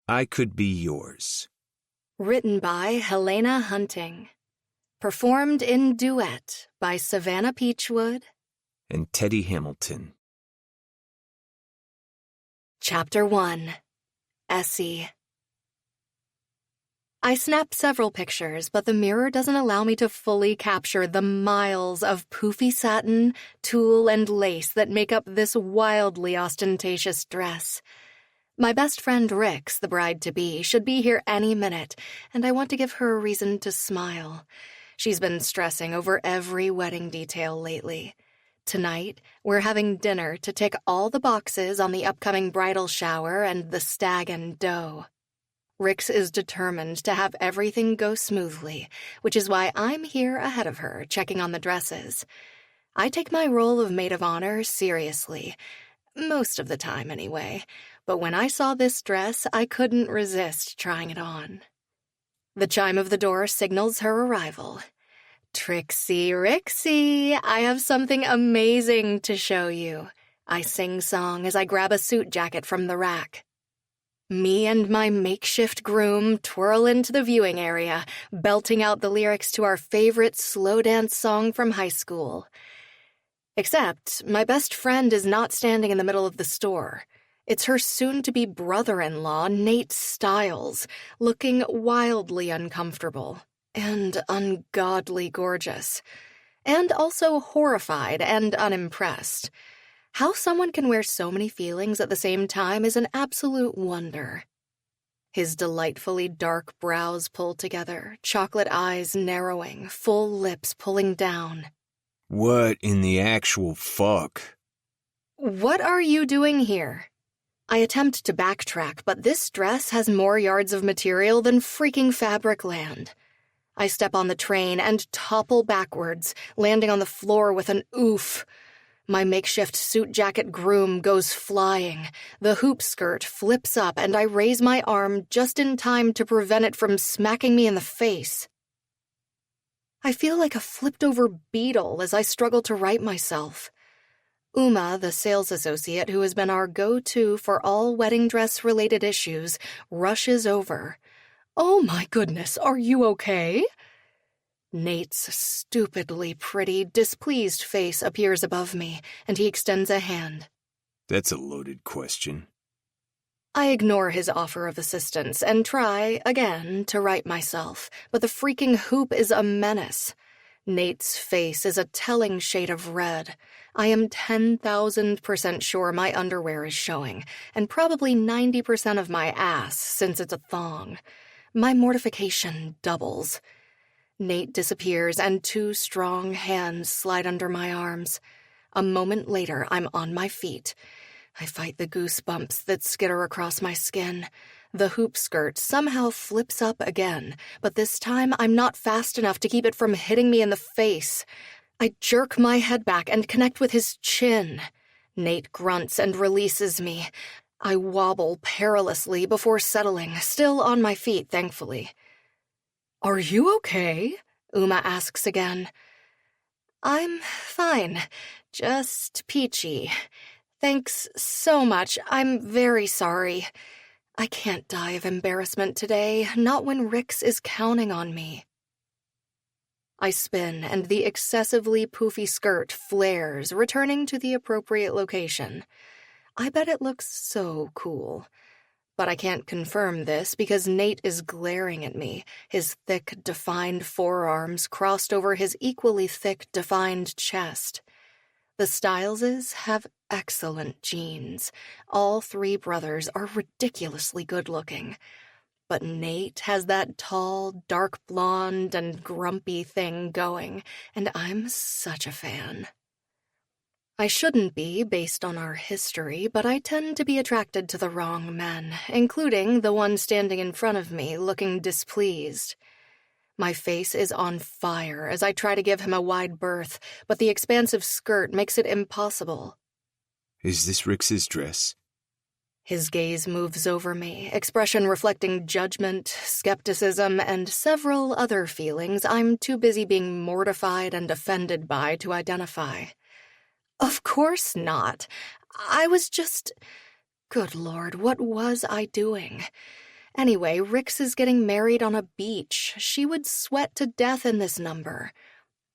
I Could Be Yours. Written by Helena Hunting. Performed in duet by Savannah Peachwood and Teddy Hamilton. Chapter 1. Essie. I snap several pictures, but the mirror doesn't allow me to fully capture the miles of poofy satin, tulle, and lace that make up this wildly ostentatious dress. My best friend Rix, the bride-to-be, should be here any minute, and I want to give her a reason to smile. She's been stressing over every wedding detail lately. Tonight, we're having dinner to tick all the boxes on the upcoming bridal shower and the stag and doe. Rix is determined to have everything go smoothly, which is why I'm here ahead of her, checking on the dresses. I take my role of maid of honor seriously. Most of the time, anyway. But when I saw this dress, I couldn't resist trying it on. The chime of the door signals her arrival. "Trixie, Rixie, I have something amazing to show you," I sing-song as I grab a suit jacket from the rack. Me and my makeshift groom twirl into the viewing area, belting out the lyrics to our favorite slow dance song from high school. Except, my best friend is not standing in the middle of the store. It's her soon-to-be brother-in-law, Nate Stiles, looking wildly uncomfortable and ungodly gorgeous, and also horrified and unimpressed. How someone can wear so many feelings at the same time is an absolute wonder. His delightfully dark brows pull together, chocolate eyes narrowing, full lips pulling down. What in the actual fuck? What are you doing here? I attempt to backtrack, but this dress has more yards of material than freaking fabric land. I step on the train and topple backwards, landing on the floor with an oof. My makeshift suit jacket groom goes flying. The hoop skirt flips up, and I raise my arm just in time to prevent it from smacking me in the face. I feel like a flipped-over beetle as I struggle to right myself. Uma, the sales associate who has been our go-to for all wedding dress-related issues, rushes over. "Oh my goodness, are you okay?" Nate's stupidly pretty, displeased face appears above me, and he extends a hand. That's a loaded question. I ignore his offer of assistance and try, again, to right myself, but the freaking hoop is a menace. Nate's face is a telling shade of red. I am 10,000% sure my underwear is showing, and probably 90% of my ass, since it's a thong. My mortification doubles. Nate disappears, and two strong hands slide under my arms. A moment later, I'm on my feet. I fight the goosebumps that skitter across my skin. The hoop skirt somehow flips up again, but this time I'm not fast enough to keep it from hitting me in the face. I jerk my head back and connect with his chin. Nate grunts and releases me. I wobble perilously before settling, still on my feet, thankfully. "Are you okay?" Uma asks again. "I'm fine. Just peachy. Thanks so much. I'm very sorry. I can't die of embarrassment today, not when Rix is counting on me." I spin, and the excessively poofy skirt flares, returning to the appropriate location. I bet it looks so cool. But I can't confirm this because Nate is glaring at me, his thick, defined forearms crossed over his equally thick, defined chest. The Stileses have excellent genes. All three brothers are ridiculously good-looking. But Nate has that tall, dark blonde, and grumpy thing going, and I'm such a fan. I shouldn't be, based on our history, but I tend to be attracted to the wrong men, including the one standing in front of me, looking displeased. My face is on fire as I try to give him a wide berth, but the expansive skirt makes it impossible. Is this Rix's dress? His gaze moves over me, expression reflecting judgment, skepticism, and several other feelings I'm too busy being mortified and offended by to identify. Of course not. I was just... Good Lord, what was I doing? Anyway, Rix is getting married on a beach. She would sweat to death in this number.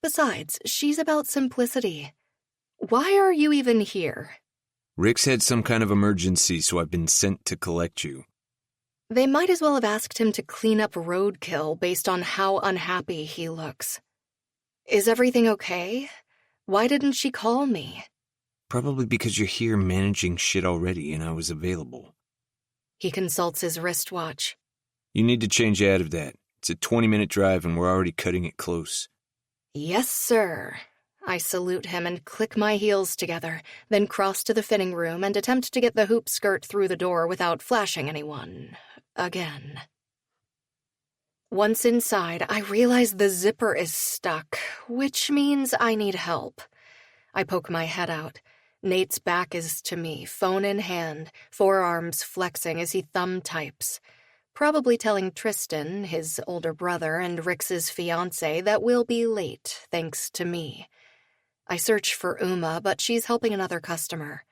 Besides, she's about simplicity. Why are you even here? Rick's had some kind of emergency, so I've been sent to collect you. They might as well have asked him to clean up roadkill based on how unhappy he looks. Is everything okay? Why didn't she call me? Probably because you're here managing shit already and I was available. He consults his wristwatch. You need to change out of that. It's a 20-minute drive and we're already cutting it close. Yes, sir. I salute him and click my heels together, then cross to the fitting room and attempt to get the hoop skirt through the door without flashing anyone. Again. Once inside, I realize the zipper is stuck, which means I need help. I poke my head out. Nate's back is to me, phone in hand, forearms flexing as he thumb types. Probably telling Tristan, his older brother, and Rix's fiancé that we'll be late, thanks to me. I search for Uma, but she's helping another customer.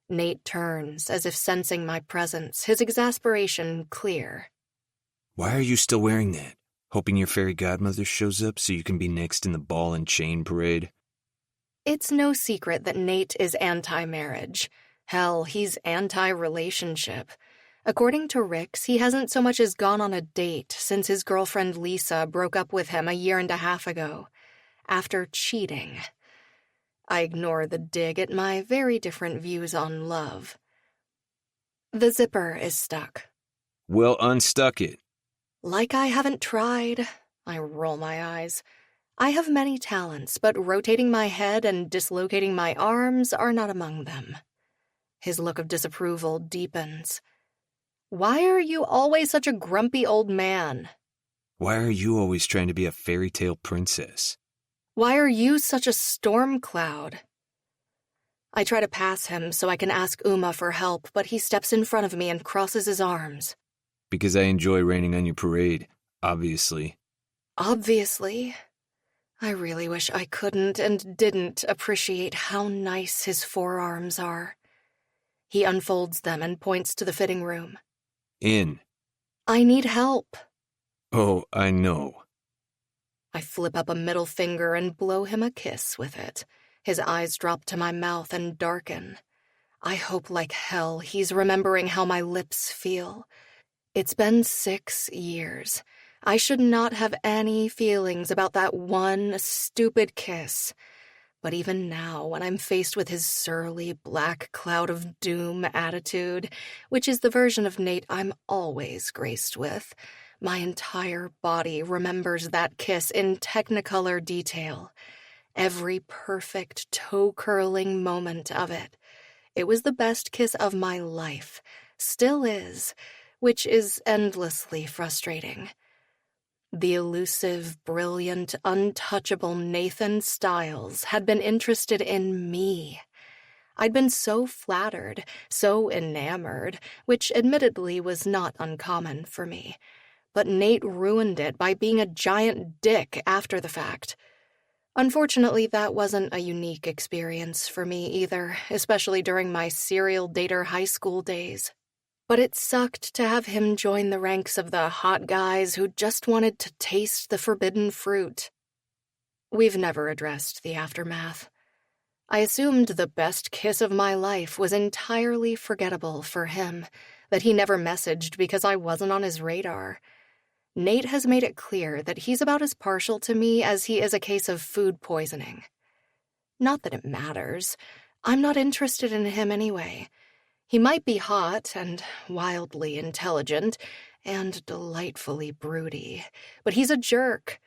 Nate turns, as if sensing my presence, his exasperation clear. Why are you still wearing that? Hoping your fairy godmother shows up so you can be next in the ball and chain parade? It's no secret that Nate is anti-marriage. Hell, he's anti-relationship. According to Rix, he hasn't so much as gone on a date since his girlfriend Lisa broke up with him a year and a half ago. After cheating. I ignore the dig at my very different views on love. The zipper is stuck. Well, unstuck it. Like I haven't tried. I roll my eyes. I have many talents, but rotating my head and dislocating my arms are not among them. His look of disapproval deepens. Why are you always such a grumpy old man? Why are you always trying to be a fairytale princess? Why are you such a storm cloud? I try to pass him so I can ask Uma for help, but he steps in front of me and crosses his arms. Because I enjoy raining on your parade, obviously. Obviously. I really wish I couldn't and didn't appreciate how nice his forearms are. He unfolds them and points to the fitting room. In. I need help. Oh, I know. I flip up a middle finger and blow him a kiss with it. His eyes drop to my mouth and darken. I hope like hell he's remembering how my lips feel. It's been 6 years. I should not have any feelings about that one stupid kiss. But even now, when I'm faced with his surly black cloud of doom attitude, which is the version of Nate I'm always graced with, my entire body remembers that kiss in technicolor detail. Every perfect toe-curling moment of it. It was the best kiss of my life. Still is, which is endlessly frustrating. The elusive, brilliant, untouchable Nathan Stiles had been interested in me. I'd been so flattered, so enamored, which admittedly was not uncommon for me. But Nate ruined it by being a giant dick after the fact. Unfortunately, that wasn't a unique experience for me either, especially during my serial dater high school days. But it sucked to have him join the ranks of the hot guys who just wanted to taste the forbidden fruit. We've never addressed the aftermath. I assumed the best kiss of my life was entirely forgettable for him, that he never messaged because I wasn't on his radar. Nate has made it clear that he's about as partial to me as he is a case of food poisoning. Not that it matters. I'm not interested in him anyway. He might be hot and wildly intelligent and delightfully broody, but he's a jerk.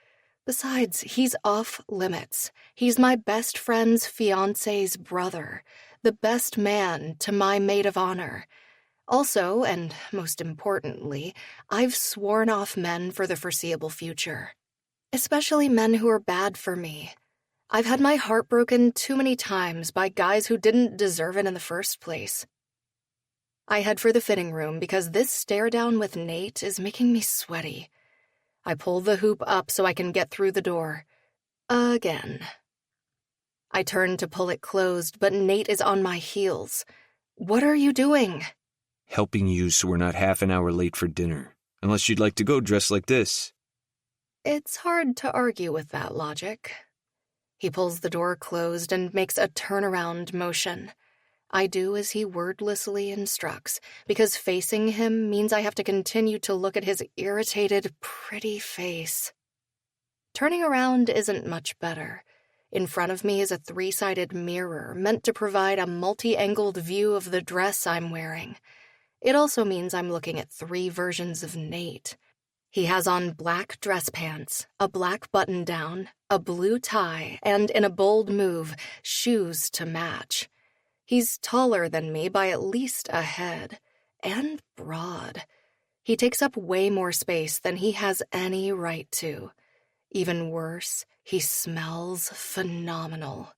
Besides, he's off limits. He's my best friend's fiancé's brother, the best man to my maid of honor. Also, and most importantly, I've sworn off men for the foreseeable future. Especially men who are bad for me. I've had my heart broken too many times by guys who didn't deserve it in the first place. I head for the fitting room because this stare down with Nate is making me sweaty. I pull the hoop up so I can get through the door. Again. I turn to pull it closed, but Nate is on my heels. What are you doing? Helping you so we're not half an hour late for dinner. Unless you'd like to go dressed like this. It's hard to argue with that logic. He pulls the door closed and makes a turnaround motion. I do as he wordlessly instructs, because facing him means I have to continue to look at his irritated, pretty face. Turning around isn't much better. In front of me is a 3-sided mirror meant to provide a multi-angled view of the dress I'm wearing. It also means I'm looking at 3 versions of Nate. He has on black dress pants, a black button-down, a blue tie, and, in a bold move, shoes to match. He's taller than me by at least a head, and broad. He takes up way more space than he has any right to. Even worse, he smells phenomenal.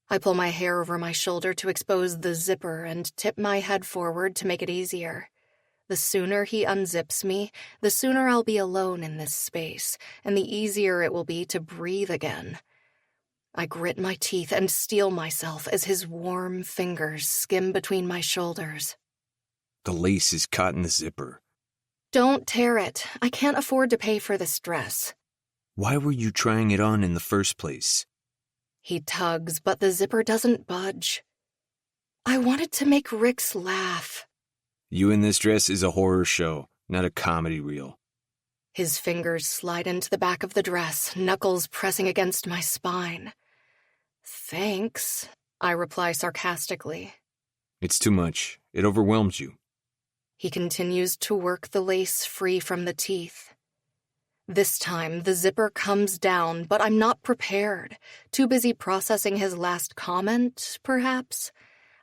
I pull my hair over my shoulder to expose the zipper and tip my head forward to make it easier. The sooner he unzips me, the sooner I'll be alone in this space, and the easier it will be to breathe again. I grit my teeth and steel myself as his warm fingers skim between my shoulders. The lace is caught in the zipper. Don't tear it. I can't afford to pay for this dress. Why were you trying it on in the first place? He tugs, but the zipper doesn't budge. I wanted to make Rix laugh. You in this dress is a horror show, not a comedy reel. His fingers slide into the back of the dress, knuckles pressing against my spine. Thanks, I reply sarcastically. It's too much. It overwhelms you. He continues to work the lace free from the teeth. This time, the zipper comes down, but I'm not prepared. Too busy processing his last comment, perhaps?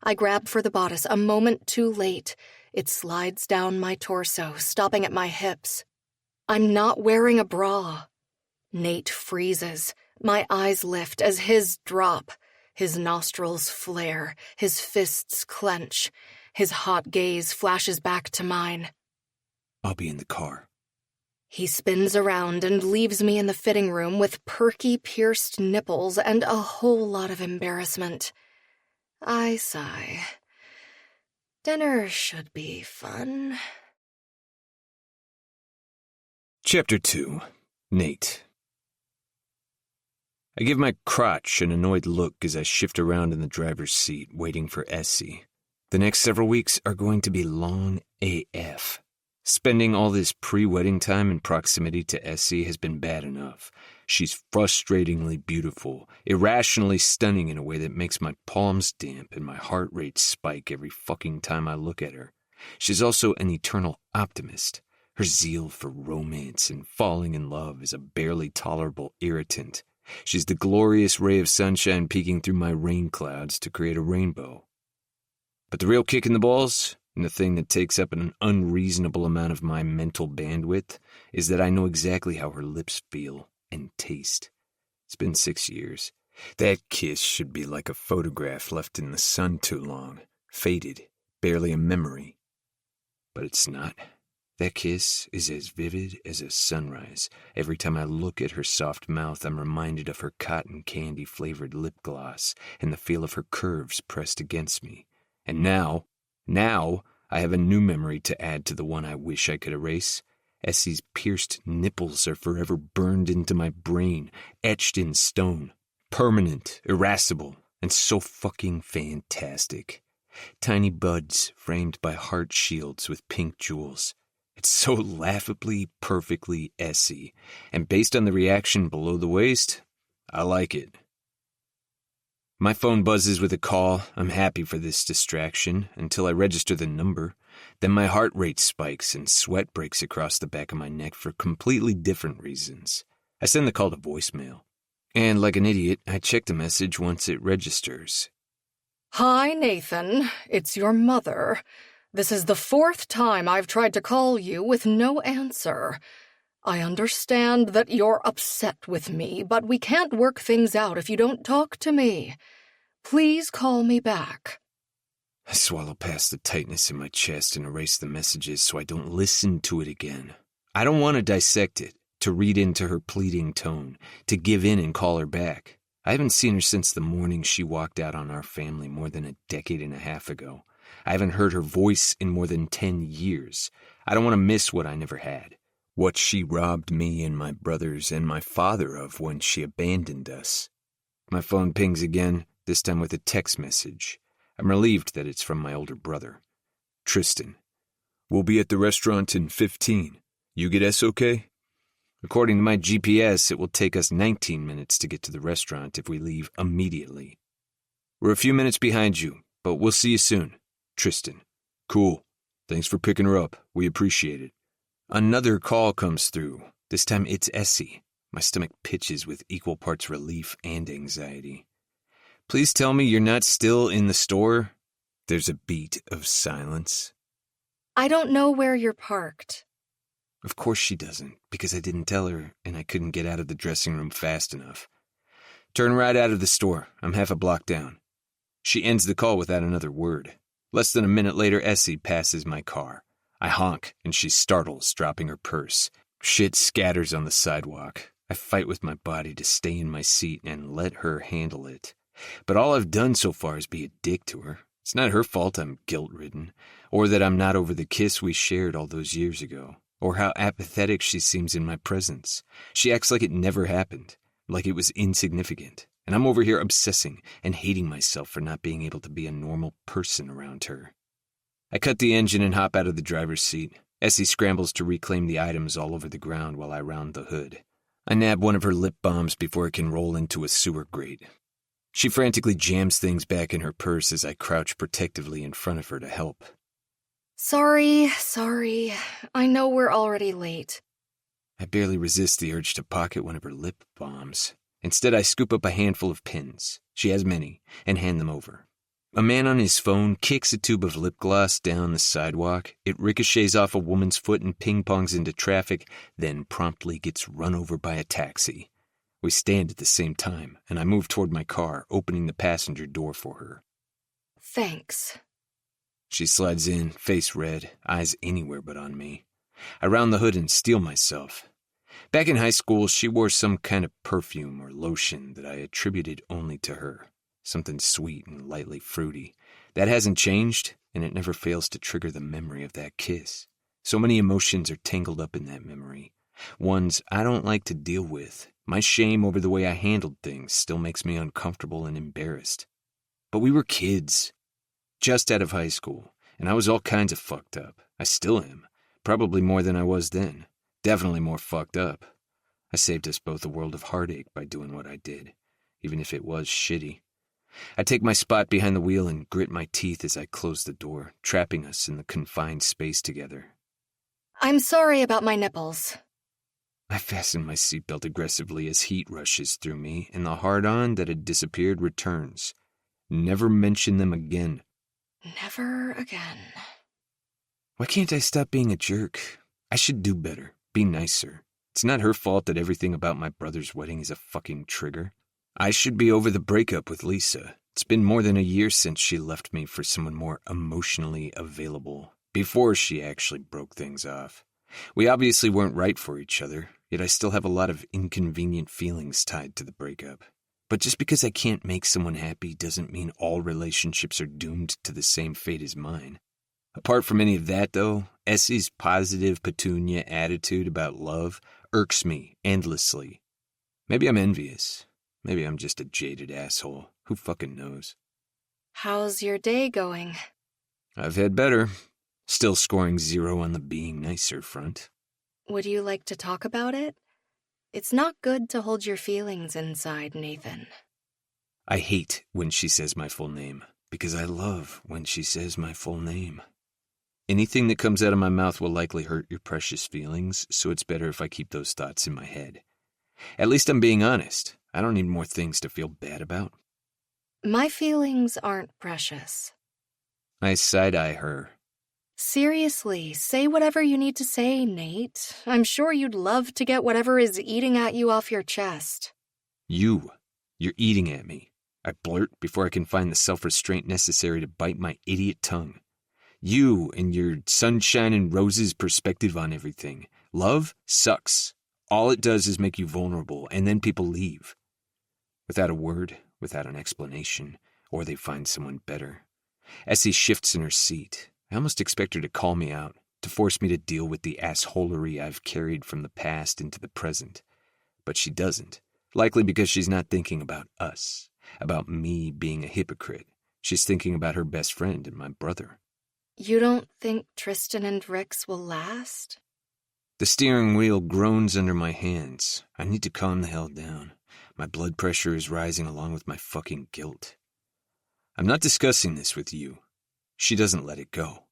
I grab for the bodice a moment too late. It slides down my torso, stopping at my hips. I'm not wearing a bra. Nate freezes. My eyes lift as his drop. His nostrils flare, his fists clench. His hot gaze flashes back to mine. I'll be in the car. He spins around and leaves me in the fitting room with perky, pierced nipples and a whole lot of embarrassment. I sigh. Dinner should be fun. Chapter 2. Nate. I give my crotch an annoyed look as I shift around in the driver's seat, waiting for Essie. The next several weeks are going to be long AF. Spending all this pre-wedding time in proximity to Essie has been bad enough. She's frustratingly beautiful, irrationally stunning in a way that makes my palms damp and my heart rate spike every fucking time I look at her. She's also an eternal optimist. Her zeal for romance and falling in love is a barely tolerable irritant. She's the glorious ray of sunshine peeking through my rain clouds to create a rainbow. But the real kick in the balls, and the thing that takes up an unreasonable amount of my mental bandwidth, is that I know exactly how her lips feel and taste. It's been 6 years. That kiss should be like a photograph left in the sun too long, faded, barely a memory. But it's not. That kiss is as vivid as a sunrise. Every time I look at her soft mouth, I'm reminded of her cotton candy-flavored lip gloss and the feel of her curves pressed against me. And now, I have a new memory to add to the one I wish I could erase. Essie's pierced nipples are forever burned into my brain, etched in stone. Permanent, irascible, and so fucking fantastic. Tiny buds framed by heart shields with pink jewels. It's so laughably, perfectly Essie, and based on the reaction below the waist, I like it. My phone buzzes with a call. I'm happy for this distraction until I register the number. Then my heart rate spikes and sweat breaks across the back of my neck for completely different reasons. I send the call to voicemail. And like an idiot, I check the message once it registers. Hi, Nathan. It's your mother. This is the 4th time I've tried to call you with no answer. I understand that you're upset with me, but we can't work things out if you don't talk to me. Please call me back. I swallow past the tightness in my chest and erase the messages so I don't listen to it again. I don't want to dissect it, to read into her pleading tone, to give in and call her back. I haven't seen her since the morning she walked out on our family more than a decade and a half ago. I haven't heard her voice in more than 10 years. I don't want to miss what I never had. What she robbed me and my brothers and my father of when she abandoned us. My phone pings again, this time with a text message. I'm relieved that it's from my older brother. Tristan. We'll be at the restaurant in 15. You get us okay? According to my GPS, it will take us 19 minutes to get to the restaurant if we leave immediately. We're a few minutes behind you, but we'll see you soon. Tristan. Cool. Thanks for picking her up. We appreciate it. Another call comes through. This time it's Essie. My stomach pitches with equal parts relief and anxiety. Please tell me you're not still in the store? There's a beat of silence. I don't know where you're parked. Of course she doesn't, because I didn't tell her and I couldn't get out of the dressing room fast enough. Turn right out of the store. I'm half a block down. She ends the call without another word. Less than a minute later, Essie passes my car. I honk, and she startles, dropping her purse. Shit scatters on the sidewalk. I fight with my body to stay in my seat and let her handle it. But all I've done so far is be a dick to her. It's not her fault I'm guilt-ridden, or that I'm not over the kiss we shared all those years ago, or how apathetic she seems in my presence. She acts like it never happened, like it was insignificant. And I'm over here obsessing and hating myself for not being able to be a normal person around her. I cut the engine and hop out of the driver's seat. Essie scrambles to reclaim the items all over the ground while I round the hood. I nab one of her lip balms before it can roll into a sewer grate. She frantically jams things back in her purse as I crouch protectively in front of her to help. Sorry. I know we're already late. I barely resist the urge to pocket one of her lip balms. Instead, I scoop up a handful of pins. She has many, and hand them over. A man on his phone kicks a tube of lip gloss down the sidewalk. It ricochets off a woman's foot and ping-pongs into traffic, then promptly gets run over by a taxi. We stand at the same time, and I move toward my car, opening the passenger door for her. Thanks. She slides in, face red, eyes anywhere but on me. I round the hood and steel myself. Back in high school, she wore some kind of perfume or lotion that I attributed only to her. Something sweet and lightly fruity. That hasn't changed, and it never fails to trigger the memory of that kiss. So many emotions are tangled up in that memory. Ones I don't like to deal with. My shame over the way I handled things still makes me uncomfortable and embarrassed. But we were kids. Just out of high school, and I was all kinds of fucked up. I still am. Probably more than I was then. Definitely more fucked up. I saved us both a world of heartache by doing what I did, even if it was shitty. I take my spot behind the wheel and grit my teeth as I close the door, trapping us in the confined space together. I'm sorry about my nipples. I fasten my seatbelt aggressively as heat rushes through me, and the hard-on that had disappeared returns. Never mention them again. Never again. Why can't I stop being a jerk? I should do better. Be nicer. It's not her fault that everything about my brother's wedding is a fucking trigger. I should be over the breakup with Lisa. It's been more than a year since she left me for someone more emotionally available, before she actually broke things off. We obviously weren't right for each other, yet I still have a lot of inconvenient feelings tied to the breakup. But just because I can't make someone happy doesn't mean all relationships are doomed to the same fate as mine. Apart from any of that, though, Essie's positive petunia attitude about love irks me endlessly. Maybe I'm envious. Maybe I'm just a jaded asshole. Who fucking knows? How's your day going? I've had better. Still scoring 0 on the being nicer front. Would you like to talk about it? It's not good to hold your feelings inside, Nathan. I hate when she says my full name, because I love when she says my full name. Anything that comes out of my mouth will likely hurt your precious feelings, so it's better if I keep those thoughts in my head. At least I'm being honest. I don't need more things to feel bad about. My feelings aren't precious. I side-eye her. Seriously, say whatever you need to say, Nate. I'm sure you'd love to get whatever is eating at you off your chest. You're eating at me. I blurt before I can find the self-restraint necessary to bite my idiot tongue. You and your sunshine and roses perspective on everything. Love sucks. All it does is make you vulnerable, and then people leave. Without a word, without an explanation, or they find someone better. Essie shifts in her seat. I almost expect her to call me out, to force me to deal with the assholery I've carried from the past into the present. But she doesn't, likely because she's not thinking about us, about me being a hypocrite. She's thinking about her best friend and my brother. You don't think Tristan and Rix will last? The steering wheel groans under my hands. I need to calm the hell down. My blood pressure is rising along with my fucking guilt. I'm not discussing this with you. She doesn't let it go.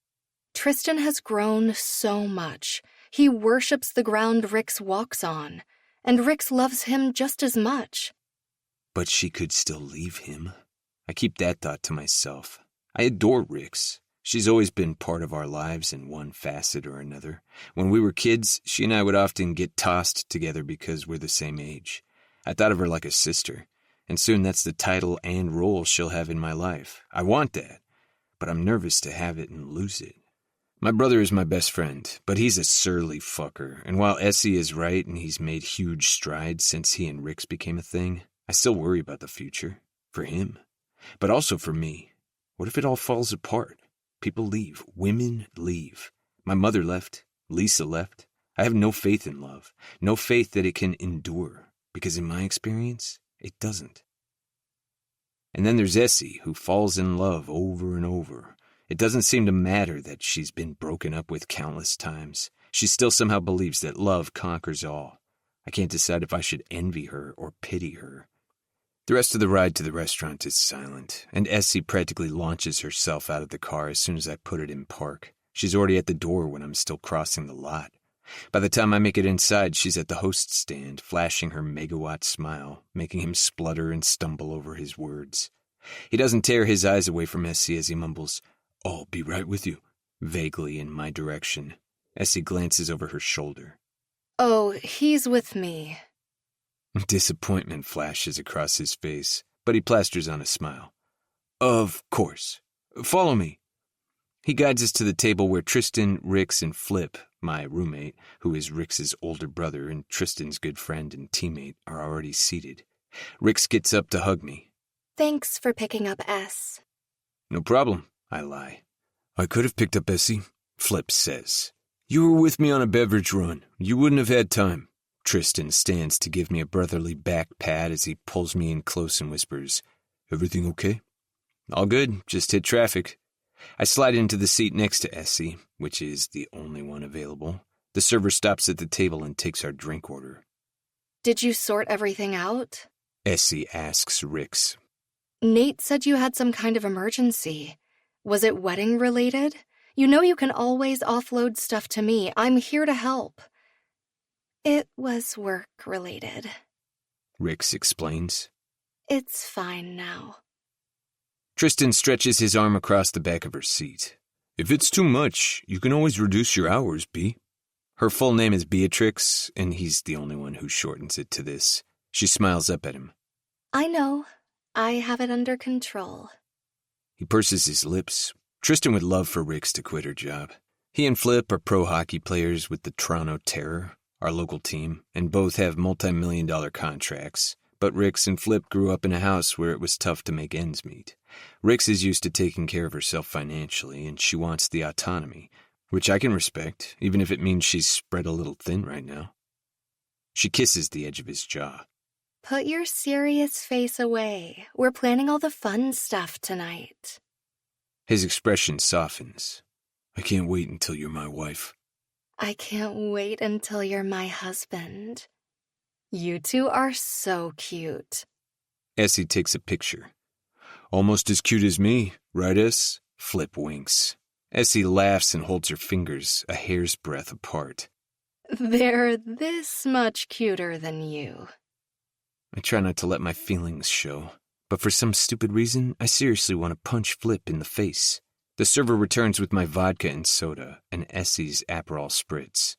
Tristan has grown so much. He worships the ground Rix walks on, and Rix loves him just as much. But she could still leave him. I keep that thought to myself. I adore Rix. She's always been part of our lives in one facet or another. When we were kids, she and I would often get tossed together because we're the same age. I thought of her like a sister, and soon that's the title and role she'll have in my life. I want that, but I'm nervous to have it and lose it. My brother is my best friend, but he's a surly fucker, and while Essie is right and he's made huge strides since he and Rix became a thing, I still worry about the future. For him. But also for me. What if it all falls apart? People leave. Women leave. My mother left. Lisa left. I have no faith in love. No faith that it can endure. Because in my experience, it doesn't. And then there's Essie, who falls in love over and over. It doesn't seem to matter that she's been broken up with countless times. She still somehow believes that love conquers all. I can't decide if I should envy her or pity her. The rest of the ride to the restaurant is silent, and Essie practically launches herself out of the car as soon as I put it in park. She's already at the door when I'm still crossing the lot. By the time I make it inside, she's at the host stand, flashing her megawatt smile, making him splutter and stumble over his words. He doesn't tear his eyes away from Essie as he mumbles, "I'll be right with you," vaguely in my direction. Essie glances over her shoulder. Oh, he's with me. Disappointment flashes across his face, but he plasters on a smile. Of course. Follow me. He guides us to the table where Tristan, Rix, and Flip, my roommate, who is Rix's older brother and Tristan's good friend and teammate, are already seated. Rix gets up to hug me. Thanks for picking up S. No problem, I lie. I could have picked up Essie, Flip says. You were with me on a beverage run. You wouldn't have had time. Tristan stands to give me a brotherly back pat as he pulls me in close and whispers, Everything okay? All good, just hit traffic. I slide into the seat next to Essie, which is the only one available. The server stops at the table and takes our drink order. Did you sort everything out? Essie asks Rix. Nate said you had some kind of emergency. Was it wedding related? You know you can always offload stuff to me. I'm here to help. It was work-related. Rix explains. It's fine now. Tristan stretches his arm across the back of her seat. If it's too much, you can always reduce your hours, B. Her full name is Beatrix, and he's the only one who shortens it to this. She smiles up at him. I know. I have it under control. He purses his lips. Tristan would love for Rix to quit her job. He and Flip are pro hockey players with the Toronto Terror, our local team, and both have multi-million-dollar contracts. But Rix and Flip grew up in a house where it was tough to make ends meet. Rix is used to taking care of herself financially, and she wants the autonomy, which I can respect, even if it means she's spread a little thin right now. She kisses the edge of his jaw. Put your serious face away. We're planning all the fun stuff tonight. His expression softens. I can't wait until you're my wife. I can't wait until you're my husband. You two are so cute. Essie takes a picture. Almost as cute as me, right, Es? Flip winks. Essie laughs and holds her fingers a hair's breadth apart. They're this much cuter than you. I try not to let my feelings show, but for some stupid reason, I seriously want to punch Flip in the face. The server returns with my vodka and soda and Essie's Aperol Spritz.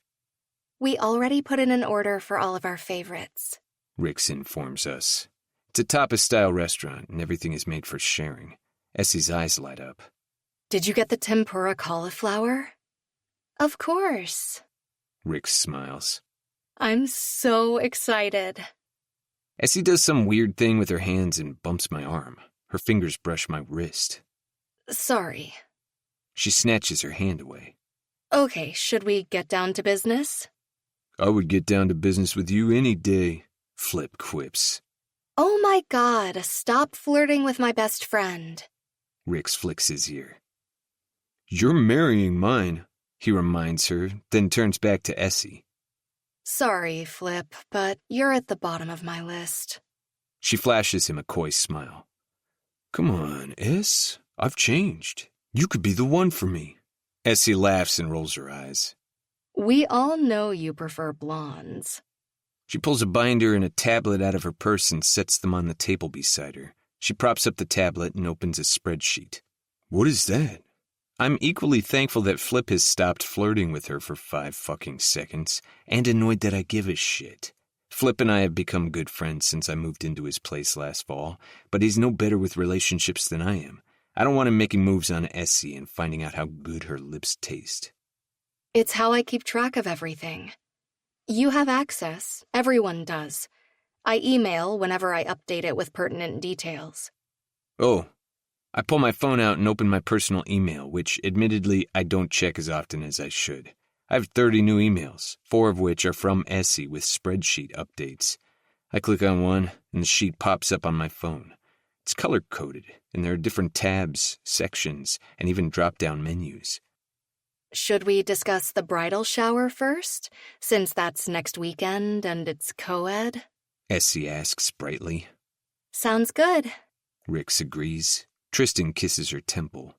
We already put in an order for all of our favorites, Rix informs us. It's a tapas-style restaurant, and everything is made for sharing. Essie's eyes light up. Did you get the tempura cauliflower? Of course. Rix smiles. I'm so excited. Essie does some weird thing with her hands and bumps my arm. Her fingers brush my wrist. Sorry. She snatches her hand away. Okay, should we get down to business? I would get down to business with you any day, Flip quips. Oh my God, stop flirting with my best friend. Rix flicks his ear. You're marrying mine, he reminds her, then turns back to Essie. Sorry, Flip, but you're at the bottom of my list. She flashes him a coy smile. Come on, Es. I've changed. You could be the one for me. Essie laughs and rolls her eyes. We all know you prefer blondes. She pulls a binder and a tablet out of her purse and sets them on the table beside her. She props up the tablet and opens a spreadsheet. What is that? I'm equally thankful that Flip has stopped flirting with her for 5 fucking seconds, and annoyed that I give a shit. Flip and I have become good friends since I moved into his place last fall, but he's no better with relationships than I am. I don't want him making moves on Essie and finding out how good her lips taste. It's how I keep track of everything. You have access. Everyone does. I email whenever I update it with pertinent details. Oh, I pull my phone out and open my personal email, which admittedly I don't check as often as I should. I have 30 new emails, 4 of which are from Essie with spreadsheet updates. I click on one, and the sheet pops up on my phone. It's color-coded, and there are different tabs, sections, and even drop-down menus. Should we discuss the bridal shower first, since that's next weekend and it's co-ed? Essie asks brightly. Sounds good. Rix agrees. Tristan kisses her temple.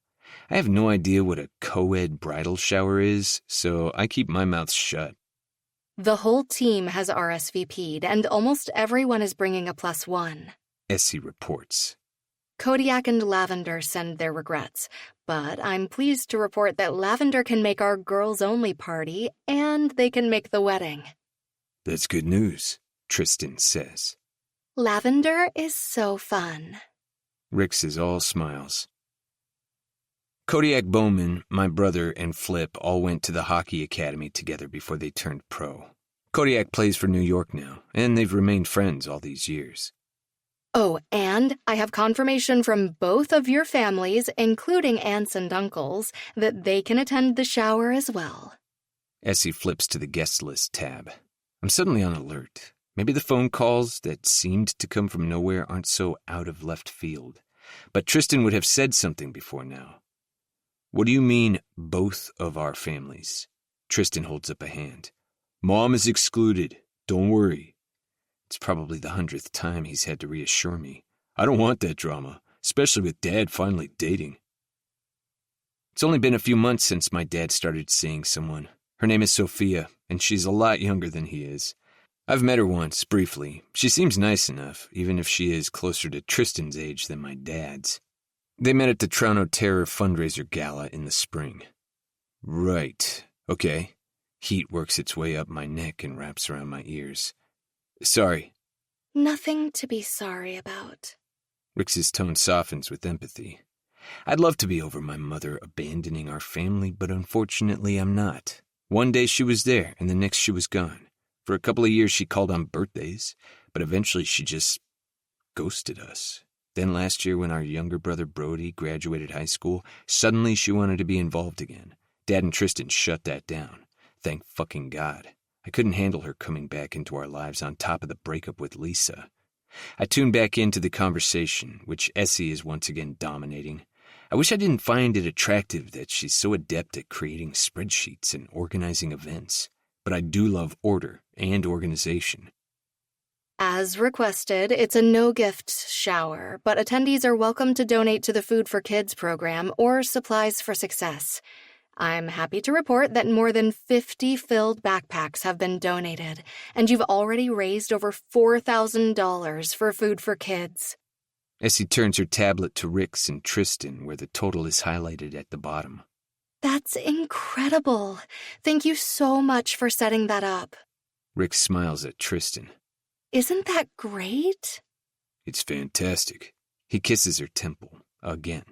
I have no idea what a co-ed bridal shower is, so I keep my mouth shut. The whole team has RSVP'd, and almost everyone is bringing a +1. Essie reports. Kodiak and Lavender send their regrets, but I'm pleased to report that Lavender can make our girls-only party, and they can make the wedding. That's good news, Tristan says. Lavender is so fun. Rix is all smiles. Kodiak Bowman, my brother, and Flip all went to the hockey academy together before they turned pro. Kodiak plays for New York now, and they've remained friends all these years. Oh, and I have confirmation from both of your families, including aunts and uncles, that they can attend the shower as well. Essie flips to the guest list tab. I'm suddenly on alert. Maybe the phone calls that seemed to come from nowhere aren't so out of left field. But Tristan would have said something before now. What do you mean, both of our families? Tristan holds up a hand. Mom is excluded. Don't worry. It's probably the 100th time he's had to reassure me. I don't want that drama, especially with Dad finally dating. It's only been a few months since my dad started seeing someone. Her name is Sophia, and she's a lot younger than he is. I've met her once, briefly. She seems nice enough, even if she is closer to Tristan's age than my dad's. They met at the Toronto Terror fundraiser gala in the spring. Right. Okay. Heat works its way up my neck and wraps around my ears. Sorry. Nothing to be sorry about. Rix's tone softens with empathy. I'd love to be over my mother abandoning our family, but unfortunately I'm not. One day she was there, and the next she was gone. For a couple of years she called on birthdays, but eventually she just ghosted us. Then last year when our younger brother Brody graduated high school, suddenly she wanted to be involved again. Dad and Tristan shut that down. Thank fucking God. I couldn't handle her coming back into our lives on top of the breakup with Lisa. I tuned back into the conversation, which Essie is once again dominating. I wish I didn't find it attractive that she's so adept at creating spreadsheets and organizing events. But I do love order and organization. As requested, it's a no-gift shower, but attendees are welcome to donate to the Food for Kids program or Supplies for Success. I'm happy to report that more than 50 filled backpacks have been donated, and you've already raised over $4,000 for Food for Kids. Essie turns her tablet to Rix and Tristan, where the total is highlighted at the bottom. That's incredible. Thank you so much for setting that up. Rix smiles at Tristan. Isn't that great? It's fantastic. He kisses her temple, again.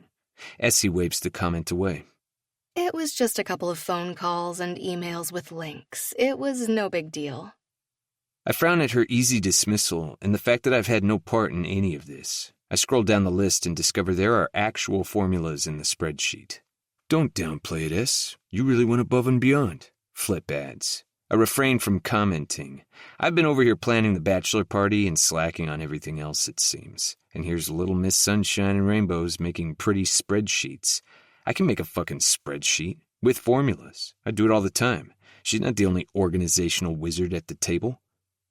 Essie waves the comment away. It was just a couple of phone calls and emails with links. It was no big deal. I frown at her easy dismissal and the fact that I've had no part in any of this. I scroll down the list and discover there are actual formulas in the spreadsheet. Don't downplay it, S. You really went above and beyond, Flip adds. I refrain from commenting. I've been over here planning the bachelor party and slacking on everything else, it seems. And here's little Miss Sunshine and Rainbows making pretty spreadsheets. I can make a fucking spreadsheet with formulas. I do it all the time. She's not the only organizational wizard at the table.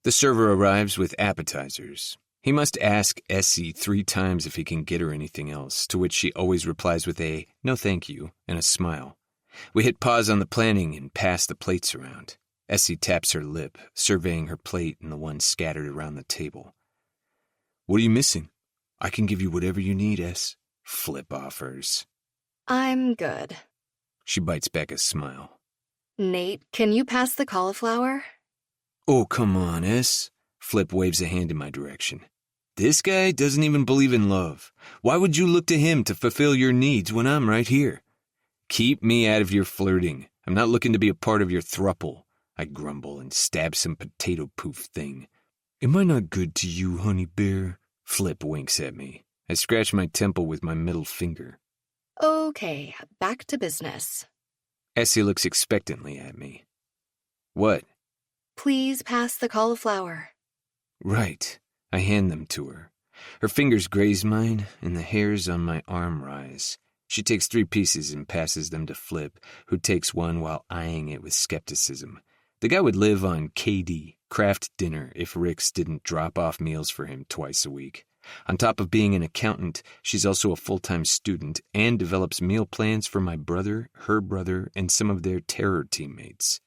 The server arrives with appetizers. He must ask Essie 3 times if he can get her anything else, to which she always replies with a "no thank you" and a smile. We hit pause on the planning and pass the plates around. Essie taps her lip, surveying her plate and the ones scattered around the table. What are you missing? I can give you whatever you need, S. Flip offers. I'm good. She bites back a smile. Nate, can you pass the cauliflower? Oh, come on, S. Flip waves a hand in my direction. This guy doesn't even believe in love. Why would you look to him to fulfill your needs when I'm right here? Keep me out of your flirting. I'm not looking to be a part of your throuple. I grumble and stab some potato poof thing. Am I not good to you, honey bear? Flip winks at me. I scratch my temple with my middle finger. Okay, back to business. Essie looks expectantly at me. What? Please pass the cauliflower. Right. I hand them to her. Her fingers graze mine, and the hairs on my arm rise. She takes 3 pieces and passes them to Flip, who takes one while eyeing it with skepticism. The guy would live on KD, Kraft Dinner, if Rix didn't drop off meals for him twice a week. On top of being an accountant, she's also a full-time student and develops meal plans for my brother, her brother, and some of their terror teammates.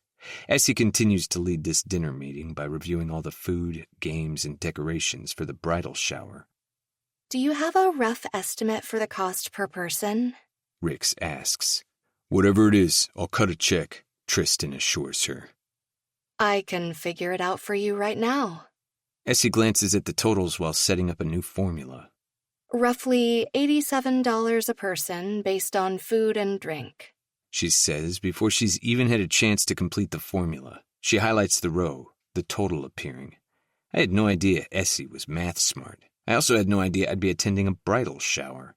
Essie continues to lead this dinner meeting by reviewing all the food, games, and decorations for the bridal shower. Do you have a rough estimate for the cost per person? Rix asks. Whatever it is, I'll cut a check, Tristan assures her. I can figure it out for you right now. Essie glances at the totals while setting up a new formula. Roughly $87 a person based on food and drink, She says before she's even had a chance to complete the formula. She highlights the row, the total appearing. I had no idea Essie was math smart. I also had no idea I'd be attending a bridal shower.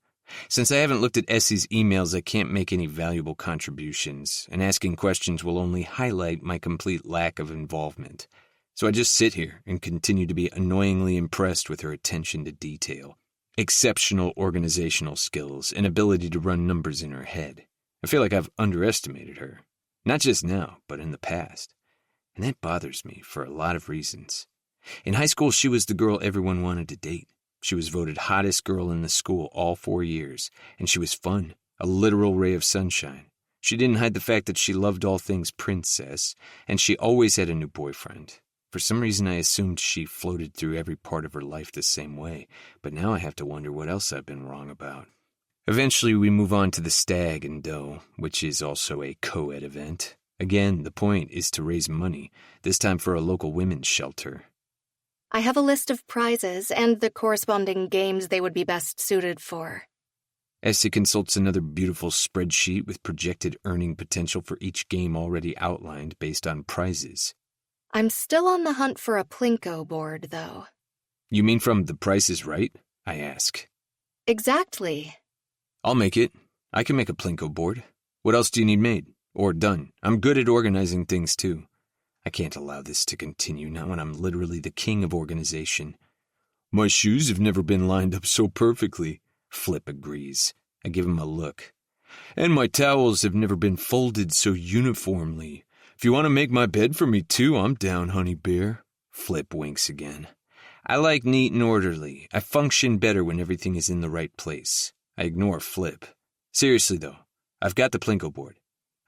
Since I haven't looked at Essie's emails, I can't make any valuable contributions, and asking questions will only highlight my complete lack of involvement. So I just sit here and continue to be annoyingly impressed with her attention to detail, exceptional organizational skills, and ability to run numbers in her head. I feel like I've underestimated her, not just now, but in the past. And that bothers me for a lot of reasons. In high school, she was the girl everyone wanted to date. She was voted hottest girl in the school all 4 years, and she was fun, a literal ray of sunshine. She didn't hide the fact that she loved all things princess, and she always had a new boyfriend. For some reason, I assumed she floated through every part of her life the same way, but now I have to wonder what else I've been wrong about. Eventually, we move on to the Stag and Doe, which is also a co-ed event. Again, the point is to raise money, this time for a local women's shelter. I have a list of prizes and the corresponding games they would be best suited for. Essie consults another beautiful spreadsheet with projected earning potential for each game already outlined based on prizes. I'm still on the hunt for a Plinko board, though. You mean from The Price is Right? I ask. Exactly. I'll make it. I can make a Plinko board. What else do you need made? Or done? I'm good at organizing things, too. I can't allow this to continue, not when I'm literally the king of organization. My shoes have never been lined up so perfectly, Flip agrees. I give him a look. And my towels have never been folded so uniformly. If you want to make my bed for me, too, I'm down, honey bear. Flip winks again. I like neat and orderly. I function better when everything is in the right place. I ignore Flip. Seriously, though, I've got the Plinko board.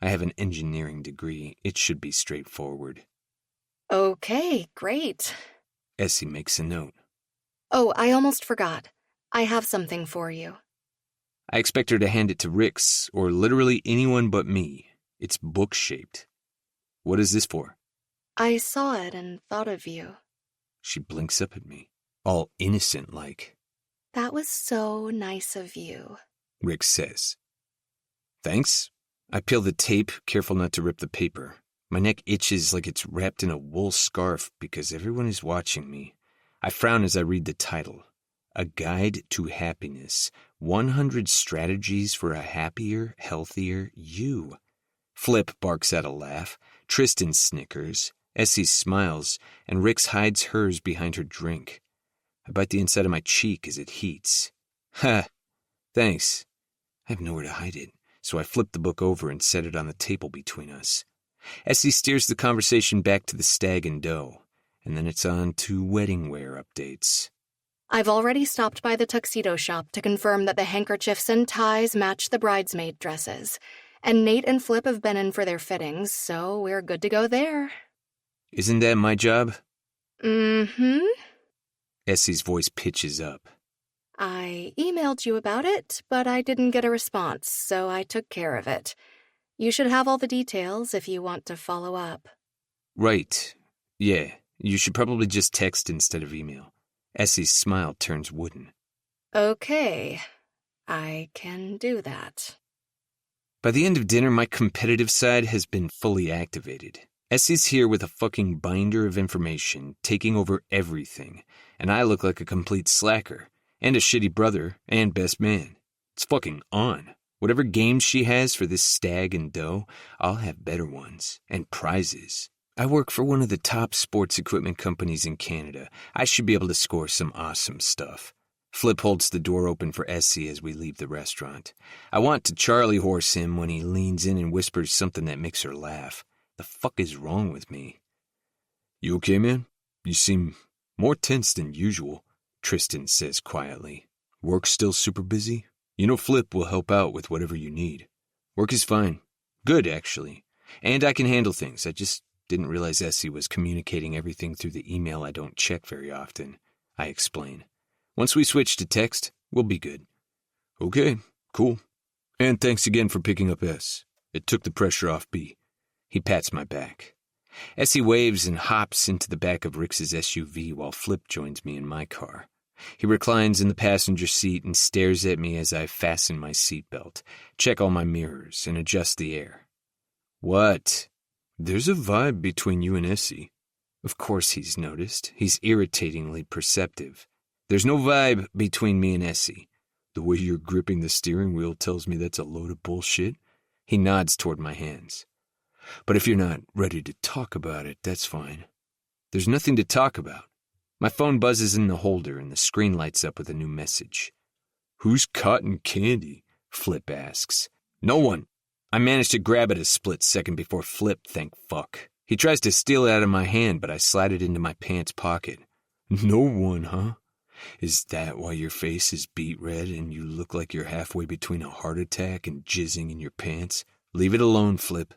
I have an engineering degree. It should be straightforward. Okay, great. Essie makes a note. Oh, I almost forgot. I have something for you. I expect her to hand it to Rix, or literally anyone but me. It's book-shaped. What is this for? I saw it and thought of you. She blinks up at me, all innocent-like. That was so nice of you, Rix says. Thanks. I peel the tape, careful not to rip the paper. My neck itches like it's wrapped in a wool scarf because everyone is watching me. I frown as I read the title. A Guide to Happiness. 100 Strategies for a Happier, Healthier You. Flip barks out a laugh, Tristan snickers, Essie smiles, and Rix hides hers behind her drink. I bite the inside of my cheek as it heats. Ha! Thanks. I have nowhere to hide it, so I flip the book over and set it on the table between us. Essie steers the conversation back to the stag and doe, and then it's on to wedding wear updates. I've already stopped by the tuxedo shop to confirm that the handkerchiefs and ties match the bridesmaid dresses, and Nate and Flip have been in for their fittings, so we're good to go there. Isn't that my job? Mm-hmm. Essie's voice pitches up. I emailed you about it, but I didn't get a response, so I took care of it. You should have all the details if you want to follow up. Right. Yeah, you should probably just text instead of email. Essie's smile turns wooden. Okay, I can do that. By the end of dinner, my competitive side has been fully activated. Essie's here with a fucking binder of information, taking over everything, and I look like a complete slacker, and a shitty brother, and best man. It's fucking on. Whatever games she has for this stag and doe, I'll have better ones, and prizes. I work for one of the top sports equipment companies in Canada. I should be able to score some awesome stuff. Flip holds the door open for Essie as we leave the restaurant. I want to Charlie horse him when he leans in and whispers something that makes her laugh. The fuck is wrong with me? You okay, man? You seem more tense than usual, Tristan says quietly. Work still super busy? You know Flip will help out with whatever you need. Work is fine. Good, actually. And I can handle things. I just didn't realize Essie was communicating everything through the email I don't check very often. I explain. Once we switch to text, we'll be good. Okay, cool. And thanks again for picking up S. It took the pressure off B. He pats my back. Essie waves and hops into the back of Rix's SUV while Flip joins me in my car. He reclines in the passenger seat and stares at me as I fasten my seatbelt, check all my mirrors, and adjust the air. What? There's a vibe between you and Essie. Of course he's noticed. He's irritatingly perceptive. There's no vibe between me and Essie. The way you're gripping the steering wheel tells me that's a load of bullshit. He nods toward my hands. But if you're not ready to talk about it, that's fine. There's nothing to talk about. My phone buzzes in the holder and the screen lights up with a new message. Who's cotton candy? Flip asks. No one. I managed to grab it a split second before Flip, thank fuck. He tries to steal it out of my hand, but I slide it into my pants pocket. No one, huh? Is that why your face is beet red and you look like you're halfway between a heart attack and jizzing in your pants? Leave it alone, Flip.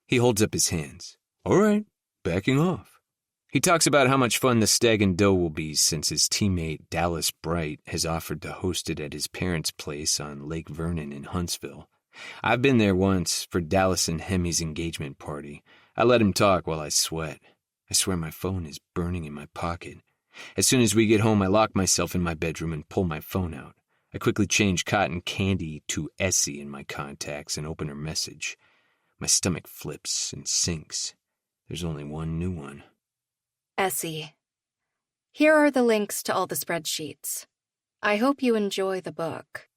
He holds up his hands. All right, backing off. He talks about how much fun the stag and doe will be since his teammate Dallas Bright has offered to host it at his parents' place on Lake Vernon in Huntsville. I've been there once for Dallas and Hemi's engagement party. I let him talk while I sweat. I swear my phone is burning in my pocket. As soon as we get home, I lock myself in my bedroom and pull my phone out. I quickly change cotton candy to Essie in my contacts and open her message. My stomach flips and sinks. There's only one new one. Essie, here are the links to all the spreadsheets. I hope you enjoy the book.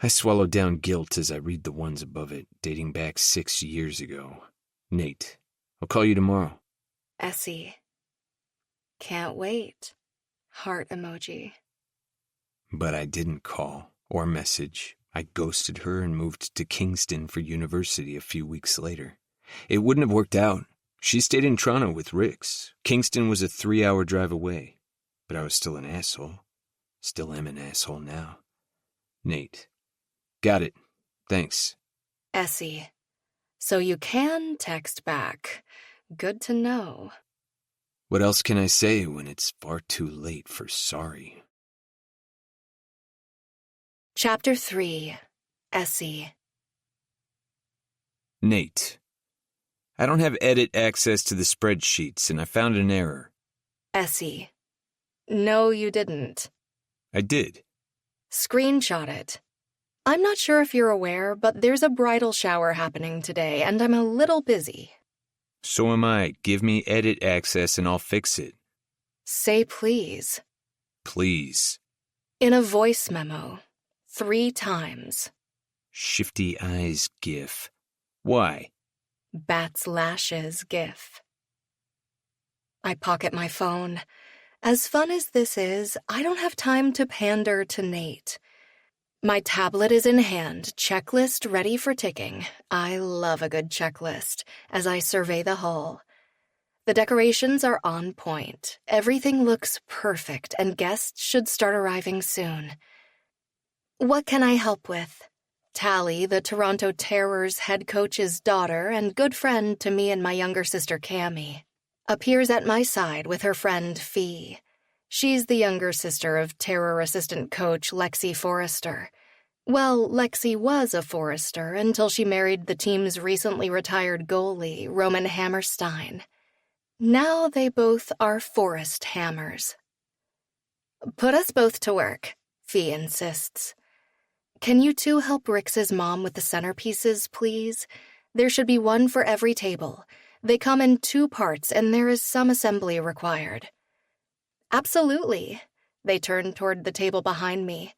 I swallow down guilt as I read the ones above it, dating back 6 years ago. Nate, I'll call you tomorrow. Essie, can't wait. Heart emoji. But I didn't call or message. I ghosted her and moved to Kingston for university a few weeks later. It wouldn't have worked out. She stayed in Toronto with Rix. Kingston was a 3-hour drive away. But I was still an asshole. Still am an asshole now. Nate. Got it. Thanks. Essie, so you can text back. Good to know. What else can I say when it's far too late for sorry? Chapter 3. Essie. Nate. I don't have edit access to the spreadsheets, and I found an error. Essie. No, you didn't. I did. Screenshot it. I'm not sure if you're aware, but there's a bridal shower happening today, and I'm a little busy. So am I. Give me edit access and I'll fix it. Say please. Please. In a voice memo, 3 times. Shifty eyes gif. Why? Bat's lashes gif. I pocket my phone. As fun as this is, I don't have time to pander to Nate. My tablet is in hand, checklist ready for ticking. I love a good checklist as I survey the hall. The decorations are on point. Everything looks perfect, and guests should start arriving soon. What can I help with? Tally, the Toronto Terrors head coach's daughter and good friend to me and my younger sister Cammie, appears at my side with her friend Fee. She's the younger sister of Terror assistant coach Lexi Forrester. Well, Lexi was a Forrester until she married the team's recently retired goalie, Roman Hammerstein. Now they both are Forrest Hammers. Put us both to work, Fee insists. Can you two help Rix's mom with the centerpieces, please? There should be one for every table. They come in 2 parts, and there is some assembly required. Absolutely. They turn toward the table behind me.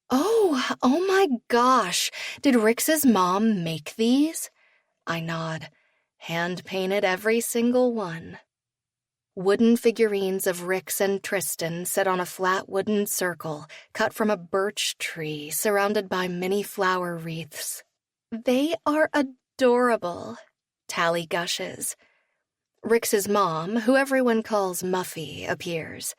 Oh my gosh. Did Rix's mom make these? I nod. Hand-painted every single one. Wooden figurines of Rix and Tristan sit on a flat wooden circle cut from a birch tree surrounded by mini flower wreaths. They are adorable, Tally gushes. Rix's mom, who everyone calls Muffy, appears.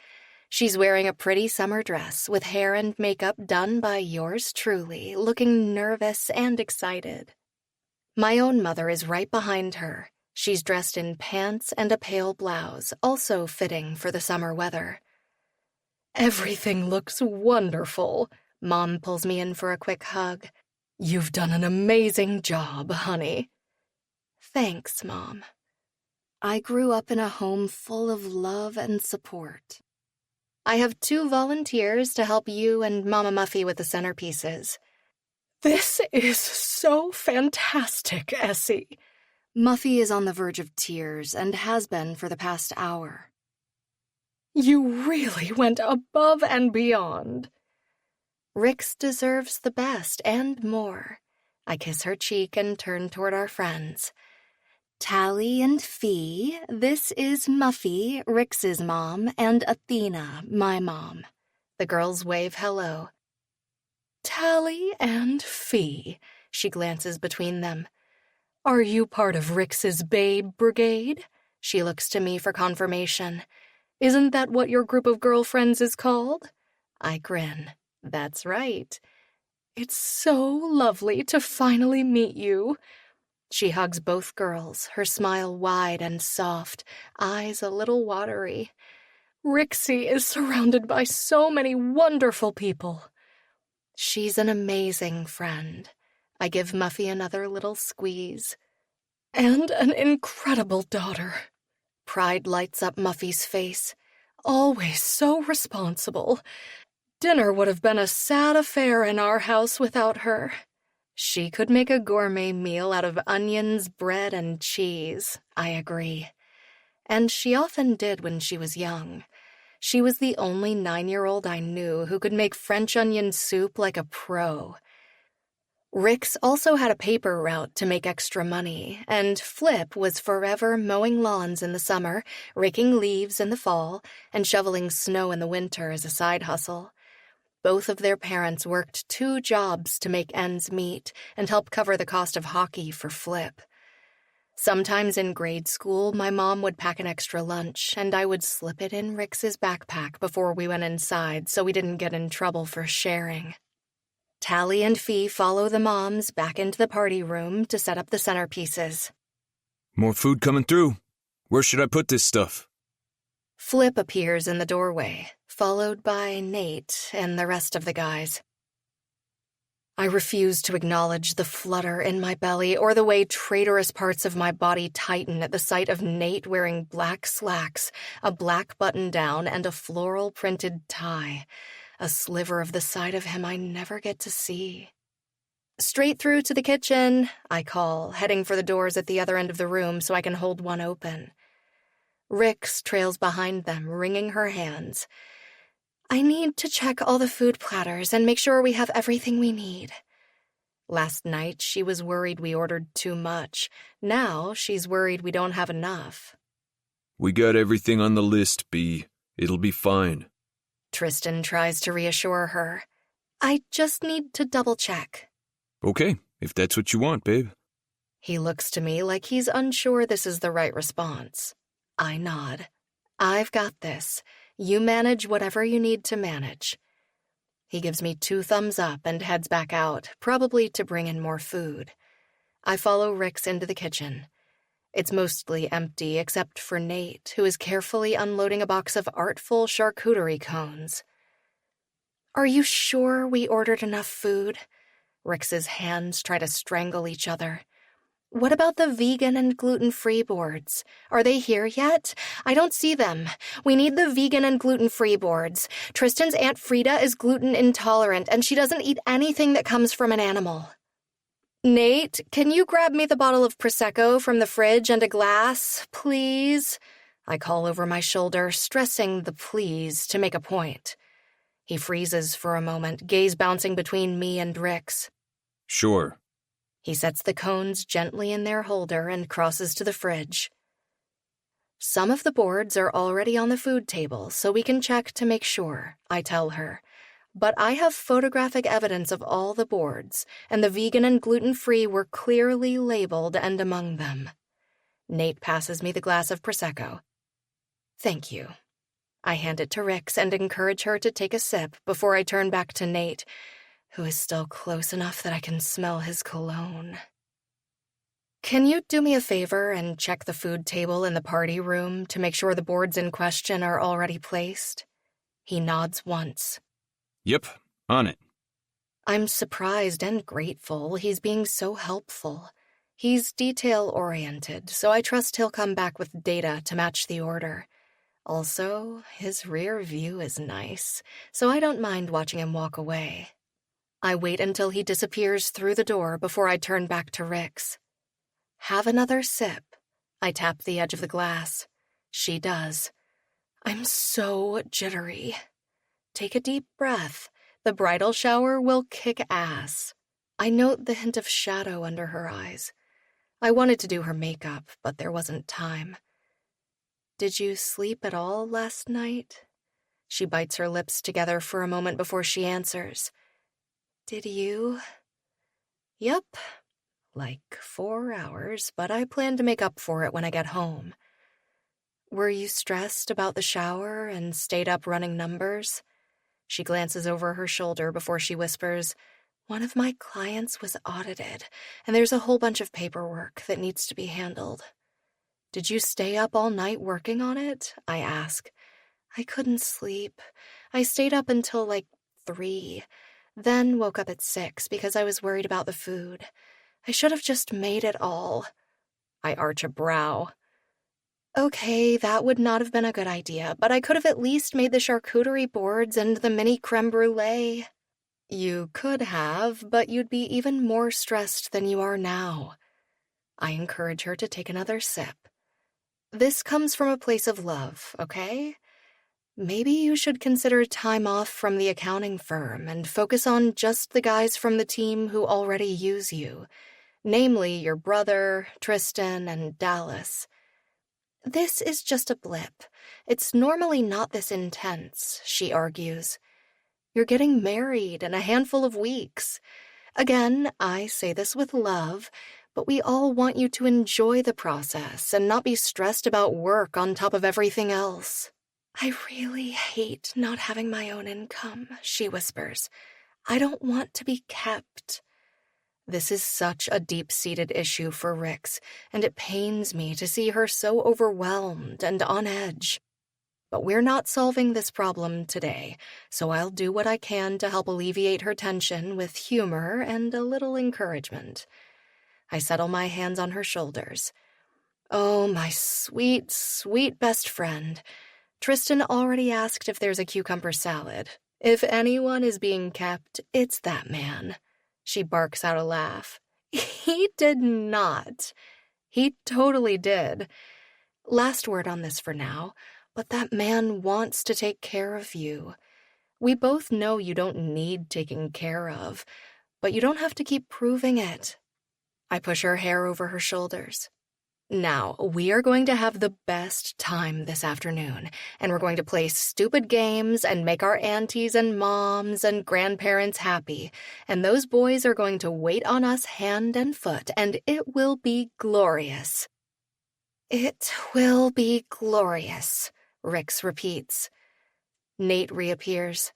She's wearing a pretty summer dress with hair and makeup done by yours truly, looking nervous and excited. My own mother is right behind her. She's dressed in pants and a pale blouse, also fitting for the summer weather. Everything looks wonderful. Mom pulls me in for a quick hug. You've done an amazing job, honey. Thanks, Mom. I grew up in a home full of love and support. I have 2 volunteers to help you and Mama Muffy with the centerpieces. This is so fantastic, Essie. Muffy is on the verge of tears and has been for the past hour. You really went above and beyond. Rix deserves the best and more. I kiss her cheek and turn toward our friends. Tally and Fee, this is Muffy, Rix's mom, and Athena, my mom. The girls wave hello. Tally and Fee, she glances between them. Are you part of Rix's babe brigade? She looks to me for confirmation. Isn't that what your group of girlfriends is called? I grin. That's right. It's so lovely to finally meet you. She hugs both girls, her smile wide and soft, eyes a little watery. Rixie is surrounded by so many wonderful people. She's an amazing friend. I give Muffy another little squeeze. And an incredible daughter. Pride lights up Muffy's face. Always so responsible. Dinner would have been a sad affair in our house without her. She could make a gourmet meal out of onions, bread, and cheese, I agree. And she often did when she was young. She was the only 9-year-old I knew who could make French onion soup like a pro. Rix also had a paper route to make extra money, and Flip was forever mowing lawns in the summer, raking leaves in the fall, and shoveling snow in the winter as a side hustle. Both of their parents worked 2 jobs to make ends meet and help cover the cost of hockey for Flip. Sometimes in grade school, my mom would pack an extra lunch, and I would slip it in Rix's backpack before we went inside so we didn't get in trouble for sharing. Tally and Fee follow the moms back into the party room to set up the centerpieces. More food coming through. Where should I put this stuff? Flip appears in the doorway, followed by Nate and the rest of the guys. I refuse to acknowledge the flutter in my belly or the way traitorous parts of my body tighten at the sight of Nate wearing black slacks, a black button-down, and a floral-printed tie, a sliver of the side of him I never get to see. Straight through to the kitchen, I call, heading for the doors at the other end of the room so I can hold one open. Rix trails behind them, wringing her hands. I need to check all the food platters and make sure we have everything we need. Last night, she was worried we ordered too much. Now, she's worried we don't have enough. We got everything on the list, Bee. It'll be fine. Tristan tries to reassure her. I just need to double-check. Okay, if that's what you want, babe. He looks to me like he's unsure this is the right response. I nod. I've got this. You manage whatever you need to manage. He gives me 2 thumbs up and heads back out, probably to bring in more food. I follow Rix into the kitchen. It's mostly empty except for Nate, who is carefully unloading a box of artful charcuterie cones. Are you sure we ordered enough food? Rix's hands try to strangle each other. What about the vegan and gluten-free boards? Are they here yet? I don't see them. We need the vegan and gluten-free boards. Tristan's Aunt Frida is gluten intolerant, and she doesn't eat anything that comes from an animal. Nate, can you grab me the bottle of Prosecco from the fridge and a glass, please? I call over my shoulder, stressing the please to make a point. He freezes for a moment, gaze bouncing between me and Rix. Sure. He sets the cones gently in their holder and crosses to the fridge. Some of the boards are already on the food table, so we can check to make sure, I tell her. But I have photographic evidence of all the boards, and the vegan and gluten-free were clearly labeled and among them. Nate passes me the glass of Prosecco. Thank you. I hand it to Rix and encourage her to take a sip before I turn back to Nate, who is still close enough that I can smell his cologne. Can you do me a favor and check the food table in the party room to make sure the boards in question are already placed? He nods once. Yep, on it. I'm surprised and grateful he's being so helpful. He's detail-oriented, so I trust he'll come back with data to match the order. Also, his rear view is nice, so I don't mind watching him walk away. I wait until he disappears through the door before I turn back to Rix. Have another sip. I tap the edge of the glass. She does. I'm so jittery. Take a deep breath. The bridal shower will kick ass. I note the hint of shadow under her eyes. I wanted to do her makeup, but there wasn't time. Did you sleep at all last night? She bites her lips together for a moment before she answers. Did you? Yep. Like 4 hours, but I plan to make up for it when I get home. Were you stressed about the shower and stayed up running numbers? She glances over her shoulder before she whispers, One of my clients was audited, and there's a whole bunch of paperwork that needs to be handled. Did you stay up all night working on it? I ask. I couldn't sleep. I stayed up until 3, then woke up at 6 because I was worried about the food. I should have just made it all. I arch a brow. Okay, that would not have been a good idea, but I could have at least made the charcuterie boards and the mini creme brulee. You could have, but you'd be even more stressed than you are now. I encourage her to take another sip. This comes from a place of love, okay? Maybe you should consider time off from the accounting firm and focus on just the guys from the team who already use you, namely your brother, Tristan, and Dallas. This is just a blip. It's normally not this intense, she argues. You're getting married in a handful of weeks. Again, I say this with love, but we all want you to enjoy the process and not be stressed about work on top of everything else. I really hate not having my own income, she whispers. I don't want to be kept. This is such a deep-seated issue for Rix, and it pains me to see her so overwhelmed and on edge. But we're not solving this problem today, so I'll do what I can to help alleviate her tension with humor and a little encouragement. I settle my hands on her shoulders. Oh, my sweet, sweet best friend. Tristan already asked if there's a cucumber salad. If anyone is being kept, it's that man. She barks out a laugh. He did not. He totally did. Last word on this for now, but that man wants to take care of you. We both know you don't need taking care of, but you don't have to keep proving it. I push her hair over her shoulders. Now, we are going to have the best time this afternoon, and we're going to play stupid games and make our aunties and moms and grandparents happy, and those boys are going to wait on us hand and foot, and it will be glorious. It will be glorious, Rix repeats. Nate reappears.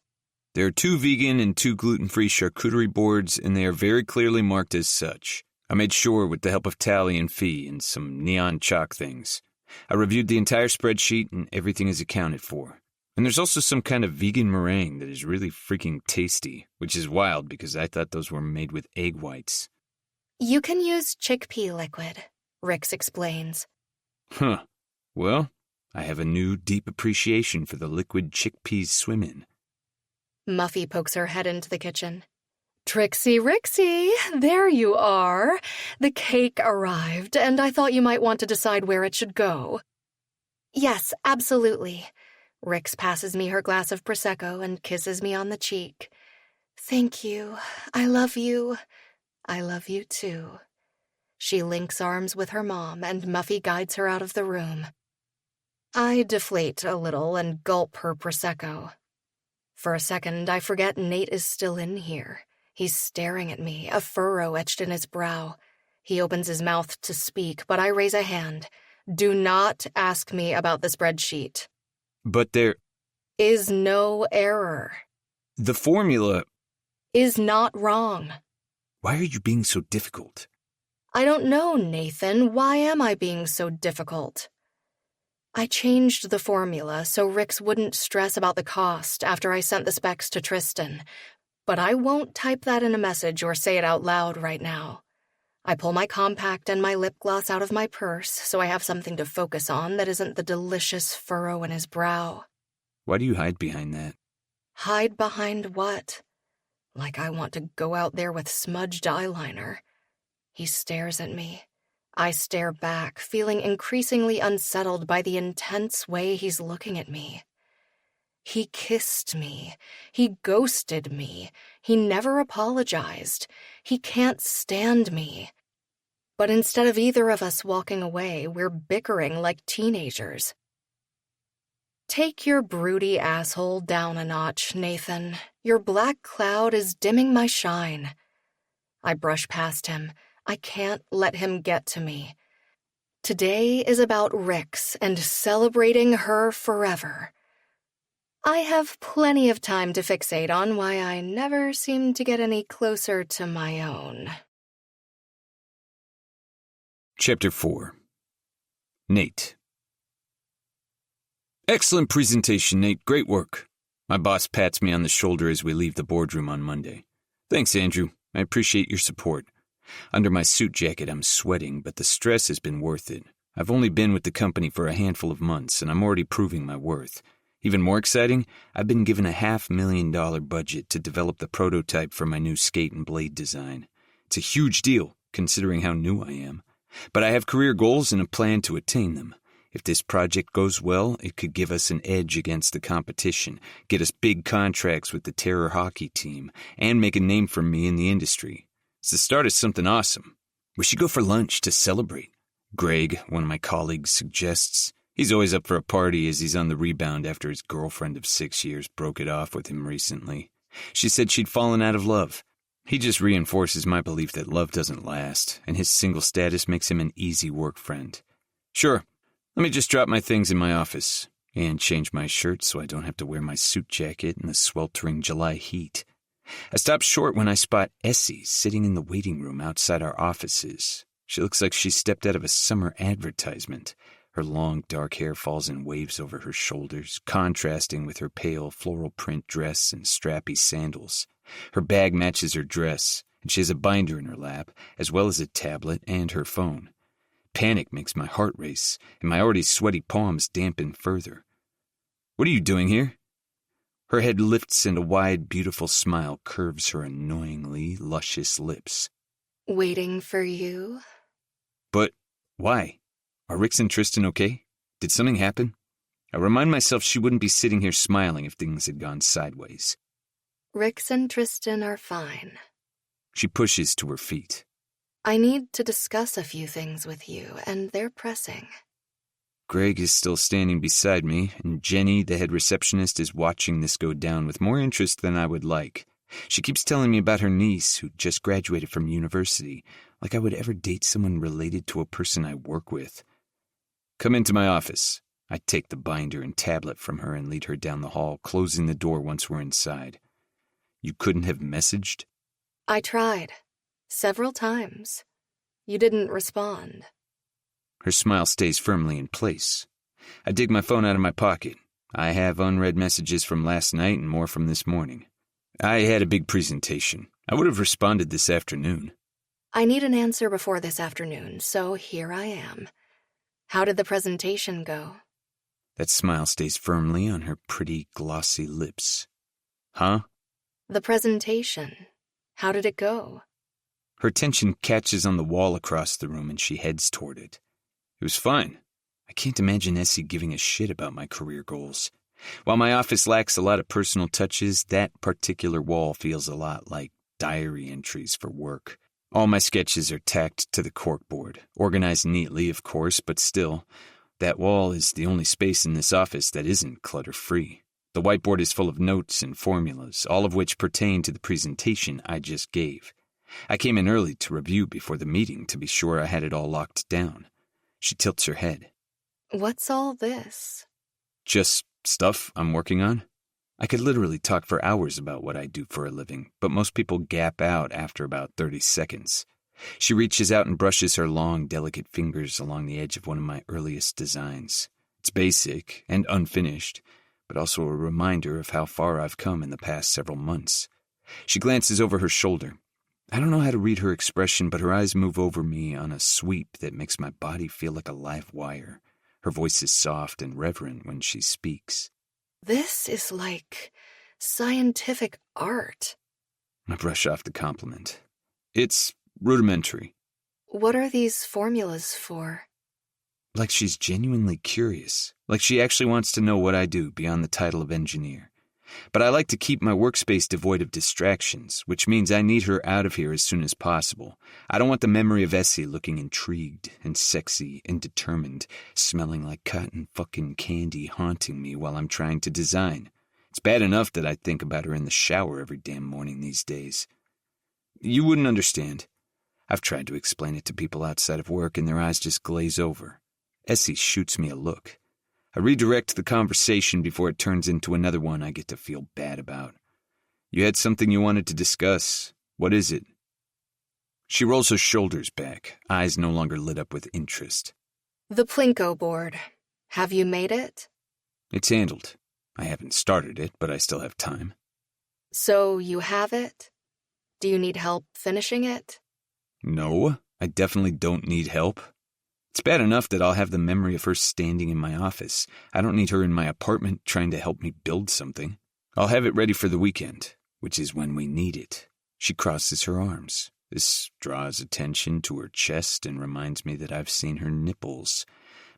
There are 2 vegan and 2 gluten-free charcuterie boards, and they are very clearly marked as such. I made sure with the help of Tally and Fee and some neon chalk things. I reviewed the entire spreadsheet and everything is accounted for. And there's also some kind of vegan meringue that is really freaking tasty, which is wild because I thought those were made with egg whites. You can use chickpea liquid, Rix explains. Huh. Well, I have a new deep appreciation for the liquid chickpeas swim in. Muffy pokes her head into the kitchen. Trixie Rixie, there you are. The cake arrived, and I thought you might want to decide where it should go. Yes, absolutely. Rix passes me her glass of Prosecco and kisses me on the cheek. Thank you. I love you. I love you too. She links arms with her mom, and Muffy guides her out of the room. I deflate a little and gulp her Prosecco. For a second, I forget Nate is still in here. He's staring at me, a furrow etched in his brow. He opens his mouth to speak, but I raise a hand. Do not ask me about the spreadsheet. But there is no error. The formula is not wrong. Why are you being so difficult? I don't know, Nathan. Why am I being so difficult? I changed the formula so Rix wouldn't stress about the cost after I sent the specs to Tristan. But I won't type that in a message or say it out loud right now. I pull my compact and my lip gloss out of my purse so I have something to focus on that isn't the delicious furrow in his brow. Why do you hide behind that? Hide behind what? Like I want to go out there with smudged eyeliner. He stares at me. I stare back, feeling increasingly unsettled by the intense way he's looking at me. He kissed me. He ghosted me. He never apologized. He can't stand me. But instead of either of us walking away, we're bickering like teenagers. Take your broody asshole down a notch, Nathan. Your black cloud is dimming my shine. I brush past him. I can't let him get to me. Today is about Rix and celebrating her forever. I have plenty of time to fixate on why I never seem to get any closer to my own. Chapter 4. Nate. Excellent presentation, Nate. Great work. My boss pats me on the shoulder as we leave the boardroom on Monday. Thanks, Andrew. I appreciate your support. Under my suit jacket, I'm sweating, but the stress has been worth it. I've only been with the company for a handful of months, and I'm already proving my worth. Even more exciting, I've been given a $500,000 budget to develop the prototype for my new skate and blade design. It's a huge deal, considering how new I am. But I have career goals and a plan to attain them. If this project goes well, it could give us an edge against the competition, get us big contracts with the Terror hockey team, and make a name for me in the industry. It's the start of something awesome. We should go for lunch to celebrate. Greg, one of my colleagues, suggests. He's always up for a party as he's on the rebound after his girlfriend of 6 years broke it off with him recently. She said she'd fallen out of love. He just reinforces my belief that love doesn't last, and his single status makes him an easy work friend. Sure, let me just drop my things in my office and change my shirt so I don't have to wear my suit jacket in the sweltering July heat. I stop short when I spot Essie sitting in the waiting room outside our offices. She looks like she stepped out of a summer advertisement. Her long, dark hair falls in waves over her shoulders, contrasting with her pale, floral print dress and strappy sandals. Her bag matches her dress, and she has a binder in her lap, as well as a tablet and her phone. Panic makes my heart race, and my already sweaty palms dampen further. What are you doing here? Her head lifts and a wide, beautiful smile curves her annoyingly luscious lips. Waiting for you? But why? Are Rix and Tristan okay? Did something happen? I remind myself she wouldn't be sitting here smiling if things had gone sideways. Rix and Tristan are fine. She pushes to her feet. I need to discuss a few things with you, and they're pressing. Greg is still standing beside me, and Jenny, the head receptionist, is watching this go down with more interest than I would like. She keeps telling me about her niece, who just graduated from university, like I would ever date someone related to a person I work with. Come into my office. I take the binder and tablet from her and lead her down the hall, closing the door once we're inside. You couldn't have messaged? I tried. Several times. You didn't respond. Her smile stays firmly in place. I dig my phone out of my pocket. I have unread messages from last night and more from this morning. I had a big presentation. I would have responded this afternoon. I need an answer before this afternoon, so here I am. How did the presentation go? That smile stays firmly on her pretty, glossy lips. Huh? The presentation. How did it go? Her attention catches on the wall across the room and she heads toward it. It was fine. I can't imagine Essie giving a shit about my career goals. While my office lacks a lot of personal touches, that particular wall feels a lot like diary entries for work. All my sketches are tacked to the corkboard, organized neatly, of course, but still, that wall is the only space in this office that isn't clutter-free. The whiteboard is full of notes and formulas, all of which pertain to the presentation I just gave. I came in early to review before the meeting to be sure I had it all locked down. She tilts her head. What's all this? Just stuff I'm working on. I could literally talk for hours about what I do for a living, but most people gap out after about 30 seconds. She reaches out and brushes her long, delicate fingers along the edge of one of my earliest designs. It's basic and unfinished, but also a reminder of how far I've come in the past several months. She glances over her shoulder. I don't know how to read her expression, but her eyes move over me on a sweep that makes my body feel like a live wire. Her voice is soft and reverent when she speaks. This is like scientific art. I brush off the compliment. It's rudimentary. What are these formulas for? Like she's genuinely curious. Like she actually wants to know what I do beyond the title of engineer. But I like to keep my workspace devoid of distractions, which means I need her out of here as soon as possible. I don't want the memory of Essie looking intrigued and sexy and determined, smelling like cotton fucking candy haunting me while I'm trying to design. It's bad enough that I think about her in the shower every damn morning these days. You wouldn't understand. I've tried to explain it to people outside of work and their eyes just glaze over. Essie shoots me a look. I redirect the conversation before it turns into another one I get to feel bad about. You had something you wanted to discuss. What is it? She rolls her shoulders back, eyes no longer lit up with interest. The Plinko board. Have you made it? It's handled. I haven't started it, but I still have time. So you have it? Do you need help finishing it? No, I definitely don't need help. It's bad enough that I'll have the memory of her standing in my office. I don't need her in my apartment trying to help me build something. I'll have it ready for the weekend, which is when we need it. She crosses her arms. This draws attention to her chest and reminds me that I've seen her nipples.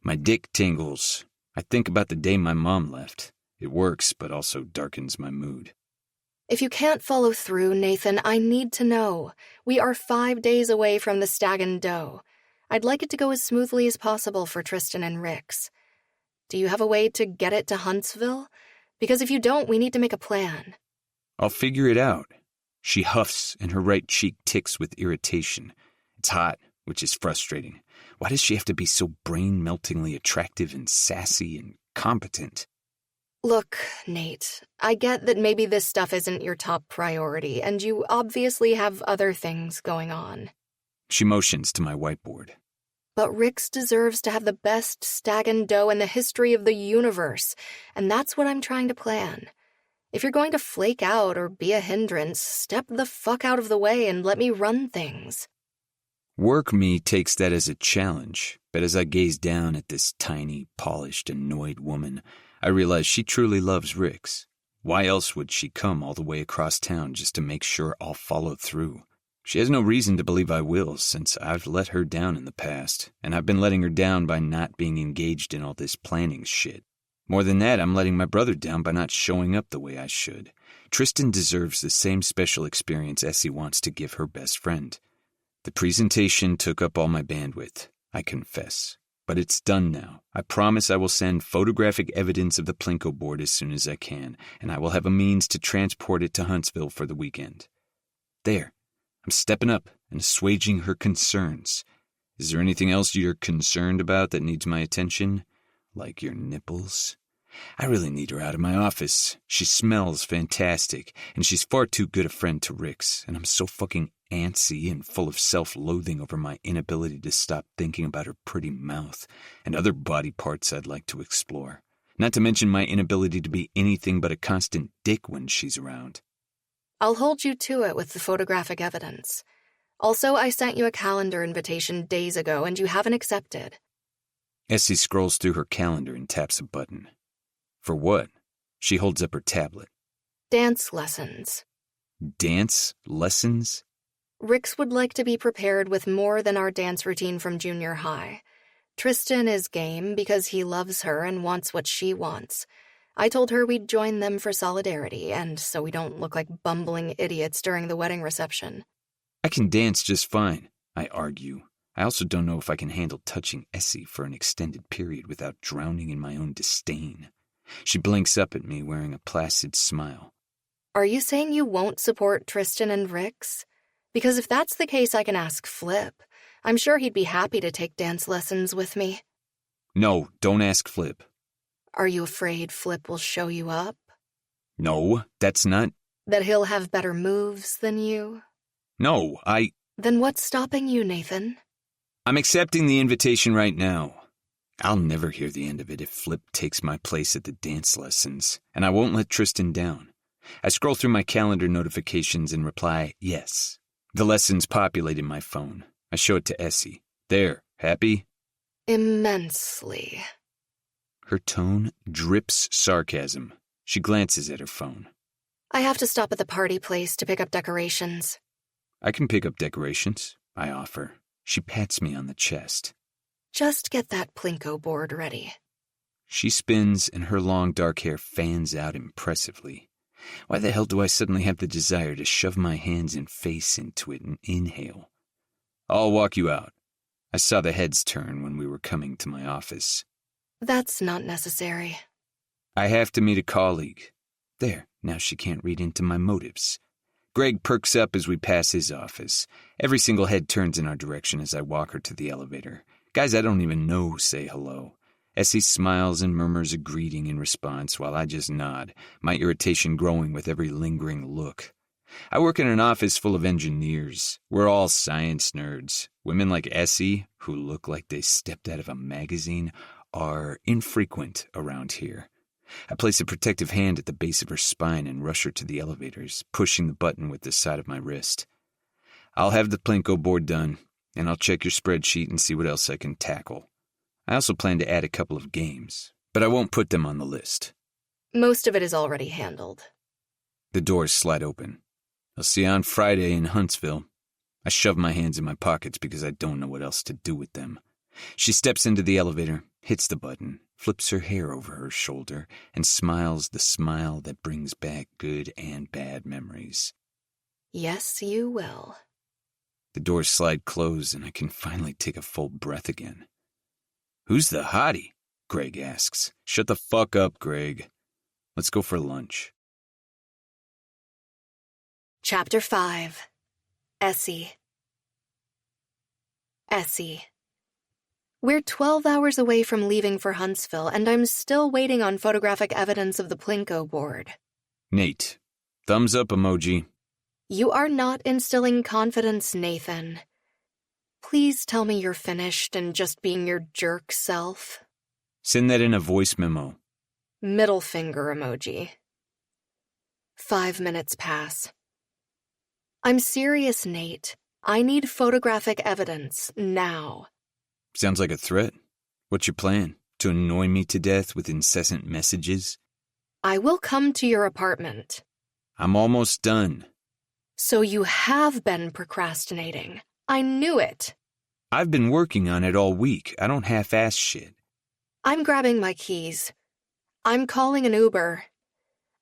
My dick tingles. I think about the day my mom left. It works, but also darkens my mood. If you can't follow through, Nathan, I need to know. We are 5 days away from the stag and doe. I'd like it to go as smoothly as possible for Tristan and Rix. Do you have a way to get it to Huntsville? Because if you don't, we need to make a plan. I'll figure it out. She huffs and her right cheek ticks with irritation. It's hot, which is frustrating. Why does she have to be so brain-meltingly attractive and sassy and competent? Look, Nate, I get that maybe this stuff isn't your top priority, and you obviously have other things going on. She motions to my whiteboard. But Rix deserves to have the best stag and doe in the history of the universe, and that's what I'm trying to plan. If you're going to flake out or be a hindrance, step the fuck out of the way and let me run things. Work me takes that as a challenge, but as I gaze down at this tiny, polished, annoyed woman, I realize she truly loves Rix. Why else would she come all the way across town just to make sure I'll follow through? She has no reason to believe I will, since I've let her down in the past, and I've been letting her down by not being engaged in all this planning shit. More than that, I'm letting my brother down by not showing up the way I should. Tristan deserves the same special experience Essie wants to give her best friend. The presentation took up all my bandwidth, I confess. But it's done now. I promise I will send photographic evidence of the Plinko board as soon as I can, and I will have a means to transport it to Huntsville for the weekend. There. I'm stepping up and assuaging her concerns. Is there anything else you're concerned about that needs my attention? Like your nipples? I really need her out of my office. She smells fantastic, and she's far too good a friend to Rick's, and I'm so fucking antsy and full of self-loathing over my inability to stop thinking about her pretty mouth and other body parts I'd like to explore. Not to mention my inability to be anything but a constant dick when she's around. I'll hold you to it with the photographic evidence. Also, I sent you a calendar invitation days ago, and you haven't accepted. Essie scrolls through her calendar and taps a button. For what? She holds up her tablet. Dance lessons. Dance lessons? Rix would like to be prepared with more than our dance routine from junior high. Tristan is game because he loves her and wants what she wants. I told her we'd join them for solidarity, and so we don't look like bumbling idiots during the wedding reception. I can dance just fine, I argue. I also don't know if I can handle touching Essie for an extended period without drowning in my own disdain. She blinks up at me wearing a placid smile. Are you saying you won't support Tristan and Rix? Because if that's the case, I can ask Flip. I'm sure he'd be happy to take dance lessons with me. No, don't ask Flip. Are you afraid Flip will show you up? No, that's not... That he'll have better moves than you? No, Then what's stopping you, Nathan? I'm accepting the invitation right now. I'll never hear the end of it if Flip takes my place at the dance lessons, and I won't let Tristan down. I scroll through my calendar notifications and reply, yes. The lessons populate in my phone. I show it to Essie. There, happy? Immensely. Her tone drips sarcasm. She glances at her phone. I have to stop at the party place to pick up decorations. I can pick up decorations, I offer. She pats me on the chest. Just get that Plinko board ready. She spins and her long dark hair fans out impressively. Why the hell do I suddenly have the desire to shove my hands and face into it and inhale? I'll walk you out. I saw the heads turn when we were coming to my office. That's not necessary. I have to meet a colleague. There, now she can't read into my motives. Greg perks up as we pass his office. Every single head turns in our direction as I walk her to the elevator. Guys I don't even know say hello. Essie smiles and murmurs a greeting in response while I just nod, my irritation growing with every lingering look. I work in an office full of engineers. We're all science nerds. Women like Essie, who look like they stepped out of a magazine, are infrequent around here. I place a protective hand at the base of her spine and rush her to the elevators, pushing the button with the side of my wrist. I'll have the Plinko board done, and I'll check your spreadsheet and see what else I can tackle. I also plan to add a couple of games, but I won't put them on the list. Most of it is already handled. The doors slide open. I'll see you on Friday in Huntsville. I shove my hands in my pockets because I don't know what else to do with them. She steps into the elevator, hits the button, flips her hair over her shoulder, and smiles the smile that brings back good and bad memories. Yes, you will. The doors slide closed and I can finally take a full breath again. Who's the hottie? Greg asks. Shut the fuck up, Greg. Let's go for lunch. Chapter 5. Essie. Essie. We're 12 hours away from leaving for Huntsville, and I'm still waiting on photographic evidence of the Plinko board. Nate. Thumbs up emoji. You are not instilling confidence, Nathan. Please tell me you're finished and just being your jerk self. Send that in a voice memo. Middle finger emoji. 5 minutes pass. I'm serious, Nate. I need photographic evidence, now. Sounds like a threat. What's your plan? To annoy me to death with incessant messages? I will come to your apartment. I'm almost done. So you have been procrastinating. I knew it. I've been working on it all week. I don't half-ass shit. I'm grabbing my keys. I'm calling an Uber.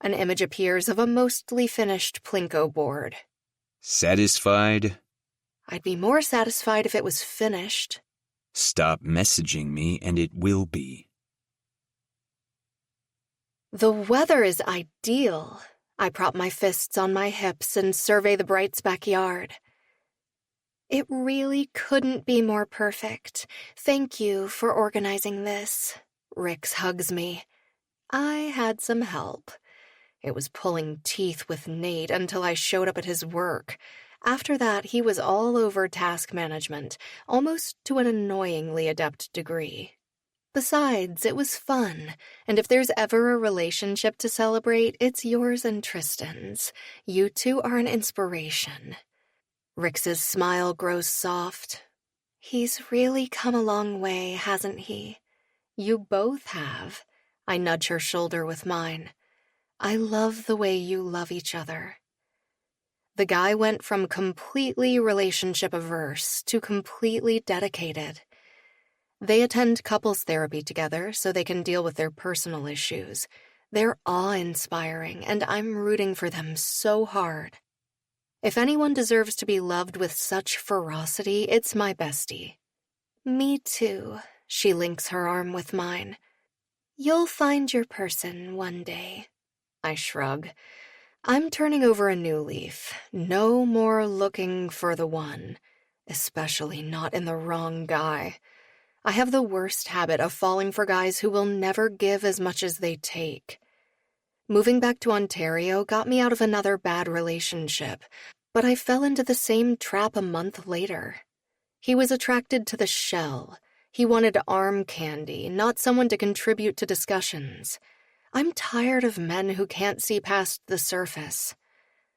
An image appears of a mostly finished Plinko board. Satisfied? I'd be more satisfied if it was finished. Stop messaging me and it will be. The weather is ideal. I prop my fists on my hips and survey the Brights' backyard. It really couldn't be more perfect. Thank you for organizing this. Rix hugs me. I had some help. It was pulling teeth with Nate until I showed up at his work. After that, he was all over task management, almost to an annoyingly adept degree. Besides, it was fun, and if there's ever a relationship to celebrate, it's yours and Tristan's. You two are an inspiration. Rix's smile grows soft. He's really come a long way, hasn't he? You both have. I nudge her shoulder with mine. I love the way you love each other. The guy went from completely relationship-averse to completely dedicated. They attend couples therapy together so they can deal with their personal issues. They're awe-inspiring, and I'm rooting for them so hard. If anyone deserves to be loved with such ferocity, it's my bestie. Me too, she links her arm with mine. You'll find your person one day. I shrug. I'm turning over a new leaf. No more looking for the one, especially not in the wrong guy. I have the worst habit of falling for guys who will never give as much as they take. Moving back to Ontario got me out of another bad relationship, but I fell into the same trap a month later. He was attracted to the shell. He wanted arm candy, not someone to contribute to discussions. I'm tired of men who can't see past the surface.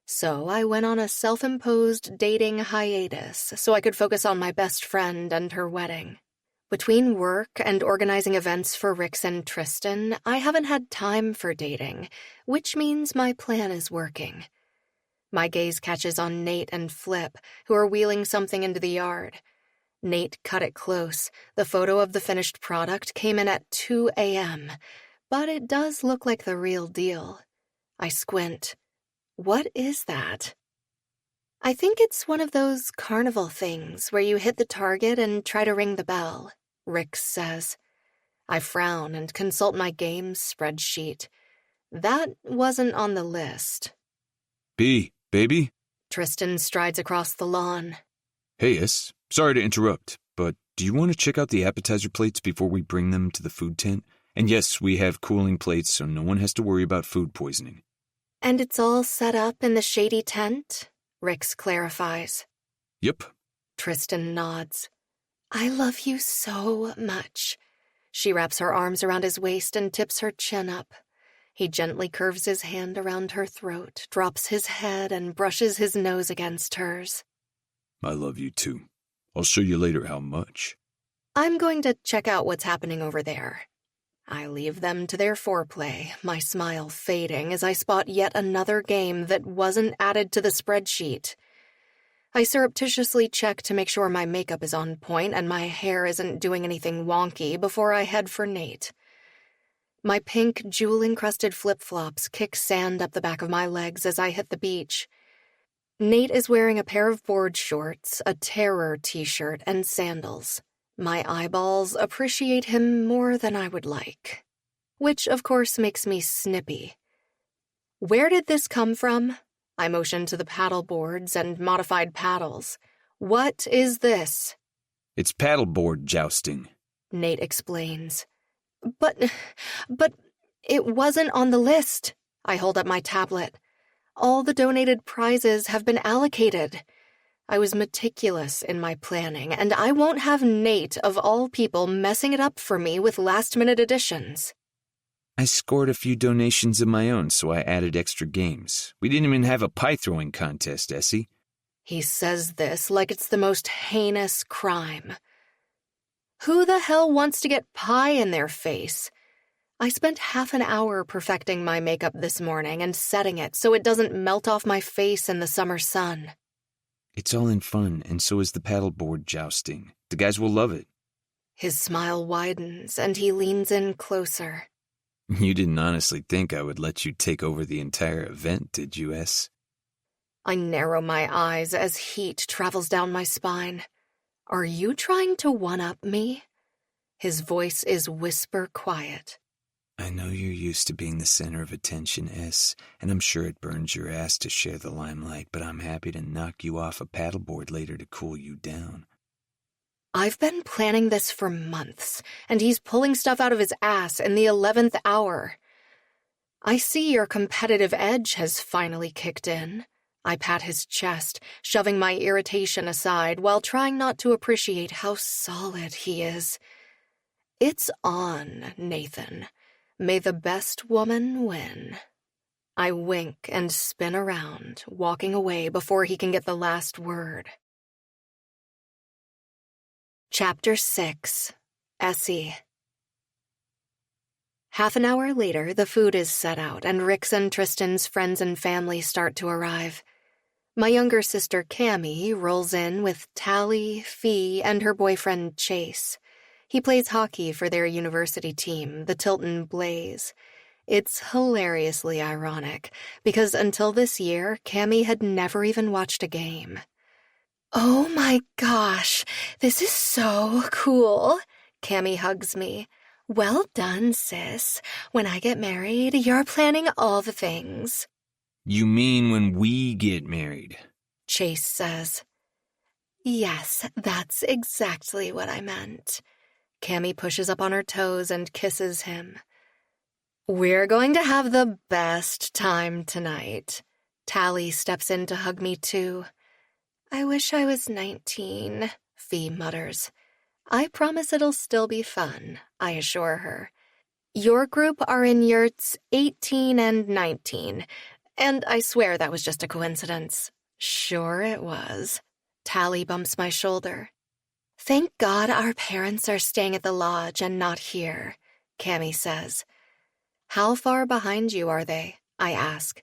So I went on a self-imposed dating hiatus so I could focus on my best friend and her wedding. Between work and organizing events for Rix and Tristan, I haven't had time for dating, which means my plan is working. My gaze catches on Nate and Flip, who are wheeling something into the yard. Nate cut it close. The photo of the finished product came in at 2 a.m., but it does look like the real deal. I squint. What is that? I think it's one of those carnival things where you hit the target and try to ring the bell, Rix says. I frown and consult my games spreadsheet. That wasn't on the list. B, baby? Tristan strides across the lawn. Hey, S. Sorry to interrupt, but do you want to check out the appetizer plates before we bring them to the food tent? And yes, we have cooling plates so no one has to worry about food poisoning. And it's all set up in the shady tent? Rix clarifies. Yep. Tristan nods. I love you so much. She wraps her arms around his waist and tips her chin up. He gently curves his hand around her throat, drops his head, and brushes his nose against hers. I love you too. I'll show you later how much. I'm going to check out what's happening over there. I leave them to their foreplay, my smile fading as I spot yet another game that wasn't added to the spreadsheet. I surreptitiously check to make sure my makeup is on point and my hair isn't doing anything wonky before I head for Nate. My pink, jewel-encrusted flip-flops kick sand up the back of my legs as I hit the beach. Nate is wearing a pair of board shorts, a Terror t-shirt, and sandals. My eyeballs appreciate him more than I would like. Which, of course, makes me snippy. Where did this come from? I motion to the paddle boards and modified paddles. What is this? It's paddleboard jousting, Nate explains. But it wasn't on the list. I hold up my tablet. All the donated prizes have been allocated. I was meticulous in my planning, and I won't have Nate, of all people, messing it up for me with last-minute additions. I scored a few donations of my own, so I added extra games. We didn't even have a pie-throwing contest, Essie. He says this like it's the most heinous crime. Who the hell wants to get pie in their face? I spent half an hour perfecting my makeup this morning and setting it so it doesn't melt off my face in the summer sun. It's all in fun, and so is the paddleboard jousting. The guys will love it. His smile widens, and he leans in closer. You didn't honestly think I would let you take over the entire event, did you, S? I narrow my eyes as heat travels down my spine. Are you trying to one-up me? His voice is whisper quiet. I know you're used to being the center of attention, S, and I'm sure it burns your ass to share the limelight, but I'm happy to knock you off a paddleboard later to cool you down. I've been planning this for months, and he's pulling stuff out of his ass in the 11th hour. I see your competitive edge has finally kicked in. I pat his chest, shoving my irritation aside while trying not to appreciate how solid he is. It's on, Nathan. May the best woman win. I wink and spin around, walking away before he can get the last word. Chapter 6. Essie. Half an hour later, the food is set out, and Rick's and Tristan's friends and family start to arrive. My younger sister, Cammie, rolls in with Tally, Fee, and her boyfriend, Chase. He plays hockey for their university team, the Tilton Blaze. It's hilariously ironic, because until this year, Cammie had never even watched a game. Oh my gosh, this is so cool. Cammie hugs me. Well done, sis. When I get married, you're planning all the things. You mean when we get married? Chase says. Yes, that's exactly what I meant. Cammie pushes up on her toes and kisses him. We're going to have the best time tonight. Tally steps in to hug me too. I wish I was 19, Fee mutters. I promise it'll still be fun, I assure her. Your group are in yurts 18 and 19, and I swear that was just a coincidence. Sure it was. Tally bumps my shoulder. Thank God our parents are staying at the lodge and not here, Cammie says. How far behind you are they? I ask.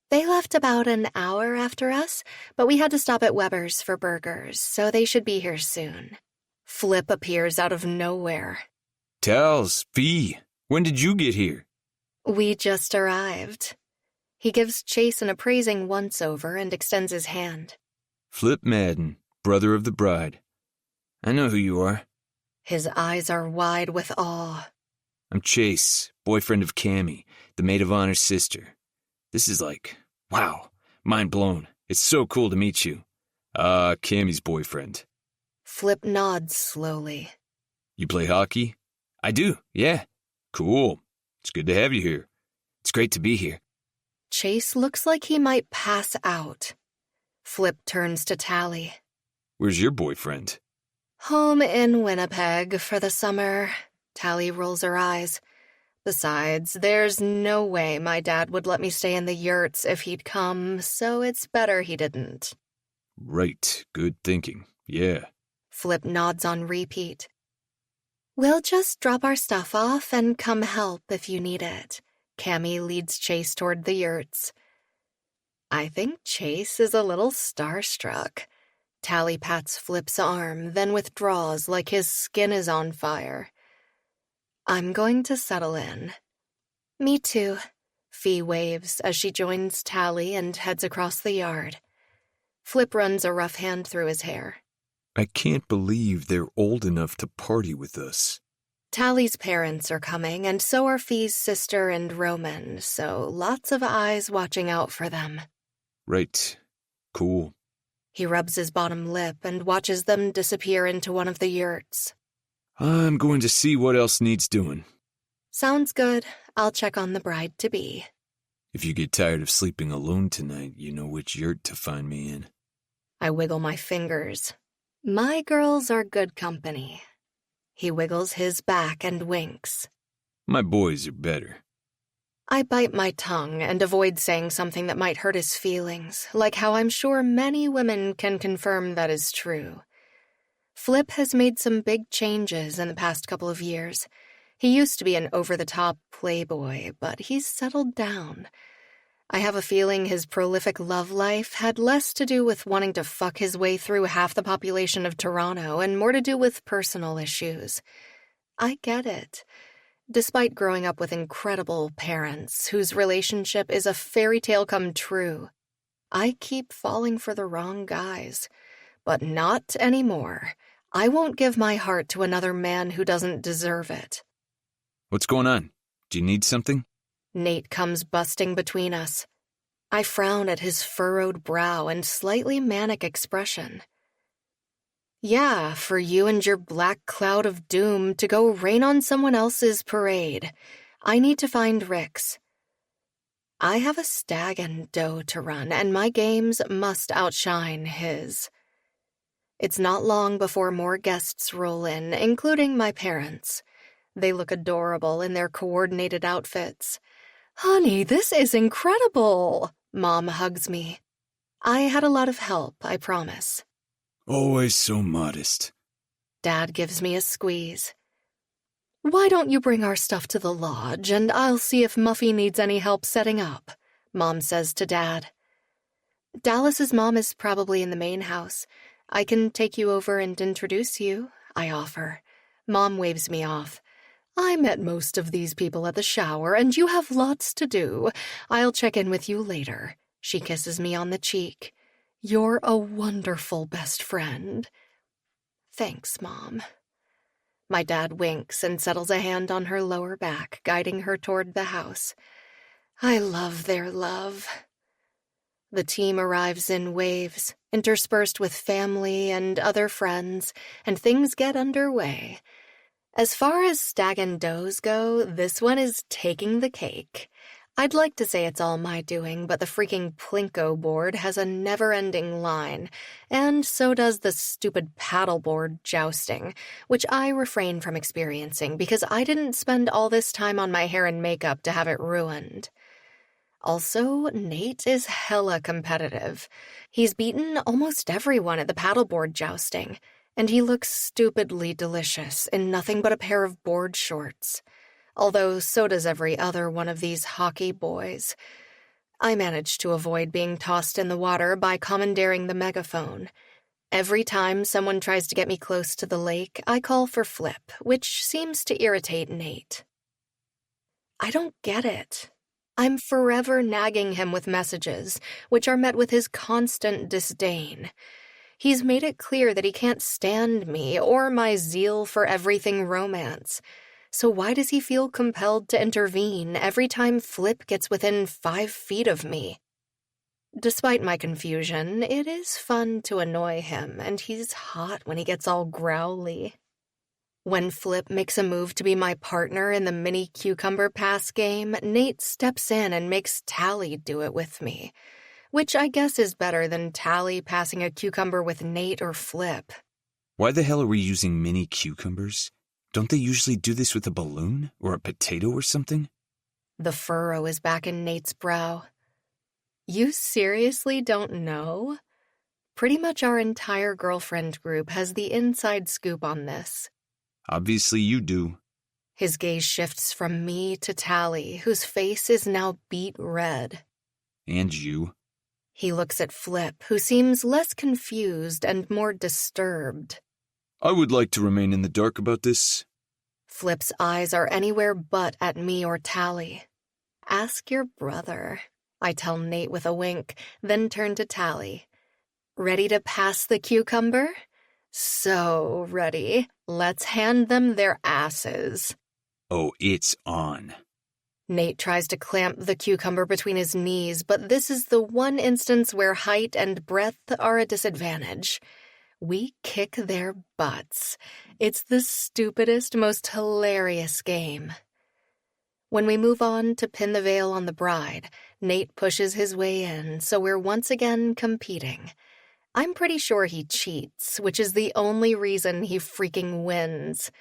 They left about an hour after us, but we had to stop at Weber's for burgers, so they should be here soon. Flip appears out of nowhere. Tals, Fee, when did you get here? We just arrived. He gives Chase an appraising once-over and extends his hand. Flip Madden, brother of the bride. I know who you are. His eyes are wide with awe. I'm Chase, boyfriend of Cammie, the maid of honor's sister. This is wow, mind blown. It's so cool to meet you. Cammie's boyfriend. Flip nods slowly. You play hockey? I do, yeah. Cool. It's good to have you here. It's great to be here. Chase looks like he might pass out. Flip turns to Tally. Where's your boyfriend? Home in Winnipeg for the summer. Tally rolls her eyes. Besides, there's no way my dad would let me stay in the yurts if he'd come, so it's better he didn't. Right, good thinking, yeah. Flip nods on repeat. We'll just drop our stuff off and come help if you need it. Cammie leads Chase toward the yurts. I think Chase is a little starstruck. Tally pats Flip's arm, then withdraws like his skin is on fire. I'm going to settle in. Me too. Fee waves as she joins Tally and heads across the yard. Flip runs a rough hand through his hair. I can't believe they're old enough to party with us. Tally's parents are coming, and so are Fee's sister and Roman, so lots of eyes watching out for them. Right. Cool. He rubs his bottom lip and watches them disappear into one of the yurts. I'm going to see what else needs doing. Sounds good. I'll check on the bride-to-be. If you get tired of sleeping alone tonight, you know which yurt to find me in. I wiggle my fingers. My girls are good company. He wiggles his back and winks. My boys are better. I bite my tongue and avoid saying something that might hurt his feelings, like how I'm sure many women can confirm that is true. Flip has made some big changes in the past couple of years. He used to be an over-the-top playboy, but he's settled down. I have a feeling his prolific love life had less to do with wanting to fuck his way through half the population of Toronto and more to do with personal issues. I get it. Despite growing up with incredible parents whose relationship is a fairy tale come true, I keep falling for the wrong guys. But not anymore. I won't give my heart to another man who doesn't deserve it. What's going on? Do you need something? Nate comes busting between us. I frown at his furrowed brow and slightly manic expression. Yeah, for you and your black cloud of doom to go rain on someone else's parade. I need to find Rick's. I have a stag and doe to run, and my games must outshine his. It's not long before more guests roll in, including my parents. They look adorable in their coordinated outfits. Honey, this is incredible! Mom hugs me. I had a lot of help, I promise. Always so modest. Dad gives me a squeeze. Why don't you bring our stuff to the lodge, and I'll see if Muffy needs any help setting up, Mom says to Dad. Dallas's mom is probably in the main house. I can take you over and introduce you, I offer. Mom waves me off. I met most of these people at the shower, and you have lots to do. I'll check in with you later. She kisses me on the cheek. You're a wonderful best friend. Thanks, Mom. My dad winks and settles a hand on her lower back, guiding her toward the house. I love their love. The team arrives in waves, interspersed with family and other friends, and things get underway. As far as stag and does go, this one is taking the cake. I'd like to say it's all my doing, but the freaking Plinko board has a never-ending line, and so does the stupid paddleboard jousting, which I refrain from experiencing because I didn't spend all this time on my hair and makeup to have it ruined. Also, Nate is hella competitive. He's beaten almost everyone at the paddleboard jousting, and he looks stupidly delicious in nothing but a pair of board shorts. Although so does every other one of these hockey boys. I manage to avoid being tossed in the water by commandeering the megaphone. Every time someone tries to get me close to the lake, I call for Flip, which seems to irritate Nate. I don't get it. I'm forever nagging him with messages, which are met with his constant disdain. He's made it clear that he can't stand me or my zeal for everything romance. So why does he feel compelled to intervene every time Flip gets within 5 feet of me? Despite my confusion, it is fun to annoy him, and he's hot when he gets all growly. When Flip makes a move to be my partner in the mini cucumber pass game, Nate steps in and makes Tally do it with me, which I guess is better than Tally passing a cucumber with Nate or Flip. Why the hell are we using mini cucumbers? Don't they usually do this with a balloon or a potato or something? The furrow is back in Nate's brow. You seriously don't know? Pretty much our entire girlfriend group has the inside scoop on this. Obviously you do. His gaze shifts from me to Tally, whose face is now beet red. And you. He looks at Flip, who seems less confused and more disturbed. I would like to remain in the dark about this. Flip's eyes are anywhere but at me or Tally. Ask your brother, I tell Nate with a wink, then turn to Tally. Ready to pass the cucumber? So ready. Let's hand them their asses. Oh, it's on. Nate tries to clamp the cucumber between his knees, but this is the one instance where height and breadth are a disadvantage. We kick their butts. It's the stupidest, most hilarious game. When we move on to pin the veil on the bride, Nate pushes his way in, so we're once again competing. I'm pretty sure he cheats, which is the only reason he freaking wins.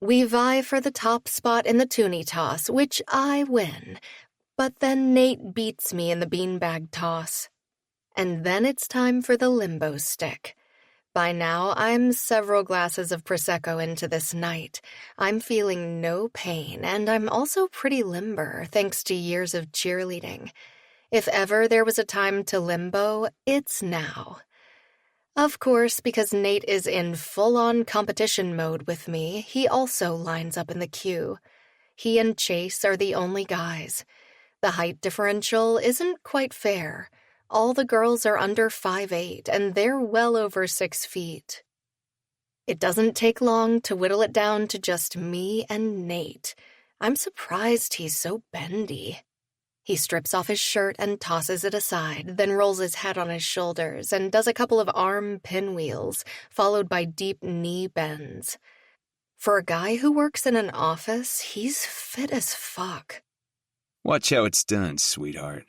We vie for the top spot in the toonie toss, which I win, but then Nate beats me in the beanbag toss. And then it's time for the limbo stick. By now, I'm several glasses of Prosecco into this night. I'm feeling no pain, and I'm also pretty limber, thanks to years of cheerleading. If ever there was a time to limbo, it's now. Of course, because Nate is in full-on competition mode with me, he also lines up in the queue. He and Chase are the only guys. The height differential isn't quite fair. All the girls are under 5'8", and they're well over 6 feet. It doesn't take long to whittle it down to just me and Nate. I'm surprised he's so bendy. He strips off his shirt and tosses it aside, then rolls his head on his shoulders and does a couple of arm pinwheels, followed by deep knee bends. For a guy who works in an office, he's fit as fuck. Watch how it's done, sweetheart.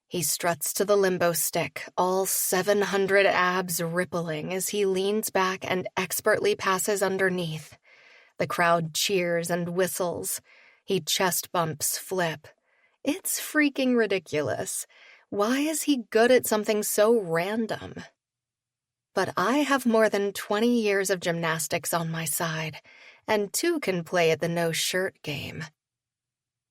He struts to the limbo stick, all 700 abs rippling as he leans back and expertly passes underneath. The crowd cheers and whistles. He chest bumps Flip. It's freaking ridiculous. Why is he good at something so random? But I have more than 20 years of gymnastics on my side, and 2 can play at the no-shirt game.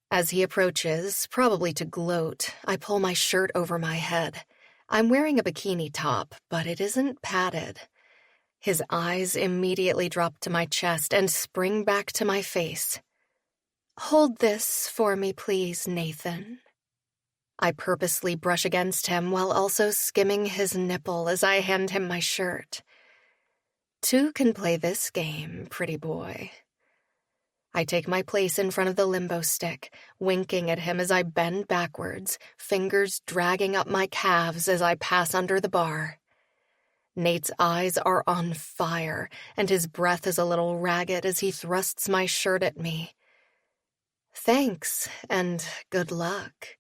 As he approaches, probably to gloat, I pull my shirt over my head. I'm wearing a bikini top, but it isn't padded. His eyes immediately drop to my chest and spring back to my face. "Hold this for me, please, Nathan." I purposely brush against him while also skimming his nipple as I hand him my shirt. 2 can play this game, pretty boy. I take my place in front of the limbo stick, winking at him as I bend backwards, fingers dragging up my calves as I pass under the bar. Nate's eyes are on fire, and his breath is a little ragged as he thrusts my shirt at me. "Thanks, and good luck."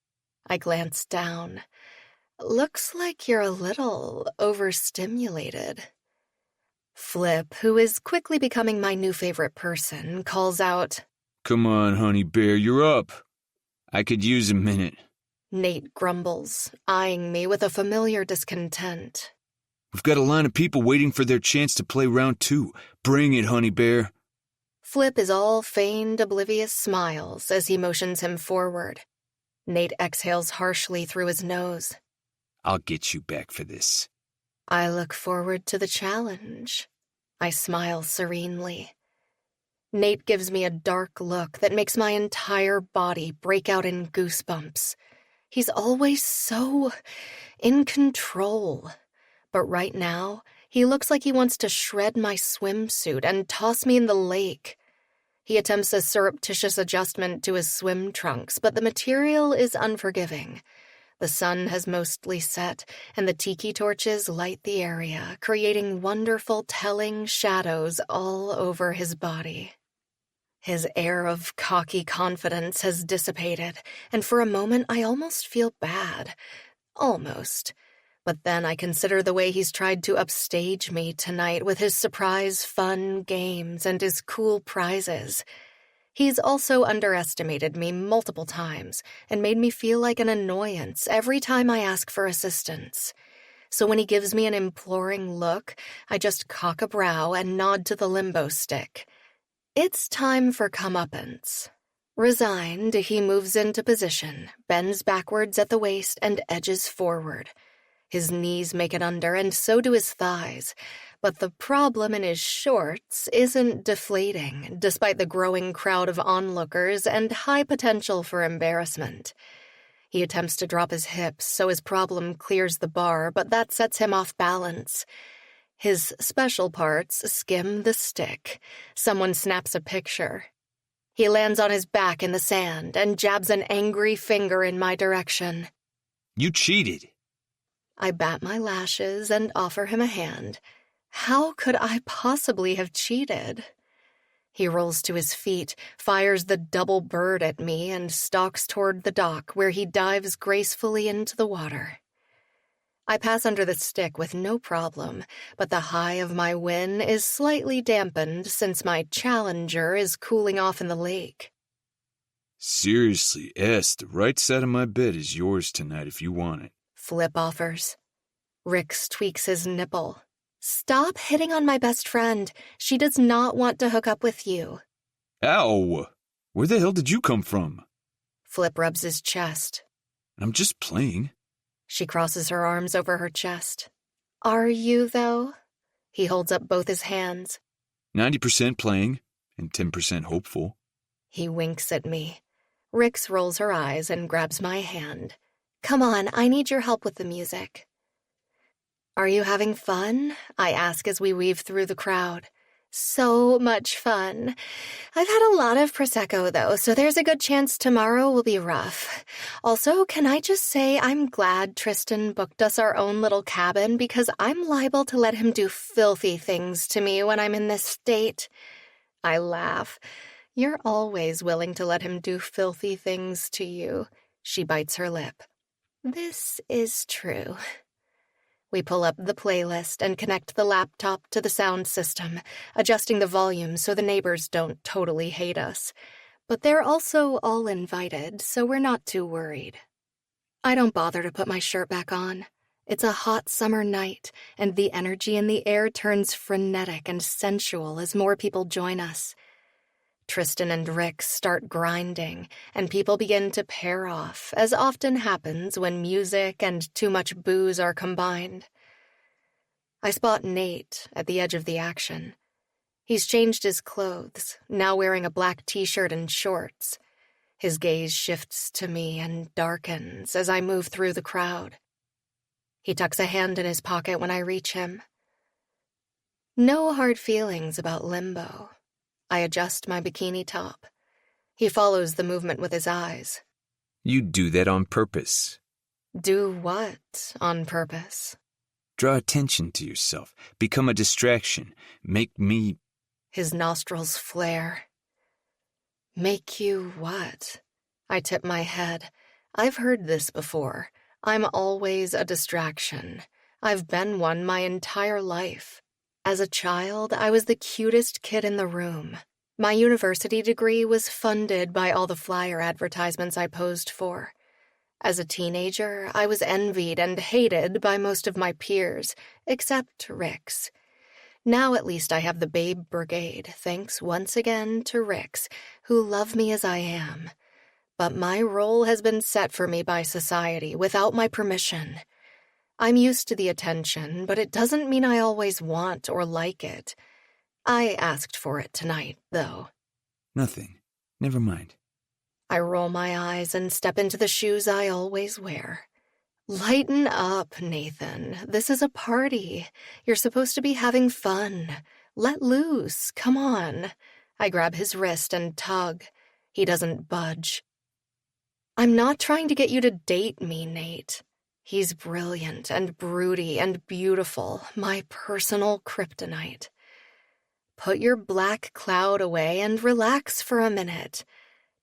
I glance down. "Looks like you're a little overstimulated." Flip, who is quickly becoming my new favorite person, calls out, "Come on, honey bear, you're up. I could use a minute." Nate grumbles, eyeing me with a familiar discontent. "We've got a line of people waiting for their chance to play round 2. Bring it, honey bear." Flip is all feigned oblivious smiles as he motions him forward. Nate exhales harshly through his nose. "I'll get you back for this." I look forward to the challenge. I smile serenely. Nate gives me a dark look that makes my entire body break out in goosebumps. He's always so in control. But right now, he looks like he wants to shred my swimsuit and toss me in the lake. He attempts a surreptitious adjustment to his swim trunks, but the material is unforgiving. The sun has mostly set, and the tiki torches light the area, creating wonderful telling shadows all over his body. His air of cocky confidence has dissipated, and for a moment I almost feel bad. Almost. But then I consider the way he's tried to upstage me tonight with his surprise fun games and his cool prizes. He's also underestimated me multiple times and made me feel like an annoyance every time I ask for assistance. So when he gives me an imploring look, I just cock a brow and nod to the limbo stick. It's time for comeuppance. Resigned, he moves into position, bends backwards at the waist, and edges forward. His knees make it under, and so do his thighs. But the problem in his shorts isn't deflating, despite the growing crowd of onlookers and high potential for embarrassment. He attempts to drop his hips so his problem clears the bar, but that sets him off balance. His special parts skim the stick. Someone snaps a picture. He lands on his back in the sand and jabs an angry finger in my direction. "You cheated." I bat my lashes and offer him a hand. How could I possibly have cheated? He rolls to his feet, fires the double bird at me, and stalks toward the dock, where he dives gracefully into the water. I pass under the stick with no problem, but the high of my win is slightly dampened since my challenger is cooling off in the lake. "Seriously, S, the right side of my bed is yours tonight if you want it." Flip offers. Rix tweaks his nipple. "Stop hitting on my best friend. She does not want to hook up with you." "Ow! Where the hell did you come from?" Flip rubs his chest. "I'm just playing." She crosses her arms over her chest. "Are you, though?" He holds up both his hands. 90% playing and 10% hopeful. He winks at me. Rix rolls her eyes and grabs my hand. Come on, I need your help with the music. Are you having fun? I ask as we weave through the crowd. So much fun. I've had a lot of Prosecco, though, so there's a good chance tomorrow will be rough. Also, can I just say I'm glad Tristan booked us our own little cabin because I'm liable to let him do filthy things to me when I'm in this state. I laugh. You're always willing to let him do filthy things to you. She bites her lip. This is true. We pull up the playlist and connect the laptop to the sound system, adjusting the volume so the neighbors don't totally hate us. But they're also all invited, so we're not too worried. I don't bother to put my shirt back on. It's a hot summer night, and the energy in the air turns frenetic and sensual as more people join us. Tristan and Rick start grinding, and people begin to pair off, as often happens when music and too much booze are combined. I spot Nate at the edge of the action. He's changed his clothes, now wearing a black t-shirt and shorts. His gaze shifts to me and darkens as I move through the crowd. He tucks a hand in his pocket when I reach him. No hard feelings about limbo. I adjust my bikini top. He follows the movement with his eyes. You do that on purpose. Do what on purpose? Draw attention to yourself. Become a distraction. Make me... His nostrils flare. Make you what? I tip my head. I've heard this before. I'm always a distraction. I've been one my entire life. As a child, I was the cutest kid in the room. My university degree was funded by all the flyer advertisements I posed for. As a teenager, I was envied and hated by most of my peers, except Rick's. Now at least I have the babe brigade, thanks once again to Rick's, who love me as I am. But my role has been set for me by society without my permission. I'm used to the attention, but it doesn't mean I always want or like it. I asked for it tonight, though. Nothing. Never mind. I roll my eyes and step into the shoes I always wear. Lighten up, Nathan. This is a party. You're supposed to be having fun. Let loose. Come on. I grab his wrist and tug. He doesn't budge. I'm not trying to get you to date me, Nate. He's brilliant and broody and beautiful, my personal kryptonite. Put your black cloud away and relax for a minute.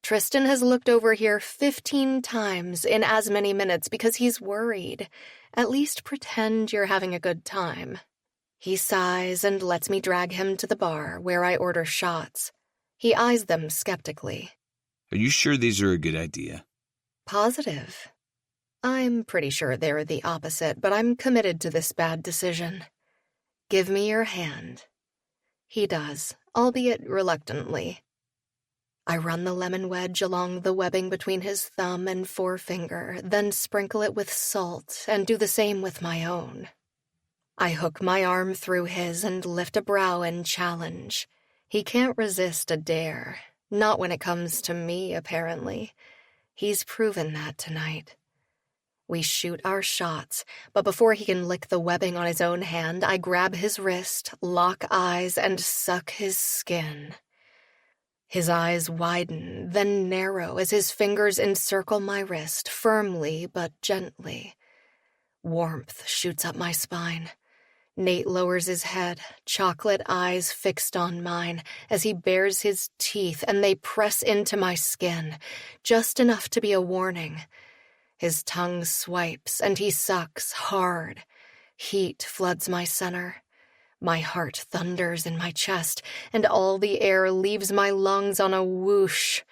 Tristan has looked over here 15 times in as many minutes because he's worried. At least pretend you're having a good time. He sighs and lets me drag him to the bar where I order shots. He eyes them skeptically. Are you sure these are a good idea? Positive. I'm pretty sure they're the opposite, but I'm committed to this bad decision. Give me your hand. He does, albeit reluctantly. I run the lemon wedge along the webbing between his thumb and forefinger, then sprinkle it with salt and do the same with my own. I hook my arm through his and lift a brow in challenge. He can't resist a dare, not when it comes to me, apparently. He's proven that tonight. We shoot our shots, but before he can lick the webbing on his own hand, I grab his wrist, lock eyes, and suck his skin. His eyes widen, then narrow as his fingers encircle my wrist, firmly but gently. Warmth shoots up my spine. Nate lowers his head, chocolate eyes fixed on mine, as he bares his teeth and they press into my skin, just enough to be a warning. His tongue swipes, and he sucks hard. Heat floods my center. My heart thunders in my chest, and all the air leaves my lungs on a whoosh.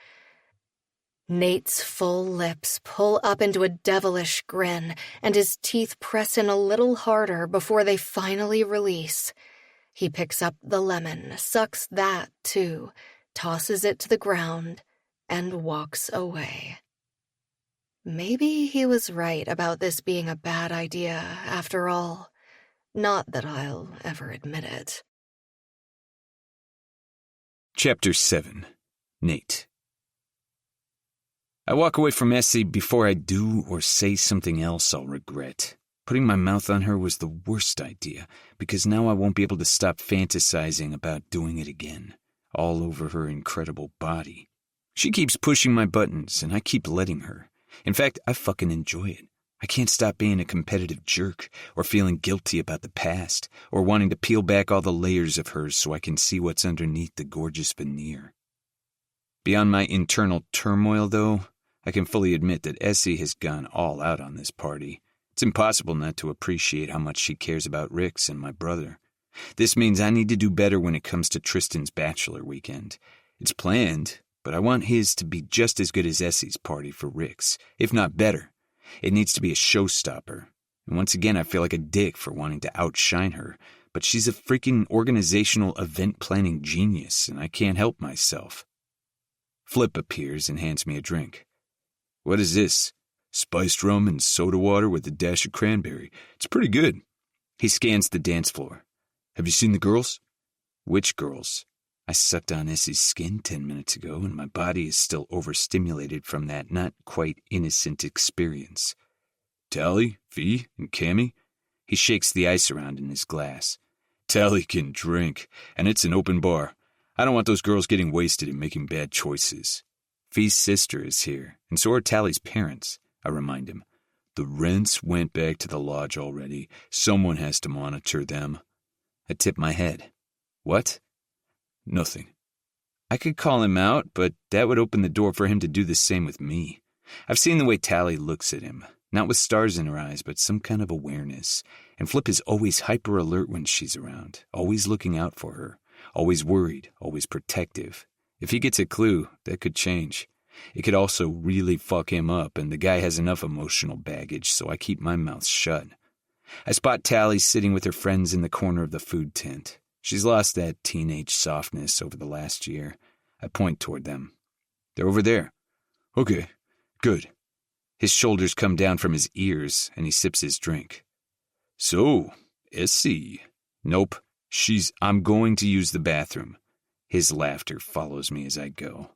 Nate's full lips pull up into a devilish grin, and his teeth press in a little harder before they finally release. He picks up the lemon, sucks that too, tosses it to the ground, and walks away. Maybe he was right about this being a bad idea, after all. Not that I'll ever admit it. Chapter 7. Nate. I walk away from Essie before I do or say something else I'll regret. Putting my mouth on her was the worst idea, because now I won't be able to stop fantasizing about doing it again, all over her incredible body. She keeps pushing my buttons, and I keep letting her. In fact, I fucking enjoy it. I can't stop being a competitive jerk, or feeling guilty about the past, or wanting to peel back all the layers of hers so I can see what's underneath the gorgeous veneer. Beyond my internal turmoil, though, I can fully admit that Essie has gone all out on this party. It's impossible not to appreciate how much she cares about Rix and my brother. This means I need to do better when it comes to Tristan's bachelor weekend. It's planned, but I want his to be just as good as Essie's party for Rix, if not better. It needs to be a showstopper. And once again, I feel like a dick for wanting to outshine her, but she's a freaking organizational event planning genius, and I can't help myself. Flip appears and hands me a drink. What is this? Spiced rum and soda water with a dash of cranberry. It's pretty good. He scans the dance floor. Have you seen the girls? Which girls? I sucked on Essie's skin 10 minutes ago, and my body is still overstimulated from that not quite innocent experience. Tally, Fee, and Cammy? He shakes the ice around in his glass. Tally can drink, and it's an open bar. I don't want those girls getting wasted and making bad choices. Fee's sister is here, and so are Tally's parents, I remind him. The rents went back to the lodge already. Someone has to monitor them. I tip my head. What? Nothing. I could call him out, but that would open the door for him to do the same with me. I've seen the way Tally looks at him, not with stars in her eyes, but some kind of awareness. And Flip is always hyper alert when she's around, always looking out for her, always worried, always protective. If he gets a clue, that could change. It could also really fuck him up, and the guy has enough emotional baggage, so I keep my mouth shut. I spot Tally sitting with her friends in the corner of the food tent. She's lost that teenage softness over the last year. I point toward them. They're over there. Okay, good. His shoulders come down from his ears, and he sips his drink. So, Essie. Nope, I'm going to use the bathroom. His laughter follows me as I go.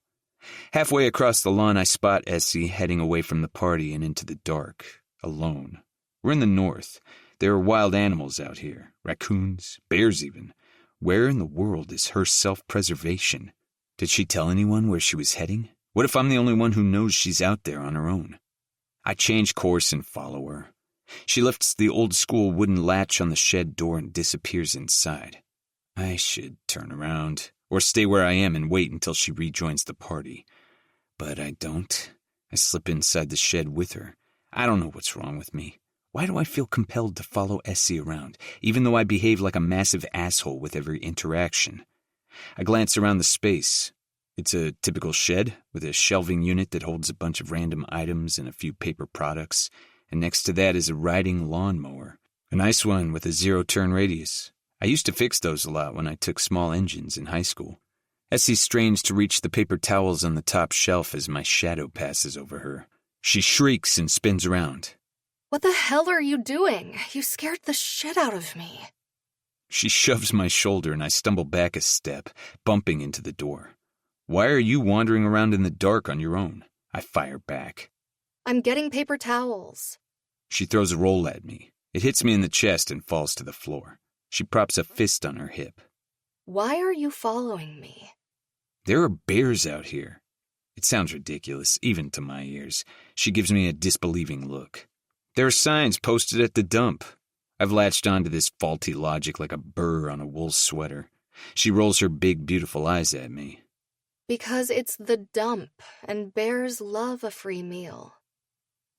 Halfway across the lawn, I spot Essie heading away from the party and into the dark, alone. We're in the north. There are wild animals out here, raccoons, bears even. Where in the world is her self-preservation? Did she tell anyone where she was heading? What if I'm the only one who knows she's out there on her own? I change course and follow her. She lifts the old-school wooden latch on the shed door and disappears inside. I should turn around, or stay where I am and wait until she rejoins the party. But I don't. I slip inside the shed with her. I don't know what's wrong with me. Why do I feel compelled to follow Essie around, even though I behave like a massive asshole with every interaction? I glance around the space. It's a typical shed with a shelving unit that holds a bunch of random items and a few paper products, and next to that is a riding lawnmower. A nice one with a 0-turn radius. I used to fix those a lot when I took small engines in high school. Essie strains to reach the paper towels on the top shelf as my shadow passes over her. She shrieks and spins around. What the hell are you doing? You scared the shit out of me. She shoves my shoulder and I stumble back a step, bumping into the door. Why are you wandering around in the dark on your own? I fire back. I'm getting paper towels. She throws a roll at me. It hits me in the chest and falls to the floor. She props a fist on her hip. Why are you following me? There are bears out here. It sounds ridiculous, even to my ears. She gives me a disbelieving look. There are signs posted at the dump. I've latched onto this faulty logic like a burr on a wool sweater. She rolls her big, beautiful eyes at me. Because it's the dump, and bears love a free meal.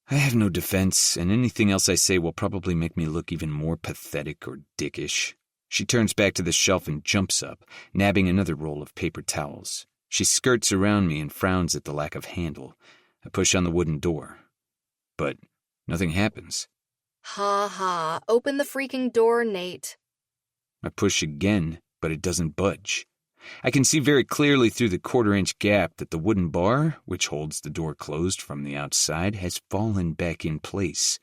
I have no defense, and anything else I say will probably make me look even more pathetic or dickish. She turns back to the shelf and jumps up, nabbing another roll of paper towels. She skirts around me and frowns at the lack of handle. I push on the wooden door. But nothing happens. Ha ha, open the freaking door, Nate. I push again, but it doesn't budge. I can see very clearly through the 1/4-inch gap that the wooden bar, which holds the door closed from the outside, has fallen back in place.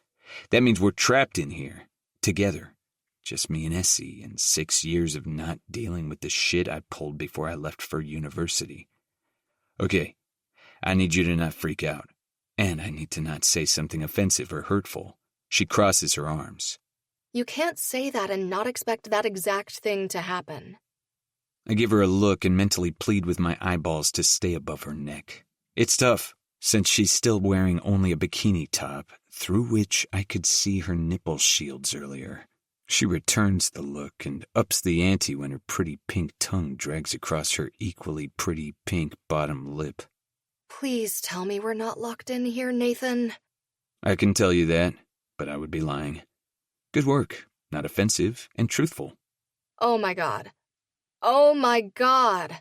That means we're trapped in here, together. Just me and Essie, and 6 years of not dealing with the shit I pulled before I left for university. Okay, I need you to not freak out. And I need to not say something offensive or hurtful. She crosses her arms. You can't say that and not expect that exact thing to happen. I give her a look and mentally plead with my eyeballs to stay above her neck. It's tough, since she's still wearing only a bikini top, through which I could see her nipple shields earlier. She returns the look and ups the ante when her pretty pink tongue drags across her equally pretty pink bottom lip. Please tell me we're not locked in here, Nathan. I can tell you that, but I would be lying. Good work, not offensive and truthful. Oh my God. Oh my God.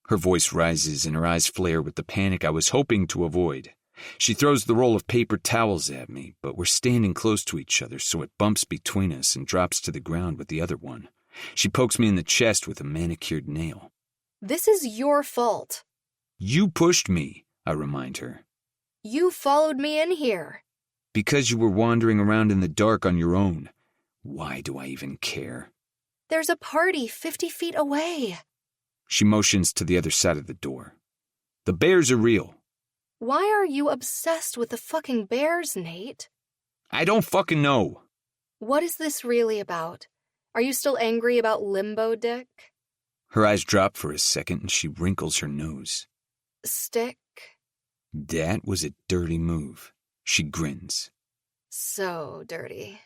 Her voice rises and her eyes flare with the panic I was hoping to avoid. She throws the roll of paper towels at me, but we're standing close to each other, so it bumps between us and drops to the ground with the other one. She pokes me in the chest with a manicured nail. This is your fault. You pushed me, I remind her. You followed me in here. Because you were wandering around in the dark on your own. Why do I even care? There's a party 50 feet away. She motions to the other side of the door. The bears are real. Why are you obsessed with the fucking bears, Nate? I don't fucking know. What is this really about? Are you still angry about limbo dick? Her eyes drop for a second and she wrinkles her nose. Stick? That was a dirty move. She grins. So dirty.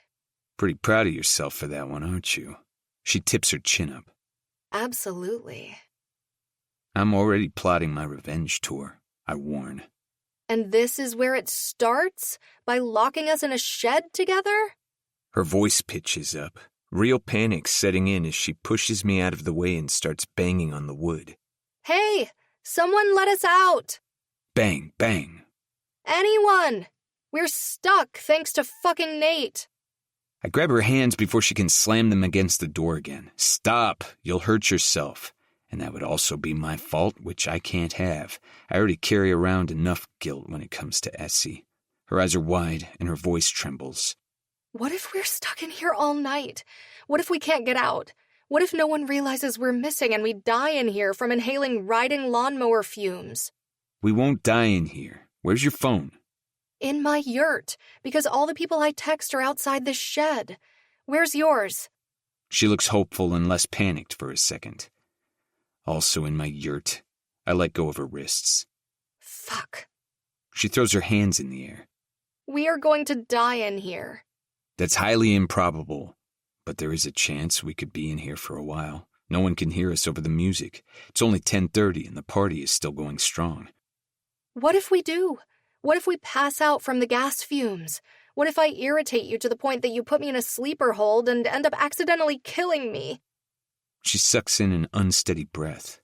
Pretty proud of yourself for that one, aren't you? She tips her chin up. Absolutely. I'm already plotting my revenge tour, I warn. And this is where it starts? By locking us in a shed together? Her voice pitches up, real panic setting in as she pushes me out of the way and starts banging on the wood. Hey, someone let us out! Bang, bang. Anyone! We're stuck thanks to fucking Nate. I grab her hands before she can slam them against the door again. Stop, you'll hurt yourself. And that would also be my fault, which I can't have. I already carry around enough guilt when it comes to Essie. Her eyes are wide and her voice trembles. What if we're stuck in here all night? What if we can't get out? What if no one realizes we're missing and we die in here from inhaling riding lawnmower fumes? We won't die in here. Where's your phone? In my yurt, because all the people I text are outside this shed. Where's yours? She looks hopeful and less panicked for a second. Also in my yurt. I let go of her wrists. Fuck. She throws her hands in the air. We are going to die in here. That's highly improbable, but there is a chance we could be in here for a while. No one can hear us over the music. It's only 10:30 and the party is still going strong. What if we do? What if we pass out from the gas fumes? What if I irritate you to the point that you put me in a sleeper hold and end up accidentally killing me? She sucks in an unsteady breath.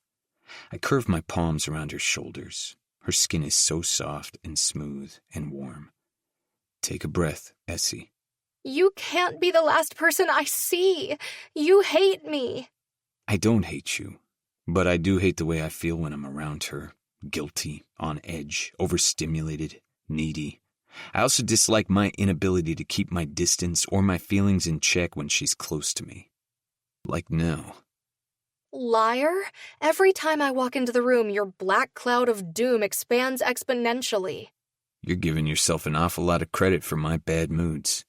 I curve my palms around her shoulders. Her skin is so soft and smooth and warm. Take a breath, Essie. You can't be the last person I see. You hate me. I don't hate you, but I do hate the way I feel when I'm around her. Guilty, on edge, overstimulated, needy. I also dislike my inability to keep my distance or my feelings in check when she's close to me. Like now. Liar? Every time I walk into the room, your black cloud of doom expands exponentially. You're giving yourself an awful lot of credit for my bad moods.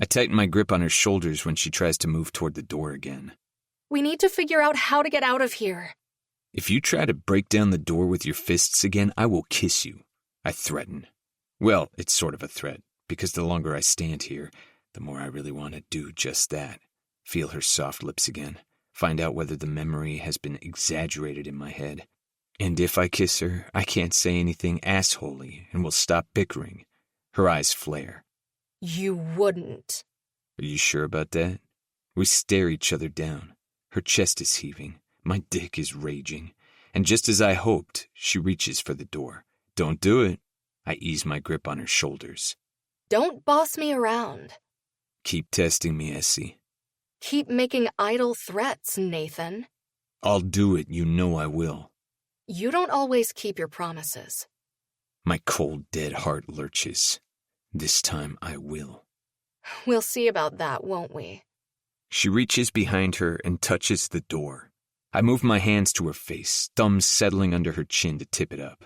I tighten my grip on her shoulders when she tries to move toward the door again. We need to figure out how to get out of here. If you try to break down the door with your fists again, I will kiss you. I threaten. Well, it's sort of a threat, because the longer I stand here, the more I really want to do just that. Feel her soft lips again. Find out whether the memory has been exaggerated in my head. And if I kiss her, I can't say anything assholey, and we'll stop bickering. Her eyes flare. You wouldn't. Are you sure about that? We stare each other down. Her chest is heaving. My dick is raging. And just as I hoped, she reaches for the door. Don't do it. I ease my grip on her shoulders. Don't boss me around. Keep testing me, Essie. Keep making idle threats, Nathan. I'll do it, you know I will. You don't always keep your promises. My cold, dead heart lurches. This time I will. We'll see about that, won't we? She reaches behind her and touches the door. I move my hands to her face, thumbs settling under her chin to tip it up.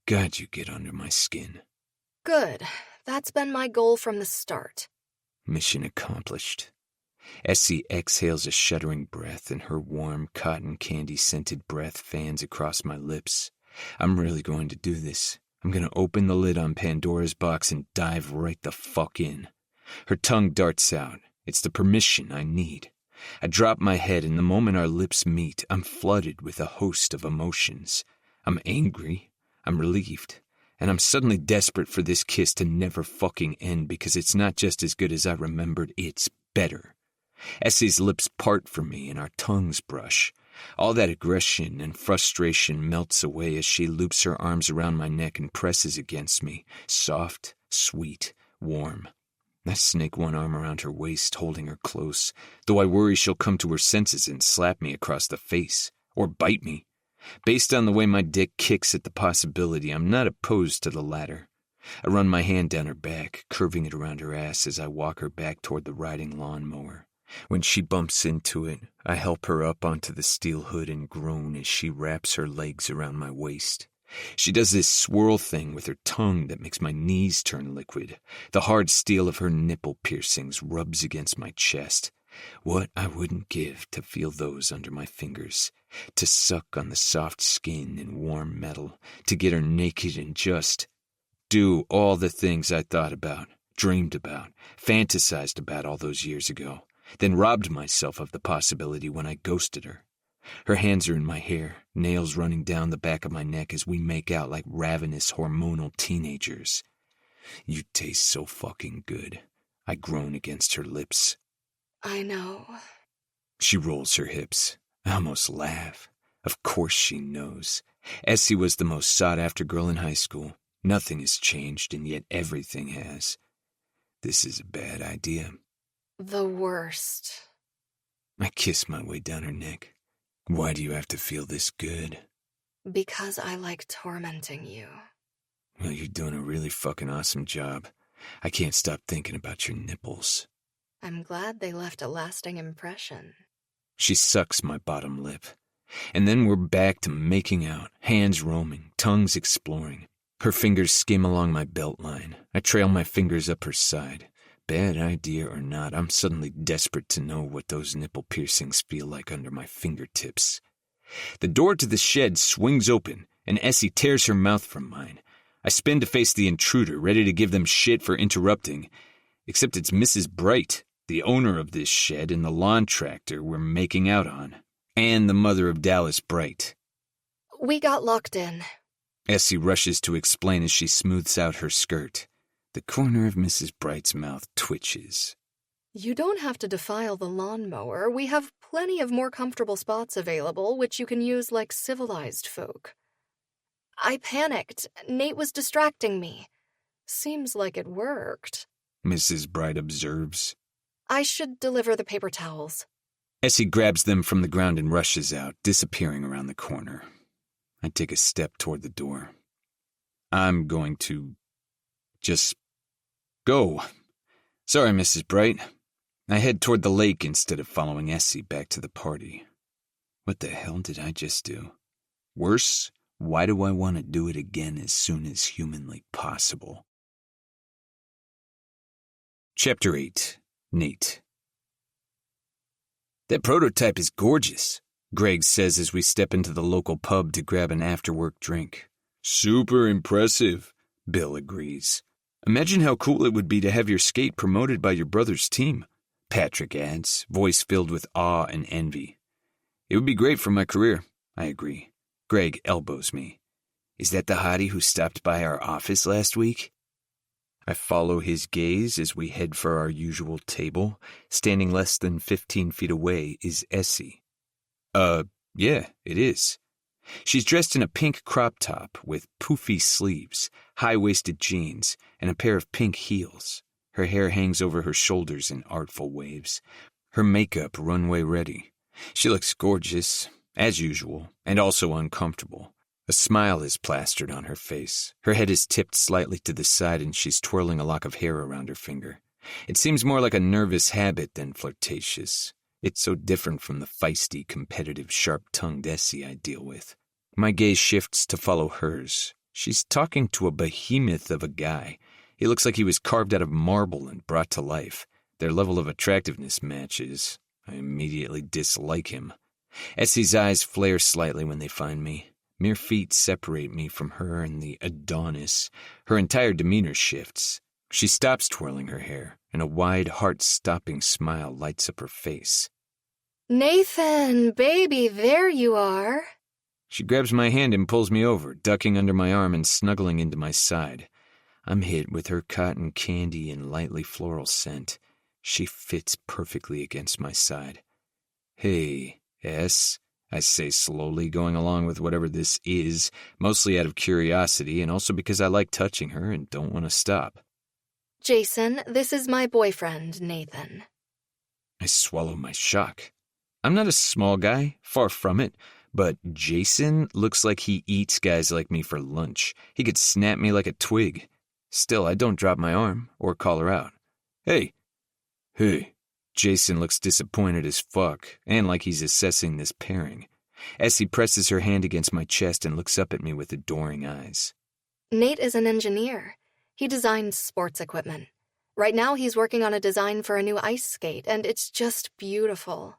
God, you get under my skin. Good. That's been my goal from the start. Mission accomplished. Essie exhales a shuddering breath, and her warm, cotton candy-scented breath fans across my lips. I'm really going to do this. I'm going to open the lid on Pandora's box and dive right the fuck in. Her tongue darts out. It's the permission I need. I drop my head, and the moment our lips meet, I'm flooded with a host of emotions. I'm angry. I'm relieved. And I'm suddenly desperate for this kiss to never fucking end because it's not just as good as I remembered, it's better. Essie's lips part for me and our tongues brush. All that aggression and frustration melts away as she loops her arms around my neck and presses against me, soft, sweet, warm. I snake one arm around her waist, holding her close, though I worry she'll come to her senses and slap me across the face, or bite me. Based on the way my dick kicks at the possibility, I'm not opposed to the latter. I run my hand down her back, curving it around her ass as I walk her back toward the riding lawnmower. When she bumps into it, I help her up onto the steel hood and groan as she wraps her legs around my waist. She does this swirl thing with her tongue that makes my knees turn liquid. The hard steel of her nipple piercings rubs against my chest. What I wouldn't give to feel those under my fingers, to suck on the soft skin and warm metal, to get her naked and just do all the things I thought about, dreamed about, fantasized about all those years ago, then robbed myself of the possibility when I ghosted her. Her hands are in my hair, nails running down the back of my neck as we make out like ravenous hormonal teenagers. You taste so fucking good, I groan against her lips. I know. She rolls her hips. I almost laugh. Of course she knows. Essie was the most sought-after girl in high school. Nothing has changed, and yet everything has. This is a bad idea. The worst. I kiss my way down her neck. Why do you have to feel this good? Because I like tormenting you. Well, you're doing a really fucking awesome job. I can't stop thinking about your nipples. I'm glad they left a lasting impression. She sucks my bottom lip. And then we're back to making out, hands roaming, tongues exploring. Her fingers skim along my belt line. I trail my fingers up her side. Bad idea or not, I'm suddenly desperate to know what those nipple piercings feel like under my fingertips. The door to the shed swings open, and Essie tears her mouth from mine. I spin to face the intruder, ready to give them shit for interrupting. Except it's Mrs. Bright, the owner of this shed and the lawn tractor we're making out on, and the mother of Dallas Bright. We got locked in. Essie rushes to explain as she smooths out her skirt. The corner of Mrs. Bright's mouth twitches. You don't have to defile the lawnmower. We have plenty of more comfortable spots available, which you can use like civilized folk. I panicked. Nate was distracting me. Seems like it worked. Mrs. Bright observes. I should deliver the paper towels. Essie grabs them from the ground and rushes out, disappearing around the corner. I take a step toward the door. I'm going to just go. Sorry, Mrs. Bright. I head toward the lake instead of following Essie back to the party. What the hell did I just do? Worse, why do I want to do it again as soon as humanly possible? Chapter 8. Nate. That prototype is gorgeous, Greg says as we step into the local pub to grab an after-work drink. Super impressive, Bill agrees. Imagine how cool it would be to have your skate promoted by your brother's team, Patrick adds, voice filled with awe and envy. It would be great for my career, I agree. Greg elbows me. Is that the hottie who stopped by our office last week? I follow his gaze as we head for our usual table. Standing less than 15 feet away is Essie. Yeah, it is. She's dressed in a pink crop top with poofy sleeves, high-waisted jeans, and a pair of pink heels. Her hair hangs over her shoulders in artful waves. Her makeup runway ready. She looks gorgeous, as usual, and also uncomfortable. A smile is plastered on her face. Her head is tipped slightly to the side and she's twirling a lock of hair around her finger. It seems more like a nervous habit than flirtatious. It's so different from the feisty, competitive, sharp-tongued Essie I deal with. My gaze shifts to follow hers. She's talking to a behemoth of a guy. He looks like he was carved out of marble and brought to life. Their level of attractiveness matches. I immediately dislike him. Essie's eyes flare slightly when they find me. Mere feet separate me from her and the Adonis. Her entire demeanor shifts. She stops twirling her hair, and a wide, heart-stopping smile lights up her face. Nathan, baby, there you are. She grabs my hand and pulls me over, ducking under my arm and snuggling into my side. I'm hit with her cotton candy and lightly floral scent. She fits perfectly against my side. Hey, S, I say slowly, going along with whatever this is, mostly out of curiosity and also because I like touching her and don't want to stop. Jason, this is my boyfriend, Nathan. I swallow my shock. I'm not a small guy, far from it, but Jason looks like he eats guys like me for lunch. He could snap me like a twig. Still, I don't drop my arm or call her out. Hey. Jason looks disappointed as fuck, and like he's assessing this pairing. Essie presses her hand against my chest and looks up at me with adoring eyes. Nate is an engineer. He designs sports equipment. Right now he's working on a design for a new ice skate, and it's just beautiful.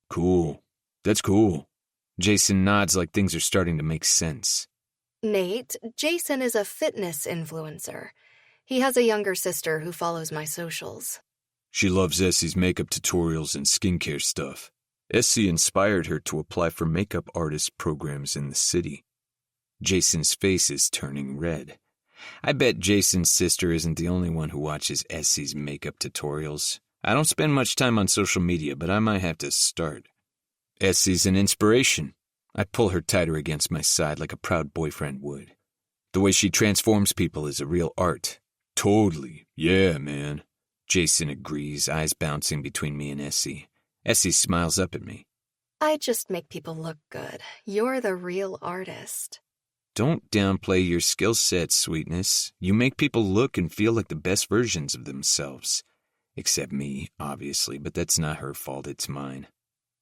Cool. That's cool. Jason nods like things are starting to make sense. Nate, Jason is a fitness influencer. He has a younger sister who follows my socials. She loves Essie's makeup tutorials and skincare stuff. Essie inspired her to apply for makeup artist programs in the city. Jason's face is turning red. I bet Jason's sister isn't the only one who watches Essie's makeup tutorials. I don't spend much time on social media, but I might have to start. Essie's an inspiration. I pull her tighter against my side like a proud boyfriend would. The way she transforms people is a real art. Totally. Yeah, man. Jason agrees, eyes bouncing between me and Essie. Essie smiles up at me. I just make people look good. You're the real artist. Don't downplay your skill set, sweetness. You make people look and feel like the best versions of themselves. Except me, obviously, but that's not her fault, it's mine.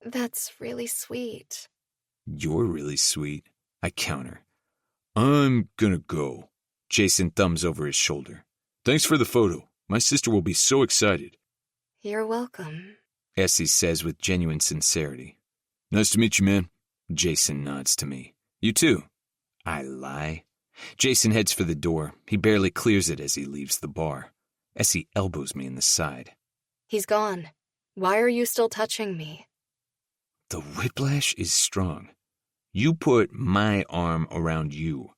That's really sweet. You're really sweet, I counter. I'm gonna go. Jason thumbs over his shoulder. Thanks for the photo. My sister will be so excited. You're welcome, Essie says with genuine sincerity. Nice to meet you, man. Jason nods to me. You too. I lie. Jason heads for the door. He barely clears it as he leaves the bar. Essie elbows me in the side. He's gone. Why are you still touching me? The whiplash is strong. You put my arm around you.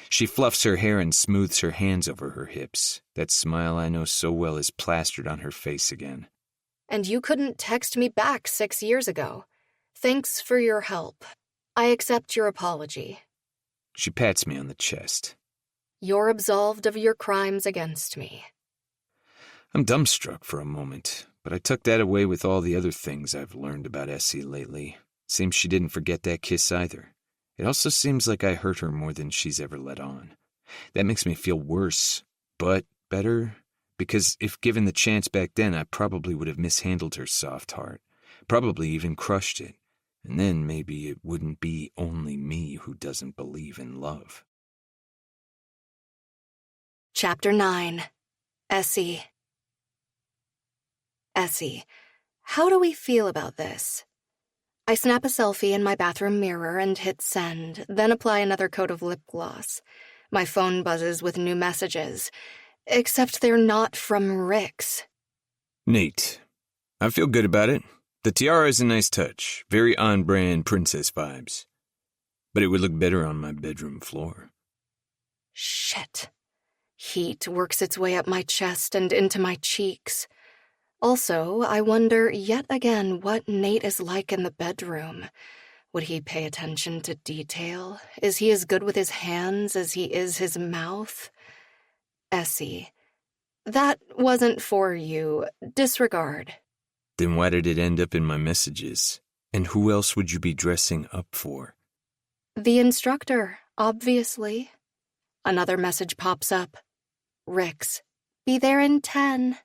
She fluffs her hair and smooths her hands over her hips. That smile I know so well is plastered on her face again. And you couldn't text me back 6 years ago. Thanks for your help. I accept your apology. She pats me on the chest. You're absolved of your crimes against me. I'm dumbstruck for a moment, but I took that away with all the other things I've learned about Essie lately. Seems she didn't forget that kiss either. It also seems like I hurt her more than she's ever let on. That makes me feel worse, but better, because if given the chance back then, I probably would have mishandled her soft heart, probably even crushed it, and then maybe it wouldn't be only me who doesn't believe in love. Chapter 9. Essie. Essie, how do we feel about this? I snap a selfie in my bathroom mirror and hit send, then apply another coat of lip gloss. My phone buzzes with new messages, except they're not from Rix. Nate. I feel good about it. The tiara is a nice touch, very on-brand princess vibes. But it would look better on my bedroom floor. Shit. Heat works its way up my chest and into my cheeks. Also, I wonder yet again what Nate is like in the bedroom. Would he pay attention to detail? Is he as good with his hands as he is his mouth? Essie. That wasn't for you. Disregard. Then why did it end up in my messages? And who else would you be dressing up for? The instructor, obviously. Another message pops up. Rix. Be there in 10.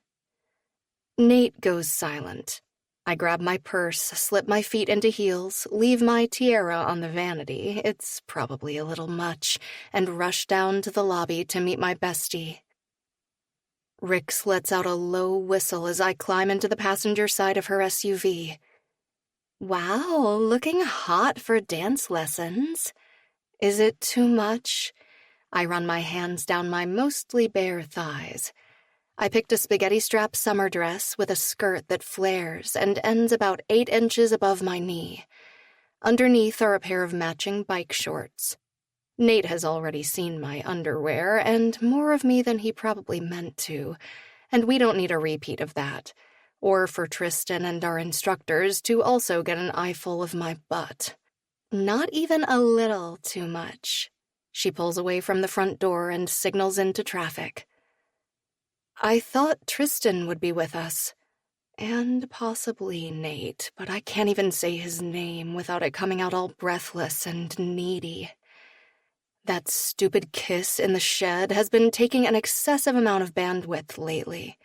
Nate goes silent. I grab my purse, slip my feet into heels, leave my tiara on the vanity, it's probably a little much, and rush down to the lobby to meet my bestie. Rix lets out a low whistle as I climb into the passenger side of her SUV. Wow, looking hot for dance lessons. Is it too much? I run my hands down my mostly bare thighs. I picked a spaghetti-strap summer dress with a skirt that flares and ends about 8 inches above my knee. Underneath are a pair of matching bike shorts. Nate has already seen my underwear, and more of me than he probably meant to, and we don't need a repeat of that, or for Tristan and our instructors to also get an eyeful of my butt. Not even a little too much. She pulls away from the front door and signals into traffic. I thought Tristan would be with us. And possibly Nate, but I can't even say his name without it coming out all breathless and needy. That stupid kiss in the shed has been taking an excessive amount of bandwidth lately.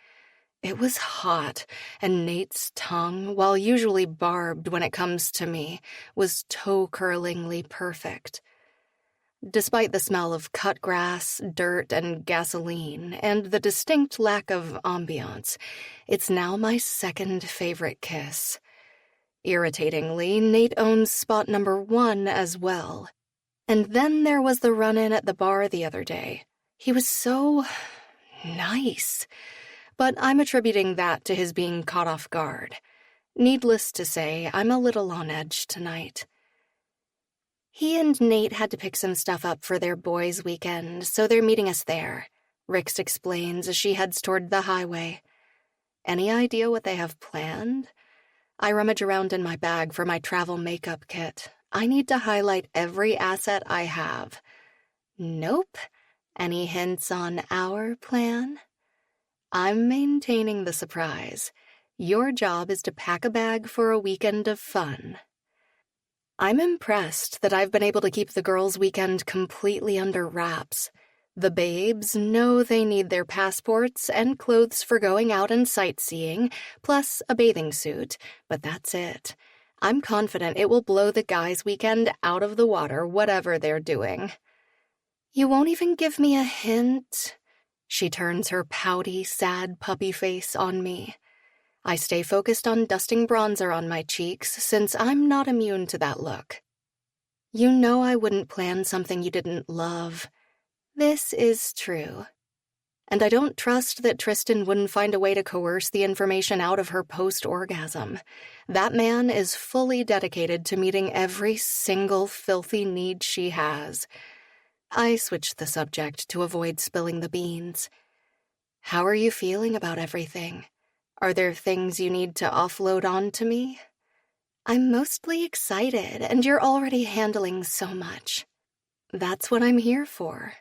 It was hot, and Nate's tongue, while usually barbed when it comes to me, was toe-curlingly perfect. Despite the smell of cut grass, dirt, and gasoline, and the distinct lack of ambiance, it's now my second favorite kiss. Irritatingly, Nate owns spot number 1 as well. And then there was the run-in at the bar the other day. He was so nice. But I'm attributing that to his being caught off guard. Needless to say, I'm a little on edge tonight. He and Nate had to pick some stuff up for their boys' weekend, so they're meeting us there, Rix explains as she heads toward the highway. Any idea what they have planned? I rummage around in my bag for my travel makeup kit. I need to highlight every asset I have. Nope. Any hints on our plan? I'm maintaining the surprise. Your job is to pack a bag for a weekend of fun. I'm impressed that I've been able to keep the girls' weekend completely under wraps. The babes know they need their passports and clothes for going out and sightseeing, plus a bathing suit, but that's it. I'm confident it will blow the guys' weekend out of the water, whatever they're doing. You won't even give me a hint? She turns her pouty, sad puppy face on me. I stay focused on dusting bronzer on my cheeks since I'm not immune to that look. You know I wouldn't plan something you didn't love. This is true. And I don't trust that Tristan wouldn't find a way to coerce the information out of her post-orgasm. That man is fully dedicated to meeting every single filthy need she has. I switched the subject to avoid spilling the beans. How are you feeling about everything? Are there things you need to offload onto me? I'm mostly excited, and you're already handling so much. That's what I'm here for.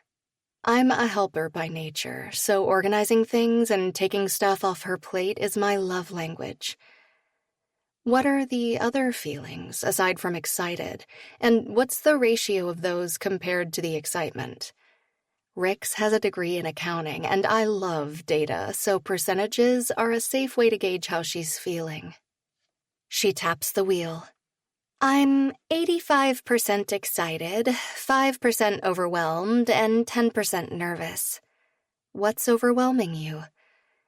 I'm a helper by nature, so organizing things and taking stuff off her plate is my love language. What are the other feelings, aside from excited, and what's the ratio of those compared to the excitement? Rix has a degree in accounting, and I love data, so percentages are a safe way to gauge how she's feeling. She taps the wheel. I'm 85% excited, 5% overwhelmed, and 10% nervous. What's overwhelming you?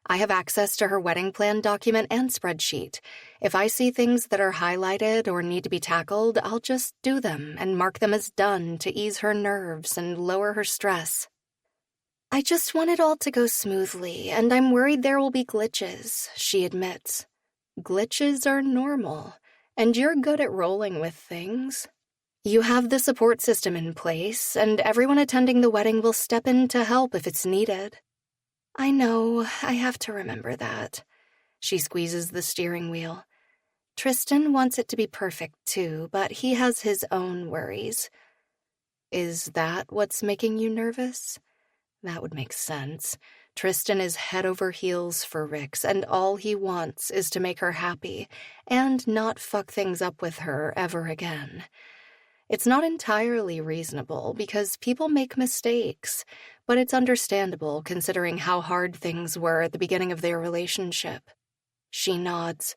I have access to her wedding plan document and spreadsheet. If I see things that are highlighted or need to be tackled, I'll just do them and mark them as done to ease her nerves and lower her stress. I just want it all to go smoothly, and I'm worried there will be glitches, she admits. Glitches are normal, and you're good at rolling with things. You have the support system in place, and everyone attending the wedding will step in to help if it's needed. I know, I have to remember that. She squeezes the steering wheel. Tristan wants it to be perfect too, but he has his own worries. Is that what's making you nervous? That would make sense. Tristan is head over heels for Rix, and all he wants is to make her happy and not fuck things up with her ever again. It's not entirely reasonable because people make mistakes, but it's understandable considering how hard things were at the beginning of their relationship. She nods.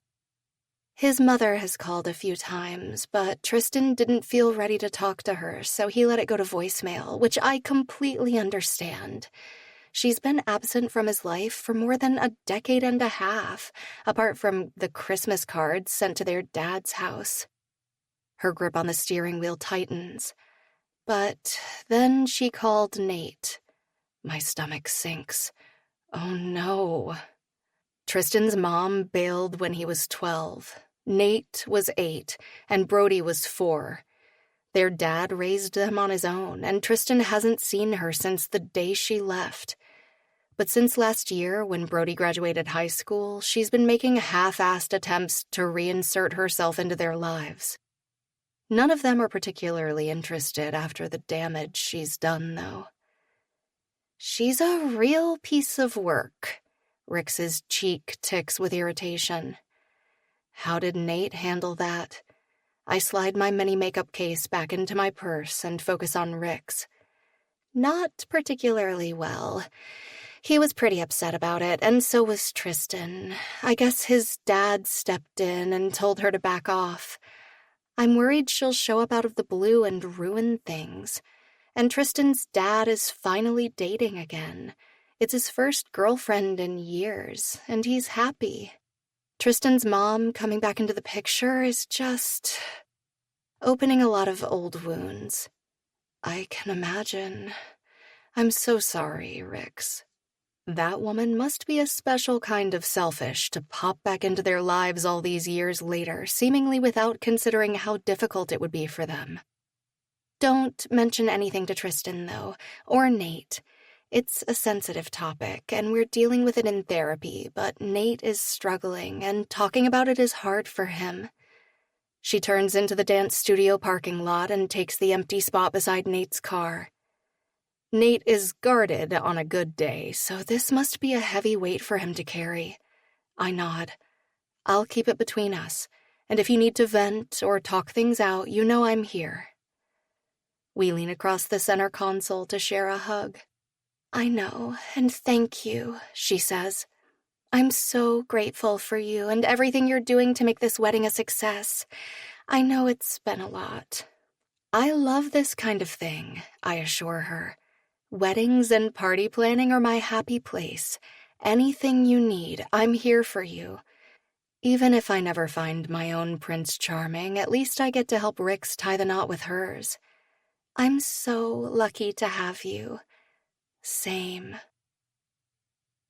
His mother has called a few times, but Tristan didn't feel ready to talk to her, so he let it go to voicemail, which I completely understand. She's been absent from his life for more than a decade and a half, apart from the Christmas cards sent to their dad's house. Her grip on the steering wheel tightens. But then she called Nate. My stomach sinks. Oh no. Tristan's mom bailed when he was 12. Nate was 8, and Brody was 4. Their dad raised them on his own, and Tristan hasn't seen her since the day she left. But since last year, when Brody graduated high school, she's been making half-assed attempts to reinsert herself into their lives. None of them are particularly interested after the damage she's done, though. She's a real piece of work. Rix's cheek ticks with irritation. How did Nate handle that? I slide my mini makeup case back into my purse and focus on Rix. Not particularly well. He was pretty upset about it, and so was Tristan. I guess his dad stepped in and told her to back off. I'm worried she'll show up out of the blue and ruin things. And Tristan's dad is finally dating again. It's his first girlfriend in years, and he's happy. Tristan's mom coming back into the picture is just opening a lot of old wounds. I can imagine. I'm so sorry, Rix. That woman must be a special kind of selfish to pop back into their lives all these years later, seemingly without considering how difficult it would be for them. Don't mention anything to Tristan, though, or Nate. It's a sensitive topic, and we're dealing with it in therapy, but Nate is struggling, and talking about it is hard for him. She turns into the dance studio parking lot and takes the empty spot beside Nate's car. Nate is guarded on a good day, so this must be a heavy weight for him to carry. I nod. I'll keep it between us, and if you need to vent or talk things out, you know I'm here. We lean across the center console to share a hug. I know, and thank you, she says. I'm so grateful for you and everything you're doing to make this wedding a success. I know it's been a lot. I love this kind of thing, I assure her. Weddings and party planning are my happy place. Anything you need, I'm here for you. Even if I never find my own Prince Charming, at least I get to help Rix tie the knot with hers. I'm so lucky to have you. Same.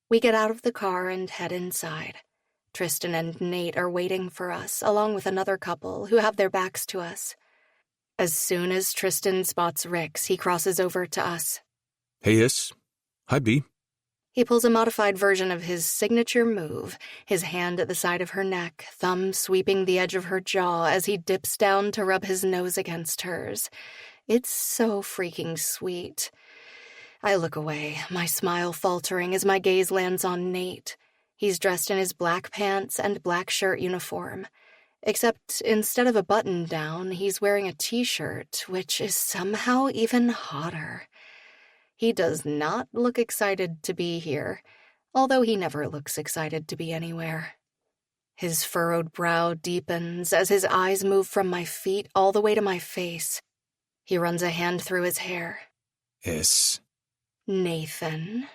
We get out of the car and head inside. Tristan and Nate are waiting for us, along with another couple who have their backs to us. As soon as Tristan spots Rix, he crosses over to us. Hey, S. Hi, B. He pulls a modified version of his signature move, his hand at the side of her neck, thumb sweeping the edge of her jaw as he dips down to rub his nose against hers. It's so freaking sweet. I look away, my smile faltering as my gaze lands on Nate. He's dressed in his black pants and black shirt uniform. Except instead of a button-down, he's wearing a t-shirt, which is somehow even hotter. He does not look excited to be here, although he never looks excited to be anywhere. His furrowed brow deepens as his eyes move from my feet all the way to my face. He runs a hand through his hair. S. Nathan.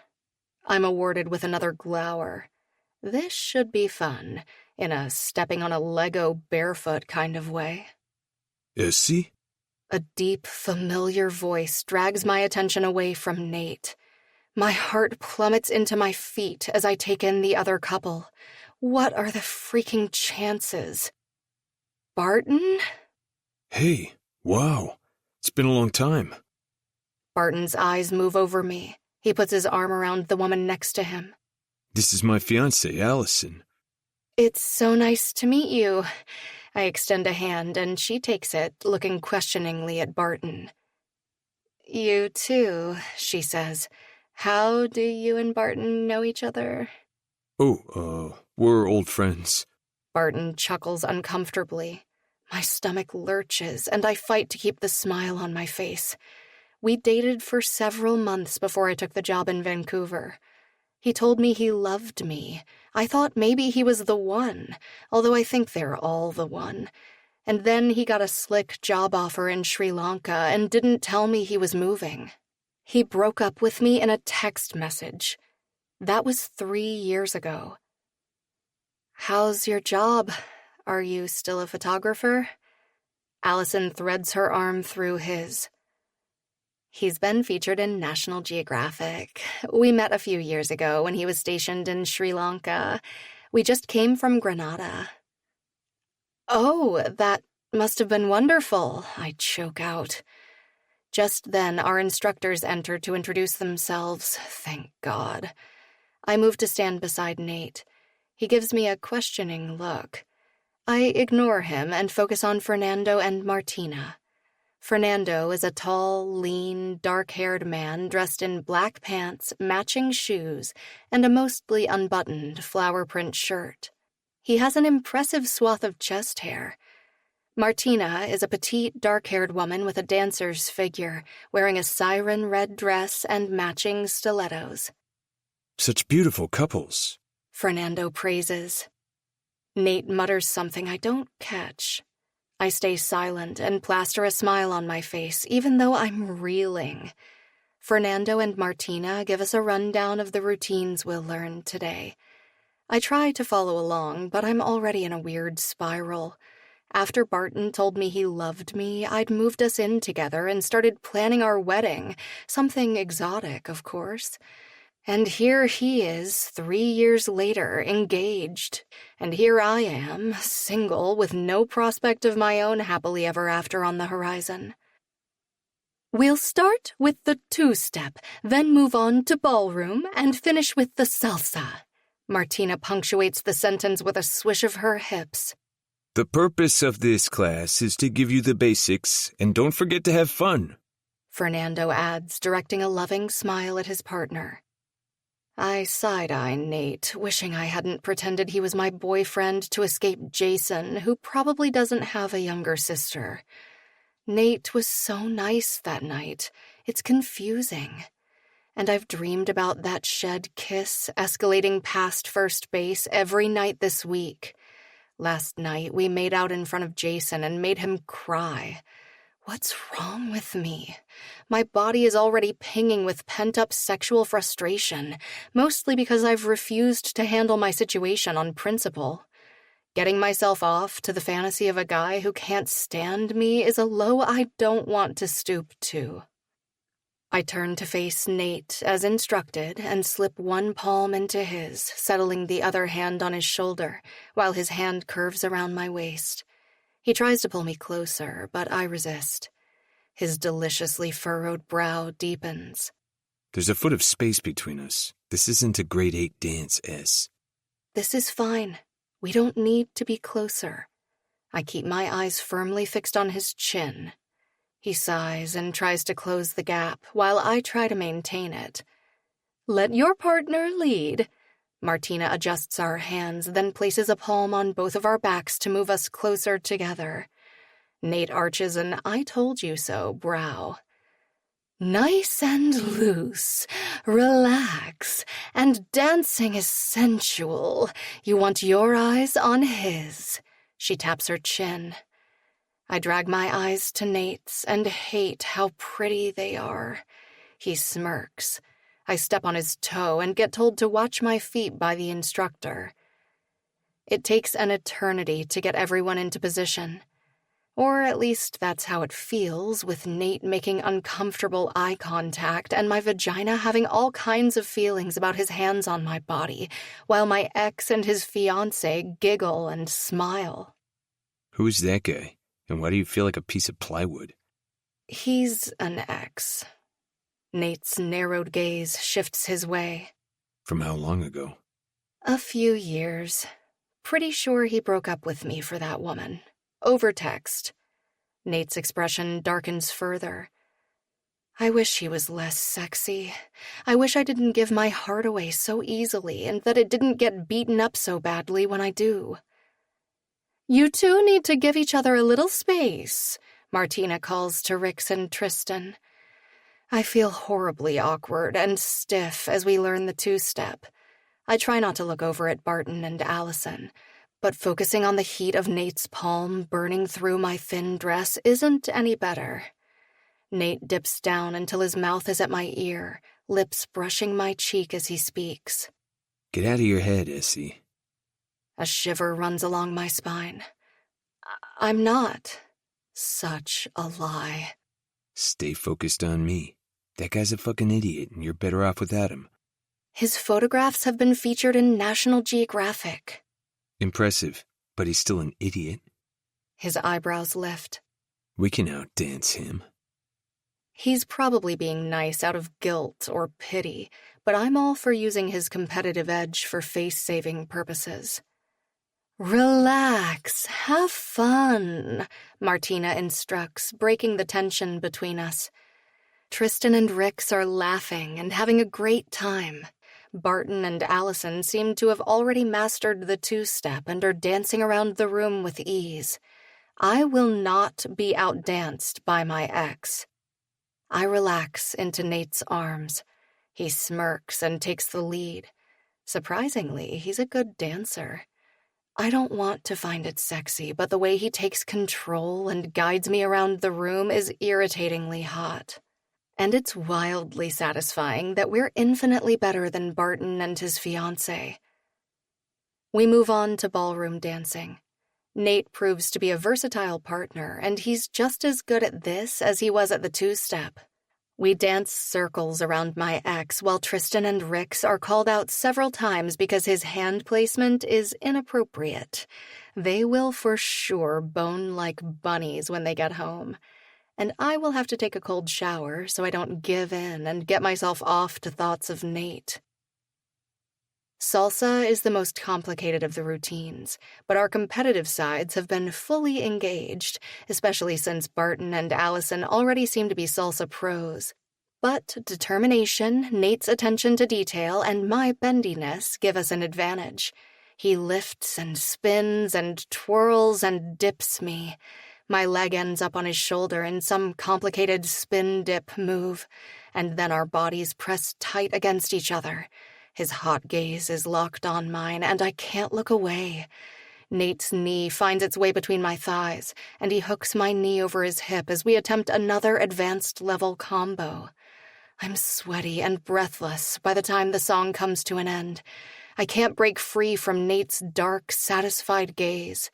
I'm awarded with another glower. This should be fun, in a stepping on a Lego barefoot kind of way. Essie? A deep, familiar voice drags my attention away from Nate. My heart plummets into my feet as I take in the other couple. What are the freaking chances? Barton? Hey, wow. It's been a long time. Barton's eyes move over me. He puts his arm around the woman next to him. This is my fiancée, Allison. It's so nice to meet you. I extend a hand, and she takes it, looking questioningly at Barton. You too, she says. How do you and Barton know each other? We're old friends. Barton chuckles uncomfortably. My stomach lurches, and I fight to keep the smile on my face. We dated for several months before I took the job in Vancouver. He told me he loved me. I thought maybe he was the one, although I think they're all the one. And then he got a slick job offer in Sri Lanka and didn't tell me he was moving. He broke up with me in a text message. That was 3 years ago. How's your job? Are you still a photographer? Allison threads her arm through his. He's been featured in National Geographic. We met a few years ago when he was stationed in Sri Lanka. We just came from Grenada. Oh, that must have been wonderful, I choke out. Just then, our instructors enter to introduce themselves, thank God. I move to stand beside Nate. He gives me a questioning look. I ignore him and focus on Fernando and Martina. Fernando is a tall, lean, dark-haired man dressed in black pants, matching shoes, and a mostly unbuttoned flower print shirt. He has an impressive swath of chest hair. Martina is a petite, dark-haired woman with a dancer's figure, wearing a siren red dress and matching stilettos. Such beautiful couples, Fernando praises. Nate mutters something I don't catch. I stay silent and plaster a smile on my face, even though I'm reeling. Fernando and Martina give us a rundown of the routines we'll learn today. I try to follow along, but I'm already in a weird spiral. After Barton told me he loved me, I'd moved us in together and started planning our wedding, something exotic, of course. And here he is, 3 years later, engaged. And here I am, single, with no prospect of my own happily ever after on the horizon. We'll start with the two-step, then move on to ballroom, and finish with the salsa. Martina punctuates the sentence with a swish of her hips. The purpose of this class is to give you the basics, and don't forget to have fun, Fernando adds, directing a loving smile at his partner. I side-eye Nate, wishing I hadn't pretended he was my boyfriend to escape Jason, who probably doesn't have a younger sister. Nate was so nice that night. It's confusing. And I've dreamed about that shed kiss escalating past first base every night this week. Last night, we made out in front of Jason and made him cry. What's wrong with me? My body is already pinging with pent-up sexual frustration, mostly because I've refused to handle my situation on principle. Getting myself off to the fantasy of a guy who can't stand me is a low I don't want to stoop to. I turn to face Nate as instructed and slip one palm into his, settling the other hand on his shoulder, while his hand curves around my waist. He tries to pull me closer, but I resist. His deliciously furrowed brow deepens. There's a foot of space between us. This isn't a grade 8 dance, S. This is fine. We don't need to be closer. I keep my eyes firmly fixed on his chin. He sighs and tries to close the gap, while I try to maintain it. Let your partner lead. Martina adjusts our hands, then places a palm on both of our backs to move us closer together. Nate arches an "I told you so" brow. Nice and loose, relax, and dancing is sensual. You want your eyes on his. She taps her chin. I drag my eyes to Nate's and hate how pretty they are. He smirks. I step on his toe and get told to watch my feet by the instructor. It takes an eternity to get everyone into position. Or at least that's how it feels, with Nate making uncomfortable eye contact and my vagina having all kinds of feelings about his hands on my body, while my ex and his fiancé giggle and smile. Who's that guy? And why do you feel like a piece of plywood? He's an ex. Nate's narrowed gaze shifts his way. From how long ago? A few years. Pretty sure he broke up with me for that woman. Over text. Nate's expression darkens further. I wish he was less sexy. I wish I didn't give my heart away so easily and that it didn't get beaten up so badly when I do. You two need to give each other a little space, Martina calls to Rix and Tristan. I feel horribly awkward and stiff as we learn the two-step. I try not to look over at Barton and Allison, but focusing on the heat of Nate's palm burning through my thin dress isn't any better. Nate dips down until his mouth is at my ear, lips brushing my cheek as he speaks. Get out of your head, Essie. A shiver runs along my spine. I'm not. Such a lie. Stay focused on me. That guy's a fucking idiot, and you're better off without him. His photographs have been featured in National Geographic. Impressive, but he's still an idiot. His eyebrows lift. We can outdance him. He's probably being nice out of guilt or pity, but I'm all for using his competitive edge for face-saving purposes. Relax, have fun, Martina instructs, breaking the tension between us. Tristan and Rix are laughing and having a great time. Barton and Allison seem to have already mastered the two-step and are dancing around the room with ease. I will not be outdanced by my ex. I relax into Nate's arms. He smirks and takes the lead. Surprisingly, he's a good dancer. I don't want to find it sexy, but the way he takes control and guides me around the room is irritatingly hot. And it's wildly satisfying that we're infinitely better than Barton and his fiancée. We move on to ballroom dancing. Nate proves to be a versatile partner, and he's just as good at this as he was at the two-step. We dance circles around my ex while Tristan and Rix are called out several times because his hand placement is inappropriate. They will for sure bone like bunnies when they get home. And I will have to take a cold shower so I don't give in and get myself off to thoughts of Nate. Salsa is the most complicated of the routines, but our competitive sides have been fully engaged, especially since Barton and Allison already seem to be salsa pros. But determination, Nate's attention to detail, and my bendiness give us an advantage. He lifts and spins and twirls and dips me. My leg ends up on his shoulder in some complicated spin-dip move, and then our bodies press tight against each other. His hot gaze is locked on mine, and I can't look away. Nate's knee finds its way between my thighs, and he hooks my knee over his hip as we attempt another advanced-level combo. I'm sweaty and breathless by the time the song comes to an end. I can't break free from Nate's dark, satisfied gaze.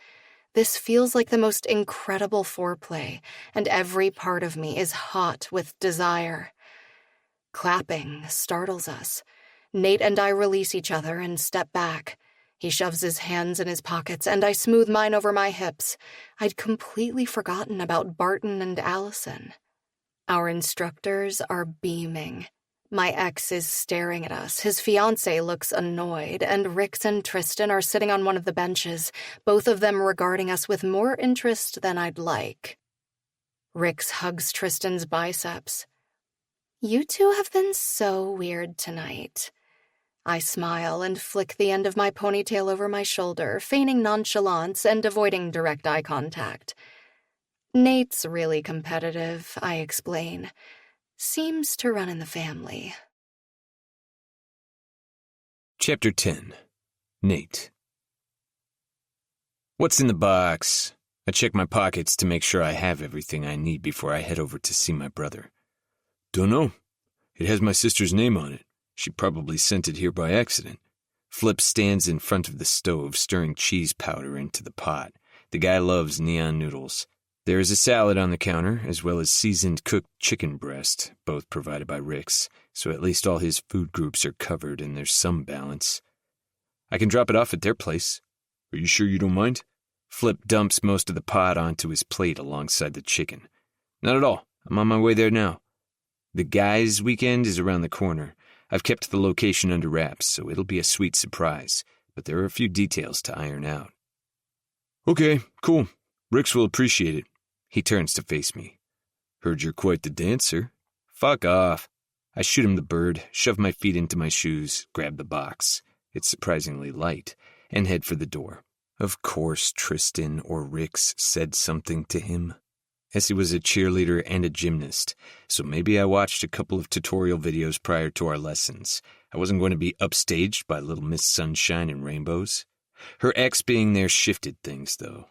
This feels like the most incredible foreplay, and every part of me is hot with desire. Clapping startles us. Nate and I release each other and step back. He shoves his hands in his pockets, and I smooth mine over my hips. I'd completely forgotten about Barton and Allison. Our instructors are beaming. My ex is staring at us. His fiancé looks annoyed, and Rix and Tristan are sitting on one of the benches, both of them regarding us with more interest than I'd like. Rix hugs Tristan's biceps. You two have been so weird tonight. I smile and flick the end of my ponytail over my shoulder, feigning nonchalance and avoiding direct eye contact. Nate's really competitive, I explain. Seems to run in the family. Chapter 10. Nate. What's in the box? I check my pockets to make sure I have everything I need before I head over to see my brother. Dunno. It has my sister's name on it. She probably sent it here by accident. Flip stands in front of the stove, stirring cheese powder into the pot. The guy loves neon noodles. There is a salad on the counter, as well as seasoned cooked chicken breast, both provided by Rix, so at least all his food groups are covered and there's some balance. I can drop it off at their place. Are you sure you don't mind? Flip dumps most of the pot onto his plate alongside the chicken. Not at all. I'm on my way there now. The guys' weekend is around the corner. I've kept the location under wraps, so it'll be a sweet surprise, but there are a few details to iron out. Okay, cool. Rix will appreciate it. He turns to face me. Heard you're quite the dancer. Fuck off. I shoot him the bird, shove my feet into my shoes, grab the box. It's surprisingly light, and head for the door. Of course Tristan or Rix said something to him. Essie was a cheerleader and a gymnast, so maybe I watched a couple of tutorial videos prior to our lessons. I wasn't going to be upstaged by Little Miss Sunshine and Rainbows. Her ex being there shifted things, though.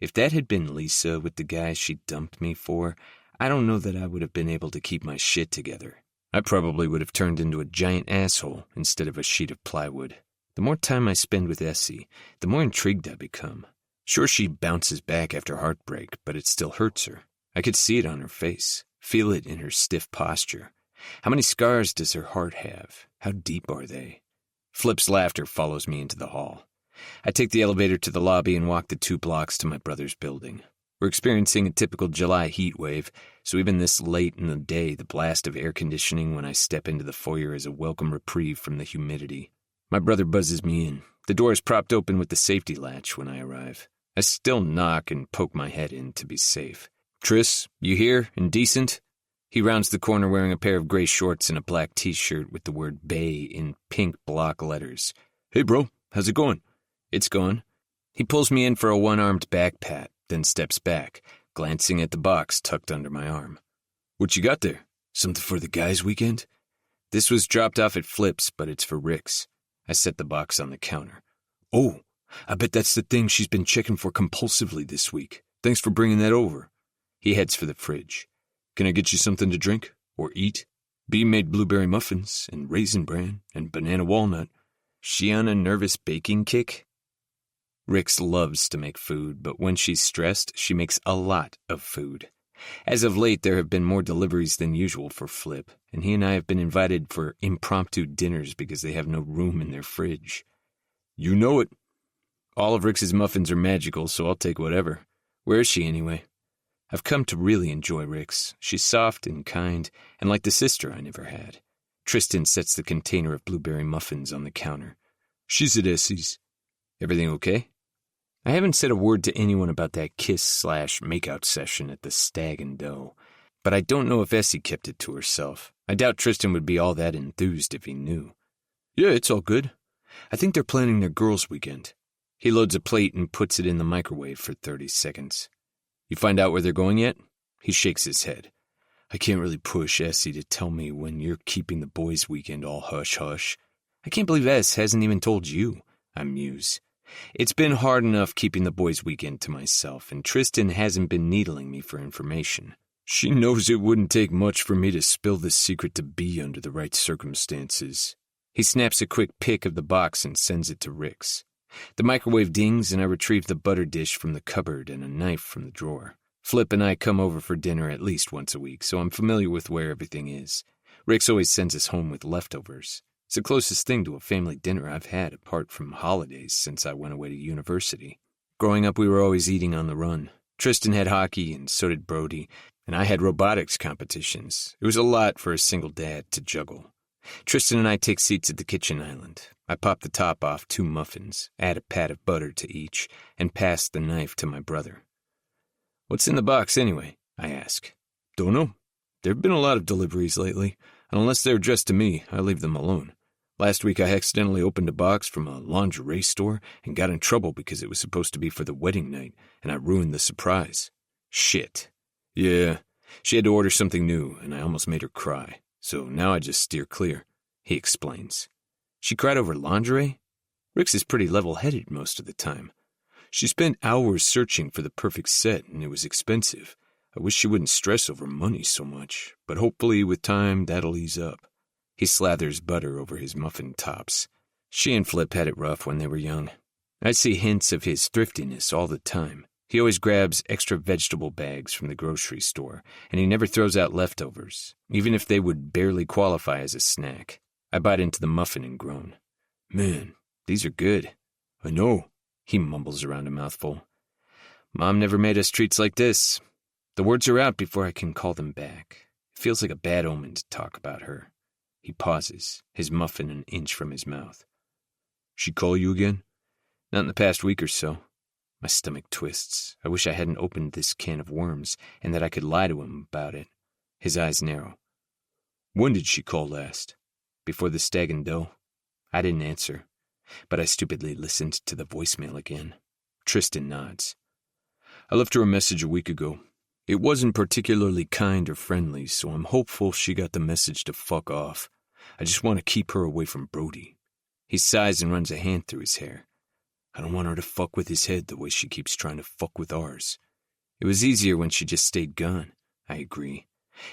If that had been Lisa with the guy she dumped me for, I don't know that I would have been able to keep my shit together. I probably would have turned into a giant asshole instead of a sheet of plywood. The more time I spend with Essie, the more intrigued I become. Sure, she bounces back after heartbreak, but it still hurts her. I could see it on her face, feel it in her stiff posture. How many scars does her heart have? How deep are they? Flip's laughter follows me into the hall. I take the elevator to the lobby and walk the 2 blocks to my brother's building. We're experiencing a typical July heat wave, so even this late in the day, the blast of air conditioning when I step into the foyer is a welcome reprieve from the humidity. My brother buzzes me in. The door is propped open with the safety latch when I arrive. I still knock and poke my head in to be safe. "Tris, you here and decent?" He rounds the corner wearing a pair of gray shorts and a black t-shirt with the word Bay in pink block letters. "Hey bro, how's it going?" "It's going." He pulls me in for a one-armed back pat, then steps back, glancing at the box tucked under my arm. "What you got there? Something for the guys' weekend?" "This was dropped off at Flip's, but it's for Rick's." I set the box on the counter. "Oh, I bet that's the thing she's been checking for compulsively this week. Thanks for bringing that over." He heads for the fridge. "Can I get you something to drink or eat?" "Bee made blueberry muffins and raisin bran and banana walnut." She on a nervous baking kick? Rix loves to make food, but when she's stressed, she makes a lot of food. As of late, there have been more deliveries than usual for Flip, and he and I have been invited for impromptu dinners because they have no room in their fridge. "You know it." "All of Rix's muffins are magical, so I'll take whatever. Where is she anyway?" I've come to really enjoy Rix. She's soft and kind, and like the sister I never had. Tristan sets the container of blueberry muffins on the counter. "She's at Essie's." "Everything okay?" I haven't said a word to anyone about that kiss/makeout session at the Stag and Doe, but I don't know if Essie kept it to herself. I doubt Tristan would be all that enthused if he knew. "Yeah, it's all good. I think they're planning their girls' weekend." He loads a plate and puts it in the microwave for 30 seconds. "You find out where they're going yet?" He shakes his head. "I can't really push Essie to tell me when you're keeping the boys' weekend all hush-hush. I can't believe Es hasn't even told you," I muse. It's been hard enough keeping the boys' weekend to myself, and Tristan hasn't been needling me for information. "She knows it wouldn't take much for me to spill this secret to Bee under the right circumstances." He snaps a quick pic of the box and sends it to Rix. The microwave dings, and I retrieve the butter dish from the cupboard and a knife from the drawer. Flip and I come over for dinner at least once a week, so I'm familiar with where everything is. Rix always sends us home with leftovers. It's the closest thing to a family dinner I've had apart from holidays since I went away to university. Growing up, we were always eating on the run. Tristan had hockey, and so did Brody, and I had robotics competitions. It was a lot for a single dad to juggle. Tristan and I take seats at the kitchen island. I pop the top off 2 muffins, add a pat of butter to each, and pass the knife to my brother. "What's in the box anyway?" I ask. "Don't know. There have been a lot of deliveries lately, and unless they're addressed to me, I leave them alone. Last week I accidentally opened a box from a lingerie store and got in trouble because it was supposed to be for the wedding night, and I ruined the surprise. Shit. Yeah, she had to order something new, and I almost made her cry, so now I just steer clear," he explains. "She cried over lingerie? Rix is pretty level-headed most of the time. She spent hours searching for the perfect set, and it was expensive. I wish she wouldn't stress over money so much, but hopefully with time that'll ease up." He slathers butter over his muffin tops. She and Flip had it rough when they were young. I see hints of his thriftiness all the time. He always grabs extra vegetable bags from the grocery store, and he never throws out leftovers, even if they would barely qualify as a snack. I bite into the muffin and groan. "Man, these are good." "I know," he mumbles around a mouthful. "Mom never made us treats like this." The words are out before I can call them back. It feels like a bad omen to talk about her. He pauses, his muffin an inch from his mouth. "She call you again?" "Not in the past week or so." My stomach twists. I wish I hadn't opened this can of worms, and that I could lie to him about it. His eyes narrow. "When did she call last?" "Before the Stag and Doe." I didn't answer, but I stupidly listened to the voicemail again. Tristan nods. "I left her a message a week ago. It wasn't particularly kind or friendly, so I'm hopeful she got the message to fuck off. I just want to keep her away from Brody." He sighs and runs a hand through his hair. "I don't want her to fuck with his head the way she keeps trying to fuck with ours. It was easier when she just stayed gone. I agree.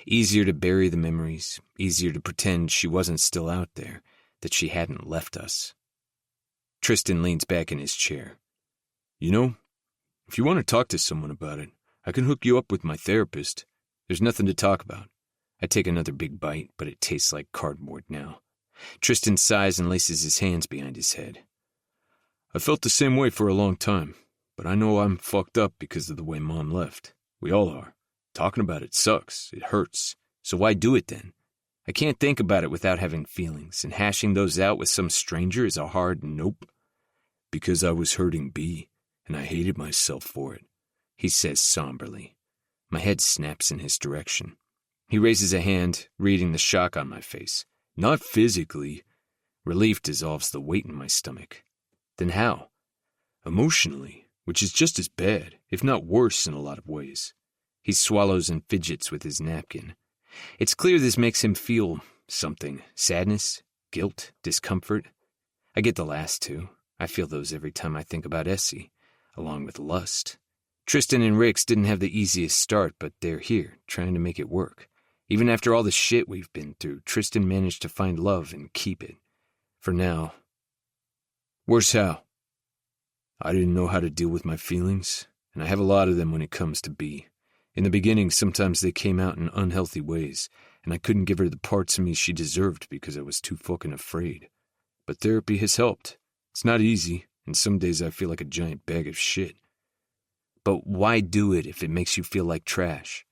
Easier to bury the memories, easier to pretend she wasn't still out there, that she hadn't left us. Tristan leans back in his chair. You know, if you want to talk to someone about it, I can hook you up with my therapist. There's nothing to talk about. I take another big bite, but it tastes like cardboard now. Tristan sighs and laces his hands behind his head. I felt the same way for a long time, but I know I'm fucked up because of the way Mom left. We all are. Talking about it sucks. It hurts. So why do it then? I can't think about it without having feelings, and hashing those out with some stranger is a hard nope. Because I was hurting B, and I hated myself for it, he says somberly. My head snaps in his direction. He raises a hand, reading the shock on my face. Not physically. Relief dissolves the weight in my stomach. Then how? Emotionally, which is just as bad, if not worse in a lot of ways. He swallows and fidgets with his napkin. It's clear this makes him feel something. Sadness, guilt, discomfort. I get the last two. I feel those every time I think about Essie, along with lust. Tristan and Rix didn't have the easiest start, but they're here, trying to make it work. Even after all the shit we've been through, Tristan managed to find love and keep it. For now. Worse how? I didn't know how to deal with my feelings, and I have a lot of them when it comes to B. In the beginning, sometimes they came out in unhealthy ways, and I couldn't give her the parts of me she deserved because I was too fucking afraid. But therapy has helped. It's not easy, and some days I feel like a giant bag of shit. But why do it if it makes you feel like trash?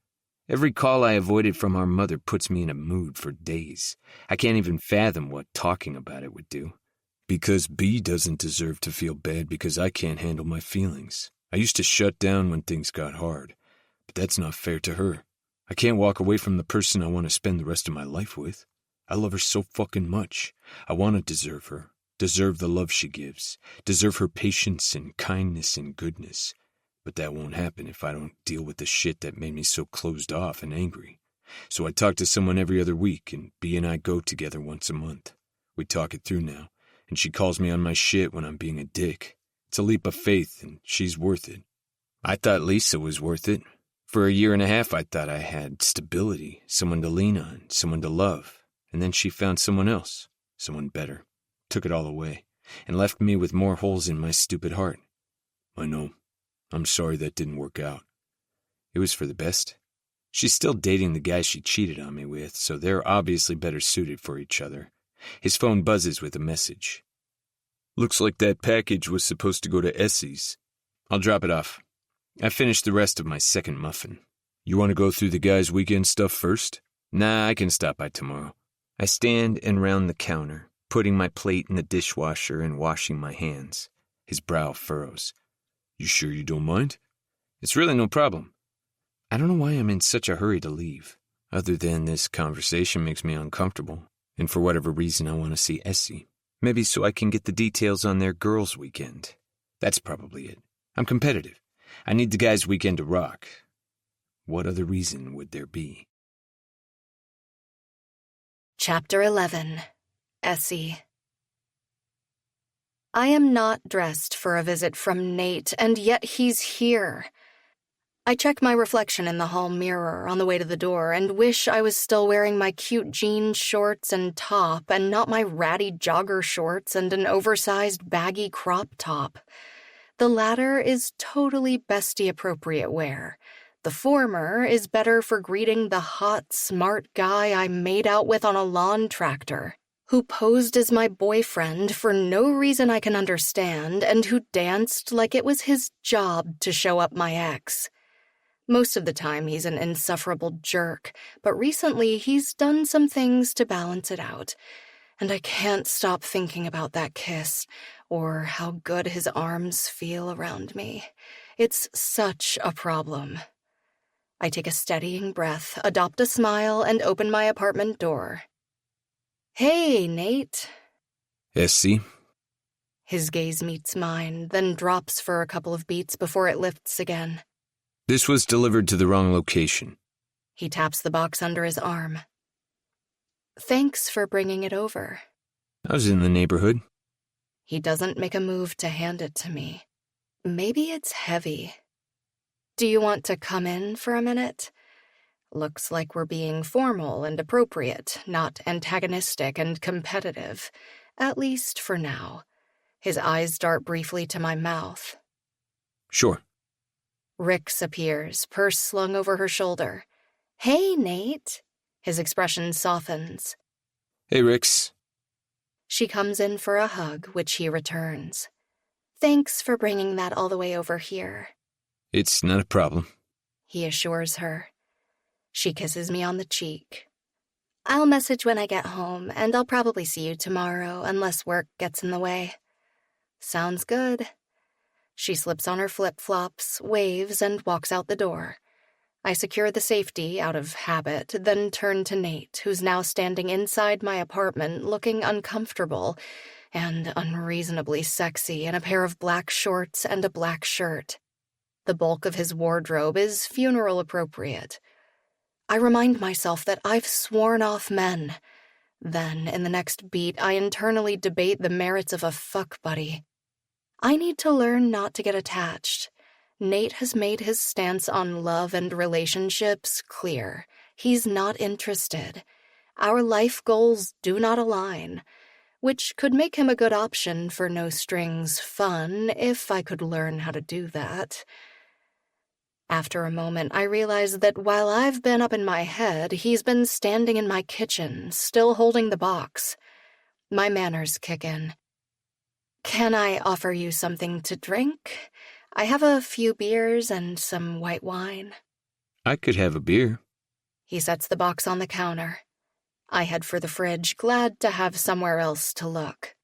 Every call I avoided from our mother puts me in a mood for days. I can't even fathom what talking about it would do. Because B doesn't deserve to feel bad because I can't handle my feelings. I used to shut down when things got hard. But that's not fair to her. I can't walk away from the person I want to spend the rest of my life with. I love her so fucking much. I want to deserve her, deserve the love she gives, deserve her patience and kindness and goodness. But that won't happen if I don't deal with the shit that made me so closed off and angry. So I talk to someone every other week, and B and I go together once a month. We talk it through now, and she calls me on my shit when I'm being a dick. It's a leap of faith, and she's worth it. I thought Lisa was worth it. For a year and a half, I thought I had stability, someone to lean on, someone to love. And then she found someone else, someone better. Took it all away, and left me with more holes in my stupid heart. I know. I'm sorry that didn't work out. It was for the best. She's still dating the guy she cheated on me with, so they're obviously better suited for each other. His phone buzzes with a message. Looks like that package was supposed to go to Essie's. I'll drop it off. I finished the rest of my second muffin. You want to go through the guys' weekend stuff first? Nah, I can stop by tomorrow. I stand and round the counter, putting my plate in the dishwasher and washing my hands. His brow furrows. You sure you don't mind? It's really no problem. I don't know why I'm in such a hurry to leave, other than this conversation makes me uncomfortable, and for whatever reason I want to see Essie. Maybe so I can get the details on their girls' weekend. That's probably it. I'm competitive. I need the guys' weekend to rock. What other reason would there be? Chapter 11. Essie. I am not dressed for a visit from Nate, and yet he's here. I check my reflection in the hall mirror on the way to the door and wish I was still wearing my cute jeans, shorts, and top and not my ratty jogger shorts and an oversized baggy crop top. The latter is totally bestie-appropriate wear. The former is better for greeting the hot, smart guy I made out with on a lawn tractor, who posed as my boyfriend for no reason I can understand and who danced like it was his job to show up my ex. Most of the time he's an insufferable jerk, but recently he's done some things to balance it out, and I can't stop thinking about that kiss, or how good his arms feel around me. It's such a problem. I take a steadying breath, adopt a smile, and open my apartment door. Hey, Nate. Essie? His gaze meets mine, then drops for a couple of beats before it lifts again. This was delivered to the wrong location. He taps the box under his arm. Thanks for bringing it over. I was in the neighborhood. He doesn't make a move to hand it to me. Maybe it's heavy. Do you want to come in for a minute? Looks like we're being formal and appropriate, not antagonistic and competitive. At least for now. His eyes dart briefly to my mouth. Sure. Rix appears, purse slung over her shoulder. Hey, Nate. His expression softens. Hey, Rix. She comes in for a hug, which he returns. Thanks for bringing that all the way over here. It's not a problem, He assures her. She kisses me on the cheek. I'll message when I get home, and I'll probably see you tomorrow, unless work gets in the way. Sounds good. She slips on her flip-flops, waves, and walks out the door. I secure the safety out of habit, then turn to Nate, who's now standing inside my apartment looking uncomfortable and unreasonably sexy in a pair of black shorts and a black shirt. The bulk of his wardrobe is funeral appropriate. I remind myself that I've sworn off men. Then, in the next beat, I internally debate the merits of a fuck buddy. I need to learn not to get attached. Nate has made his stance on love and relationships clear. He's not interested. Our life goals do not align, which could make him a good option for no-strings fun if I could learn how to do that. After a moment, I realize that while I've been up in my head, he's been standing in my kitchen, still holding the box. My manners kick in. Can I offer you something to drink? I have a few beers and some white wine. I could have a beer. He sets the box on the counter. I head for the fridge, glad to have somewhere else to look.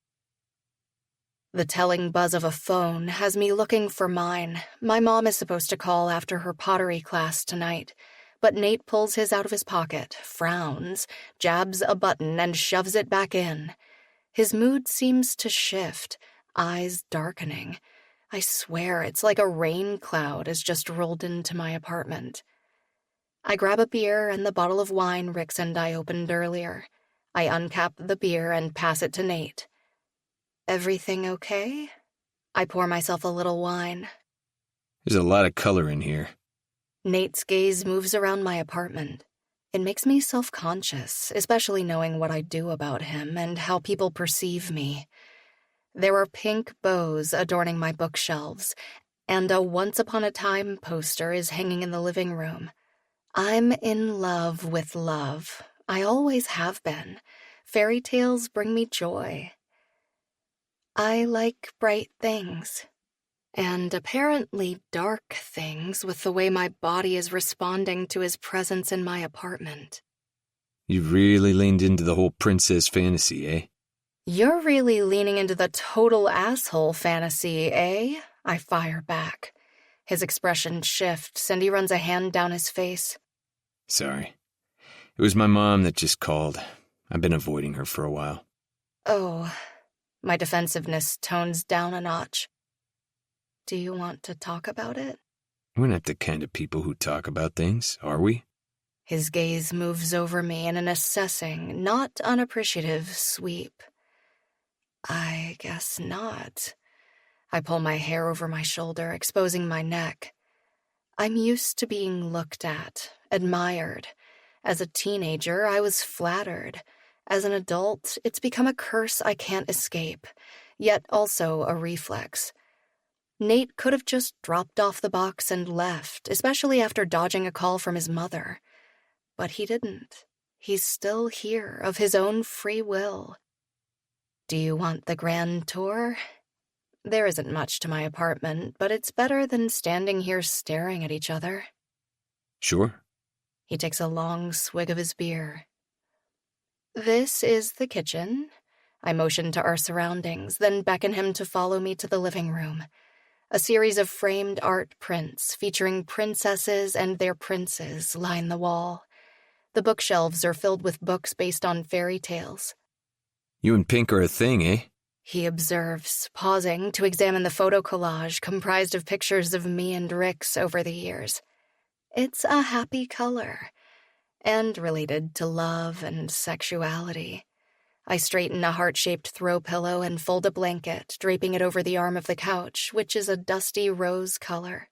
The telling buzz of a phone has me looking for mine. My mom is supposed to call after her pottery class tonight, but Nate pulls his out of his pocket, frowns, jabs a button, and shoves it back in. His mood seems to shift, eyes darkening. I swear it's like a rain cloud has just rolled into my apartment. I grab a beer and the bottle of wine Rix and I opened earlier. I uncap the beer and pass it to Nate. Everything okay? I pour myself a little wine. There's a lot of color in here. Nate's gaze moves around my apartment. It makes me self-conscious, especially knowing what I do about him and how people perceive me. There are pink bows adorning my bookshelves, and a Once Upon a Time poster is hanging in the living room. I'm in love with love. I always have been. Fairy tales bring me joy. I like bright things, and apparently dark things with the way my body is responding to his presence in my apartment. You've really leaned into the whole princess fantasy, eh? You're really leaning into the total asshole fantasy, eh? I fire back. His expression shifts, and he runs a hand down his face. Sorry. It was my mom that just called. I've been avoiding her for a while. Oh, my defensiveness tones down a notch. Do you want to talk about it? We're not the kind of people who talk about things, are we? His gaze moves over me in an assessing, not unappreciative sweep. I guess not. I pull my hair over my shoulder, exposing my neck. I'm used to being looked at, admired. As a teenager, I was flattered. As an adult, it's become a curse I can't escape, yet also a reflex. Nate could have just dropped off the box and left, especially after dodging a call from his mother. But he didn't. He's still here, of his own free will. Do you want the grand tour? There isn't much to my apartment, but it's better than standing here staring at each other. Sure. He takes a long swig of his beer. This is the kitchen. I motion to our surroundings, then beckon him to follow me to the living room. A series of framed art prints featuring princesses and their princes line the wall. The bookshelves are filled with books based on fairy tales. You and Pink are a thing, eh? He observes, pausing to examine the photo collage comprised of pictures of me and Rix over the years. It's a happy color, and related to love and sexuality. I straighten a heart-shaped throw pillow and fold a blanket, draping it over the arm of the couch, which is a dusty rose color.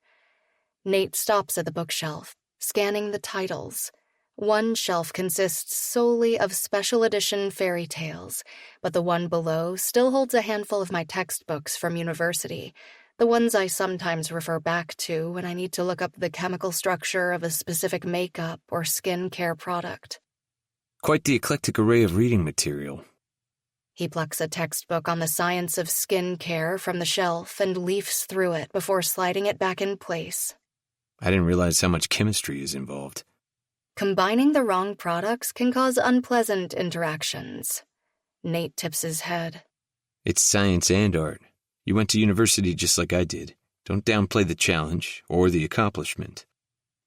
Nate stops at the bookshelf, scanning the titles. One shelf consists solely of special edition fairy tales, but the one below still holds a handful of my textbooks from university, the ones I sometimes refer back to when I need to look up the chemical structure of a specific makeup or skin care product. Quite the eclectic array of reading material. He plucks a textbook on the science of skin care from the shelf and leafs through it before sliding it back in place. I didn't realize how much chemistry is involved. Combining the wrong products can cause unpleasant interactions. Nate tips his head. It's science and art. You went to university just like I did. Don't downplay the challenge or the accomplishment.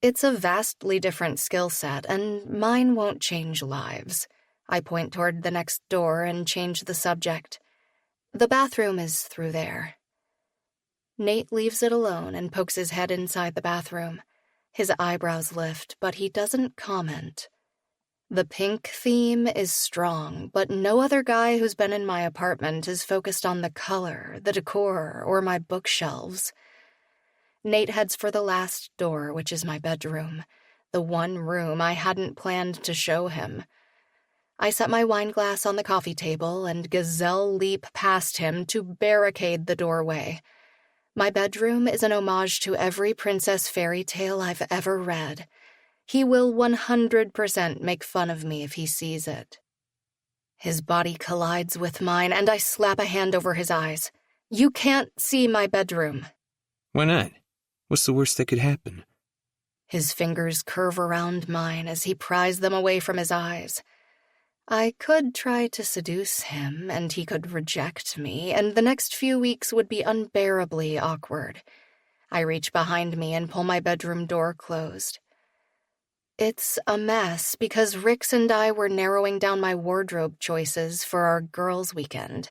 It's a vastly different skill set, and mine won't change lives. I point toward the next door and change the subject. The bathroom is through there. Nate leaves it alone and pokes his head inside the bathroom. His eyebrows lift, but he doesn't comment. The pink theme is strong, but no other guy who's been in my apartment is focused on the color, the decor, or my bookshelves. Nate heads for the last door, which is my bedroom, the one room I hadn't planned to show him. I set my wine glass on the coffee table and gazelle leap past him to barricade the doorway. My bedroom is an homage to every princess fairy tale I've ever read. He will 100% make fun of me if he sees it. His body collides with mine, and I slap a hand over his eyes. You can't see my bedroom. Why not? What's the worst that could happen? His fingers curve around mine as he pries them away from his eyes. I could try to seduce him, and he could reject me, and the next few weeks would be unbearably awkward. I reach behind me and pull my bedroom door closed. It's a mess because Rix and I were narrowing down my wardrobe choices for our girls' weekend.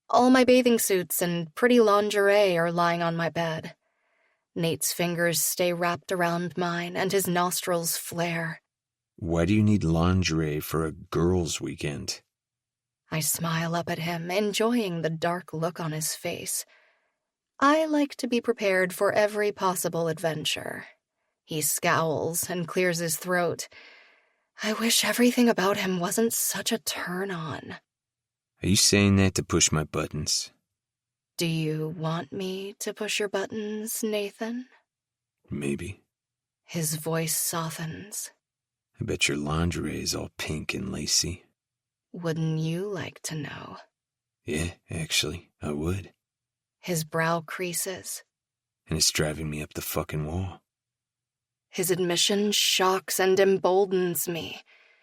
All my bathing suits and pretty lingerie are lying on my bed. Nate's fingers stay wrapped around mine, and his nostrils flare. Why do you need lingerie for a girls' weekend? I smile up at him, enjoying the dark look on his face. I like to be prepared for every possible adventure. He scowls and clears his throat. I wish everything about him wasn't such a turn-on. Are you saying that to push my buttons? Do you want me to push your buttons, Nathan? Maybe. His voice softens. I bet your lingerie is all pink and lacy. Wouldn't you like to know? Yeah, actually, I would. His brow creases. And it's driving me up the fucking wall. His admission shocks and emboldens me.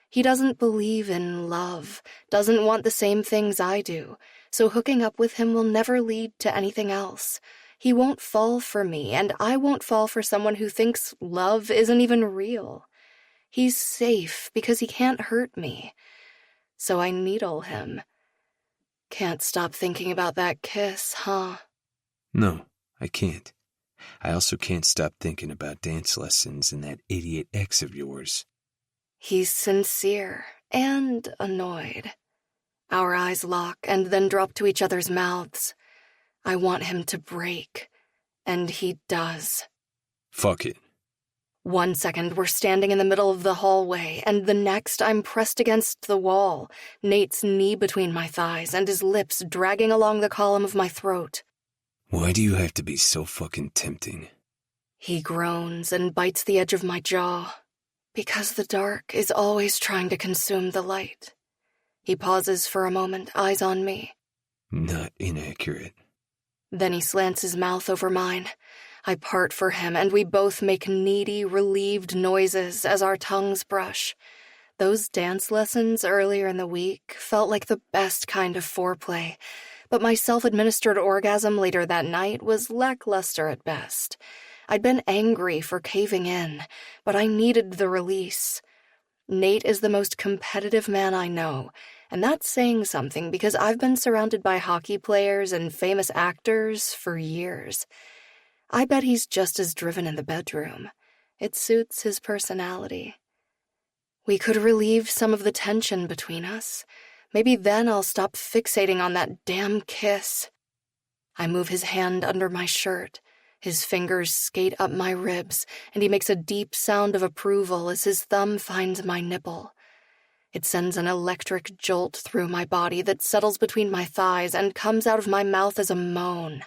He doesn't believe in love, doesn't want the same things I do, so hooking up with him will never lead to anything else. He won't fall for me, and I won't fall for someone who thinks love isn't even real. He's safe because he can't hurt me. So I needle him. Can't stop thinking about that kiss, huh? No, I can't. I also can't stop thinking about dance lessons and that idiot ex of yours. He's sincere and annoyed. Our eyes lock and then drop to each other's mouths. I want him to break, and he does. Fuck it. 1 second, we're standing in the middle of the hallway, and the next, I'm pressed against the wall, Nate's knee between my thighs and his lips dragging along the column of my throat. Why do you have to be so fucking tempting? He groans and bites the edge of my jaw. Because the dark is always trying to consume the light. He pauses for a moment, eyes on me. Not inaccurate. Then he slants his mouth over mine. I part for him, and we both make needy, relieved noises as our tongues brush. Those dance lessons earlier in the week felt like the best kind of foreplay, but my self-administered orgasm later that night was lackluster at best. I'd been angry for caving in, but I needed the release. Nate is the most competitive man I know, and that's saying something because I've been surrounded by hockey players and famous actors for years. I bet he's just as driven in the bedroom. It suits his personality. We could relieve some of the tension between us. Maybe then I'll stop fixating on that damn kiss. I move his hand under my shirt. His fingers skate up my ribs, and he makes a deep sound of approval as his thumb finds my nipple. It sends an electric jolt through my body that settles between my thighs and comes out of my mouth as a moan.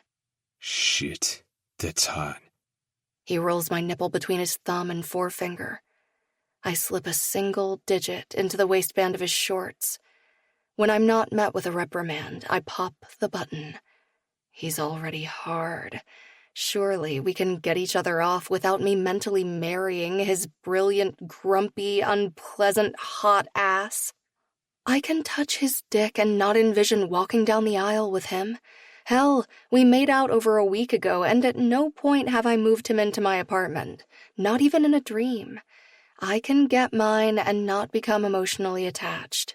Shit, that's hot. He rolls my nipple between his thumb and forefinger. I slip a single digit into the waistband of his shorts. When I'm not met with a reprimand, I pop the button. He's already hard. Surely we can get each other off without me mentally marrying his brilliant, grumpy, unpleasant, hot ass. I can touch his dick and not envision walking down the aisle with him. Hell, we made out over a week ago, and at no point have I moved him into my apartment, not even in a dream. I can get mine and not become emotionally attached.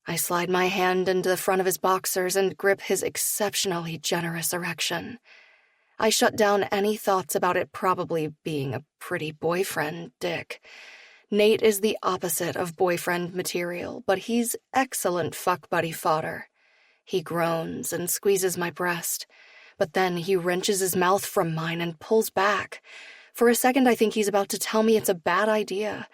I slide my hand into the front of his boxers and grip his exceptionally generous erection. I shut down any thoughts about it probably being a pretty boyfriend dick. Nate is the opposite of boyfriend material, but he's excellent fuck buddy fodder. He groans and squeezes my breast, but then he wrenches his mouth from mine and pulls back. For a second, I think he's about to tell me it's a bad idea,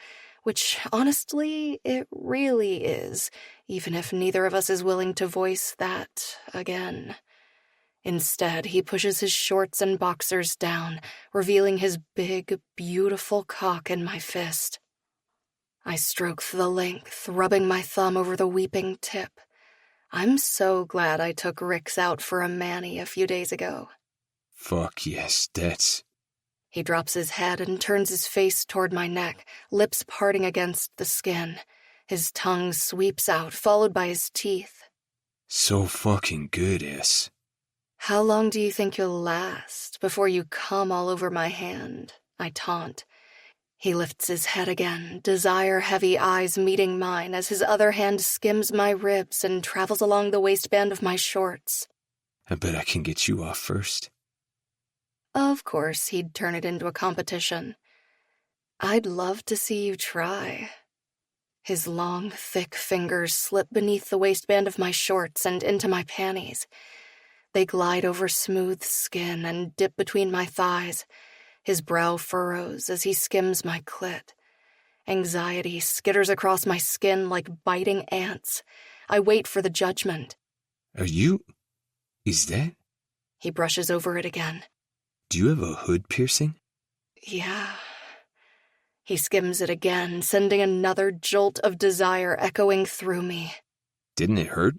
which, honestly, it really is, even if neither of us is willing to voice that again. Instead, he pushes his shorts and boxers down, revealing his big, beautiful cock in my fist. I stroke the length, rubbing my thumb over the weeping tip. I'm so glad I took Rick's out for a mani a few days ago. Fuck yes, that's... He drops his head and turns his face toward my neck, lips parting against the skin. His tongue sweeps out, followed by his teeth. So fucking good, S. How long do you think you'll last before you come all over my hand? I taunt. He lifts his head again, desire-heavy eyes meeting mine as his other hand skims my ribs and travels along the waistband of my shorts. I bet I can get you off first. Of course, he'd turn it into a competition. I'd love to see you try. His long, thick fingers slip beneath the waistband of my shorts and into my panties. They glide over smooth skin and dip between my thighs. His brow furrows as he skims my clit. Anxiety skitters across my skin like biting ants. I wait for the judgment. Is that? He brushes over it again. Do you have a hood piercing? Yeah. He skims it again, sending another jolt of desire echoing through me. Didn't it hurt?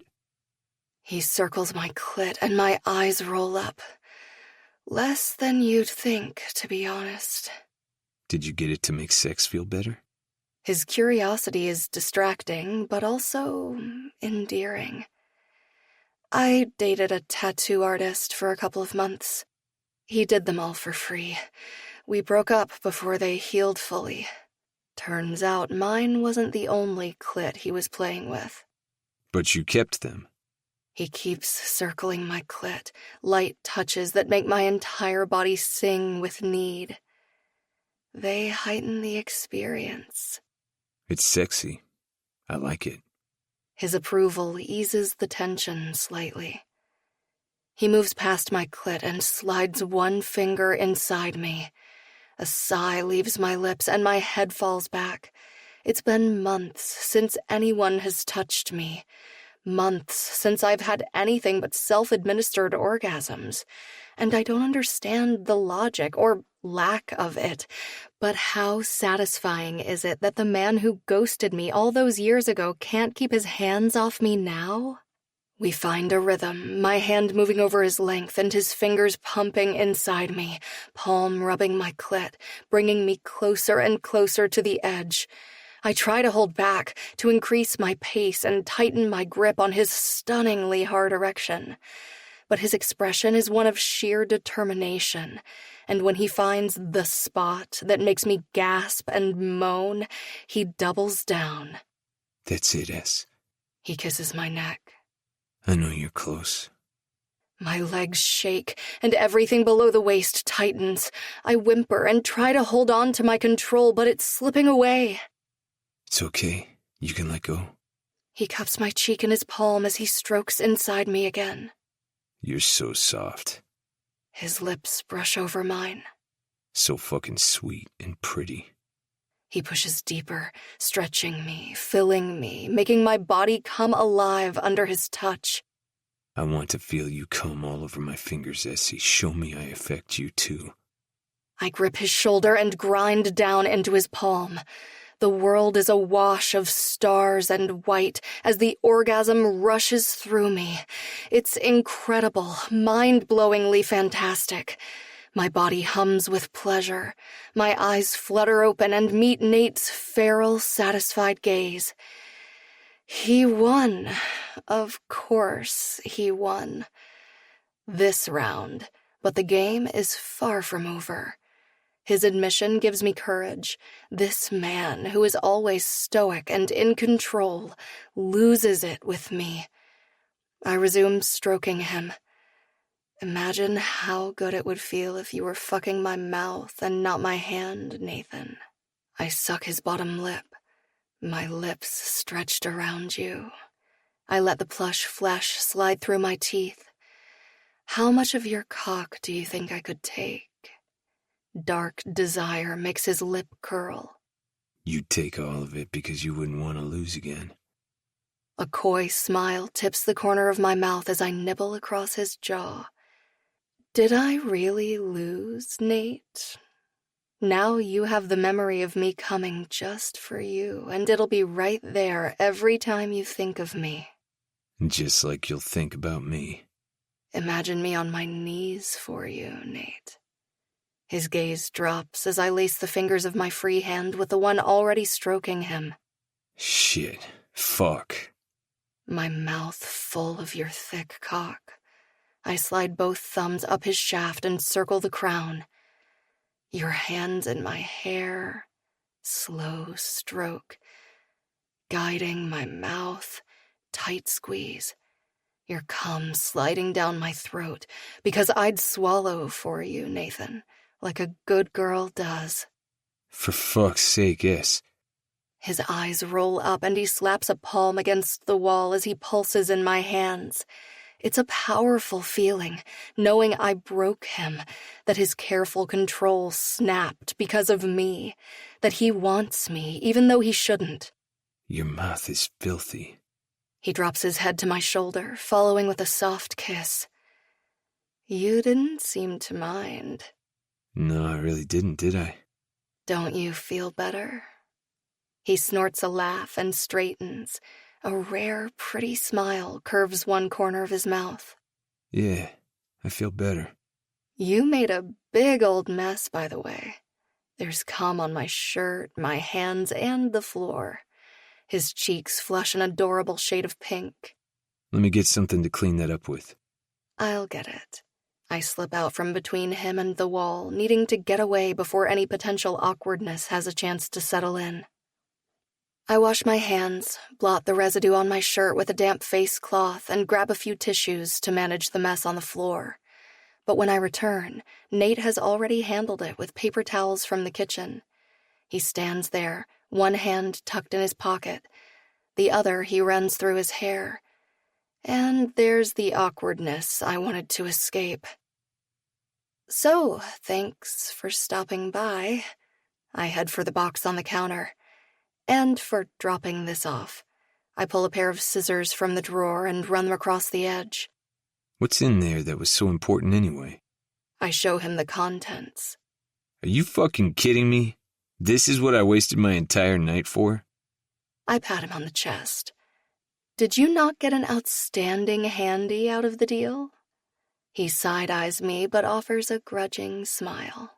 He circles my clit and my eyes roll up. Less than you'd think, to be honest. Did you get it to make sex feel better? His curiosity is distracting, but also endearing. I dated a tattoo artist for a couple of months. He did them all for free. We broke up before they healed fully. Turns out mine wasn't the only clit he was playing with. But you kept them. He keeps circling my clit, light touches that make my entire body sing with need. They heighten the experience. It's sexy. I like it. His approval eases the tension slightly. He moves past my clit and slides one finger inside me. A sigh leaves my lips and my head falls back. It's been months since anyone has touched me. Months since I've had anything but self-administered orgasms. And I don't understand the logic or lack of it. But how satisfying is it that the man who ghosted me all those years ago can't keep his hands off me now? We find a rhythm, my hand moving over his length and his fingers pumping inside me, palm rubbing my clit, bringing me closer and closer to the edge. I try to hold back, to increase my pace and tighten my grip on his stunningly hard erection. But his expression is one of sheer determination, and when he finds the spot that makes me gasp and moan, he doubles down. That's it, S. He kisses my neck. I know you're close. My legs shake, and everything below the waist tightens. I whimper and try to hold on to my control, but it's slipping away. It's okay. You can let go. He cups my cheek in his palm as he strokes inside me again. You're so soft. His lips brush over mine. So fucking sweet and pretty. He pushes deeper, stretching me, filling me, making my body come alive under his touch. I want to feel you come all over my fingers, Essie. Show me I affect you too. I grip his shoulder and grind down into his palm. The world is awash of stars and white as the orgasm rushes through me. It's incredible, mind-blowingly fantastic. My body hums with pleasure. My eyes flutter open and meet Nate's feral, satisfied gaze. He won. Of course he won. This round, but the game is far from over. His admission gives me courage. This man, who is always stoic and in control, loses it with me. I resume stroking him. Imagine how good it would feel if you were fucking my mouth and not my hand, Nathan. I suck his bottom lip, my lips stretched around you. I let the plush flesh slide through my teeth. How much of your cock do you think I could take? Dark desire makes his lip curl. You'd take all of it because you wouldn't want to lose again. A coy smile tips the corner of my mouth as I nibble across his jaw. Did I really lose, Nate? Now you have the memory of me coming just for you, and it'll be right there every time you think of me. Just like you'll think about me. Imagine me on my knees for you, Nate. His gaze drops as I lace the fingers of my free hand with the one already stroking him. Shit. Fuck. My mouth full of your thick cock. I slide both thumbs up his shaft and circle the crown. Your hands in my hair. Slow stroke. Guiding my mouth. Tight squeeze. Your cum sliding down my throat because I'd swallow for you, Nathan. Like a good girl does. For fuck's sake, Es. His eyes roll up and he slaps a palm against the wall as he pulses in my hands. It's a powerful feeling, knowing I broke him, that his careful control snapped because of me, that he wants me even though he shouldn't. Your mouth is filthy. He drops his head to my shoulder, following with a soft kiss. You didn't seem to mind. No, I really didn't, did I? Don't you feel better? He snorts a laugh and straightens. A rare, pretty smile curves one corner of his mouth. Yeah, I feel better. You made a big old mess, by the way. There's cum on my shirt, my hands, and the floor. His cheeks flush an adorable shade of pink. Let me get something to clean that up with. I'll get it. I slip out from between him and the wall, needing to get away before any potential awkwardness has a chance to settle in. I wash my hands, blot the residue on my shirt with a damp face cloth, and grab a few tissues to manage the mess on the floor. But when I return, Nate has already handled it with paper towels from the kitchen. He stands there, one hand tucked in his pocket. The other he runs through his hair. And there's the awkwardness I wanted to escape. So, thanks for stopping by. I head for the box on the counter. And for dropping this off. I pull a pair of scissors from the drawer and run them across the edge. What's in there that was so important anyway? I show him the contents. Are you fucking kidding me? This is what I wasted my entire night for? I pat him on the chest. Did you not get an outstanding handy out of the deal? He side-eyes me but offers a grudging smile.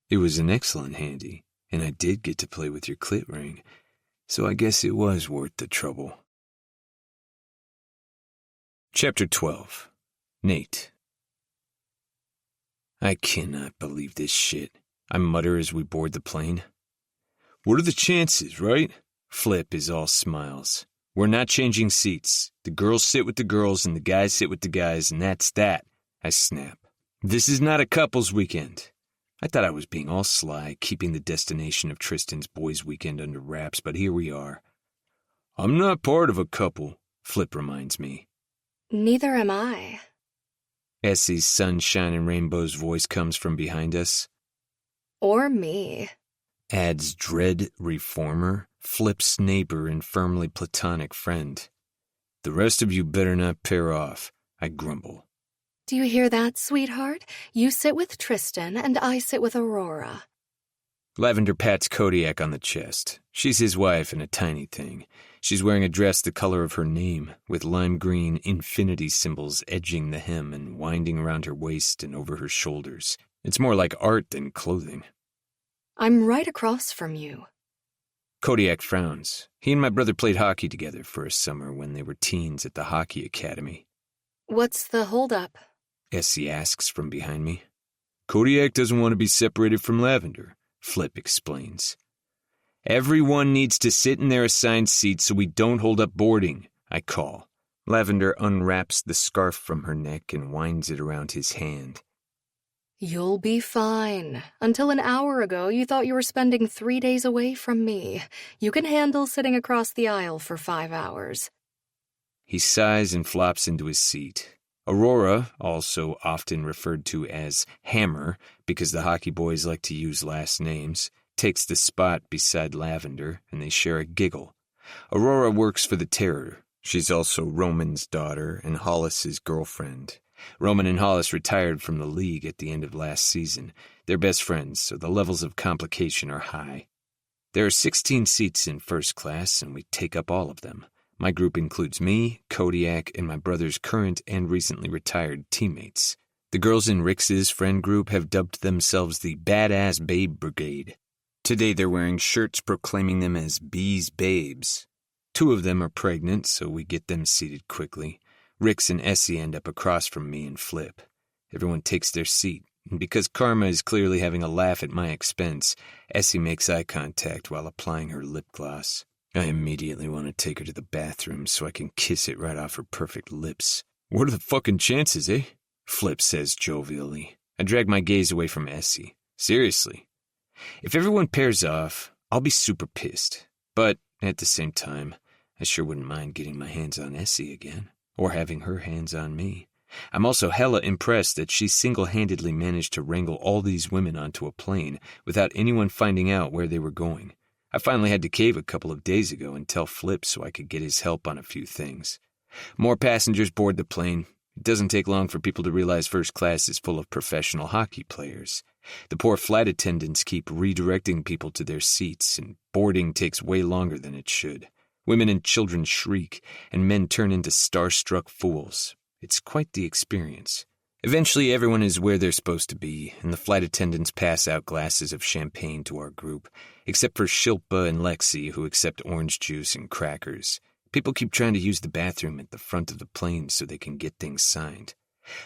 It was an excellent handy, and I did get to play with your clit ring, so I guess it was worth the trouble. Chapter 12. Nate. I cannot believe this shit, I mutter as we board the plane. What are the chances, right? Flip is all smiles. We're not changing seats. The girls sit with the girls and the guys sit with the guys, and that's that, I snap. This is not a couples weekend. I thought I was being all sly, keeping the destination of Tristan's boys' weekend under wraps, but here we are. I'm not part of a couple, Flip reminds me. Neither am I. Essie's sunshine and rainbows voice comes from behind us. Or me. Adds dread reformer, Flip's neighbor and firmly platonic friend. The rest of you better not pair off, I grumble. Do you hear that, sweetheart? You sit with Tristan and I sit with Aurora. Lavender pats Kodiak on the chest. She's his wife and a tiny thing. She's wearing a dress the color of her name, with lime green infinity symbols edging the hem and winding around her waist and over her shoulders. It's more like art than clothing. I'm right across from you. Kodiak frowns. He and my brother played hockey together for a summer when they were teens at the hockey academy. What's the holdup? Essie asks from behind me. Kodiak doesn't want to be separated from Lavender, Flip explains. Everyone needs to sit in their assigned seats so we don't hold up boarding, I call. Lavender unwraps the scarf from her neck and winds it around his hand. You'll be fine. Until an hour ago, you thought you were spending 3 days away from me. You can handle sitting across the aisle for 5 hours. He sighs and flops into his seat. Aurora, also often referred to as Hammer, because the hockey boys like to use last names, takes the spot beside Lavender, and they share a giggle. Aurora works for the Terror. She's also Roman's daughter and Hollis's girlfriend. Roman and Hollis retired from the league at the end of last season. They're best friends, so the levels of complication are high. There are 16 seats in first class, and we take up all of them. My group includes me, Kodiak, and my brother's current and recently retired teammates. The girls in Rix's friend group have dubbed themselves the Badass Babe Brigade. Today they're wearing shirts proclaiming them as Bee's Babes. 2 of them are pregnant, so we get them seated quickly. Rix and Essie end up across from me and Flip. Everyone takes their seat, and because Karma is clearly having a laugh at my expense, Essie makes eye contact while applying her lip gloss. I immediately want to take her to the bathroom so I can kiss it right off her perfect lips. What are the fucking chances, eh? Flip says jovially. I drag my gaze away from Essie. Seriously. If everyone pairs off, I'll be super pissed. But at the same time, I sure wouldn't mind getting my hands on Essie again. Or having her hands on me. I'm also hella impressed that she single-handedly managed to wrangle all these women onto a plane without anyone finding out where they were going. I finally had to cave a couple of days ago and tell Flip so I could get his help on a few things. More passengers board the plane. It doesn't take long for people to realize first class is full of professional hockey players. The poor flight attendants keep redirecting people to their seats, and boarding takes way longer than it should. Women and children shriek, and men turn into starstruck fools. It's quite the experience. Eventually, everyone is where they're supposed to be, and the flight attendants pass out glasses of champagne to our group, except for Shilpa and Lexi, who accept orange juice and crackers. People keep trying to use the bathroom at the front of the plane so they can get things signed.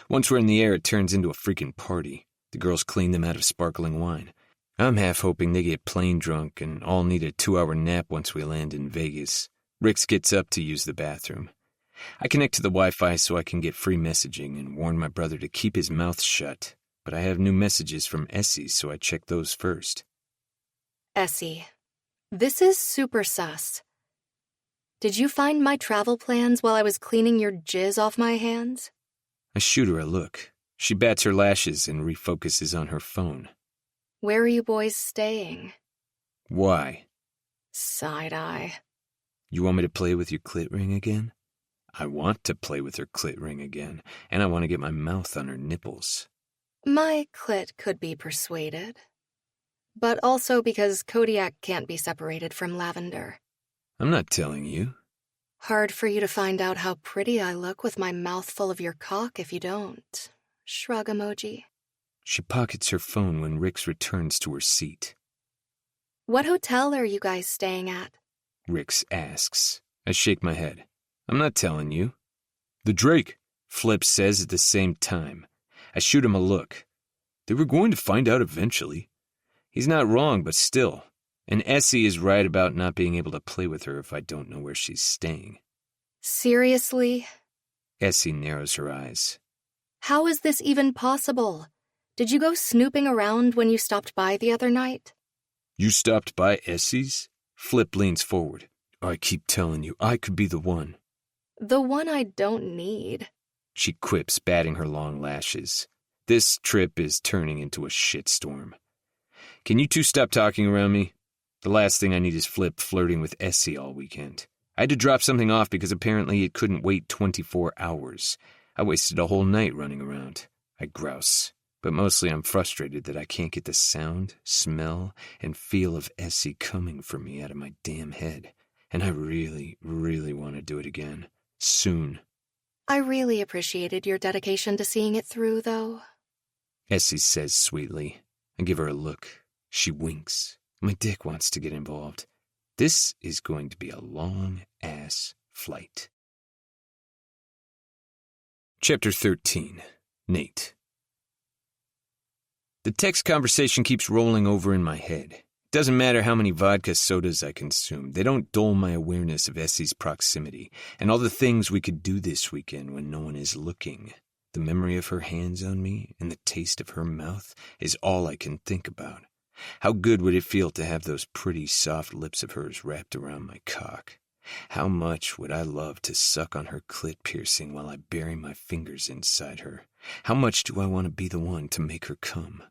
Once we're in the air, it turns into a freaking party. The girls clean them out of sparkling wine. I'm half hoping they get plane drunk and all need a 2-hour nap once we land in Vegas. Rix gets up to use the bathroom. I connect to the Wi-Fi so I can get free messaging and warn my brother to keep his mouth shut, but I have new messages from Essie, so I check those first. Essie, this is super sus. Did you find my travel plans while I was cleaning your jizz off my hands? I shoot her a look. She bats her lashes and refocuses on her phone. Where are you boys staying? Why? Side-eye. You want me to play with your clit ring again? I want to play with her clit ring again, and I want to get my mouth on her nipples. My clit could be persuaded. But also because Kodiak can't be separated from Lavender. I'm not telling you. Hard for you to find out how pretty I look with my mouth full of your cock if you don't. Shrug emoji. She pockets her phone when Rix returns to her seat. What hotel are you guys staying at? Rix asks. I shake my head. I'm not telling you. The Drake, Flip says at the same time. I shoot him a look. They were going to find out eventually. He's not wrong, but still. And Essie is right about not being able to play with her if I don't know where she's staying. Seriously? Essie narrows her eyes. How is this even possible? Did you go snooping around when you stopped by the other night? You stopped by Essie's? Flip leans forward. I keep telling you, I could be the one. The one I don't need. she quips, batting her long lashes. This trip is turning into a shitstorm. Can you two stop talking around me? The last thing I need is Flip flirting with Essie all weekend. I had to drop something off because apparently it couldn't wait 24 hours. I wasted a whole night running around. I grouse. But mostly I'm frustrated that I can't get the sound, smell, and feel of Essie coming for me out of my damn head. And I really, really want to do it again. Soon. I really appreciated your dedication to seeing it through, though. Essie says sweetly. I give her a look. She winks. My dick wants to get involved. This is going to be a long-ass flight. Chapter 13. Nate. The text conversation keeps rolling over in my head. It doesn't matter how many vodka sodas I consume. They don't dull my awareness of Essie's proximity and all the things we could do this weekend when no one is looking. The memory of her hands on me and the taste of her mouth is all I can think about. How good would it feel to have those pretty soft lips of hers wrapped around my cock? How much would I love to suck on her clit piercing while I bury my fingers inside her? How much do I want to be the one to make her come?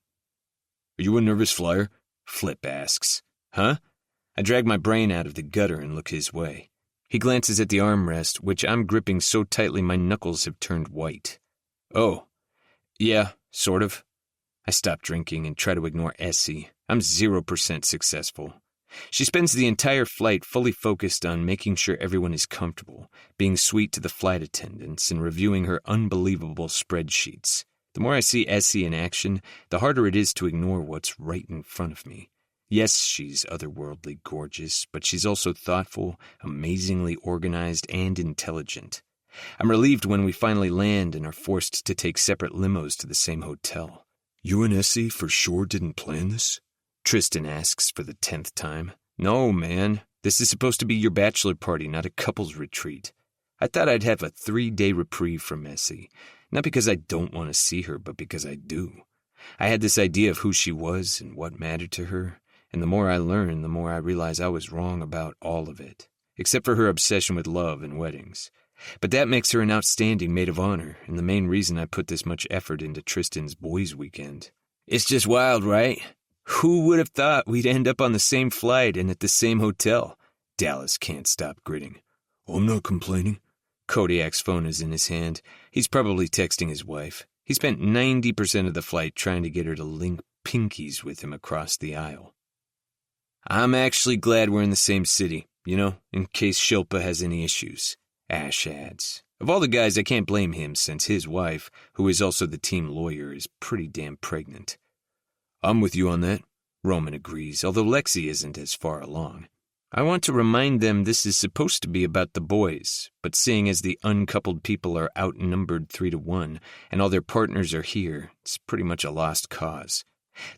Are you a nervous flyer? Flip asks. Huh? I drag my brain out of the gutter and look his way. He glances at the armrest, which I'm gripping so tightly my knuckles have turned white. Oh, yeah, sort of. I stop drinking and try to ignore Essie. I'm 0% successful. She spends the entire flight fully focused on making sure everyone is comfortable, being sweet to the flight attendants, and reviewing her unbelievable spreadsheets. The more I see Essie in action, the harder it is to ignore what's right in front of me. Yes, she's otherworldly gorgeous, but she's also thoughtful, amazingly organized, and intelligent. I'm relieved when we finally land and are forced to take separate limos to the same hotel. You and Essie for sure didn't plan this? Tristan asks for the 10th time. No, man. This is supposed to be your bachelor party, not a couple's retreat. I thought I'd have a 3-day reprieve from Essie. Not because I don't want to see her, but because I do. I had this idea of who she was and what mattered to her, and the more I learn, the more I realize I was wrong about all of it, except for her obsession with love and weddings. But that makes her an outstanding maid of honor, and the main reason I put this much effort into Tristan's boys' weekend. It's just wild, right? Who would have thought we'd end up on the same flight and at the same hotel? Dallas can't stop gritting. I'm not complaining. Kodiak's phone is in his hand. He's probably texting his wife. He spent 90% of the flight trying to get her to link pinkies with him across the aisle. I'm actually glad we're in the same city, in case Shilpa has any issues. Ash adds. Of all the guys, I can't blame him since his wife, who is also the team lawyer, is pretty damn pregnant. I'm with you on that, Roman agrees, although Lexi isn't as far along. I want to remind them this is supposed to be about the boys, but seeing as the uncoupled people are outnumbered 3-1 and all their partners are here, it's pretty much a lost cause.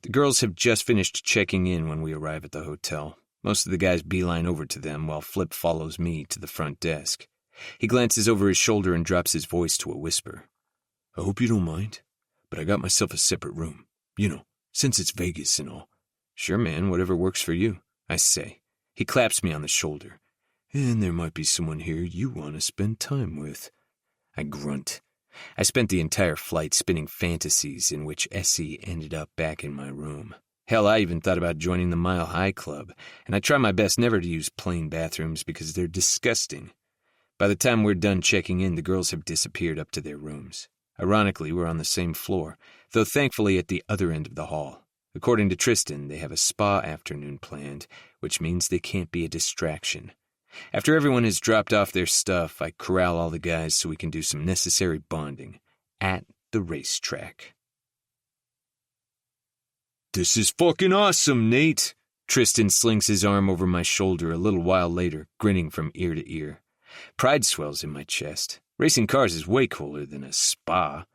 The girls have just finished checking in when we arrive at the hotel. Most of the guys beeline over to them while Flip follows me to the front desk. He glances over his shoulder and drops his voice to a whisper. I hope you don't mind, but I got myself a separate room. Since it's Vegas and all. Sure, man, whatever works for you, I say. He claps me on the shoulder. And there might be someone here you want to spend time with. I grunt. I spent the entire flight spinning fantasies in which Essie ended up back in my room. Hell, I even thought about joining the Mile High Club, and I try my best never to use plain bathrooms because they're disgusting. By the time we're done checking in, the girls have disappeared up to their rooms. Ironically, we're on the same floor, though thankfully at the other end of the hall. According to Tristan, they have a spa afternoon planned, which means they can't be a distraction. After everyone has dropped off their stuff, I corral all the guys so we can do some necessary bonding at the racetrack. This is fucking awesome, Nate! Tristan slings his arm over my shoulder a little while later, grinning from ear to ear. Pride swells in my chest. Racing cars is way cooler than a spa.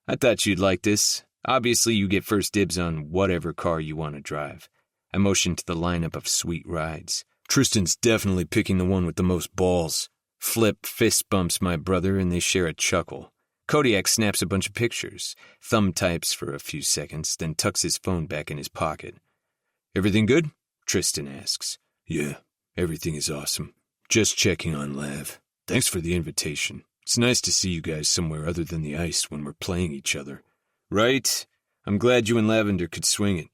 I thought you'd like this. Obviously, you get first dibs on whatever car you want to drive. I motion to the lineup of sweet rides. Tristan's definitely picking the one with the most balls. Flip fist bumps my brother and they share a chuckle. Kodiak snaps a bunch of pictures, thumb types for a few seconds, then tucks his phone back in his pocket. Everything good? Tristan asks. Yeah, everything is awesome. Just checking on Lav. Thanks for the invitation. It's nice to see you guys somewhere other than the ice when we're playing each other. Right? I'm glad you and Lavender could swing it,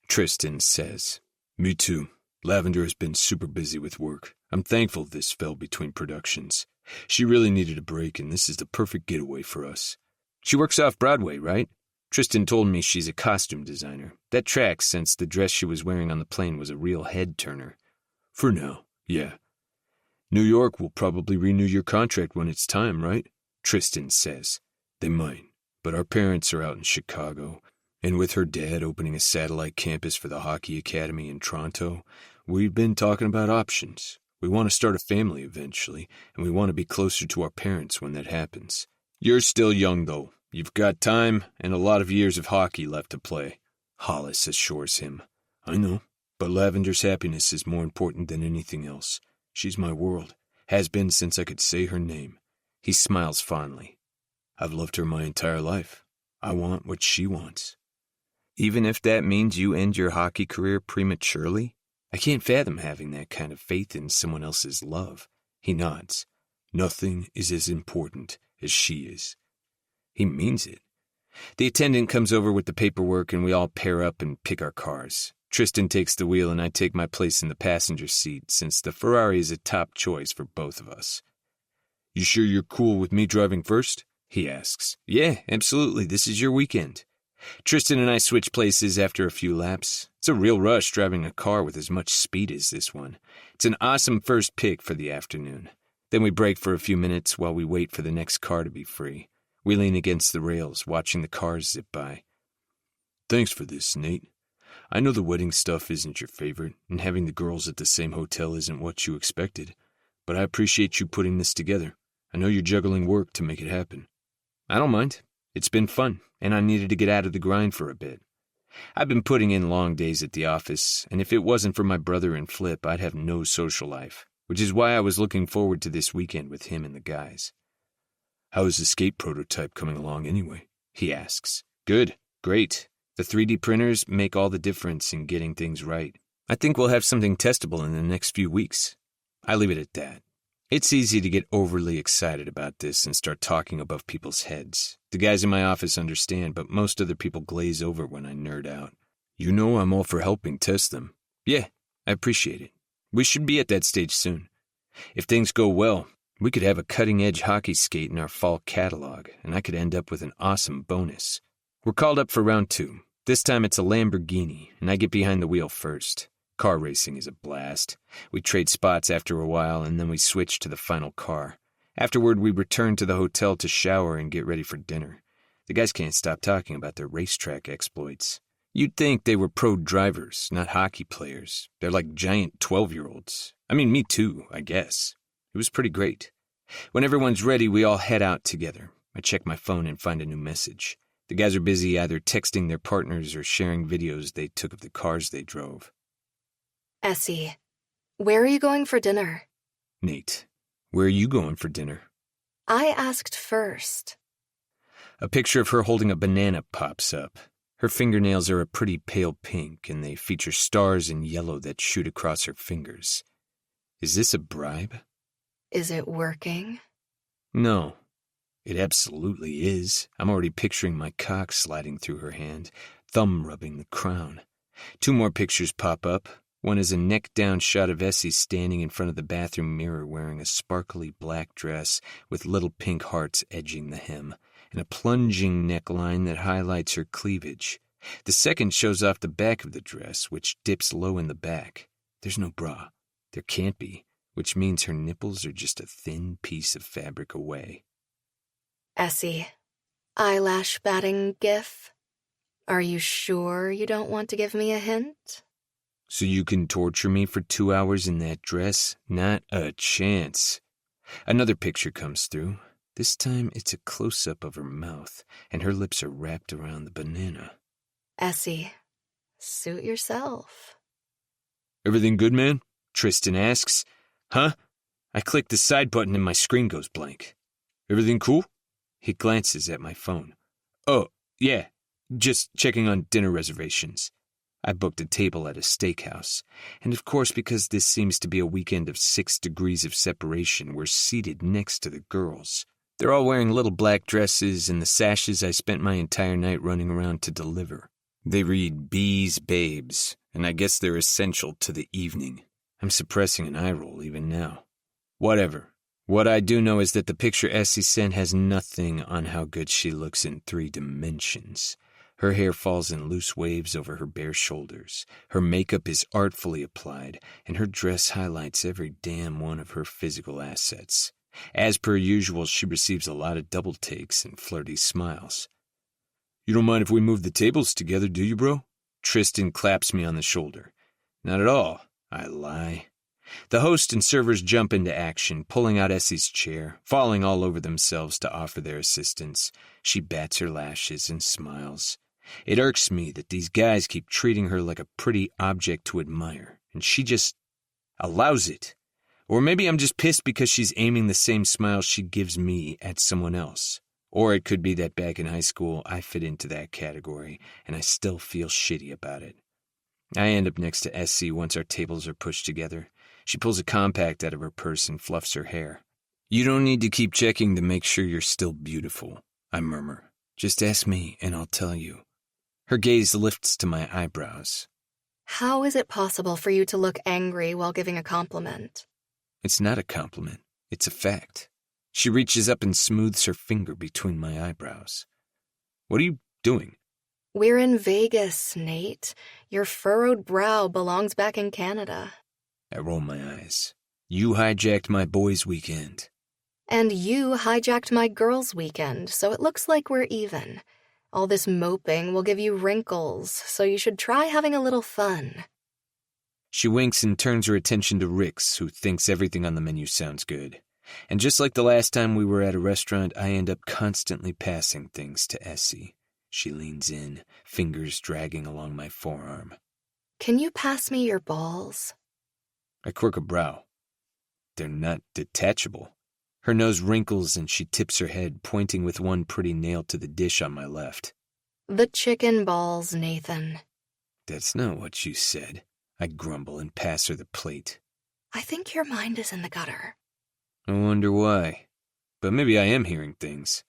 Tristan says. Me too. Lavender has been super busy with work. I'm thankful this fell between productions. She really needed a break, and this is the perfect getaway for us. She works off-Broadway, right? Tristan told me she's a costume designer. That tracks, since the dress she was wearing on the plane was a real head-turner. For now, yeah. New York will probably renew your contract when it's time, right? Tristan says. They might, but our parents are out in Chicago, and with her dad opening a satellite campus for the hockey academy in Toronto, we've been talking about options. We want to start a family eventually, and we want to be closer to our parents when that happens. You're still young, though. You've got time and a lot of years of hockey left to play, Hollis assures him. I know, but Lavender's happiness is more important than anything else. She's my world, has been since I could say her name. He smiles fondly. I've loved her my entire life. I want what she wants. Even if that means you end your hockey career prematurely? I can't fathom having that kind of faith in someone else's love. He nods. Nothing is as important as she is. He means it. The attendant comes over with the paperwork and we all pair up and pick our cars. Tristan takes the wheel and I take my place in the passenger seat since the Ferrari is a top choice for both of us. You sure you're cool with me driving first? He asks. Yeah, absolutely. This is your weekend. Tristan and I switch places after a few laps. It's a real rush driving a car with as much speed as this one. It's an awesome first pick for the afternoon. Then we break for a few minutes while we wait for the next car to be free. We lean against the rails, watching the cars zip by. Thanks for this, Nate. I know the wedding stuff isn't your favorite, and having the girls at the same hotel isn't what you expected, but I appreciate you putting this together. I know you're juggling work to make it happen. I don't mind. It's been fun, and I needed to get out of the grind for a bit. I've been putting in long days at the office, and if it wasn't for my brother and Flip, I'd have no social life, which is why I was looking forward to this weekend with him and the guys. How is the skate prototype coming along anyway? He asks. Good. Great. The 3D printers make all the difference in getting things right. I think we'll have something testable in the next few weeks. I leave it at that. It's easy to get overly excited about this and start talking above people's heads. The guys in my office understand, but most other people glaze over when I nerd out. You know I'm all for helping test them. Yeah, I appreciate it. We should be at that stage soon. If things go well, we could have a cutting-edge hockey skate in our fall catalog, and I could end up with an awesome bonus. We're called up for round 2. This time it's a Lamborghini, and I get behind the wheel first. Car racing is a blast. We trade spots after a while, and then we switch to the final car. Afterward, we return to the hotel to shower and get ready for dinner. The guys can't stop talking about their racetrack exploits. You'd think they were pro drivers, not hockey players. They're like giant 12-year-olds. I mean, me too, I guess. It was pretty great. When everyone's ready, we all head out together. I check my phone and find a new message. The guys are busy either texting their partners or sharing videos they took of the cars they drove. Essie, where are you going for dinner? Nate, where are you going for dinner? I asked first. A picture of her holding a banana pops up. Her fingernails are a pretty pale pink, and they feature stars in yellow that shoot across her fingers. Is this a bribe? Is it working? No. It absolutely is. I'm already picturing my cock sliding through her hand, thumb rubbing the crown. 2 more pictures pop up. One is a neck-down shot of Essie standing in front of the bathroom mirror wearing a sparkly black dress with little pink hearts edging the hem, and a plunging neckline that highlights her cleavage. The second shows off the back of the dress, which dips low in the back. There's no bra. There can't be, which means her nipples are just a thin piece of fabric away. Essie, eyelash batting gif? Are you sure you don't want to give me a hint? So you can torture me for 2 hours in that dress? Not a chance. Another picture comes through. This time it's a close-up of her mouth, and her lips are wrapped around the banana. Essie, suit yourself. Everything good, man? Tristan asks. Huh? I click the side button and my screen goes blank. Everything cool? He glances at my phone. Oh, yeah, just checking on dinner reservations. I booked a table at a steakhouse, and of course because this seems to be a weekend of 6 degrees of separation, we're seated next to the girls. They're all wearing little black dresses and the sashes I spent my entire night running around to deliver. They read B's Babes, and I guess they're essential to the evening. I'm suppressing an eye roll even now. Whatever. What I do know is that the picture Essie sent has nothing on how good she looks in 3 dimensions. Her hair falls in loose waves over her bare shoulders. Her makeup is artfully applied, and her dress highlights every damn one of her physical assets. As per usual, she receives a lot of double takes and flirty smiles. "You don't mind if we move the tables together, do you, bro?" Tristan claps me on the shoulder. "Not at all," I lie. The host and servers jump into action, pulling out Essie's chair, falling all over themselves to offer their assistance. She bats her lashes and smiles. It irks me that these guys keep treating her like a pretty object to admire, and she just allows it. Or maybe I'm just pissed because she's aiming the same smile she gives me at someone else. Or it could be that back in high school I fit into that category, and I still feel shitty about it. I end up next to Essie once our tables are pushed together. She pulls a compact out of her purse and fluffs her hair. "You don't need to keep checking to make sure you're still beautiful," I murmur. "Just ask me and I'll tell you." Her gaze lifts to my eyebrows. How is it possible for you to look angry while giving a compliment? It's not a compliment. It's a fact. She reaches up and smooths her finger between my eyebrows. "What are you doing?" We're in Vegas, Nate. Your furrowed brow belongs back in Canada. I roll my eyes. "You hijacked my boys' weekend." And you hijacked my girls' weekend, so it looks like we're even. All this moping will give you wrinkles, so you should try having a little fun. She winks and turns her attention to Rix, who thinks everything on the menu sounds good. And just like the last time we were at a restaurant, I end up constantly passing things to Essie. She leans in, fingers dragging along my forearm. Can you pass me your balls? I quirk a brow. They're not detachable. Her nose wrinkles and she tips her head, pointing with one pretty nail to the dish on my left. The chicken balls, Nathan. That's not what you said. I grumble and pass her the plate. I think your mind is in the gutter. I wonder why. But maybe I am hearing things.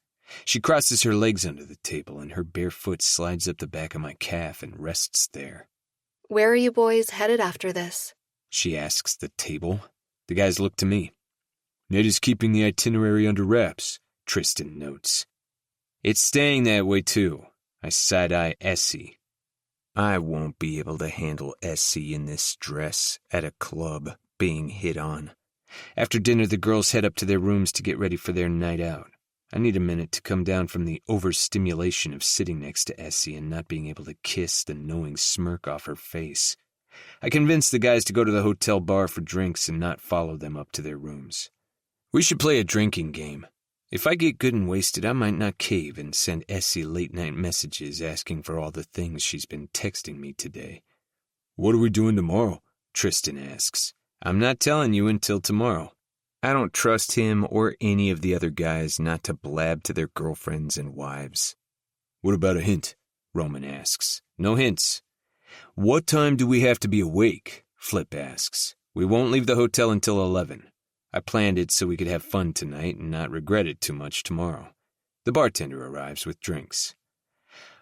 She crosses her legs under the table and her bare foot slides up the back of my calf and rests there. Where are you boys headed after this? She asks the table. The guys look to me. Ned is keeping the itinerary under wraps, Tristan notes. It's staying that way too. I side-eye Essie. I won't be able to handle Essie in this dress at a club being hit on. After dinner, the girls head up to their rooms to get ready for their night out. I need a minute to come down from the overstimulation of sitting next to Essie and not being able to kiss the knowing smirk off her face. I convince the guys to go to the hotel bar for drinks and not follow them up to their rooms. We should play a drinking game. If I get good and wasted, I might not cave and send Essie late-night messages asking for all the things she's been texting me today. What are we doing tomorrow? Tristan asks. I'm not telling you until tomorrow. I don't trust him or any of the other guys not to blab to their girlfriends and wives. What about a hint? Roman asks. No hints. What time do we have to be awake? Flip asks. We won't leave the hotel until 11. I planned it so we could have fun tonight and not regret it too much tomorrow. The bartender arrives with drinks.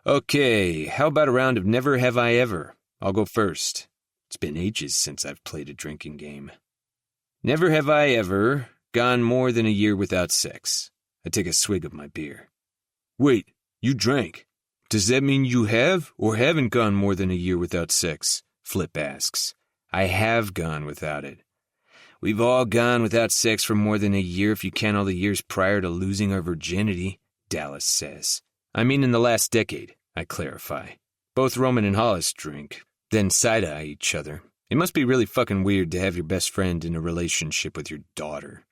Okay, how about a round of Never Have I Ever? I'll go first. It's been ages since I've played a drinking game. Never have I ever gone more than a year without sex. I take a swig of my beer. Wait, you drank. Does that mean you have or haven't gone more than a year without sex? Flip asks. I have gone without it. We've all gone without sex for more than a year if you count all the years prior to losing our virginity, Dallas says. I mean in the last decade, I clarify. Both Roman and Hollis drink, then side-eye each other. It must be really fucking weird to have your best friend in a relationship with your daughter.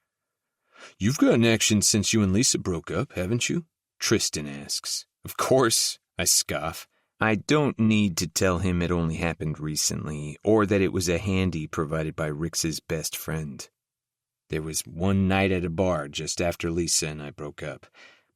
You've gotten action since you and Lisa broke up, haven't you? Tristan asks. Of course, I scoff. I don't need to tell him it only happened recently, or that it was a handy provided by Rix's best friend. There was one night at a bar just after Lisa and I broke up,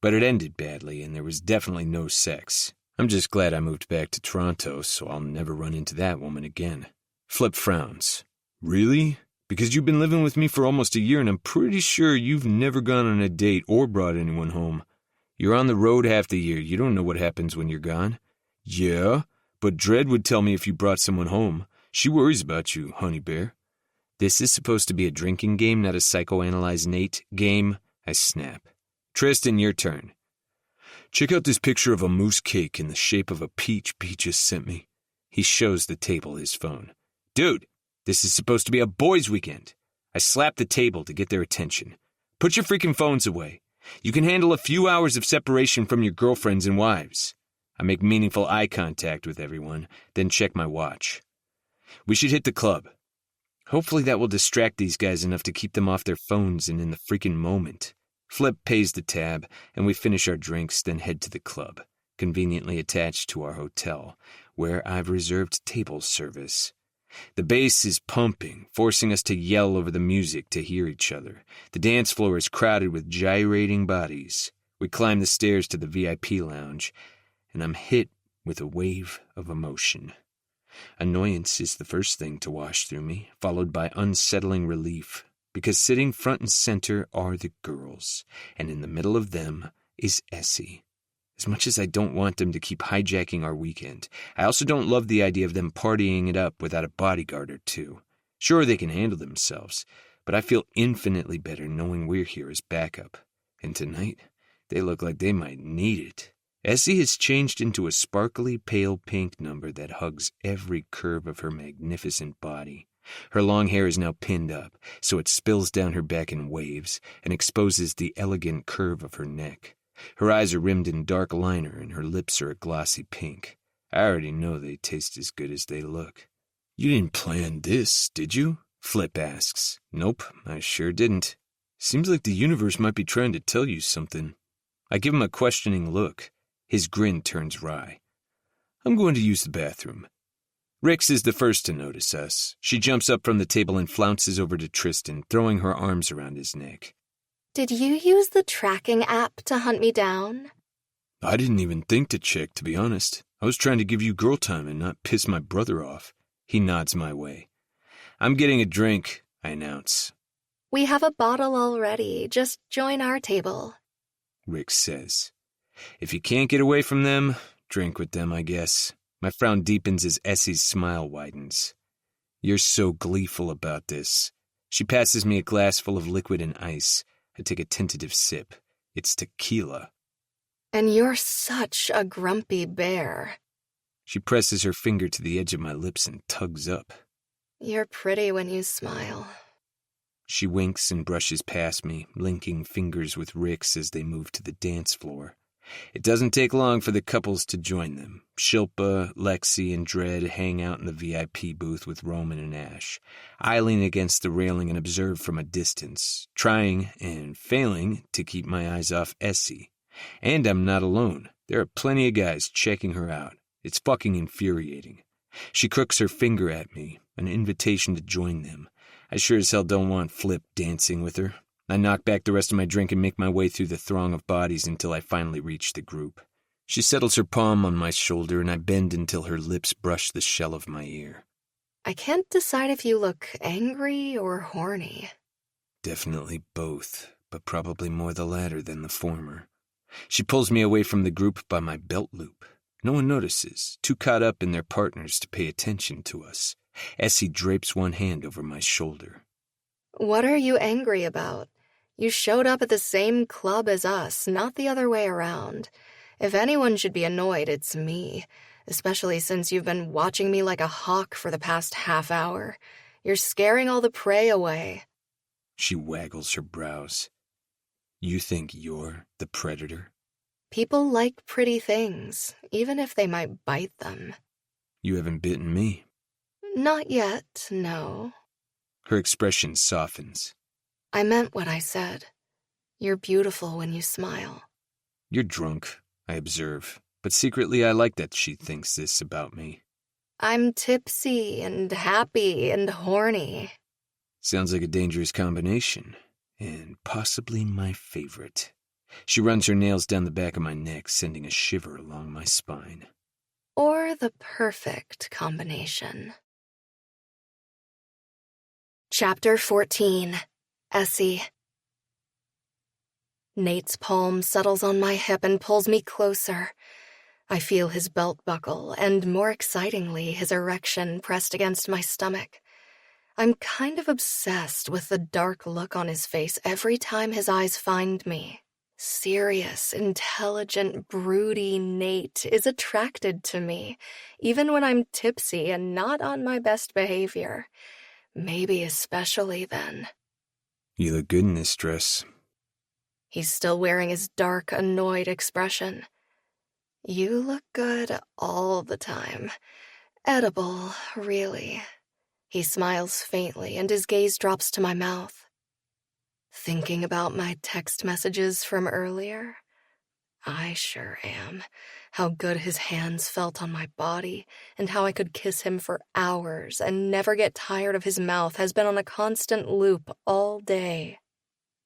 but it ended badly and there was definitely no sex. I'm just glad I moved back to Toronto, so I'll never run into that woman again. Flip frowns. Really? Because you've been living with me for almost a year and I'm pretty sure you've never gone on a date or brought anyone home. You're on the road half the year. You don't know what happens when you're gone. Yeah, but Dred would tell me if you brought someone home. She worries about you, honey bear. This is supposed to be a drinking game, not a psychoanalyze Nate game. I snap. Tristan, your turn. Check out this picture of a mousse cake in the shape of a peach Pete just sent me. He shows the table his phone. Dude, this is supposed to be a boys' weekend. I slap the table to get their attention. Put your freaking phones away. You can handle a few hours of separation from your girlfriends and wives. I make meaningful eye contact with everyone, then check my watch. We should hit the club. Hopefully that will distract these guys enough to keep them off their phones and in the freaking moment. Flip pays the tab, and we finish our drinks, then head to the club, conveniently attached to our hotel, where I've reserved table service. The bass is pumping, forcing us to yell over the music to hear each other. The dance floor is crowded with gyrating bodies. We climb the stairs to the VIP lounge, and I'm hit with a wave of emotion. Annoyance is the first thing to wash through me, followed by unsettling relief, because sitting front and center are the girls, and in the middle of them is Essie. As much as I don't want them to keep hijacking our weekend, I also don't love the idea of them partying it up without a bodyguard or two. Sure, they can handle themselves, but I feel infinitely better knowing we're here as backup. And tonight, they look like they might need it. Essie has changed into a sparkly pale pink number that hugs every curve of her magnificent body. Her long hair is now pinned up, so it spills down her back in waves and exposes the elegant curve of her neck. Her eyes are rimmed in dark liner and her lips are a glossy pink. I already know they taste as good as they look. You didn't plan this, did you? Flip asks. Nope, I sure didn't. Seems like the universe might be trying to tell you something. I give him a questioning look. His grin turns wry. I'm going to use the bathroom. Rix is the first to notice us. She jumps up from the table and flounces over to Tristan, throwing her arms around his neck. Did you use the tracking app to hunt me down? I didn't even think to check, to be honest. I was trying to give you girl time and not piss my brother off. He nods my way. I'm getting a drink, I announce. We have a bottle already. Just join our table. Rix says. If you can't get away from them, drink with them, I guess. My frown deepens as Essie's smile widens. You're so gleeful about this. She passes me a glass full of liquid and ice. I take a tentative sip. It's tequila. And you're such a grumpy bear. She presses her finger to the edge of my lips and tugs up. You're pretty when you smile. She winks and brushes past me, linking fingers with Rix as they move to the dance floor. It doesn't take long for the couples to join them. Shilpa, Lexi, and Dred hang out in the VIP booth with Roman and Ash. I lean against the railing and observe from a distance, trying and failing to keep my eyes off Essie. And I'm not alone. There are plenty of guys checking her out. It's fucking infuriating. She crooks her finger at me, an invitation to join them. I sure as hell don't want Flip dancing with her. I knock back the rest of my drink and make my way through the throng of bodies until I finally reach the group. She settles her palm on my shoulder and I bend until her lips brush the shell of my ear. I can't decide if you look angry or horny. Definitely both, but probably more the latter than the former. She pulls me away from the group by my belt loop. No one notices, too caught up in their partners to pay attention to us. Essie drapes one hand over my shoulder. What are you angry about? You showed up at the same club as us, not the other way around. If anyone should be annoyed, it's me, especially since you've been watching me like a hawk for the past half hour. You're scaring all the prey away. She waggles her brows. You think you're the predator? People like pretty things, even if they might bite them. You haven't bitten me. Not yet, no. Her expression softens. I meant what I said. You're beautiful when you smile. You're drunk, I observe, but secretly I like that she thinks this about me. I'm tipsy and happy and horny. Sounds like a dangerous combination, and possibly my favorite. She runs her nails down the back of my neck, sending a shiver along my spine. Or the perfect combination. Chapter 14. Essie. Nate's palm settles on my hip and pulls me closer. I feel his belt buckle, and more excitingly, his erection pressed against my stomach. I'm kind of obsessed with the dark look on his face every time his eyes find me. Serious, intelligent, broody Nate is attracted to me, even when I'm tipsy and not on my best behavior. Maybe especially then. You look good in this dress. He's still wearing his dark, annoyed expression. You look good all the time. Edible, really. He smiles faintly, and his gaze drops to my mouth. Thinking about my text messages from earlier? I sure am. How good his hands felt on my body, and how I could kiss him for hours and never get tired of his mouth has been on a constant loop all day.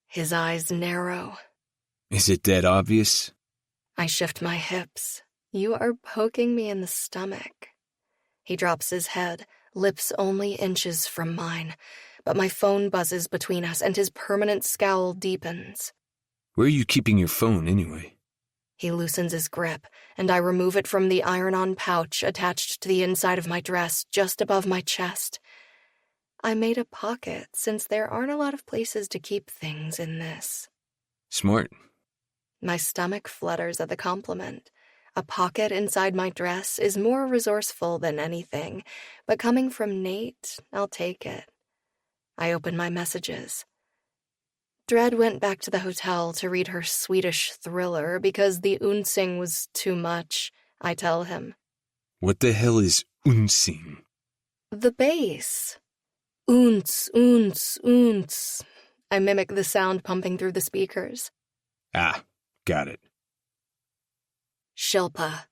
His eyes narrow. Is it that obvious? I shift my hips. You are poking me in the stomach. He drops his head, lips only inches from mine, but my phone buzzes between us and his permanent scowl deepens. Where are you keeping your phone, anyway? He loosens his grip, and I remove it from the iron-on pouch attached to the inside of my dress just above my chest. I made a pocket since there aren't a lot of places to keep things in this. Smart. My stomach flutters at the compliment. A pocket inside my dress is more resourceful than anything, but coming from Nate, I'll take it. I open my messages. Dred went back to the hotel to read her Swedish thriller because the unsing was too much, I tell him. What the hell is unsing? The bass. Unz, unz, unz. I mimic the sound pumping through the speakers. Ah, got it. Shilpa.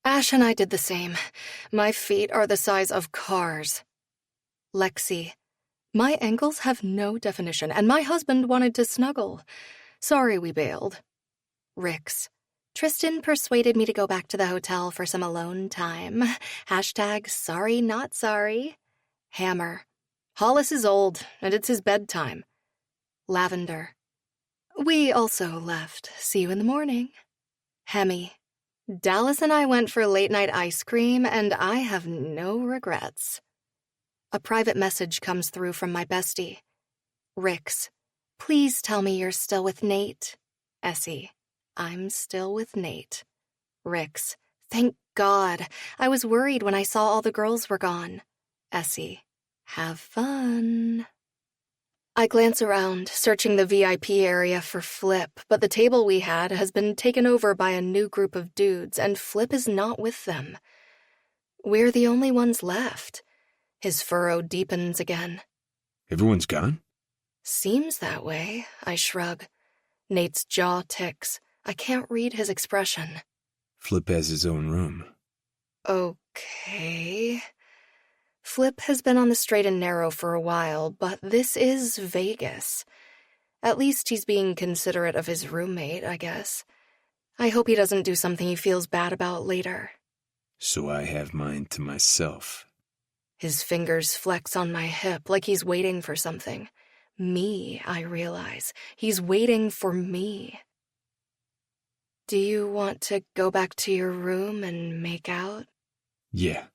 Ash and I did the same. My feet are the size of cars. Lexi. My ankles have no definition, and my husband wanted to snuggle. Sorry we bailed. Rix. Tristan persuaded me to go back to the hotel for some alone time. Hashtag sorry not sorry. Hammer. Hollis is old, and it's his bedtime. Lavender. We also left. See you in the morning. Hemi. Dallas and I went for late-night ice cream, and I have no regrets. A private message comes through from my bestie. Rix. Please tell me you're still with Nate. Essie. I'm still with Nate. Rix. Thank God. I was worried when I saw all the girls were gone. Essie. Have fun. I glance around, searching the VIP area for Flip, but the table we had has been taken over by a new group of dudes, and Flip is not with them. We're the only ones left. His furrow deepens again. Everyone's gone? Seems that way, I shrug. Nate's jaw ticks. I can't read his expression. Flip has his own room. Okay. Flip has been on the straight and narrow for a while, but this is Vegas. At least he's being considerate of his roommate, I guess. I hope he doesn't do something he feels bad about later. So I have mine to myself. His fingers flex on my hip like he's waiting for something. Me, I realize. He's waiting for me. Do you want to go back to your room and make out? Yeah.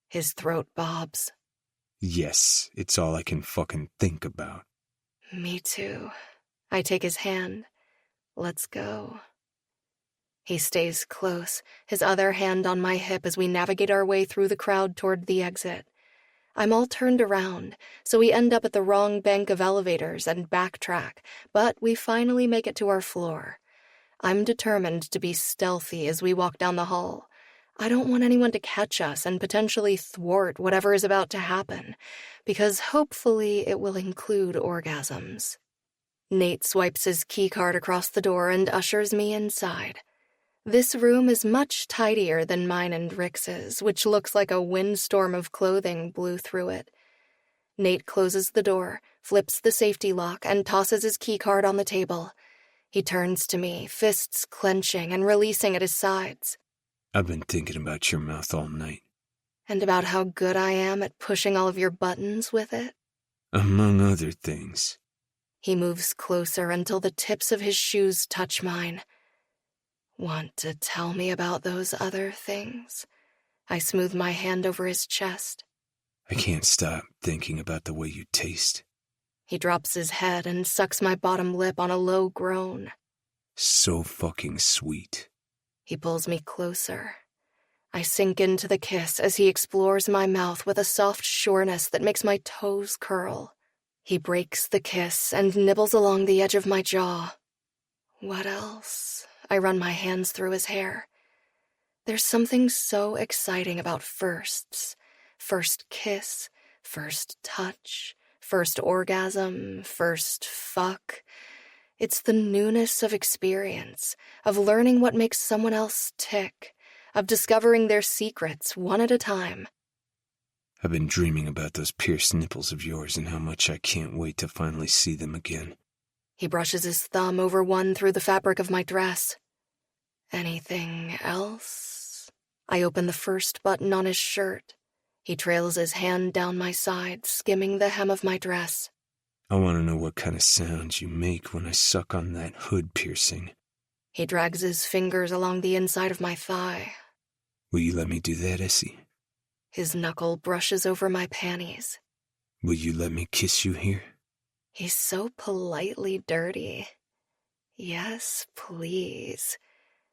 His throat bobs. Yes, it's all I can fucking think about. Me too. I take his hand. Let's go. He stays close, his other hand on my hip as we navigate our way through the crowd toward the exit. I'm all turned around, so we end up at the wrong bank of elevators and backtrack, but we finally make it to our floor. I'm determined to be stealthy as we walk down the hall. I don't want anyone to catch us and potentially thwart whatever is about to happen, because hopefully it will include orgasms. Nate swipes his keycard across the door and ushers me inside. This room is much tidier than mine and Rix's, which looks like a windstorm of clothing blew through it. Nate closes the door, flips the safety lock, and tosses his keycard on the table. He turns to me, fists clenching and releasing at his sides. I've been thinking about your mouth all night. And about how good I am at pushing all of your buttons with it? Among other things. He moves closer until the tips of his shoes touch mine. Want to tell me about those other things? I smooth my hand over his chest. I can't stop thinking about the way you taste. He drops his head and sucks my bottom lip on a low groan. So fucking sweet. He pulls me closer. I sink into the kiss as he explores my mouth with a soft sureness that makes my toes curl. He breaks the kiss and nibbles along the edge of my jaw. What else? I run my hands through his hair. There's something so exciting about firsts. First kiss, first touch, first orgasm, first fuck. It's the newness of experience, of learning what makes someone else tick, of discovering their secrets one at a time. I've been dreaming about those pierced nipples of yours and how much I can't wait to finally see them again. He brushes his thumb over one through the fabric of my dress. Anything else? I open the first button on his shirt. He trails his hand down my side, skimming the hem of my dress. I want to know what kind of sounds you make when I suck on that hood piercing. He drags his fingers along the inside of my thigh. Will you let me do that, Essie? His knuckle brushes over my panties. Will you let me kiss you here? He's so politely dirty. Yes, please.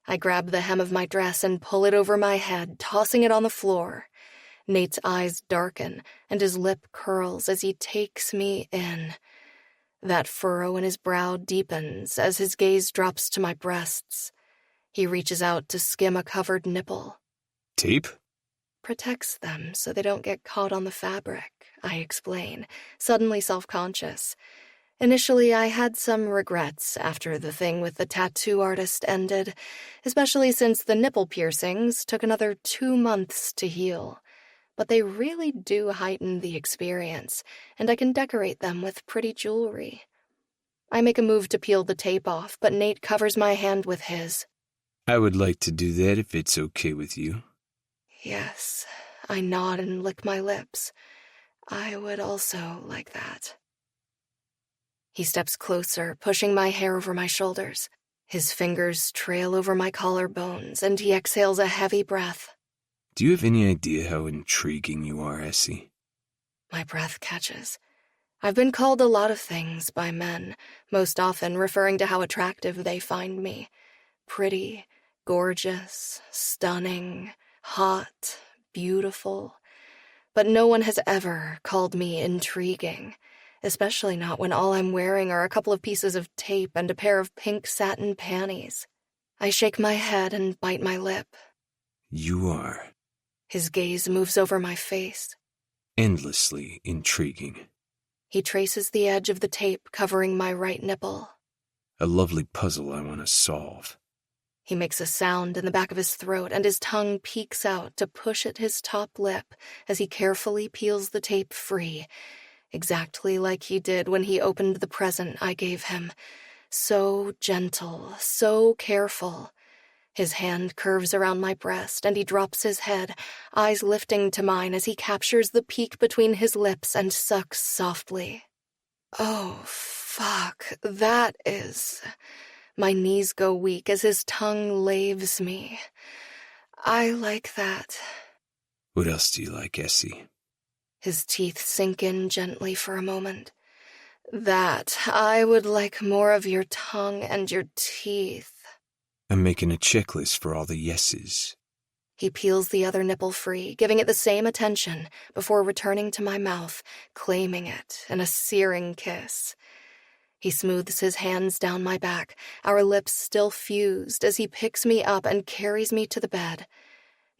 I grab the hem of my dress and pull it over my head, tossing it on the floor. Nate's eyes darken, and his lip curls as he takes me in. That furrow in his brow deepens as his gaze drops to my breasts. He reaches out to skim a covered nipple. Tape? Protects them so they don't get caught on the fabric, I explain, suddenly self-conscious. Initially, I had some regrets after the thing with the tattoo artist ended, especially since the nipple piercings took another 2 months to heal. But they really do heighten the experience, and I can decorate them with pretty jewelry. I make a move to peel the tape off, but Nate covers my hand with his. I would like to do that if it's okay with you. Yes, I nod and lick my lips. I would also like that. He steps closer, pushing my hair over my shoulders. His fingers trail over my collarbones, and he exhales a heavy breath. Do you have any idea how intriguing you are, Essie? My breath catches. I've been called a lot of things by men, most often referring to how attractive they find me. Pretty, gorgeous, stunning, hot, beautiful. But no one has ever called me intriguing, especially not when all I'm wearing are a couple of pieces of tape and a pair of pink satin panties. I shake my head and bite my lip. You are. His gaze moves over my face. Endlessly intriguing. He traces the edge of the tape covering my right nipple. A lovely puzzle I want to solve. He makes a sound in the back of his throat, and his tongue peeks out to push at his top lip as he carefully peels the tape free, exactly like he did when he opened the present I gave him. So gentle, so careful. His hand curves around my breast, and he drops his head, eyes lifting to mine as he captures the peak between his lips and sucks softly. Oh, fuck, that is... My knees go weak as his tongue laves me. I like that. What else do you like, Essie? His teeth sink in gently for a moment. That I would like more of your tongue and your teeth. I'm making a checklist for all the yeses. He peels the other nipple free, giving it the same attention before returning to my mouth, claiming it in a searing kiss. He smooths his hands down my back, our lips still fused as he picks me up and carries me to the bed.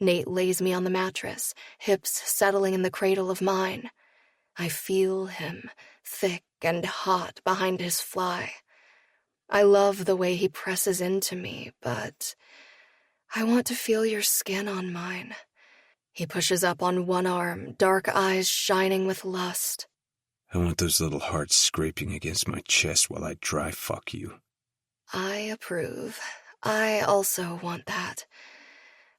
Nate lays me on the mattress, hips settling in the cradle of mine. I feel him, thick and hot behind his fly. I love the way he presses into me, but I want to feel your skin on mine. He pushes up on one arm, dark eyes shining with lust. I want those little hearts scraping against my chest while I dry fuck you. I approve. I also want that.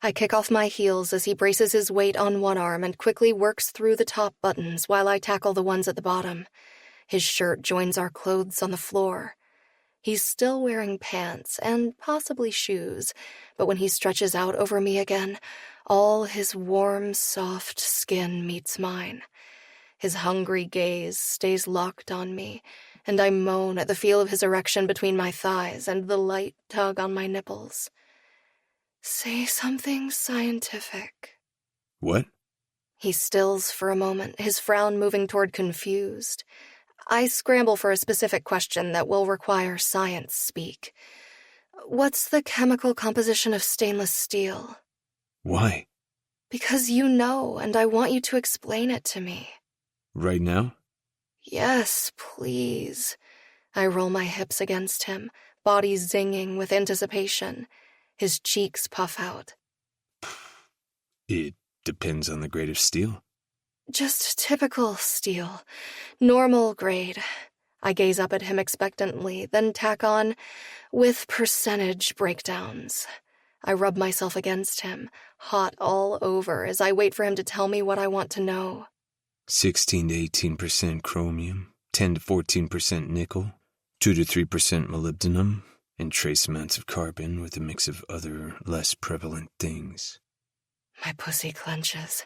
I kick off my heels as he braces his weight on one arm and quickly works through the top buttons while I tackle the ones at the bottom. His shirt joins our clothes on the floor. He's still wearing pants and possibly shoes, but when he stretches out over me again, all his warm, soft skin meets mine. His hungry gaze stays locked on me, and I moan at the feel of his erection between my thighs and the light tug on my nipples. Say something scientific. What? He stills for a moment, his frown moving toward confused. I scramble for a specific question that will require science speak. What's the chemical composition of stainless steel? Why? Because you know, and I want you to explain it to me. Right now? Yes, please. I roll my hips against him, body zinging with anticipation. His cheeks puff out. It depends on the grade of steel. Just typical steel. Normal grade. I gaze up at him expectantly, then tack on, with percentage breakdowns. I rub myself against him, hot all over, as I wait for him to tell me what I want to know. 16 to 18% chromium, 10 to 14% nickel, 2 to 3% molybdenum, and trace amounts of carbon with a mix of other, less prevalent things. My pussy clenches.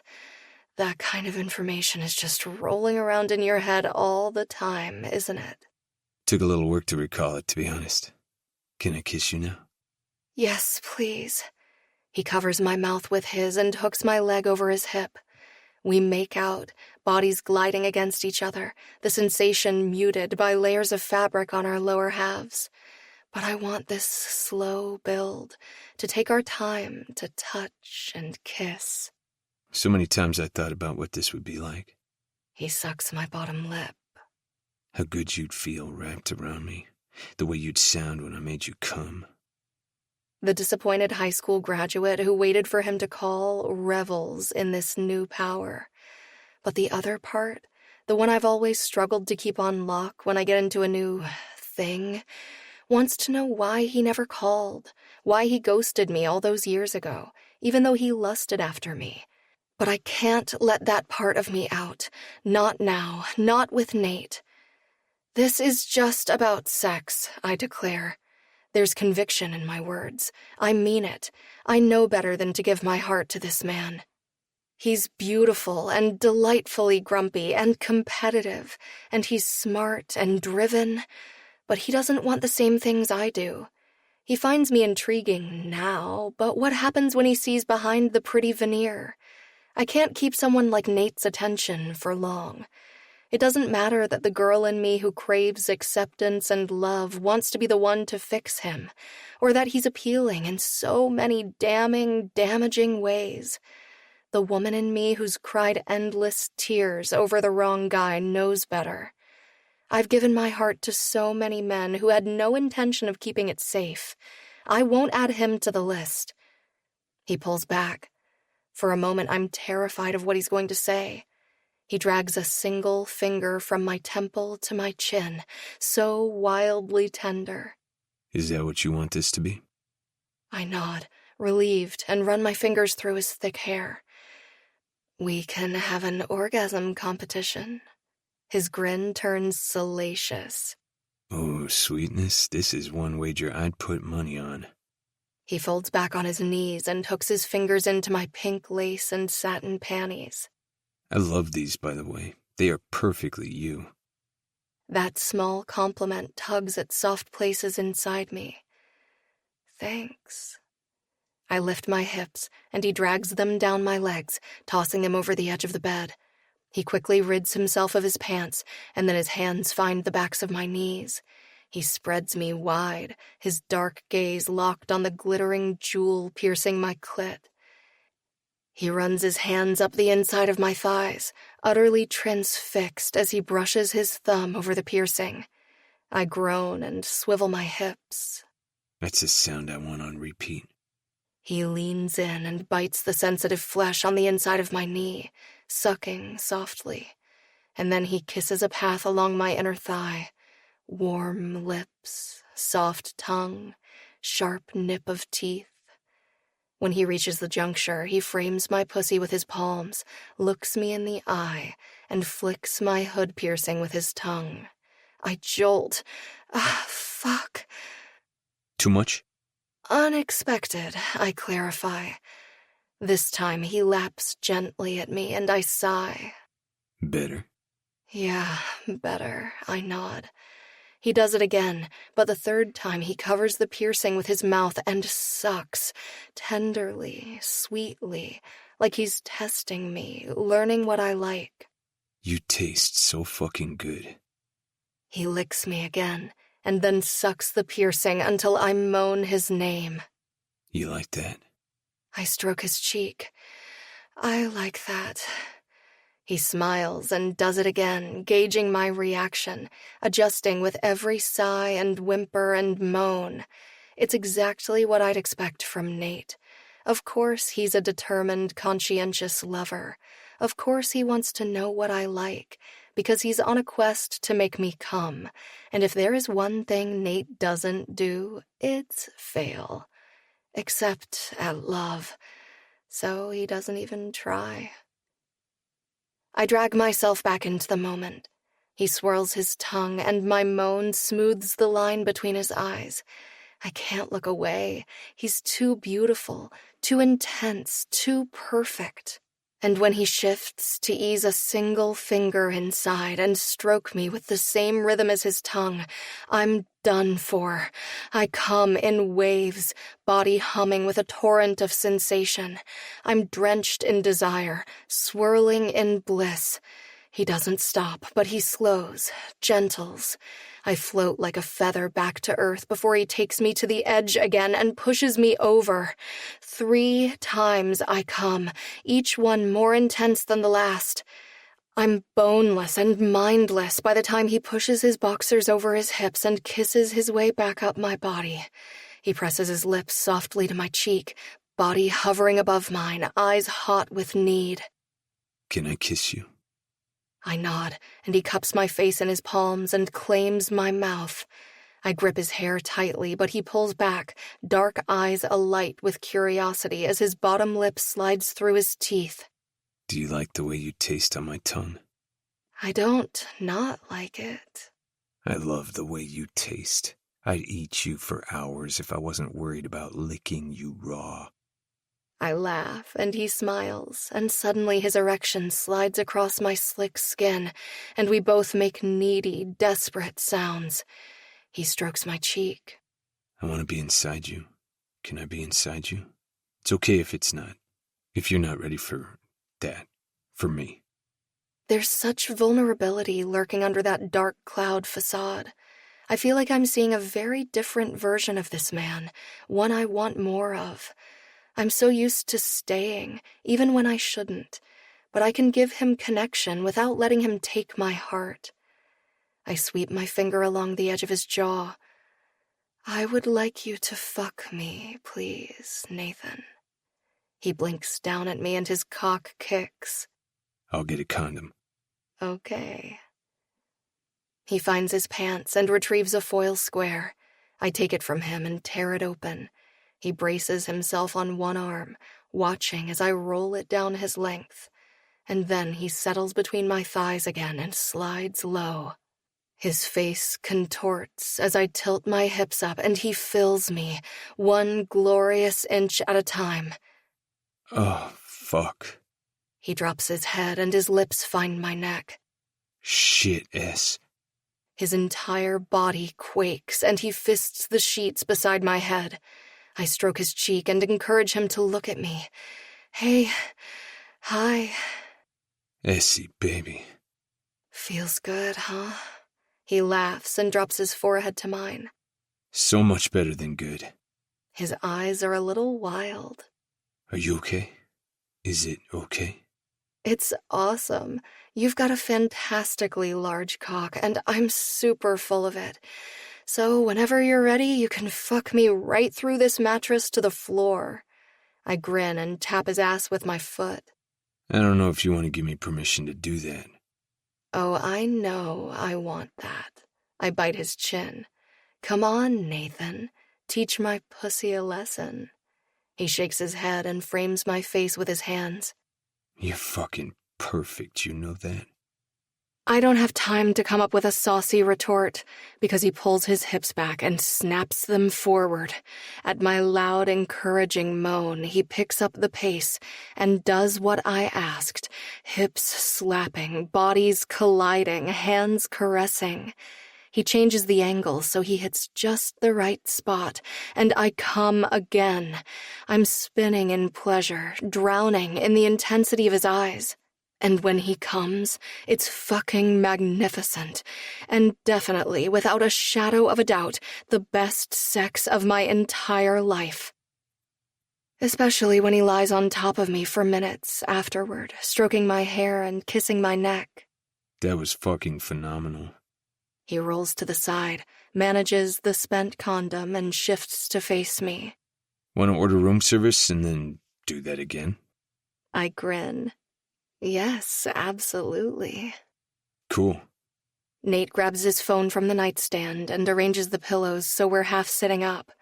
That kind of information is just rolling around in your head all the time, isn't it? Took a little work to recall it, to be honest. Can I kiss you now? Yes, please. He covers my mouth with his and hooks my leg over his hip. We make out, bodies gliding against each other, the sensation muted by layers of fabric on our lower halves. But I want this slow build, to take our time to touch and kiss. So many times I thought about what this would be like. He sucks my bottom lip. How good you'd feel wrapped around me. The way you'd sound when I made you come. The disappointed high school graduate who waited for him to call revels in this new power. But the other part, the one I've always struggled to keep on lock when I get into a new thing, wants to know why he never called, why he ghosted me all those years ago, even though he lusted after me. But I can't let that part of me out. Not now, not with Nate. This is just about sex, I declare. There's conviction in my words. I mean it. I know better than to give my heart to this man. He's beautiful and delightfully grumpy and competitive, and he's smart and driven, but he doesn't want the same things I do. He finds me intriguing now, but what happens when he sees behind the pretty veneer? I can't keep someone like Nate's attention for long. It doesn't matter that the girl in me who craves acceptance and love wants to be the one to fix him, or that he's appealing in so many damning, damaging ways. The woman in me who's cried endless tears over the wrong guy knows better. I've given my heart to so many men who had no intention of keeping it safe. I won't add him to the list. He pulls back. For a moment, I'm terrified of what he's going to say. He drags a single finger from my temple to my chin, so wildly tender. Is that what you want this to be? I nod, relieved, and run my fingers through his thick hair. We can have an orgasm competition. His grin turns salacious. Oh, sweetness, this is one wager I'd put money on. He folds back on his knees and hooks his fingers into my pink lace and satin panties. I love these, by the way. They are perfectly you. That small compliment tugs at soft places inside me. Thanks. I lift my hips, and he drags them down my legs, tossing them over the edge of the bed. He quickly rids himself of his pants, and then his hands find the backs of my knees. He spreads me wide, his dark gaze locked on the glittering jewel piercing my clit. He runs his hands up the inside of my thighs, utterly transfixed as he brushes his thumb over the piercing. I groan and swivel my hips. That's a sound I want on repeat. He leans in and bites the sensitive flesh on the inside of my knee, sucking softly. And then he kisses a path along my inner thigh. Warm lips, soft tongue, sharp nip of teeth. When he reaches the juncture, he frames my pussy with his palms, looks me in the eye, and flicks my hood piercing with his tongue. I jolt. Fuck. Too much? Unexpected, I clarify. This time he laps gently at me and I sigh. Better. Yeah, better, I nod. He does it again, but the third time he covers the piercing with his mouth and sucks, tenderly, sweetly, like he's testing me, learning what I like. You taste so fucking good. He licks me again, and then sucks the piercing until I moan his name. You like that? I stroke his cheek. I like that. He smiles and does it again, gauging my reaction, adjusting with every sigh and whimper and moan. It's exactly what I'd expect from Nate. Of course he's a determined, conscientious lover. Of course he wants to know what I like, because he's on a quest to make me come. And if there is one thing Nate doesn't do, it's fail. Except at love. So he doesn't even try. I drag myself back into the moment. He swirls his tongue, and my moan smooths the line between his eyes. I can't look away. He's too beautiful, too intense, too perfect. And when he shifts to ease a single finger inside and stroke me with the same rhythm as his tongue, I'm done for. I come in waves, body humming with a torrent of sensation. I'm drenched in desire, swirling in bliss. He doesn't stop, but he slows, gentles. I float like a feather back to earth before he takes me to the edge again and pushes me over. 3 times I come, each one more intense than the last. I'm boneless and mindless by the time he pushes his boxers over his hips and kisses his way back up my body. He presses his lips softly to my cheek, body hovering above mine, eyes hot with need. Can I kiss you? I nod, and he cups my face in his palms and claims my mouth. I grip his hair tightly, but he pulls back, dark eyes alight with curiosity as his bottom lip slides through his teeth. Do you like the way you taste on my tongue? I don't not like it. I love the way you taste. I'd eat you for hours if I wasn't worried about licking you raw. I laugh, and he smiles, and suddenly his erection slides across my slick skin, and we both make needy, desperate sounds. He strokes my cheek. I want to be inside you. Can I be inside you? It's okay if it's not. If you're not ready for that. For me. There's such vulnerability lurking under that dark cloud facade. I feel like I'm seeing a very different version of this man, one I want more of. I'm so used to staying, even when I shouldn't, but I can give him connection without letting him take my heart. I sweep my finger along the edge of his jaw. I would like you to fuck me, please, Nathan. He blinks down at me and his cock kicks. I'll get a condom. Okay. He finds his pants and retrieves a foil square. I take it from him and tear it open. He braces himself on one arm, watching as I roll it down his length, and then he settles between my thighs again and slides low. His face contorts as I tilt my hips up, and he fills me, one glorious inch at a time. Oh, fuck. He drops his head, and his lips find my neck. Shit, S. His entire body quakes, and he fists the sheets beside my head. I stroke his cheek and encourage him to look at me. Hey, hi. Essie, baby. Feels good, huh? He laughs and drops his forehead to mine. So much better than good. His eyes are a little wild. Are you okay? Is it okay? It's awesome. You've got a fantastically large cock, and I'm super full of it. So whenever you're ready, you can fuck me right through this mattress to the floor. I grin and tap his ass with my foot. I don't know if you want to give me permission to do that. Oh, I know I want that. I bite his chin. Come on, Nathan. Teach my pussy a lesson. He shakes his head and frames my face with his hands. You're fucking perfect, you know that? I don't have time to come up with a saucy retort because he pulls his hips back and snaps them forward. At my loud, encouraging moan, he picks up the pace and does what I asked, hips slapping, bodies colliding, hands caressing. He changes the angle so he hits just the right spot, and I come again. I'm spinning in pleasure, drowning in the intensity of his eyes. And when he comes, it's fucking magnificent, and definitely, without a shadow of a doubt, the best sex of my entire life. Especially when he lies on top of me for minutes afterward, stroking my hair and kissing my neck. That was fucking phenomenal. He rolls to the side, manages the spent condom, and shifts to face me. Want to order room service and then do that again? I grin. Yes, absolutely. Cool. Nate grabs his phone from the nightstand and arranges the pillows so we're half sitting up.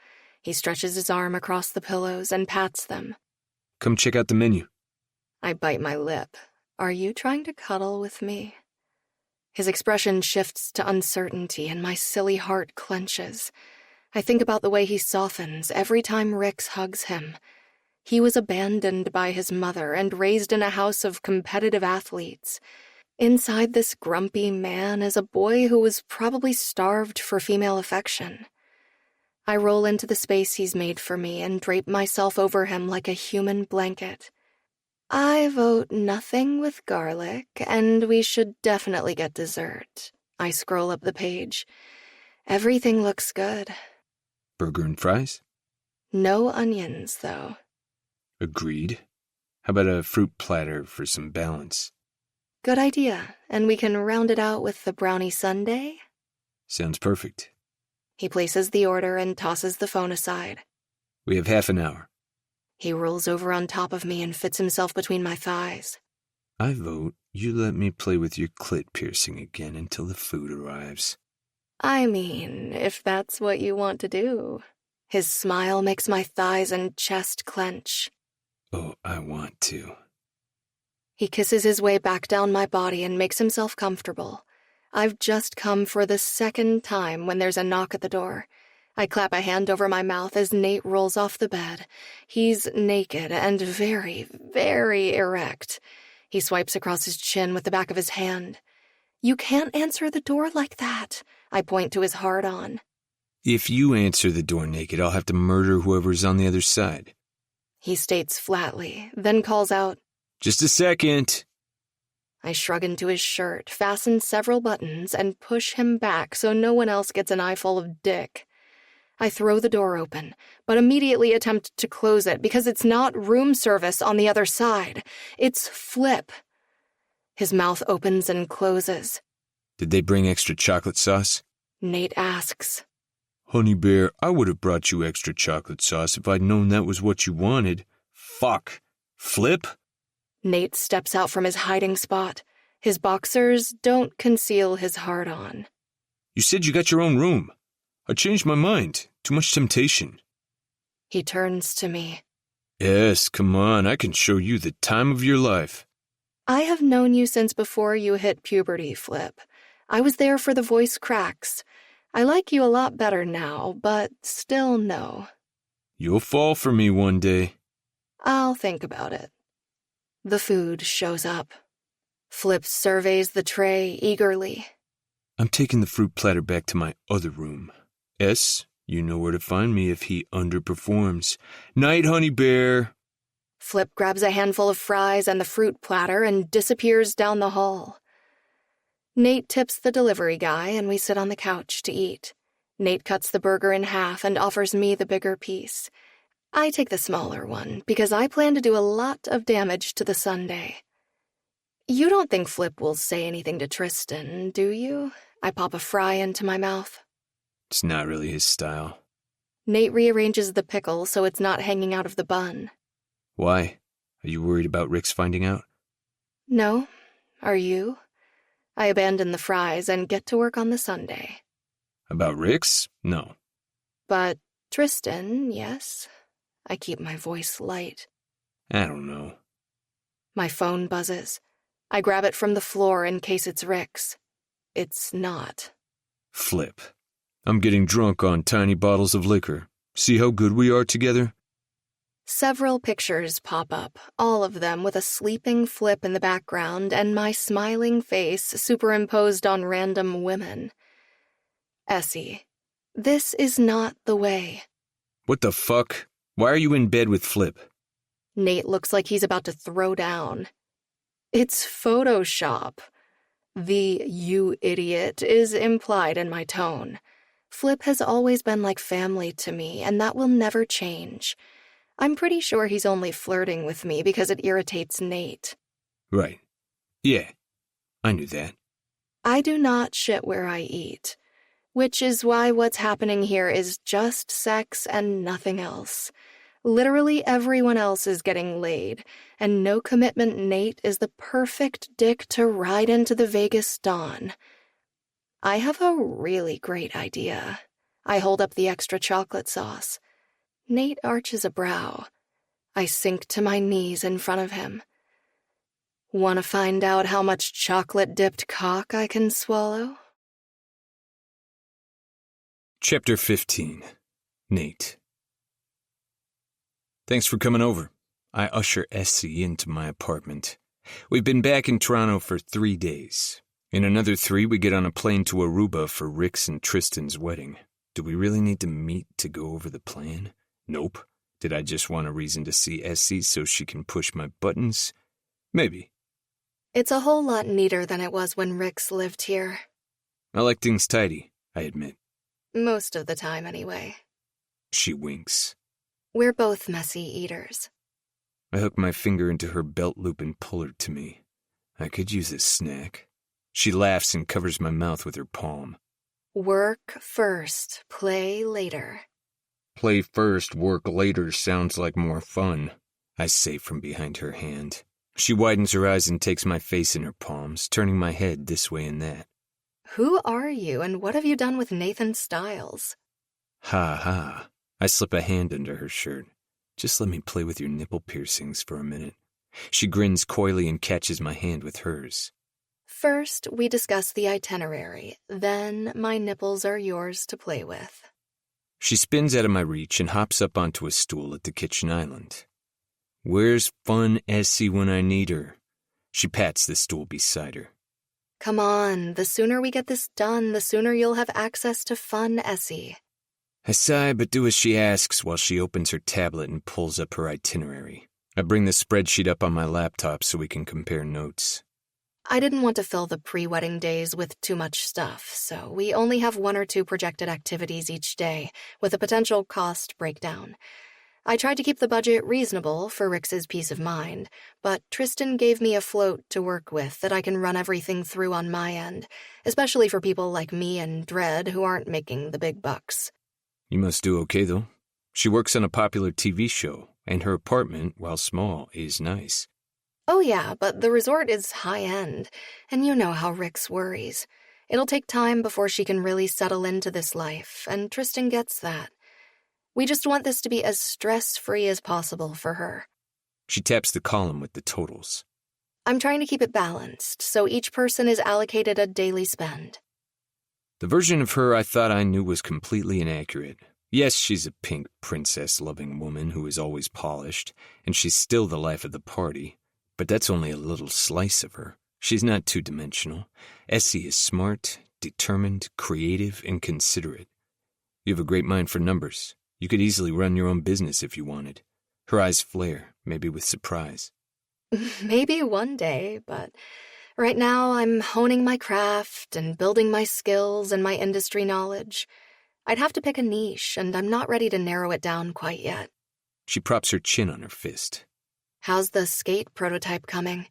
He stretches his arm across the pillows and pats them. Come check out the menu. I bite my lip. Are you trying to cuddle with me? His expression shifts to uncertainty and my silly heart clenches. I think about the way he softens every time Rix hugs him. He was abandoned by his mother and raised in a house of competitive athletes. Inside this grumpy man is a boy who was probably starved for female affection. I roll into the space he's made for me and drape myself over him like a human blanket. I vote nothing with garlic, and we should definitely get dessert. I scroll up the page. Everything looks good. Burger and fries? No onions, though. Agreed. How about a fruit platter for some balance? Good idea, and we can round it out with the brownie sundae? Sounds perfect. He places the order and tosses the phone aside. We have half an hour. He rolls over on top of me and fits himself between my thighs. I vote you let me play with your clit piercing again until the food arrives. I mean, if that's what you want to do. His smile makes my thighs and chest clench. Oh, I want to. He kisses his way back down my body and makes himself comfortable. I've just come for the second time when there's a knock at the door. I clap a hand over my mouth as Nate rolls off the bed. He's naked and very, very erect. He swipes across his chin with the back of his hand. You can't answer the door like that. I point to his hard-on. If you answer the door naked, I'll have to murder whoever's on the other side. He states flatly, then calls out, Just a second. I shrug into his shirt, fasten several buttons, and push him back so no one else gets an eyeful of dick. I throw the door open, but immediately attempt to close it because it's not room service on the other side. It's Flip. His mouth opens and closes. Did they bring extra chocolate sauce? Nate asks. Honey Bear, I would have brought you extra chocolate sauce if I'd known that was what you wanted. Fuck. Flip? Nate steps out from his hiding spot. His boxers don't conceal his hard-on. You said you got your own room. I changed my mind. Too much temptation. He turns to me. Yes, come on. I can show you the time of your life. I have known you since before you hit puberty, Flip. I was there for the voice cracks. I like you a lot better now, but still no. You'll fall for me one day. I'll think about it. The food shows up. Flip surveys the tray eagerly. I'm taking the fruit platter back to my other room. S, you know where to find me if he underperforms. Night, Honey Bear. Flip grabs a handful of fries and the fruit platter and disappears down the hall. Nate tips the delivery guy and we sit on the couch to eat. Nate cuts the burger in half and offers me the bigger piece. I take the smaller one because I plan to do a lot of damage to the sundae. You don't think Flip will say anything to Tristan, do you? I pop a fry into my mouth. It's not really his style. Nate rearranges the pickle so it's not hanging out of the bun. Why? Are you worried about Rick's finding out? No. Are you? I abandon the fries and get to work on the sundae. About Rick's? No. But Tristan, yes. I keep my voice light. I don't know. My phone buzzes. I grab it from the floor in case it's Rick's. It's not. Flip. I'm getting drunk on tiny bottles of liquor. See how good we are together? Several pictures pop up, all of them with a sleeping Flip in the background and my smiling face superimposed on random women. Essie, this is not the way. What the fuck? Why are you in bed with Flip? Nate looks like he's about to throw down. It's Photoshop. The "you idiot" is implied in my tone. Flip has always been like family to me, and that will never change. I'm pretty sure he's only flirting with me because it irritates Nate. Right. Yeah, I knew that. I do not shit where I eat, which is why what's happening here is just sex and nothing else. Literally everyone else is getting laid, and no commitment Nate is the perfect dick to ride into the Vegas dawn. I have a really great idea. I hold up the extra chocolate sauce. Nate arches a brow. I sink to my knees in front of him. Want to find out how much chocolate-dipped cock I can swallow? Chapter 15. Nate. Thanks for coming over. I usher Essie into my apartment. We've been back in Toronto for 3 days. In another 3, we get on a plane to Aruba for Rick's and Tristan's wedding. Do we really need to meet to go over the plan? Nope. Did I just want a reason to see Essie so she can push my buttons? Maybe. It's a whole lot neater than it was when Rick's lived here. I like things tidy, I admit. Most of the time, anyway. She winks. We're both messy eaters. I hook my finger into her belt loop and pull her to me. I could use a snack. She laughs and covers my mouth with her palm. Work first, play later. Play first, work later sounds like more fun, I say from behind her hand. She widens her eyes and takes my face in her palms, turning my head this way and that. Who are you, and what have you done with Nathan Stiles? Ha ha. I slip a hand under her shirt. Just let me play with your nipple piercings for a minute. She grins coyly and catches my hand with hers. First, we discuss the itinerary. Then, my nipples are yours to play with. She spins out of my reach and hops up onto a stool at the kitchen island. Where's fun Essie when I need her? She pats the stool beside her. Come on, the sooner we get this done, the sooner you'll have access to fun Essie. I sigh but do as she asks while she opens her tablet and pulls up her itinerary. I bring the spreadsheet up on my laptop so we can compare notes. I didn't want to fill the pre-wedding days with too much stuff, so we only have 1 or 2 projected activities each day, with a potential cost breakdown. I tried to keep the budget reasonable for Rick's peace of mind, but Tristan gave me a float to work with that I can run everything through on my end, especially for people like me and Dredd who aren't making the big bucks. You must do okay, though. She works on a popular TV show, and her apartment, while small, is nice. Oh yeah, but the resort is high-end, and you know how Rick's worries. It'll take time before she can really settle into this life, and Tristan gets that. We just want this to be as stress-free as possible for her. She taps the column with the totals. I'm trying to keep it balanced, so each person is allocated a daily spend. The version of her I thought I knew was completely inaccurate. Yes, she's a pink princess-loving woman who is always polished, and she's still the life of the party. But that's only a little slice of her. She's not two-dimensional. Essie is smart, determined, creative, and considerate. You have a great mind for numbers. You could easily run your own business if you wanted. Her eyes flare, maybe with surprise. Maybe one day, but right now I'm honing my craft and building my skills and my industry knowledge. I'd have to pick a niche, and I'm not ready to narrow it down quite yet. She props her chin on her fist. How's the skate prototype coming?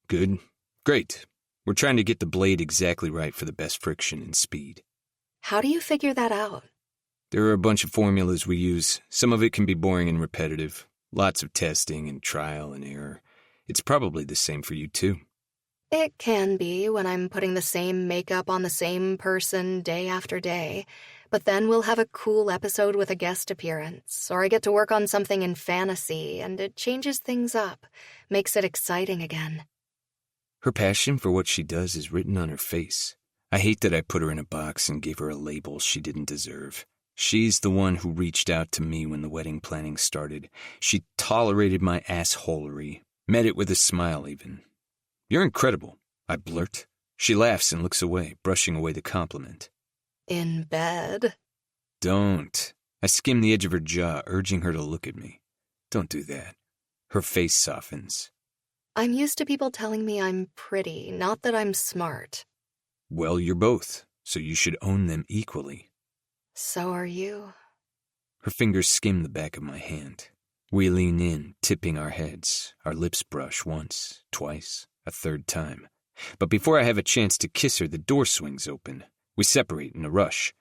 Good. Great. We're trying to get the blade exactly right for the best friction and speed. How do you figure that out? There are a bunch of formulas we use. Some of it can be boring and repetitive. Lots of testing and trial and error. It's probably the same for you, too. It can be when I'm putting the same makeup on the same person day after day, But then we'll have a cool episode with a guest appearance, or I get to work on something in fantasy, and it changes things up, makes it exciting again. Her passion for what she does is written on her face. I hate that I put her in a box and gave her a label she didn't deserve. She's the one who reached out to me when the wedding planning started. She tolerated my assholery, met it with a smile even. "You're incredible," I blurt. She laughs and looks away, brushing away the compliment. In bed? Don't. I skim the edge of her jaw, urging her to look at me. Don't do that. Her face softens. I'm used to people telling me I'm pretty, not that I'm smart. Well, you're both, so you should own them equally. So are you. Her fingers skim the back of my hand. We lean in, tipping our heads. Our lips brush once, twice, a third time. But before I have a chance to kiss her, the door swings open. We separate in a rush.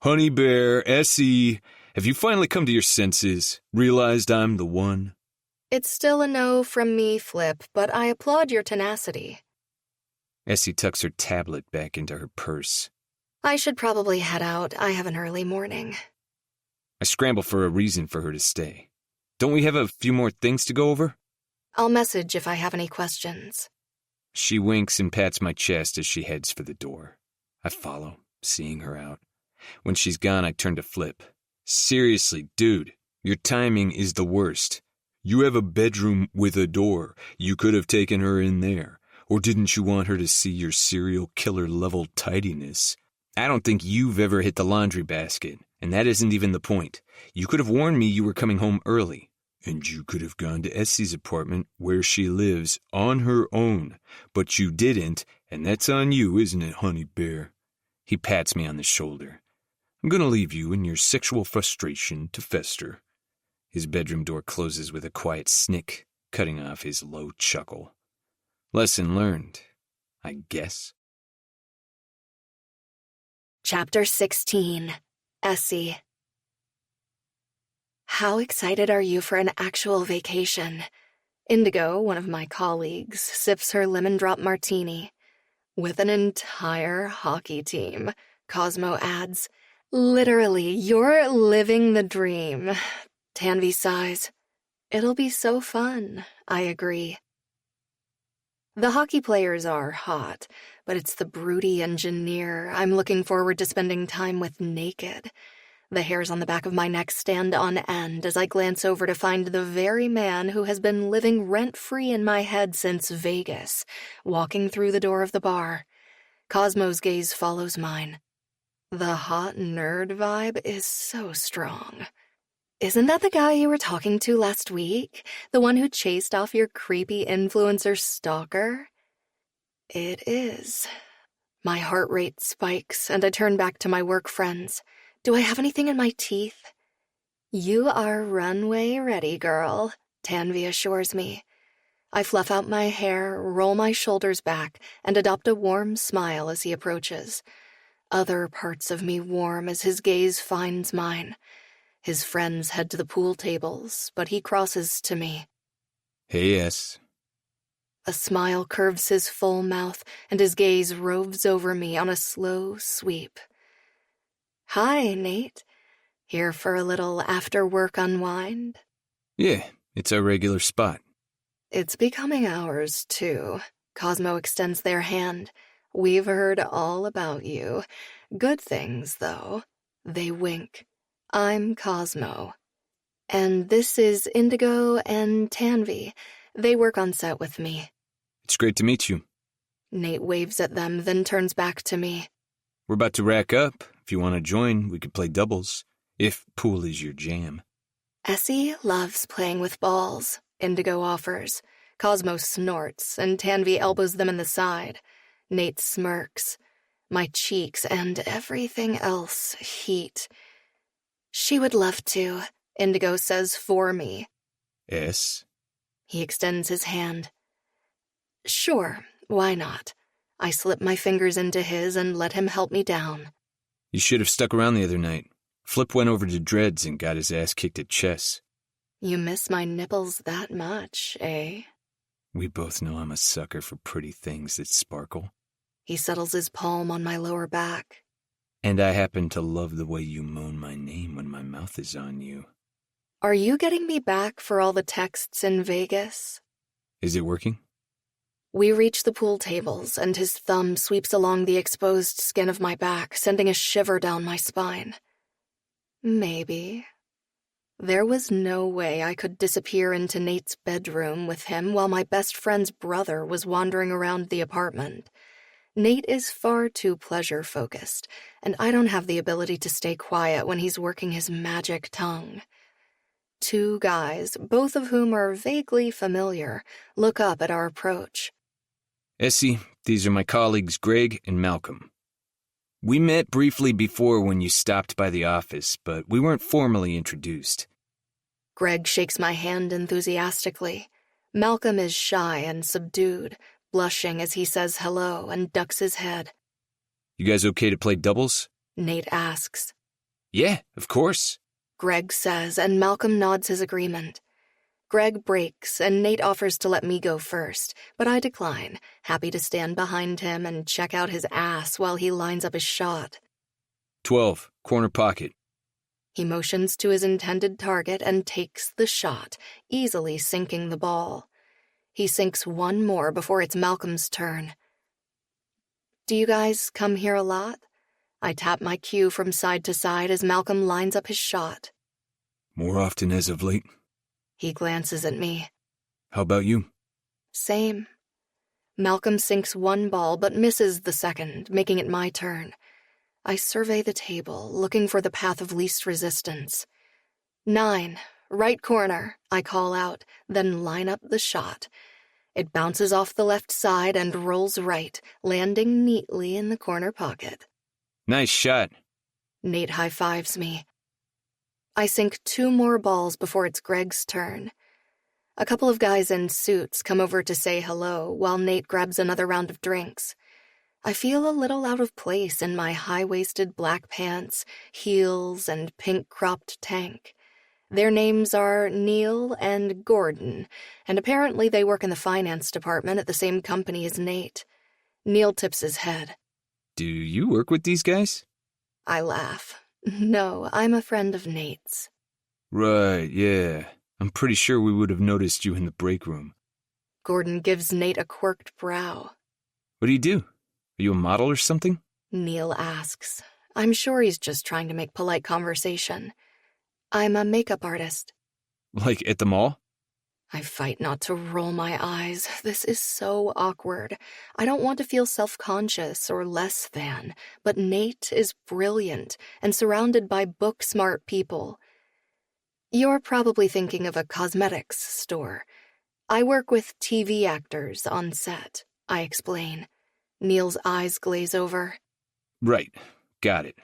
"Honey Bear, Essie, have you finally come to your senses? Realized I'm the one?" It's still a no from me, Flip, but I applaud your tenacity. Essie tucks her tablet back into her purse. I should probably head out. I have an early morning. I scramble for a reason for her to stay. Don't we have a few more things to go over? I'll message if I have any questions. She winks and pats my chest as she heads for the door. I follow, seeing her out. When she's gone, I turn to Flip. "Seriously, dude, your timing is the worst. You have a bedroom with a door. You could have taken her in there. Or didn't you want her to see your serial killer level tidiness? I don't think you've ever hit the laundry basket, and that isn't even the point. You could have warned me you were coming home early. And you could have gone to Essie's apartment where she lives on her own. But you didn't, and that's on you, isn't it, honey bear?" He pats me on the shoulder. "I'm gonna leave you and your sexual frustration to fester." His bedroom door closes with a quiet snick, cutting off his low chuckle. Lesson learned, I guess. Chapter 16. Essie. How excited are you for an actual vacation? Indigo, one of my colleagues, sips her lemon drop martini. With an entire hockey team, Cosmo adds, "Literally, you're living the dream." Tanvi sighs. "It'll be so fun," I agree. The hockey players are hot, but it's the broody engineer I'm looking forward to spending time with naked. The hairs on the back of my neck stand on end as I glance over to find the very man who has been living rent-free in my head since Vegas, walking through the door of the bar. Cosmo's gaze follows mine. The hot nerd vibe is so strong. Isn't that the guy you were talking to last week? The one who chased off your creepy influencer stalker? It is. My heart rate spikes, and I turn back to my work friends. Do I have anything in my teeth? "You are runway ready, girl," Tanvi assures me. I fluff out my hair, roll my shoulders back, and adopt a warm smile as he approaches. Other parts of me warm as his gaze finds mine. His friends head to the pool tables, but he crosses to me. "Hey, S." A smile curves his full mouth, and his gaze roves over me on a slow sweep. "Hi, Nate. Here for a little after-work unwind?" "Yeah, it's our regular spot." "It's becoming ours, too." Cosmo extends their hand. "We've heard all about you. Good things, though." They wink. "I'm Cosmo. And this is Indigo and Tanvi. They work on set with me." "It's great to meet you." Nate waves at them, then turns back to me. "We're about to rack up. If you want to join, we could play doubles. If pool is your jam." "Essie loves playing with balls," Indigo offers. Cosmo snorts, and Tanvi elbows them in the side. Nate smirks. My cheeks and everything else heat. "She would love to," Indigo says for me. "S?" He extends his hand. "Sure, why not?" I slip my fingers into his and let him help me down. "You should have stuck around the other night. Flip went over to Dreads and got his ass kicked at chess." "You miss my nipples that much, eh?" We both know I'm a sucker for pretty things that sparkle. He settles his palm on my lower back. And I happen to love the way you moan my name when my mouth is on you. Are you getting me back for all the texts in Vegas? Is it working? We reach the pool tables, and his thumb sweeps along the exposed skin of my back, sending a shiver down my spine. Maybe. There was no way I could disappear into Nate's bedroom with him while my best friend's brother was wandering around the apartment. Nate is far too pleasure-focused, and I don't have the ability to stay quiet when he's working his magic tongue. Two guys, both of whom are vaguely familiar, look up at our approach. Essie, these are my colleagues Greg and Malcolm. We met briefly before when you stopped by the office, but we weren't formally introduced. Greg shakes my hand enthusiastically. Malcolm is shy and subdued, blushing as he says hello and ducks his head. You guys okay to play doubles? Nate asks. Yeah, of course. Greg says, and Malcolm nods his agreement. Greg breaks, and Nate offers to let me go first, but I decline, happy to stand behind him and check out his ass while he lines up his shot. 12, corner pocket. He motions to his intended target and takes the shot, easily sinking the ball. He sinks one more before it's Malcolm's turn. Do you guys come here a lot? I tap my cue from side to side as Malcolm lines up his shot. More often as of late. He glances at me. How about you? Same. Malcolm sinks one ball but misses the second, making it my turn. I survey the table, looking for the path of least resistance. 9, right corner, I call out, then line up the shot. It bounces off the left side and rolls right, landing neatly in the corner pocket. Nice shot. Nate high-fives me. I sink 2 more balls before it's Greg's turn. A couple of guys in suits come over to say hello while Nate grabs another round of drinks. I feel a little out of place in my high-waisted black pants, heels, and pink-cropped tank. Their names are Neil and Gordon, and apparently they work in the finance department at the same company as Nate. Neil tips his head. Do you work with these guys? I laugh. No, I'm a friend of Nate's. Right, yeah. I'm pretty sure we would have noticed you in the break room. Gordon gives Nate a quirked brow. What do? Are you a model or something? Neil asks. I'm sure he's just trying to make polite conversation. I'm a makeup artist. Like at the mall? I fight not to roll my eyes. This is so awkward. I don't want to feel self-conscious or less than, but Nate is brilliant and surrounded by book-smart people. You're probably thinking of a cosmetics store. I work with TV actors on set, I explain. Neil's eyes glaze over. Right, got it.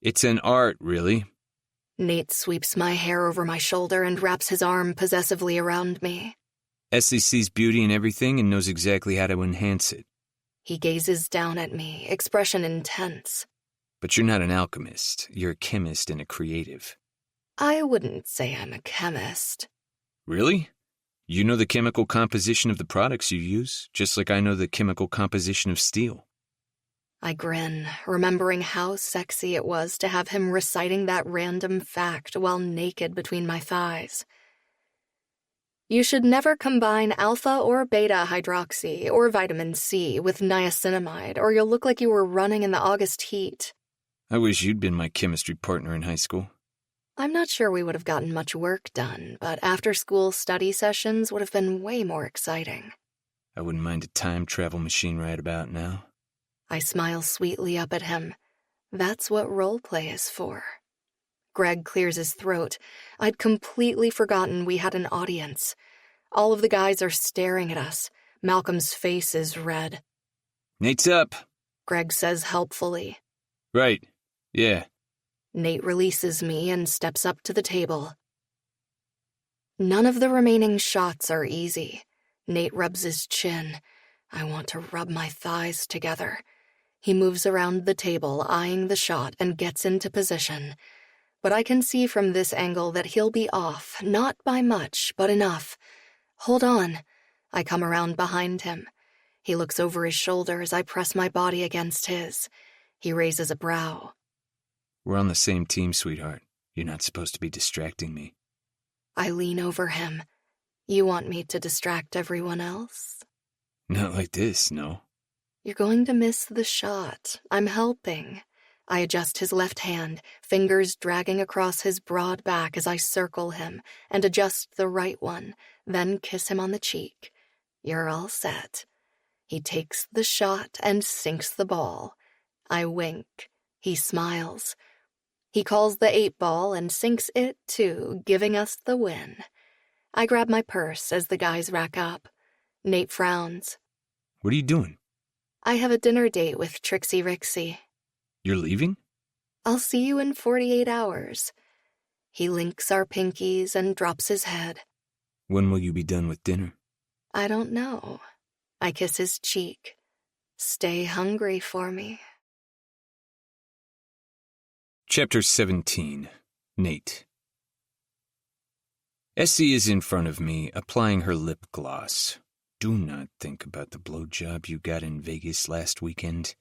It's an art, really. Nate sweeps my hair over my shoulder and wraps his arm possessively around me. Essie sees beauty in everything and knows exactly how to enhance it. He gazes down at me, expression intense. But you're not an alchemist. You're a chemist and a creative. I wouldn't say I'm a chemist. Really? You know the chemical composition of the products you use, just like I know the chemical composition of steel. I grin, remembering how sexy it was to have him reciting that random fact while naked between my thighs. You should never combine alpha or beta hydroxy or vitamin C with niacinamide, or you'll look like you were running in the August heat. I wish you'd been my chemistry partner in high school. I'm not sure we would have gotten much work done, but after-school study sessions would have been way more exciting. I wouldn't mind a time travel machine right about now. I smile sweetly up at him. That's what role play is for. Greg clears his throat. I'd completely forgotten we had an audience. All of the guys are staring at us. Malcolm's face is red. Nate's up. Greg says helpfully. Right, yeah. Nate releases me and steps up to the table. None of the remaining shots are easy. Nate rubs his chin. I want to rub my thighs together. He moves around the table, eyeing the shot, and gets into position. But I can see from this angle that he'll be off, not by much, but enough. Hold on. I come around behind him. He looks over his shoulder as I press my body against his. He raises a brow. We're on the same team, sweetheart. You're not supposed to be distracting me. I lean over him. You want me to distract everyone else? Not like this, no. You're going to miss the shot. I'm helping. I adjust his left hand, fingers dragging across his broad back as I circle him, and adjust the right one, then kiss him on the cheek. You're all set. He takes the shot and sinks the ball. I wink. He smiles. He calls the 8-ball and sinks it too, giving us the win. I grab my purse as the guys rack up. Nate frowns. What are you doing? I have a dinner date with Trixie Rixie. You're leaving? I'll see you in 48 hours. He links our pinkies and drops his head. When will you be done with dinner? I don't know. I kiss his cheek. Stay hungry for me. Chapter 17. Nate. Essie is in front of me, applying her lip gloss. Do not think about the blowjob you got in Vegas last weekend.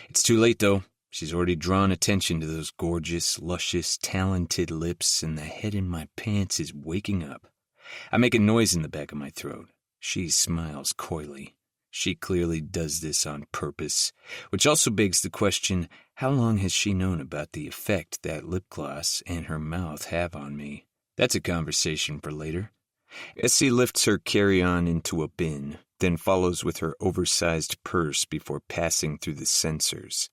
It's too late, though. She's already drawn attention to those gorgeous, luscious, talented lips, and the head in my pants is waking up. I make a noise in the back of my throat. She smiles coyly. She clearly does this on purpose, which also begs the question, how long has she known about the effect that lip gloss and her mouth have on me? That's a conversation for later. Essie lifts her carry-on into a bin, then follows with her oversized purse before passing through the sensors.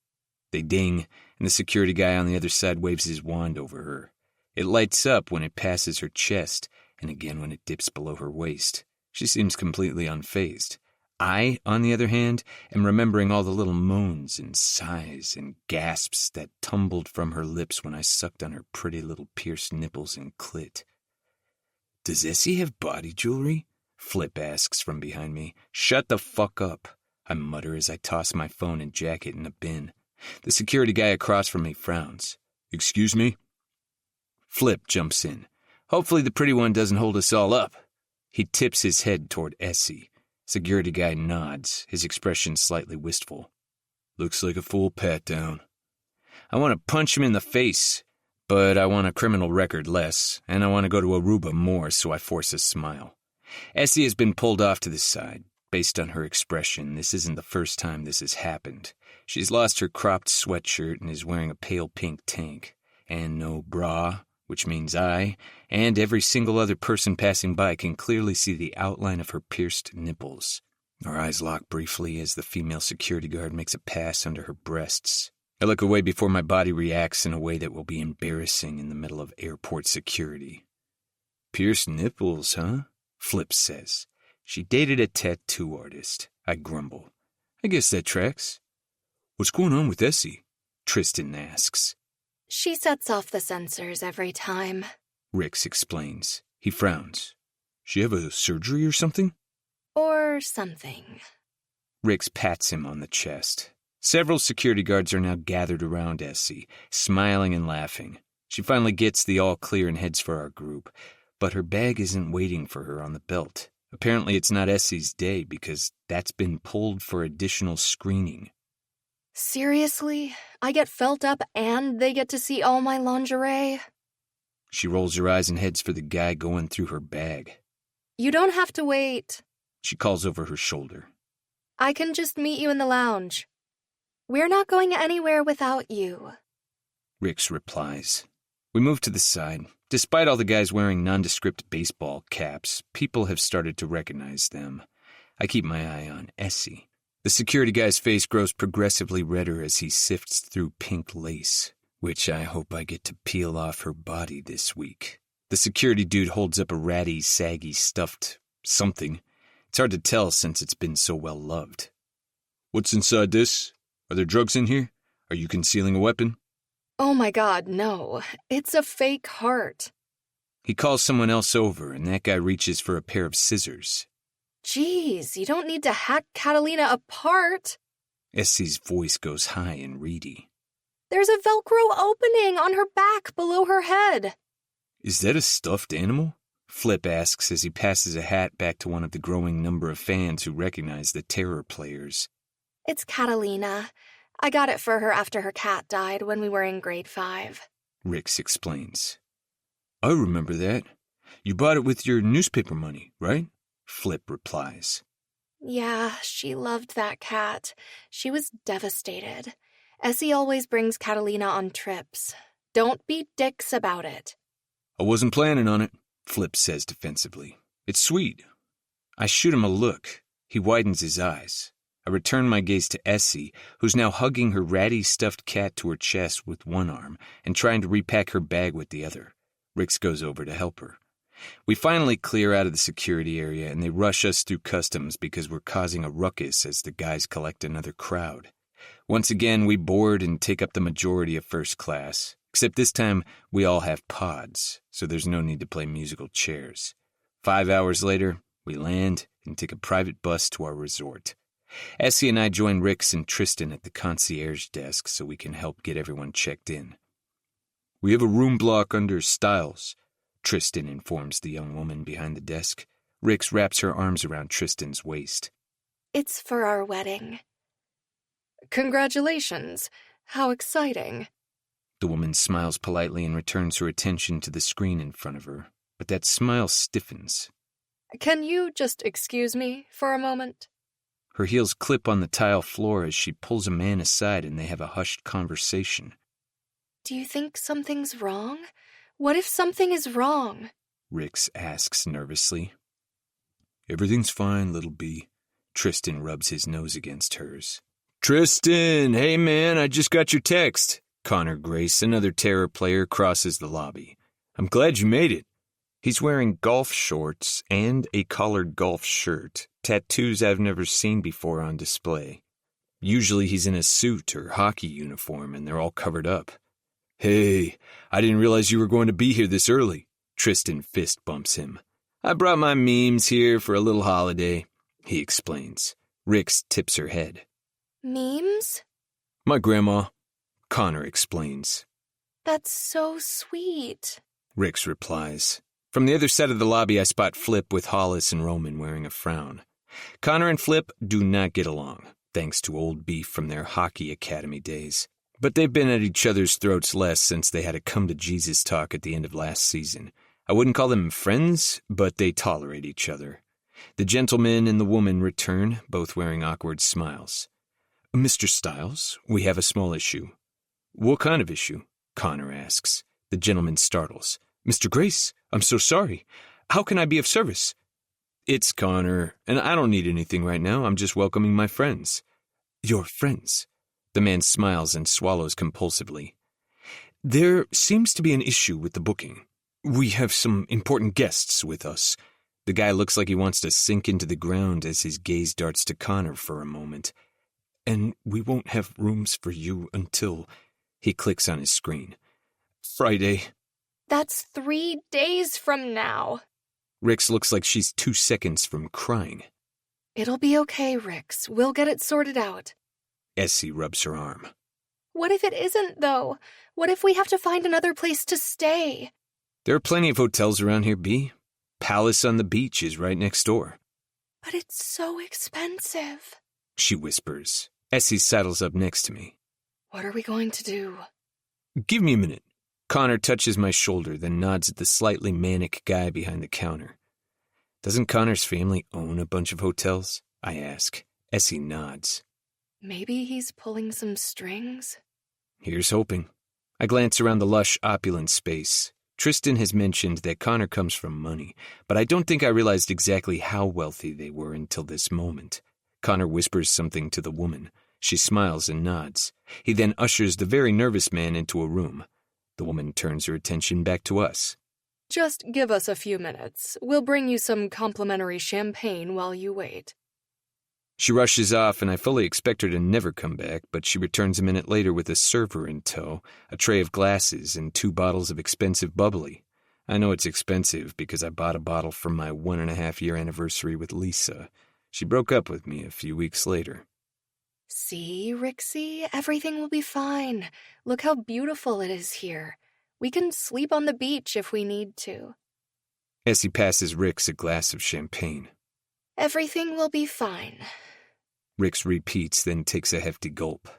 They ding, and the security guy on the other side waves his wand over her. It lights up when it passes her chest, and again when it dips below her waist. She seems completely unfazed. I, on the other hand, am remembering all the little moans and sighs and gasps that tumbled from her lips when I sucked on her pretty little pierced nipples and clit. Does Essie have body jewelry? Flip asks from behind me. Shut the fuck up, I mutter as I toss my phone and jacket in a bin. The security guy across from me frowns. Excuse me? Flip jumps in. Hopefully the pretty one doesn't hold us all up. He tips his head toward Essie. Security guy nods, his expression slightly wistful. Looks like a full pat-down. I want to punch him in the face, but I want a criminal record less, and I want to go to Aruba more, so I force a smile. Essie has been pulled off to the side. Based on her expression, this isn't the first time this has happened. She's lost her cropped sweatshirt and is wearing a pale pink tank. And no bra, which means I, and every single other person passing by can clearly see the outline of her pierced nipples. Our eyes lock briefly as the female security guard makes a pass under her breasts. I look away before my body reacts in a way that will be embarrassing in the middle of airport security. Pierced nipples, huh? Flip says. She dated a tattoo artist. I grumble. I guess that tracks. What's going on with Essie? Tristan asks. She sets off the sensors every time. Rix explains. He frowns. She have a surgery or something? Or something. Rix pats him on the chest. Several security guards are now gathered around Essie, smiling and laughing. She finally gets the all clear and heads for our group, but her bag isn't waiting for her on the belt. Apparently it's not Essie's day because that's been pulled for additional screening. Seriously? I get felt up and they get to see all my lingerie? She rolls her eyes and heads for the guy going through her bag. You don't have to wait. She calls over her shoulder. I can just meet you in the lounge. We're not going anywhere without you. Rix replies. We move to the side. Despite all the guys wearing nondescript baseball caps, people have started to recognize them. I keep my eye on Essie. The security guy's face grows progressively redder as he sifts through pink lace, which I hope I get to peel off her body this week. The security dude holds up a ratty, saggy, stuffed something. It's hard to tell since it's been so well loved. What's inside this? Are there drugs in here? Are you concealing a weapon? Oh my God, no. It's a fake heart. He calls someone else over, and that guy reaches for a pair of scissors. Jeez, you don't need to hack Catalina apart. Essie's voice goes high and reedy. There's a Velcro opening on her back below her head. Is that a stuffed animal? Flip asks as he passes a hat back to one of the growing number of fans who recognize the terror players. It's Catalina. I got it for her after her cat died when we were in grade 5. Rix explains. I remember that. You bought it with your newspaper money, right? Flip replies. Yeah, she loved that cat. She was devastated. Essie always brings Catalina on trips. Don't be dicks about it. I wasn't planning on it, Flip says defensively. It's sweet. I shoot him a look. He widens his eyes. I return my gaze to Essie, who's now hugging her ratty stuffed cat to her chest with one arm and trying to repack her bag with the other. Rix goes over to help her. We finally clear out of the security area and they rush us through customs because we're causing a ruckus as the guys collect another crowd. Once again, we board and take up the majority of first class, except this time we all have pods, so there's no need to play musical chairs. 5 hours later, we land and take a private bus to our resort. Essie and I join Rix and Tristan at the concierge desk so we can help get everyone checked in. We have a room block under Stiles, Tristan informs the young woman behind the desk. Rix wraps her arms around Tristan's waist. It's for our wedding. Congratulations. How exciting. The woman smiles politely and returns her attention to the screen in front of her, but that smile stiffens. Can you just excuse me for a moment? Her heels clip on the tile floor as she pulls a man aside and they have a hushed conversation. Do you think something's wrong? What if something is wrong? Rix asks nervously. Everything's fine, little bee. Tristan rubs his nose against hers. Tristan, hey man, I just got your text. Connor Grace, another terror player, crosses the lobby. I'm glad you made it. He's wearing golf shorts and a collared golf shirt, tattoos I've never seen before on display. Usually he's in a suit or hockey uniform and they're all covered up. Hey, I didn't realize you were going to be here this early. Tristan fist bumps him. I brought my memes here for a little holiday, he explains. Rix tips her head. Memes? My grandma, Connor explains. That's so sweet, Rix replies. From the other side of the lobby, I spot Flip with Hollis and Roman wearing a frown. Connor and Flip do not get along, thanks to old beef from their hockey academy days. But they've been at each other's throats less since they had a come-to-Jesus talk at the end of last season. I wouldn't call them friends, but they tolerate each other. The gentleman and the woman return, both wearing awkward smiles. Mr. Stiles, we have a small issue. What kind of issue? Connor asks. The gentleman startles. Mr. Grace, I'm so sorry. How can I be of service? It's Connor, and I don't need anything right now. I'm just welcoming my friends. Your friends? The man smiles and swallows compulsively. There seems to be an issue with the booking. We have some important guests with us. The guy looks like he wants to sink into the ground as his gaze darts to Connor for a moment. And we won't have rooms for you until... He clicks on his screen. Friday. That's 3 days from now. Rix looks like she's 2 seconds from crying. It'll be okay, Rix. We'll get it sorted out. Essie rubs her arm. What if it isn't, though? What if we have to find another place to stay? There are plenty of hotels around here, Bee. Palace on the Beach is right next door. But it's so expensive, She whispers. Essie saddles up next to me. What are we going to do? Give me a minute. Connor touches my shoulder, then nods at the slightly manic guy behind the counter. Doesn't Connor's family own a bunch of hotels? I ask. Essie nods. Maybe he's pulling some strings? Here's hoping. I glance around the lush, opulent space. Tristan has mentioned that Connor comes from money, but I don't think I realized exactly how wealthy they were until this moment. Connor whispers something to the woman. She smiles and nods. He then ushers the very nervous man into a room. The woman turns her attention back to us. Just give us a few minutes. We'll bring you some complimentary champagne while you wait. She rushes off, and I fully expect her to never come back, but she returns a minute later with a server in tow, a tray of glasses, and 2 bottles of expensive bubbly. I know it's expensive because I bought a bottle for my 1.5-year anniversary with Lisa. She broke up with me a few weeks later. See, Rixie, everything will be fine. Look how beautiful it is here. We can sleep on the beach if we need to. Essie passes Rix a glass of champagne. Everything will be fine. Rix repeats, then takes a hefty gulp.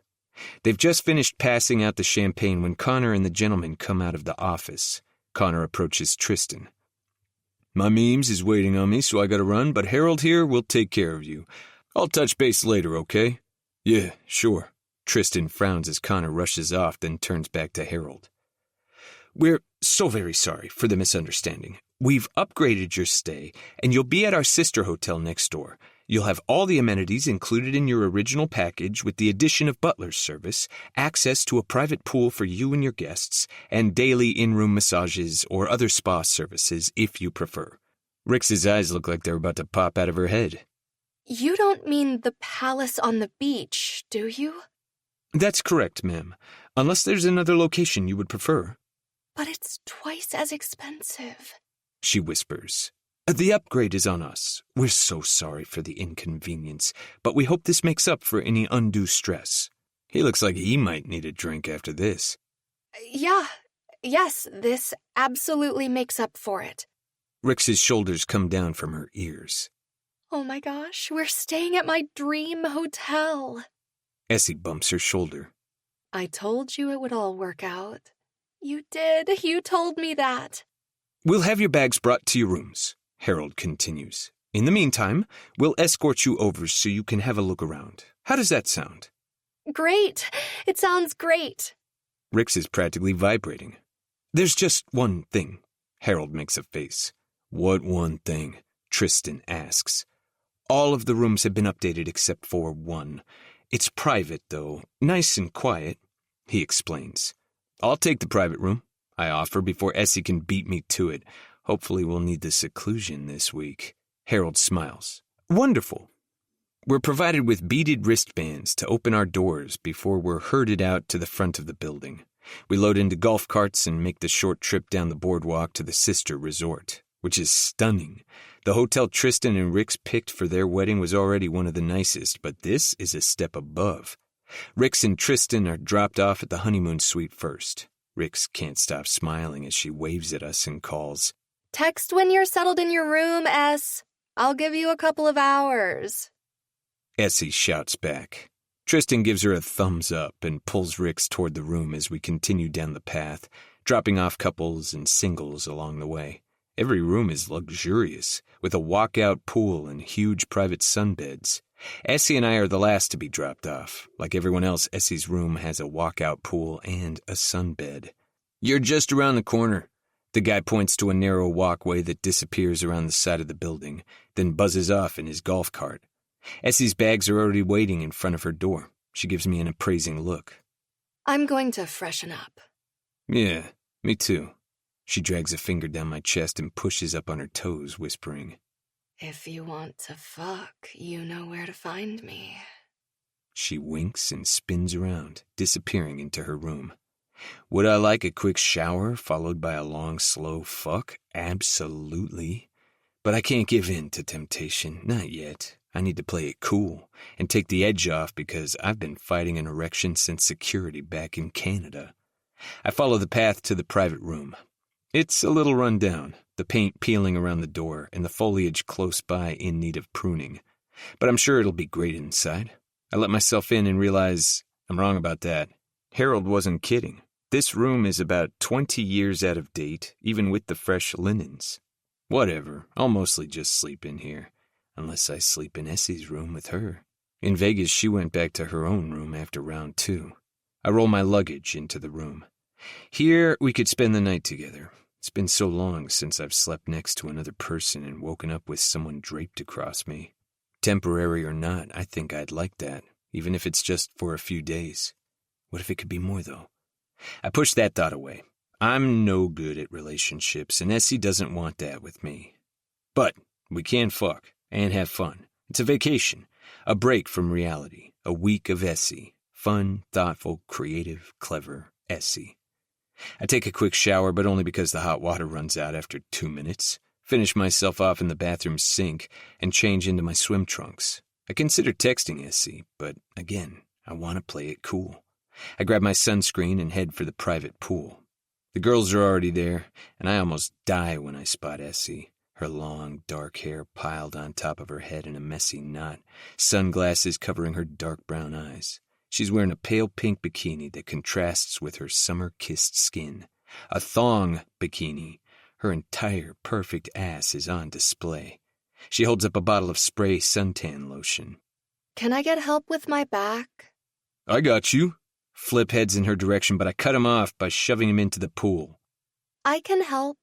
They've just finished passing out the champagne when Connor and the gentleman come out of the office. Connor approaches Tristan. My memes is waiting on me, so I gotta run, but Harold here will take care of you. I'll touch base later, okay? Yeah, sure. Tristan frowns as Connor rushes off, then turns back to Harold. We're so very sorry for the misunderstanding. We've upgraded your stay, and you'll be at our sister hotel next door. You'll have all the amenities included in your original package with the addition of butler's service, access to a private pool for you and your guests, and daily in-room massages or other spa services if you prefer. Rix's eyes look like they're about to pop out of her head. You don't mean the palace on the beach, do you? That's correct, ma'am. Unless there's another location you would prefer. But it's twice as expensive, she whispers. The upgrade is on us. We're so sorry for the inconvenience, but we hope this makes up for any undue stress. He looks like he might need a drink after this. Yes, this absolutely makes up for it. Rix's shoulders come down from her ears. Oh my gosh, we're staying at my dream hotel. Essie bumps her shoulder. I told you it would all work out. You did. You told me that. We'll have your bags brought to your rooms, Harold continues. In the meantime, we'll escort you over so you can have a look around. How does that sound? Great. It sounds great. Rix is practically vibrating. There's just one thing. Harold makes a face. What one thing? Tristan asks. All of the rooms have been updated except for one. It's private, though. Nice and quiet, he explains. I'll take the private room, I offer before Essie can beat me to it. Hopefully we'll need the seclusion this week. Harold smiles. Wonderful. We're provided with beaded wristbands to open our doors before we're herded out to the front of the building. We load into golf carts and make the short trip down the boardwalk to the sister resort, which is stunning. The hotel Tristan and Rix picked for their wedding was already one of the nicest, but this is a step above. Rix and Tristan are dropped off at the honeymoon suite first. Rix can't stop smiling as she waves at us and calls, Text when you're settled in your room, S. I'll give you a couple of hours. Essie shouts back. Tristan gives her a thumbs up and pulls Rix toward the room as we continue down the path, dropping off couples and singles along the way. Every room is luxurious, with a walkout pool and huge private sunbeds. Essie and I are the last to be dropped off. Like everyone else, Essie's room has a walkout pool and a sunbed. You're just around the corner. The guy points to a narrow walkway that disappears around the side of the building, then buzzes off in his golf cart. Essie's bags are already waiting in front of her door. She gives me an appraising look. I'm going to freshen up. Yeah, me too. She drags a finger down my chest and pushes up on her toes, whispering, If you want to fuck, you know where to find me. She winks and spins around, disappearing into her room. Would I like a quick shower followed by a long, slow fuck? Absolutely. But I can't give in to temptation, not yet. I need to play it cool and take the edge off because I've been fighting an erection since security back in Canada. I follow the path to the private room. It's a little run down, the paint peeling around the door and the foliage close by in need of pruning. But I'm sure it'll be great inside. I let myself in and realize I'm wrong about that. Harold wasn't kidding. This room is about 20 years out of date, even with the fresh linens. Whatever, I'll mostly just sleep in here. Unless I sleep in Essie's room with her. In Vegas, she went back to her own room after round 2. I roll my luggage into the room. Here, we could spend the night together. It's been so long since I've slept next to another person and woken up with someone draped across me. Temporary or not, I think I'd like that, even if it's just for a few days. What if it could be more, though? I push that thought away. I'm no good at relationships, and Essie doesn't want that with me. But we can fuck. And have fun. It's a vacation, a break from reality, a week of Essie. Fun, thoughtful, creative, clever Essie. I take a quick shower, but only because the hot water runs out after 2 minutes. Finish myself off in the bathroom sink and change into my swim trunks. I consider texting Essie, but again, I want to play it cool. I grab my sunscreen and head for the private pool. The girls are already there, and I almost die when I spot Essie. Her long, dark hair piled on top of her head in a messy knot, sunglasses covering her dark brown eyes. She's wearing a pale pink bikini that contrasts with her summer-kissed skin. A thong bikini. Her entire perfect ass is on display. She holds up a bottle of spray suntan lotion. Can I get help with my back? I got you. Flip heads in her direction, but I cut him off by shoving him into the pool. I can help,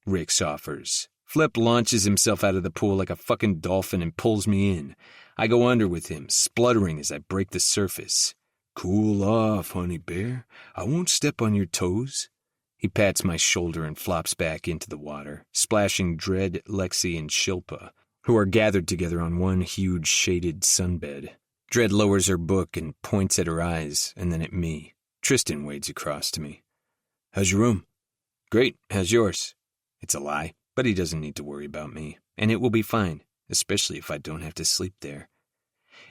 Rix offers. Flip launches himself out of the pool like a fucking dolphin and pulls me in. I go under with him, spluttering as I break the surface. Cool off, honey bear. I won't step on your toes. He pats my shoulder and flops back into the water, splashing Dread, Lexi, and Shilpa, who are gathered together on one huge shaded sunbed. Dread lowers her book and points at her eyes, and then at me. Tristan wades across to me. How's your room? Great, how's yours? It's a lie, but he doesn't need to worry about me, and it will be fine, especially if I don't have to sleep there.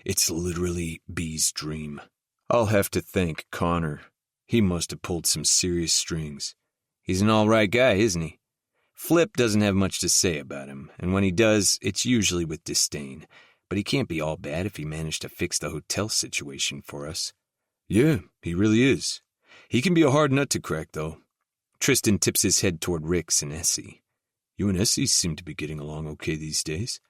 It's literally B's dream. I'll have to thank Connor. He must have pulled some serious strings. He's an all-right guy, isn't he? Flip doesn't have much to say about him, and when he does, it's usually with disdain. But he can't be all bad if he managed to fix the hotel situation for us. Yeah, he really is. He can be a hard nut to crack, though. Tristan tips his head toward Rix and Essie. You and Essie seem to be getting along okay these days.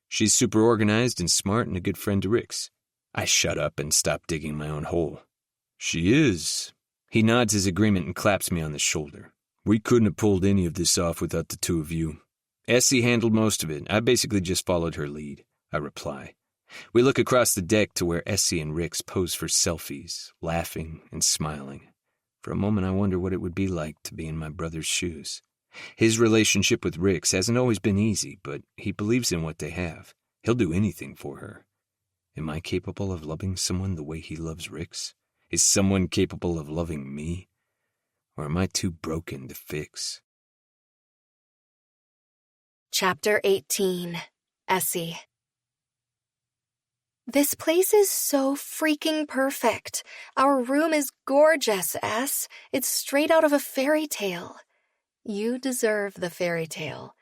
She's super organized and smart and a good friend to Rix. I shut up and stop digging my own hole. She is. He nods his agreement and claps me on the shoulder. We couldn't have pulled any of this off without the two of you. Essie handled most of it. I basically just followed her lead, I reply. We look across the deck to where Essie and Rix pose for selfies, laughing and smiling. For a moment I wonder what it would be like to be in my brother's shoes. His relationship with Rix hasn't always been easy, but he believes in what they have. He'll do anything for her. Am I capable of loving someone the way he loves Rix? Is someone capable of loving me? Or am I too broken to fix? Chapter 18. Essie. This place is so freaking perfect. Our room is gorgeous, Es. It's straight out of a fairy tale. You deserve the fairy tale.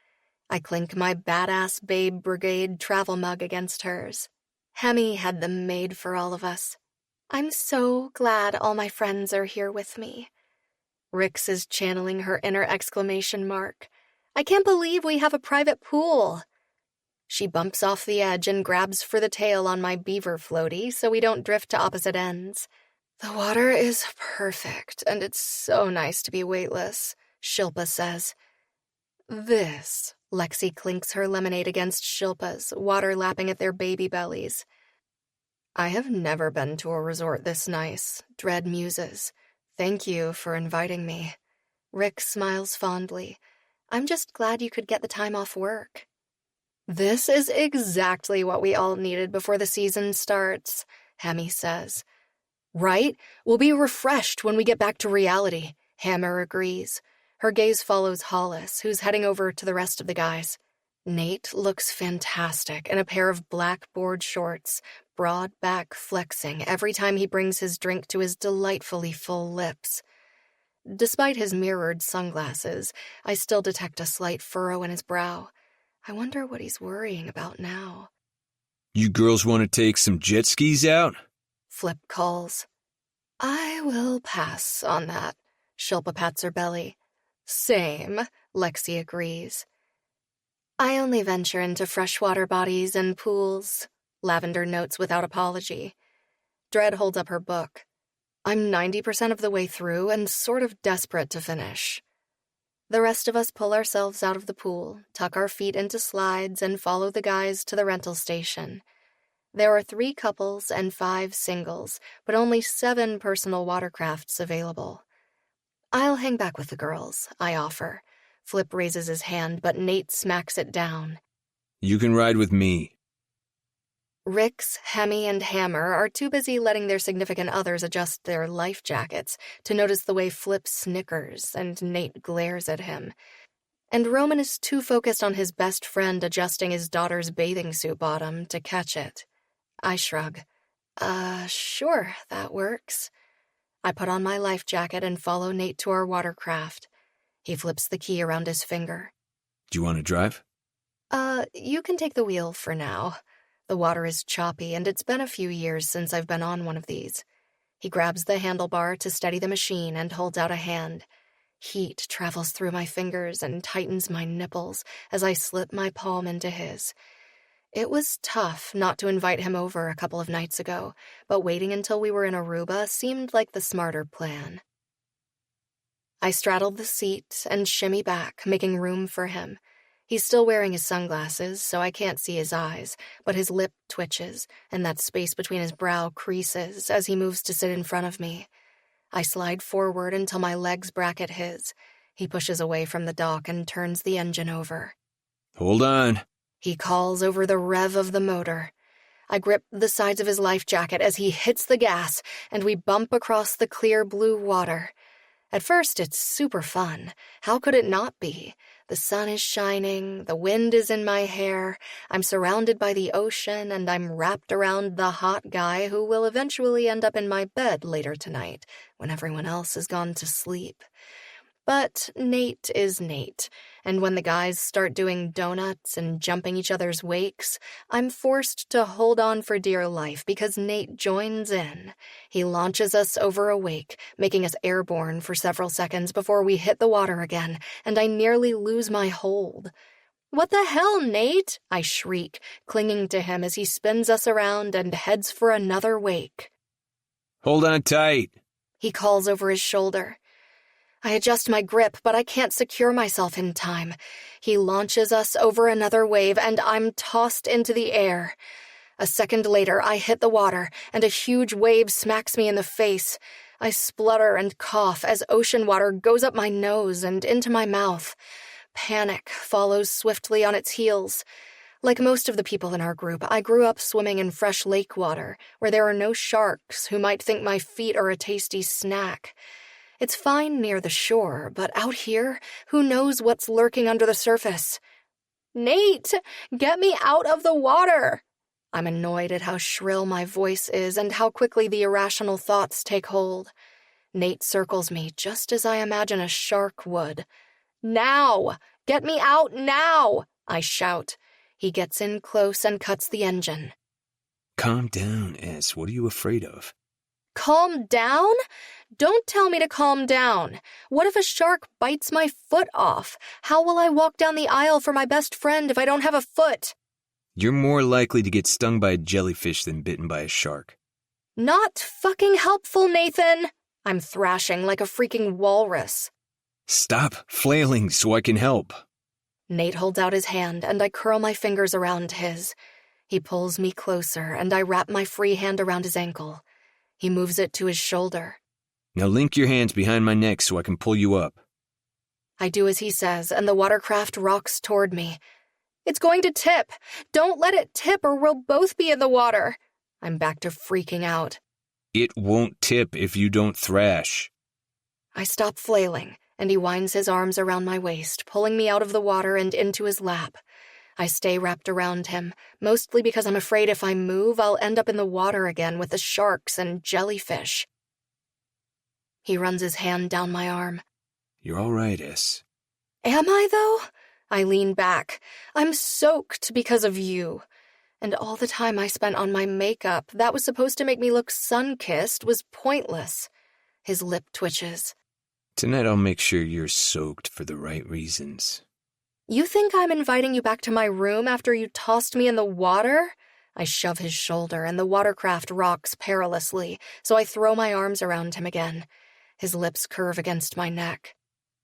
I clink my badass Babe Brigade travel mug against hers. Hemi had them made for all of us. I'm so glad all my friends are here with me. Rix is channeling her inner exclamation mark. I can't believe we have a private pool. She bumps off the edge and grabs for the tail on my beaver floaty so we don't drift to opposite ends. The water is perfect, and it's so nice to be weightless, Shilpa says. This, Lexi clinks her lemonade against Shilpa's, water lapping at their baby bellies. I have never been to a resort this nice, Dread muses. Thank you for inviting me. Rick smiles fondly. I'm just glad you could get the time off work. This is exactly what we all needed before the season starts, Hemi says. Right? We'll be refreshed when we get back to reality, Hammer agrees. Her gaze follows Hollis, who's heading over to the rest of the guys. Nate looks fantastic in a pair of black board shorts, broad back flexing every time he brings his drink to his delightfully full lips. Despite his mirrored sunglasses, I still detect a slight furrow in his brow. I wonder what he's worrying about now. You girls want to take some jet skis out? Flip calls. I will pass on that. Shilpa pats her belly. Same, Lexi agrees. I only venture into freshwater bodies and pools, Lavender notes without apology. Dread holds up her book. I'm 90% of the way through and sort of desperate to finish. The rest of us pull ourselves out of the pool, tuck our feet into slides, and follow the guys to the rental station. There are 3 couples and 5 singles, but only 7 personal watercrafts available. I'll hang back with the girls, I offer. Flip raises his hand, but Nate smacks it down. You can ride with me. Rix, Hemi, and Hammer are too busy letting their significant others adjust their life jackets to notice the way Flip snickers and Nate glares at him. And Roman is too focused on his best friend adjusting his daughter's bathing suit bottom to catch it. I shrug. Sure, that works. I put on my life jacket and follow Nate to our watercraft. He flips the key around his finger. Do you want to drive? You can take the wheel for now. The water is choppy, and it's been a few years since I've been on one of these. He grabs the handlebar to steady the machine and holds out a hand. Heat travels through my fingers and tightens my nipples as I slip my palm into his. It was tough not to invite him over a couple of nights ago, but waiting until we were in Aruba seemed like the smarter plan. I straddled the seat and shimmy back, making room for him. He's still wearing his sunglasses, so I can't see his eyes, but his lip twitches, and that space between his brow creases as he moves to sit in front of me. I slide forward until my legs bracket his. He pushes away from the dock and turns the engine over. Hold on, he calls over the rev of the motor. I grip the sides of his life jacket as he hits the gas, and we bump across the clear blue water. At first, it's super fun. How could it not be? The sun is shining, the wind is in my hair, I'm surrounded by the ocean, and I'm wrapped around the hot guy who will eventually end up in my bed later tonight, when everyone else has gone to sleep. But Nate is Nate, and when the guys start doing donuts and jumping each other's wakes, I'm forced to hold on for dear life because Nate joins in. He launches us over a wake, making us airborne for several seconds before we hit the water again, and I nearly lose my hold. "What the hell, Nate?" I shriek, clinging to him as he spins us around and heads for another wake. Hold on tight, he calls over his shoulder. I adjust my grip, but I can't secure myself in time. He launches us over another wave, and I'm tossed into the air. A second later, I hit the water, and a huge wave smacks me in the face. I splutter and cough as ocean water goes up my nose and into my mouth. Panic follows swiftly on its heels. Like most of the people in our group, I grew up swimming in fresh lake water, where there are no sharks who might think my feet are a tasty snack. It's fine near the shore, but out here, who knows what's lurking under the surface? "Nate, get me out of the water!" I'm annoyed at how shrill my voice is and how quickly the irrational thoughts take hold. Nate circles me just as I imagine a shark would. "Now! Get me out now!" I shout. He gets in close and cuts the engine. Calm down, S. What are you afraid of? Calm down? Don't tell me to calm down. What if a shark bites my foot off? How will I walk down the aisle for my best friend if I don't have a foot? You're more likely to get stung by a jellyfish than bitten by a shark. Not fucking helpful, Nathan. I'm thrashing like a freaking walrus. Stop flailing so I can help. Nate holds out his hand and I curl my fingers around his. He pulls me closer and I wrap my free hand around his ankle. He moves it to his shoulder. Now link your hands behind my neck so I can pull you up. I do as he says, and the watercraft rocks toward me. It's going to tip. Don't let it tip or we'll both be in the water. I'm back to freaking out. It won't tip if you don't thrash. I stop flailing, and he winds his arms around my waist, pulling me out of the water and into his lap. I stay wrapped around him, mostly because I'm afraid if I move, I'll end up in the water again with the sharks and jellyfish. He runs his hand down my arm. You're all right, S. Am I, though? I lean back. I'm soaked because of you. And all the time I spent on my makeup that was supposed to make me look sun-kissed was pointless. His lip twitches. Tonight I'll make sure you're soaked for the right reasons. You think I'm inviting you back to my room after you tossed me in the water? I shove his shoulder and the watercraft rocks perilously, so I throw my arms around him again. His lips curve against my neck.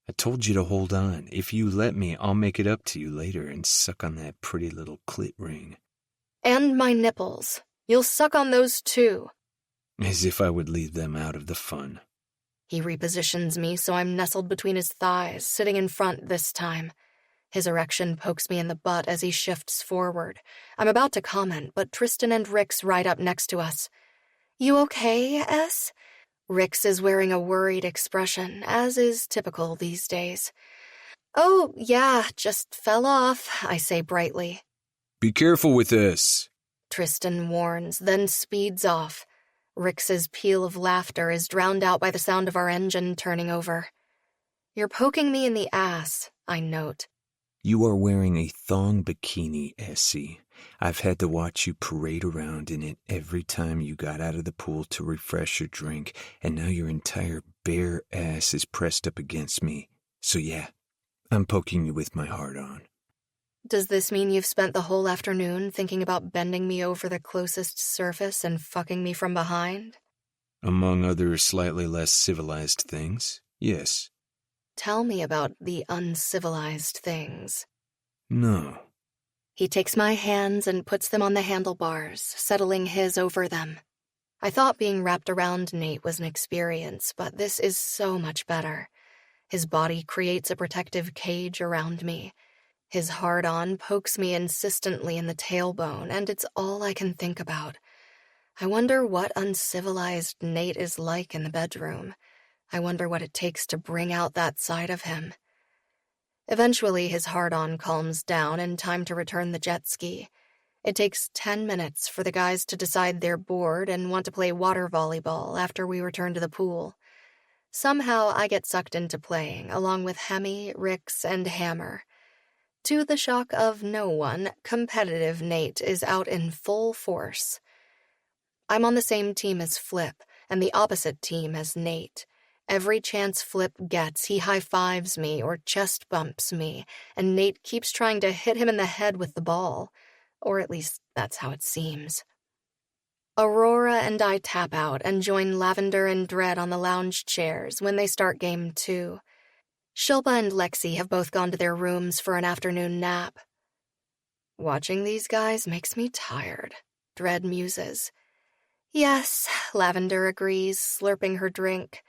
I told you to hold on. If you let me, I'll make it up to you later and suck on that pretty little clit ring. And my nipples. You'll suck on those too. As if I would leave them out of the fun. He repositions me so I'm nestled between his thighs, sitting in front this time. His erection pokes me in the butt as he shifts forward. I'm about to comment, but Tristan and Rix ride up next to us. You okay, S? Rix is wearing a worried expression, as is typical these days. Oh, yeah, just fell off, I say brightly. Be careful with this, Tristan warns, then speeds off. Rix's peal of laughter is drowned out by the sound of our engine turning over. You're poking me in the ass, I note. You are wearing a thong bikini, Essie. I've had to watch you parade around in it every time you got out of the pool to refresh or drink, and now your entire bare ass is pressed up against me. So yeah, I'm poking you with my heart on. Does this mean you've spent the whole afternoon thinking about bending me over the closest surface and fucking me from behind? Among other slightly less civilized things, yes. Tell me about the uncivilized things. No. He takes my hands and puts them on the handlebars, settling his over them. I thought being wrapped around Nate was an experience, but this is so much better. His body creates a protective cage around me. His hard-on pokes me insistently in the tailbone, and it's all I can think about. I wonder what uncivilized Nate is like in the bedroom. I wonder what it takes to bring out that side of him. Eventually, his hard-on calms down and time to return the jet ski. It takes 10 minutes for the guys to decide they're bored and want to play water volleyball after we return to the pool. Somehow, I get sucked into playing, along with Hemi, Rix, and Hammer. To the shock of no one, competitive Nate is out in full force. I'm on the same team as Flip, and the opposite team as Nate. Every chance Flip gets, he high-fives me or chest bumps me, and Nate keeps trying to hit him in the head with the ball. Or at least that's how it seems. Aurora and I tap out and join Lavender and Dread on the lounge chairs when they start game 2. Shilpa and Lexi have both gone to their rooms for an afternoon nap. Watching these guys makes me tired, Dread muses. Yes, Lavender agrees, slurping her drink.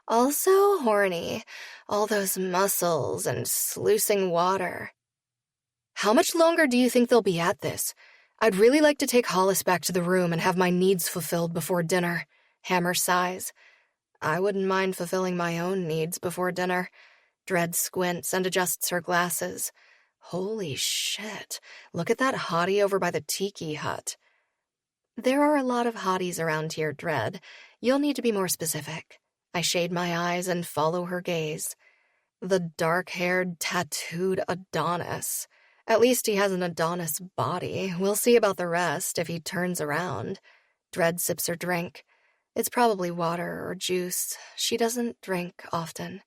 Also horny, all those muscles and sluicing water. How much longer do you think they'll be at this? I'd really like to take Hollis back to the room and have my needs fulfilled before dinner, Hammer sighs. I wouldn't mind fulfilling my own needs before dinner. Dread squints and adjusts her glasses. Holy shit, look at that hottie over by the tiki hut. There are a lot of hotties around here, Dread. You'll need to be more specific. I shade my eyes and follow her gaze. The dark-haired, tattooed Adonis. At least he has an Adonis body. We'll see about the rest if he turns around. Dread sips her drink. It's probably water or juice. She doesn't drink often.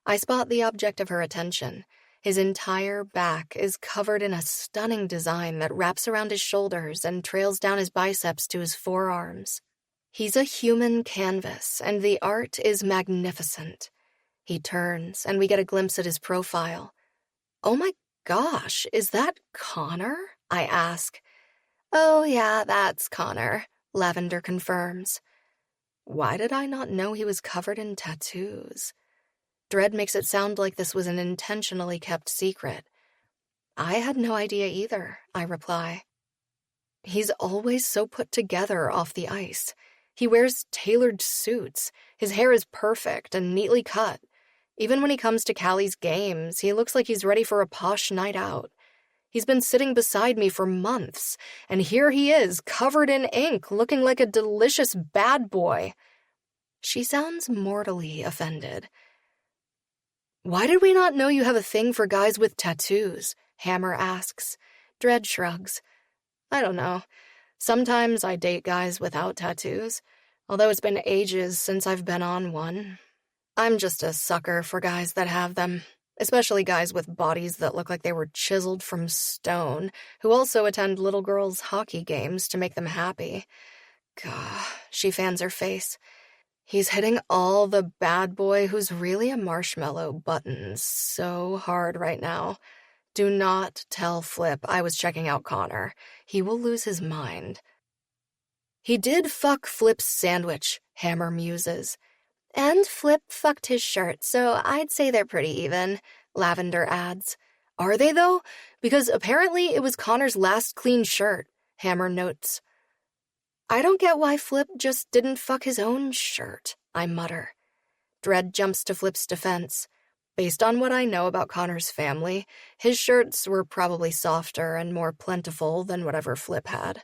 I spot the object of her attention. His entire back is covered in a stunning design that wraps around his shoulders and trails down his biceps to his forearms. He's a human canvas, and the art is magnificent. He turns, and we get a glimpse at his profile. Oh my gosh, is that Connor? I ask. Oh yeah, that's Connor, Lavender confirms. Why did I not know he was covered in tattoos? Dread makes it sound like this was an intentionally kept secret. I had no idea either, I reply. He's always so put together off the ice. He wears tailored suits. His hair is perfect and neatly cut. Even when he comes to Callie's games, he looks like he's ready for a posh night out. He's been sitting beside me for months, and here he is, covered in ink, looking like a delicious bad boy. She sounds mortally offended. Why did we not know you have a thing for guys with tattoos? Hammer asks. Dread shrugs. I don't know. Sometimes I date guys without tattoos, although it's been ages since I've been on one. I'm just a sucker for guys that have them, especially guys with bodies that look like they were chiseled from stone, who also attend little girls' hockey games to make them happy. Gah, she fans her face. He's hitting all the bad boy who's really a marshmallow buttons so hard right now. Do not tell Flip I was checking out Connor. He will lose his mind. He did fuck Flip's sandwich, Hammer muses. And Flip fucked his shirt, so I'd say they're pretty even, Lavender adds. Are they, though? Because apparently it was Connor's last clean shirt, Hammer notes. I don't get why Flip just didn't fuck his own shirt, I mutter. Dread jumps to Flip's defense. Based on what I know about Connor's family, his shirts were probably softer and more plentiful than whatever Flip had.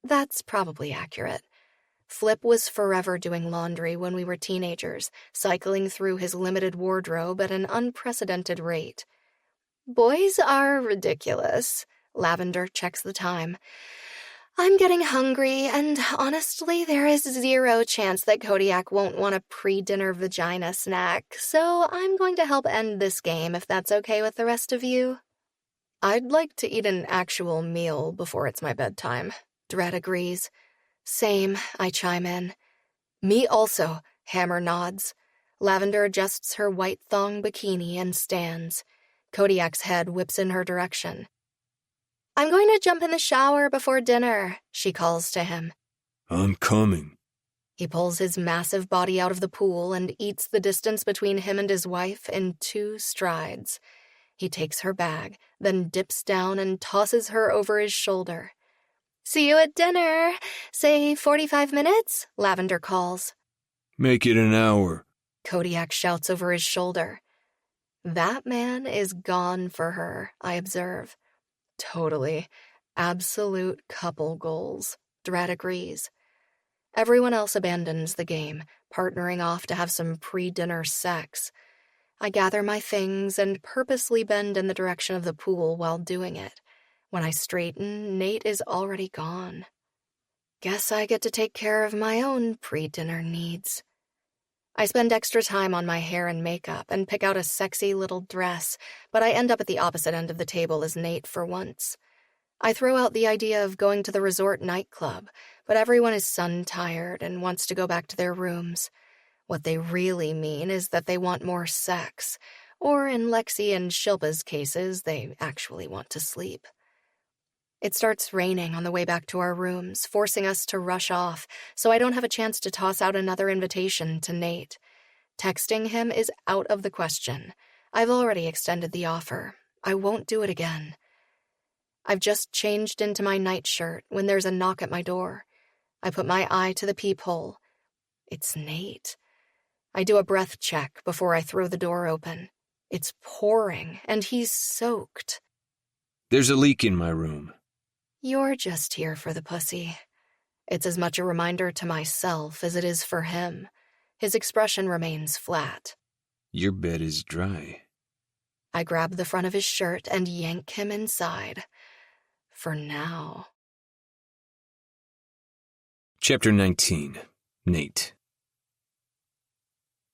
That's probably accurate. Flip was forever doing laundry when we were teenagers, cycling through his limited wardrobe at an unprecedented rate. Boys are ridiculous, Lavender checks the time. I'm getting hungry, and honestly, there is zero chance that Kodiak won't want a pre-dinner vagina snack, so I'm going to help end this game if that's okay with the rest of you. I'd like to eat an actual meal before it's my bedtime. Dredd agrees. Same, I chime in. Me also, Hammer nods. Lavender adjusts her white thong bikini and stands. Kodiak's head whips in her direction. I'm going to jump in the shower before dinner, she calls to him. I'm coming. He pulls his massive body out of the pool and eats the distance between him and his wife in 2 strides. He takes her bag, then dips down and tosses her over his shoulder. See you at dinner. Say 45 minutes, Lavender calls. Make it an hour, Kodiak shouts over his shoulder. That man is gone for her, I observe. Totally. Absolute couple goals, Dredd agrees. Everyone else abandons the game, partnering off to have some pre-dinner sex. I gather my things and purposely bend in the direction of the pool while doing it. When I straighten, Nate is already gone. Guess I get to take care of my own pre-dinner needs. I spend extra time on my hair and makeup and pick out a sexy little dress, but I end up at the opposite end of the table as Nate for once. I throw out the idea of going to the resort nightclub, but everyone is sun-tired and wants to go back to their rooms. What they really mean is that they want more sex, or in Lexi and Shilpa's cases, they actually want to sleep. It starts raining on the way back to our rooms, forcing us to rush off, so I don't have a chance to toss out another invitation to Nate. Texting him is out of the question. I've already extended the offer. I won't do it again. I've just changed into my nightshirt when there's a knock at my door. I put my eye to the peephole. It's Nate. I do a breath check before I throw the door open. It's pouring, and he's soaked. There's a leak in my room. You're just here for the pussy. It's as much a reminder to myself as it is for him. His expression remains flat. Your bed is dry. I grab the front of his shirt and yank him inside. For now. Chapter 19. Nate.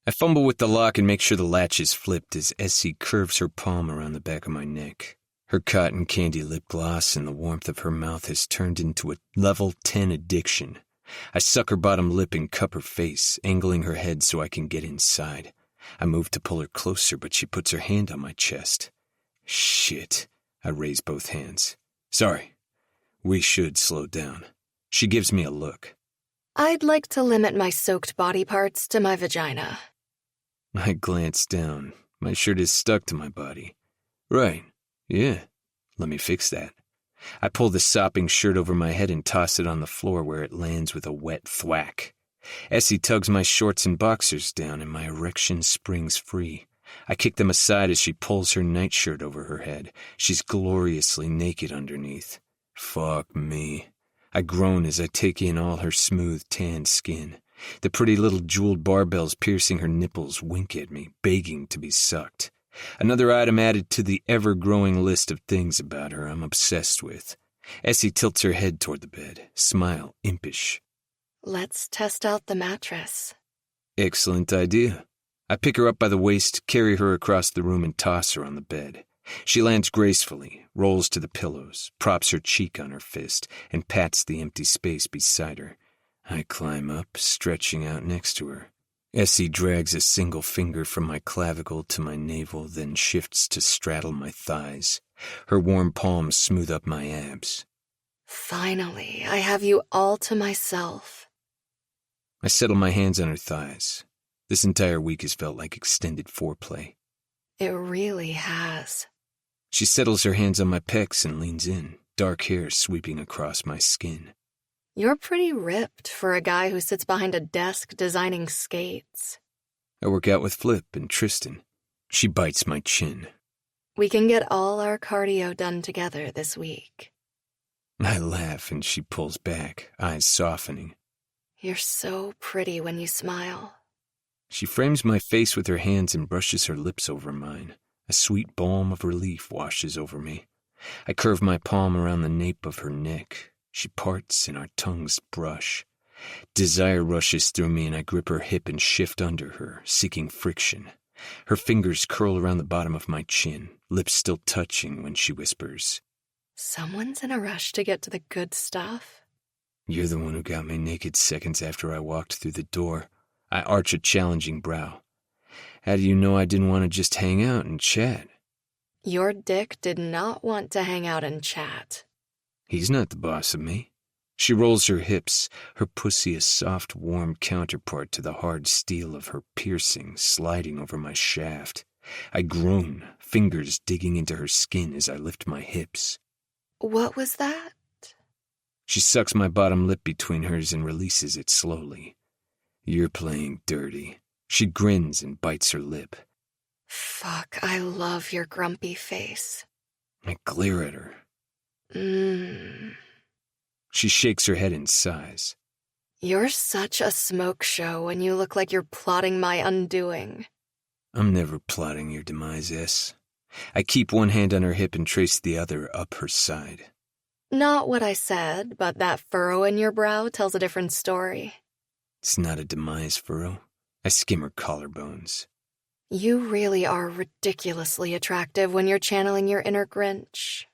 I fumble with the lock and make sure the latch is flipped as Essie curves her palm around the back of my neck. Her cotton candy lip gloss and the warmth of her mouth has turned into a level 10 addiction. I suck her bottom lip and cup her face, angling her head so I can get inside. I move to pull her closer, but she puts her hand on my chest. Shit. I raise both hands. Sorry. We should slow down. She gives me a look. I'd like to limit my soaked body parts to my vagina. I glance down. My shirt is stuck to my body. Right. Yeah. Let me fix that. I pull the sopping shirt over my head and toss it on the floor where it lands with a wet thwack. Essie tugs my shorts and boxers down and my erection springs free. I kick them aside as she pulls her nightshirt over her head. She's gloriously naked underneath. Fuck me. I groan as I take in all her smooth, tanned skin. The pretty little jeweled barbells piercing her nipples wink at me, begging to be sucked. Another item added to the ever-growing list of things about her I'm obsessed with. Essie tilts her head toward the bed, smile impish. Let's test out the mattress. Excellent idea. I pick her up by the waist, carry her across the room, and toss her on the bed. She lands gracefully, rolls to the pillows, props her cheek on her fist, and pats the empty space beside her. I climb up, stretching out next to her. Essie drags a single finger from my clavicle to my navel, then shifts to straddle my thighs. Her warm palms smooth up my abs. Finally, I have you all to myself. I settle my hands on her thighs. This entire week has felt like extended foreplay. It really has. She settles her hands on my pecs and leans in, dark hair sweeping across my skin. You're pretty ripped for a guy who sits behind a desk designing skates. I work out with Flip and Tristan. She bites my chin. We can get all our cardio done together this week. I laugh and she pulls back, eyes softening. You're so pretty when you smile. She frames my face with her hands and brushes her lips over mine. A sweet balm of relief washes over me. I curve my palm around the nape of her neck. She parts and our tongues brush. Desire rushes through me and I grip her hip and shift under her, seeking friction. Her fingers curl around the bottom of my chin, lips still touching when she whispers, "Someone's in a rush to get to the good stuff." "You're the one who got me naked seconds after I walked through the door." I arch a challenging brow. "How do you know I didn't want to just hang out and chat?" Your dick did not want to hang out and chat. "He's not the boss of me." She rolls her hips, her pussy a soft, warm counterpart to the hard steel of her piercing sliding over my shaft. I groan, fingers digging into her skin as I lift my hips. What was that? She sucks my bottom lip between hers and releases it slowly. "You're playing dirty." She grins and bites her lip. Fuck, I love your grumpy face. I glare at her. She shakes her head and sighs. You're such a smoke show when you look like you're plotting my undoing. I'm never plotting your demise, S. I keep one hand on her hip and trace the other up her side. Not what I said, but that furrow in your brow tells a different story. It's not a demise furrow. I skim her collarbones. You really are ridiculously attractive when you're channeling your inner Grinch.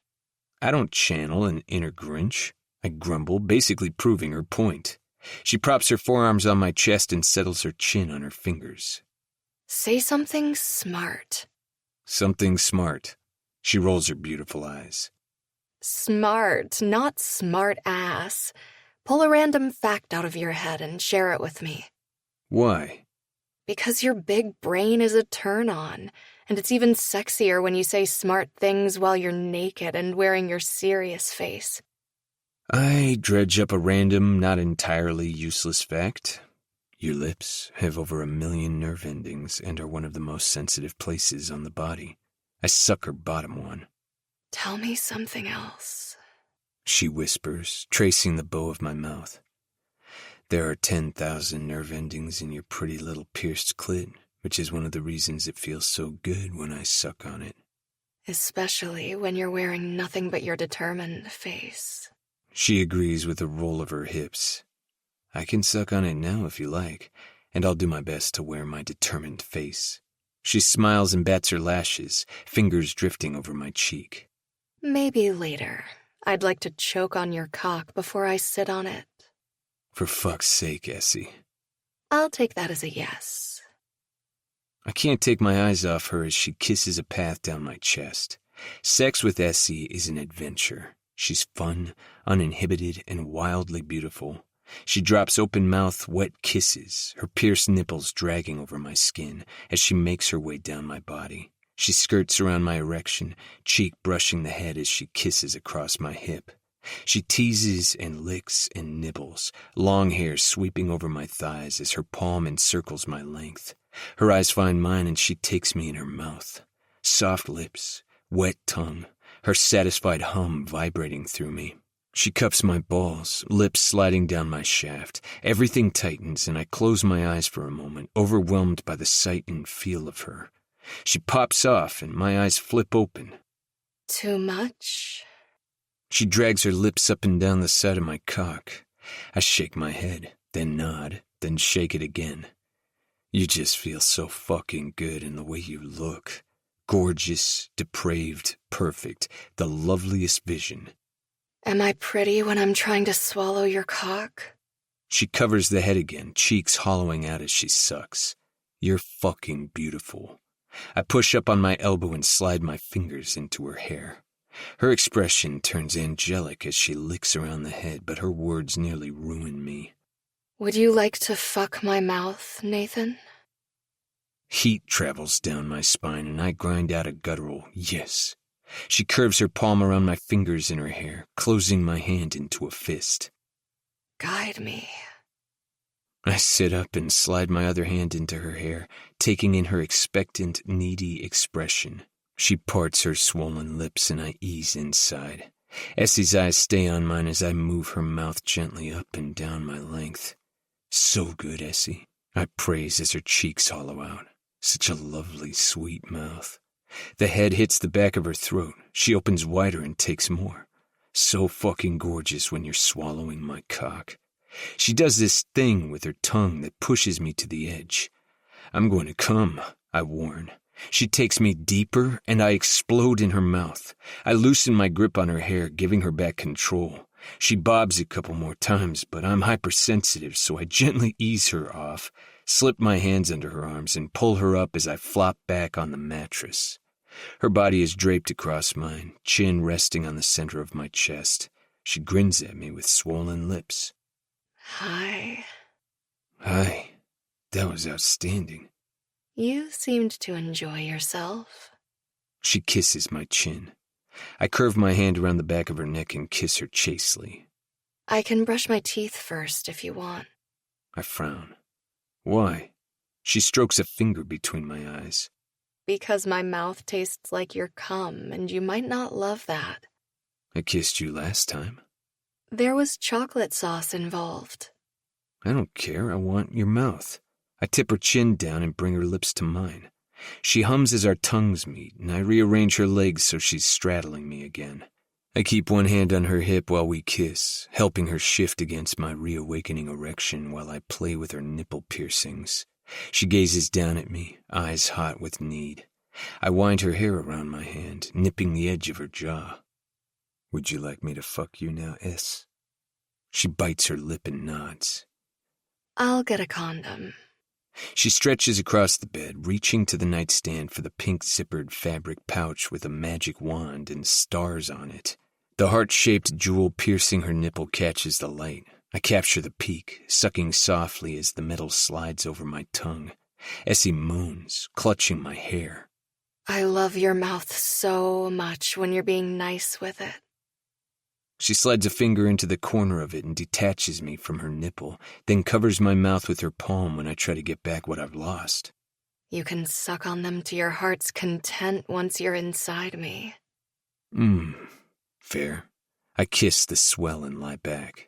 I don't channel an inner Grinch. I grumble, basically proving her point. She props her forearms on my chest and settles her chin on her fingers. Say something smart. Something smart. She rolls her beautiful eyes. Smart, not smart ass. Pull a random fact out of your head and share it with me. Why? Because your big brain is a turn-on, and it's even sexier when you say smart things while you're naked and wearing your serious face. I dredge up a random, not entirely useless fact. Your lips have over 1 million nerve endings and are one of the most sensitive places on the body. I suck her bottom one. Tell me something else. She whispers, tracing the bow of my mouth. There are 10,000 nerve endings in your pretty little pierced clit, which is one of the reasons it feels so good when I suck on it. Especially when you're wearing nothing but your determined face. She agrees with a roll of her hips. I can suck on it now if you like, and I'll do my best to wear my determined face. She smiles and bats her lashes, fingers drifting over my cheek. Maybe later. I'd like to choke on your cock before I sit on it. For fuck's sake, Essie. I'll take that as a yes. I can't take my eyes off her as she kisses a path down my chest. Sex with Essie is an adventure. She's fun, uninhibited, and wildly beautiful. She drops open-mouth, wet kisses, her pierced nipples dragging over my skin as she makes her way down my body. She skirts around my erection, cheek brushing the head as she kisses across my hip. She teases and licks and nibbles, long hair sweeping over my thighs as her palm encircles my length. Her eyes find mine and she takes me in her mouth. Soft lips, wet tongue, her satisfied hum vibrating through me. She cups my balls, lips sliding down my shaft. Everything tightens and I close my eyes for a moment, overwhelmed by the sight and feel of her. She pops off and my eyes flip open. Too much? She drags her lips up and down the side of my cock. I shake my head, then nod, then shake it again. You just feel so fucking good in the way you look. Gorgeous, depraved, perfect, the loveliest vision. Am I pretty when I'm trying to swallow your cock? She covers the head again, cheeks hollowing out as she sucks. You're fucking beautiful. I push up on my elbow and slide my fingers into her hair. Her expression turns angelic as she licks around the head, but her words nearly ruin me. Would you like to fuck my mouth, Nathan? Heat travels down my spine and I grind out a guttural yes. She curves her palm around my fingers in her hair, closing my hand into a fist. Guide me. I sit up and slide my other hand into her hair, taking in her expectant, needy expression. She parts her swollen lips and I ease inside. Essie's eyes stay on mine as I move her mouth gently up and down my length. So good, Essie, I praise as her cheeks hollow out. Such a lovely, sweet mouth. The head hits the back of her throat. She opens wider and takes more. So fucking gorgeous when you're swallowing my cock. She does this thing with her tongue that pushes me to the edge. I'm going to come, I warn. She takes me deeper, and I explode in her mouth. I loosen my grip on her hair, giving her back control. She bobs a couple more times, but I'm hypersensitive, so I gently ease her off, slip my hands under her arms, and pull her up as I flop back on the mattress. Her body is draped across mine, chin resting on the center of my chest. She grins at me with swollen lips. Hi. Hi. That was outstanding. You seemed to enjoy yourself. She kisses my chin. I curve my hand around the back of her neck and kiss her chastely. I can brush my teeth first if you want. I frown. Why? She strokes a finger between my eyes. Because my mouth tastes like your cum, and you might not love that. I kissed you last time. There was chocolate sauce involved. I don't care. I want your mouth. I tip her chin down and bring her lips to mine. She hums as our tongues meet, and I rearrange her legs so she's straddling me again. I keep one hand on her hip while we kiss, helping her shift against my reawakening erection while I play with her nipple piercings. She gazes down at me, eyes hot with need. I wind her hair around my hand, nipping the edge of her jaw. Would you like me to fuck you now, S? She bites her lip and nods. I'll get a condom. She stretches across the bed, reaching to the nightstand for the pink-zippered fabric pouch with a magic wand and stars on it. The heart-shaped jewel piercing her nipple catches the light. I capture the peak, sucking softly as the metal slides over my tongue. Essie moans, clutching my hair. I love your mouth so much when you're being nice with it. She slides a finger into the corner of it and detaches me from her nipple, then covers my mouth with her palm when I try to get back what I've lost. You can suck on them to your heart's content once you're inside me. Fair. I kiss the swell and lie back.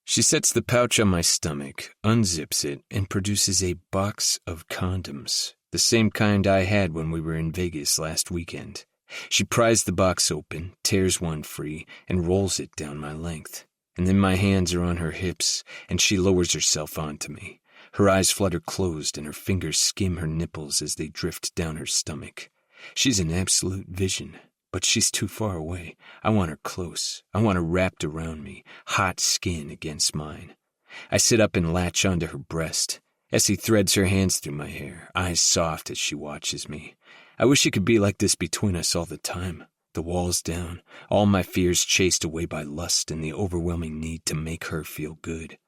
She sets the pouch on my stomach, unzips it, and produces a box of condoms, the same kind I had when we were in Vegas last weekend. She pries the box open, tears one free, and rolls it down my length. And then my hands are on her hips, and she lowers herself onto me. Her eyes flutter closed, and her fingers skim her nipples as they drift down her stomach. She's an absolute vision, but she's too far away. I want her close. I want her wrapped around me, hot skin against mine. I sit up and latch onto her breast. Essie threads her hands through my hair, eyes soft as she watches me. I wish it could be like this between us all the time. The walls down, all my fears chased away by lust and the overwhelming need to make her feel good.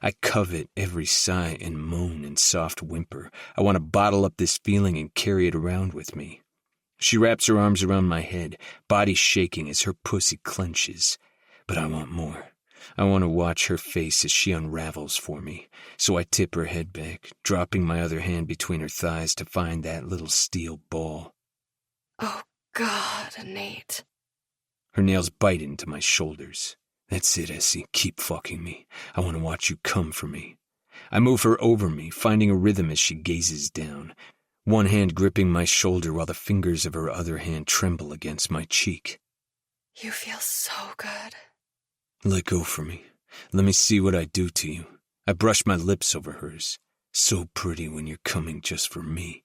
I covet every sigh and moan and soft whimper. I want to bottle up this feeling and carry it around with me. She wraps her arms around my head, body shaking as her pussy clenches. But I want more. I want to watch her face as she unravels for me, so I tip her head back, dropping my other hand between her thighs to find that little steel ball. Oh, God, Nate. Her nails bite into my shoulders. That's it, Essie. Keep fucking me. I want to watch you come for me. I move her over me, finding a rhythm as she gazes down, one hand gripping my shoulder while the fingers of her other hand tremble against my cheek. You feel so good. Let go for me. Let me see what I do to you. I brush my lips over hers. So pretty when you're coming just for me.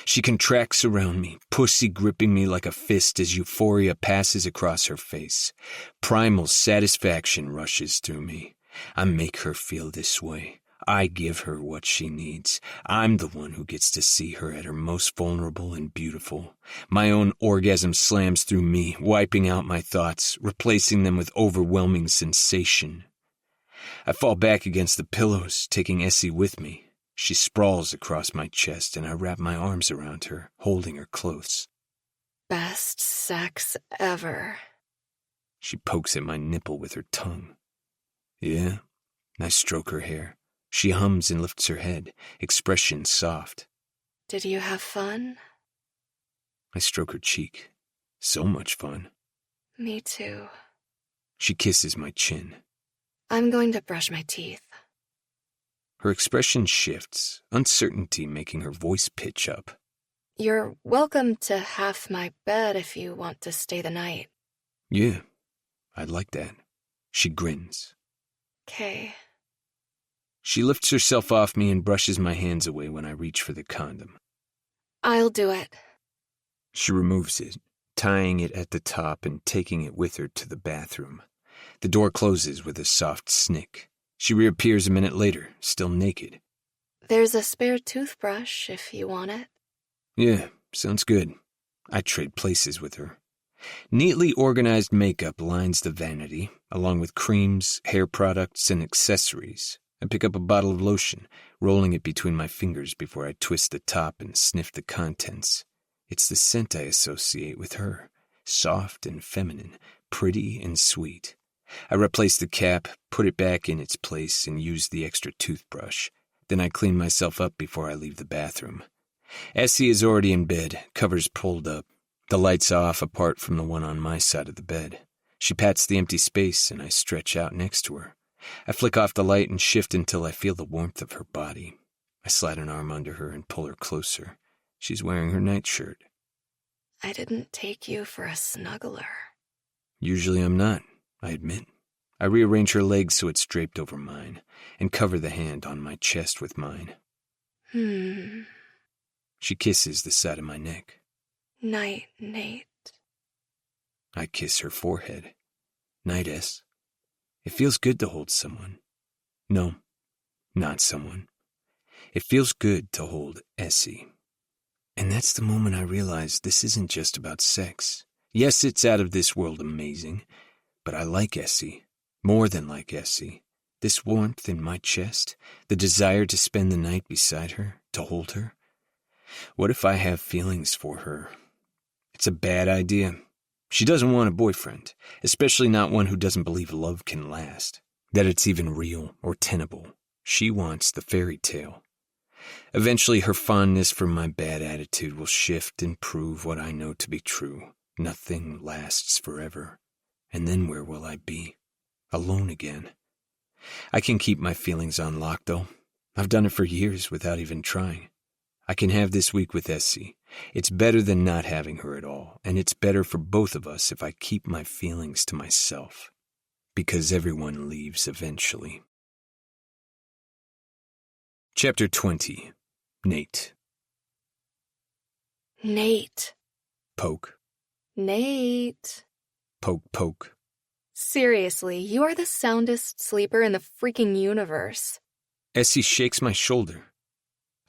She contracts around me, pussy gripping me like a fist as euphoria passes across her face. Primal satisfaction rushes through me. I make her feel this way. I give her what she needs. I'm the one who gets to see her at her most vulnerable and beautiful. My own orgasm slams through me, wiping out my thoughts, replacing them with overwhelming sensation. I fall back against the pillows, taking Essie with me. She sprawls across my chest, and I wrap my arms around her, holding her close. Best sex ever. She pokes at my nipple with her tongue. Yeah, I stroke her hair. She hums and lifts her head, expression soft. Did you have fun? I stroke her cheek. So much fun. Me too. She kisses my chin. I'm going to brush my teeth. Her expression shifts, uncertainty making her voice pitch up. You're welcome to half my bed if you want to stay the night. Yeah, I'd like that. She grins. 'Kay. She lifts herself off me and brushes my hands away when I reach for the condom. I'll do it. She removes it, tying it at the top and taking it with her to the bathroom. The door closes with a soft snick. She reappears a minute later, still naked. There's a spare toothbrush if you want it. Yeah, sounds good. I trade places with her. Neatly organized makeup lines the vanity, along with creams, hair products, and accessories. I pick up a bottle of lotion, rolling it between my fingers before I twist the top and sniff the contents. It's the scent I associate with her. Soft and feminine, pretty and sweet. I replace the cap, put it back in its place, and use the extra toothbrush. Then I clean myself up before I leave the bathroom. Essie is already in bed, covers pulled up. The lights off apart from the one on my side of the bed. She pats the empty space and I stretch out next to her. I flick off the light and shift until I feel the warmth of her body. I slide an arm under her and pull her closer. She's wearing her nightshirt. I didn't take you for a snuggler. Usually I'm not, I admit. I rearrange her legs so it's draped over mine and cover the hand on my chest with mine. She kisses the side of my neck. Night, Nate. I kiss her forehead. Night, S. It feels good to hold someone. No, not someone. It feels good to hold Essie. And that's the moment I realize this isn't just about sex. Yes, it's out of this world amazing, but I like Essie. More than like Essie. This warmth in my chest, the desire to spend the night beside her, to hold her. What if I have feelings for her? It's a bad idea. She doesn't want a boyfriend, especially not one who doesn't believe love can last, that it's even real or tenable. She wants the fairy tale. Eventually, her fondness for my bad attitude will shift and prove what I know to be true. Nothing lasts forever. And then where will I be? Alone again. I can keep my feelings on lock, though. I've done it for years without even trying. I can have this week with Essie. It's better than not having her at all, and it's better for both of us if I keep my feelings to myself. Because everyone leaves eventually. Chapter 20. Nate. Nate. Poke. Nate. Poke, poke. Seriously, you are the soundest sleeper in the freaking universe. Essie shakes my shoulder.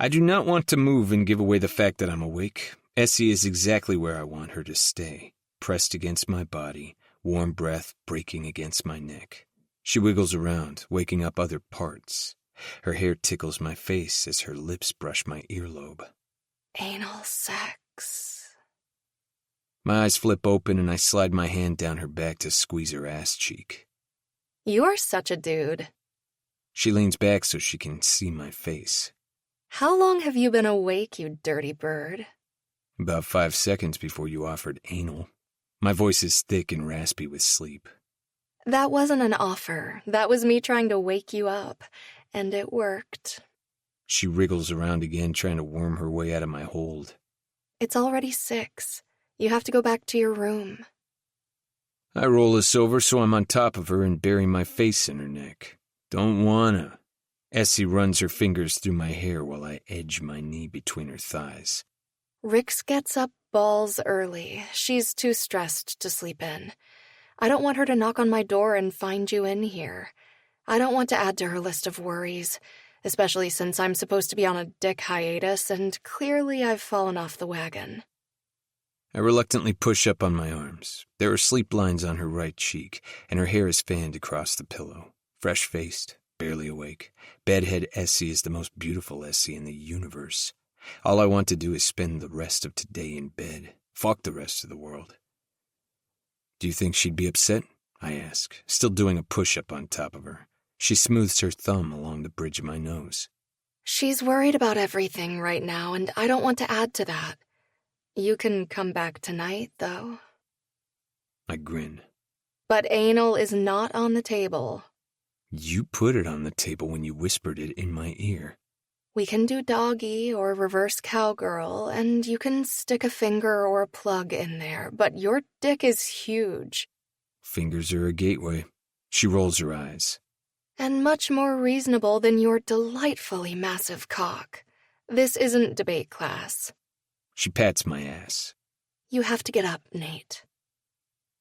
I do not want to move and give away the fact that I'm awake. Essie is exactly where I want her to stay, pressed against my body, warm breath breaking against my neck. She wiggles around, waking up other parts. Her hair tickles my face as her lips brush my earlobe. Anal sex. My eyes flip open and I slide my hand down her back to squeeze her ass cheek. You are such a dude. She leans back so she can see my face. How long have you been awake, you dirty bird? About 5 seconds before you offered anal. My voice is thick and raspy with sleep. That wasn't an offer. That was me trying to wake you up. And it worked. She wriggles around again, trying to worm her way out of my hold. It's already 6. You have to go back to your room. I roll us over so I'm on top of her and bury my face in her neck. Don't wanna. Essie runs her fingers through my hair while I edge my knee between her thighs. Rix gets up balls early. She's too stressed to sleep in. I don't want her to knock on my door and find you in here. I don't want to add to her list of worries, especially since I'm supposed to be on a dick hiatus and clearly I've fallen off the wagon. I reluctantly push up on my arms. There are sleep lines on her right cheek, and her hair is fanned across the pillow. Fresh-faced, barely awake. Bedhead Essie is the most beautiful Essie in the universe. All I want to do is spend the rest of today in bed. Fuck the rest of the world. Do you think she'd be upset? I ask, still doing a push-up on top of her. She smooths her thumb along the bridge of my nose. She's worried about everything right now, and I don't want to add to that. You can come back tonight, though. I grin. But anal is not on the table. You put it on the table when you whispered it in my ear. We can do doggy or reverse cowgirl, and you can stick a finger or a plug in there, but your dick is huge. Fingers are a gateway. She rolls her eyes. And much more reasonable than your delightfully massive cock. This isn't debate class. She pats my ass. You have to get up, Nate.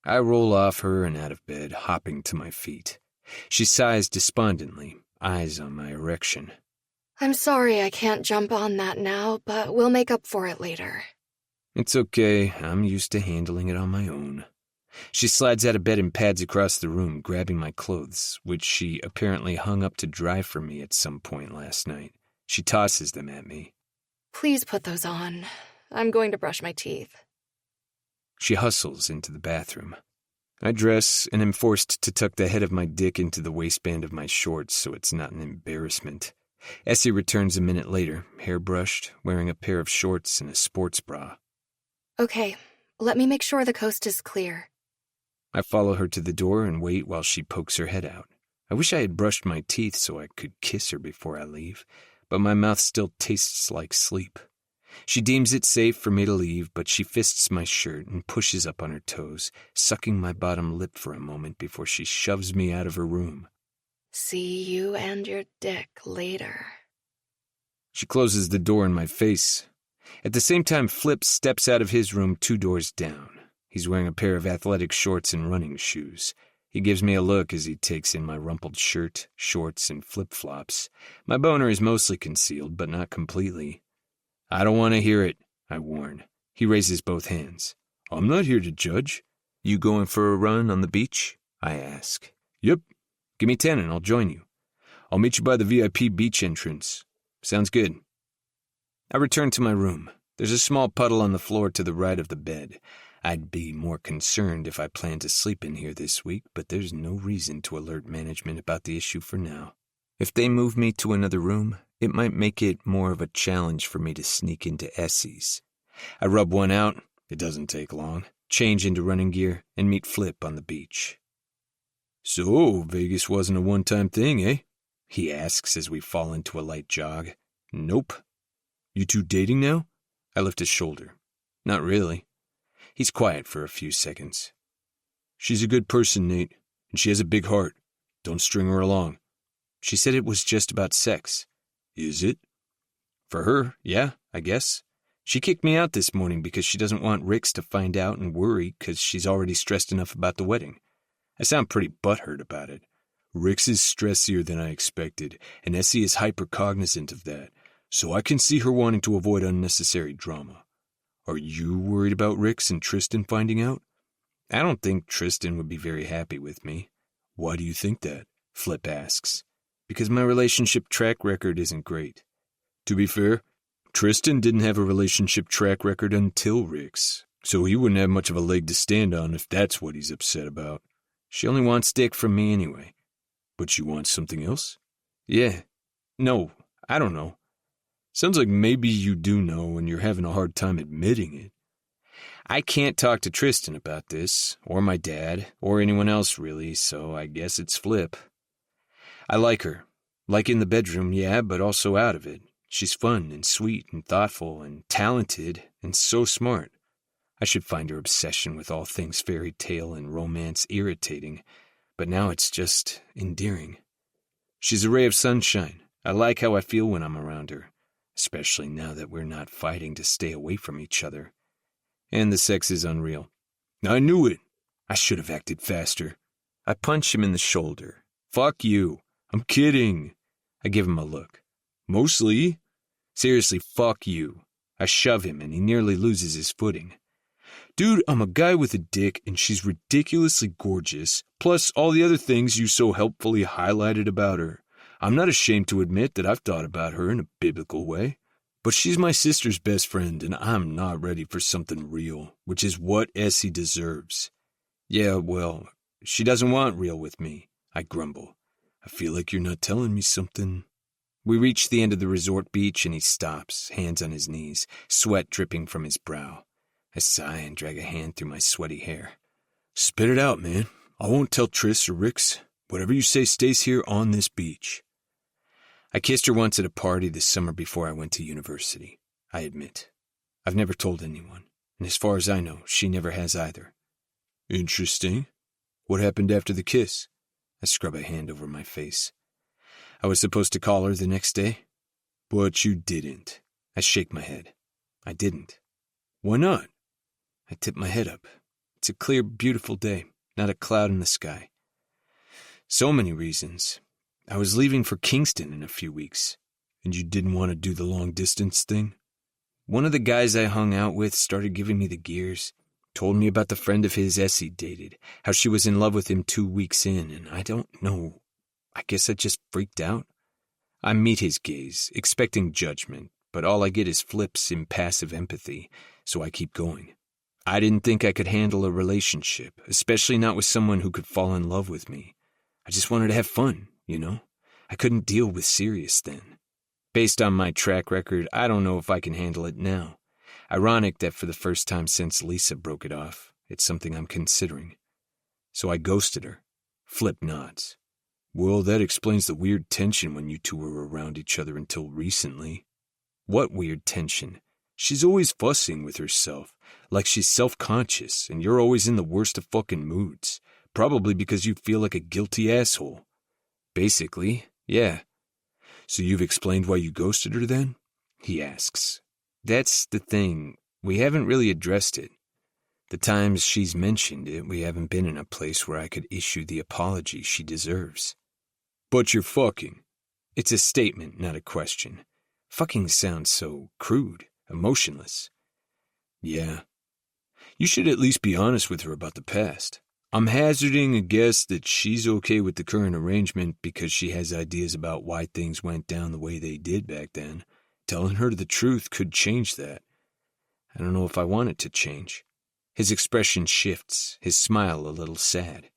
I roll off her and out of bed, hopping to my feet. She sighs despondently, eyes on my erection. I'm sorry I can't jump on that now, but we'll make up for it later. It's okay, I'm used to handling it on my own. She slides out of bed and pads across the room, grabbing my clothes, which she apparently hung up to dry for me at some point last night. She tosses them at me. Please put those on. I'm going to brush my teeth. She hustles into the bathroom. I dress and am forced to tuck the head of my dick into the waistband of my shorts so it's not an embarrassment. Essie returns a minute later, hair-brushed, wearing a pair of shorts and a sports bra. Okay, let me make sure the coast is clear. I follow her to the door and wait while she pokes her head out. I wish I had brushed my teeth so I could kiss her before I leave, but my mouth still tastes like sleep. She deems it safe for me to leave, but she fists my shirt and pushes up on her toes, sucking my bottom lip for a moment before she shoves me out of her room. See you and your dick later. She closes the door in my face. At the same time, Flip steps out of his room 2 doors down. He's wearing a pair of athletic shorts and running shoes. He gives me a look as he takes in my rumpled shirt, shorts, and flip-flops. My boner is mostly concealed, but not completely. I don't want to hear it, I warn. He raises both hands. I'm not here to judge. You going for a run on the beach? I ask. Yep. Give me 10 and I'll join you. I'll meet you by the VIP beach entrance. Sounds good. I return to my room. There's a small puddle on the floor to the right of the bed. I'd be more concerned if I planned to sleep in here this week, but there's no reason to alert management about the issue for now. If they move me to another room, it might make it more of a challenge for me to sneak into Essie's. I rub one out, it doesn't take long, change into running gear, and meet Flip on the beach. So, Vegas wasn't a one-time thing, eh? He asks as we fall into a light jog. Nope. You two dating now? I lift his shoulder. Not really. He's quiet for a few seconds. She's a good person, Nate, and she has a big heart. Don't string her along. She said it was just about sex. Is it? For her, yeah, I guess. She kicked me out this morning because she doesn't want Rix to find out and worry because she's already stressed enough about the wedding. I sound pretty butthurt about it. Rix is stressier than I expected, and Essie is hyper-cognizant of that, so I can see her wanting to avoid unnecessary drama. Are you worried about Rix and Tristan finding out? I don't think Tristan would be very happy with me. Why do you think that? Flip asks. Because my relationship track record isn't great. To be fair, Tristan didn't have a relationship track record until Rix, so he wouldn't have much of a leg to stand on if that's what he's upset about. She only wants dick from me anyway. But she wants something else? Yeah. No, I don't know. Sounds like maybe you do know and you're having a hard time admitting it. I can't talk to Tristan about this, or my dad, or anyone else really, so I guess it's Flip. I like her. Like in the bedroom, yeah, but also out of it. She's fun and sweet and thoughtful and talented and so smart. I should find her obsession with all things fairy tale and romance irritating, but now it's just endearing. She's a ray of sunshine. I like how I feel when I'm around her, especially now that we're not fighting to stay away from each other. And the sex is unreal. I knew it. I should have acted faster. I punch him in the shoulder. Fuck you. I'm kidding. I give him a look. Mostly. Seriously, fuck you. I shove him and he nearly loses his footing. Dude, I'm a guy with a dick and she's ridiculously gorgeous, plus all the other things you so helpfully highlighted about her. I'm not ashamed to admit that I've thought about her in a biblical way. But she's my sister's best friend and I'm not ready for something real, which is what Essie deserves. Yeah, well, she doesn't want real with me, I grumble. I feel like you're not telling me something. We reach the end of the resort beach and he stops, hands on his knees, sweat dripping from his brow. I sigh and drag a hand through my sweaty hair. Spit it out, man. I won't tell Tris or Rix. Whatever you say stays here on this beach. I kissed her once at a party this summer before I went to university, I admit. I've never told anyone, and as far as I know, she never has either. Interesting. What happened after the kiss? I scrub a hand over my face. I was supposed to call her the next day, but you didn't. I shake my head. I didn't. Why not? I tip my head up. It's a clear, beautiful day, not a cloud in the sky. So many reasons. I was leaving for Kingston in a few weeks, and you didn't want to do the long-distance thing? One of the guys I hung out with started giving me the gears, told me about the friend of his Essie dated, how she was in love with him 2 weeks in, and I don't know. I guess I just freaked out. I meet his gaze, expecting judgment, but all I get is Flip's impassive empathy, so I keep going. I didn't think I could handle a relationship, especially not with someone who could fall in love with me. I just wanted to have fun, you know? I couldn't deal with serious then. Based on my track record, I don't know if I can handle it now. Ironic that for the first time since Lisa broke it off, it's something I'm considering. So I ghosted her. Flip nods. Well, that explains the weird tension when you two were around each other until recently. What weird tension? She's always fussing with herself, like she's self-conscious, and you're always in the worst of fucking moods. Probably because you feel like a guilty asshole. Basically, yeah. So you've explained why you ghosted her then? He asks. That's the thing. We haven't really addressed it. The times she's mentioned it, we haven't been in a place where I could issue the apology she deserves. But you're fucking. It's a statement, not a question. Fucking sounds so crude, emotionless. Yeah. You should at least be honest with her about the past. I'm hazarding a guess that she's okay with the current arrangement because she has ideas about why things went down the way they did back then. Telling her the truth could change that. I don't know if I want it to change. His expression shifts, his smile a little sad.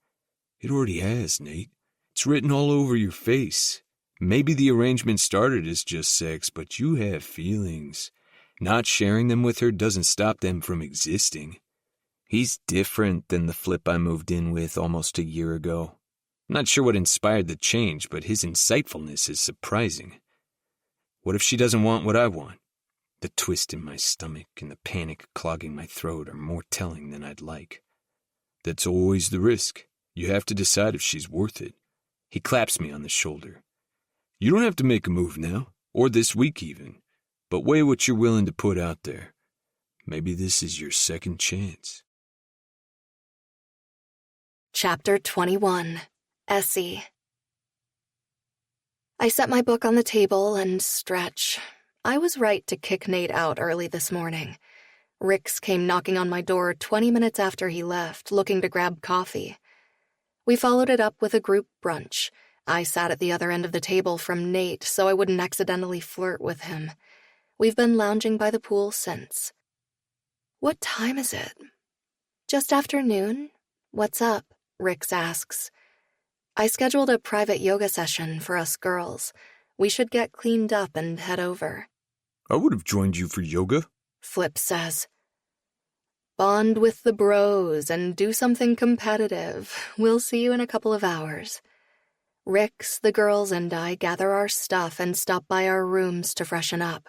It already has, Nate. It's written all over your face. Maybe the arrangement started as just sex, but you have feelings. Not sharing them with her doesn't stop them from existing. He's different than the Flip I moved in with almost a year ago. I'm not sure what inspired the change, but his insightfulness is surprising. What if she doesn't want what I want? The twist in my stomach and the panic clogging my throat are more telling than I'd like. That's always the risk. You have to decide if she's worth it. He claps me on the shoulder. You don't have to make a move now, or this week even, but weigh what you're willing to put out there. Maybe this is your second chance. Chapter 21. Essie. I set my book on the table and stretch. I was right to kick Nate out early this morning. Rix came knocking on my door 20 minutes after he left, looking to grab coffee. We followed it up with a group brunch. I sat at the other end of the table from Nate so I wouldn't accidentally flirt with him. We've been lounging by the pool since. What time is it? Just after noon? What's up? Rix asks. I scheduled a private yoga session for us girls. We should get cleaned up and head over. I would have joined you for yoga, Flip says. Bond with the bros and do something competitive. We'll see you in a couple of hours. Rix, the girls, and I gather our stuff and stop by our rooms to freshen up.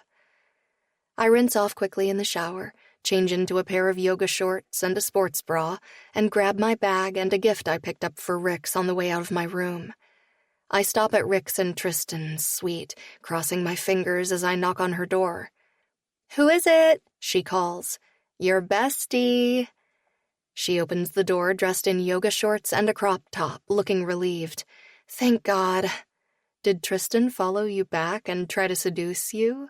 I rinse off quickly in the shower, change into a pair of yoga shorts and a sports bra, and grab my bag and a gift I picked up for Rix on the way out of my room. I stop at Rix and Tristan's suite, crossing my fingers as I knock on her door. "Who is it?" she calls. "Your bestie." She opens the door dressed in yoga shorts and a crop top, looking relieved. "Thank God. Did Tristan follow you back and try to seduce you?"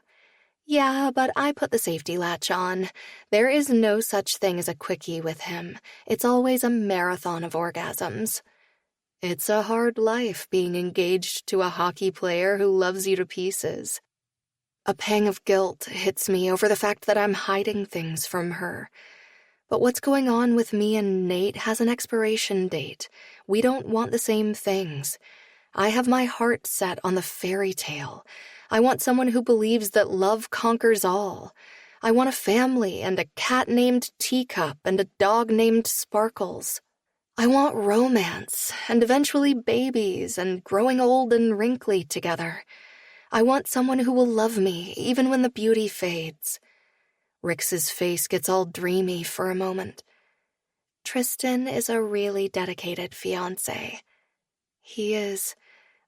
"Yeah, but I put the safety latch on. There is no such thing as a quickie with him. It's always a marathon of orgasms." It's a hard life being engaged to a hockey player who loves you to pieces. A pang of guilt hits me over the fact that I'm hiding things from her. But what's going on with me and Nate has an expiration date. We don't want the same things. I have my heart set on the fairy tale. I want someone who believes that love conquers all. I want a family and a cat named Teacup and a dog named Sparkles. I want romance and eventually babies and growing old and wrinkly together. I want someone who will love me, even when the beauty fades. Rix's face gets all dreamy for a moment. Tristan is a really dedicated fiancé. He is.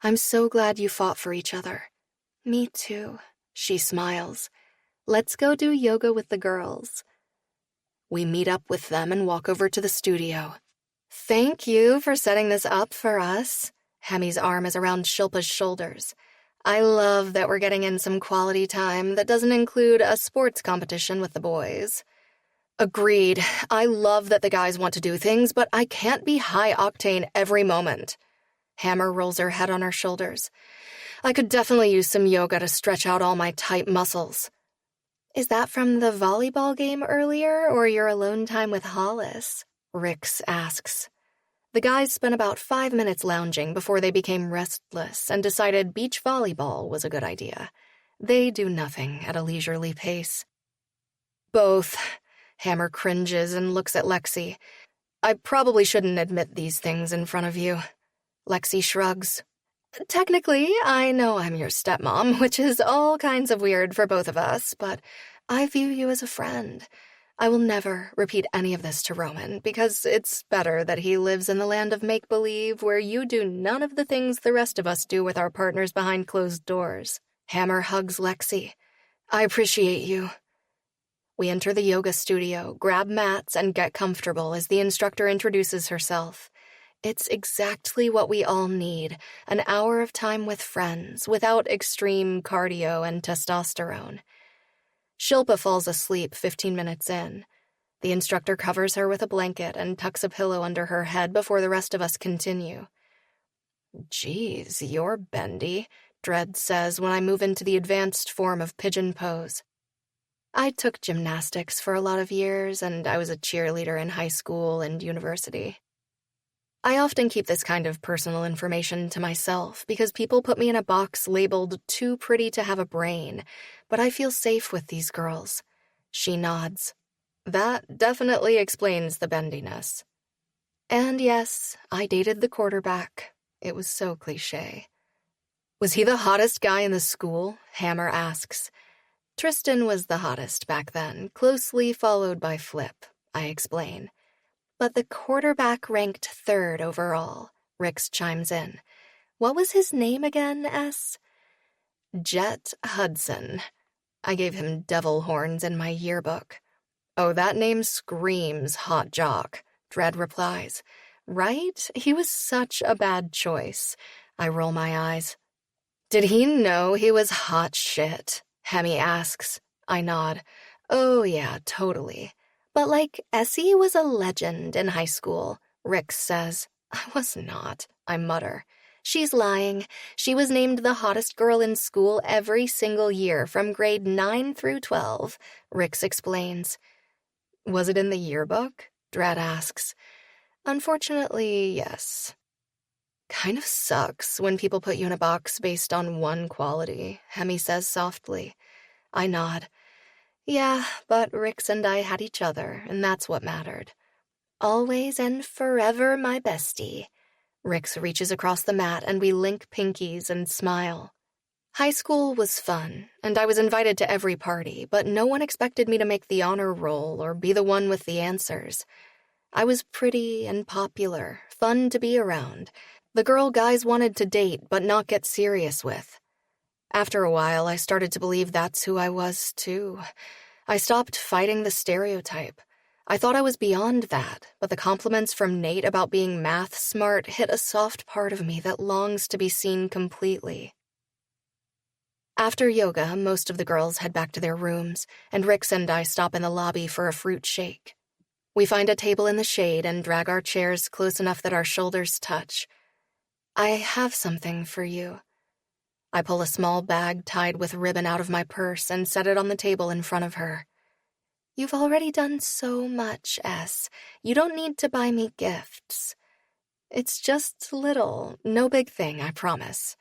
I'm so glad you fought for each other. Me too, she smiles. Let's go do yoga with the girls. We meet up with them and walk over to the studio. Thank you for setting this up for us. Hemi's arm is around Shilpa's shoulders. I love that we're getting in some quality time that doesn't include a sports competition with the boys. Agreed. I love that the guys want to do things, but I can't be high-octane every moment. Hammer rolls her head on her shoulders. I could definitely use some yoga to stretch out all my tight muscles. Is that from the volleyball game earlier, or your alone time with Hollis? Rix asks. The guys spent about 5 minutes lounging before they became restless and decided beach volleyball was a good idea. They do nothing at a leisurely pace. Both. Hammer cringes and looks at Lexi. I probably shouldn't admit these things in front of you. Lexi shrugs. Technically, I know I'm your stepmom, which is all kinds of weird for both of us, but I view you as a friend. I will never repeat any of this to Roman, because it's better that he lives in the land of make-believe where you do none of the things the rest of us do with our partners behind closed doors. Hammer hugs Lexi. I appreciate you. We enter the yoga studio, grab mats, and get comfortable as the instructor introduces herself. It's exactly what we all need, an hour of time with friends, without extreme cardio and testosterone. Shilpa falls asleep 15 minutes in. The instructor covers her with a blanket and tucks a pillow under her head before the rest of us continue. Geez, you're bendy, Dredd says when I move into the advanced form of pigeon pose. I took gymnastics for a lot of years, and I was a cheerleader in high school and university. I often keep this kind of personal information to myself because people put me in a box labeled too pretty to have a brain, but I feel safe with these girls. She nods. That definitely explains the bendiness. And yes, I dated the quarterback. It was so cliché. Was he the hottest guy in the school? Hammer asks. Tristan was the hottest back then, closely followed by Flip, I explain. But the quarterback ranked 3rd overall, Rix chimes in. What was his name again, S? Jet Hudson. I gave him devil horns in my yearbook. Oh, that name screams hot jock, Dredd replies. Right? He was such a bad choice. I roll my eyes. Did he know he was hot shit? Hemi asks. I nod. Oh yeah, totally. But like, Essie was a legend in high school, Rix says. I was not, I mutter. She's lying. She was named the hottest girl in school every single year from grade 9 through 12, Rix explains. Was it in the yearbook? Dredd asks. Unfortunately, yes. Kind of sucks when people put you in a box based on one quality, Hemi says softly. I nod. Yeah, but Rix and I had each other, and that's what mattered. Always and forever my bestie. Rix reaches across the mat and we link pinkies and smile. High school was fun, and I was invited to every party, but no one expected me to make the honor roll or be the one with the answers. I was pretty and popular, fun to be around, the girl guys wanted to date but not get serious with. After a while, I started to believe that's who I was, too. I stopped fighting the stereotype. I thought I was beyond that, but the compliments from Nate about being math smart hit a soft part of me that longs to be seen completely. After yoga, most of the girls head back to their rooms, and Rix and I stop in the lobby for a fruit shake. We find a table in the shade and drag our chairs close enough that our shoulders touch. I have something for you. I pull a small bag tied with ribbon out of my purse and set it on the table in front of her. You've already done so much, S. You don't need to buy me gifts. It's just little, no big thing, I promise.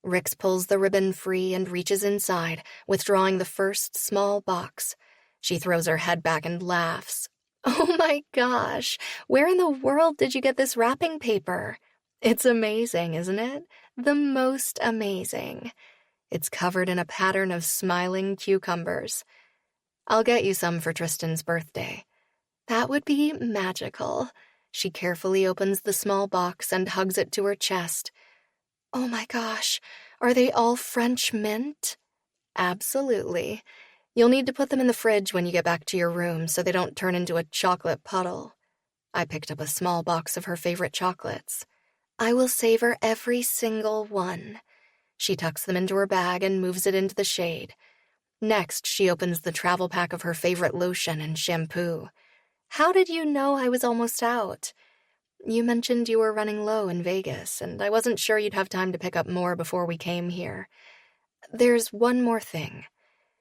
Rix pulls the ribbon free and reaches inside, withdrawing the first small box. She throws her head back and laughs. Oh my gosh, where in the world did you get this wrapping paper? It's amazing, isn't it? The most amazing. It's covered in a pattern of smiling cucumbers. I'll get you some for Tristan's birthday. That would be magical. She carefully opens the small box and hugs it to her chest. Oh my gosh, are they all French mint? Absolutely. You'll need to put them in the fridge when you get back to your room so they don't turn into a chocolate puddle. I picked up a small box of her favorite chocolates. I will savor every single one. She tucks them into her bag and moves it into the shade. Next, she opens the travel pack of her favorite lotion and shampoo. How did you know I was almost out? You mentioned you were running low in Vegas, and I wasn't sure you'd have time to pick up more before we came here. There's one more thing.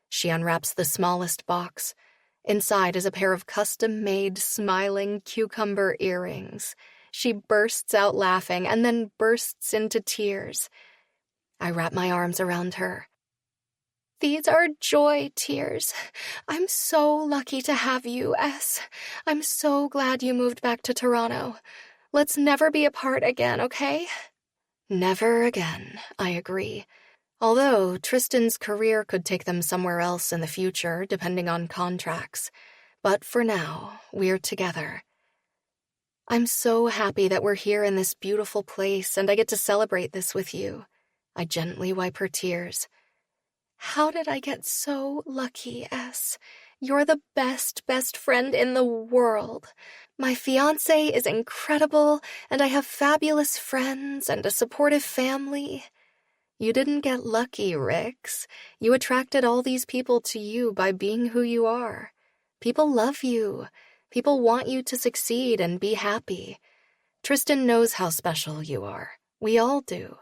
She unwraps the smallest box. Inside is a pair of custom-made smiling cucumber earrings. She bursts out laughing and then bursts into tears. I wrap my arms around her. These are joy tears. I'm so lucky to have you, S. I'm so glad you moved back to Toronto. Let's never be apart again, okay? Never again, I agree. Although Tristan's career could take them somewhere else in the future, depending on contracts. But for now, we're together. I'm so happy that we're here in this beautiful place and I get to celebrate this with you. I gently wipe her tears. How did I get so lucky, S? You're the best friend in the world. My fiancé is incredible, and I have fabulous friends and a supportive family. You didn't get lucky, Rix. You attracted all these people to you by being who you are. People love you. People want you to succeed and be happy. Tristan knows how special you are. We all do.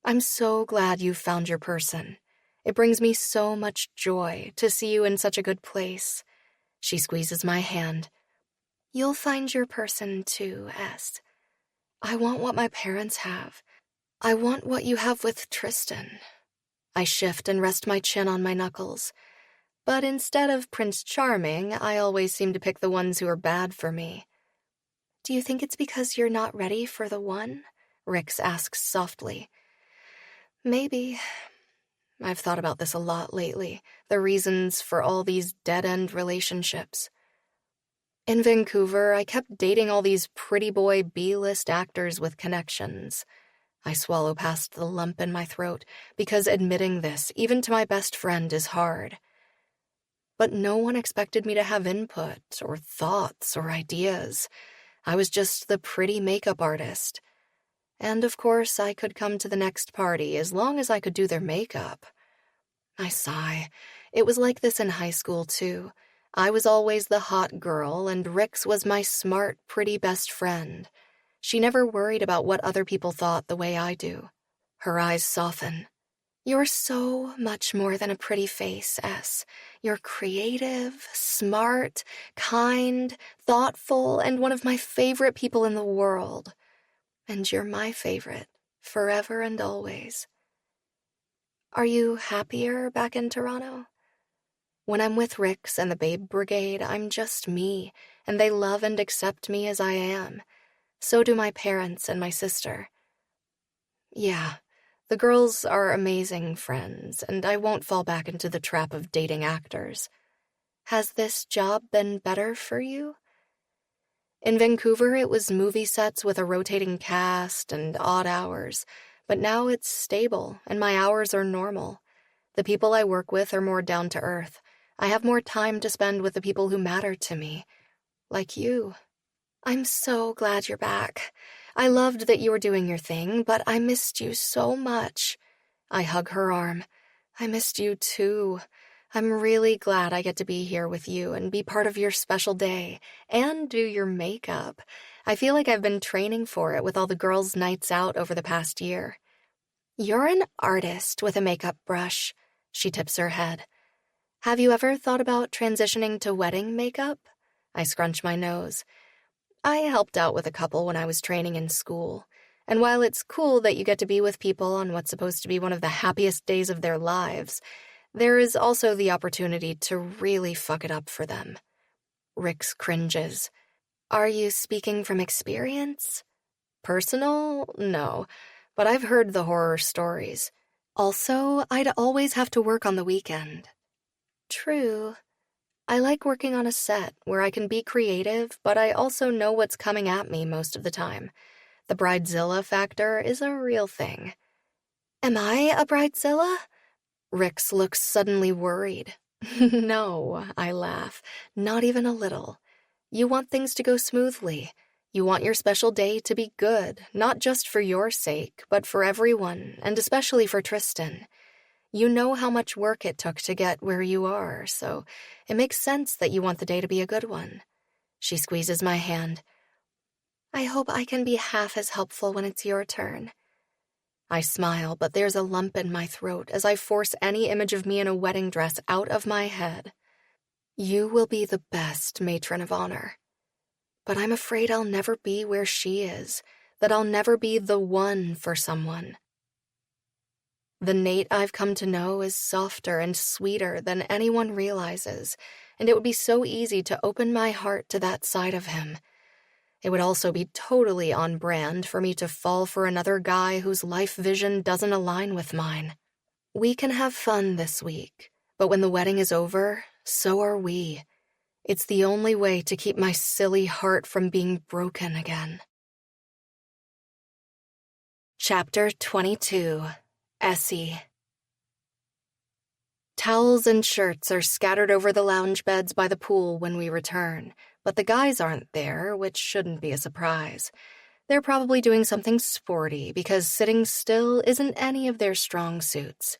I'm so glad you found your person. It brings me so much joy to see you in such a good place. She squeezes my hand. You'll find your person too, S. I want what my parents have. I want what you have with Tristan. I shift and rest my chin on my knuckles. But instead of Prince Charming, I always seem to pick the ones who are bad for me. Do you think it's because you're not ready for the one? Rix asks softly. Maybe. I've thought about this a lot lately, the reasons for all these dead-end relationships. In Vancouver, I kept dating all these pretty boy B-list actors with connections. I swallow past the lump in my throat because admitting this, even to my best friend, is hard. But no one expected me to have input or thoughts or ideas. I was just the pretty makeup artist. And of course, I could come to the next party as long as I could do their makeup. I sigh. It was like this in high school, too. I was always the hot girl, and Rix was my smart, pretty best friend. She never worried about what other people thought the way I do. Her eyes soften. You're so much more than a pretty face, S. You're creative, smart, kind, thoughtful, and one of my favorite people in the world. And you're my favorite, forever and always. Are you happier back in Toronto? When I'm with Rix and the Babe Brigade, I'm just me, and they love and accept me as I am. So do my parents and my sister. Yeah, the girls are amazing friends, and I won't fall back into the trap of dating actors. Has this job been better for you? In Vancouver, it was movie sets with a rotating cast and odd hours, but now it's stable, and my hours are normal. The people I work with are more down to earth. I have more time to spend with the people who matter to me, like you. I'm so glad you're back. I loved that you were doing your thing, but I missed you so much. I hug her arm. I missed you too. I'm really glad I get to be here with you and be part of your special day and do your makeup. I feel like I've been training for it with all the girls' nights out over the past year. You're an artist with a makeup brush. She tips her head. Have you ever thought about transitioning to wedding makeup? I scrunch my nose. I helped out with a couple when I was training in school. And while it's cool that you get to be with people on what's supposed to be one of the happiest days of their lives, there is also the opportunity to really fuck it up for them. Rix cringes. Are you speaking from experience? Personal? No, but I've heard the horror stories. Also, I'd always have to work on the weekend. True. I like working on a set where I can be creative, but I also know what's coming at me most of the time. The bridezilla factor is a real thing. Am I a bridezilla? Rix looks suddenly worried. No, I laugh. Not even a little. You want things to go smoothly. You want your special day to be good, not just for your sake, but for everyone, and especially for Tristan. You know how much work it took to get where you are, so it makes sense that you want the day to be a good one. She squeezes my hand. I hope I can be half as helpful when it's your turn. I smile, but there's a lump in my throat as I force any image of me in a wedding dress out of my head. You will be the best matron of honor. But I'm afraid I'll never be where she is, that I'll never be the one for someone. The Nate I've come to know is softer and sweeter than anyone realizes, and it would be so easy to open my heart to that side of him. It would also be totally on brand for me to fall for another guy whose life vision doesn't align with mine. We can have fun this week, but when the wedding is over, so are we. It's the only way to keep my silly heart from being broken again. Chapter 22. Essie. Towels and shirts are scattered over the lounge beds by the pool when we return, but the guys aren't there, which shouldn't be a surprise. They're probably doing something sporty because sitting still isn't any of their strong suits.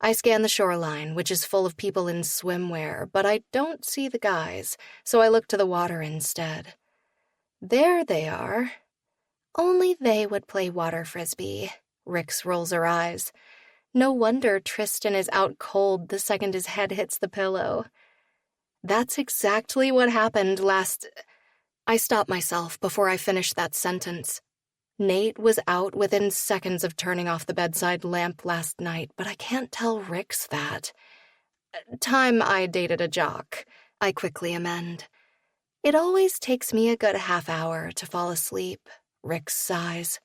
I scan the shoreline, which is full of people in swimwear, but I don't see the guys, so I look to the water instead. There they are. Only they would play water frisbee. Rix rolls her eyes. No wonder Tristan is out cold the second his head hits the pillow. That's exactly what happened last... I stop myself before I finish that sentence. Nate was out within seconds of turning off the bedside lamp last night, but I can't tell Rix that. Time I dated a jock, I quickly amend. It always takes me a good half hour to fall asleep, Rix sighs.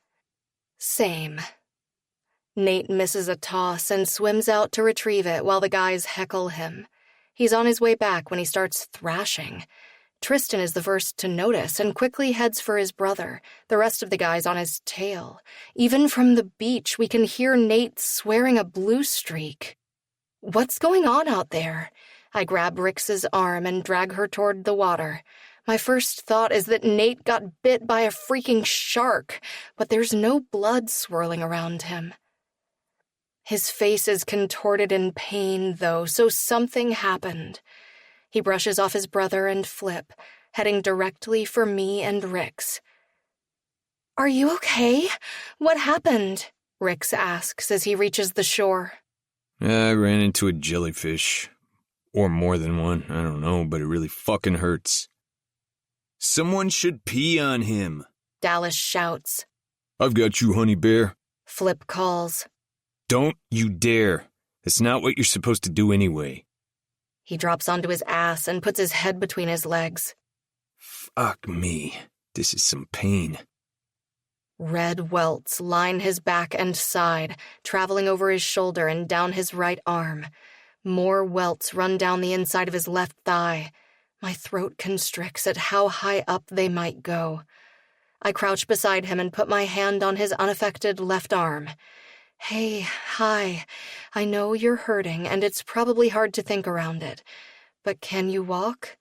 Same. Nate misses a toss and swims out to retrieve it while the guys heckle him. He's on his way back when he starts thrashing. Tristan is the first to notice and quickly heads for his brother, the rest of the guys on his tail. Even from the beach, we can hear Nate swearing a blue streak. What's going on out there? I grab Rix's arm and drag her toward the water. My first thought is that Nate got bit by a freaking shark, but there's no blood swirling around him. His face is contorted in pain, though, so something happened. He brushes off his brother and Flip, heading directly for me and Rix. Are you okay? What happened? Rix asks as he reaches the shore. I ran into a jellyfish. Or more than one, I don't know, but it really fucking hurts. Someone should pee on him, Dallas shouts. I've got you, honey bear. Flip calls. Don't you dare. It's not what you're supposed to do anyway. He drops onto his ass and puts his head between his legs. Fuck me. This is some pain. Red welts line his back and side, traveling over his shoulder and down his right arm. More welts run down the inside of his left thigh. My throat constricts at how high up they might go. I crouch beside him and put my hand on his unaffected left arm. Hey, hi. I know you're hurting, and it's probably hard to think around it. But can you walk?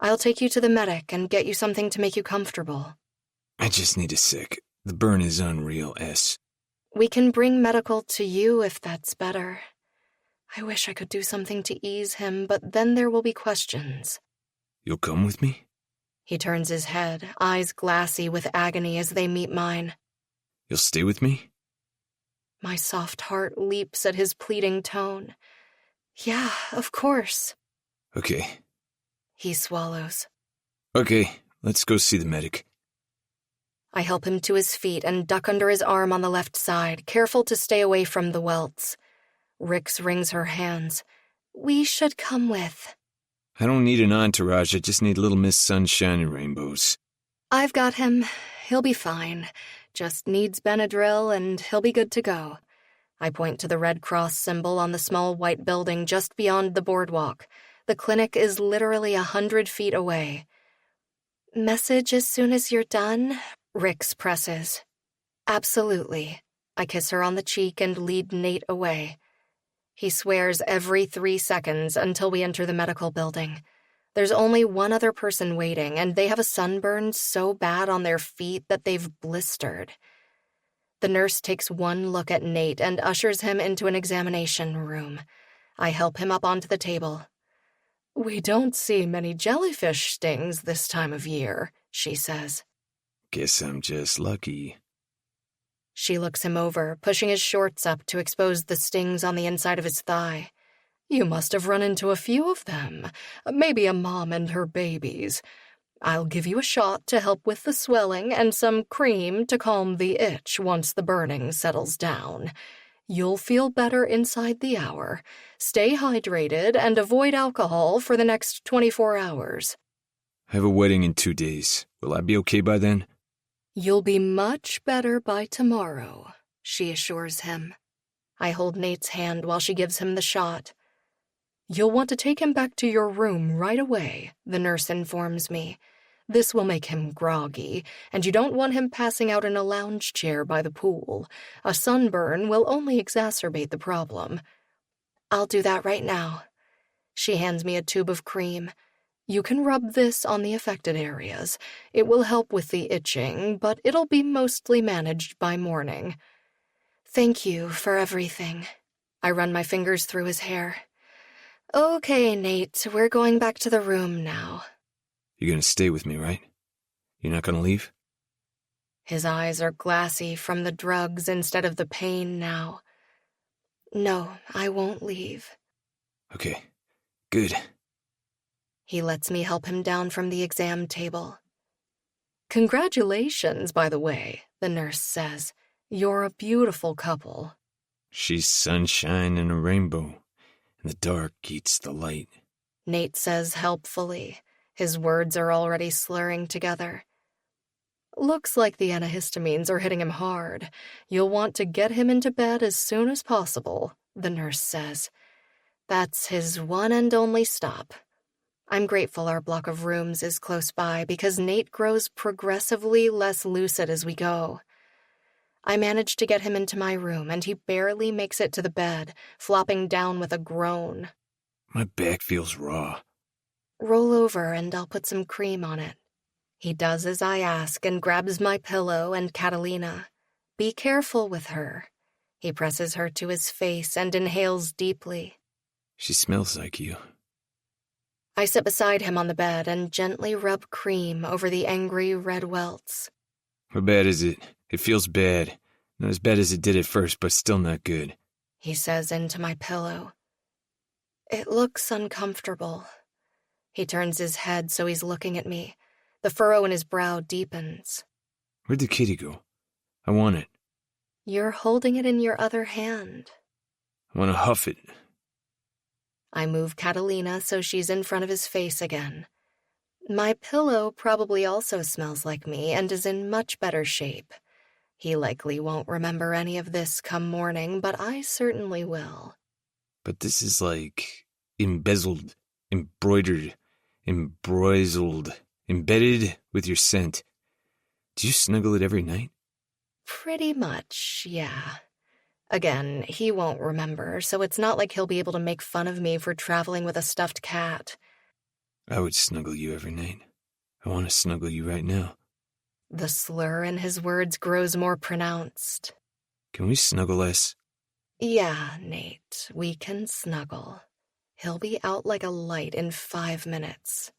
I'll take you to the medic and get you something to make you comfortable. I just need a sec. The burn is unreal, S. We can bring medical to you if that's better. I wish I could do something to ease him, but then there will be questions. You'll come with me? He turns his head, eyes glassy with agony as they meet mine. You'll stay with me? My soft heart leaps at his pleading tone. Yeah, of course. Okay. He swallows. Okay, let's go see the medic. I help him to his feet and duck under his arm on the left side, careful to stay away from the welts. Rix wrings her hands. We should come with. I don't need an entourage, I just need Little Miss Sunshine and Rainbows. I've got him. He'll be fine. Just needs Benadryl and he'll be good to go. I point to the Red Cross symbol on the small white building just beyond the boardwalk. The clinic is literally 100 feet away. Message as soon as you're done, Rix presses. Absolutely. I kiss her on the cheek and lead Nate away. He swears every 3 seconds until we enter the medical building. There's only one other person waiting, and they have a sunburn so bad on their feet that they've blistered. The nurse takes one look at Nate and ushers him into an examination room. I help him up onto the table. "We don't see many jellyfish stings this time of year," she says. Guess I'm just lucky. She looks him over, pushing his shorts up to expose the stings on the inside of his thigh. "You must have run into a few of them, maybe a mom and her babies. I'll give you a shot to help with the swelling and some cream to calm the itch once the burning settles down. You'll feel better inside the hour. Stay hydrated and avoid alcohol for the next 24 hours. I have a wedding in 2 days. Will I be okay by then? You'll be much better by tomorrow," she assures him. I hold Nate's hand while she gives him the shot. "You'll want to take him back to your room right away," the nurse informs me. "This will make him groggy, and you don't want him passing out in a lounge chair by the pool. A sunburn will only exacerbate the problem." "I'll do that right now." She hands me a tube of cream. "You can rub this on the affected areas. It will help with the itching, but it'll be mostly managed by morning." "Thank you for everything." I run my fingers through his hair. "Okay, Nate, we're going back to the room now." You're gonna stay with me, right? You're not gonna leave? His eyes are glassy from the drugs instead of the pain now. "No, I won't leave." Okay, good. He lets me help him down from the exam table. "Congratulations, by the way," the nurse says. "You're a beautiful couple." She's sunshine and a rainbow, and the dark eats the light. Nate says helpfully. His words are already slurring together. "Looks like the antihistamines are hitting him hard. You'll want to get him into bed as soon as possible," the nurse says. That's his one and only stop. I'm grateful our block of rooms is close by because Nate grows progressively less lucid as we go. I manage to get him into my room, and he barely makes it to the bed, flopping down with a groan. My back feels raw. "Roll over and I'll put some cream on it." He does as I ask and grabs my pillow and Catalina. "Be careful with her." He presses her to his face and inhales deeply. She smells like you. I sit beside him on the bed and gently rub cream over the angry red welts. How bad is it? It feels bad. Not as bad as it did at first, but still not good. He says into my pillow. It looks uncomfortable. He turns his head so he's looking at me. The furrow in his brow deepens. Where'd the kitty go? I want it. You're holding it in your other hand. I want to huff it. I move Catalina so she's in front of his face again. My pillow probably also smells like me and is in much better shape. He likely won't remember any of this come morning, but I certainly will. But this is like embezzled, embroidered, embroiseled, embedded with your scent. Do you snuggle it every night? Pretty much, yeah. Again, he won't remember, so it's not like he'll be able to make fun of me for traveling with a stuffed cat. I would snuggle you every night. I want to snuggle you right now. The slur in his words grows more pronounced. Can we snuggle less? Yeah, Nate, we can snuggle. He'll be out like a light in 5 minutes.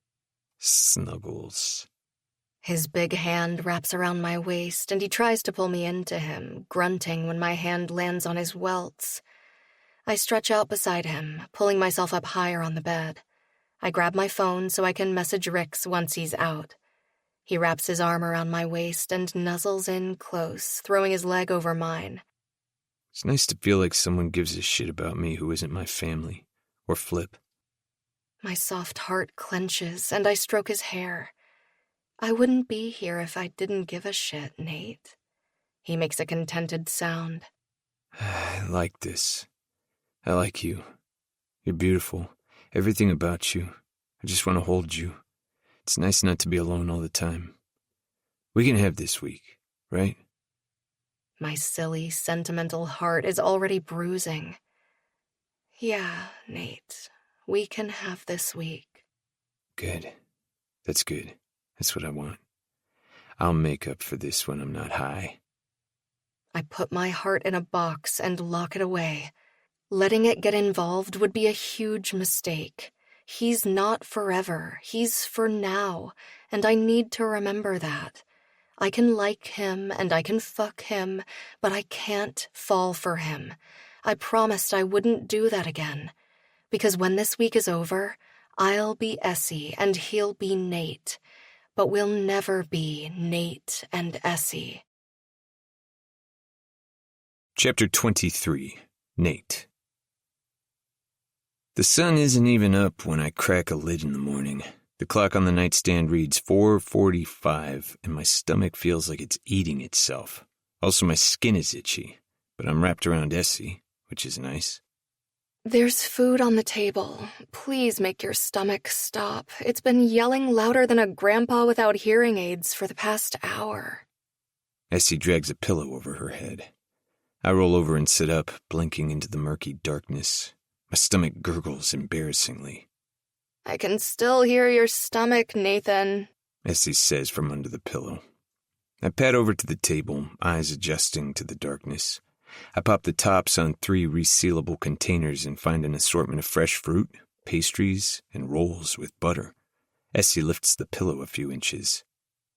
Snuggles. His big hand wraps around my waist, and he tries to pull me into him, grunting when my hand lands on his welts. I stretch out beside him, pulling myself up higher on the bed. I grab my phone so I can message Rix once he's out. He wraps his arm around my waist and nuzzles in close, throwing his leg over mine. It's nice to feel like someone gives a shit about me who isn't my family. Or Flip. My soft heart clenches, and I stroke his hair. I wouldn't be here if I didn't give a shit, Nate. He makes a contented sound. I like this. I like you. You're beautiful. Everything about you. I just want to hold you. It's nice not to be alone all the time. We can have this week, right? My silly, sentimental heart is already bruising. Yeah, Nate, we can have this week. Good. That's good. That's what I want. I'll make up for this when I'm not high. I put my heart in a box and lock it away. Letting it get involved would be a huge mistake. He's not forever. He's for now, and I need to remember that. I can like him and I can fuck him, but I can't fall for him. I promised I wouldn't do that again. Because when this week is over, I'll be Essie and he'll be Nate. But we'll never be Nate and Essie. Chapter 23. Nate. The sun isn't even up when I crack a lid in the morning. The clock on the nightstand reads 4:45, and my stomach feels like it's eating itself. Also, my skin is itchy, but I'm wrapped around Essie, which is nice. There's food on the table. Please make your stomach stop. It's been yelling louder than a grandpa without hearing aids for the past hour. Essie drags a pillow over her head. I roll over and sit up, blinking into the murky darkness. My stomach gurgles embarrassingly. I can still hear your stomach, Nathan, Essie says from under the pillow. I pad over to the table, eyes adjusting to the darkness. I pop the tops on 3 resealable containers and find an assortment of fresh fruit, pastries, and rolls with butter. Essie lifts the pillow a few inches.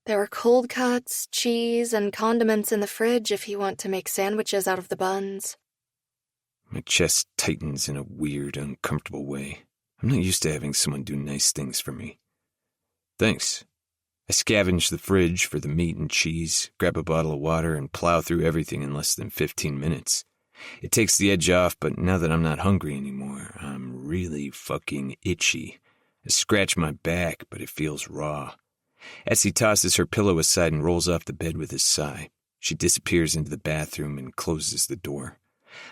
There are cold cuts, cheese, and condiments in the fridge if you want to make sandwiches out of the buns. My chest tightens in a weird, uncomfortable way. I'm not used to having someone do nice things for me. Thanks. I scavenge the fridge for the meat and cheese, grab a bottle of water, and plow through everything in less than 15 minutes. It takes the edge off, but now that I'm not hungry anymore, I'm really fucking itchy. I scratch my back, but it feels raw. Essie tosses her pillow aside and rolls off the bed with a sigh. She disappears into the bathroom and closes the door.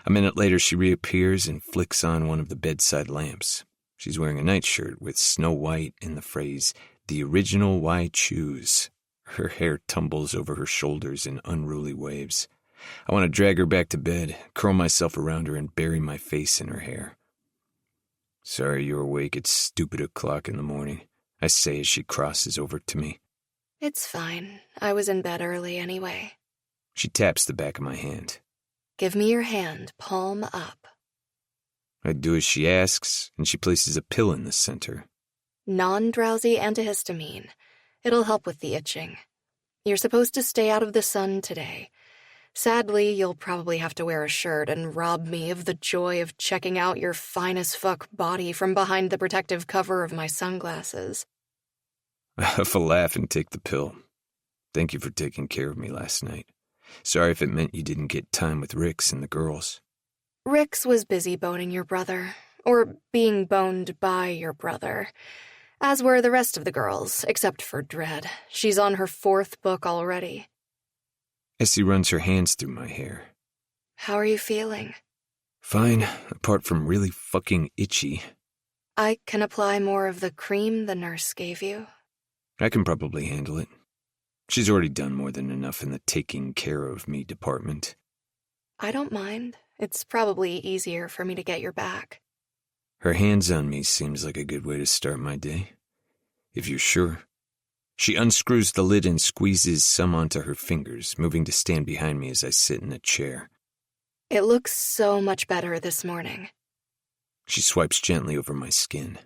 A minute later, she reappears and flicks on one of the bedside lamps. She's wearing a nightshirt with Snow White and the phrase, "The original Why Choose." Her hair tumbles over her shoulders in unruly waves. I want to drag her back to bed, curl myself around her, and bury my face in her hair. Sorry you're awake at stupid o'clock in the morning, I say as she crosses over to me. It's fine. I was in bed early anyway. She taps the back of my hand. Give me your hand, palm up. I do as she asks, and she places a pill in the center. Non-drowsy antihistamine. It'll help with the itching. You're supposed to stay out of the sun today. Sadly, you'll probably have to wear a shirt and rob me of the joy of checking out your fine-as-fuck body from behind the protective cover of my sunglasses. I huff a laugh and take the pill. Thank you for taking care of me last night. Sorry if it meant you didn't get time with Rix and the girls. Rix was busy boning your brother, or being boned by your brother, as were the rest of the girls, except for Dread. She's on her 4th book already. Essie runs her hands through my hair. How are you feeling? Fine, apart from really fucking itchy. I can apply more of the cream the nurse gave you. I can probably handle it. She's already done more than enough in the taking care of me department. I don't mind. It's probably easier for me to get your back. Her hands on me seems like a good way to start my day. If you're sure. She unscrews the lid and squeezes some onto her fingers, moving to stand behind me as I sit in a chair. It looks so much better this morning. She swipes gently over my skin.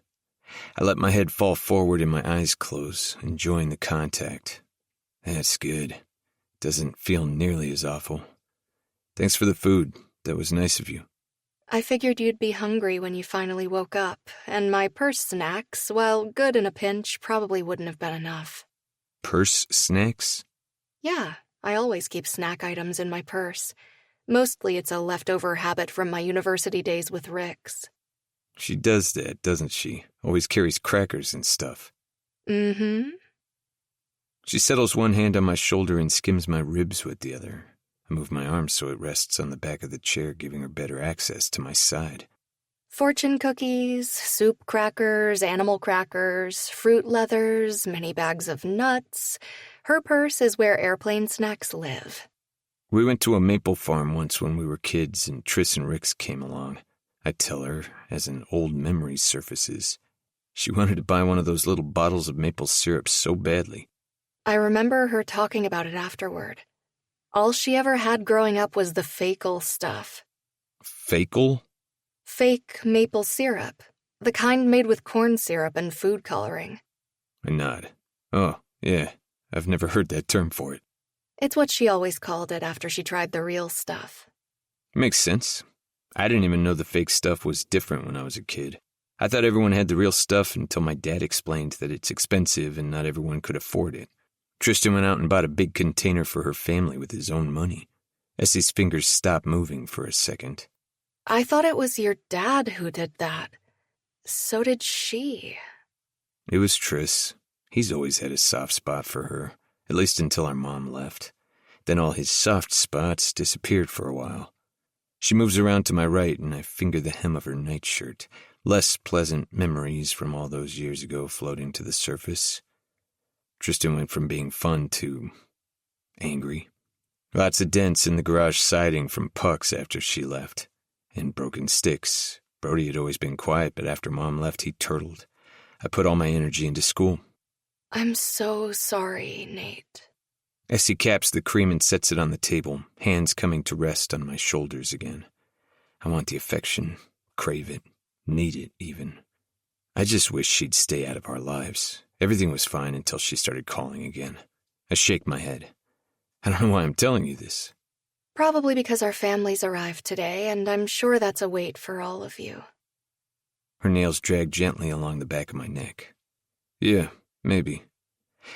I let my head fall forward and my eyes close, enjoying the contact. That's good. Doesn't feel nearly as awful. Thanks for the food. That was nice of you. I figured you'd be hungry when you finally woke up, and my purse snacks, while good in a pinch, probably wouldn't have been enough. Purse snacks? Yeah, I always keep snack items in my purse. Mostly it's a leftover habit from my university days with Rix. She does that, doesn't she? Always carries crackers and stuff. Mm-hmm. She settles one hand on my shoulder and skims my ribs with the other. I move my arm so it rests on the back of the chair, giving her better access to my side. Fortune cookies, soup crackers, animal crackers, fruit leathers, many bags of nuts. Her purse is where airplane snacks live. We went to a maple farm once when we were kids, and Triss and Rix came along. I tell her, as an old memory surfaces. She wanted to buy one of those little bottles of maple syrup so badly. I remember her talking about it afterward. All she ever had growing up was the fakel stuff. Fakel? Fake maple syrup. The kind made with corn syrup and food coloring. I nod. Oh, yeah. I've never heard that term for it. It's what she always called it after she tried the real stuff. Makes sense. I didn't even know the fake stuff was different when I was a kid. I thought everyone had the real stuff until my dad explained that it's expensive and not everyone could afford it. Tristan went out and bought a big container for her family with his own money. Essie's fingers stopped moving for a second. I thought it was your dad who did that. So did she. It was Triss. He's always had a soft spot for her, at least until our mom left. Then all his soft spots disappeared for a while. She moves around to my right, and I finger the hem of her nightshirt. Less pleasant memories from all those years ago floating to the surface. Tristan went from being fun to angry. Lots of dents in the garage siding from pucks after she left. And broken sticks. Brody had always been quiet, but after Mom left, he turtled. I put all my energy into school. I'm so sorry, Nate. Essie caps the cream and sets it on the table, hands coming to rest on my shoulders again. I want the affection, crave it, need it even. I just wish she'd stay out of our lives. Everything was fine until she started calling again. I shake my head. I don't know why I'm telling you this. Probably because our families arrived today, and I'm sure that's a weight for all of you. Her nails drag gently along the back of my neck. Yeah, maybe.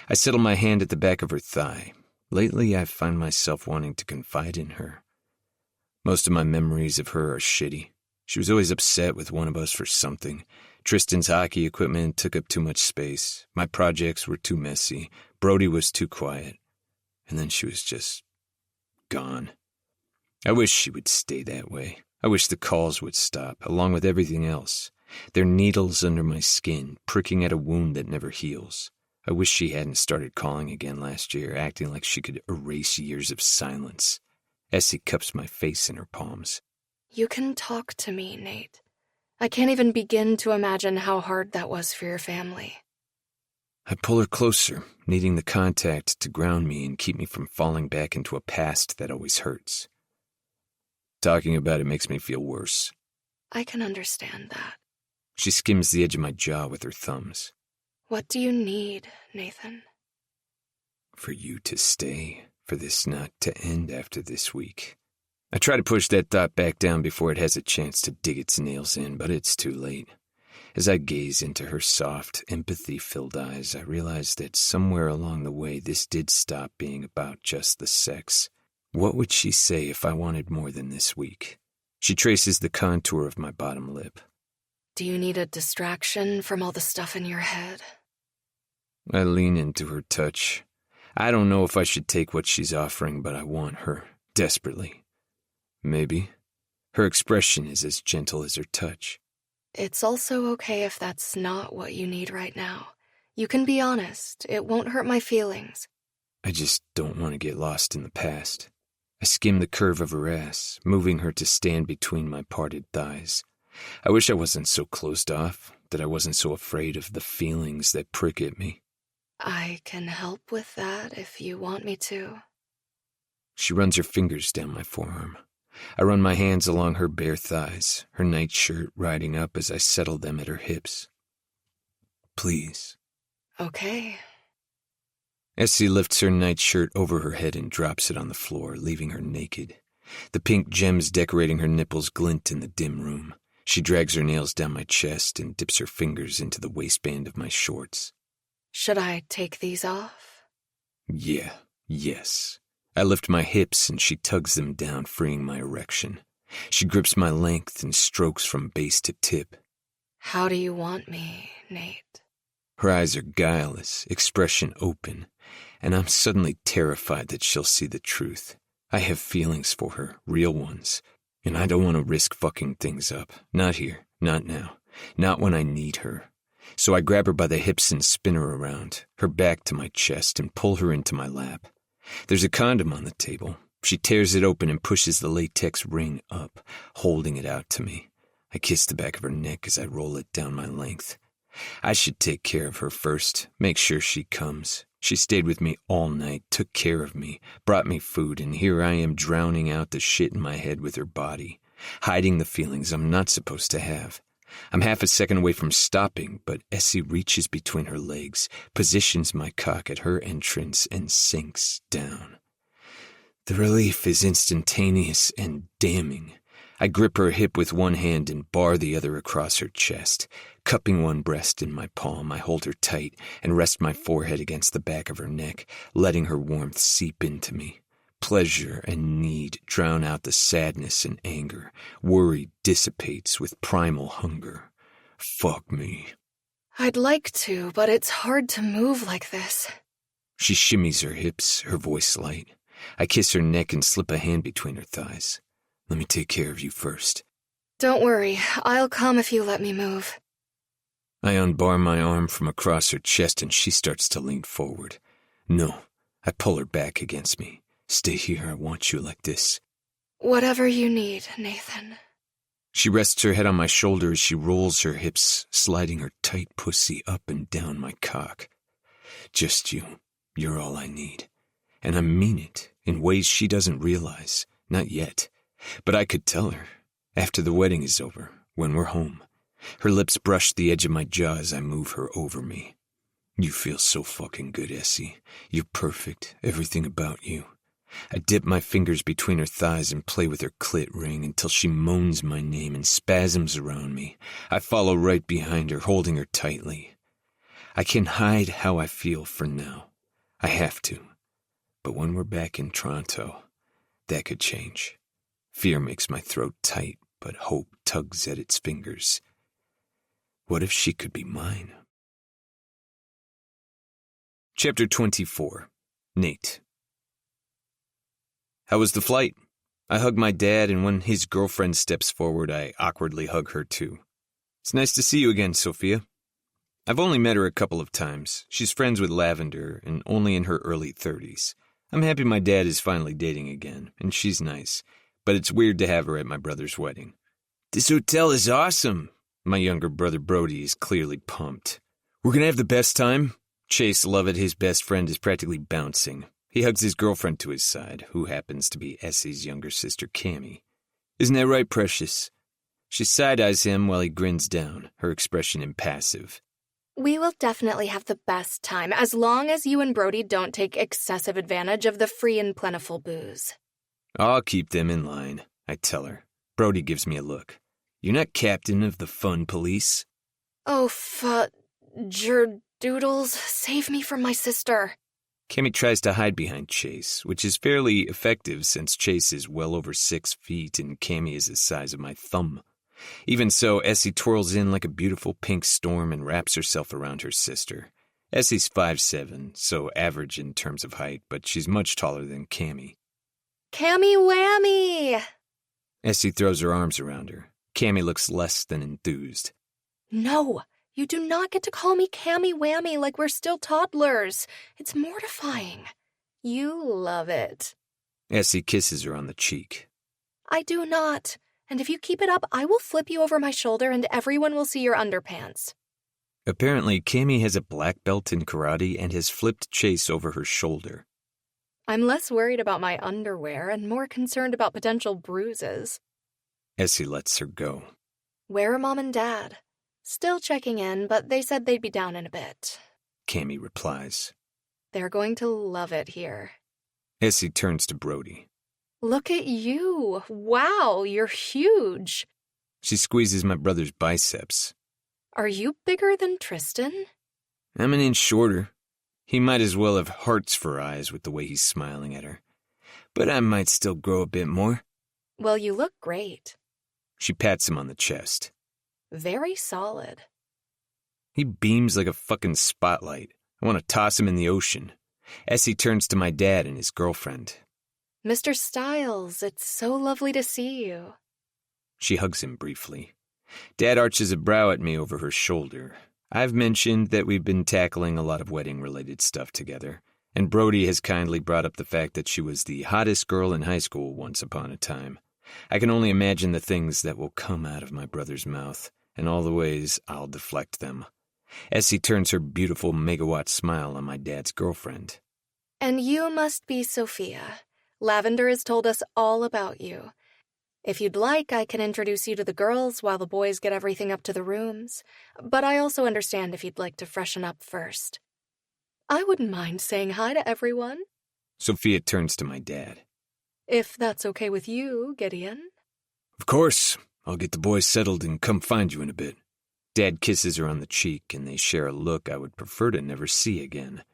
I settle my hand at the back of her thigh. Lately, I find myself wanting to confide in her. Most of my memories of her are shitty. She was always upset with one of us for something. Tristan's hockey equipment took up too much space. My projects were too messy. Brody was too quiet. And then she was just gone. I wish she would stay that way. I wish the calls would stop, along with everything else. They're needles under my skin, pricking at a wound that never heals. I wish she hadn't started calling again last year, acting like she could erase years of silence. Essie cups my face in her palms. You can talk to me, Nate. I can't even begin to imagine how hard that was for your family. I pull her closer, needing the contact to ground me and keep me from falling back into a past that always hurts. Talking about it makes me feel worse. I can understand that. She skims the edge of my jaw with her thumbs. What do you need, Nathan? For you to stay, for this not to end after this week. I try to push that thought back down before it has a chance to dig its nails in, but it's too late. As I gaze into her soft, empathy-filled eyes, I realize that somewhere along the way this did stop being about just the sex. What would she say if I wanted more than this week? She traces the contour of my bottom lip. Do you need a distraction from all the stuff in your head? I lean into her touch. I don't know if I should take what she's offering, but I want her, desperately. Maybe. Her expression is as gentle as her touch. It's also okay if that's not what you need right now. You can be honest. It won't hurt my feelings. I just don't want to get lost in the past. I skim the curve of her ass, moving her to stand between my parted thighs. I wish I wasn't so closed off, that I wasn't so afraid of the feelings that prick at me. I can help with that if you want me to. She runs her fingers down my forearm. I run my hands along her bare thighs, her nightshirt riding up as I settle them at her hips. Please. Okay. Essie lifts her nightshirt over her head and drops it on the floor, leaving her naked. The pink gems decorating her nipples glint in the dim room. She drags her nails down my chest and dips her fingers into the waistband of my shorts. Should I take these off? Yes. I lift my hips and she tugs them down, freeing my erection. She grips my length and strokes from base to tip. How do you want me, Nate? Her eyes are guileless, expression open, and I'm suddenly terrified that she'll see the truth. I have feelings for her, real ones, and I don't want to risk fucking things up. Not here, not now, not when I need her. So I grab her by the hips and spin her around, her back to my chest, and pull her into my lap. There's a condom on the table. She tears it open and pushes the latex ring up, holding it out to me. I kiss the back of her neck as I roll it down my length. I should take care of her first, make sure she comes. She stayed with me all night, took care of me, brought me food, and here I am drowning out the shit in my head with her body, hiding the feelings I'm not supposed to have. I'm half a second away from stopping, but Essie reaches between her legs, positions my cock at her entrance, and sinks down. The relief is instantaneous and damning. I grip her hip with one hand and bar the other across her chest. Cupping one breast in my palm, I hold her tight and rest my forehead against the back of her neck, letting her warmth seep into me. Pleasure and need drown out the sadness and anger. Worry dissipates with primal hunger. Fuck me. I'd like to, but it's hard to move like this. She shimmies her hips, her voice light. I kiss her neck and slip a hand between her thighs. Let me take care of you first. Don't worry, I'll come if you let me move. I unbar my arm from across her chest and she starts to lean forward. No, I pull her back against me. Stay here, I want you like this. Whatever you need, Nathan. She rests her head on my shoulder as she rolls her hips, sliding her tight pussy up and down my cock. Just you. You're all I need. And I mean it in ways she doesn't realize. Not yet. But I could tell her. After the wedding is over, when we're home. Her lips brush the edge of my jaw as I move her over me. You feel so fucking good, Essie. You're perfect. Everything about you. I dip my fingers between her thighs and play with her clit ring until she moans my name and spasms around me. I follow right behind her, holding her tightly. I can hide how I feel for now. I have to. But when we're back in Toronto, that could change. Fear makes my throat tight, but hope tugs at its fingers. What if she could be mine? Chapter 24. Nate. How was the flight? I hug my dad, and when his girlfriend steps forward, I awkwardly hug her too. It's nice to see you again, Sophia. I've only met her a couple of times. She's friends with Lavender, and only in her early 30s. I'm happy my dad is finally dating again, and she's nice, but it's weird to have her at my brother's wedding. This hotel is awesome. My younger brother Brody is clearly pumped. We're gonna have the best time. Chase Lovett, his best friend, is practically bouncing. He hugs his girlfriend to his side, who happens to be Essie's younger sister, Cammie. Isn't that right, Precious? She side-eyes him while he grins down, her expression impassive. We will definitely have the best time, as long as you and Brody don't take excessive advantage of the free and plentiful booze. I'll keep them in line, I tell her. Brody gives me a look. You're not captain of the fun police? Oh, doodles, save me from my sister. Cammie tries to hide behind Chase, which is fairly effective since Chase is well over 6 feet and Cammie is the size of my thumb. Even so, Essie twirls in like a beautiful pink storm and wraps herself around her sister. Essie's 5'7", so average in terms of height, but she's much taller than Cammie. Cammie whammy! Essie throws her arms around her. Cammie looks less than enthused. No, you do not get to call me Cammie whammy like we're still toddlers. It's mortifying. You love it. Essie kisses her on the cheek. I do not. And if you keep it up, I will flip you over my shoulder and everyone will see your underpants. Apparently, Cammie has a black belt in karate and has flipped Chase over her shoulder. I'm less worried about my underwear and more concerned about potential bruises. Essie lets her go. Where are Mom and Dad? Still checking in, but they said they'd be down in a bit. Cammie replies. They're going to love it here. Essie turns to Brody. Look at you. Wow, you're huge. She squeezes my brother's biceps. Are you bigger than Tristan? I'm an inch shorter. He might as well have hearts for eyes with the way he's smiling at her. But I might still grow a bit more. Well, you look great. She pats him on the chest. Very solid. He beams like a fucking spotlight. I want to toss him in the ocean. Essie turns to my dad and his girlfriend. Mr. Stiles, it's so lovely to see you. She hugs him briefly. Dad arches a brow at me over her shoulder. I've mentioned that we've been tackling a lot of wedding-related stuff together, and Brody has kindly brought up the fact that she was the hottest girl in high school once upon a time. I can only imagine the things that will come out of my brother's mouth, and all the ways I'll deflect them. Essie turns her beautiful megawatt smile on my dad's girlfriend. And you must be Sophia. Lavender has told us all about you. If you'd like, I can introduce you to the girls while the boys get everything up to the rooms. But I also understand if you'd like to freshen up first. I wouldn't mind saying hi to everyone. Sophia turns to my dad. If that's okay with you, Gideon. Of course. I'll get the boys settled and come find you in a bit. Dad kisses her on the cheek, and they share a look I would prefer to never see again.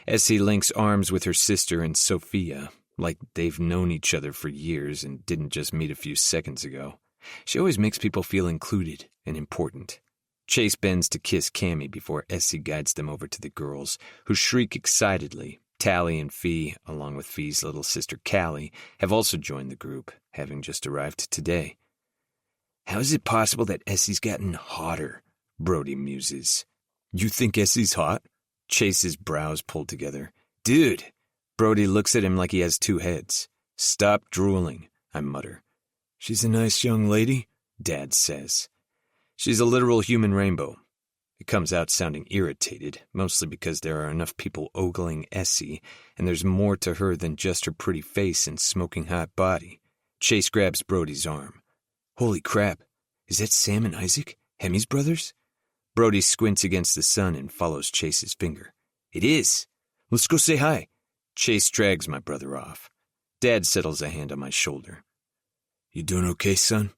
Essie links arms with her sister and Sophia, like they've known each other for years and didn't just meet a few seconds ago. She always makes people feel included and important. Chase bends to kiss Cammy before Essie guides them over to the girls, who shriek excitedly. Tally and Fee, along with Fee's little sister Callie, have also joined the group, having just arrived today. How is it possible that Essie's gotten hotter? Brody muses. You think Essie's hot? Chase's brows pull together. Dude! Brody looks at him like he has two heads. Stop drooling, I mutter. She's a nice young lady, Dad says. She's a literal human rainbow. It comes out sounding irritated, mostly because there are enough people ogling Essie, and there's more to her than just her pretty face and smoking hot body. Chase grabs Brody's arm. Holy crap, is that Sam and Isaac, Hemi's brothers? Brody squints against the sun and follows Chase's finger. It is. Let's go say hi. Chase drags my brother off. Dad settles a hand on my shoulder. You doing okay, son?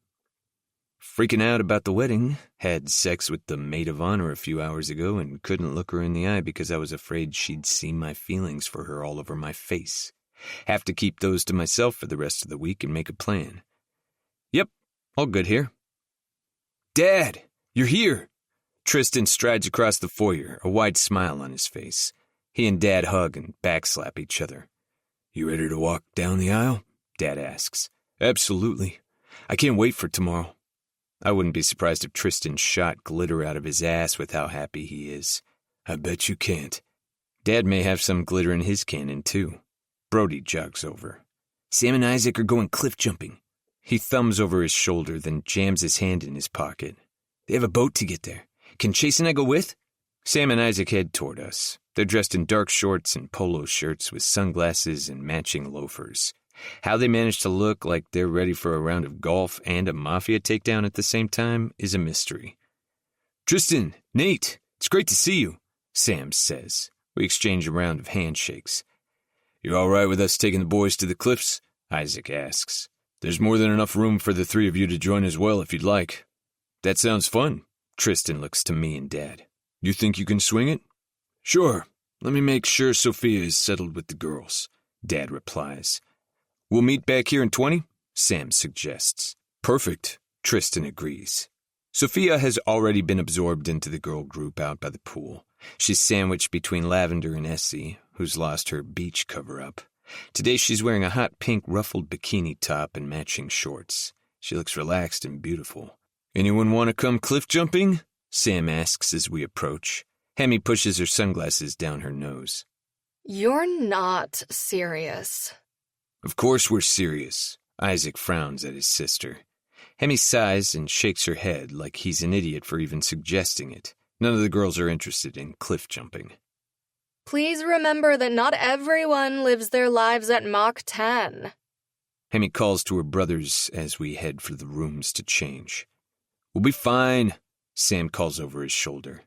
Freaking out about the wedding. Had sex with the maid of honor a few hours ago and couldn't look her in the eye because I was afraid she'd see my feelings for her all over my face. Have to keep those to myself for the rest of the week and make a plan. Yep, all good here. Dad, you're here. Tristan strides across the foyer, a wide smile on his face. He and Dad hug and backslap each other. You ready to walk down the aisle? Dad asks. Absolutely. I can't wait for tomorrow. I wouldn't be surprised if Tristan shot glitter out of his ass with how happy he is. I bet you can't. Dad may have some glitter in his cannon, too. Brody jogs over. Sam and Isaac are going cliff jumping. He thumbs over his shoulder, then jams his hand in his pocket. They have a boat to get there. Can Chase and I go with? Sam and Isaac head toward us. They're dressed in dark shorts and polo shirts with sunglasses and matching loafers. How they manage to look like they're ready for a round of golf and a mafia takedown at the same time is a mystery. Tristan, Nate, it's great to see you, Sam says. We exchange a round of handshakes. You all right with us taking the boys to the cliffs? Isaac asks. There's more than enough room for the three of you to join as well if you'd like. That sounds fun. Tristan looks to me and Dad. You think you can swing it? Sure. Let me make sure Sophia is settled with the girls, Dad replies. We'll meet back here in 20, Sam suggests. Perfect, Tristan agrees. Sophia has already been absorbed into the girl group out by the pool. She's sandwiched between Lavender and Essie, who's lost her beach cover-up. Today she's wearing a hot pink ruffled bikini top and matching shorts. She looks relaxed and beautiful. Anyone want to come cliff jumping? Sam asks as we approach. Hemi pushes her sunglasses down her nose. You're not serious. Of course we're serious. Isaac frowns at his sister. Hemi sighs and shakes her head like he's an idiot for even suggesting it. None of the girls are interested in cliff jumping. Please remember that not everyone lives their lives at Mach 10. Hemi calls to her brothers as we head for the rooms to change. We'll be fine, Sam calls over his shoulder.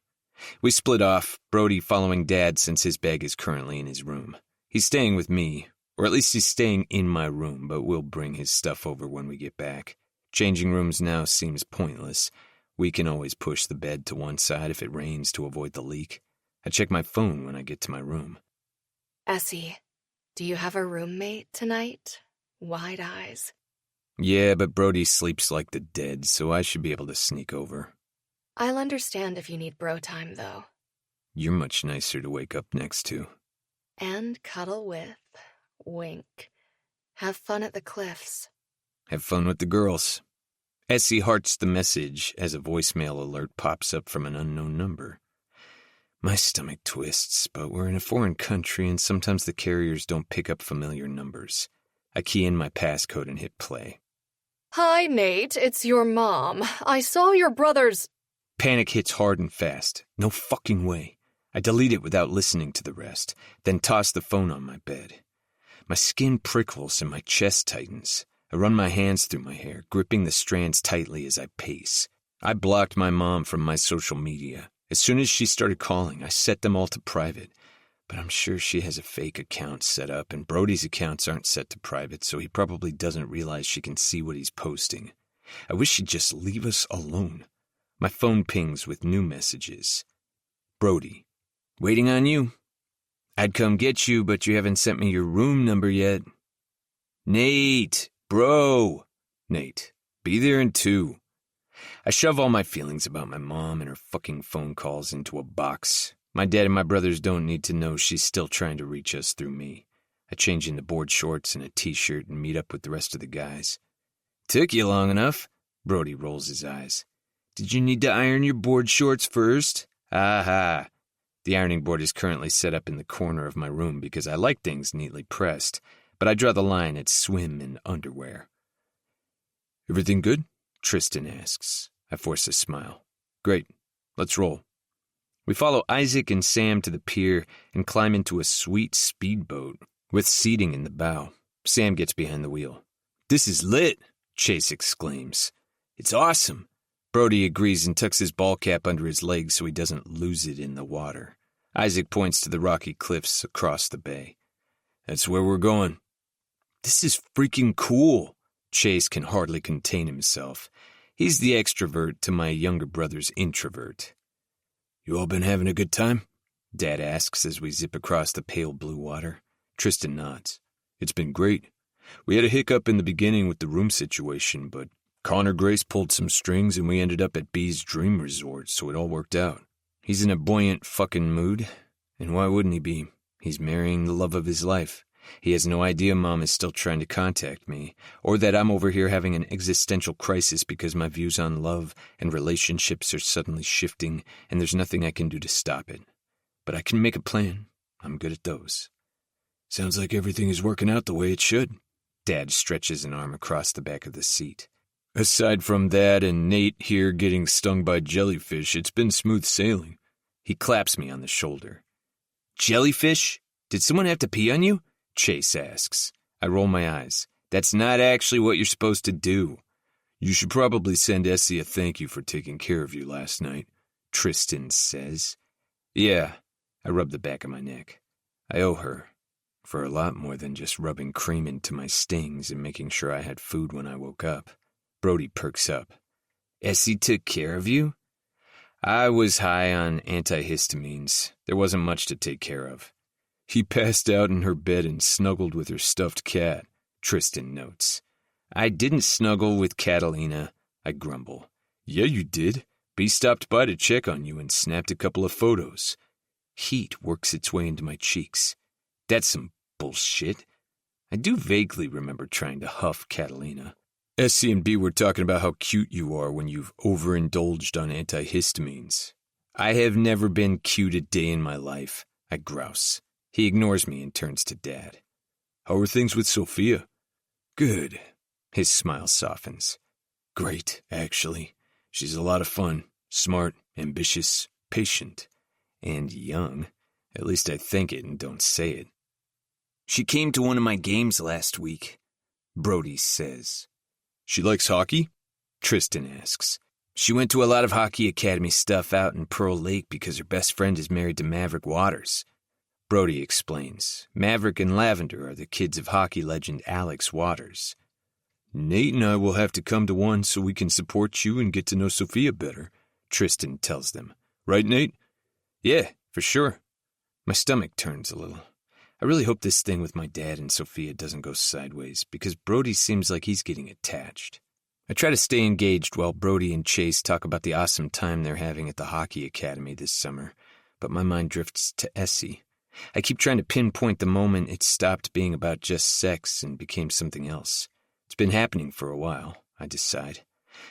We split off, Brody following Dad since his bag is currently in his room. He's staying with me, or at least he's staying in my room, but we'll bring his stuff over when we get back. Changing rooms now seems pointless. We can always push the bed to one side if it rains to avoid the leak. I check my phone when I get to my room. Essie, do you have a roommate tonight? Wide eyes. Yeah, but Brody sleeps like the dead, so I should be able to sneak over. I'll understand if you need bro time, though. You're much nicer to wake up next to. And cuddle with. Wink. Have fun at the cliffs. Have fun with the girls. Essie hearts the message as a voicemail alert pops up from an unknown number. My stomach twists, but we're in a foreign country and sometimes the carriers don't pick up familiar numbers. I key in my passcode and hit play. Hi, Nate. It's your mom. I saw your brother's... Panic hits hard and fast. No fucking way. I delete it without listening to the rest, then toss the phone on my bed. My skin prickles and my chest tightens. I run my hands through my hair, gripping the strands tightly as I pace. I blocked my mom from my social media. As soon as she started calling, I set them all to private. But I'm sure she has a fake account set up, and Brody's accounts aren't set to private, so he probably doesn't realize she can see what he's posting. I wish she'd just leave us alone. My phone pings with new messages. Brody, waiting on you. I'd come get you, but you haven't sent me your room number yet. Nate, bro. Nate, be there in 2. I shove all my feelings about my mom and her fucking phone calls into a box. My dad and my brothers don't need to know she's still trying to reach us through me. I change into board shorts and a t-shirt and meet up with the rest of the guys. Took you long enough? Brody rolls his eyes. Did you need to iron your board shorts first? Aha. The ironing board is currently set up in the corner of my room because I like things neatly pressed, but I draw the line at swim and underwear. Everything good? Tristan asks. I force a smile. Great. Let's roll. We follow Isaac and Sam to the pier and climb into a sweet speedboat with seating in the bow. Sam gets behind the wheel. This is lit, Chase exclaims. It's awesome. Brody agrees and tucks his ball cap under his leg so he doesn't lose it in the water. Isaac points to the rocky cliffs across the bay. That's where we're going. This is freaking cool. Chase can hardly contain himself. He's the extrovert to my younger brother's introvert. You all been having a good time? Dad asks as we zip across the pale blue water. Tristan nods. It's been great. We had a hiccup in the beginning with the room situation, but Connor Grace pulled some strings and we ended up at B's Dream Resort, so it all worked out. He's in a buoyant fucking mood, and why wouldn't he be? He's marrying the love of his life. He has no idea Mom is still trying to contact me, or that I'm over here having an existential crisis because my views on love and relationships are suddenly shifting and there's nothing I can do to stop it. But I can make a plan. I'm good at those. Sounds like everything is working out the way it should. Dad stretches an arm across the back of the seat. Aside from that and Nate here getting stung by jellyfish, it's been smooth sailing. He claps me on the shoulder. Jellyfish? Did someone have to pee on you? Chase asks. I roll my eyes. That's not actually what you're supposed to do. You should probably send Essie a thank you for taking care of you last night, Tristan says. Yeah, I rub the back of my neck. I owe her. For a lot more than just rubbing cream into my stings and making sure I had food when I woke up. Brody perks up. Essie took care of you? I was high on antihistamines. There wasn't much to take care of. He passed out in her bed and snuggled with her stuffed cat, Tristan notes. I didn't snuggle with Catalina, I grumble. Yeah, you did. B stopped by to check on you and snapped a couple of photos. Heat works its way into my cheeks. That's some bullshit. I do vaguely remember trying to huff Catalina. Essie and B were talking about how cute you are when you've overindulged on antihistamines. I have never been cute a day in my life, I grouse. He ignores me and turns to Dad. How are things with Sophia? Good. His smile softens. Great, actually. She's a lot of fun. Smart, ambitious, patient, and young. At least I think it and don't say it. She came to one of my games last week, Brody says. She likes hockey? Tristan asks. She went to a lot of hockey academy stuff out in Pearl Lake because her best friend is married to Maverick Waters. Brody explains. Maverick and Lavender are the kids of hockey legend Alex Waters. Nate and I will have to come to one so we can support you and get to know Sophia better, Tristan tells them. Right, Nate? Yeah, for sure. My stomach turns a little. I really hope this thing with my dad and Sophia doesn't go sideways because Brody seems like he's getting attached. I try to stay engaged while Brody and Chase talk about the awesome time they're having at the hockey academy this summer, but my mind drifts to Essie. I keep trying to pinpoint the moment it stopped being about just sex and became something else. It's been happening for a while, I decide.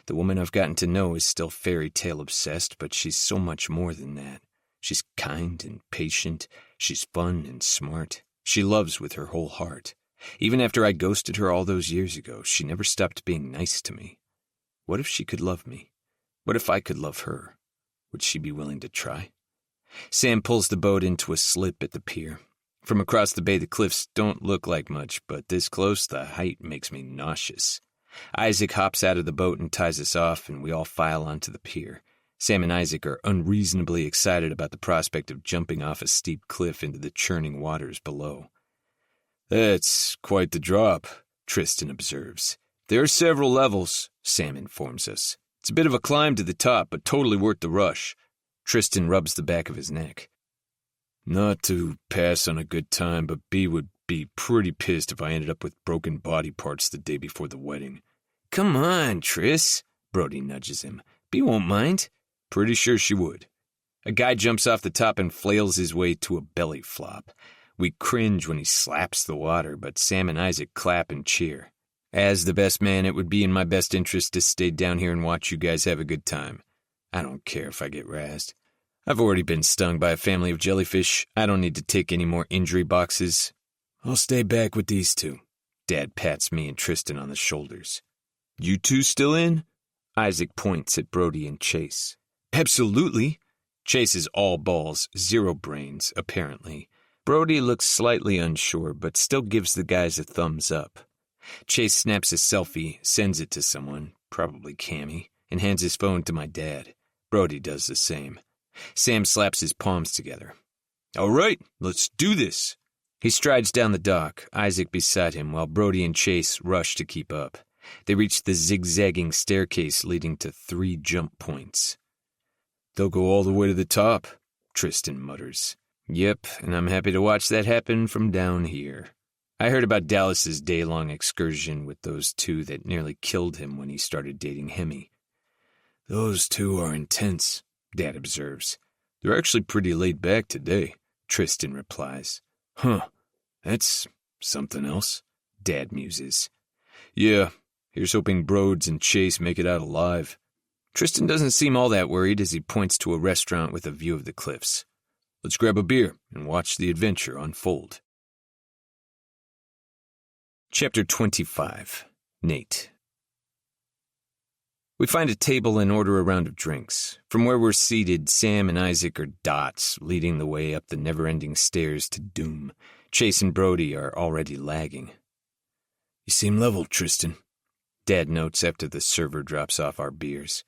The woman I've gotten to know is still fairy tale obsessed, but she's so much more than that. She's kind and patient. She's fun and smart. She loves with her whole heart. Even after I ghosted her all those years ago, she never stopped being nice to me. What if she could love me? What if I could love her? Would she be willing to try? Sam pulls the boat into a slip at the pier. From across the bay, the cliffs don't look like much, but this close, the height makes me nauseous. Isaac hops out of the boat and ties us off, and we all file onto the pier. Sam and Isaac are unreasonably excited about the prospect of jumping off a steep cliff into the churning waters below. "That's quite the drop," Tristan observes. "There are several levels," Sam informs us. "It's a bit of a climb to the top, but totally worth the rush." Tristan rubs the back of his neck. "Not to pass on a good time, but B would be pretty pissed if I ended up with broken body parts the day before the wedding." "Come on, Tris," Brody nudges him. "B won't mind." "Pretty sure she would." A guy jumps off the top and flails his way to a belly flop. We cringe when he slaps the water, but Sam and Isaac clap and cheer. As the best man, it would be in my best interest to stay down here and watch you guys have a good time. I don't care if I get razzed. I've already been stung by a family of jellyfish. I don't need to take any more injury boxes. I'll stay back with these two. Dad pats me and Tristan on the shoulders. "You two still in?" Isaac points at Brody and Chase. "Absolutely." Chase is all balls, zero brains, apparently. Brody looks slightly unsure, but still gives the guys a thumbs up. Chase snaps a selfie, sends it to someone, probably Cammy, and hands his phone to my dad. Brody does the same. Sam slaps his palms together. "All right, let's do this." He strides down the dock, Isaac beside him, while Brody and Chase rush to keep up. They reach the zigzagging staircase leading to 3 jump points. "They'll go all the way to the top," Tristan mutters. "Yep, and I'm happy to watch that happen from down here." I heard about Dallas's day-long excursion with those two that nearly killed him when he started dating Hemi. "Those two are intense," Dad observes. "They're actually pretty laid back today," Tristan replies. "Huh, that's something else," Dad muses. "Yeah, here's hoping Broads and Chase make it out alive." Tristan doesn't seem all that worried as he points to a restaurant with a view of the cliffs. "Let's grab a beer and watch the adventure unfold." Chapter 25. Nate. We find a table and order a round of drinks. From where we're seated, Sam and Isaac are dots, leading the way up the never-ending stairs to doom. Chase and Brody are already lagging. "You seem level, Tristan," Dad notes after the server drops off our beers.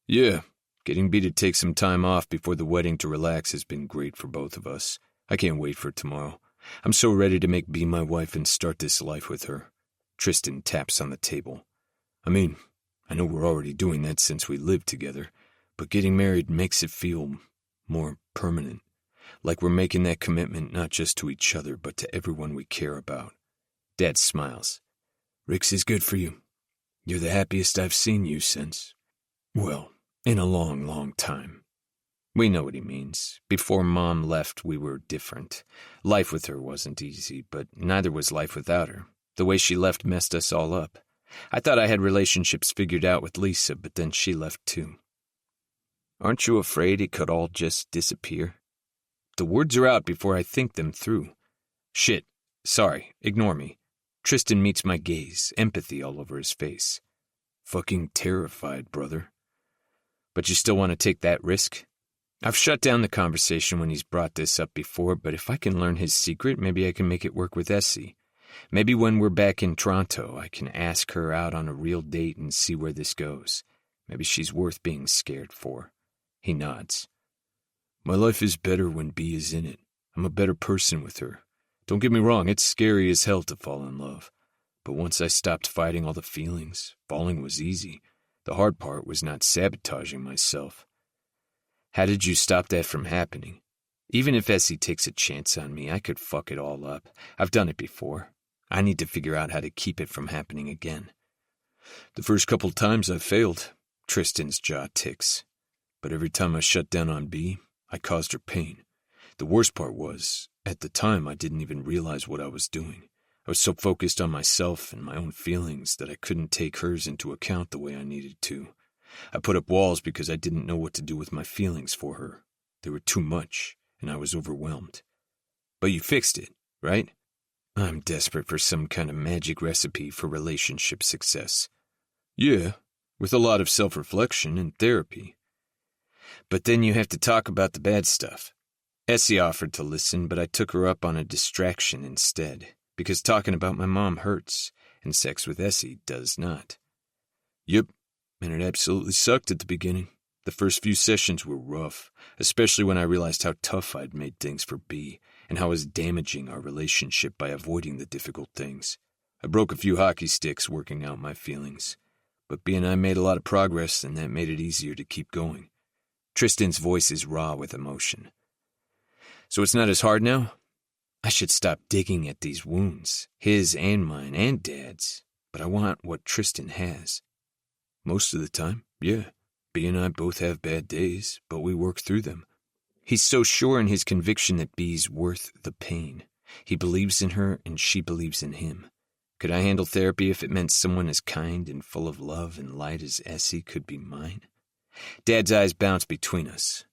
"Yeah, getting B to take some time off before the wedding to relax has been great for both of us. I can't wait for tomorrow. I'm so ready to make B my wife and start this life with her." Tristan taps on the table. "I mean, I know we're already doing that since we live together, but getting married makes it feel more permanent. Like we're making that commitment not just to each other, but to everyone we care about." Dad smiles. "Rick's is good for you. You're the happiest I've seen you since, well, in a long, long time." We know what he means. Before Mom left, we were different. Life with her wasn't easy, but neither was life without her. The way she left messed us all up. I thought I had relationships figured out with Lisa, but then she left too. Aren't you afraid it could all just disappear? The words are out before I think them through. Shit. Sorry. Ignore me. Tristan meets my gaze, empathy all over his face. Fucking terrified, brother. But you still want to take that risk? I've shut down the conversation when he's brought this up before, but if I can learn his secret, maybe I can make it work with Essie. Maybe when we're back in Toronto, I can ask her out on a real date and see where this goes. Maybe she's worth being scared for. He nods. My life is better when B is in it. I'm a better person with her. Don't get me wrong, it's scary as hell to fall in love. But once I stopped fighting all the feelings, falling was easy. The hard part was not sabotaging myself. How did you stop that from happening? Even if Essie takes a chance on me, I could fuck it all up. I've done it before. I need to figure out how to keep it from happening again. The first couple times I failed. Tristan's jaw ticks. But every time I shut down on B, I caused her pain. The worst part was, At the time, I didn't even realize what I was doing. I was so focused on myself and my own feelings that I couldn't take hers into account the way I needed to. I put up walls because I didn't know what to do with my feelings for her. They were too much, and I was overwhelmed. But you fixed it, right? I'm desperate for some kind of magic recipe for relationship success. Yeah, with a lot of self-reflection and therapy. But then you have to talk about the bad stuff. Essie offered to listen, but I took her up on a distraction instead, because talking about my mom hurts, and sex with Essie does not. Yep, and it absolutely sucked at the beginning. The first few sessions were rough, especially when I realized how tough I'd made things for B, and how I was damaging our relationship by avoiding the difficult things. I broke a few hockey sticks working out my feelings, but B and I made a lot of progress, and that made it easier to keep going. Tristan's voice is raw with emotion. So it's not as hard now? I should stop digging at these wounds, his and mine and Dad's, but I want what Tristan has. Most of the time, yeah. B and I both have bad days, but we work through them. He's so sure in his conviction that B's worth the pain. He believes in her and she believes in him. Could I handle therapy if it meant someone as kind and full of love and light as Essie could be mine? Dad's eyes bounced between us.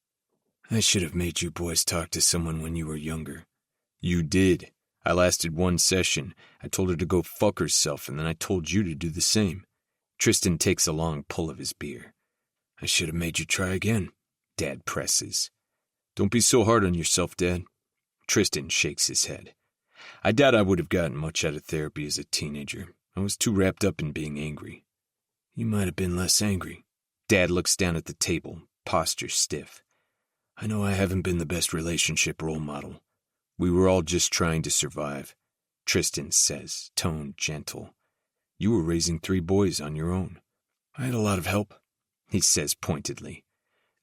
I should have made you boys talk to someone when you were younger. You did. I lasted one session. I told her to go fuck herself, and then I told you to do the same. Tristan takes a long pull of his beer. I should have made you try again. Dad presses. Don't be so hard on yourself, Dad. Tristan shakes his head. I doubt I would have gotten much out of therapy as a teenager. I was too wrapped up in being angry. You might have been less angry. Dad looks down at the table, posture stiff. I know I haven't been the best relationship role model. We were all just trying to survive, Tristan says, tone gentle. You were raising 3 boys on your own. I had a lot of help, he says pointedly.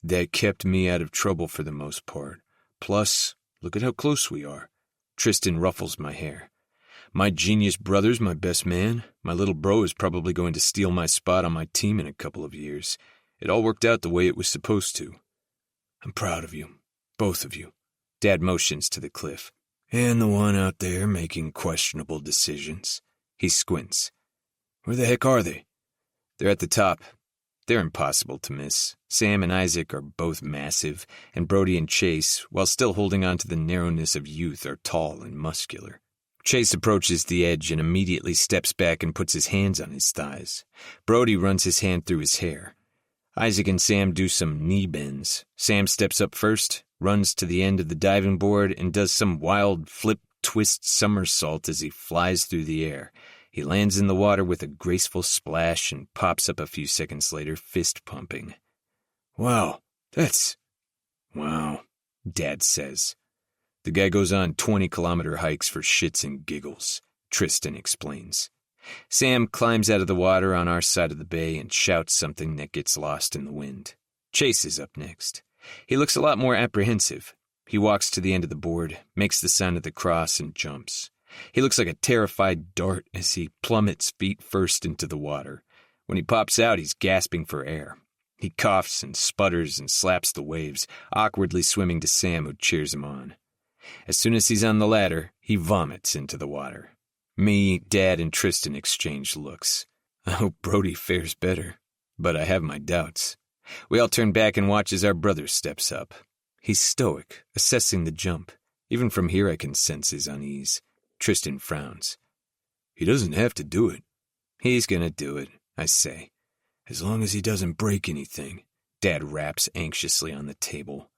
That kept me out of trouble for the most part. Plus, look at how close we are. Tristan ruffles my hair. My genius brother's my best man. My little bro is probably going to steal my spot on my team in a couple of years. It all worked out the way it was supposed to. I'm proud of you, both of you. Dad motions to the cliff. And the one out there making questionable decisions. He squints. Where the heck are they? They're at the top. They're impossible to miss. Sam and Isaac are both massive, and Brody and Chase, while still holding on to the narrowness of youth, are tall and muscular. Chase approaches the edge and immediately steps back and puts his hands on his thighs. Brody runs his hand through his hair. Isaac and Sam do some knee bends. Sam steps up first, runs to the end of the diving board, and does some wild flip-twist somersault as he flies through the air. He lands in the water with a graceful splash and pops up a few seconds later, fist-pumping. Wow, Wow, Dad says. The guy goes on 20-kilometer hikes for shits and giggles, Tristan explains. Sam climbs out of the water on our side of the bay and shouts something that gets lost in the wind. Chase is up next. He looks a lot more apprehensive. He walks to the end of the board, makes the sign of the cross, and jumps. He looks like a terrified dart as he plummets feet first into the water. When he pops out, he's gasping for air. He coughs and sputters and slaps the waves, awkwardly swimming to Sam, who cheers him on. As soon as he's on the ladder, he vomits into the water. Me, Dad, and Tristan exchange looks. I hope Brody fares better, but I have my doubts. We all turn back and watch as our brother steps up. He's stoic, assessing the jump. Even from here I can sense his unease. Tristan frowns. He doesn't have to do it. He's gonna do it, I say. As long as he doesn't break anything. Dad raps anxiously on the table.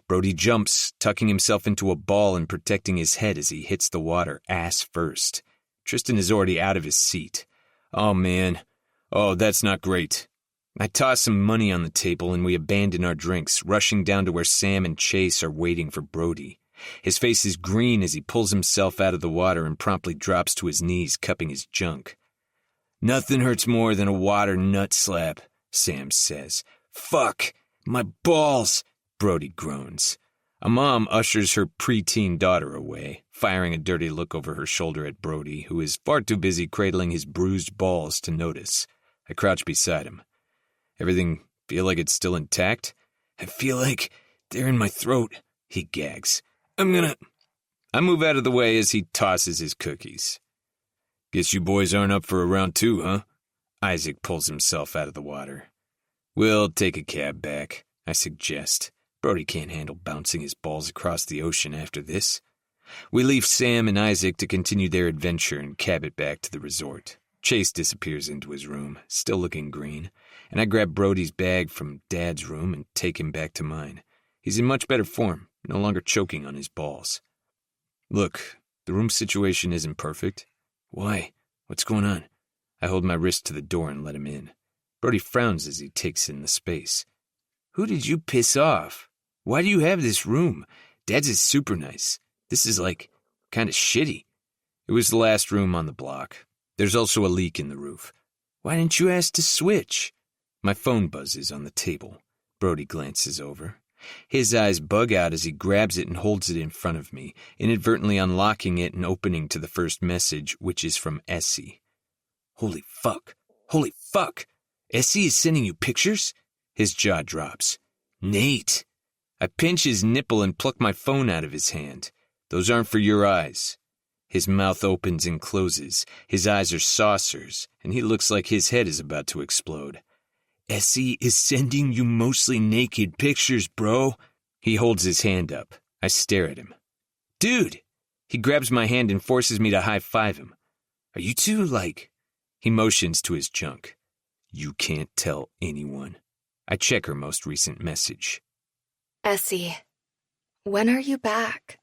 Brody jumps, tucking himself into a ball and protecting his head as he hits the water ass first. Tristan is already out of his seat. Oh, man. Oh, that's not great. I toss some money on the table and we abandon our drinks, rushing down to where Sam and Chase are waiting for Brody. His face is green as he pulls himself out of the water and promptly drops to his knees, cupping his junk. Nothing hurts more than a water nut slap, Sam says. Fuck, my balls, Brody groans. A mom ushers her preteen daughter away, firing a dirty look over her shoulder at Brody, who is far too busy cradling his bruised balls to notice. I crouch beside him. Everything feel like it's still intact? I feel like they're in my throat, he gags. I move out of the way as he tosses his cookies. Guess you boys aren't up for a round two, huh? Isaac pulls himself out of the water. We'll take a cab back, I suggest. Brody can't handle bouncing his balls across the ocean after this. We leave Sam and Isaac to continue their adventure and cab it back to the resort. Chase disappears into his room, still looking green, and I grab Brody's bag from Dad's room and take him back to mine. He's in much better form, no longer choking on his balls. Look, the room situation isn't perfect. Why? What's going on? I hold my wrist to the door and let him in. Brody frowns as he takes in the space. Who did you piss off? Why do you have this room? Dad's is super nice. This is kind of shitty. It was the last room on the block. There's also a leak in the roof. Why didn't you ask to switch? My phone buzzes on the table. Brody glances over. His eyes bug out as he grabs it and holds it in front of me, inadvertently unlocking it and opening to the first message, which is from Essie. Holy fuck. Holy fuck. Essie is sending you pictures? His jaw drops. Nate. I pinch his nipple and pluck my phone out of his hand. Those aren't for your eyes. His mouth opens and closes. His eyes are saucers, and he looks like his head is about to explode. Essie is sending you mostly naked pictures, bro. He holds his hand up. I stare at him. Dude! He grabs my hand and forces me to high-five him. Are you two, He motions to his junk. You can't tell anyone. I check her most recent message. Essie, when are you back?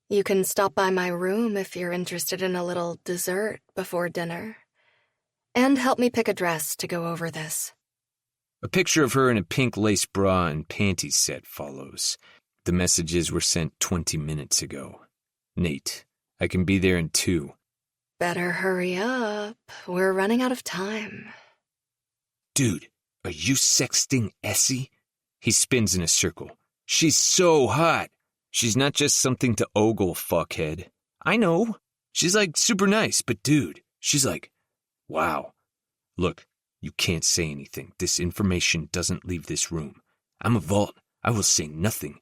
You can stop by my room if you're interested in a little dessert before dinner. And help me pick a dress to go over this. A picture of her in a pink lace bra and panties set follows. The messages were sent 20 minutes ago. Nate, I can be there in 2. Better hurry up. We're running out of time. Dude, are you sexting Essie? He spins in a circle. She's so hot. She's not just something to ogle, fuckhead. I know. She's super nice, but dude, she's wow. Look, you can't say anything. This information doesn't leave this room. I'm a vault. I will say nothing.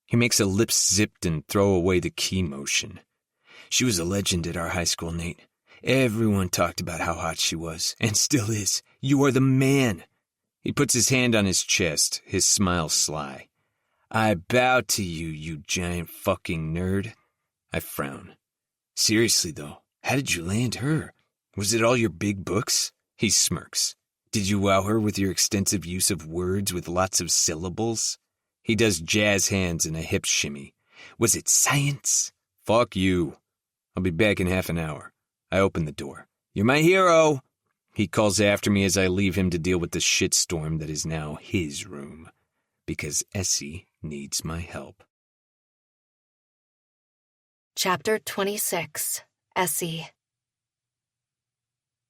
He makes a lips zipped and throw away the key motion. She was a legend at our high school, Nate. Everyone talked about how hot she was, and still is. You are the man. He puts his hand on his chest, his smile sly. I bow to you, you giant fucking nerd. I frown. Seriously, though, how did you land her? Was it all your big books? He smirks. Did you wow her with your extensive use of words with lots of syllables? He does jazz hands and a hip shimmy. Was it science? Fuck you. I'll be back in half an hour. I open the door. You're my hero. He calls after me as I leave him to deal with the shitstorm that is now his room. Because Essie needs my help. Chapter 26. Essie.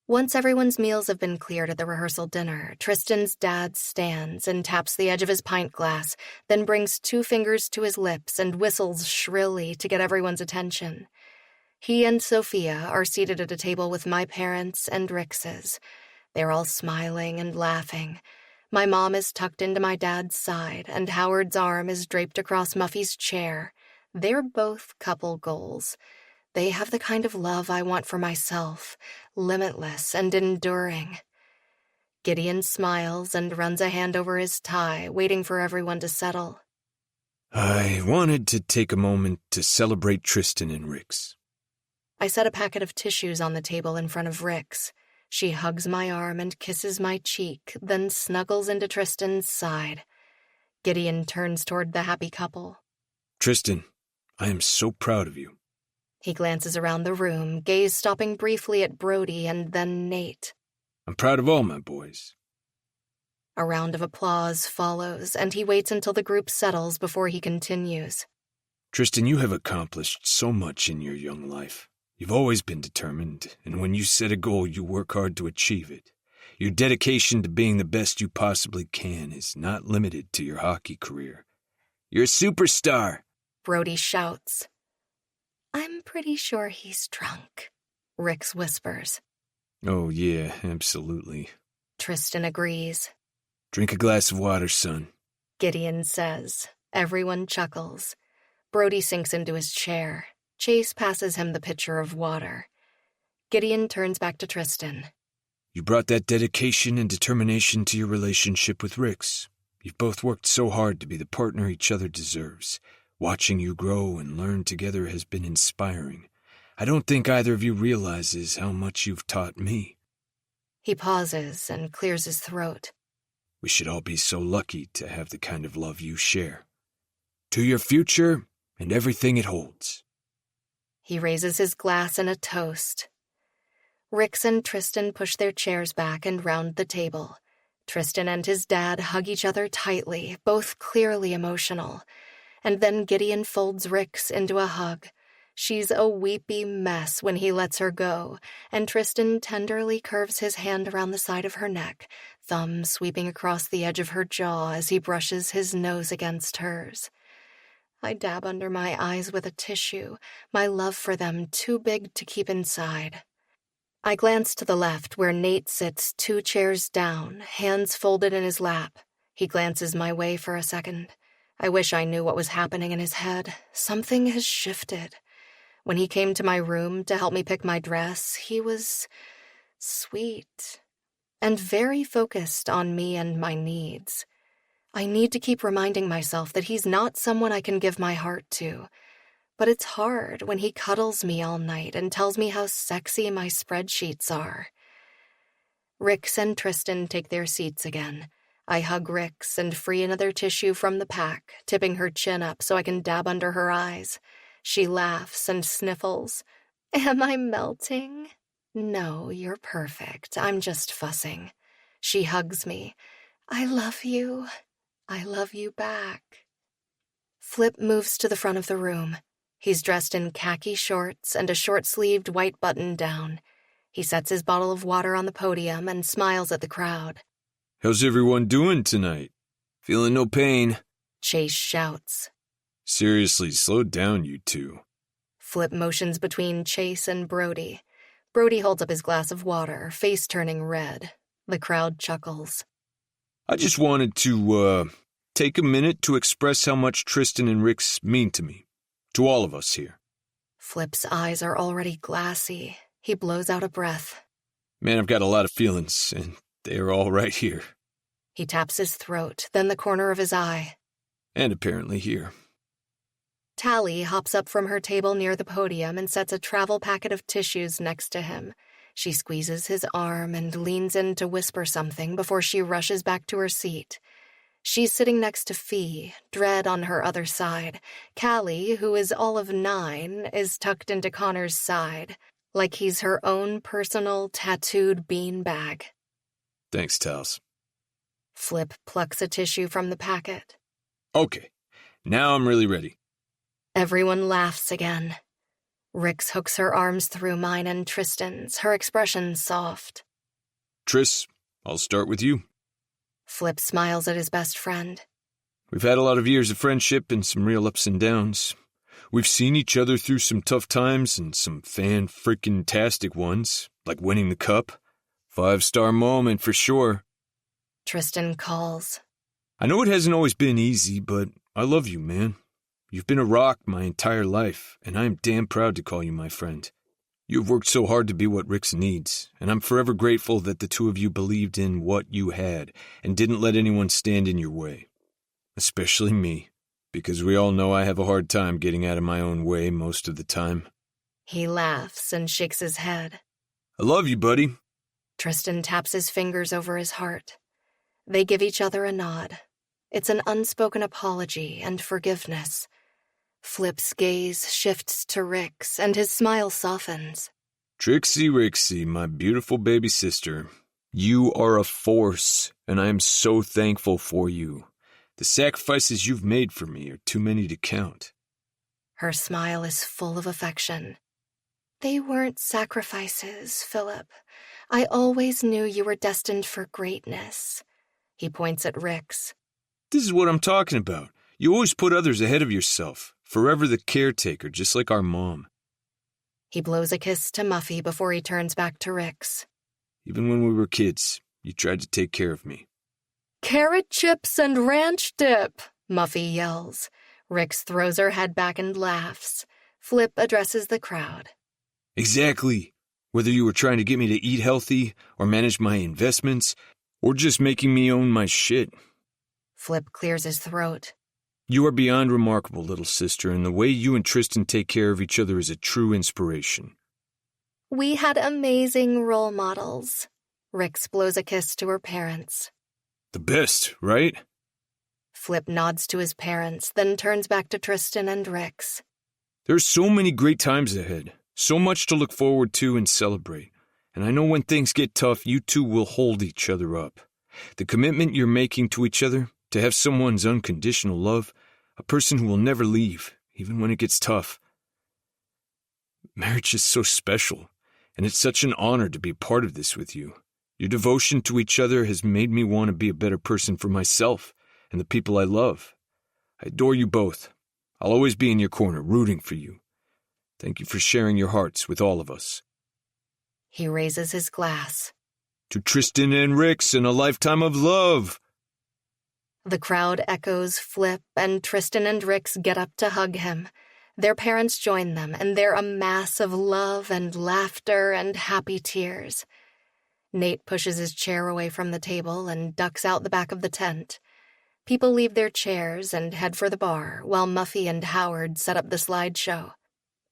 Once everyone's meals have been cleared at the rehearsal dinner, Tristan's dad stands and taps the edge of his pint glass, then brings 2 fingers to his lips and whistles shrilly to get everyone's attention. He and Sophia are seated at a table with my parents and Rix's. They're all smiling and laughing. My mom is tucked into my dad's side, and Howard's arm is draped across Muffy's chair. They're both couple goals. They have the kind of love I want for myself, limitless and enduring. Gideon smiles and runs a hand over his tie, waiting for everyone to settle. I wanted to take a moment to celebrate Tristan and Rix. I set a packet of tissues on the table in front of Rix. She hugs my arm and kisses my cheek, then snuggles into Tristan's side. Gideon turns toward the happy couple. Tristan, I am so proud of you. He glances around the room, gaze stopping briefly at Brody and then Nate. I'm proud of all my boys. A round of applause follows, and he waits until the group settles before he continues. Tristan, you have accomplished so much in your young life. You've always been determined, and when you set a goal, you work hard to achieve it. Your dedication to being the best you possibly can is not limited to your hockey career. You're a superstar, Brody shouts. I'm pretty sure he's drunk, Rix whispers. Oh, yeah, absolutely. Tristan agrees. Drink a glass of water, son, Gideon says. Everyone chuckles. Brody sinks into his chair. Chase passes him the pitcher of water. Gideon turns back to Tristan. You brought that dedication and determination to your relationship with Rix. You've both worked so hard to be the partner each other deserves. Watching you grow and learn together has been inspiring. I don't think either of you realizes how much you've taught me. He pauses and clears his throat. We should all be so lucky to have the kind of love you share. To your future and everything it holds. He raises his glass in a toast. Rix and Tristan push their chairs back and round the table. Tristan and his dad hug each other tightly, both clearly emotional. And then Gideon folds Rix into a hug. She's a weepy mess when he lets her go, and Tristan tenderly curves his hand around the side of her neck, thumb sweeping across the edge of her jaw as he brushes his nose against hers. I dab under my eyes with a tissue, my love for them too big to keep inside. I glance to the left where Nate sits 2 chairs down, hands folded in his lap. He glances my way for a second. I wish I knew what was happening in his head. Something has shifted. When he came to my room to help me pick my dress, he was sweet and very focused on me and my needs. I need to keep reminding myself that he's not someone I can give my heart to. But it's hard when he cuddles me all night and tells me how sexy my spreadsheets are. Rix and Tristan take their seats again. I hug Rix and free another tissue from the pack, tipping her chin up so I can dab under her eyes. She laughs and sniffles. Am I melting? No, you're perfect. I'm just fussing. She hugs me. I love you. I love you back. Flip moves to the front of the room. He's dressed in khaki shorts and a short-sleeved white button-down. He sets his bottle of water on the podium and smiles at the crowd. How's everyone doing tonight? Feeling no pain? Chase shouts. Seriously, slow down, you two. Flip motions between Chase and Brody. Brody holds up his glass of water, face turning red. The crowd chuckles. I just wanted to, take a minute to express how much Tristan and Rix mean to me. To all of us here. Flip's eyes are already glassy. He blows out a breath. Man, I've got a lot of feelings, and they're all right here. He taps his throat, then the corner of his eye. And apparently here. Tally hops up from her table near the podium and sets a travel packet of tissues next to him. She squeezes his arm and leans in to whisper something before she rushes back to her seat. She's sitting next to Fee, Dread on her other side. Callie, who is all of 9, is tucked into Connor's side, like he's her own personal tattooed beanbag. Thanks, Stiles. Flip plucks a tissue from the packet. Okay, now I'm really ready. Everyone laughs again. Rix hooks her arms through mine and Tristan's, her expression soft. Tris, I'll start with you. Flip smiles at his best friend. We've had a lot of years of friendship and some real ups and downs. We've seen each other through some tough times and some fan-freaking-tastic ones, like winning the cup. 5-star moment for sure. Tristan calls. I know it hasn't always been easy, but I love you, man. You've been a rock my entire life, and I am damn proud to call you my friend. You've worked so hard to be what Rix needs, and I'm forever grateful that the two of you believed in what you had and didn't let anyone stand in your way. Especially me, because we all know I have a hard time getting out of my own way most of the time. He laughs and shakes his head. I love you, buddy. Tristan taps his fingers over his heart. They give each other a nod. It's an unspoken apology and forgiveness. Flip's gaze shifts to Rix, and his smile softens. Trixie Rixie, my beautiful baby sister, you are a force, and I am so thankful for you. The sacrifices you've made for me are too many to count. Her smile is full of affection. They weren't sacrifices, Philip. I always knew you were destined for greatness. He points at Rix. This is what I'm talking about. You always put others ahead of yourself. Forever the caretaker, just like our mom. He blows a kiss to Muffy before he turns back to Rix. Even when we were kids, you tried to take care of me. Carrot chips and ranch dip, Muffy yells. Rix throws her head back and laughs. Flip addresses the crowd. Exactly. Whether you were trying to get me to eat healthy, or manage my investments, or just making me own my shit. Flip clears his throat. You are beyond remarkable, little sister, and the way you and Tristan take care of each other is a true inspiration. We had amazing role models. Rix blows a kiss to her parents. The best, right? Flip nods to his parents, then turns back to Tristan and Rix. There's so many great times ahead, so much to look forward to and celebrate. And I know when things get tough, you two will hold each other up. The commitment you're making to each other, to have someone's unconditional love, a person who will never leave, even when it gets tough. Marriage is so special, and it's such an honor to be part of this with you. Your devotion to each other has made me want to be a better person for myself and the people I love. I adore you both. I'll always be in your corner, rooting for you. Thank you for sharing your hearts with all of us. He raises his glass. To Tristan and Rix and a lifetime of love. The crowd echoes Flip, and Tristan and Rix get up to hug him. Their parents join them, and they're a mass of love and laughter and happy tears. Nate pushes his chair away from the table and ducks out the back of the tent. People leave their chairs and head for the bar, while Muffy and Howard set up the slideshow.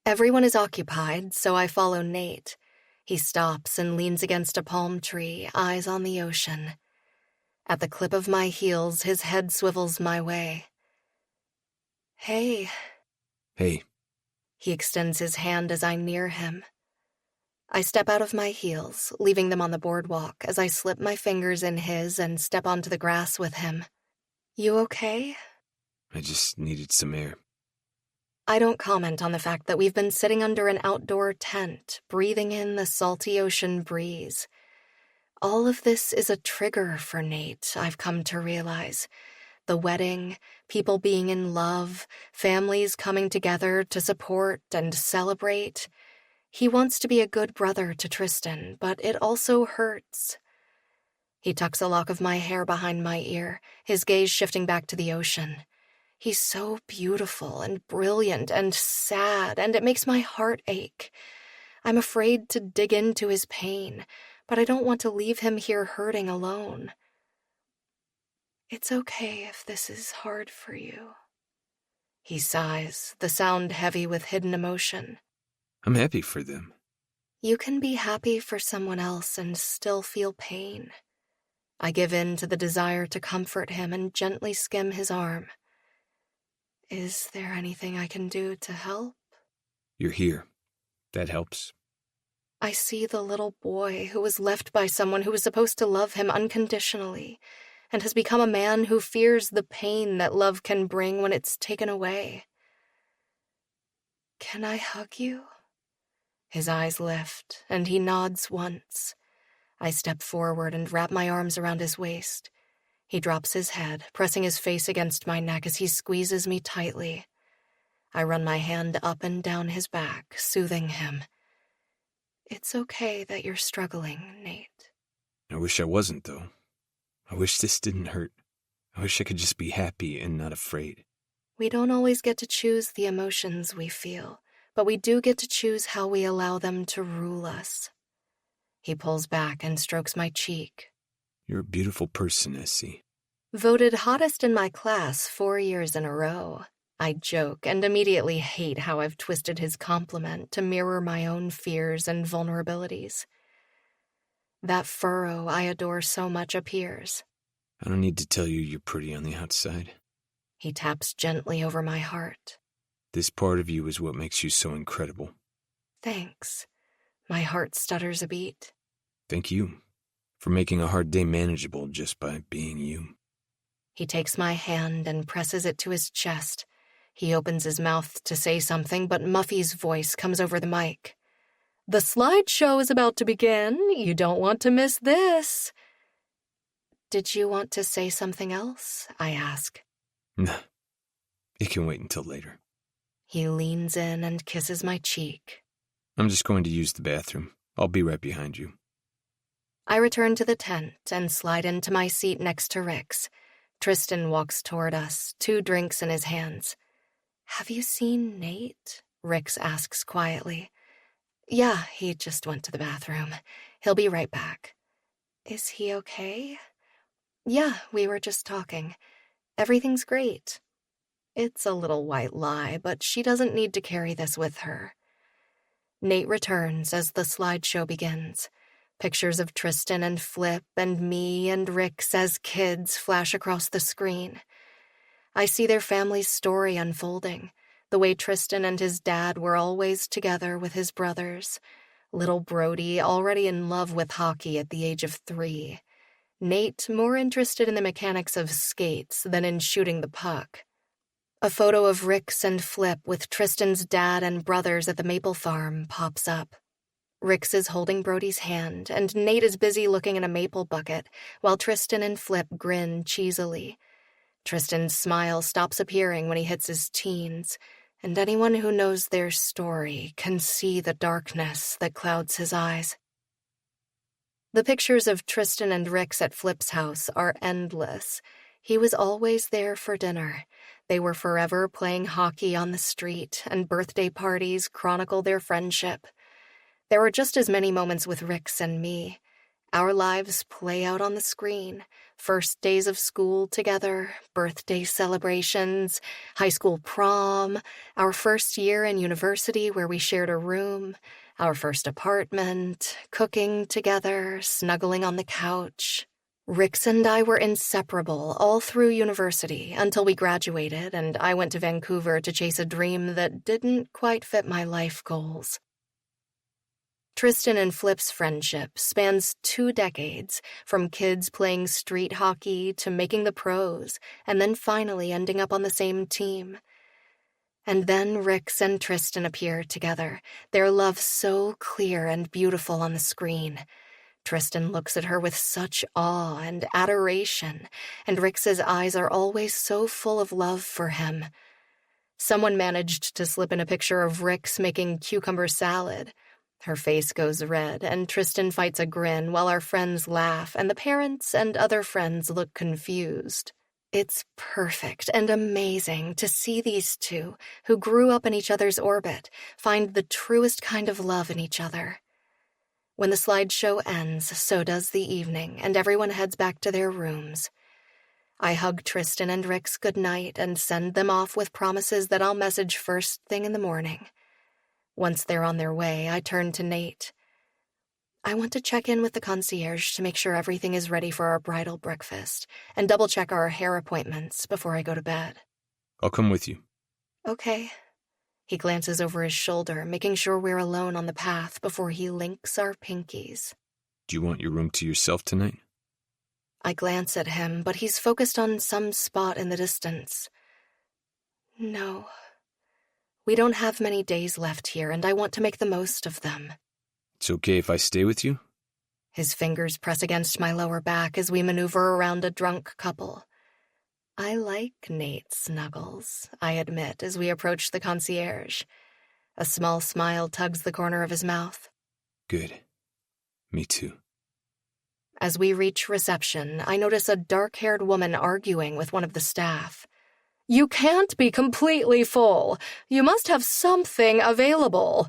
Everyone is occupied, so I follow Nate. He stops and leans against a palm tree, eyes on the ocean. At the clip of my heels, his head swivels my way. Hey. Hey. He extends his hand as I near him. I step out of my heels, leaving them on the boardwalk as I slip my fingers in his and step onto the grass with him. You okay? I just needed some air. I don't comment on the fact that we've been sitting under an outdoor tent, breathing in the salty ocean breeze. All of this is a trigger for Nate, I've come to realize. The wedding, people being in love, families coming together to support and celebrate. He wants to be a good brother to Tristan, but it also hurts. He tucks a lock of my hair behind my ear, his gaze shifting back to the ocean. He's so beautiful and brilliant and sad, and it makes my heart ache. I'm afraid to dig into his pain, but I don't want to leave him here hurting alone. It's okay if this is hard for you. He sighs, the sound heavy with hidden emotion. I'm happy for them. You can be happy for someone else and still feel pain. I give in to the desire to comfort him and gently skim his arm. Is there anything I can do to help? You're here. That helps. I see the little boy who was left by someone who was supposed to love him unconditionally and has become a man who fears the pain that love can bring when it's taken away. Can I hug you? His eyes lift, and he nods once. I step forward and wrap my arms around his waist. He drops his head, pressing his face against my neck as he squeezes me tightly. I run my hand up and down his back, soothing him. It's okay that you're struggling, Nate. I wish I wasn't, though. I wish this didn't hurt. I wish I could just be happy and not afraid. We don't always get to choose the emotions we feel, but we do get to choose how we allow them to rule us. He pulls back and strokes my cheek. You're a beautiful person, Essie. Voted hottest in my class 4 years in a row. I joke and immediately hate how I've twisted his compliment to mirror my own fears and vulnerabilities. That furrow I adore so much appears. I don't need to tell you you're pretty on the outside. He taps gently over my heart. This part of you is what makes you so incredible. Thanks. My heart stutters a beat. Thank you for making a hard day manageable just by being you. He takes my hand and presses it to his chest. He opens his mouth to say something, but Muffy's voice comes over the mic. The slideshow is about to begin. You don't want to miss this. Did you want to say something else? I ask. Nah, it can wait until later. He leans in and kisses my cheek. I'm just going to use the bathroom. I'll be right behind you. I return to the tent and slide into my seat next to Rix. Tristan walks toward us, 2 drinks in his hands. Have you seen Nate? Rix asks quietly. Yeah, he just went to the bathroom. He'll be right back. Is he okay? Yeah, we were just talking. Everything's great. It's a little white lie, but she doesn't need to carry this with her. Nate returns as the slideshow begins. Pictures of Tristan and Flip and me and Rix as kids flash across the screen. I see their family's story unfolding, the way Tristan and his dad were always together with his brothers. Little Brody already in love with hockey at the age of 3. Nate more interested in the mechanics of skates than in shooting the puck. A photo of Rix and Flip with Tristan's dad and brothers at the maple farm pops up. Rix is holding Brody's hand, and Nate is busy looking in a maple bucket, while Tristan and Flip grin cheesily. Tristan's smile stops appearing when he hits his teens, and anyone who knows their story can see the darkness that clouds his eyes. The pictures of Tristan and Rix at Flip's house are endless. He was always there for dinner. They were forever playing hockey on the street, and birthday parties chronicle their friendship. There were just as many moments with Rix and me. Our lives play out on the screen. First days of school together, birthday celebrations, high school prom, our first year in university where we shared a room, our first apartment, cooking together, snuggling on the couch. Rix and I were inseparable all through university until we graduated and I went to Vancouver to chase a dream that didn't quite fit my life goals. Tristan and Flip's friendship spans 2 decades, from kids playing street hockey to making the pros, and then finally ending up on the same team. And then Rix and Tristan appear together, their love so clear and beautiful on the screen. Tristan looks at her with such awe and adoration, and Rix's eyes are always so full of love for him. Someone managed to slip in a picture of Rix making cucumber salad. Her face goes red, and Tristan fights a grin while our friends laugh, and the parents and other friends look confused. It's perfect and amazing to see these two, who grew up in each other's orbit, find the truest kind of love in each other. When the slideshow ends, so does the evening, and everyone heads back to their rooms. I hug Tristan and Rix goodnight and send them off with promises that I'll message first thing in the morning. Once they're on their way, I turn to Nate. I want to check in with the concierge to make sure everything is ready for our bridal breakfast and double-check our hair appointments before I go to bed. I'll come with you. Okay. He glances over his shoulder, making sure we're alone on the path before he links our pinkies. Do you want your room to yourself tonight? I glance at him, but he's focused on some spot in the distance. No. We don't have many days left here, and I want to make the most of them. It's okay if I stay with you? His fingers press against my lower back as we maneuver around a drunk couple. I like Nate's snuggles, I admit, as we approach the concierge. A small smile tugs the corner of his mouth. Good. Me too. As we reach reception, I notice a dark-haired woman arguing with one of the staff. You can't be completely full. You must have something available.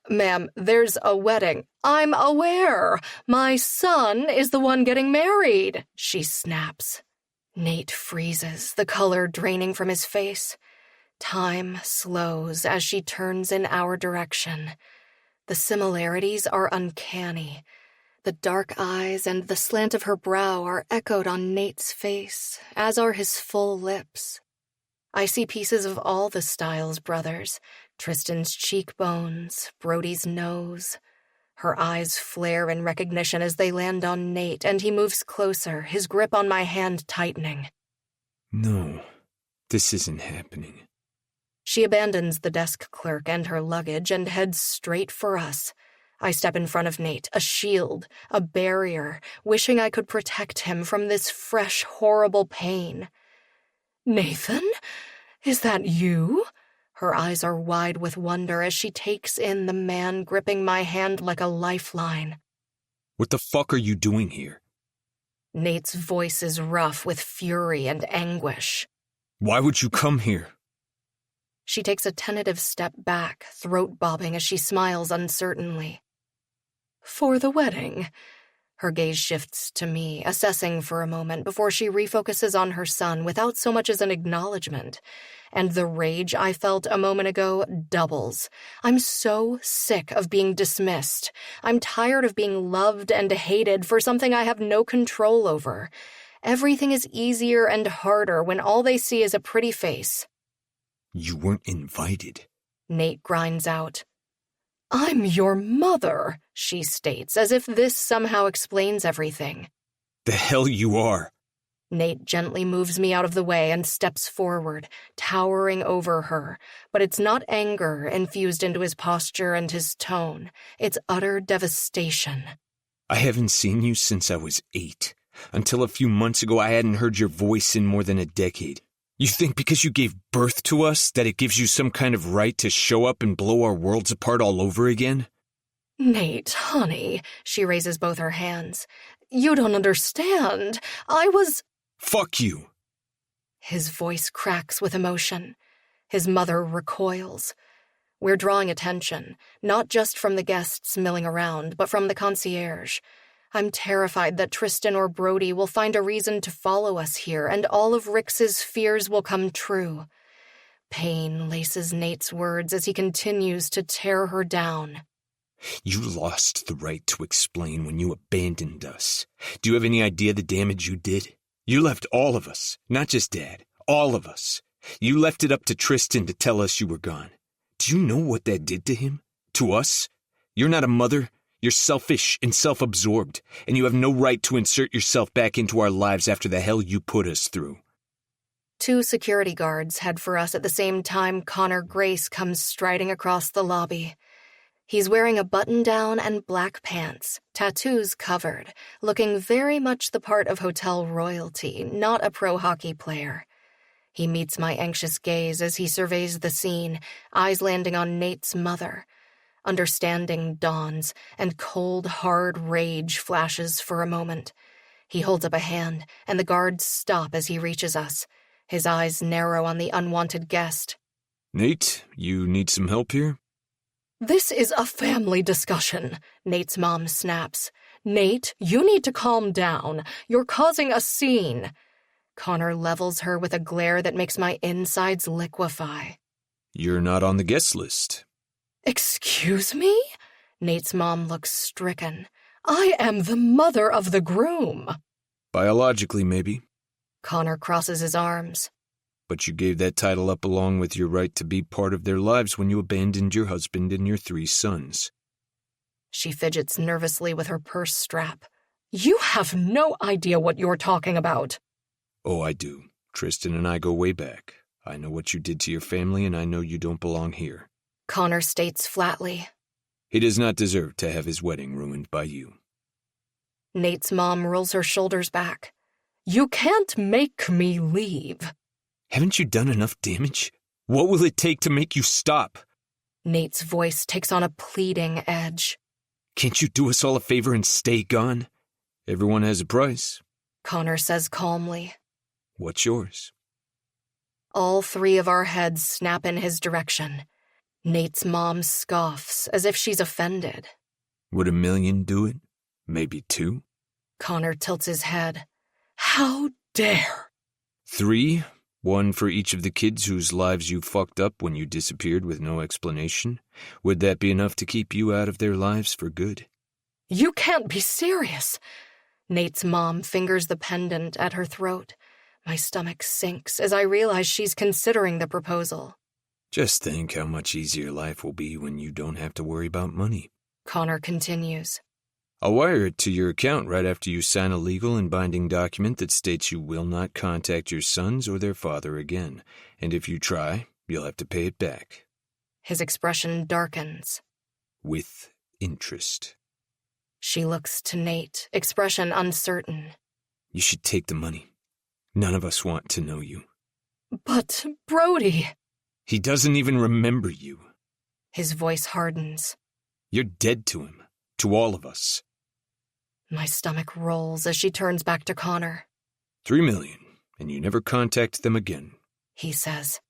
Ma'am, there's a wedding. I'm aware. My son is the one getting married, she snaps. Nate freezes, the color draining from his face. Time slows as she turns in our direction. The similarities are uncanny. The dark eyes and the slant of her brow are echoed on Nate's face, as are his full lips. I see pieces of all the Stiles brothers, Tristan's cheekbones, Brody's nose. Her eyes flare in recognition as they land on Nate, and he moves closer, his grip on my hand tightening. No, this isn't happening. She abandons the desk clerk and her luggage and heads straight for us. I step in front of Nate, a shield, a barrier, wishing I could protect him from this fresh, horrible pain. Nathan? Is that you? Her eyes are wide with wonder as she takes in the man gripping my hand like a lifeline. What the fuck are you doing here? Nate's voice is rough with fury and anguish. Why would you come here? She takes a tentative step back, throat bobbing as she smiles uncertainly. For the wedding. Her gaze shifts to me, assessing for a moment before she refocuses on her son without so much as an acknowledgement. And the rage I felt a moment ago doubles. I'm so sick of being dismissed. I'm tired of being loved and hated for something I have no control over. Everything is easier and harder when all they see is a pretty face. You weren't invited, Nate grinds out. I'm your mother, she states, as if this somehow explains everything. The hell you are. Nate gently moves me out of the way and steps forward, towering over her, but it's not anger infused into his posture and his tone. It's utter devastation. I haven't seen you since I was 8. Until a few months ago, I hadn't heard your voice in more than a decade. You think because you gave birth to us that it gives you some kind of right to show up and blow our worlds apart all over again? Nate, honey, she raises both her hands. You don't understand. I was... Fuck you. His voice cracks with emotion. His mother recoils. We're drawing attention, not just from the guests milling around, but from the concierge. I'm terrified that Tristan or Brody will find a reason to follow us here, and all of Rix's fears will come true. Pain laces Nate's words as he continues to tear her down. You lost the right to explain when you abandoned us. Do you have any idea the damage you did? You left all of us, not just Dad, all of us. You left it up to Tristan to tell us you were gone. Do you know what that did to him? To us? You're not a mother. You're selfish and self-absorbed, and you have no right to insert yourself back into our lives after the hell you put us through. 2 security guards head for us at the same time Connor Grace comes striding across the lobby. He's wearing a button-down and black pants, tattoos covered, looking very much the part of hotel royalty, not a pro hockey player. He meets my anxious gaze as he surveys the scene, eyes landing on Nate's mother. Understanding dawns, and cold, hard rage flashes for a moment. He holds up a hand, and the guards stop as he reaches us. His eyes narrow on the unwanted guest. Nate, you need some help here? This is a family discussion, Nate's mom snaps. Nate, you need to calm down. You're causing a scene. Connor levels her with a glare that makes my insides liquefy. You're not on the guest list. Excuse me? Nate's mom looks stricken. I am the mother of the groom. Biologically, maybe. Connor crosses his arms. But you gave that title up along with your right to be part of their lives when you abandoned your husband and your 3 sons. She fidgets nervously with her purse strap. You have no idea what you're talking about. Oh, I do. Tristan and I go way back. I know what you did to your family, and I know you don't belong here. Connor states flatly. He does not deserve to have his wedding ruined by you. Nate's mom rolls her shoulders back. You can't make me leave. Haven't you done enough damage? What will it take to make you stop? Nate's voice takes on a pleading edge. Can't you do us all a favor and stay gone? Everyone has a price. Connor says calmly. What's yours? All 3 of our heads snap in his direction. Nate's mom scoffs as if she's offended. Would $1 million do it? Maybe 2? Connor tilts his head. How dare! 3? 1 for each of the kids whose lives you fucked up when you disappeared with no explanation. Would that be enough to keep you out of their lives for good? You can't be serious. Nate's mom fingers the pendant at her throat. My stomach sinks as I realize she's considering the proposal. Just think how much easier life will be when you don't have to worry about money. Connor continues. I'll wire it to your account right after you sign a legal and binding document that states you will not contact your sons or their father again, and if you try, you'll have to pay it back. His expression darkens. With interest. She looks to Nate, expression uncertain. You should take the money. None of us want to know you. But, Brody... He doesn't even remember you. His voice hardens. You're dead to him, to all of us. My stomach rolls as she turns back to Connor. $3 million, and you never contact them again. He says.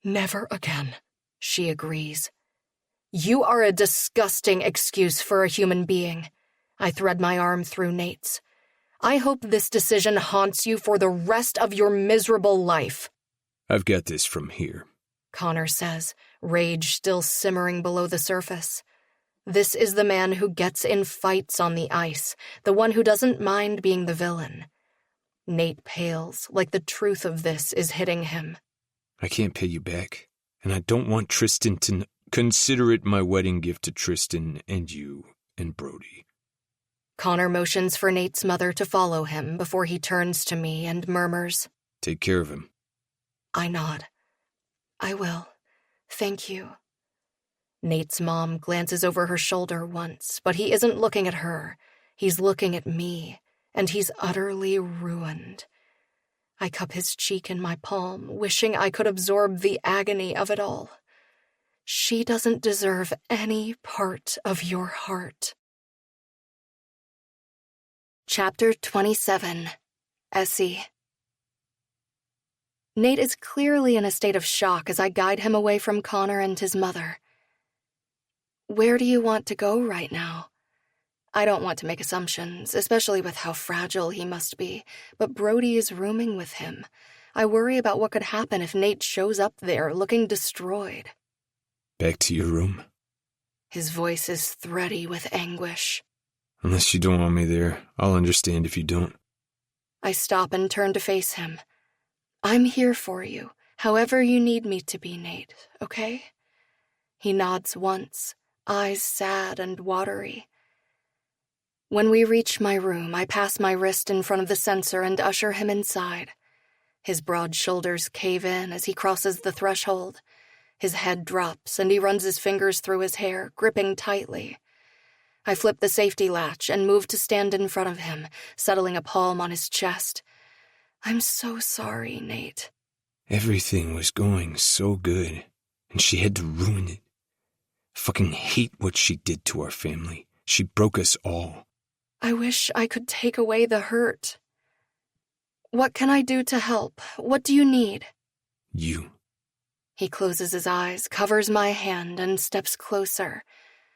Never again, she agrees. You are a disgusting excuse for a human being. I thread my arm through Nate's. I hope this decision haunts you for the rest of your miserable life. I've got this from here, Connor says, rage still simmering below the surface. This is the man who gets in fights on the ice, the one who doesn't mind being the villain. Nate pales, like the truth of this is hitting him. I can't pay you back, and I don't want Tristan to consider it my wedding gift to Tristan and you and Brody. Connor motions for Nate's mother to follow him before he turns to me and murmurs, Take care of him. I nod. I will. Thank you. Nate's mom glances over her shoulder once, but he isn't looking at her. He's looking at me, and he's utterly ruined. I cup his cheek in my palm, wishing I could absorb the agony of it all. She doesn't deserve any part of your heart. Chapter 27. Essie. Nate is clearly in a state of shock as I guide him away from Connor and his mother. Where do you want to go right now? I don't want to make assumptions, especially with how fragile he must be, but Brody is rooming with him. I worry about what could happen if Nate shows up there looking destroyed. Back to your room. His voice is thready with anguish. Unless you don't want me there, I'll understand if you don't. I stop and turn to face him. I'm here for you, however you need me to be, Nate, okay? He nods once, eyes sad and watery. When we reach my room, I pass my wrist in front of the sensor and usher him inside. His broad shoulders cave in as he crosses the threshold. His head drops and he runs his fingers through his hair, gripping tightly. I flip the safety latch and move to stand in front of him, settling a palm on his chest. I'm so sorry, Nate. Everything was going so good, and she had to ruin it. I fucking hate what she did to our family. She broke us all. I wish I could take away the hurt. What can I do to help? What do you need? You. He closes his eyes, covers my hand, and steps closer.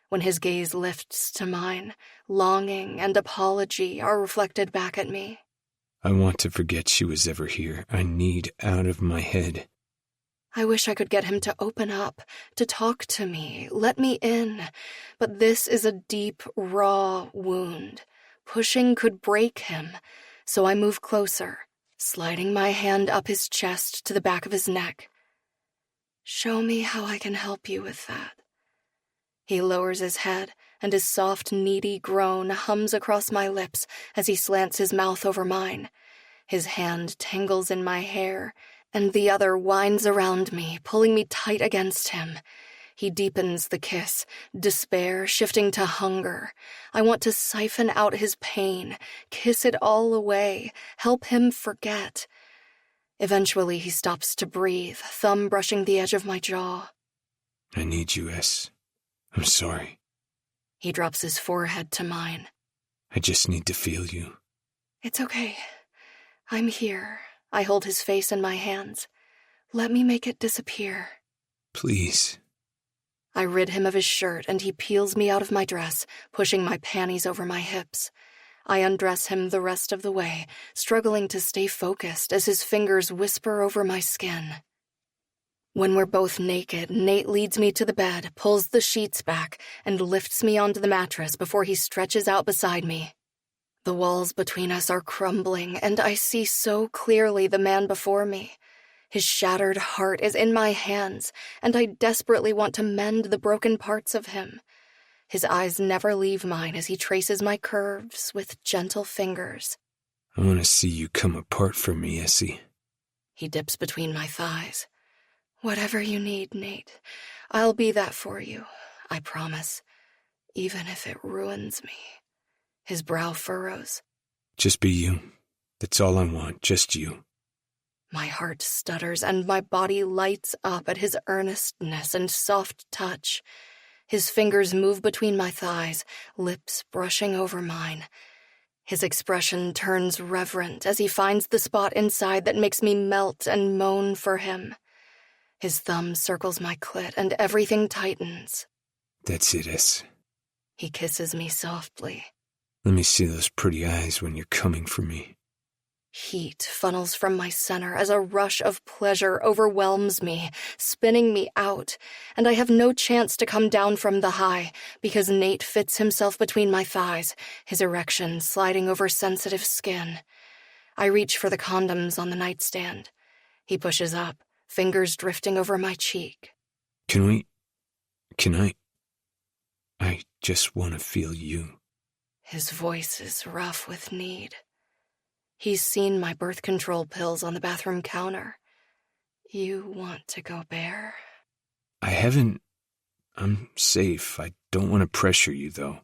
When his gaze lifts to mine, longing and apology are reflected back at me. I want to forget she was ever here. I need out of my head. I wish I could get him to open up, to talk to me, let me in. But this is a deep, raw wound. Pushing could break him, so I move closer, sliding my hand up his chest to the back of his neck. Show me how I can help you with that. He lowers his head, and his soft, needy groan hums across my lips as he slants his mouth over mine. His hand tangles in my hair, and the other winds around me, pulling me tight against him. He deepens the kiss, despair shifting to hunger. I want to siphon out his pain, kiss it all away, help him forget. Eventually he stops to breathe, thumb brushing the edge of my jaw. I need you, S. I'm sorry. He drops his forehead to mine. I just need to feel you. It's okay. I'm here. I hold his face in my hands. Let me make it disappear. Please. I rid him of his shirt and he peels me out of my dress, pushing my panties over my hips. I undress him the rest of the way, struggling to stay focused as his fingers whisper over my skin. When we're both naked, Nate leads me to the bed, pulls the sheets back, and lifts me onto the mattress before he stretches out beside me. The walls between us are crumbling, and I see so clearly the man before me. His shattered heart is in my hands, and I desperately want to mend the broken parts of him. His eyes never leave mine as he traces my curves with gentle fingers. I want to see you come apart from me, Essie. He dips between my thighs. Whatever you need, Nate. I'll be that for you, I promise, even if it ruins me. His brow furrows. Just be you. That's all I want, just you. My heart stutters and my body lights up at his earnestness and soft touch. His fingers move between my thighs, lips brushing over mine. His expression turns reverent as he finds the spot inside that makes me melt and moan for him. His thumb circles my clit and everything tightens. That's it, Es. He kisses me softly. Let me see those pretty eyes when you're coming for me. Heat funnels from my center as a rush of pleasure overwhelms me, spinning me out, and I have no chance to come down from the high because Nate fits himself between my thighs, his erection sliding over sensitive skin. I reach for the condoms on the nightstand. He pushes up, fingers drifting over my cheek. Can I just want to feel you. His voice is rough with need. He's seen my birth control pills on the bathroom counter. You want to go bare? I haven't. I'm safe. I don't want to pressure you, though.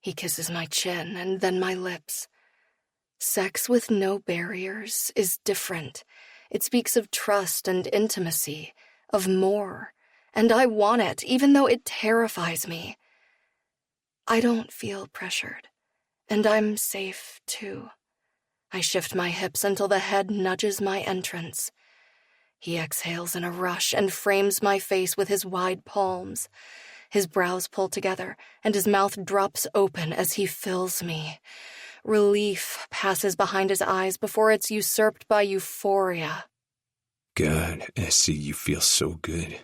He kisses my chin and then my lips. Sex with no barriers is different. It speaks of trust and intimacy, of more, and I want it, even though it terrifies me. I don't feel pressured, and I'm safe, too. I shift my hips until the head nudges my entrance. He exhales in a rush and frames my face with his wide palms. His brows pull together, and his mouth drops open as he fills me. Relief passes behind his eyes before it's usurped by euphoria. God, Essie, you feel so good.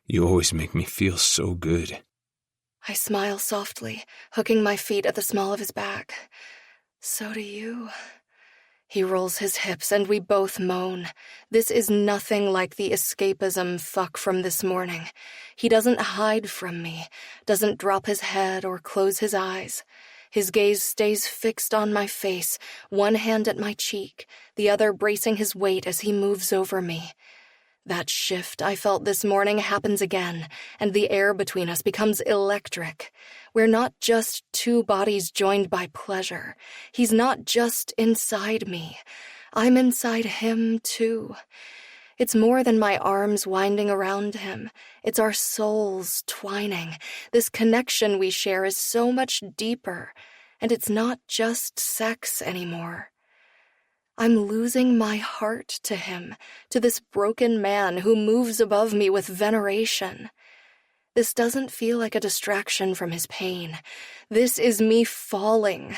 You always make me feel so good. I smile softly, hooking my feet at the small of his back. So do you. He rolls his hips and we both moan. This is nothing like the escapism fuck from this morning. He doesn't hide from me, doesn't drop his head or close his eyes. His gaze stays fixed on my face, one hand at my cheek, the other bracing his weight as he moves over me. That shift I felt this morning happens again, and the air between us becomes electric. We're not just two bodies joined by pleasure. He's not just inside me. I'm inside him, too. It's more than my arms winding around him. It's our souls twining. This connection we share is so much deeper, and it's not just sex anymore. I'm losing my heart to him, to this broken man who moves above me with veneration. This doesn't feel like a distraction from his pain. This is me fallen,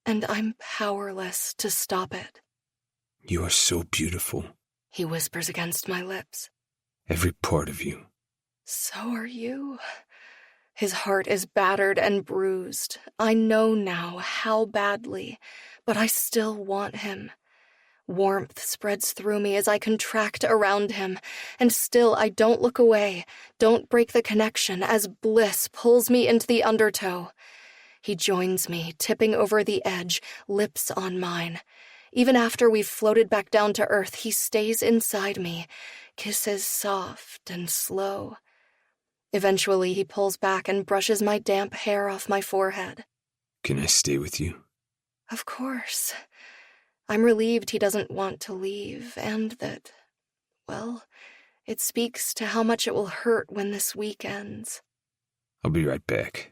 and I'm powerless to stop it. You are so beautiful. He whispers against my lips. Every part of you. So are you. His heart is battered and bruised. I know now how badly, but I still want him. Warmth spreads through me as I contract around him, and still I don't look away, don't break the connection as bliss pulls me into the undertow. He joins me, tipping over the edge, lips on mine. Even after we've floated back down to earth, he stays inside me, kisses soft and slow. Eventually, he pulls back and brushes my damp hair off my forehead. Can I stay with you? Of course. I'm relieved he doesn't want to leave, and that, well, it speaks to how much it will hurt when this week ends. I'll be right back.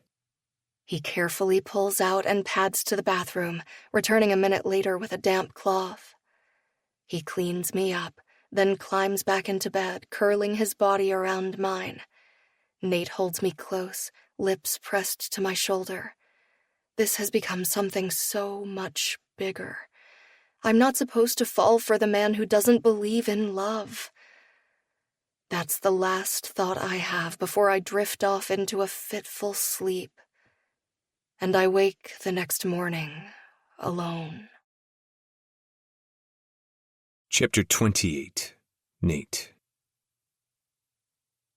He carefully pulls out and pads to the bathroom, returning a minute later with a damp cloth. He cleans me up, then climbs back into bed, curling his body around mine. Nate holds me close, lips pressed to my shoulder. This has become something so much bigger. I'm not supposed to fall for the man who doesn't believe in love. That's the last thought I have before I drift off into a fitful sleep. And I wake the next morning, alone. Chapter 28. Nate.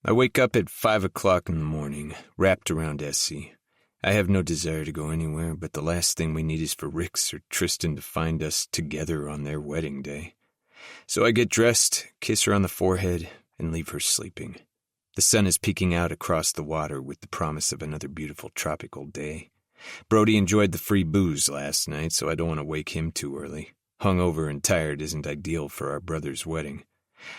I wake up at 5 o'clock in the morning, wrapped around Essie. I have no desire to go anywhere, but the last thing we need is for Rix or Tristan to find us together on their wedding day. So I get dressed, kiss her on the forehead, and leave her sleeping. The sun is peeking out across the water with the promise of another beautiful tropical day. Brody enjoyed the free booze last night, so I don't want to wake him too early. Hungover and tired isn't ideal for our brother's wedding.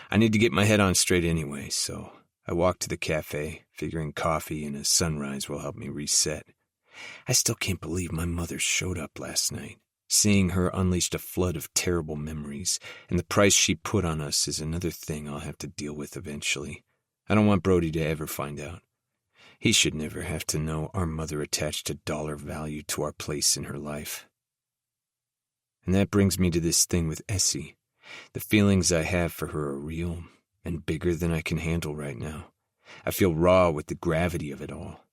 I need to get my head on straight anyway, so I walk to the cafe, figuring coffee and a sunrise will help me reset. I still can't believe my mother showed up last night. Seeing her unleashed a flood of terrible memories, and the price she put on us is another thing I'll have to deal with eventually. I don't want Brody to ever find out. He should never have to know our mother attached a dollar value to our place in her life. And that brings me to this thing with Essie. The feelings I have for her are real and bigger than I can handle right now. I feel raw with the gravity of it all.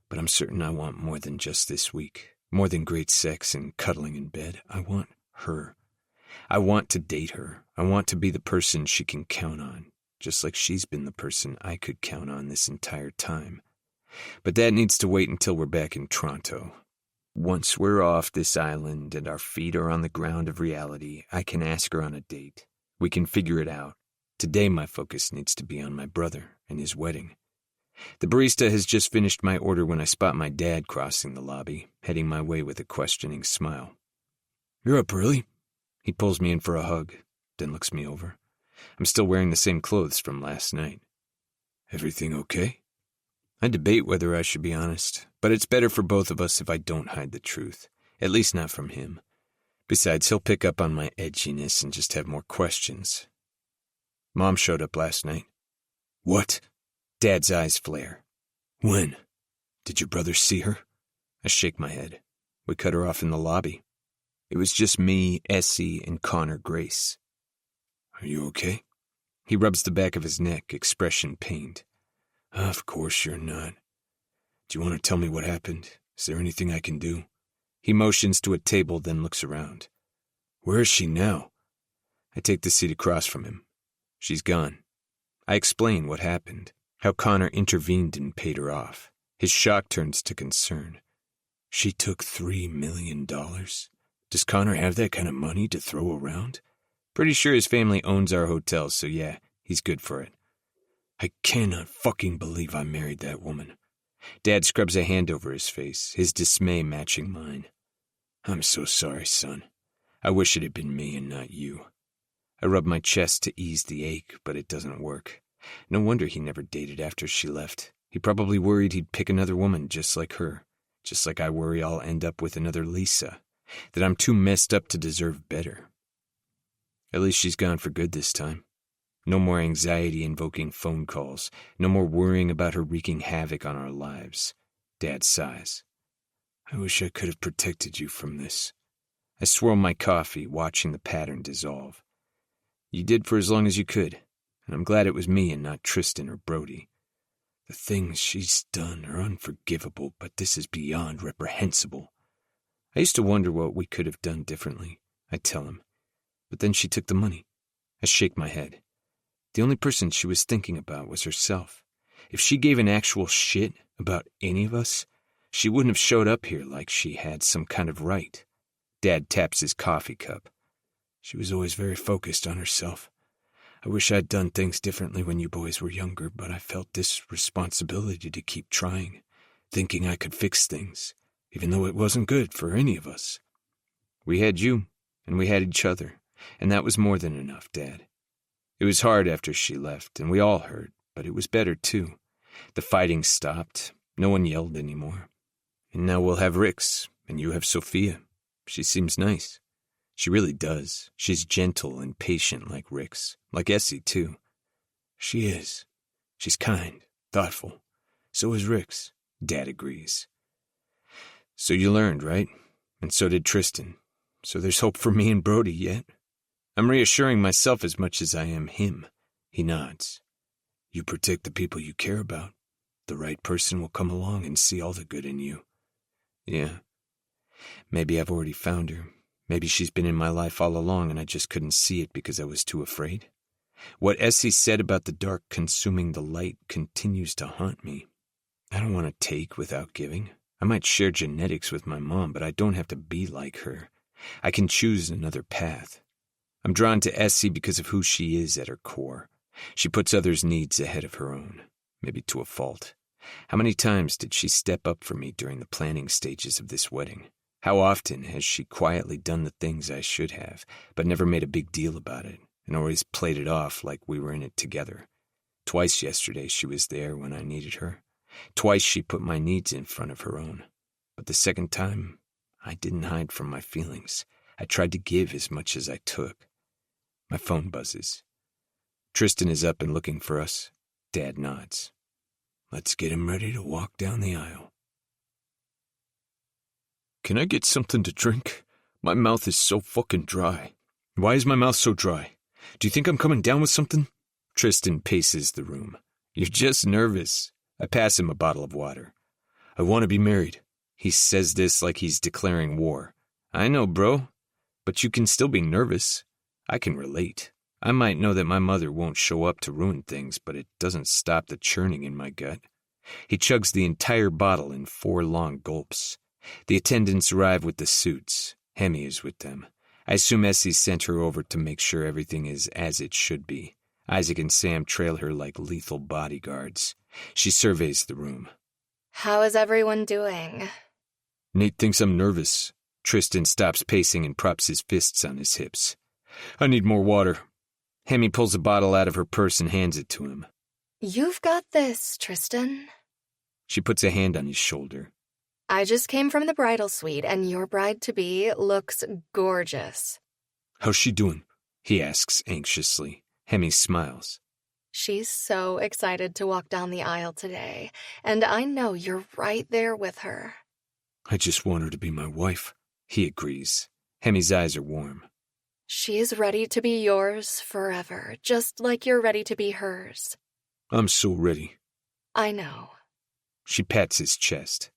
But I'm certain I want more than just this week. More than great sex and cuddling in bed. I want her. I want to date her. I want to be the person she can count on, just like she's been the person I could count on this entire time. But that needs to wait until we're back in Toronto. Once we're off this island and our feet are on the ground of reality, I can ask her on a date. We can figure it out. Today my focus needs to be on my brother and his wedding. The barista has just finished my order when I spot my dad crossing the lobby, heading my way with a questioning smile. "You're up early?" He pulls me in for a hug, then looks me over. I'm still wearing the same clothes from last night. "Everything okay?" I debate whether I should be honest, but it's better for both of us if I don't hide the truth, at least not from him. Besides, he'll pick up on my edginess and just have more questions. Mom showed up last night. "What?" Dad's eyes flare. "When? Did your brother see her?" I shake my head. We cut her off in the lobby. It was just me, Essie, and Connor Grace. "Are you okay?" He rubs the back of his neck, expression pained. "Of course you're not. Do you want to tell me what happened? Is there anything I can do?" He motions to a table, then looks around. "Where is she now?" I take the seat across from him. She's gone. I explain what happened. How Connor intervened and paid her off. His shock turns to concern. "She took $3 million? Does Connor have that kind of money to throw around?" "Pretty sure his family owns our hotel, so yeah, he's good for it." "I cannot fucking believe I married that woman." Dad scrubs a hand over his face, his dismay matching mine. "I'm so sorry, son. I wish it had been me and not you." I rub my chest to ease the ache, but it doesn't work. No wonder he never dated after she left. He probably worried he'd pick another woman just like her. Just like I worry I'll end up with another Lisa. That I'm too messed up to deserve better. At least she's gone for good this time. No more anxiety-invoking phone calls. No more worrying about her wreaking havoc on our lives. Dad sighs. "I wish I could have protected you from this." I swirl my coffee, watching the pattern dissolve. "You did for as long as you could. And I'm glad it was me and not Tristan or Brody. The things she's done are unforgivable, but this is beyond reprehensible." I used to wonder what we could have done differently, I tell him. But then she took the money. I shake my head. The only person she was thinking about was herself. If she gave an actual shit about any of us, she wouldn't have showed up here like she had some kind of right. Dad taps his coffee cup. "She was always very focused on herself. I wish I'd done things differently when you boys were younger, but I felt this responsibility to keep trying, thinking I could fix things, even though it wasn't good for any of us." "We had you, and we had each other, and that was more than enough, Dad. It was hard after she left, and we all hurt, but it was better, too. The fighting stopped, no one yelled anymore. And now we'll have Rix, and you have Sophia. She seems nice. She really does. She's gentle and patient like Rix. Like Essie, too." "She is. She's kind, thoughtful. So is Rix." Dad agrees. "So you learned, right? And so did Tristan. So there's hope for me and Brody yet?" I'm reassuring myself as much as I am him. He nods. "You protect the people you care about. The right person will come along and see all the good in you." "Yeah. Maybe I've already found her. Maybe she's been in my life all along and I just couldn't see it because I was too afraid. What Essie said about the dark consuming the light continues to haunt me. I don't want to take without giving. I might share genetics with my mom, but I don't have to be like her. I can choose another path. I'm drawn to Essie because of who she is at her core. She puts others' needs ahead of her own, maybe to a fault. How many times did she step up for me during the planning stages of this wedding? How often has she quietly done the things I should have, but never made a big deal about it, and always played it off like we were in it together? Twice yesterday she was there when I needed her. Twice she put my needs in front of her own. But the second time, I didn't hide from my feelings. I tried to give as much as I took. My phone buzzes. Tristan is up and looking for us. Dad nods. Let's get him ready to walk down the aisle. Can I get something to drink? My mouth is so fucking dry. Why is my mouth so dry? Do you think I'm coming down with something? Tristan paces the room. You're just nervous. I pass him a bottle of water. I want to be married. He says this like he's declaring war. I know, bro. But you can still be nervous. I can relate. I might know that my mother won't show up to ruin things, but it doesn't stop the churning in my gut. He chugs the entire bottle in 4 long gulps. The attendants arrive with the suits. Hemi is with them. I assume Essie sent her over to make sure everything is as it should be. Isaac and Sam trail her like lethal bodyguards. She surveys the room. How is everyone doing? Nate thinks I'm nervous. Tristan stops pacing and props his fists on his hips. I need more water. Hemi pulls a bottle out of her purse and hands it to him. You've got this, Tristan. She puts a hand on his shoulder. I just came from the bridal suite, and your bride-to-be looks gorgeous. How's she doing? He asks anxiously. Hemi smiles. She's so excited to walk down the aisle today, and I know you're right there with her. I just want her to be my wife. He agrees. Hemi's eyes are warm. She's ready to be yours forever, just like you're ready to be hers. I'm so ready. I know. She pats his chest.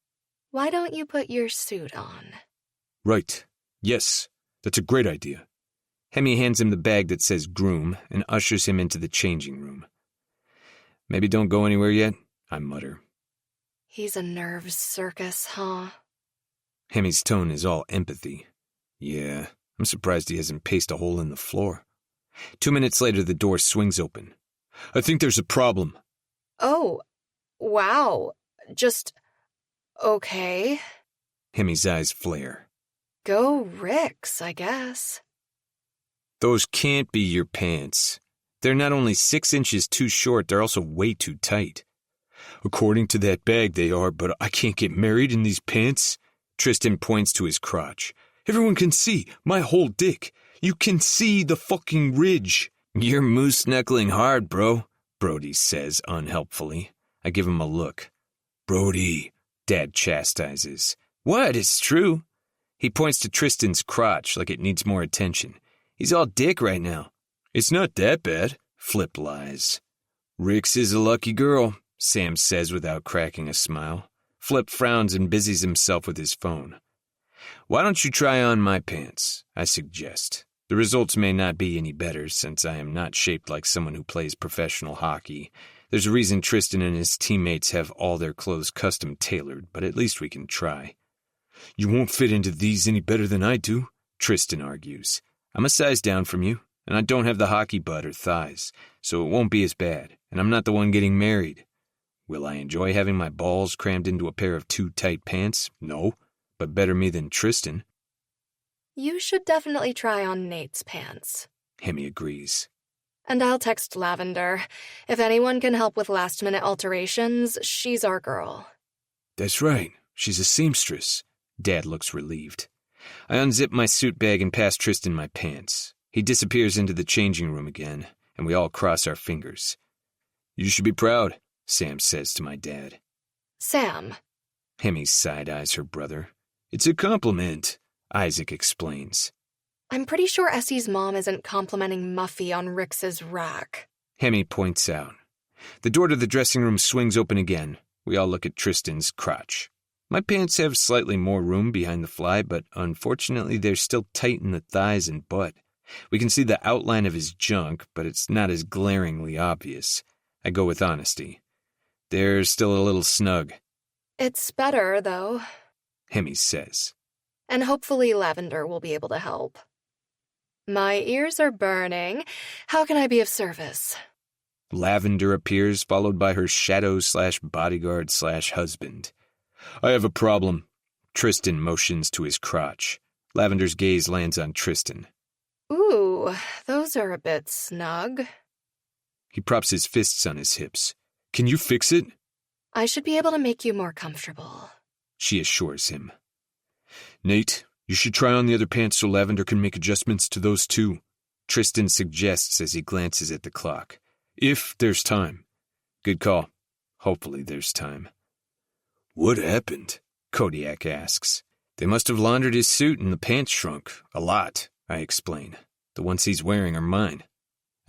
Why don't you put your suit on? Right. Yes, that's a great idea. Hemi hands him the bag that says groom and ushers him into the changing room. Maybe don't go anywhere yet, I mutter. He's a nerves circus, huh? Hemi's tone is all empathy. Yeah, I'm surprised he hasn't paced a hole in the floor. 2 minutes later, the door swings open. I think there's a problem. Oh, wow. Just... okay. Hemi's eyes flare. Go Ricks, I guess. Those can't be your pants. They're not only 6 inches too short, they're also way too tight. According to that bag, they are, but I can't get married in these pants. Tristan points to his crotch. Everyone can see my whole dick. You can see the fucking ridge. You're moose-knuckling hard, bro, Brody says unhelpfully. I give him a look. Brody, Dad chastises. What? It's true. He points to Tristan's crotch like it needs more attention. He's all dick right now. It's not that bad, Flip lies. Rix is a lucky girl, Sam says without cracking a smile. Flip frowns and busies himself with his phone. Why don't you try on my pants? I suggest. The results may not be any better since I am not shaped like someone who plays professional hockey. There's a reason Tristan and his teammates have all their clothes custom tailored, but at least we can try. You won't fit into these any better than I do, Tristan argues. I'm a size down from you, and I don't have the hockey butt or thighs, so it won't be as bad, and I'm not the one getting married. Will I enjoy having my balls crammed into a pair of too tight pants? No, but better me than Tristan. You should definitely try on Nate's pants. Hemi agrees. And I'll text Lavender. If anyone can help with last-minute alterations, she's our girl. That's right. She's a seamstress. Dad looks relieved. I unzip my suit bag and pass Tristan my pants. He disappears into the changing room again, and we all cross our fingers. You should be proud, Sam says to my dad. Sam. Hemi side-eyes her brother. It's a compliment, Isaac explains. I'm pretty sure Essie's mom isn't complimenting Muffy on Rix's rack. Hemi points out. The door to the dressing room swings open again. We all look at Tristan's crotch. My pants have slightly more room behind the fly, but unfortunately they're still tight in the thighs and butt. We can see the outline of his junk, but it's not as glaringly obvious. I go with honesty. They're still a little snug. It's better, though, Hemi says. And hopefully Lavender will be able to help. My ears are burning. How can I be of service? Lavender appears, followed by her shadow/bodyguard/husband. I have a problem. Tristan motions to his crotch. Lavender's gaze lands on Tristan. Ooh, those are a bit snug. He props his fists on his hips. Can you fix it? I should be able to make you more comfortable. She assures him. Nate, You should try on the other pants so Lavender can make adjustments to those too, Tristan suggests as he glances at the clock. If there's time. Good call. Hopefully there's time. What happened? Kodiak asks. They must have laundered his suit and the pants shrunk. A lot, I explain. The ones he's wearing are mine.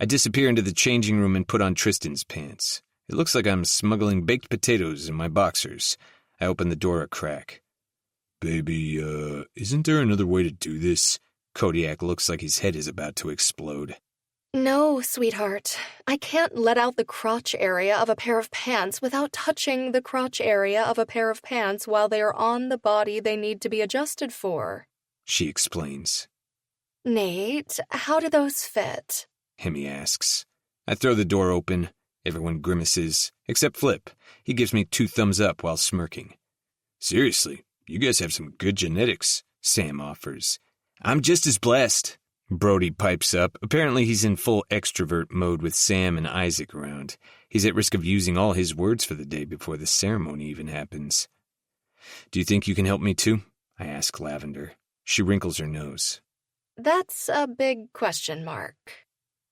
I disappear into the changing room and put on Tristan's pants. It looks like I'm smuggling baked potatoes in my boxers. I open the door a crack. Baby, isn't there another way to do this? Kodiak looks like his head is about to explode. No, sweetheart. I can't let out the crotch area of a pair of pants without touching the crotch area of a pair of pants while they are on the body they need to be adjusted for, She explains. Nate, how do those fit? Hemi asks. I throw the door open. Everyone grimaces, except Flip. He gives me 2 thumbs up while smirking. Seriously, you guys have some good genetics, Sam offers. I'm just as blessed. Brody pipes up. Apparently he's in full extrovert mode with Sam and Isaac around. He's at risk of using all his words for the day before the ceremony even happens. Do you think you can help me too? I ask Lavender. She wrinkles her nose. That's a big question mark.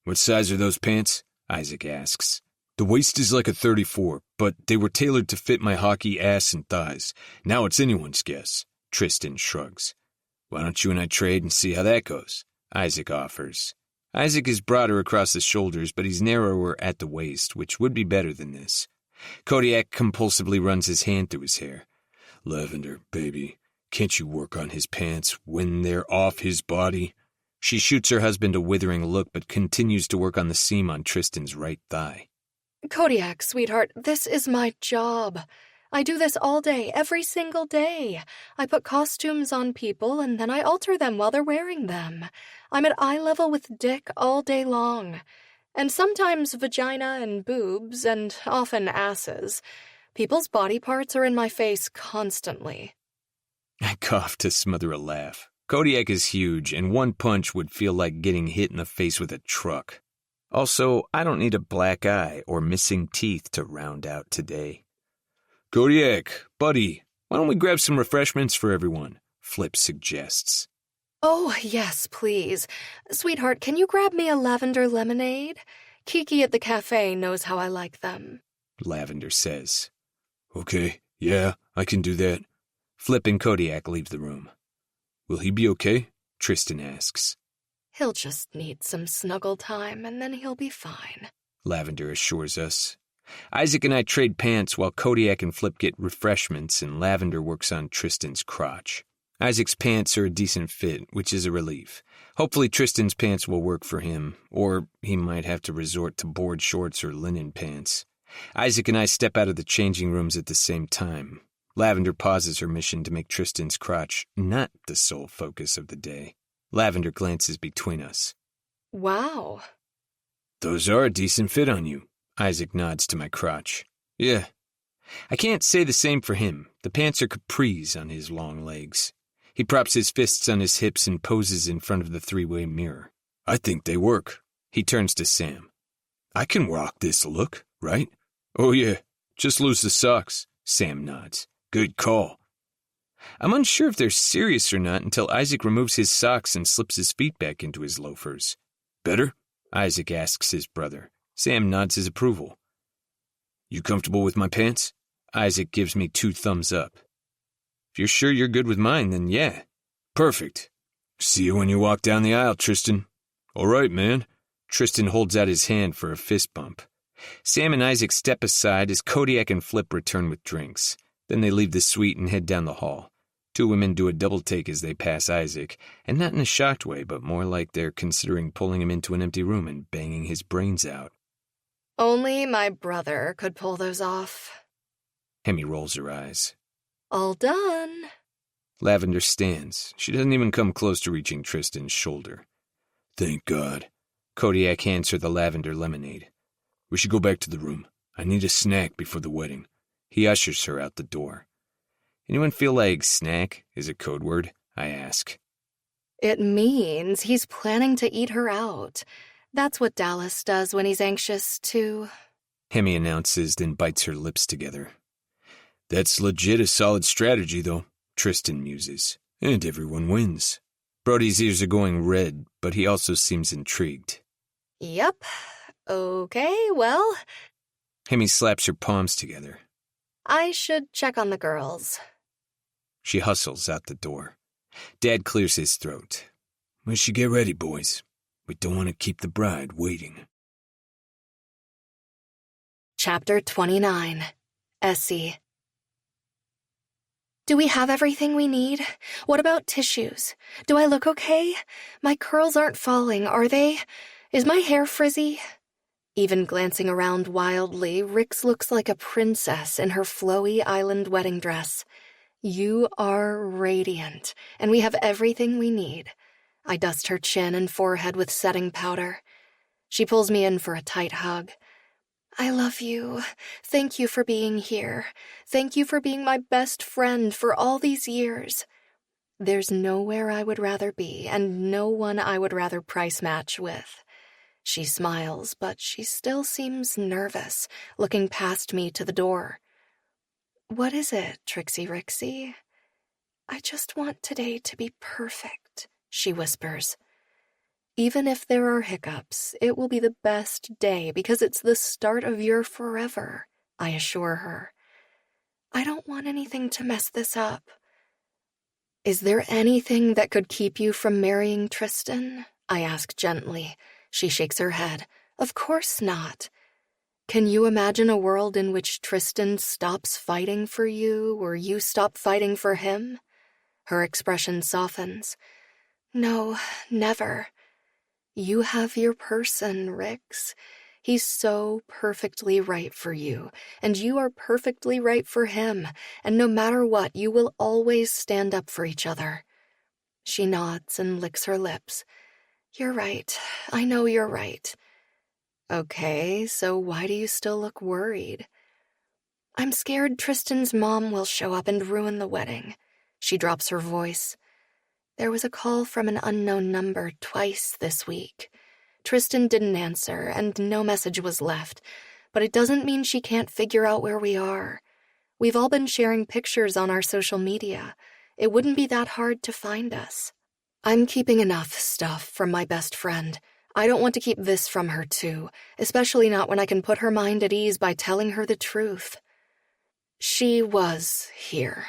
What size are those pants? Isaac asks. The waist is like a 34, but they were tailored to fit my hockey ass and thighs. Now it's anyone's guess. Tristan shrugs. Why don't you and I trade and see how that goes? Isaac offers. Isaac is broader across the shoulders, but he's narrower at the waist, which would be better than this. Kodiak compulsively runs his hand through his hair. Lavender, baby, can't you work on his pants when they're off his body? She shoots her husband a withering look, but continues to work on the seam on Tristan's right thigh. Kodiak, sweetheart, this is my job. I do this all day, every single day. I put costumes on people and then I alter them while they're wearing them. I'm at eye level with dick all day long. And sometimes vagina and boobs and often asses. People's body parts are in my face constantly. I cough to smother a laugh. Kodiak is huge, and one punch would feel like getting hit in the face with a truck. Also, I don't need a black eye or missing teeth to round out today. Kodiak, buddy, why don't we grab some refreshments for everyone? Flip suggests. Oh, yes, please. Sweetheart, can you grab me a lavender lemonade? Kiki at the cafe knows how I like them. Lavender says. Okay, yeah, I can do that. Flip and Kodiak leave the room. Will he be okay? Tristan asks. He'll just need some snuggle time and then he'll be fine, Lavender assures us. Isaac and I trade pants while Kodiak and Flip get refreshments and Lavender works on Tristan's crotch. Isaac's pants are a decent fit, which is a relief. Hopefully Tristan's pants will work for him, or he might have to resort to board shorts or linen pants. Isaac and I step out of the changing rooms at the same time. Lavender pauses her mission to make Tristan's crotch not the sole focus of the day. Lavender glances between us. Wow. Those are a decent fit on you. Isaac nods to my crotch. Yeah. I can't say the same for him. The pants are capris on his long legs. He props his fists on his hips and poses in front of the 3-way mirror. I think they work. He turns to Sam. I can rock this look, right? Oh yeah, just lose the socks. Sam nods. Good call. I'm unsure if they're serious or not until Isaac removes his socks and slips his feet back into his loafers. Better? Isaac asks his brother. Sam nods his approval. You comfortable with my pants? Isaac gives me 2 thumbs up. If you're sure you're good with mine, then yeah. Perfect. See you when you walk down the aisle, Tristan. All right, man. Tristan holds out his hand for a fist bump. Sam and Isaac step aside as Kodiak and Flip return with drinks. Then they leave the suite and head down the hall. 2 women do a double take as they pass Isaac, and not in a shocked way, but more like they're considering pulling him into an empty room and banging his brains out. Only my brother could pull those off. Hemi rolls her eyes. All done. Lavender stands. She doesn't even come close to reaching Tristan's shoulder. Thank God. Kodiak hands her the lavender lemonade. We should go back to the room. I need a snack before the wedding. He ushers her out the door. Anyone feel like snack is a code word? I ask. It means he's planning to eat her out. That's what Dallas does when he's anxious, too. Hemi announces, then bites her lips together. That's legit a solid strategy, though, Tristan muses. And everyone wins. Brody's ears are going red, but he also seems intrigued. Yep. Okay, well, Hemi slaps her palms together. I should check on the girls. She hustles out the door. Dad clears his throat. We should get ready, boys. We don't want to keep the bride waiting. Chapter 29. Essie. Do we have everything we need? What about tissues? Do I look okay? My curls aren't falling, are they? Is my hair frizzy? Even glancing around wildly, Rix looks like a princess in her flowy island wedding dress. You are radiant, and we have everything we need. I dust her chin and forehead with setting powder. She pulls me in for a tight hug. I love you. Thank you for being here. Thank you for being my best friend for all these years. There's nowhere I would rather be, and no one I would rather price match with. She smiles, but she still seems nervous, looking past me to the door. What is it, Trixie Rixie? I just want today to be perfect, she whispers. Even if there are hiccups, it will be the best day because it's the start of your forever, I assure her. I don't want anything to mess this up. Is there anything that could keep you from marrying Tristan? I ask gently. She shakes her head. Of course not. Can you imagine a world in which Tristan stops fighting for you or you stop fighting for him? Her expression softens. No, never. You have your person, Rix. He's so perfectly right for you, and you are perfectly right for him, and no matter what, you will always stand up for each other. She nods and licks her lips. You're right. I know you're right. Okay, so why do you still look worried? I'm scared Tristan's mom will show up and ruin the wedding. She drops her voice. There was a call from an unknown number twice this week. Tristan didn't answer, and no message was left, but it doesn't mean she can't figure out where we are. We've all been sharing pictures on our social media. It wouldn't be that hard to find us. I'm keeping enough stuff from my best friend. I don't want to keep this from her, too, especially not when I can put her mind at ease by telling her the truth. She was here.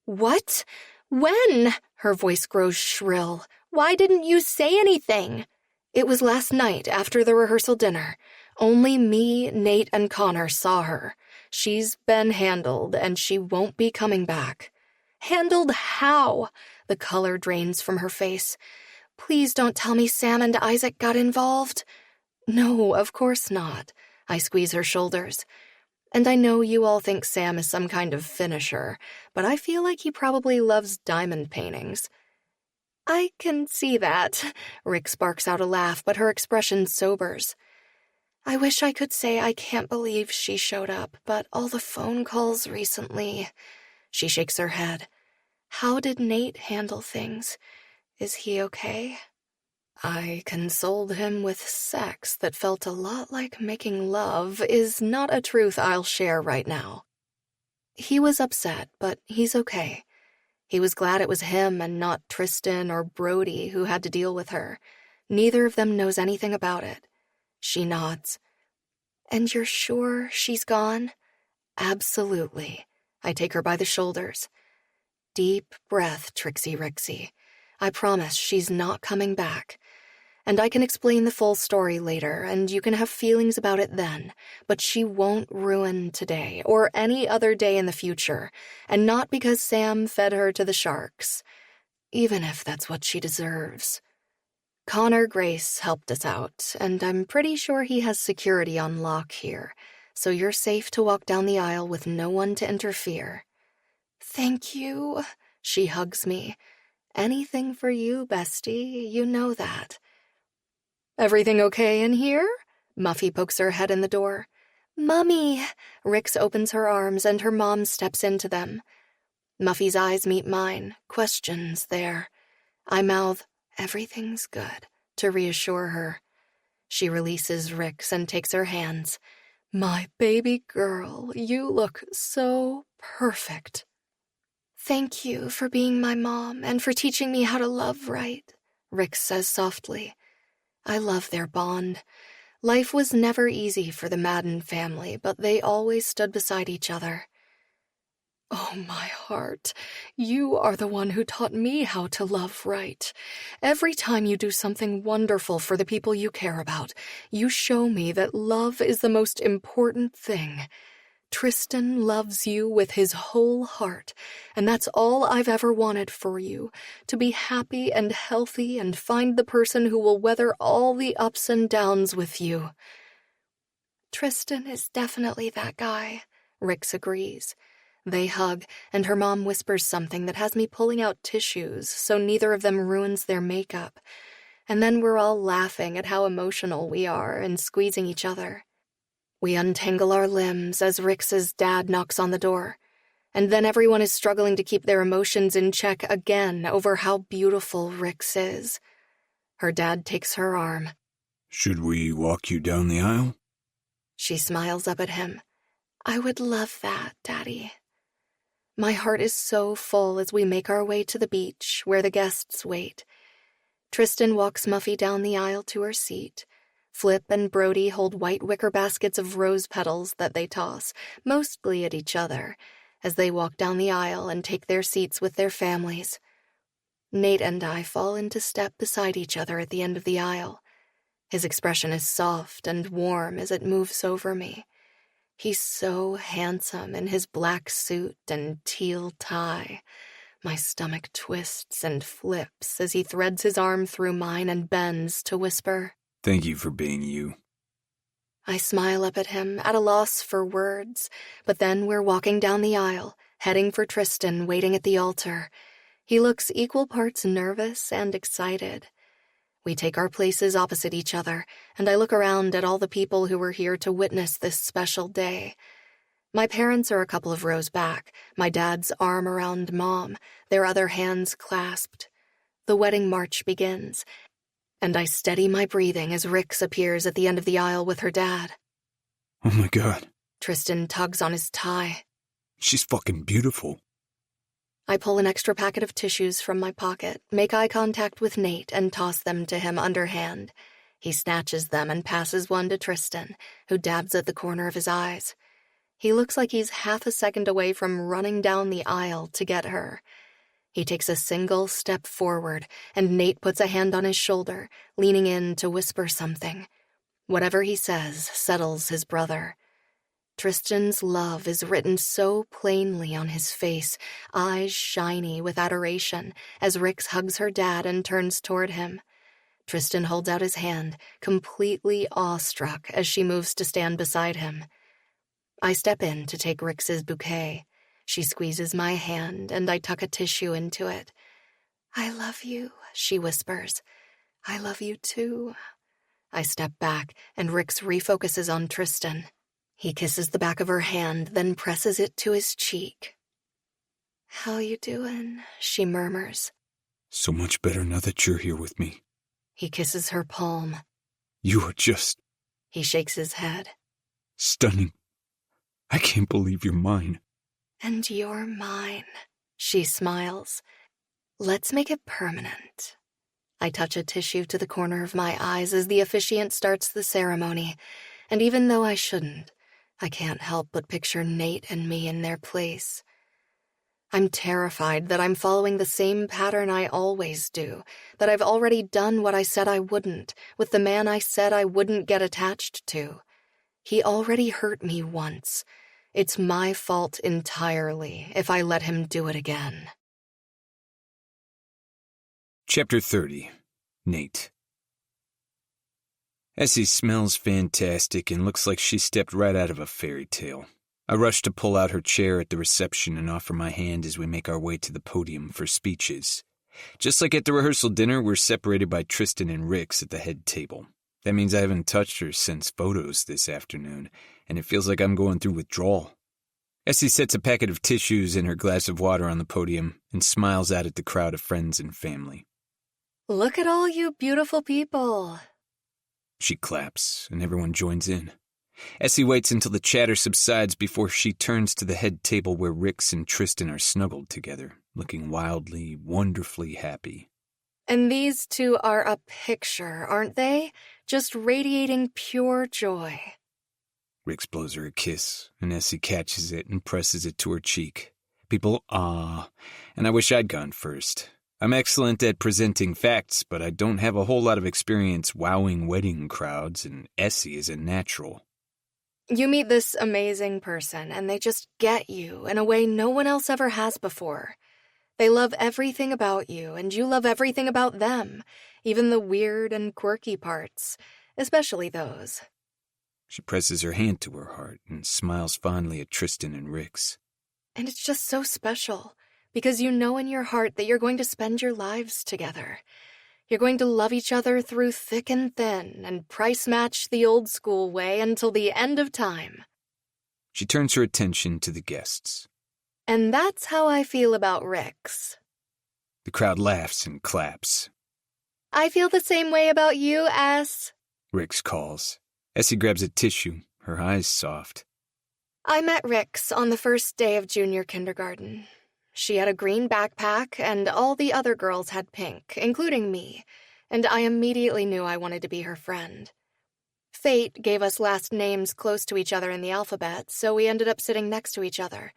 What? When? Her voice grows shrill. Why didn't you say anything? It was last night after the rehearsal dinner. Only me, Nate, and Connor saw her. She's been handled, and she won't be coming back. Handled how? The color drains from her face. Please don't tell me Sam and Isaac got involved. No, of course not. I squeeze her shoulders. And I know you all think Sam is some kind of finisher, but I feel like he probably loves diamond paintings. I can see that. Rick sparks out a laugh, but her expression sobers. I wish I could say I can't believe she showed up, but all the phone calls recently. She shakes her head. How did Nate handle things? Is he okay? I consoled him with sex that felt a lot like making love is not a truth I'll share right now. He was upset, but he's okay. He was glad it was him and not Tristan or Brody who had to deal with her. Neither of them knows anything about it. She nods. And you're sure she's gone? Absolutely. I take her by the shoulders. Deep breath, Trixie Rixie. I promise she's not coming back. And I can explain the full story later, and you can have feelings about it then, but she won't ruin today or any other day in the future, and not because Sam fed her to the sharks, even if that's what she deserves. Connor Grace helped us out, and I'm pretty sure he has security on lock here, so you're safe to walk down the aisle with no one to interfere. Thank you, she hugs me. Anything for you, bestie, you know that. Everything okay in here? Muffy pokes her head in the door. Mummy! Rix opens her arms and her mom steps into them. Muffy's eyes meet mine, questions there. I mouth, everything's good, to reassure her. She releases Rix and takes her hands. My baby girl, you look so perfect. Thank you for being my mom and for teaching me how to love right, Rick says softly. I love their bond. Life was never easy for the Madden family, but they always stood beside each other. Oh, my heart, you are the one who taught me how to love right. Every time you do something wonderful for the people you care about, you show me that love is the most important thing. Tristan loves you with his whole heart, and that's all I've ever wanted for you, to be happy and healthy and find the person who will weather all the ups and downs with you. Tristan is definitely that guy, Rix agrees. They hug, and her mom whispers something that has me pulling out tissues so neither of them ruins their makeup. And then we're all laughing at how emotional we are and squeezing each other. We untangle our limbs as Rix's dad knocks on the door. And then everyone is struggling to keep their emotions in check again over how beautiful Rix is. Her dad takes her arm. Should we walk you down the aisle? She smiles up at him. I would love that, Daddy. My heart is so full as we make our way to the beach where the guests wait. Tristan walks Muffy down the aisle to her seat. Flip and Brody hold white wicker baskets of rose petals that they toss, mostly at each other, as they walk down the aisle and take their seats with their families. Nate and I fall into step beside each other at the end of the aisle. His expression is soft and warm as it moves over me. He's so handsome in his black suit and teal tie. My stomach twists and flips as he threads his arm through mine and bends to whisper, Thank you for being you. I smile up at him, at a loss for words, but then we're walking down the aisle, heading for Tristan waiting at the altar. He looks equal parts nervous and excited. We take our places opposite each other, and I look around at all the people who were here to witness this special day. My parents are a couple of rows back, my dad's arm around Mom, their other hands clasped. The wedding march begins, and I steady my breathing as Rix appears at the end of the aisle with her dad. Oh my God. Tristan tugs on his tie. She's fucking beautiful. I pull an extra packet of tissues from my pocket, make eye contact with Nate, and toss them to him underhand. He snatches them and passes one to Tristan, who dabs at the corner of his eyes. He looks like he's half a second away from running down the aisle to get her. He takes a single step forward, and Nate puts a hand on his shoulder, leaning in to whisper something. Whatever he says settles his brother. Tristan's love is written so plainly on his face, eyes shiny with adoration, as Rix hugs her dad and turns toward him. Tristan holds out his hand, completely awestruck as she moves to stand beside him. I step in to take Rix's bouquet. She squeezes my hand, and I tuck a tissue into it. I love you, she whispers. I love you too. I step back, and Rix refocuses on Tristan. He kisses the back of her hand, then presses it to his cheek. How you doing? She murmurs. So much better now that you're here with me. He kisses her palm. You are just... He shakes his head. Stunning. I can't believe you're mine. And you're mine, she smiles. Let's make it permanent. I touch a tissue to the corner of my eyes as the officiant starts the ceremony, and even though I shouldn't, I can't help but picture Nate and me in their place. I'm terrified that I'm following the same pattern I always do, that I've already done what I said I wouldn't, with the man I said I wouldn't get attached to. He already hurt me once. It's my fault entirely if I let him do it again. Chapter 30. Nate. Essie smells fantastic and looks like she stepped right out of a fairy tale. I rush to pull out her chair at the reception and offer my hand as we make our way to the podium for speeches. Just like at the rehearsal dinner, we're separated by Tristan and Rix at the head table. That means I haven't touched her since photos this afternoon, and it feels like I'm going through withdrawal. Essie sets a packet of tissues and her glass of water on the podium and smiles out at the crowd of friends and family. Look at all you beautiful people. She claps, and everyone joins in. Essie waits until the chatter subsides before she turns to the head table where Rix and Tristan are snuggled together, looking wildly, wonderfully happy. And these two are a picture, aren't they? Just radiating pure joy. Rix blows her a kiss, and Essie catches it and presses it to her cheek. People ah, and I wish I'd gone first. I'm excellent at presenting facts, but I don't have a whole lot of experience wowing wedding crowds, and Essie is a natural. You meet this amazing person, and they just get you in a way no one else ever has before. They love everything about you, and you love everything about them, even the weird and quirky parts, especially those. She presses her hand to her heart and smiles fondly at Tristan and Rix. And it's just so special, because you know in your heart that you're going to spend your lives together. You're going to love each other through thick and thin and price match the old school way until the end of time. She turns her attention to the guests. And that's how I feel about Rix. The crowd laughs and claps. I feel the same way about you, S. Rix calls. Essie grabs a tissue, her eyes soft. I met Rix on the first day of junior kindergarten. She had a green backpack, and all the other girls had pink, including me, and I immediately knew I wanted to be her friend. Fate gave us last names close to each other in the alphabet, so we ended up sitting next to each other.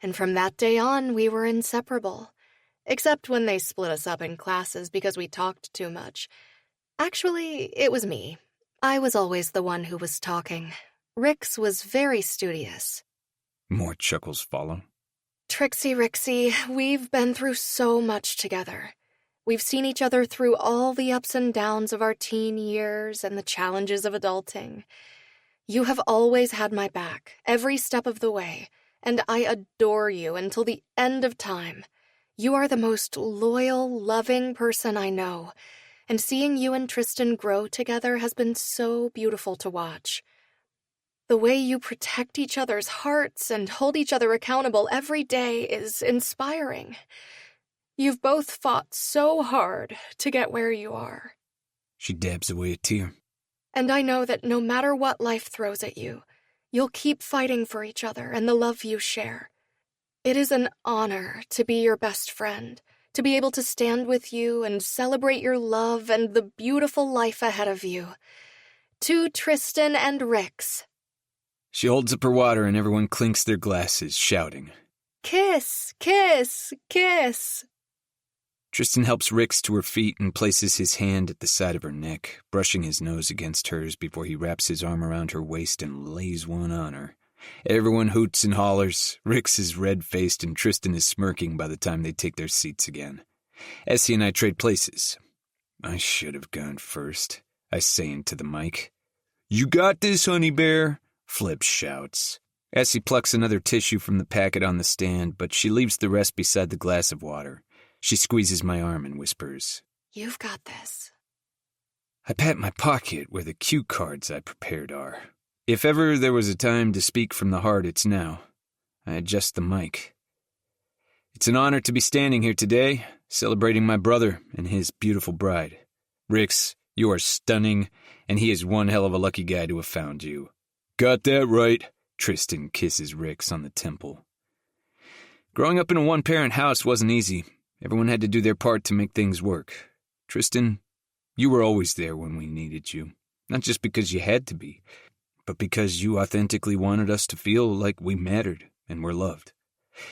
And from that day on, we were inseparable. Except when they split us up in classes because we talked too much. Actually, it was me. I was always the one who was talking. Rix was very studious. More chuckles follow. Trixie Rixie, we've been through so much together. We've seen each other through all the ups and downs of our teen years and the challenges of adulting. You have always had my back, every step of the way, and I adore you until the end of time. You are the most loyal, loving person I know, and seeing you and Tristan grow together has been so beautiful to watch. The way you protect each other's hearts and hold each other accountable every day is inspiring. You've both fought so hard to get where you are. She dabs away a tear. And I know that no matter what life throws at you, you'll keep fighting for each other and the love you share. It is an honor to be your best friend, to be able to stand with you and celebrate your love and the beautiful life ahead of you. To Tristan and Rix. She holds up her water and everyone clinks their glasses, shouting. Kiss, kiss, kiss. Tristan helps Rix to her feet and places his hand at the side of her neck, brushing his nose against hers before he wraps his arm around her waist and lays one on her. Everyone hoots and hollers. Rix is red-faced and Tristan is smirking by the time they take their seats again. Essie and I trade places. I should have gone first, I say into the mic. You got this, honey bear, Flip shouts. Essie plucks another tissue from the packet on the stand, but she leaves the rest beside the glass of water. She squeezes my arm and whispers, You've got this. I pat my pocket where the cue cards I prepared are. If ever there was a time to speak from the heart, it's now. I adjust the mic. It's an honor to be standing here today, celebrating my brother and his beautiful bride. Rix, you are stunning, and he is one hell of a lucky guy to have found you. Got that right, Tristan kisses Rix on the temple. Growing up in a one-parent house wasn't easy. Everyone had to do their part to make things work. Tristan, you were always there when we needed you. Not just because you had to be, but because you authentically wanted us to feel like we mattered and were loved.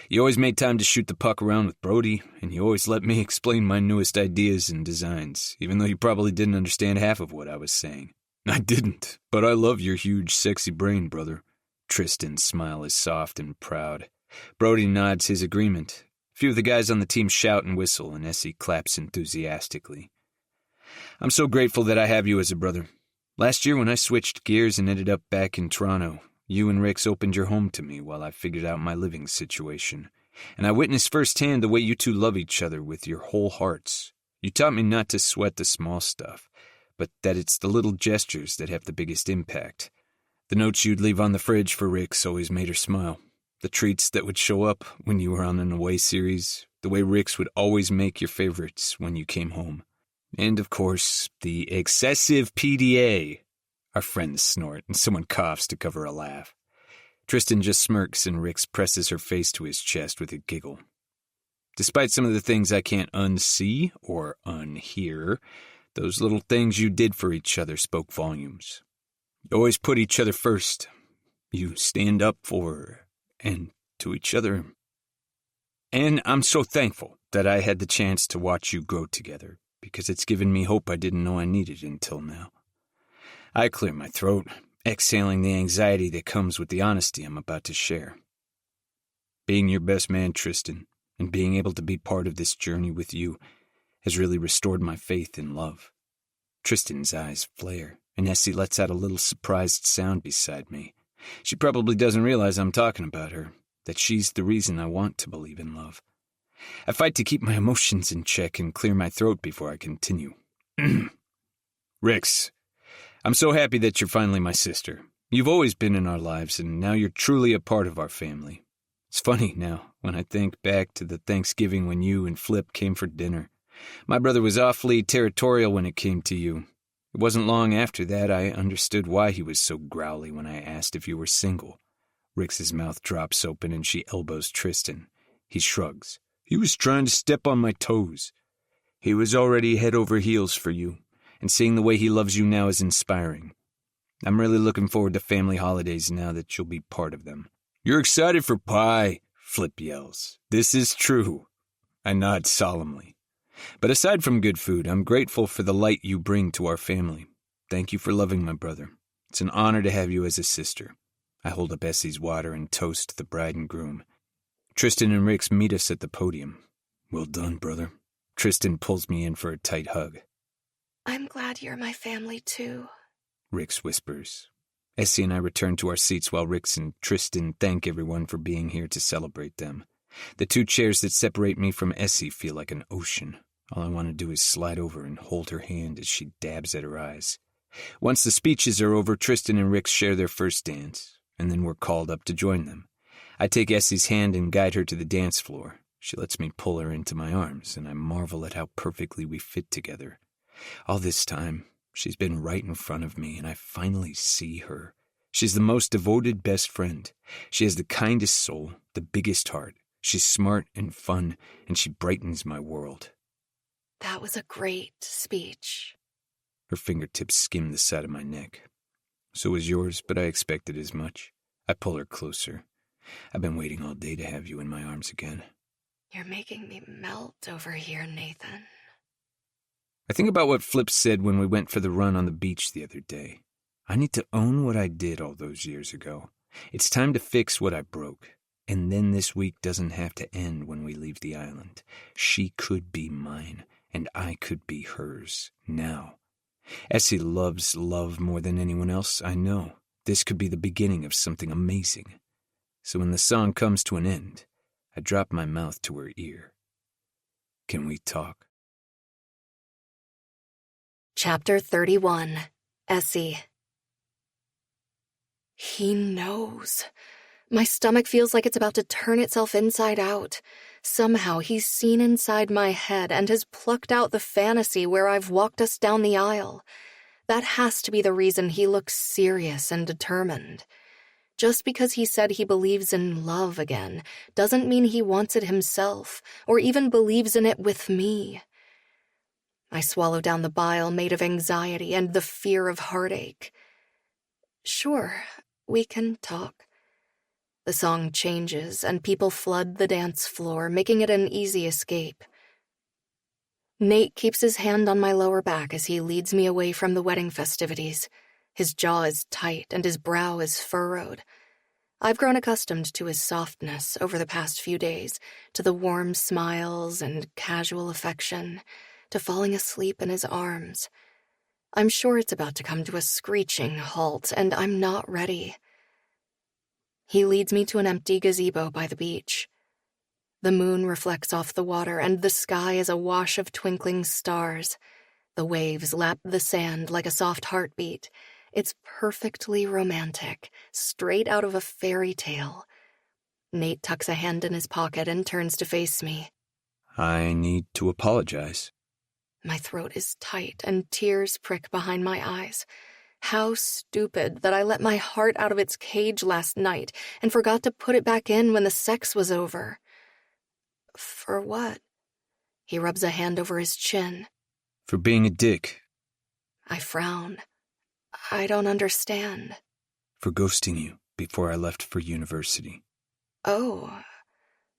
You always made time to shoot the puck around with Brody, and you always let me explain my newest ideas and designs, even though you probably didn't understand half of what I was saying. I didn't, but I love your huge, sexy brain, brother. Tristan's smile is soft and proud. Brody nods his agreement. A few of the guys on the team shout and whistle, and Essie claps enthusiastically. I'm so grateful that I have you as a brother. Last year when I switched gears and ended up back in Toronto, you and Rix opened your home to me while I figured out my living situation. And I witnessed firsthand the way you two love each other with your whole hearts. You taught me not to sweat the small stuff, but that it's the little gestures that have the biggest impact. The notes you'd leave on the fridge for Rix always made her smile. The treats that would show up when you were on an away series. The way Rix would always make your favorites when you came home. And, of course, the excessive PDA. Our friends snort, and someone coughs to cover a laugh. Tristan just smirks, and Rix presses her face to his chest with a giggle. Despite some of the things I can't unsee or unhear, those little things you did for each other spoke volumes. You always put each other first. You stand up for and to each other. And I'm so thankful that I had the chance to watch you grow together, because it's given me hope I didn't know I needed until now. I clear my throat, exhaling the anxiety that comes with the honesty I'm about to share. Being your best man, Tristan, and being able to be part of this journey with you has really restored my faith in love. Tristan's eyes flare, and Essie lets out a little surprised sound beside me. She probably doesn't realize I'm talking about her, that she's the reason I want to believe in love. I fight to keep my emotions in check and clear my throat before I continue. Rix, I'm so happy that you're finally my sister. You've always been in our lives, and now you're truly a part of our family. It's funny now, when I think back to the Thanksgiving when you and Flip came for dinner. My brother was awfully territorial when it came to you. It wasn't long after that I understood why he was so growly when I asked if you were single. Rix's mouth drops open and she elbows Tristan. He shrugs. He was trying to step on my toes. He was already head over heels for you, and seeing the way he loves you now is inspiring. I'm really looking forward to family holidays now that you'll be part of them. You're excited for pie, Flip yells. This is true. I nod solemnly. But aside from good food, I'm grateful for the light you bring to our family. Thank you for loving my brother. It's an honor to have you as a sister. I hold up Essie's water and toast the bride and groom. Tristan and Rix meet us at the podium. Well done, brother. Tristan pulls me in for a tight hug. I'm glad you're my family, too, Rix whispers. Essie and I return to our seats while Rix and Tristan thank everyone for being here to celebrate them. The 2 chairs that separate me from Essie feel like an ocean. All I want to do is slide over and hold her hand as she dabs at her eyes. Once the speeches are over, Tristan and Rix share their first dance, and then we're called up to join them. I take Essie's hand and guide her to the dance floor. She lets me pull her into my arms, and I marvel at how perfectly we fit together. All this time, she's been right in front of me, and I finally see her. She's the most devoted best friend. She has the kindest soul, the biggest heart. She's smart and fun, and she brightens my world. That was a great speech. Her fingertips skim the side of my neck. So was yours, but I expected as much. I pull her closer. I've been waiting all day to have you in my arms again. You're making me melt over here, Nathan. I think about what Flip said when we went for the run on the beach the other day. I need to own what I did all those years ago. It's time to fix what I broke. And then this week doesn't have to end when we leave the island. She could be mine, and I could be hers, now. Essie loves love more than anyone else I know. This could be the beginning of something amazing. So when the song comes to an end, I drop my mouth to her ear. Can we talk? Chapter 31. Essie. He knows. My stomach feels like it's about to turn itself inside out. Somehow he's seen inside my head and has plucked out the fantasy where I've walked us down the aisle. That has to be the reason he looks serious and determined. Just because he said he believes in love again doesn't mean he wants it himself, or even believes in it with me. I swallow down the bile made of anxiety and the fear of heartache. Sure, we can talk. The song changes, and people flood the dance floor, making it an easy escape. Nate keeps his hand on my lower back as he leads me away from the wedding festivities. His jaw is tight, and his brow is furrowed. I've grown accustomed to his softness over the past few days, to the warm smiles and casual affection, to falling asleep in his arms. I'm sure it's about to come to a screeching halt, and I'm not ready. He leads me to an empty gazebo by the beach. The moon reflects off the water, and the sky is a wash of twinkling stars. The waves lap the sand like a soft heartbeat. It's perfectly romantic, straight out of a fairy tale. Nate tucks a hand in his pocket and turns to face me. I need to apologize. My throat is tight, and tears prick behind my eyes. How stupid that I let my heart out of its cage last night and forgot to put it back in when the sex was over. For what? He rubs a hand over his chin. For being a dick. I frown. I don't understand. For ghosting you before I left for university. Oh.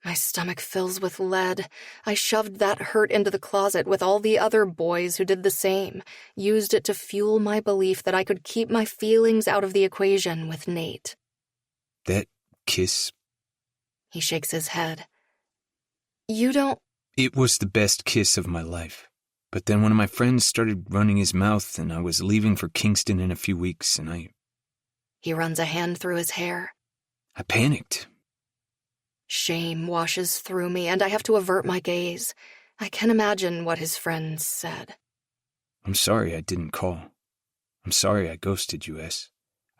My stomach fills with lead. I shoved that hurt into the closet with all the other boys who did the same, used it to fuel my belief that I could keep my feelings out of the equation with Nate. That kiss... He shakes his head. You don't... It was the best kiss of my life. But then one of my friends started running his mouth and I was leaving for Kingston in a few weeks and He runs a hand through his hair. I panicked. Shame washes through me, and I have to avert my gaze. I can imagine what his friends said. I'm sorry I didn't call. I'm sorry I ghosted you, S.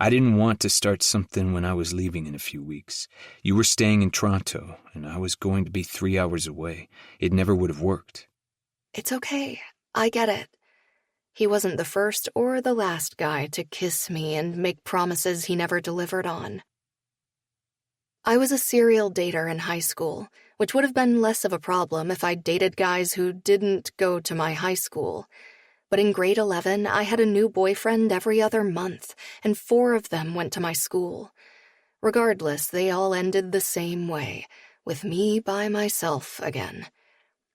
I didn't want to start something when I was leaving in a few weeks. You were staying in Toronto, and I was going to be 3 hours away. It never would have worked. It's okay. I get it. He wasn't the first or the last guy to kiss me and make promises he never delivered on. I was a serial dater in high school, which would have been less of a problem if I'd dated guys who didn't go to my high school. But in grade 11, I had a new boyfriend every other month, and 4 of them went to my school. Regardless, they all ended the same way, with me by myself again.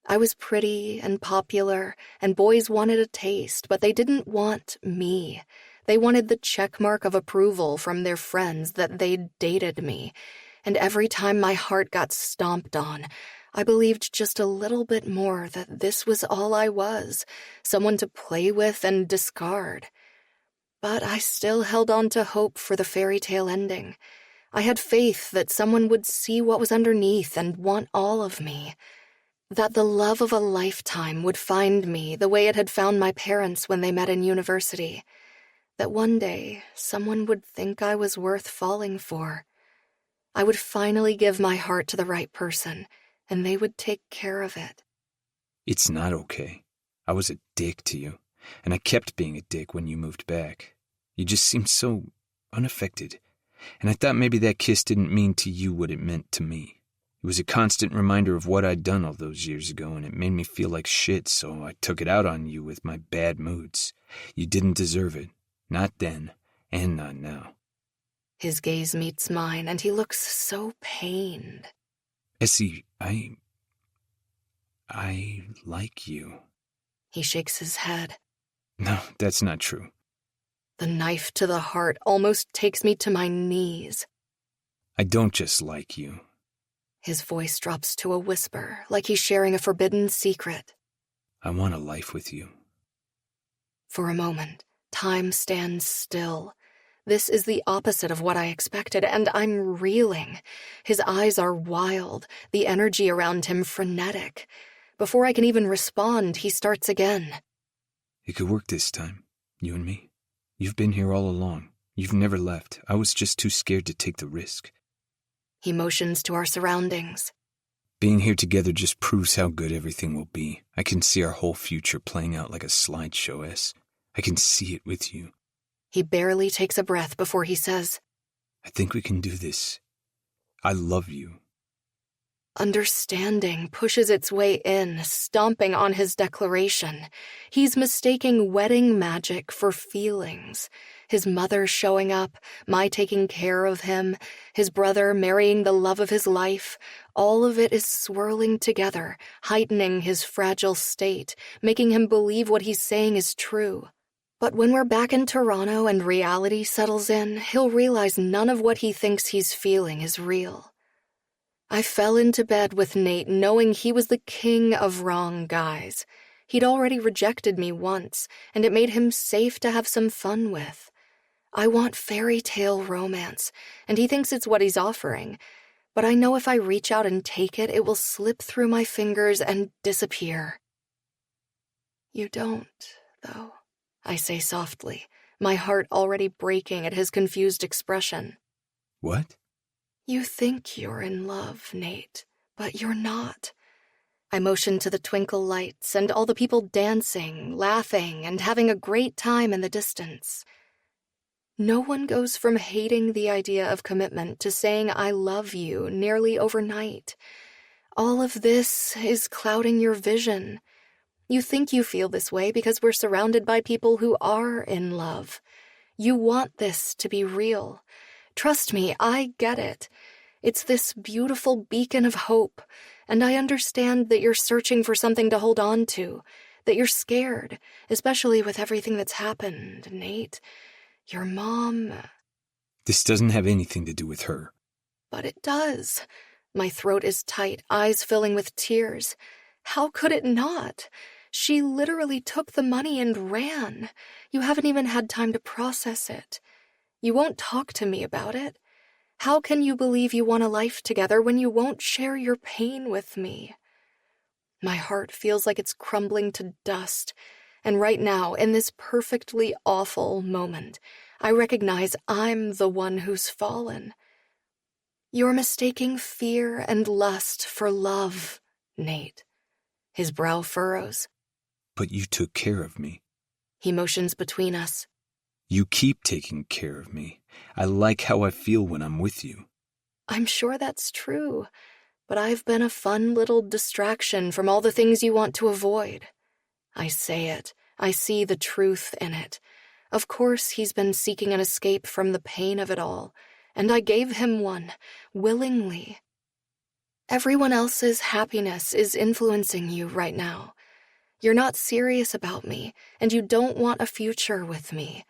I was pretty and popular, and boys wanted a taste, but they didn't want me. They wanted the checkmark of approval from their friends that they'd dated me. And every time my heart got stomped on, I believed just a little bit more that this was all I was, someone to play with and discard. But I still held on to hope for the fairy tale ending. I had faith that someone would see what was underneath and want all of me. That the love of a lifetime would find me the way it had found my parents when they met in university. That one day someone would think I was worth falling for. I would finally give my heart to the right person, and they would take care of it. It's not okay. I was a dick to you, and I kept being a dick when you moved back. You just seemed so unaffected, and I thought maybe that kiss didn't mean to you what it meant to me. It was a constant reminder of what I'd done all those years ago, and it made me feel like shit, so I took it out on you with my bad moods. You didn't deserve it. Not then, and not now. His gaze meets mine, and he looks so pained. Essie, I like you. He shakes his head. No, that's not true. The knife to the heart almost takes me to my knees. I don't just like you. His voice drops to a whisper, like he's sharing a forbidden secret. I want a life with you. For a moment, time stands still. This is the opposite of what I expected, and I'm reeling. His eyes are wild, the energy around him frenetic. Before I can even respond, he starts again. It could work this time, you and me. You've been here all along. You've never left. I was just too scared to take the risk. He motions to our surroundings. Being here together just proves how good everything will be. I can see our whole future playing out like a slideshow, S. I can see it with you. He barely takes a breath before he says, I think we can do this. I love you. Understanding pushes its way in, stomping on his declaration. He's mistaking wedding magic for feelings. His mother showing up, my taking care of him, his brother marrying the love of his life. All of it is swirling together, heightening his fragile state, making him believe what he's saying is true. But when we're back in Toronto and reality settles in, he'll realize none of what he thinks he's feeling is real. I fell into bed with Nate knowing he was the king of wrong guys. He'd already rejected me once, and it made him safe to have some fun with. I want fairy tale romance, and he thinks it's what he's offering. But I know if I reach out and take it, it will slip through my fingers and disappear. You don't, though, I say softly, my heart already breaking at his confused expression. What? You think you're in love, Nate, but you're not. I motion to the twinkle lights and all the people dancing, laughing, and having a great time in the distance. No one goes from hating the idea of commitment to saying I love you nearly overnight. All of this is clouding your vision. You think you feel this way because we're surrounded by people who are in love. You want this to be real. Trust me, I get it. It's this beautiful beacon of hope, and I understand that you're searching for something to hold on to, that you're scared, especially with everything that's happened, Nate. Your mom... This doesn't have anything to do with her. But it does. My throat is tight, eyes filling with tears. How could it not? She literally took the money and ran. You haven't even had time to process it. You won't talk to me about it. How can you believe you want a life together when you won't share your pain with me? My heart feels like it's crumbling to dust, and right now, in this perfectly awful moment, I recognize I'm the one who's fallen. You're mistaking fear and lust for love, Nate. His brow furrows. But you took care of me. He motions between us. You keep taking care of me. I like how I feel when I'm with you. I'm sure that's true, but I've been a fun little distraction from all the things you want to avoid. I say it. I see the truth in it. Of course he's been seeking an escape from the pain of it all, and I gave him one, willingly. Everyone else's happiness is influencing you right now. You're not serious about me, and you don't want a future with me.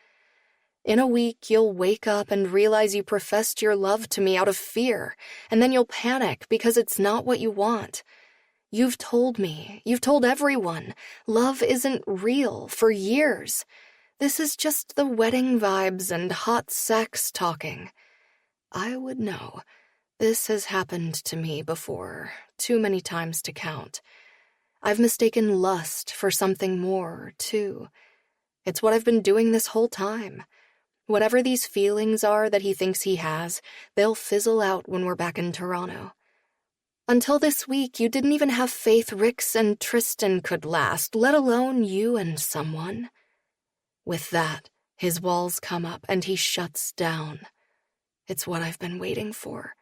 In a week, you'll wake up and realize you professed your love to me out of fear, and then you'll panic because it's not what you want. You've told me, you've told everyone, love isn't real for years. This is just the wedding vibes and hot sex talking. I would know. This has happened to me before, too many times to count. I've mistaken lust for something more, too. It's what I've been doing this whole time. Whatever these feelings are that he thinks he has, they'll fizzle out when we're back in Toronto. Until this week, you didn't even have faith Rix and Tristan could last, let alone you and someone. With that, his walls come up and he shuts down. It's what I've been waiting for,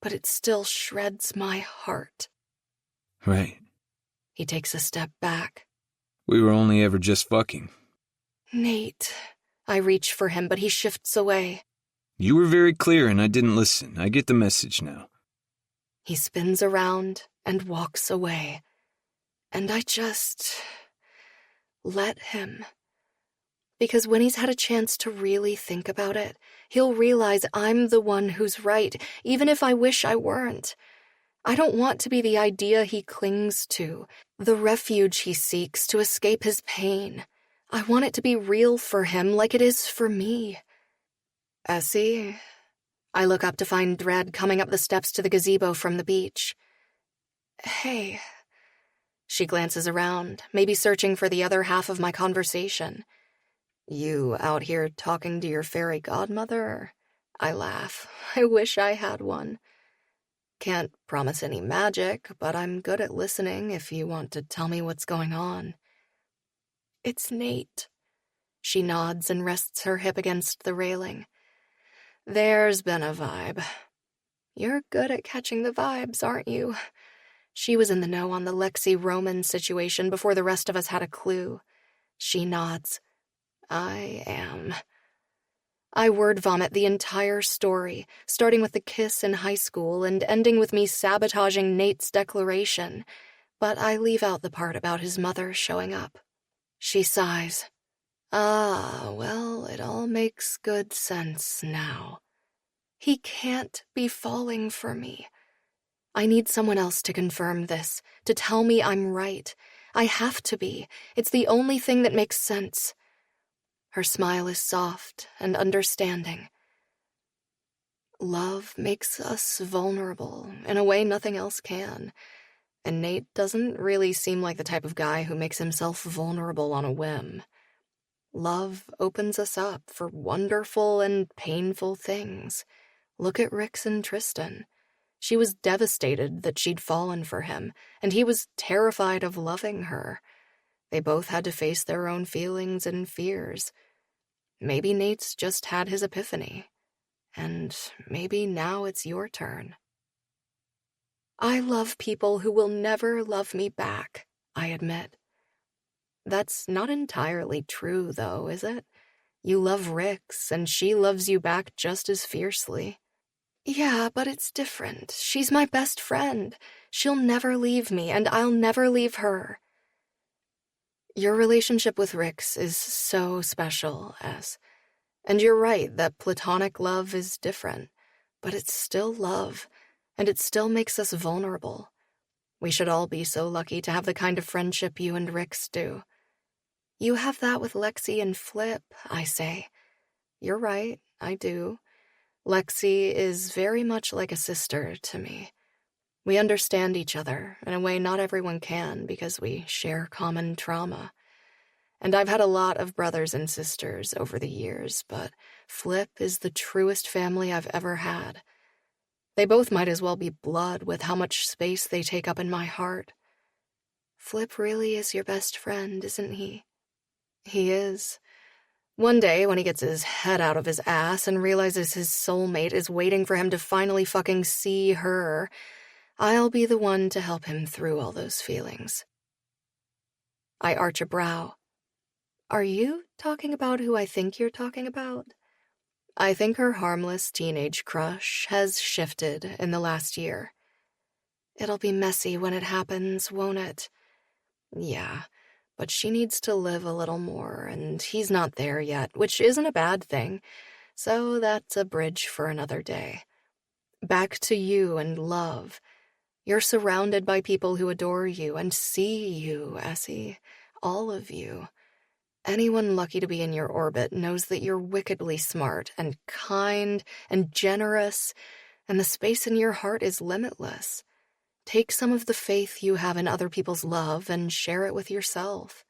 but it still shreds my heart. Right. He takes a step back. We were only ever just fucking. Nate. I reach for him, but he shifts away. You were very clear and I didn't listen. I get the message now. He spins around and walks away. And I just let him. Because when he's had a chance to really think about it, he'll realize I'm the one who's right, even if I wish I weren't. I don't want to be the idea he clings to, the refuge he seeks to escape his pain. I want it to be real for him like it is for me. Essie? I look up to find Dredd coming up the steps to the gazebo from the beach. Hey. She glances around, maybe searching for the other half of my conversation. You out here talking to your fairy godmother? I laugh. I wish I had one. Can't promise any magic, but I'm good at listening if you want to tell me what's going on. It's Nate. She nods and rests her hip against the railing. There's been a vibe. You're good at catching the vibes, aren't you? She was in the know on the Lexi Roman situation before the rest of us had a clue. She nods. I am. I word vomit the entire story, starting with the kiss in high school and ending with me sabotaging Nate's declaration, but I leave out the part about his mother showing up. She sighs. Well, it all makes good sense now. He can't be falling for me. I need someone else to confirm this, to tell me I'm right. I have to be. It's the only thing that makes sense. Her smile is soft and understanding. Love makes us vulnerable in a way nothing else can, and Nate doesn't really seem like the type of guy who makes himself vulnerable on a whim. Love opens us up for wonderful and painful things. Look at Rix and Tristan. She was devastated that she'd fallen for him, and he was terrified of loving her. They both had to face their own feelings and fears. Maybe Nate's just had his epiphany. And maybe now it's your turn. I love people who will never love me back, I admit. That's not entirely true, though, is it? You love Rix, and she loves you back just as fiercely. Yeah, but it's different. She's my best friend. She'll never leave me, and I'll never leave her. Your relationship with Rix is so special, S. And you're right that platonic love is different, but it's still love, and it still makes us vulnerable. We should all be so lucky to have the kind of friendship you and Rix do. You have that with Lexi and Flip, I say. You're right, I do. Lexi is very much like a sister to me. We understand each other in a way not everyone can because we share common trauma. And I've had a lot of brothers and sisters over the years, but Flip is the truest family I've ever had. They both might as well be blood with how much space they take up in my heart. Flip really is your best friend, isn't he? He is. One day, when he gets his head out of his ass and realizes his soulmate is waiting for him to finally fucking see her, I'll be the one to help him through all those feelings. I arch a brow. Are you talking about who I think you're talking about? I think her harmless teenage crush has shifted in the last year. It'll be messy when it happens, won't it? Yeah, but she needs to live a little more, and he's not there yet, which isn't a bad thing, so that's a bridge for another day. Back to you and love. You're surrounded by people who adore you and see you, Essie. All of you. Anyone lucky to be in your orbit knows that you're wickedly smart and kind and generous, and the space in your heart is limitless. Take some of the faith you have in other people's love and share it with yourself.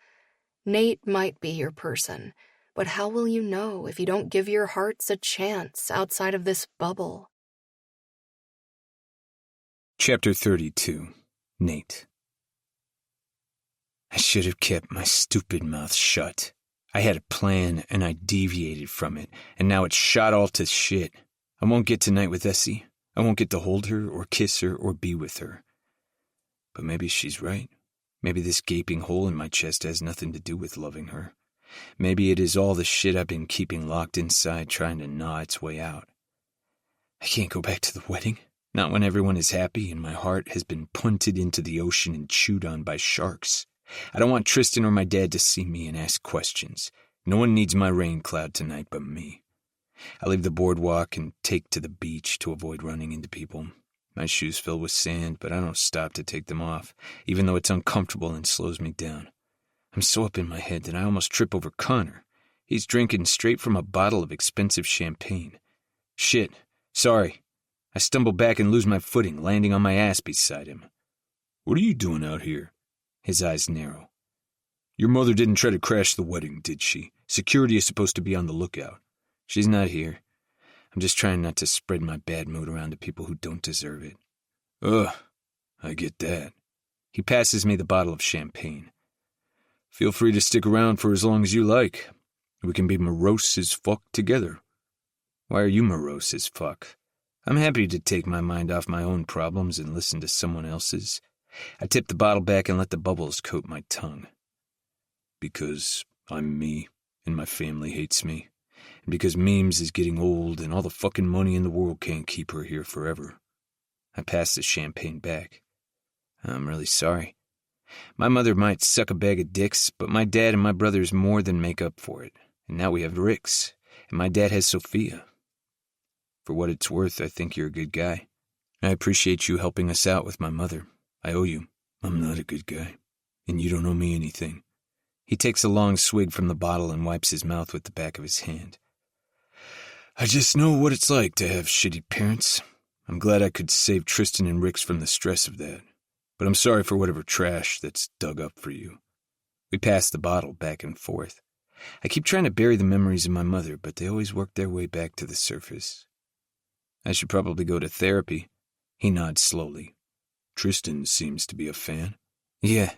Nate might be your person, but how will you know if you don't give your hearts a chance outside of this bubble? Chapter 32. Nate. I should have kept my stupid mouth shut. I had a plan, and I deviated from it, and now it's shot all to shit. I won't get tonight with Essie. I won't get to hold her, or kiss her, or be with her. But maybe she's right. Maybe this gaping hole in my chest has nothing to do with loving her. Maybe it is all the shit I've been keeping locked inside trying to gnaw its way out. I can't go back to the wedding. Not when everyone is happy and my heart has been punted into the ocean and chewed on by sharks. I don't want Tristan or my dad to see me and ask questions. No one needs my rain cloud tonight but me. I leave the boardwalk and take to the beach to avoid running into people. My shoes fill with sand, but I don't stop to take them off, even though it's uncomfortable and slows me down. I'm so up in my head that I almost trip over Connor. He's drinking straight from a bottle of expensive champagne. Shit, sorry. I stumble back and lose my footing, landing on my ass beside him. What are you doing out here? His eyes narrow. Your mother didn't try to crash the wedding, did she? Security is supposed to be on the lookout. She's not here. I'm just trying not to spread my bad mood around to people who don't deserve it. Ugh, I get that. He passes me the bottle of champagne. Feel free to stick around for as long as you like. We can be morose as fuck together. Why are you morose as fuck? I'm happy to take my mind off my own problems and listen to someone else's. I tip the bottle back and let the bubbles coat my tongue. Because I'm me, and my family hates me. And because Memes is getting old and all the fucking money in the world can't keep her here forever. I pass the champagne back. I'm really sorry. My mother might suck a bag of dicks, but my dad and my brothers more than make up for it. And now we have Rix, and my dad has Sophia. For what it's worth, I think you're a good guy. I appreciate you helping us out with my mother. I owe you. I'm not a good guy, and you don't owe me anything. He takes a long swig from the bottle and wipes his mouth with the back of his hand. I just know what it's like to have shitty parents. I'm glad I could save Tristan and Rix from the stress of that. But I'm sorry for whatever trash that's dug up for you. We pass the bottle back and forth. I keep trying to bury the memories of my mother, but they always work their way back to the surface. I should probably go to therapy. He nods slowly. Tristan seems to be a fan. Yeah.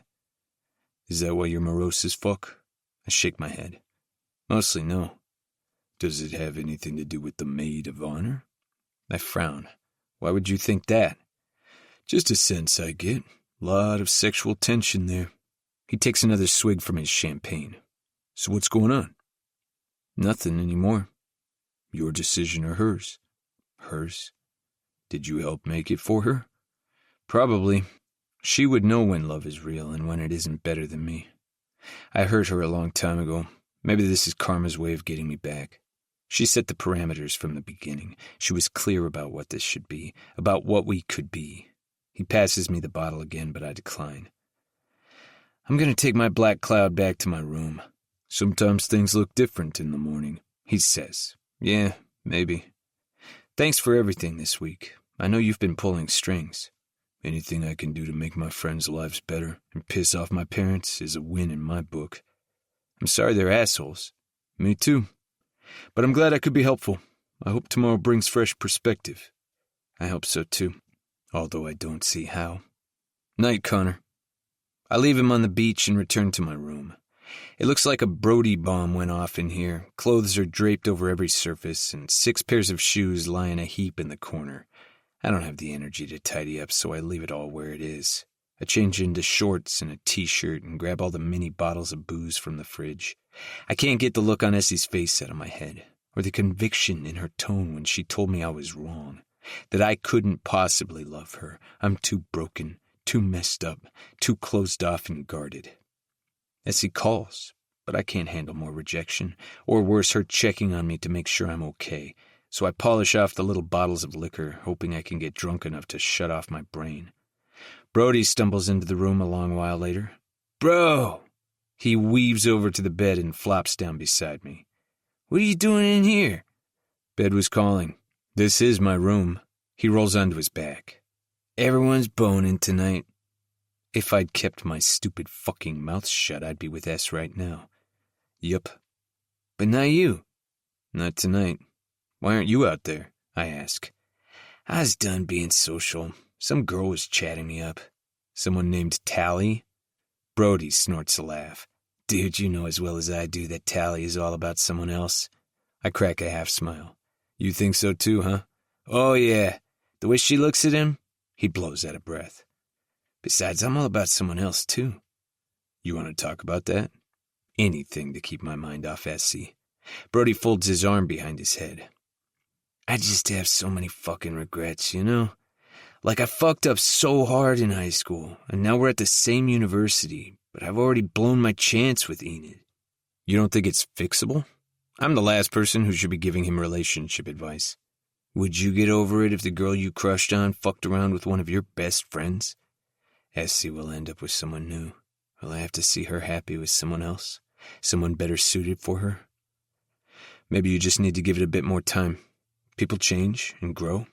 Is that why you're morose as fuck? I shake my head. Mostly no. Does it have anything to do with the maid of honor? I frown. Why would you think that? Just a sense I get. Lot of sexual tension there. He takes another swig from his champagne. So what's going on? Nothing anymore. Your decision or hers? Hers. Did you help make it for her? Probably. She would know when love is real and when it isn't better than me. I hurt her a long time ago. Maybe this is karma's way of getting me back. She set the parameters from the beginning. She was clear about what this should be, about what we could be. He passes me the bottle again, but I decline. I'm going to take my black cloud back to my room. Sometimes things look different in the morning, he says. Yeah, maybe. Thanks for everything this week. I know you've been pulling strings. Anything I can do to make my friends' lives better and piss off my parents is a win in my book. I'm sorry they're assholes. Me too. But I'm glad I could be helpful. I hope tomorrow brings fresh perspective. I hope so too, although I don't see how. Night, Connor. I leave him on the beach and return to my room. It looks like a broody bomb went off in here. Clothes are draped over every surface, and 6 pairs of shoes lie in a heap in the corner. I don't have the energy to tidy up, so I leave it all where it is. I change into shorts and a t-shirt and grab all the mini bottles of booze from the fridge. I can't get the look on Essie's face out of my head, or the conviction in her tone when she told me I was wrong, that I couldn't possibly love her. I'm too broken, too messed up, too closed off and guarded. Essie calls, but I can't handle more rejection, or worse, her checking on me to make sure I'm okay, so I polish off the little bottles of liquor, hoping I can get drunk enough to shut off my brain. Brody stumbles into the room a long while later. Bro! He weaves over to the bed and flops down beside me. What are you doing in here? Bed was calling. This is my room. He rolls onto his back. Everyone's boning tonight. If I'd kept my stupid fucking mouth shut, I'd be with S right now. Yup. But not you. Not tonight. Why aren't you out there? I ask. I was done being social. Some girl was chatting me up. Someone named Tally? Brody snorts a laugh. Dude, you know as well as I do that Tally is all about someone else. I crack a half smile. You think so too, huh? Oh yeah. The way she looks at him? He blows out a breath. Besides, I'm all about someone else too. You want to talk about that? Anything to keep my mind off Essie. Brody folds his arm behind his head. I just have so many fucking regrets, you know? Like I fucked up so hard in high school, and now we're at the same university, but I've already blown my chance with Enid. You don't think it's fixable? I'm the last person who should be giving him relationship advice. Would you get over it if the girl you crushed on fucked around with one of your best friends? Essie will end up with someone new. Will I have to see her happy with someone else? Someone better suited for her? Maybe you just need to give it a bit more time. People change and grow.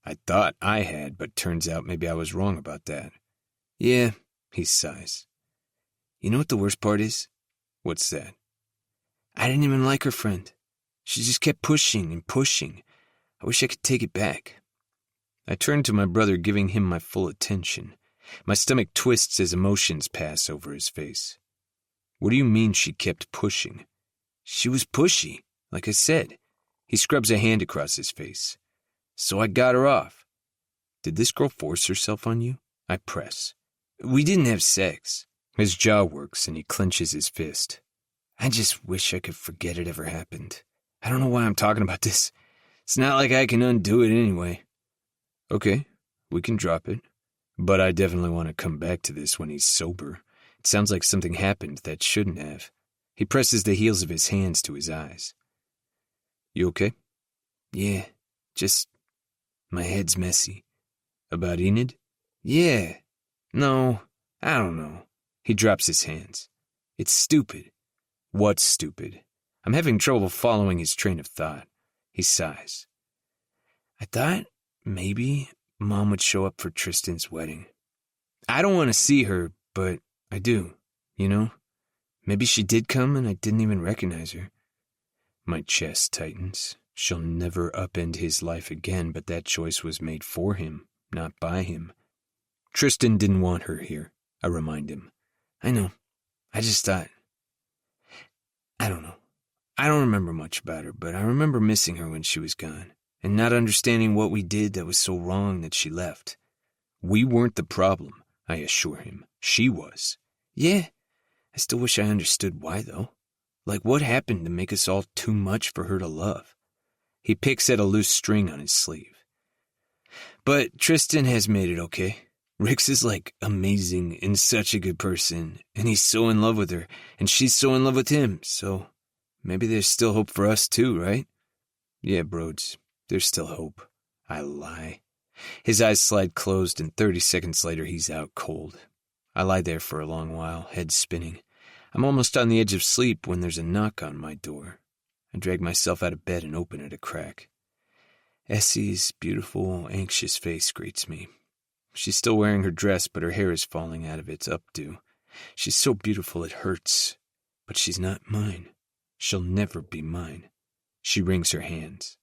I thought I had, but turns out maybe I was wrong about that. Yeah, he sighs. You know what the worst part is? What's that? I didn't even like her friend. She just kept pushing and pushing. I wish I could take it back. I turn to my brother, giving him my full attention. My stomach twists as emotions pass over his face. What do you mean she kept pushing? She was pushy, like I said. He scrubs a hand across his face. So I got her off. Did this girl force herself on you? I press. We didn't have sex. His jaw works and he clenches his fist. I just wish I could forget it ever happened. I don't know why I'm talking about this. It's not like I can undo it anyway. Okay, we can drop it. But I definitely want to come back to this when he's sober. It sounds like something happened that shouldn't have. He presses the heels of his hands to his eyes. You okay? Yeah, just... my head's messy. About Enid? Yeah. No, I don't know. He drops his hands. It's stupid. What's stupid? I'm having trouble following his train of thought. He sighs. I thought maybe Mom would show up for Tristan's wedding. I don't want to see her, but I do, you know? Maybe she did come and I didn't even recognize her. My chest tightens. She'll never upend his life again, but that choice was made for him, not by him. Tristan didn't want her here, I remind him. I know. I just thought... I don't know. I don't remember much about her, but I remember missing her when she was gone, and not understanding what we did that was so wrong that she left. We weren't the problem, I assure him. She was. Yeah, I still wish I understood why, though. Like, what happened to make us all too much for her to love? He picks at a loose string on his sleeve. But Tristan has made it okay. Rix is, like, amazing and such a good person, and he's so in love with her, and she's so in love with him, so maybe there's still hope for us too, right? Yeah, Broads, there's still hope. I lie. His eyes slide closed, and 30 seconds later he's out cold. I lie there for a long while, head spinning. I'm almost on the edge of sleep when there's a knock on my door. I drag myself out of bed and open it a crack. Essie's beautiful, anxious face greets me. She's still wearing her dress, but her hair is falling out of its updo. She's so beautiful it hurts, but she's not mine. She'll never be mine. She wrings her hands.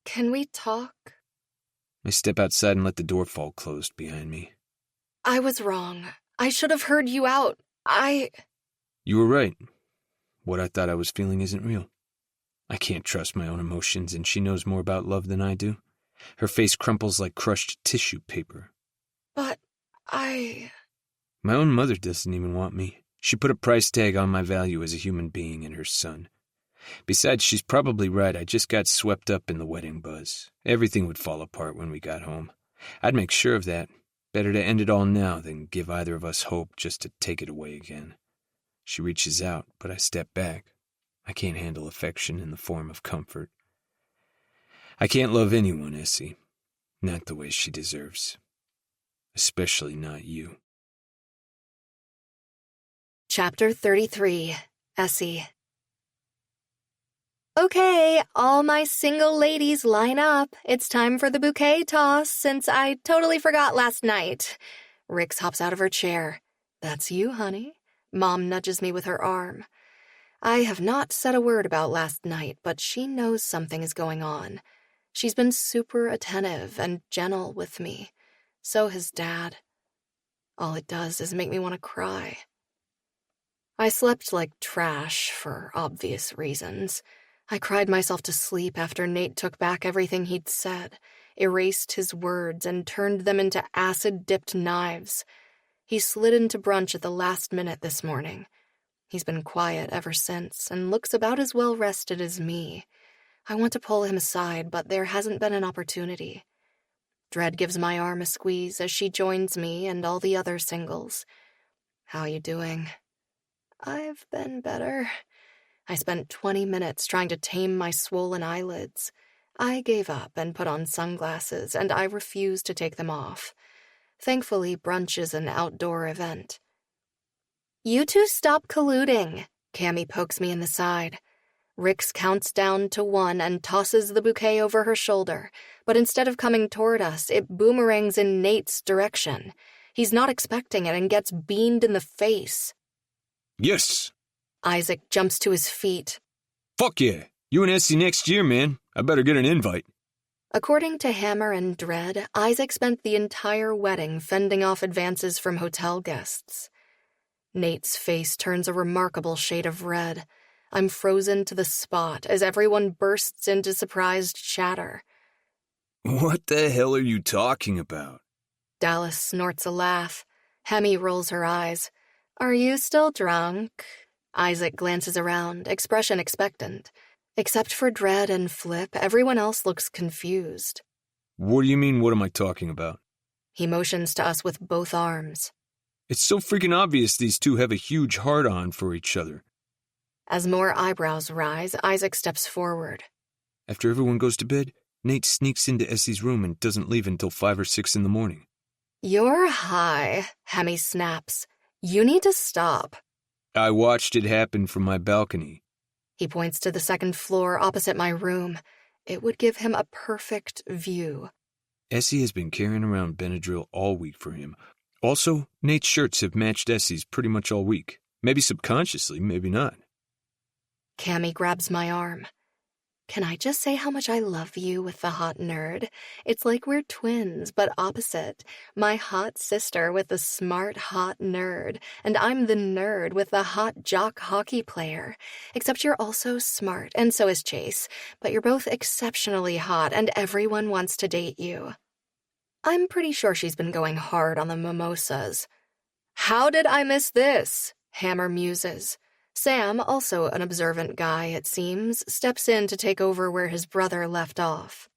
Can we talk? I step outside and let the door fall closed behind me. I was wrong. I should have heard you out. You were right. What I thought I was feeling isn't real. I can't trust my own emotions, and she knows more about love than I do. Her face crumples like crushed tissue paper. But My own mother doesn't even want me. She put a price tag on my value as a human being and her son. Besides, she's probably right. I just got swept up in the wedding buzz. Everything would fall apart when we got home. I'd make sure of that. Better to end it all now than give either of us hope just to take it away again. She reaches out, but I step back. I can't handle affection in the form of comfort. I can't love anyone, Essie. Not the way she deserves. Especially not you. Chapter 33, Essie. Okay, all my single ladies line up. It's time for the bouquet toss, since I totally forgot last night. Rix hops out of her chair. That's you, honey. Mom nudges me with her arm. I have not said a word about last night, but she knows something is going on. She's been super attentive and gentle with me. So has Dad. All it does is make me want to cry. I slept like trash for obvious reasons. I cried myself to sleep after Nate took back everything he'd said, erased his words, and turned them into acid-dipped knives. He slid into brunch at the last minute this morning. He's been quiet ever since and looks about as well rested as me. I want to pull him aside, but there hasn't been an opportunity. Dread gives my arm a squeeze as she joins me and all the other singles. How you doing? I've been better. I spent 20 minutes trying to tame my swollen eyelids. I gave up and put on sunglasses, and I refused to take them off. Thankfully, brunch is an outdoor event. You two stop colluding, Cammy pokes me in the side. Rix counts down to 1 and tosses the bouquet over her shoulder, but instead of coming toward us, it boomerangs in Nate's direction. He's not expecting it and gets beamed in the face. Yes! Isaac jumps to his feet. Fuck yeah! You and Essie next year, man. I better get an invite. According to Hammer and Dread, Isaac spent the entire wedding fending off advances from hotel guests. Nate's face turns a remarkable shade of red. I'm frozen to the spot as everyone bursts into surprised chatter. What the hell are you talking about? Dallas snorts a laugh. Hemi rolls her eyes. Are you still drunk? Isaac glances around, expression expectant. Except for Dread and Flip, everyone else looks confused. What do you mean, what am I talking about? He motions to us with both arms. It's so freaking obvious these two have a huge hard-on for each other. As more eyebrows rise, Isaac steps forward. After everyone goes to bed, Nate sneaks into Essie's room and doesn't leave until 5 or 6 in the morning. You're high, Hemi snaps. You need to stop. I watched it happen from my balcony. He points to the second floor opposite my room. It would give him a perfect view. Essie has been carrying around Benadryl all week for him. Also, Nate's shirts have matched Essie's pretty much all week. Maybe subconsciously, maybe not. Cammy grabs my arm. Can I just say how much I love you with the hot nerd? It's like we're twins, but opposite. My hot sister with the smart, hot nerd, and I'm the nerd with the hot jock hockey player. Except you're also smart, and so is Chase, but you're both exceptionally hot, and everyone wants to date you. I'm pretty sure she's been going hard on the mimosas. How did I miss this? Hammer muses. Sam, also an observant guy, it seems, steps in to take over where his brother left off.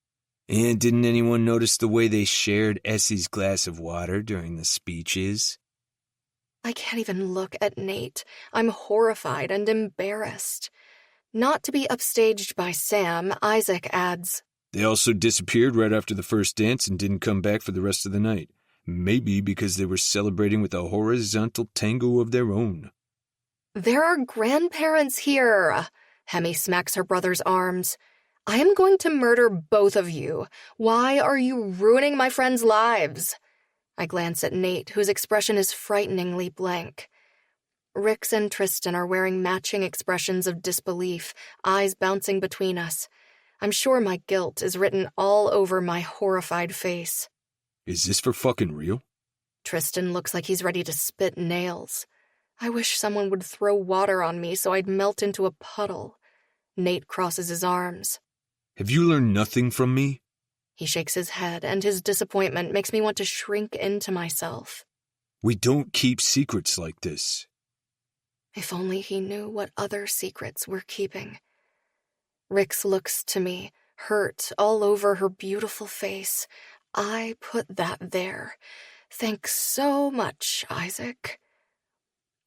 And didn't anyone notice the way they shared Essie's glass of water during the speeches? I can't even look at Nate. I'm horrified and embarrassed. Not to be upstaged by Sam, Isaac adds, They also disappeared right after the first dance and didn't come back for the rest of the night. Maybe because they were celebrating with a horizontal tango of their own. There are grandparents here. Hemi smacks her brother's arms. I am going to murder both of you. Why are you ruining my friends' lives? I glance at Nate, whose expression is frighteningly blank. Rix and Tristan are wearing matching expressions of disbelief, eyes bouncing between us. I'm sure my guilt is written all over my horrified face. Is this for fucking real? Tristan looks like he's ready to spit nails. I wish someone would throw water on me so I'd melt into a puddle. Nate crosses his arms. Have you learned nothing from me? He shakes his head, and his disappointment makes me want to shrink into myself. We don't keep secrets like this. If only he knew what other secrets we're keeping. Rix looks to me, hurt all over her beautiful face. I put that there. Thanks so much, Isaac.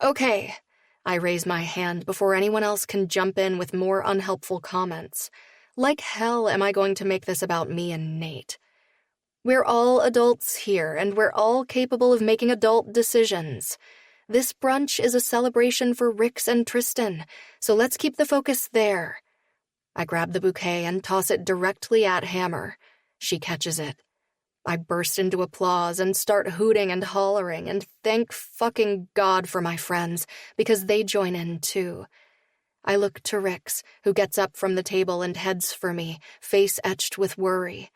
Okay, I raise my hand before anyone else can jump in with more unhelpful comments. Like hell am I going to make this about me and Nate. We're all adults here, and we're all capable of making adult decisions. This brunch is a celebration for Rix and Tristan, so let's keep the focus there. I grab the bouquet and toss it directly at Hammer. She catches it. I burst into applause and start hooting and hollering and thank fucking God for my friends, because they join in too. I look to Rix, who gets up from the table and heads for me, face etched with worry.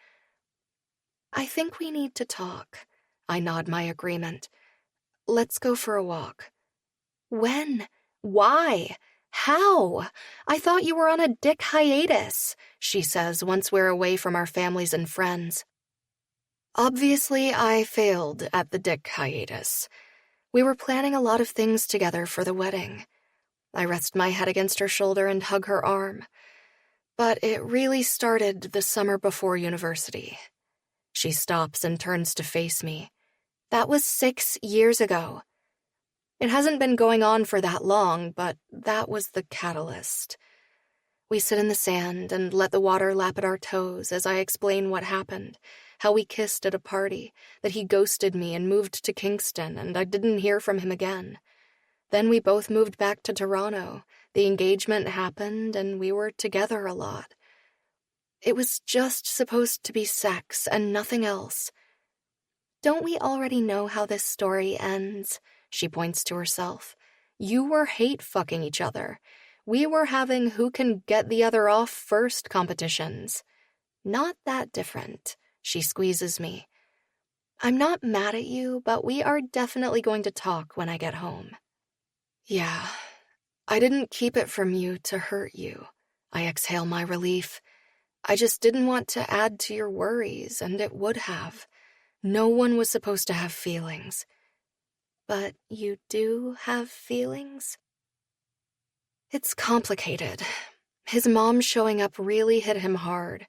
I think we need to talk. I nod my agreement. Let's go for a walk. When? Why? How? I thought you were on a dick hiatus, she says once we're away from our families and friends. Obviously, I failed at the dick hiatus. We were planning a lot of things together for the wedding. I rest my head against her shoulder and hug her arm. But it really started the summer before university. She stops and turns to face me. That was 6 years ago. It hasn't been going on for that long, but that was the catalyst. We sit in the sand and let the water lap at our toes as I explain what happened, how we kissed at a party, that he ghosted me and moved to Kingston, and I didn't hear from him again. Then we both moved back to Toronto. The engagement happened, and we were together a lot. It was just supposed to be sex and nothing else. Don't we already know how this story ends? She points to herself. You were hate-fucking each other. We were having who can get the other off first competitions. Not that different. She squeezes me. I'm not mad at you, but we are definitely going to talk when I get home. Yeah, I didn't keep it from you to hurt you. I exhale my relief. I just didn't want to add to your worries, and it would have. No one was supposed to have feelings. But you do have feelings? It's complicated. His mom showing up really hit him hard.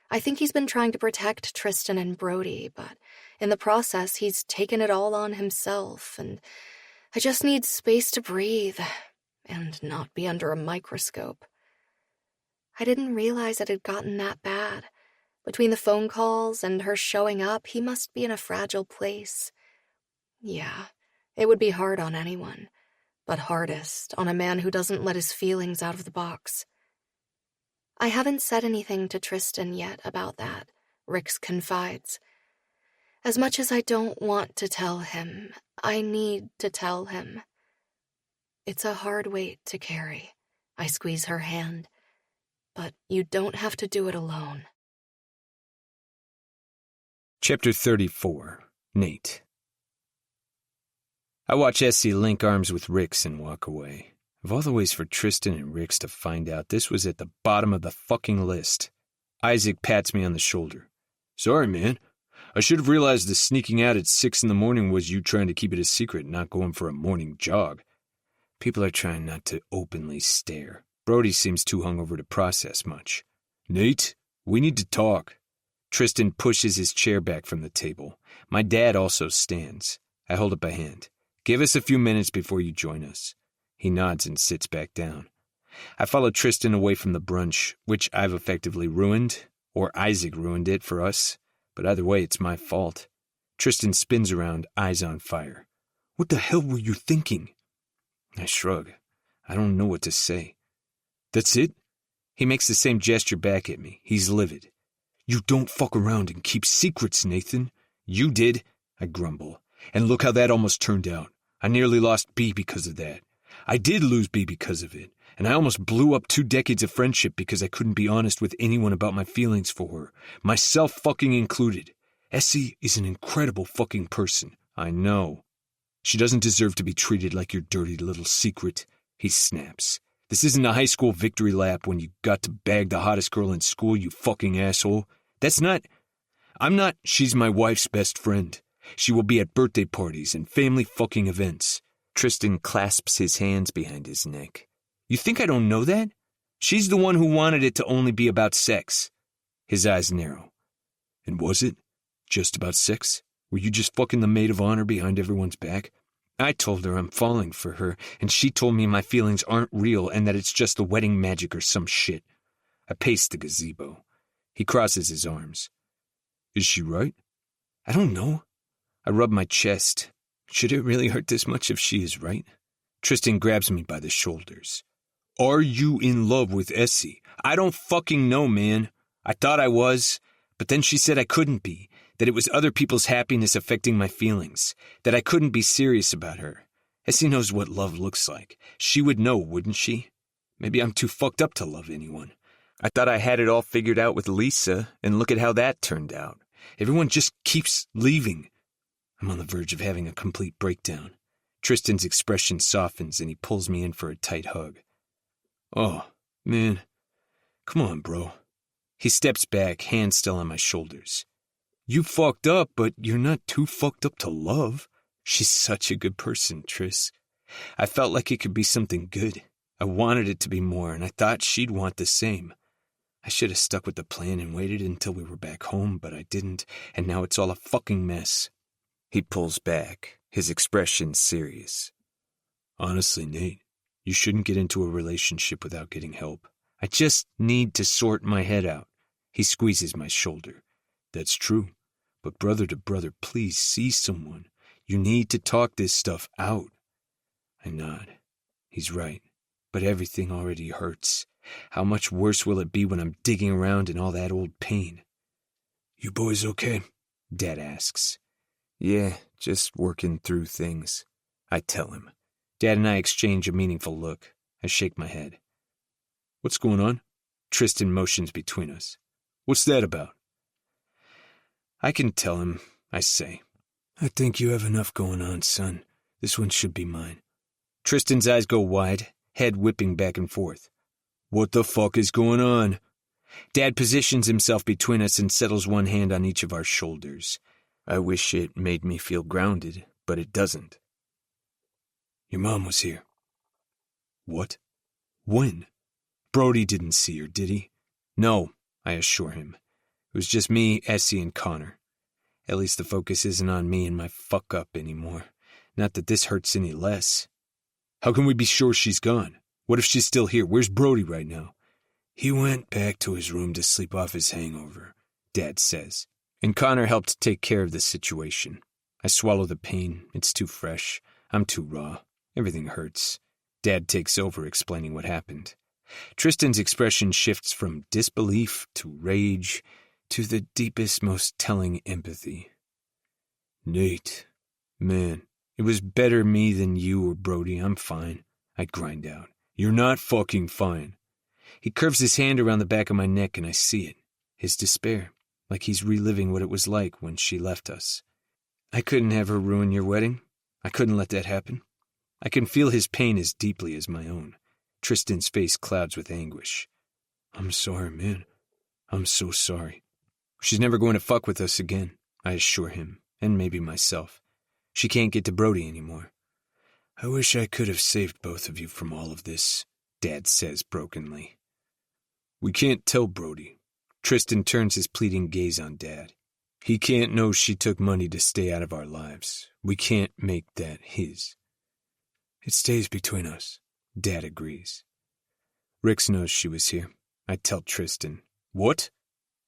I think he's been trying to protect Tristan and Brody, but in the process, he's taken it all on himself, and I just need space to breathe and not be under a microscope. I didn't realize it had gotten that bad. Between the phone calls and her showing up, he must be in a fragile place. Yeah, it would be hard on anyone, but hardest on a man who doesn't let his feelings out of the box. I haven't said anything to Tristan yet about that, Rix confides. As much as I don't want to tell him, I need to tell him. It's a hard weight to carry. I squeeze her hand. but you don't have to do it alone. Chapter 34. Nate. I watch Essie link arms with Rix and walk away. Of all the ways for Tristan and Rix to find out, this was at the bottom of the fucking list. Isaac pats me on the shoulder. Sorry, man. I should have realized the sneaking out at 6 a.m. was you trying to keep it a secret, not going for a morning jog. People are trying not to openly stare. Brody seems too hungover to process much. Nate, we need to talk. Tristan pushes his chair back from the table. My dad also stands. I hold up a hand. Give us a few minutes before you join us. He nods and sits back down. I follow Tristan away from the brunch, which I've effectively ruined, or Isaac ruined it for us, but either way, it's my fault. Tristan spins around, eyes on fire. What the hell were you thinking? I shrug. I don't know what to say. That's it? He makes the same gesture back at me. He's livid. You don't fuck around and keep secrets, Nathan. You did, I grumble. And look how that almost turned out. I nearly lost B because of that. I did lose B because of it, and I almost blew up 2 decades of friendship because I couldn't be honest with anyone about my feelings for her, myself fucking included. Essie is an incredible fucking person, I know. She doesn't deserve to be treated like your dirty little secret, he snaps. This isn't a high school victory lap when you got to bag the hottest girl in school, you fucking asshole. She's my wife's best friend. She will be at birthday parties and family fucking events. Tristan clasps his hands behind his neck. You think I don't know that? She's the one who wanted it to only be about sex. His eyes narrow. And was it just about sex? Were you just fucking the maid of honor behind everyone's back? I told her I'm falling for her, and she told me my feelings aren't real and that it's just the wedding magic or some shit. I pace the gazebo. He crosses his arms. Is she right? I don't know. I rub my chest. Should it really hurt this much if she is right? Tristan grabs me by the shoulders. Are you in love with Essie? I don't fucking know, man. I thought I was, but then she said I couldn't be, that it was other people's happiness affecting my feelings, that I couldn't be serious about her. Essie knows what love looks like. She would know, wouldn't she? Maybe I'm too fucked up to love anyone. I thought I had it all figured out with Lisa, and look at how that turned out. Everyone just keeps leaving. I'm on the verge of having a complete breakdown. Tristan's expression softens and he pulls me in for a tight hug. Oh, man. Come on, bro. He steps back, hands still on my shoulders. You fucked up, but you're not too fucked up to love. She's such a good person, Tris. I felt like it could be something good. I wanted it to be more, and I thought she'd want the same. I should have stuck with the plan and waited until we were back home, but I didn't, and now it's all a fucking mess. He pulls back, his expression serious. Honestly, Nate, you shouldn't get into a relationship without getting help. I just need to sort my head out. He squeezes my shoulder. That's true, but brother to brother, please see someone. You need to talk this stuff out. I nod. He's right, but everything already hurts. How much worse will it be when I'm digging around in all that old pain? You boys okay? Dad asks. Yeah, just working through things. I tell him. Dad and I exchange a meaningful look. I shake my head. What's going on? Tristan motions between us. What's that about? I can tell him, I say. I think you have enough going on, son. This one should be mine. Tristan's eyes go wide, head whipping back and forth. What the fuck is going on? Dad positions himself between us and settles one hand on each of our shoulders. I wish it made me feel grounded, but it doesn't. Your mom was here. What? When? Brody didn't see her, did he? No, I assure him. It was just me, Essie, and Connor. At least the focus isn't on me and my fuck-up anymore. Not that this hurts any less. How can we be sure she's gone? What if she's still here? Where's Brody right now? He went back to his room to sleep off his hangover, Dad says. And Connor helped take care of the situation. I swallow the pain. It's too fresh. I'm too raw. Everything hurts. Dad takes over explaining what happened. Tristan's expression shifts from disbelief to rage to the deepest, most telling empathy. Nate, man, it was better me than you or Brody. I'm fine. I grind out. You're not fucking fine. He curves his hand around the back of my neck and I see it. His despair, like he's reliving what it was like when she left us. I couldn't have her ruin your wedding. I couldn't let that happen. I can feel his pain as deeply as my own. Tristan's face clouds with anguish. I'm sorry, man. I'm so sorry. She's never going to fuck with us again, I assure him, and maybe myself. She can't get to Brody anymore. I wish I could have saved both of you from all of this, Dad says brokenly. We can't tell Brody. Tristan turns his pleading gaze on Dad. He can't know she took money to stay out of our lives. We can't make that his. It stays between us, Dad agrees. Rix knows she was here. I tell Tristan. What?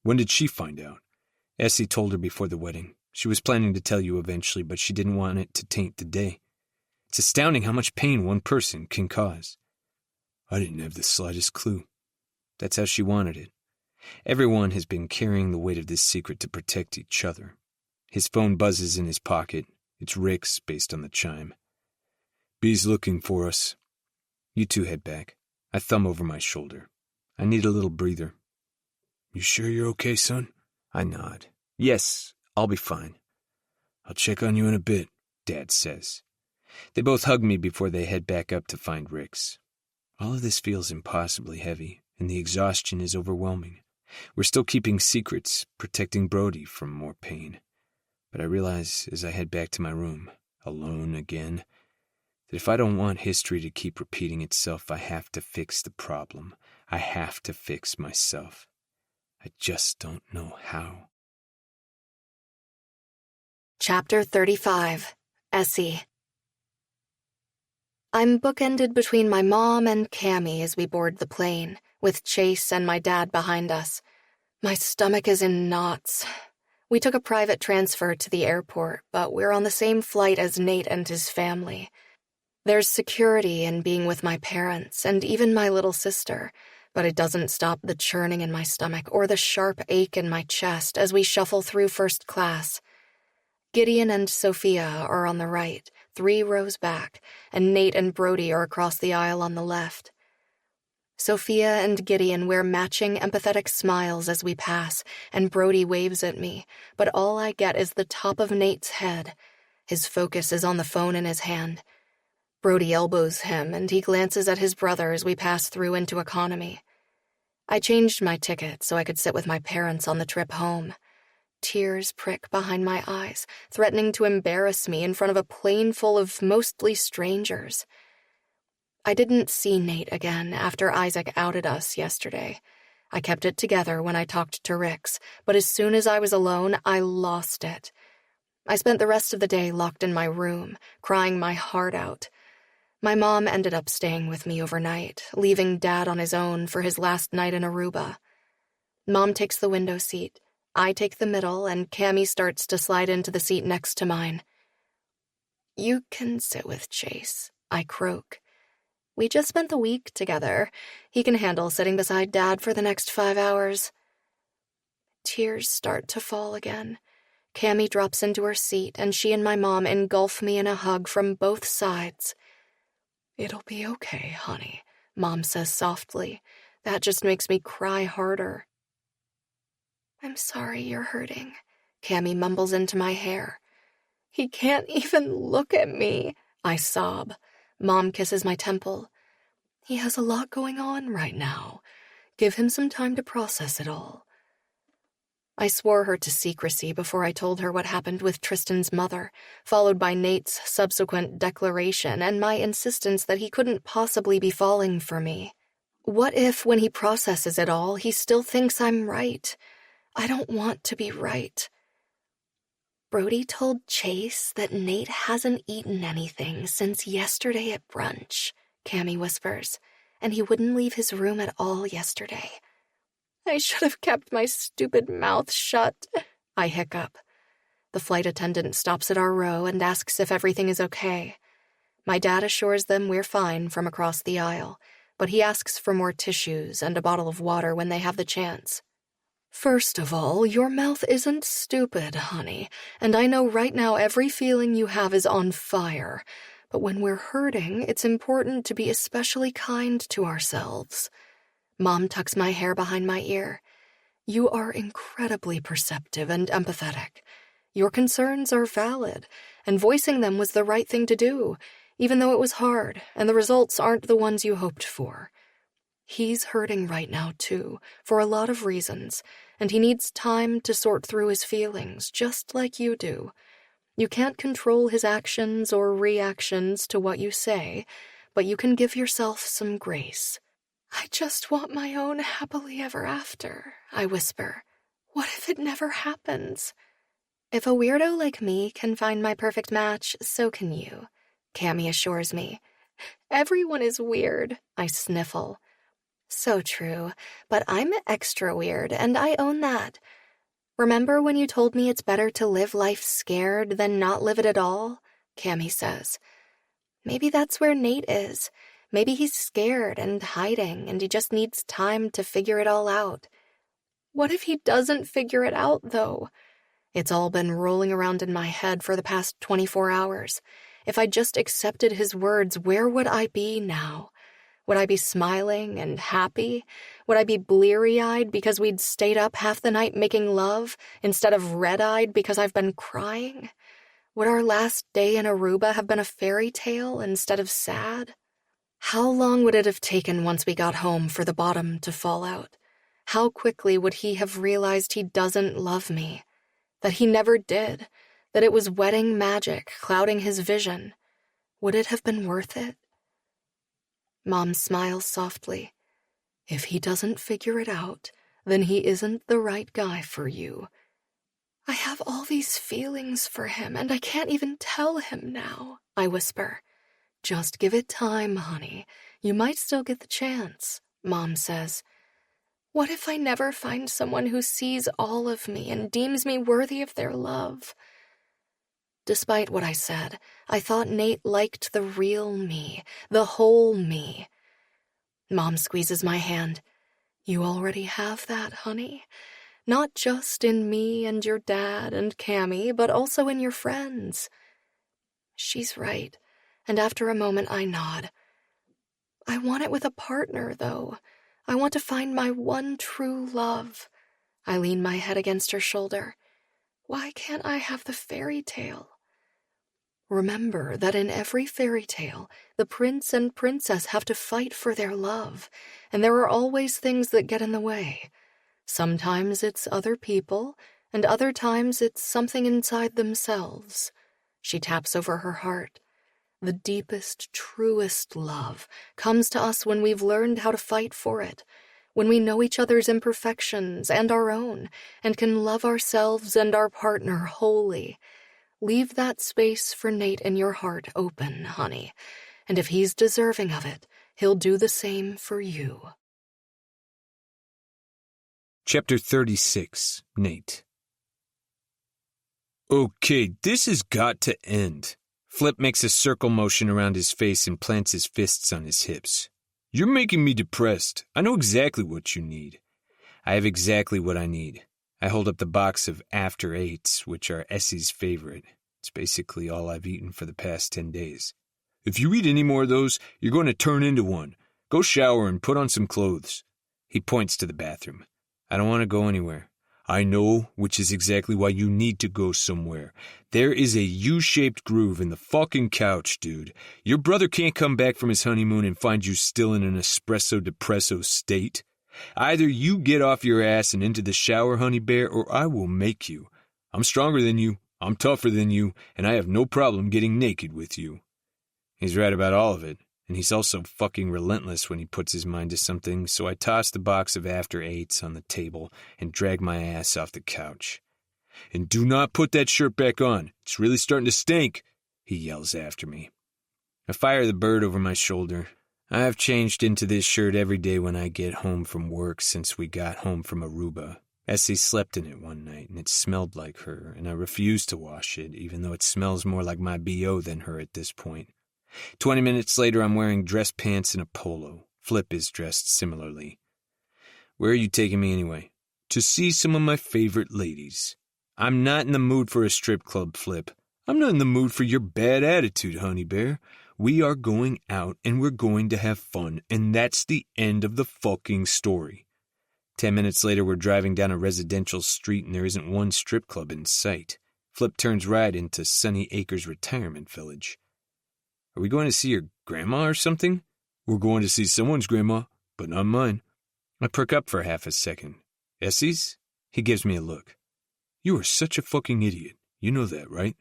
When did she find out? Essie told her before the wedding. She was planning to tell you eventually, but she didn't want it to taint the day. It's astounding how much pain one person can cause. I didn't have the slightest clue. That's how she wanted it. Everyone has been carrying the weight of this secret to protect each other. His phone buzzes in his pocket. It's Rix, based on the chime. Bee's looking for us. You two head back. I thumb over my shoulder. I need a little breather. You sure you're okay, son? I nod. Yes, I'll be fine. I'll check on you in a bit, Dad says. They both hug me before they head back up to find Rix. All of this feels impossibly heavy, and the exhaustion is overwhelming. We're still keeping secrets, protecting Brody from more pain. But I realize as I head back to my room, alone again, that if I don't want history to keep repeating itself, I have to fix the problem. I have to fix myself. I just don't know how. Chapter 35. Essie. I'm bookended between my mom and Cammy as we board the plane, with Chase and my dad behind us. My stomach is in knots. We took a private transfer to the airport, but we're on the same flight as Nate and his family. There's security in being with my parents and even my little sister, but it doesn't stop the churning in my stomach or the sharp ache in my chest as we shuffle through first class. Gideon and Sophia are on the right, 3 rows back, and Nate and Brody are across the aisle on the left. Sophia and Gideon wear matching empathetic smiles as we pass, and Brody waves at me, but all I get is the top of Nate's head. His focus is on the phone in his hand. Brody elbows him, and he glances at his brother as we pass through into economy. I changed my ticket so I could sit with my parents on the trip home. Tears prick behind my eyes, threatening to embarrass me in front of a plane full of mostly strangers. I didn't see Nate again after Isaac outed us yesterday. I kept it together when I talked to Rix, but as soon as I was alone, I lost it. I spent the rest of the day locked in my room, crying my heart out. My mom ended up staying with me overnight, leaving Dad on his own for his last night in Aruba. Mom takes the window seat. I take the middle, and Cammy starts to slide into the seat next to mine. You can sit with Chase, I croak. We just spent the week together. He can handle sitting beside Dad for the next 5 hours. Tears start to fall again. Cammy drops into her seat, and she and my mom engulf me in a hug from both sides. It'll be okay, honey, Mom says softly. That just makes me cry harder. I'm sorry you're hurting, Cammy mumbles into my hair. He can't even look at me, I sob. Mom kisses my temple. He has a lot going on right now. Give him some time to process it all. I swore her to secrecy before I told her what happened with Tristan's mother, followed by Nate's subsequent declaration and my insistence that he couldn't possibly be falling for me. What if, when he processes it all, he still thinks I'm right? I don't want to be right. Brody told Chase that Nate hasn't eaten anything since yesterday at brunch, Cammy whispers, and he wouldn't leave his room at all yesterday. I should have kept my stupid mouth shut, I hiccup. The flight attendant stops at our row and asks if everything is okay. My dad assures them we're fine from across the aisle, but he asks for more tissues and a bottle of water when they have the chance. First of all, your mouth isn't stupid, honey, and I know right now every feeling you have is on fire, but when we're hurting, it's important to be especially kind to ourselves. Mom tucks my hair behind my ear. You are incredibly perceptive and empathetic. Your concerns are valid, and voicing them was the right thing to do, even though it was hard and the results aren't the ones you hoped for. He's hurting right now, too, for a lot of reasons, and he needs time to sort through his feelings, just like you do. You can't control his actions or reactions to what you say, but you can give yourself some grace. I just want my own happily ever after, I whisper. What if it never happens? If a weirdo like me can find my perfect match, so can you, Cammy assures me. Everyone is weird, I sniffle. So true, but I'm extra weird, and I own that. Remember when you told me it's better to live life scared than not live it at all? Cammy says. Maybe that's where Nate is. Maybe he's scared and hiding, and he just needs time to figure it all out. What if he doesn't figure it out, though? It's all been rolling around in my head for the past 24 hours. If I just accepted his words, where would I be now? Would I be smiling and happy? Would I be bleary-eyed because we'd stayed up half the night making love instead of red-eyed because I've been crying? Would our last day in Aruba have been a fairy tale instead of sad? How long would it have taken once we got home for the bottom to fall out? How quickly would he have realized he doesn't love me? That he never did? That it was wedding magic clouding his vision? Would it have been worth it? Mom smiles softly. If he doesn't figure it out, then he isn't the right guy for you. I have all these feelings for him, and I can't even tell him now, I whisper. Just give it time, honey. You might still get the chance, Mom says. What if I never find someone who sees all of me and deems me worthy of their love? Despite what I said, I thought Nate liked the real me, the whole me. Mom squeezes my hand. You already have that, honey. Not just in me and your dad and Cammy, but also in your friends. She's right, and after a moment I nod. I want it with a partner, though. I want to find my one true love. I lean my head against her shoulder. Why can't I have the fairy tale? Remember that in every fairy tale, the prince and princess have to fight for their love, and there are always things that get in the way. Sometimes it's other people, and other times it's something inside themselves. She taps over her heart. The deepest, truest love comes to us when we've learned how to fight for it, when we know each other's imperfections and our own, and can love ourselves and our partner wholly. Leave that space for Nate in your heart open, honey, and if he's deserving of it, he'll do the same for you. Chapter 36, Nate. Okay, this has got to end. Flip makes a circle motion around his face and plants his fists on his hips. You're making me depressed. I know exactly what you need. I have exactly what I need. I hold up the box of After Eights, which are Essie's favorite. It's basically all I've eaten for the past 10 days. If you eat any more of those, you're going to turn into one. Go shower and put on some clothes. He points to the bathroom. I don't want to go anywhere. I know, which is exactly why you need to go somewhere. There is a U-shaped groove in the fucking couch, dude. Your brother can't come back from his honeymoon and find you still in an espresso depresso state. Either you get off your ass and into the shower, honey bear, or I will make you. I'm stronger than you, I'm tougher than you, and I have no problem getting naked with you. He's right about all of it, and he's also fucking relentless when he puts his mind to something, so I toss the box of After Eights on the table and drag my ass off the couch. And do not put that shirt back on. It's really starting to stink, he yells after me. I fire the bird over my shoulder. I have changed into this shirt every day when I get home from work since we got home from Aruba. Essie slept in it one night, and it smelled like her, and I refused to wash it, even though it smells more like my B.O. than her at this point. 20 minutes later, I'm wearing dress pants and a polo. Flip is dressed similarly. Where are you taking me anyway? To see some of my favorite ladies. I'm not in the mood for a strip club, Flip. I'm not in the mood for your bad attitude, honey bear. We are going out and we're going to have fun, and that's the end of the fucking story. 10 minutes later, we're driving down a residential street and there isn't one strip club in sight. Flip turns right into Sunny Acres Retirement Village. Are we going to see your grandma or something? We're going to see someone's grandma, but not mine. I perk up for half a second. Essie's? He gives me a look. You are such a fucking idiot. You know that, right?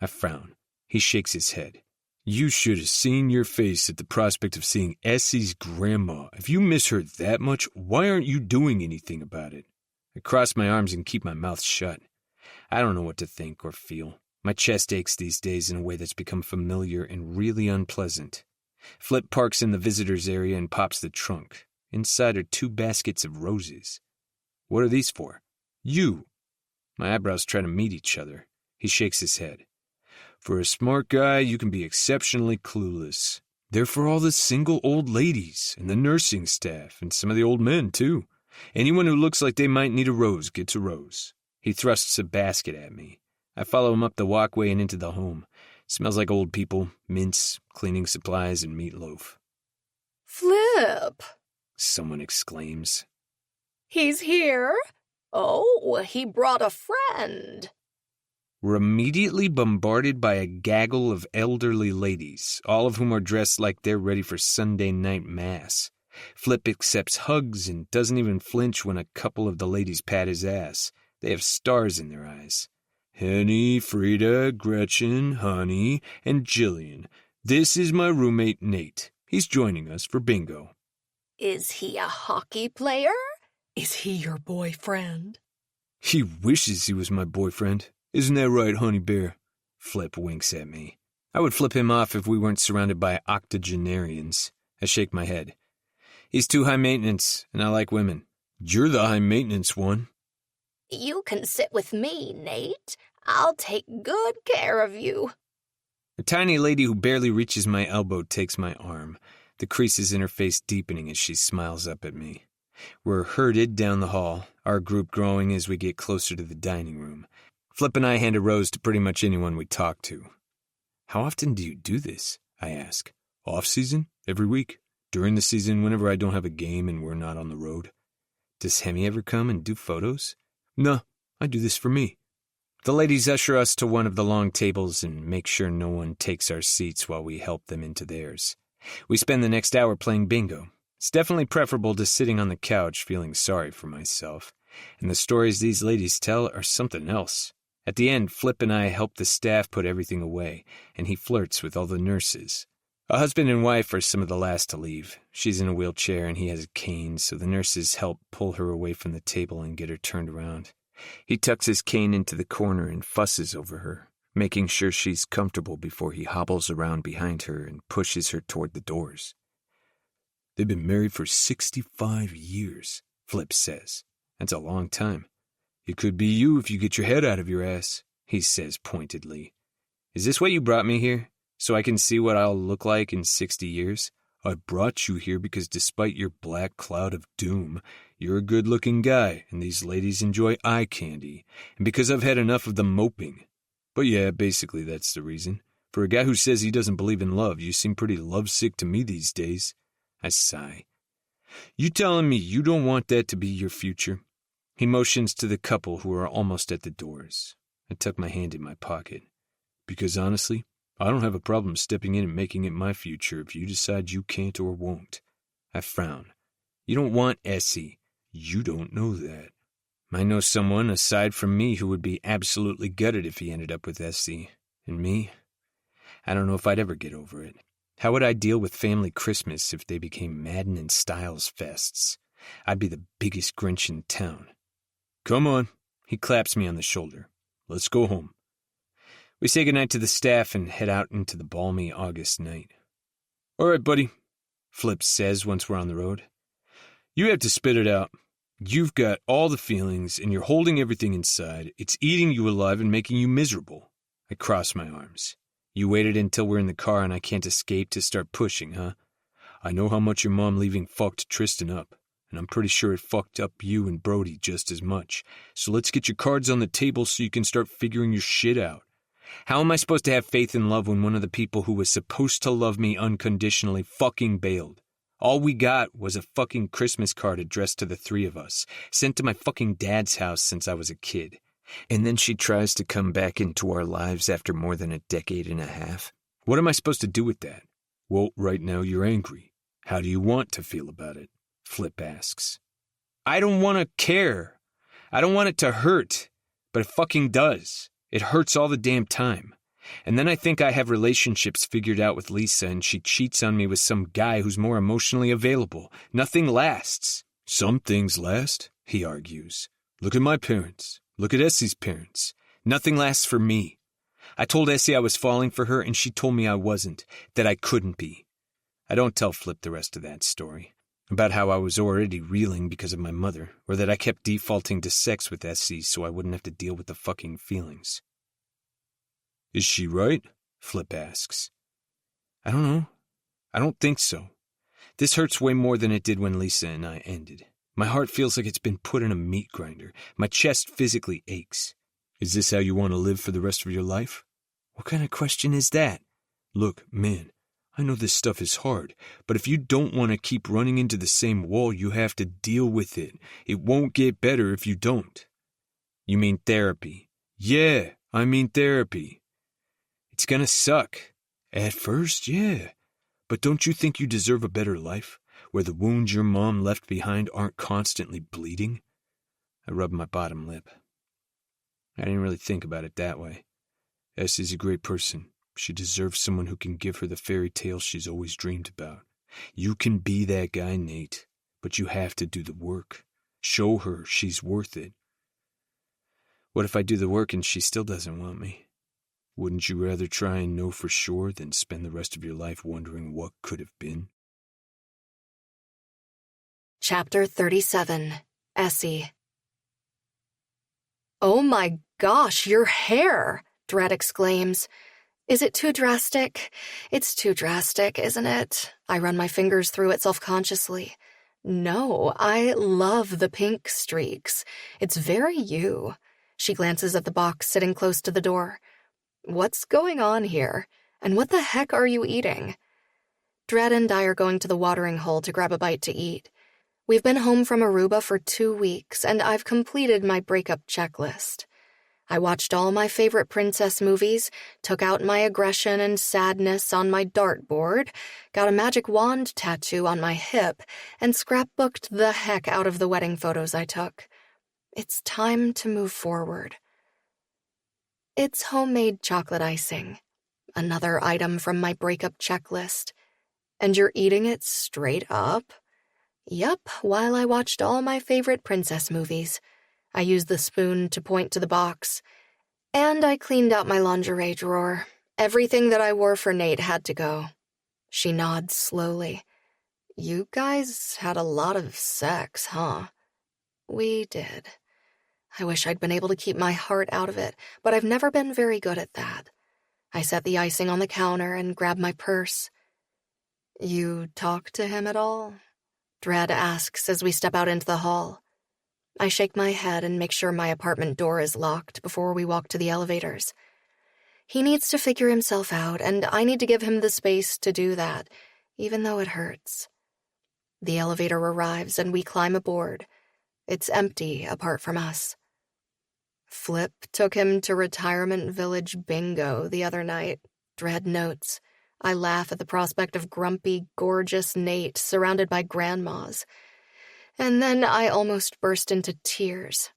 I frown. He shakes his head. You should have seen your face at the prospect of seeing Essie's grandma. If you miss her that much, why aren't you doing anything about it? I cross my arms and keep my mouth shut. I don't know what to think or feel. My chest aches these days in a way that's become familiar and really unpleasant. Flip parks in the visitors area and pops the trunk. Inside are 2 baskets of roses. What are these for? You. My eyebrows try to meet each other. He shakes his head. For a smart guy, you can be exceptionally clueless. They're for all the single old ladies and the nursing staff and some of the old men, too. Anyone who looks like they might need a rose gets a rose. He thrusts a basket at me. I follow him up the walkway and into the home. It smells like old people, mints, cleaning supplies, and meatloaf. Flip! Someone exclaims. He's here? Oh, he brought a friend. We're immediately bombarded by a gaggle of elderly ladies, all of whom are dressed like they're ready for Sunday night mass. Flip accepts hugs and doesn't even flinch when a couple of the ladies pat his ass. They have stars in their eyes. Henny, Frida, Gretchen, Honey, and Jillian. This is my roommate, Nate. He's joining us for bingo. Is he a hockey player? Is he your boyfriend? He wishes he was my boyfriend. Isn't that right, honey bear? Flip winks at me. I would flip him off if we weren't surrounded by octogenarians. I shake my head. He's too high maintenance, and I like women. You're the high maintenance one. You can sit with me, Nate. I'll take good care of you. A tiny lady who barely reaches my elbow takes my arm, the creases in her face deepening as she smiles up at me. We're herded down the hall, our group growing as we get closer to the dining room. Flip and I hand a rose to pretty much anyone we talk to. How often do you do this? I ask. Off season? Every week. During the season, whenever I don't have a game and we're not on the road. Does Hemi ever come and do photos? No, I do this for me. The ladies usher us to one of the long tables and make sure no one takes our seats while we help them into theirs. We spend the next hour playing bingo. It's definitely preferable to sitting on the couch feeling sorry for myself. And the stories these ladies tell are something else. At the end, Flip and I help the staff put everything away, and he flirts with all the nurses. A husband and wife are some of the last to leave. She's in a wheelchair and he has a cane, so the nurses help pull her away from the table and get her turned around. He tucks his cane into the corner and fusses over her, making sure she's comfortable before he hobbles around behind her and pushes her toward the doors. They've been married for 65 years, Flip says. That's a long time. It could be you if you get your head out of your ass, he says pointedly. Is this what you brought me here? So I can see what I'll look like in 60 years? I brought you here because despite your black cloud of doom, you're a good-looking guy, and these ladies enjoy eye candy, and because I've had enough of the moping. But yeah, basically that's the reason. For a guy who says he doesn't believe in love, you seem pretty lovesick to me these days. I sigh. You telling me you don't want that to be your future? He motions to the couple who are almost at the doors. I tuck my hand in my pocket. Because honestly, I don't have a problem stepping in and making it my future if you decide you can't or won't. I frown. You don't want Essie. You don't know that. I know someone aside from me who would be absolutely gutted if he ended up with Essie. And me? I don't know if I'd ever get over it. How would I deal with family Christmas if they became Madden and Stiles fests? I'd be the biggest Grinch in town. Come on. He claps me on the shoulder. Let's go home. We say goodnight to the staff and head out into the balmy August night. All right, buddy, Flip says once we're on the road. You have to spit it out. You've got all the feelings, and you're holding everything inside. It's eating you alive and making you miserable. I cross my arms. You waited until we're in the car and I can't escape to start pushing, huh? I know how much your mom leaving fucked Tristan up, and I'm pretty sure it fucked up you and Brody just as much. So let's get your cards on the table so you can start figuring your shit out. How am I supposed to have faith in love when one of the people who was supposed to love me unconditionally fucking bailed? All we got was a fucking Christmas card addressed to the three of us, sent to my fucking dad's house since I was a kid. And then she tries to come back into our lives after more than a decade and a half. What am I supposed to do with that? Well, right now you're angry. How do you want to feel about it? Flip asks. I don't want to care. I don't want it to hurt, but it fucking does. It hurts all the damn time. And then I think I have relationships figured out with Lisa and she cheats on me with some guy who's more emotionally available. Nothing lasts. Some things last, he argues. Look at my parents. Look at Essie's parents. Nothing lasts for me. I told Essie I was falling for her and she told me I wasn't, that I couldn't be. I don't tell Flip the rest of that story. About how I was already reeling because of my mother, or that I kept defaulting to sex with Essie so I wouldn't have to deal with the fucking feelings. Is she right? Flip asks. I don't know. I don't think so. This hurts way more than it did when Lisa and I ended. My heart feels like it's been put in a meat grinder. My chest physically aches. Is this how you want to live for the rest of your life? What kind of question is that? Look, man, I know this stuff is hard, but if you don't want to keep running into the same wall, you have to deal with it. It won't get better if you don't. You mean therapy? Yeah, I mean therapy. It's gonna suck. At first, yeah. But don't you think you deserve a better life, where the wounds your mom left behind aren't constantly bleeding? I rubbed my bottom lip. I didn't really think about it that way. Essie's a great person. She deserves someone who can give her the fairy tale she's always dreamed about. You can be that guy, Nate, but you have to do the work. Show her she's worth it. What if I do the work and she still doesn't want me? Wouldn't you rather try and know for sure than spend the rest of your life wondering what could have been? Chapter 37. Essie. Oh my gosh, your hair! Dredd exclaims. Is it too drastic? It's too drastic, isn't it? I run my fingers through it self-consciously. No, I love the pink streaks. It's very you. She glances at the box sitting close to the door. What's going on here? And what the heck are you eating? Dredd and I are going to the watering hole to grab a bite to eat. We've been home from Aruba for 2 weeks, and I've completed my breakup checklist. I watched all my favorite princess movies, took out my aggression and sadness on my dartboard, got a magic wand tattoo on my hip, and scrapbooked the heck out of the wedding photos I took. It's time to move forward. It's homemade chocolate icing, another item from my breakup checklist. And you're eating it straight up? Yup, while I watched all my favorite princess movies. I used the spoon to point to the box. And I cleaned out my lingerie drawer. Everything that I wore for Nate had to go. She nods slowly. You guys had a lot of sex, huh? We did. I wish I'd been able to keep my heart out of it, but I've never been very good at that. I set the icing on the counter and grabbed my purse. You talk to him at all? Dredd asks as we step out into the hall. I shake my head and make sure my apartment door is locked before we walk to the elevators. He needs to figure himself out, and I need to give him the space to do that, even though it hurts. The elevator arrives and we climb aboard. It's empty apart from us. Flip took him to Retirement Village Bingo the other night, Dredd notes. I laugh at the prospect of grumpy, gorgeous Nate surrounded by grandmas. And then I almost burst into tears.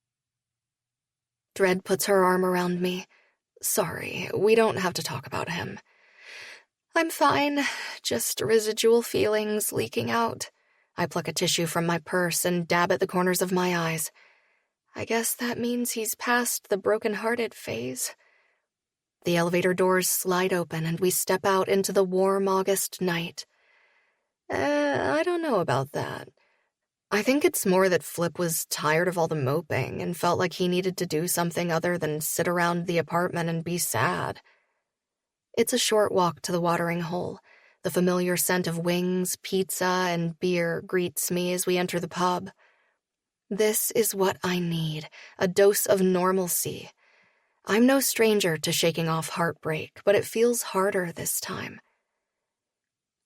Dredd puts her arm around me. Sorry, we don't have to talk about him. I'm fine, just residual feelings leaking out. I pluck a tissue from my purse and dab at the corners of my eyes. I guess that means he's past the broken-hearted phase. The elevator doors slide open and we step out into the warm August night. I don't know about that. I think it's more that Flip was tired of all the moping and felt like he needed to do something other than sit around the apartment and be sad. It's a short walk to the watering hole. The familiar scent of wings, pizza, and beer greets me as we enter the pub. This is what I need, a dose of normalcy. I'm no stranger to shaking off heartbreak, but it feels harder this time.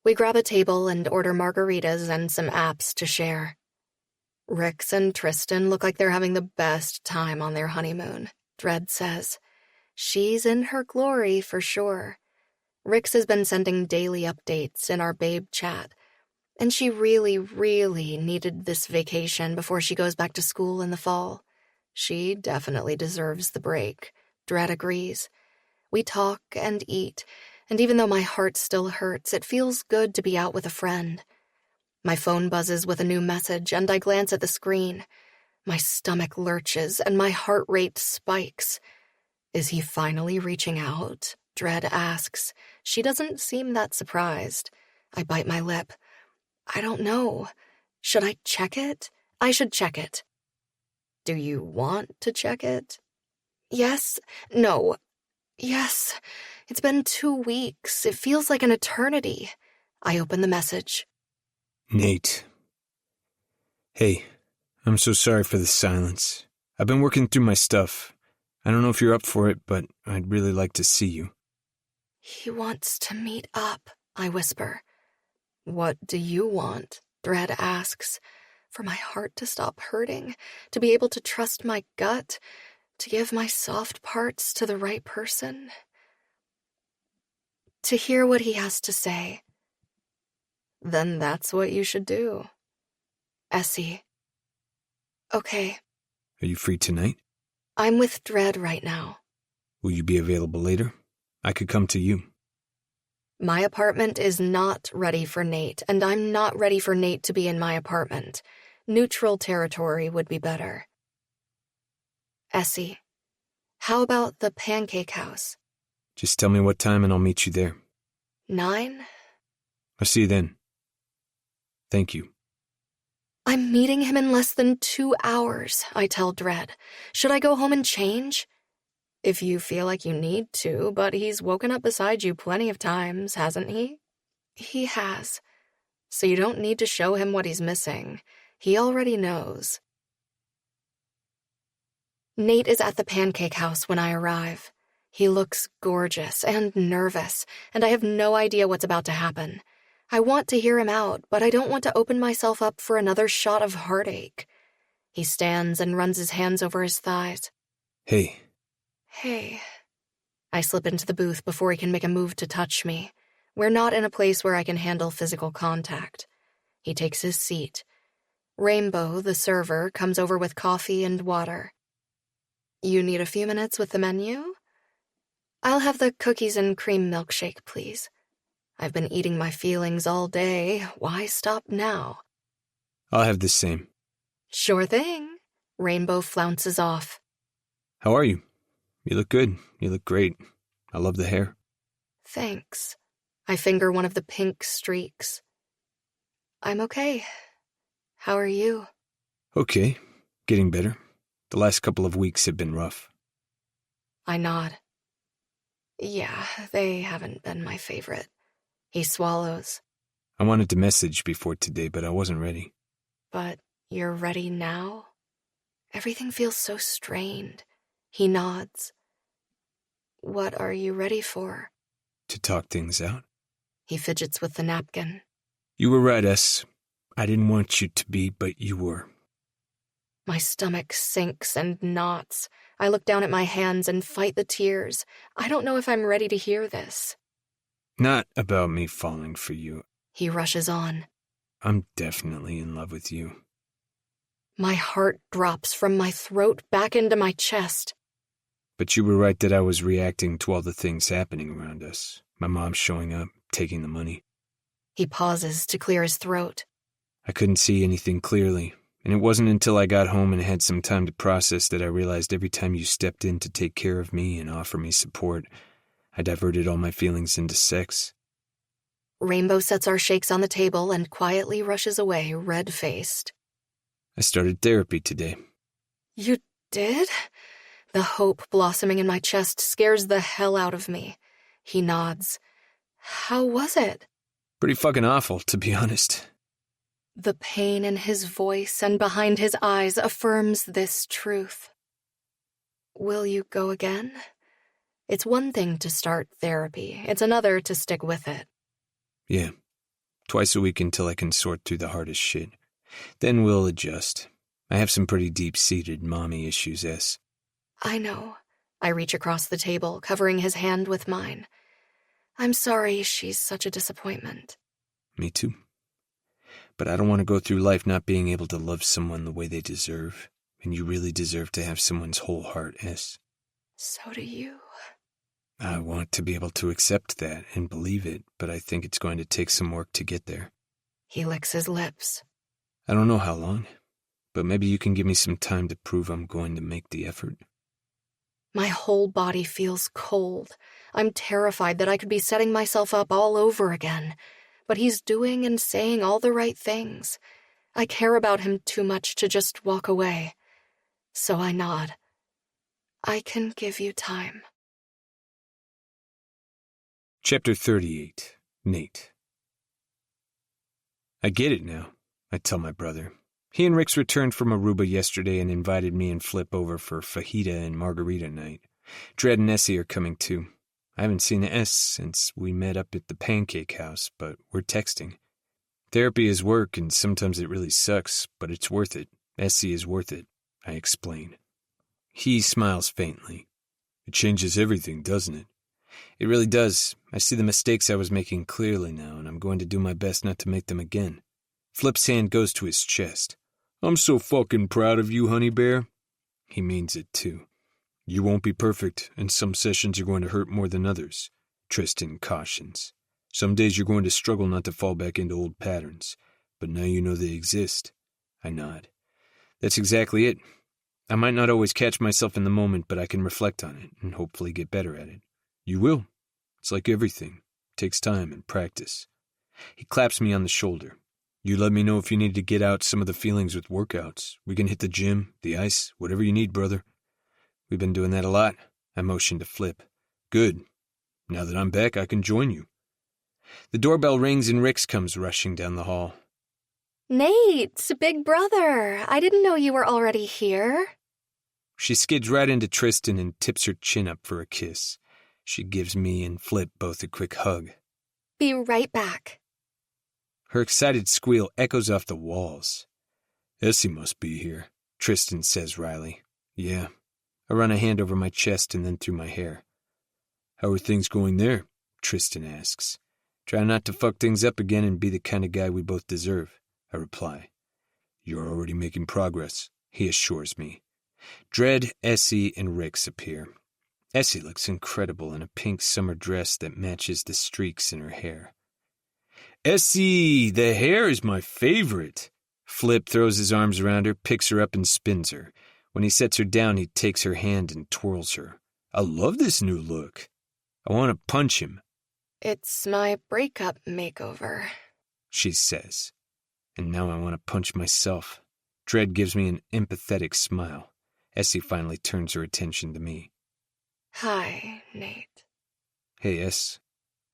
We grab a table and order margaritas and some apps to share. Rix and Tristan look like they're having the best time on their honeymoon, Dred says. She's in her glory for sure. Rix has been sending daily updates in our babe chat, and she really, really needed this vacation before she goes back to school in the fall. She definitely deserves the break, Dred agrees. We talk and eat, and even though my heart still hurts, it feels good to be out with a friend. My phone buzzes with a new message, and I glance at the screen. My stomach lurches, and my heart rate spikes. Is he finally reaching out? Dred asks. She doesn't seem that surprised. I bite my lip. I don't know. Should I check it? I should check it. Do you want to check it? Yes. No. Yes. It's been 2 weeks. It feels like an eternity. I open the message. Nate. Hey, I'm so sorry for the silence. I've been working through my stuff. I don't know if you're up for it, but I'd really like to see you. He wants to meet up, I whisper. What do you want? Dred asks. For my heart to stop hurting, to be able to trust my gut, to give my soft parts to the right person. To hear what he has to say. Then that's what you should do. Essie. Okay. Are you free tonight? I'm with Dred right now. Will you be available later? I could come to you. My apartment is not ready for Nate, and I'm not ready for Nate to be in my apartment. Neutral territory would be better. Essie, how about the pancake house? Just tell me what time and I'll meet you there. 9? I'll see you then. Thank you. I'm meeting him in less than 2 hours, I tell Dred. Should I go home and change? If you feel like you need to, but he's woken up beside you plenty of times, hasn't he? He has. So you don't need to show him what he's missing. He already knows. Nate is at the pancake house when I arrive. He looks gorgeous and nervous, and I have no idea what's about to happen. I want to hear him out, but I don't want to open myself up for another shot of heartache. He stands and runs his hands over his thighs. Hey. Hey. I slip into the booth before he can make a move to touch me. We're not in a place where I can handle physical contact. He takes his seat. Rainbow, the server, comes over with coffee and water. You need a few minutes with the menu? I'll have the cookies and cream milkshake, please. I've been eating my feelings all day. Why stop now? I'll have the same. Sure thing. Rainbow flounces off. How are you? You look good. You look great. I love the hair. Thanks. I finger one of the pink streaks. I'm okay. How are you? Okay. Getting better. The last couple of weeks have been rough. I nod. Yeah, they haven't been my favorite. He swallows. I wanted to message before today, but I wasn't ready. But you're ready now? Everything feels so strained. He nods. What are you ready for? To talk things out. He fidgets with the napkin. You were right, S. I didn't want you to be, but you were. My stomach sinks and knots. I look down at my hands and fight the tears. I don't know if I'm ready to hear this. Not about me falling for you. He rushes on. I'm definitely in love with you. My heart drops from my throat back into my chest. But you were right that I was reacting to all the things happening around us. My mom showing up, taking the money. He pauses to clear his throat. I couldn't see anything clearly, and it wasn't until I got home and had some time to process that I realized every time you stepped in to take care of me and offer me support, I diverted all my feelings into sex. Rainbow sets our shakes on the table and quietly rushes away, red-faced. I started therapy today. You did? The hope blossoming in my chest scares the hell out of me. He nods. How was it? Pretty fucking awful, to be honest. The pain in his voice and behind his eyes affirms this truth. Will you go again? It's one thing to start therapy. It's another to stick with it. Yeah. Twice a week until I can sort through the hardest shit. Then we'll adjust. I have some pretty deep-seated mommy issues, S. I know. I reach across the table, covering his hand with mine. I'm sorry she's such a disappointment. Me too. But I don't want to go through life not being able to love someone the way they deserve. And you really deserve to have someone's whole heart, S. So do you. I want to be able to accept that and believe it, but I think it's going to take some work to get there. He licks his lips. I don't know how long, but maybe you can give me some time to prove I'm going to make the effort. My whole body feels cold. I'm terrified that I could be setting myself up all over again. But he's doing and saying all the right things. I care about him too much to just walk away. So I nod. I can give you time. Chapter 38, Nate. I get it now, I tell my brother. He and Rix returned from Aruba yesterday and invited me and Flip over for fajita and margarita night. Dred and Essie are coming too. I haven't seen S since we met up at the pancake house, but we're texting. Therapy is work and sometimes it really sucks, but it's worth it. Essie is worth it, I explain. He smiles faintly. It changes everything, doesn't it? It really does. I see the mistakes I was making clearly now, and I'm going to do my best not to make them again. Flip's hand goes to his chest. I'm so fucking proud of you, honey bear. He means it, too. You won't be perfect, and some sessions are going to hurt more than others, Tristan cautions. Some days you're going to struggle not to fall back into old patterns, but now you know they exist. I nod. That's exactly it. I might not always catch myself in the moment, but I can reflect on it and hopefully get better at it. You will. It's like everything. It takes time and practice. He claps me on the shoulder. You let me know if you need to get out some of the feelings with workouts. We can hit the gym, the ice, whatever you need, brother. We've been doing that a lot. I motioned to Flip. Good. Now that I'm back, I can join you. The doorbell rings and Rix comes rushing down the hall. Nate, big brother. I didn't know you were already here. She skids right into Tristan and tips her chin up for a kiss. She gives me and Flip both a quick hug. Be right back. Her excited squeal echoes off the walls. Essie must be here, Tristan says wryly. Yeah. I run a hand over my chest and then through my hair. How are things going there? Tristan asks. Try not to fuck things up again and be the kind of guy we both deserve, I reply. You're already making progress, he assures me. Dred, Essie, and Rix appear. Essie looks incredible in a pink summer dress that matches the streaks in her hair. Essie, the hair is my favorite. Flip throws his arms around her, picks her up, and spins her. When he sets her down, he takes her hand and twirls her. I love this new look. I want to punch him. It's my breakup makeover, she says. And now I want to punch myself. Dred gives me an empathetic smile. Essie finally turns her attention to me. Hi, Nate. Hey, S.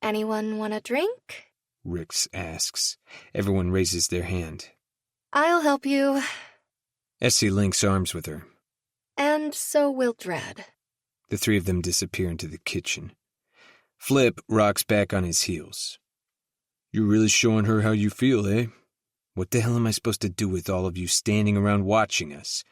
Anyone want a drink? Rix asks. Everyone raises their hand. I'll help you. Essie links arms with her. And so will Dred. The three of them disappear into the kitchen. Flip rocks back on his heels. You're really showing her how you feel, eh? What the hell am I supposed to do with all of you standing around watching us?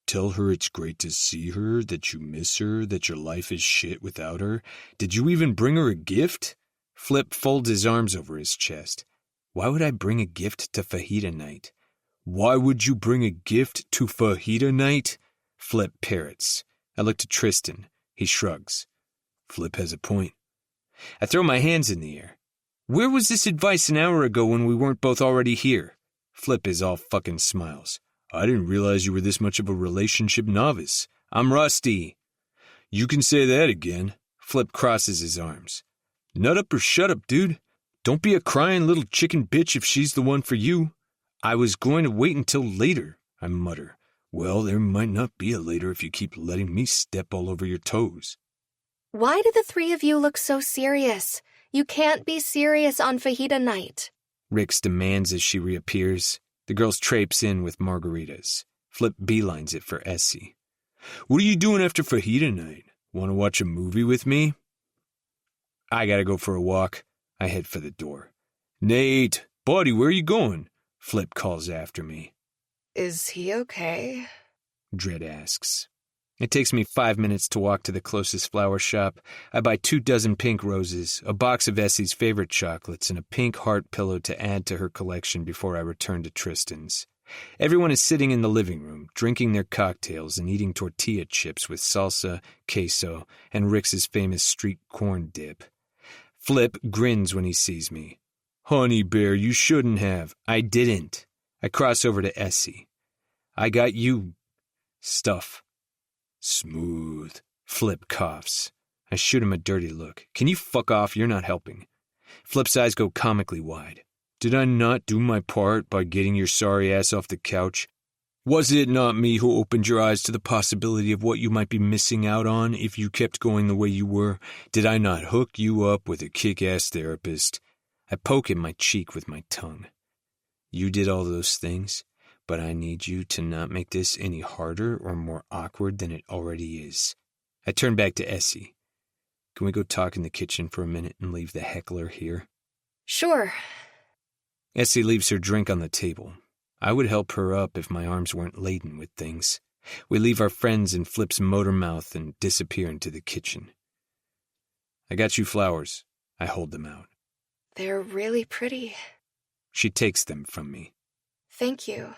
Tell her it's great to see her, that you miss her, that your life is shit without her? Did you even bring her a gift? Flip folds his arms over his chest. Why would I bring a gift to fajita night? Why would you bring a gift to fajita night? Flip parrots. I look to Tristan. He shrugs. Flip has a point. I throw my hands in the air. Where was this advice an hour ago when we weren't both already here? Flip is all fucking smiles. I didn't realize you were this much of a relationship novice. I'm rusty. You can say that again. Flip crosses his arms. Nut up or shut up, dude. Don't be a crying little chicken bitch if she's the one for you. I was going to wait until later, I mutter. Well, there might not be a later if you keep letting me step all over your toes. Why do the three of you look so serious? You can't be serious on fajita night. Rix demands as she reappears. The girls traipse in with margaritas. Flip beelines it for Essie. What are you doing after fajita night? Want to watch a movie with me? I gotta go for a walk. I head for the door. Nate, buddy, where are you going? Flip calls after me. Is he okay? Dredd asks. It takes me 5 minutes to walk to the closest flower shop. I buy 24 pink roses, a box of Essie's favorite chocolates, and a pink heart pillow to add to her collection before I return to Tristan's. Everyone is sitting in the living room, drinking their cocktails and eating tortilla chips with salsa, queso, and Rick's famous street corn dip. Flip grins when he sees me. Honey bear, you shouldn't have. I didn't. I cross over to Essie. I got you stuff. Smooth. Flip coughs. I shoot him a dirty look. Can you fuck off? You're not helping. Flip's eyes go comically wide. Did I not do my part by getting your sorry ass off the couch? Was it not me who opened your eyes to the possibility of what you might be missing out on if you kept going the way you were? Did I not hook you up with a kick-ass therapist? I poke at my cheek with my tongue. You did all those things, but I need you to not make this any harder or more awkward than it already is. I turn back to Essie. Can we go talk in the kitchen for a minute and leave the heckler here? Sure. Essie leaves her drink on the table. I would help her up if my arms weren't laden with things. We leave our friends in Flip's motor mouth and disappear into the kitchen. I got you flowers. I hold them out. They're really pretty. She takes them from me. Thank you.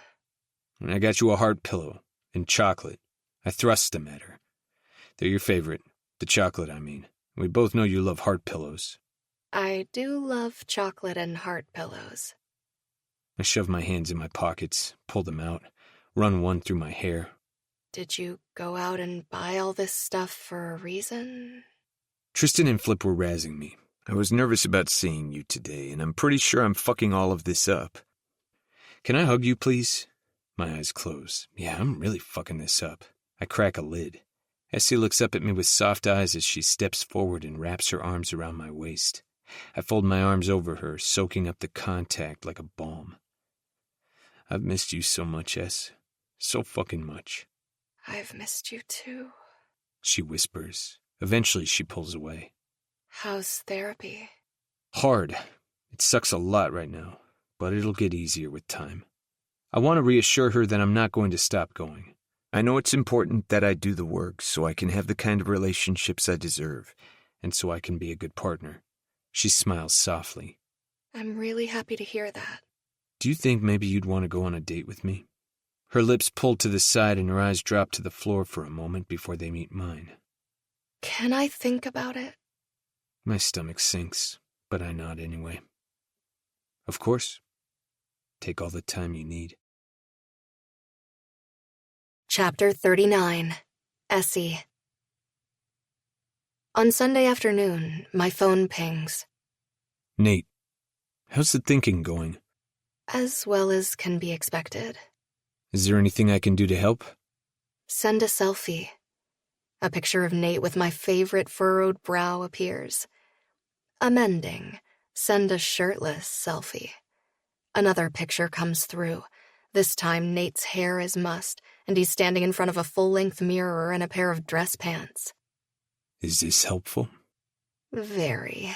And I got you a heart pillow and chocolate. I thrust them at her. They're your favorite. The chocolate, I mean. We both know you love heart pillows. I do love chocolate and heart pillows. I shove my hands in my pockets, pull them out, run one through my hair. Did you go out and buy all this stuff for a reason? Tristan and Flip were razzing me. I was nervous about seeing you today, and I'm pretty sure I'm fucking all of this up. Can I hug you, please? My eyes close. Yeah, I'm really fucking this up. I crack a lid. Essie looks up at me with soft eyes as she steps forward and wraps her arms around my waist. I fold my arms over her, soaking up the contact like a balm. I've missed you so much, Es. So fucking much. I've missed you too. She whispers. Eventually she pulls away. How's therapy? Hard. It sucks a lot right now, but it'll get easier with time. I want to reassure her that I'm not going to stop going. I know it's important that I do the work so I can have the kind of relationships I deserve, and so I can be a good partner. She smiles softly. I'm really happy to hear that. Do you think maybe you'd want to go on a date with me? Her lips pull to the side and her eyes drop to the floor for a moment before they meet mine. Can I think about it? My stomach sinks, but I nod anyway. Of course. Take all the time you need. Chapter 39. Essie. On Sunday afternoon, my phone pings. Nate, how's the thinking going? As well as can be expected. Is there anything I can do to help? Send a selfie. A picture of Nate with my favorite furrowed brow appears. Amending. Send a shirtless selfie. Another picture comes through. This time Nate's hair is mussed, and he's standing in front of a full-length mirror in a pair of dress pants. Is this helpful? Very.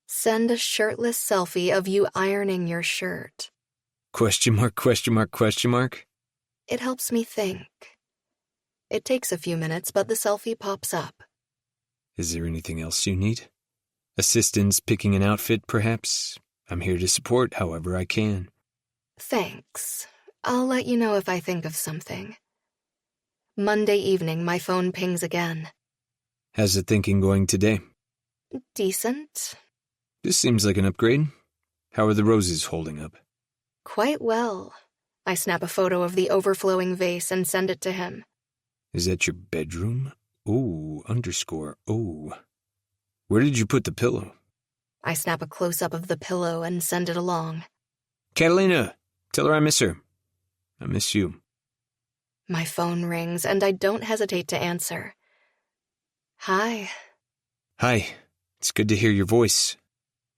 Send a shirtless selfie of you ironing your shirt. Question mark, question mark, question mark? It helps me think. It takes a few minutes, but the selfie pops up. Is there anything else you need? Assistance picking an outfit, perhaps? I'm here to support however I can. Thanks. I'll let you know if I think of something. Monday evening, my phone pings again. How's the thinking going today? Decent. This seems like an upgrade. How are the roses holding up? Quite well. I snap a photo of the overflowing vase and send it to him. Is that your bedroom? Ooh, underscore, ooh. Where did you put the pillow? I snap a close-up of the pillow and send it along. Catalina, tell her I miss her. I miss you. My phone rings, and I don't hesitate to answer. Hi. Hi, it's good to hear your voice.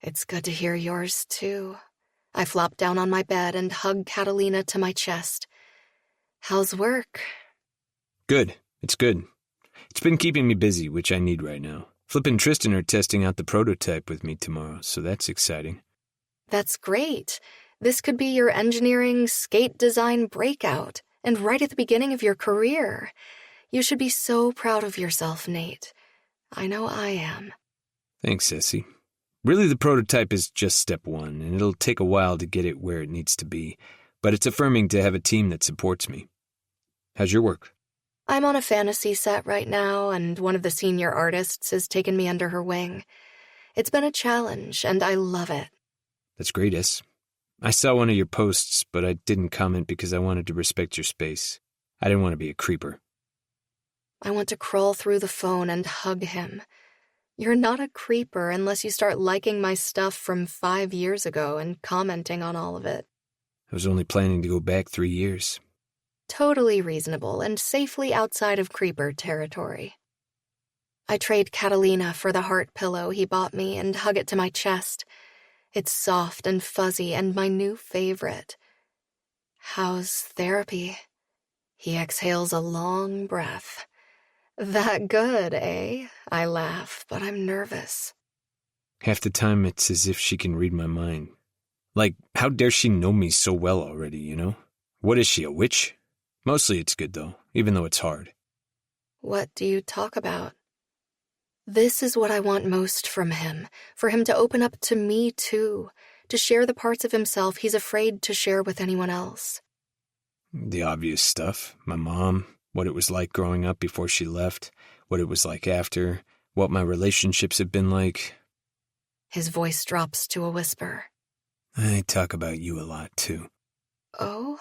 It's good to hear yours, too. I flop down on my bed and hug Catalina to my chest. How's work? Good. It's good. It's been keeping me busy, which I need right now. Flip and Tristan are testing out the prototype with me tomorrow, so that's exciting. That's great. This could be your engineering skate design breakout, and right at the beginning of your career. You should be so proud of yourself, Nate. I know I am. Thanks, Essie. Really, the prototype is just step one, and it'll take a while to get it where it needs to be, but it's affirming to have a team that supports me. How's your work? I'm on a fantasy set right now, and one of the senior artists has taken me under her wing. It's been a challenge, and I love it. That's great, Es. I saw one of your posts, but I didn't comment because I wanted to respect your space. I didn't want to be a creeper. I want to crawl through the phone and hug him. You're not a creeper unless you start liking my stuff from 5 years ago and commenting on all of it. I was only planning to go back 3 years. Totally reasonable and safely outside of creeper territory. I trade Catalina for the heart pillow he bought me and hug it to my chest. It's soft and fuzzy and my new favorite. How's therapy? He exhales a long breath. That good, eh? I laugh, but I'm nervous. Half the time it's as if she can read my mind. Like, how dare she know me so well already, you know? What is she, a witch? Mostly it's good, though, even though it's hard. What do you talk about? This is what I want most from him, for him to open up to me, too, to share the parts of himself he's afraid to share with anyone else. The obvious stuff. My mom, what it was like growing up before she left, what it was like after, what my relationships have been like. His voice drops to a whisper. I talk about you a lot, too. Oh?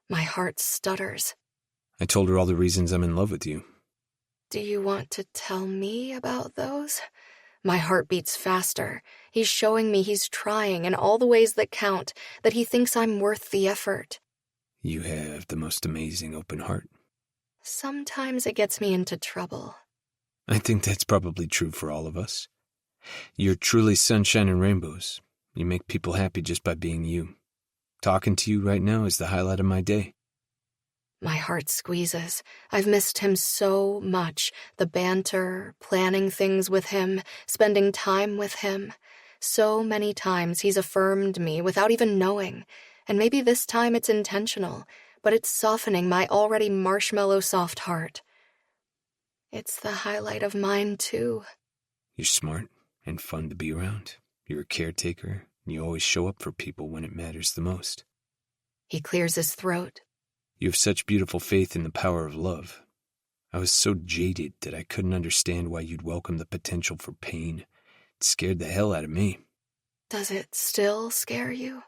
My heart stutters. I told her all the reasons I'm in love with you. Do you want to tell me about those? My heart beats faster. He's showing me he's trying in all the ways that count, that he thinks I'm worth the effort. You have the most amazing open heart. Sometimes it gets me into trouble. I think that's probably true for all of us. You're truly sunshine and rainbows. You make people happy just by being you. Talking to you right now is the highlight of my day. My heart squeezes. I've missed him so much. The banter, planning things with him, spending time with him. So many times he's affirmed me without even knowing. And maybe this time it's intentional, but it's softening my already marshmallow soft heart. It's the highlight of mine, too. You're smart and fun to be around. You're a caretaker, and you always show up for people when it matters the most. He clears his throat. You have such beautiful faith in the power of love. I was so jaded that I couldn't understand why you'd welcome the potential for pain. It scared the hell out of me. Does it still scare you?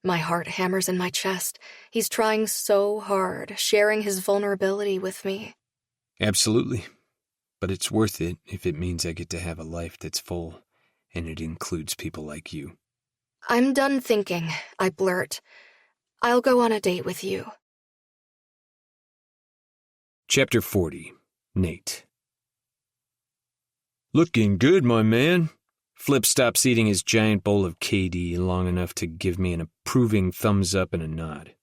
My heart hammers in my chest. He's trying so hard, sharing his vulnerability with me. Absolutely. But it's worth it if it means I get to have a life that's full, and it includes people like you. I'm done thinking, I blurt. I'll go on a date with you. Chapter 40. Nate. Looking good, my man. Flip stops eating his giant bowl of KD long enough to give me an approving thumbs up and a nod.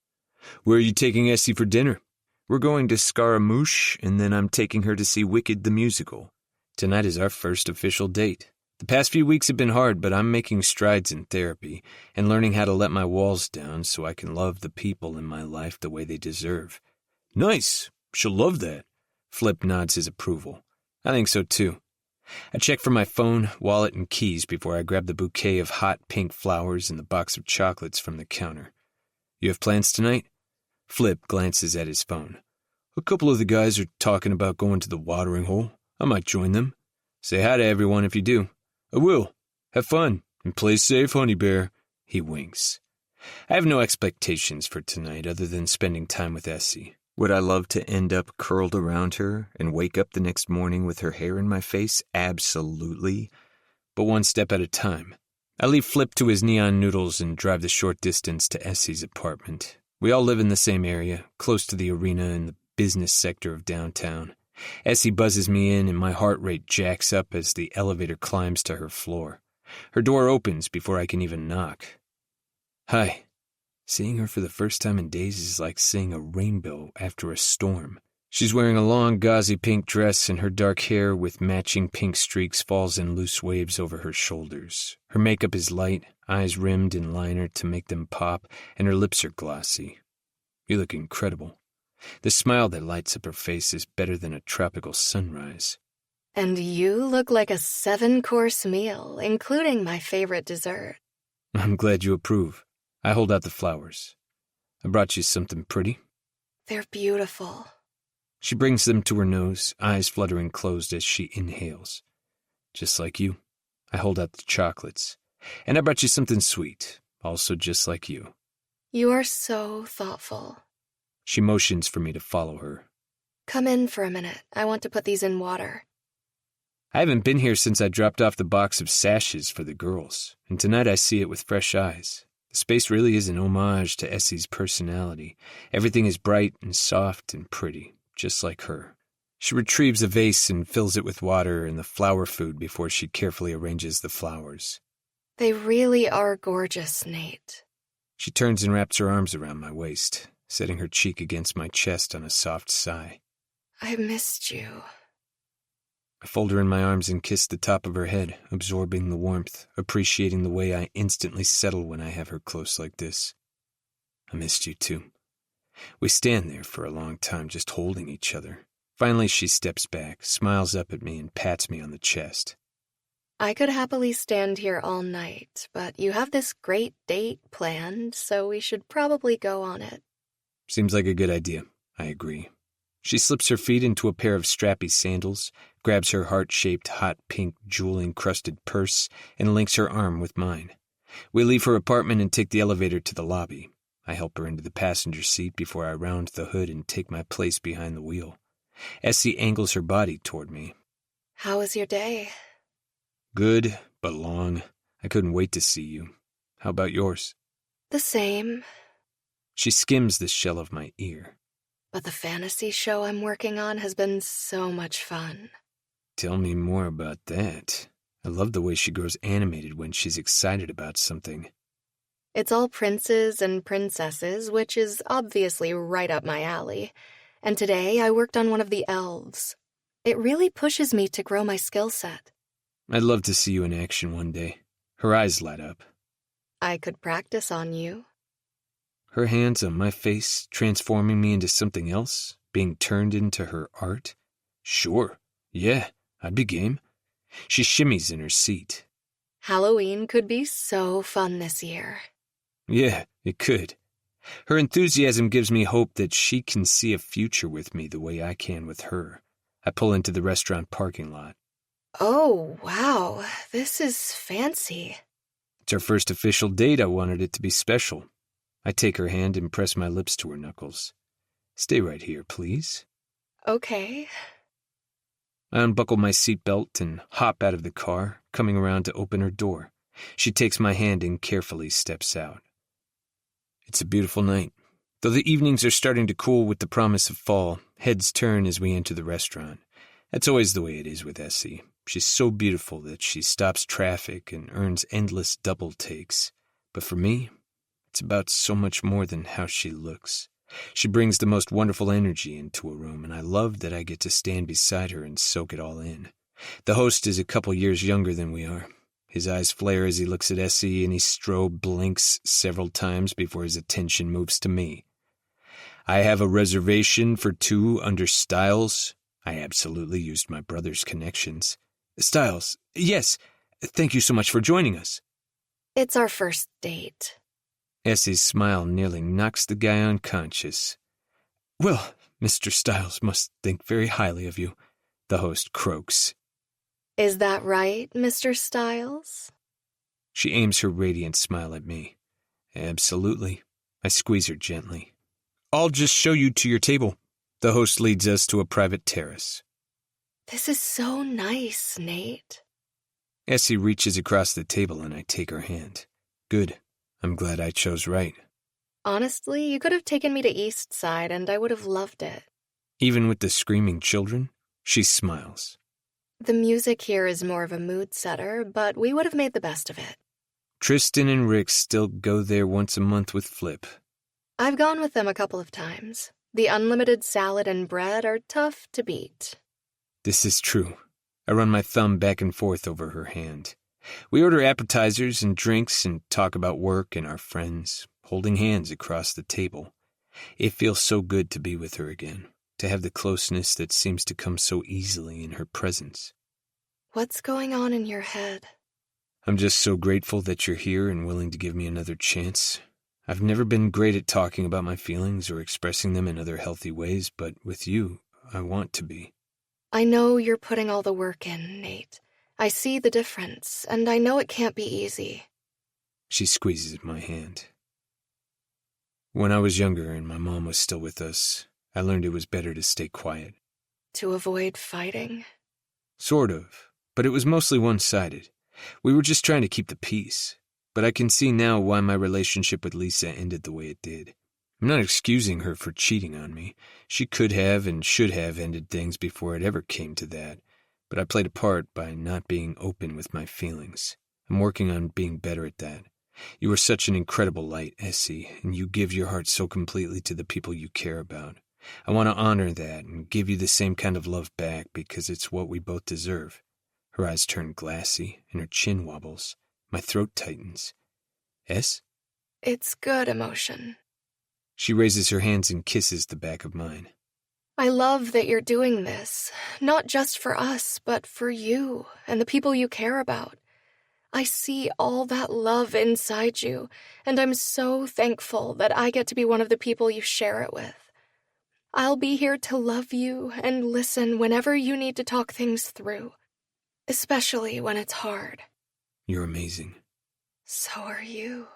Where are you taking Essie for dinner? We're going to Scaramouche, and then I'm taking her to see Wicked the musical. Tonight is our first official date. The past few weeks have been hard, but I'm making strides in therapy and learning how to let my walls down so I can love the people in my life the way they deserve. Nice. She'll love that. Flip nods his approval. I think so, too. I check for my phone, wallet, and keys before I grab the bouquet of hot pink flowers and the box of chocolates from the counter. You have plans tonight? Flip glances at his phone. A couple of the guys are talking about going to the watering hole. I might join them. Say hi to everyone if you do. I will. Have fun, and play safe, honey bear. He winks. I have no expectations for tonight other than spending time with Essie. Would I love to end up curled around her and wake up the next morning with her hair in my face? Absolutely. But one step at a time. I leave Flip to his neon noodles and drive the short distance to Essie's apartment. We all live in the same area, close to the arena in the business sector of downtown. Essie buzzes me in and my heart rate jacks up as the elevator climbs to her floor. Her door opens before I can even knock. Hi. Seeing her for the first time in days is like seeing a rainbow after a storm. She's wearing a long, gauzy pink dress, and her dark hair with matching pink streaks falls in loose waves over her shoulders. Her makeup is light, eyes rimmed in liner to make them pop, and her lips are glossy. You look incredible. The smile that lights up her face is better than a tropical sunrise. And you look like a 7-course meal, including my favorite dessert. I'm glad you approve. I hold out the flowers. I brought you something pretty. They're beautiful. She brings them to her nose, eyes fluttering closed as she inhales. Just like you. I hold out the chocolates. And I brought you something sweet, also just like you. You are so thoughtful. She motions for me to follow her. Come in for a minute. I want to put these in water. I haven't been here since I dropped off the box of sashes for the girls, and tonight I see it with fresh eyes. The space really is an homage to Essie's personality. Everything is bright and soft and pretty, just like her. She retrieves a vase and fills it with water and the flower food before she carefully arranges the flowers. They really are gorgeous, Nate. She turns and wraps her arms around my waist, setting her cheek against my chest on a soft sigh. I missed you. I fold her in my arms and kiss the top of her head, absorbing the warmth, appreciating the way I instantly settle when I have her close like this. I missed you too. We stand there for a long time just holding each other. Finally she steps back, smiles up at me, and pats me on the chest. I could happily stand here all night, but you have this great date planned, so we should probably go on it. Seems like a good idea, I agree. She slips her feet into a pair of strappy sandals, grabs her heart-shaped, hot pink, jewel-encrusted purse, and links her arm with mine. We leave her apartment and take the elevator to the lobby. I help her into the passenger seat before I round the hood and take my place behind the wheel. Essie angles her body toward me. How was your day? Good, but long. I couldn't wait to see you. How about yours? The same. She skims the shell of my ear. But the fantasy show I'm working on has been so much fun. Tell me more about that. I love the way she grows animated when she's excited about something. It's all princes and princesses, which is obviously right up my alley. And today I worked on one of the elves. It really pushes me to grow my skill set. I'd love to see you in action one day. Her eyes light up. I could practice on you. Her hands on my face, transforming me into something else, being turned into her art? Sure. Yeah, I'd be game. She shimmies in her seat. Halloween could be so fun this year. Yeah, it could. Her enthusiasm gives me hope that she can see a future with me the way I can with her. I pull into the restaurant parking lot. Oh, wow. This is fancy. It's our first official date. I wanted it to be special. I take her hand and press my lips to her knuckles. Stay right here, please. Okay. I unbuckle my seatbelt and hop out of the car, coming around to open her door. She takes my hand and carefully steps out. It's a beautiful night. Though the evenings are starting to cool with the promise of fall, heads turn as we enter the restaurant. That's always the way it is with Essie. She's so beautiful that she stops traffic and earns endless double takes. But for me, it's about so much more than how she looks. She brings the most wonderful energy into a room, and I love that I get to stand beside her and soak it all in. The host is a couple years younger than we are. His eyes flare as he looks at Essie, and his strobe blinks several times before his attention moves to me. I have a reservation for 2 under Stiles. I absolutely used my brother's connections. Stiles, yes, thank you so much for joining us. It's our first date. Essie's smile nearly knocks the guy unconscious. Well, Mr. Stiles must think very highly of you, the host croaks. Is that right, Mr. Stiles? She aims her radiant smile at me. Absolutely. I squeeze her gently. I'll just show you to your table. The host leads us to a private terrace. This is so nice, Nate. Essie reaches across the table and I take her hand. Good. I'm glad I chose right. Honestly, you could have taken me to East Side and I would have loved it. Even with the screaming children? She smiles. The music here is more of a mood setter, but we would have made the best of it. Tristan and Rick still go there once a month with Flip. I've gone with them a couple of times. The unlimited salad and bread are tough to beat. This is true. I run my thumb back and forth over her hand. We order appetizers and drinks and talk about work and our friends, holding hands across the table. It feels so good to be with her again, to have the closeness that seems to come so easily in her presence. What's going on in your head? I'm just so grateful that you're here and willing to give me another chance. I've never been great at talking about my feelings or expressing them in other healthy ways, but with you, I want to be. I know you're putting all the work in, Nate. I see the difference, and I know it can't be easy. She squeezes my hand. When I was younger and my mom was still with us, I learned it was better to stay quiet. To avoid fighting? Sort of, but it was mostly one-sided. We were just trying to keep the peace. But I can see now why my relationship with Lisa ended the way it did. I'm not excusing her for cheating on me. She could have and should have ended things before it ever came to that. But I played a part by not being open with my feelings. I'm working on being better at that. You are such an incredible light, Essie, and you give your heart so completely to the people you care about. I want to honor that and give you the same kind of love back because it's what we both deserve. Her eyes turn glassy and her chin wobbles. My throat tightens. Es? It's good emotion. She raises her hands and kisses the back of mine. I love that you're doing this, not just for us, but for you and the people you care about. I see all that love inside you, and I'm so thankful that I get to be one of the people you share it with. I'll be here to love you and listen whenever you need to talk things through, especially when it's hard. You're amazing. So are you.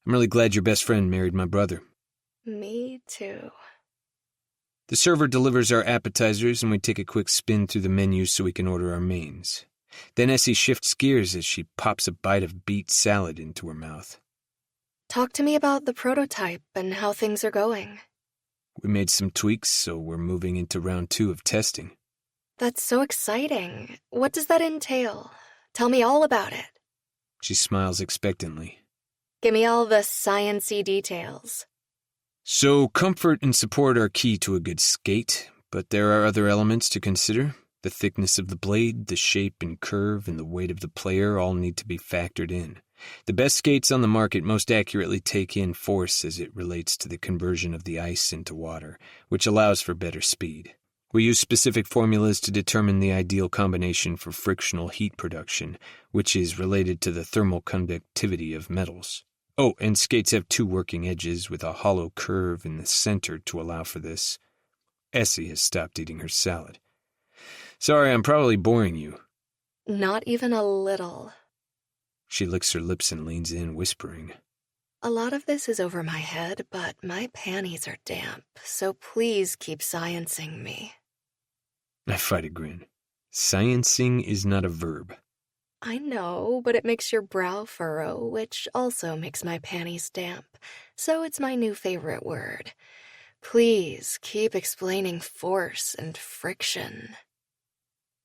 I'm really glad your best friend married my brother. Me too. The server delivers our appetizers and we take a quick spin through the menu so we can order our mains. Then Essie shifts gears as she pops a bite of beet salad into her mouth. Talk to me about the prototype and how things are going. We made some tweaks, so we're moving into round 2 of testing. That's so exciting. What does that entail? Tell me all about it. She smiles expectantly. Give me all the science-y details. So, comfort and support are key to a good skate, but there are other elements to consider. The thickness of the blade, the shape and curve, and the weight of the player all need to be factored in. The best skates on the market most accurately take in force as it relates to the conversion of the ice into water, which allows for better speed. We use specific formulas to determine the ideal combination for frictional heat production, which is related to the thermal conductivity of metals. Oh, and skates have 2 working edges with a hollow curve in the center to allow for this. Essie has stopped eating her salad. Sorry, I'm probably boring you. Not even a little. She licks her lips and leans in, whispering. A lot of this is over my head, but my panties are damp, so please keep sciencing me. I fight a grin. Sciencing is not a verb. I know, but it makes your brow furrow, which also makes my panties damp, so it's my new favorite word. Please keep explaining force and friction.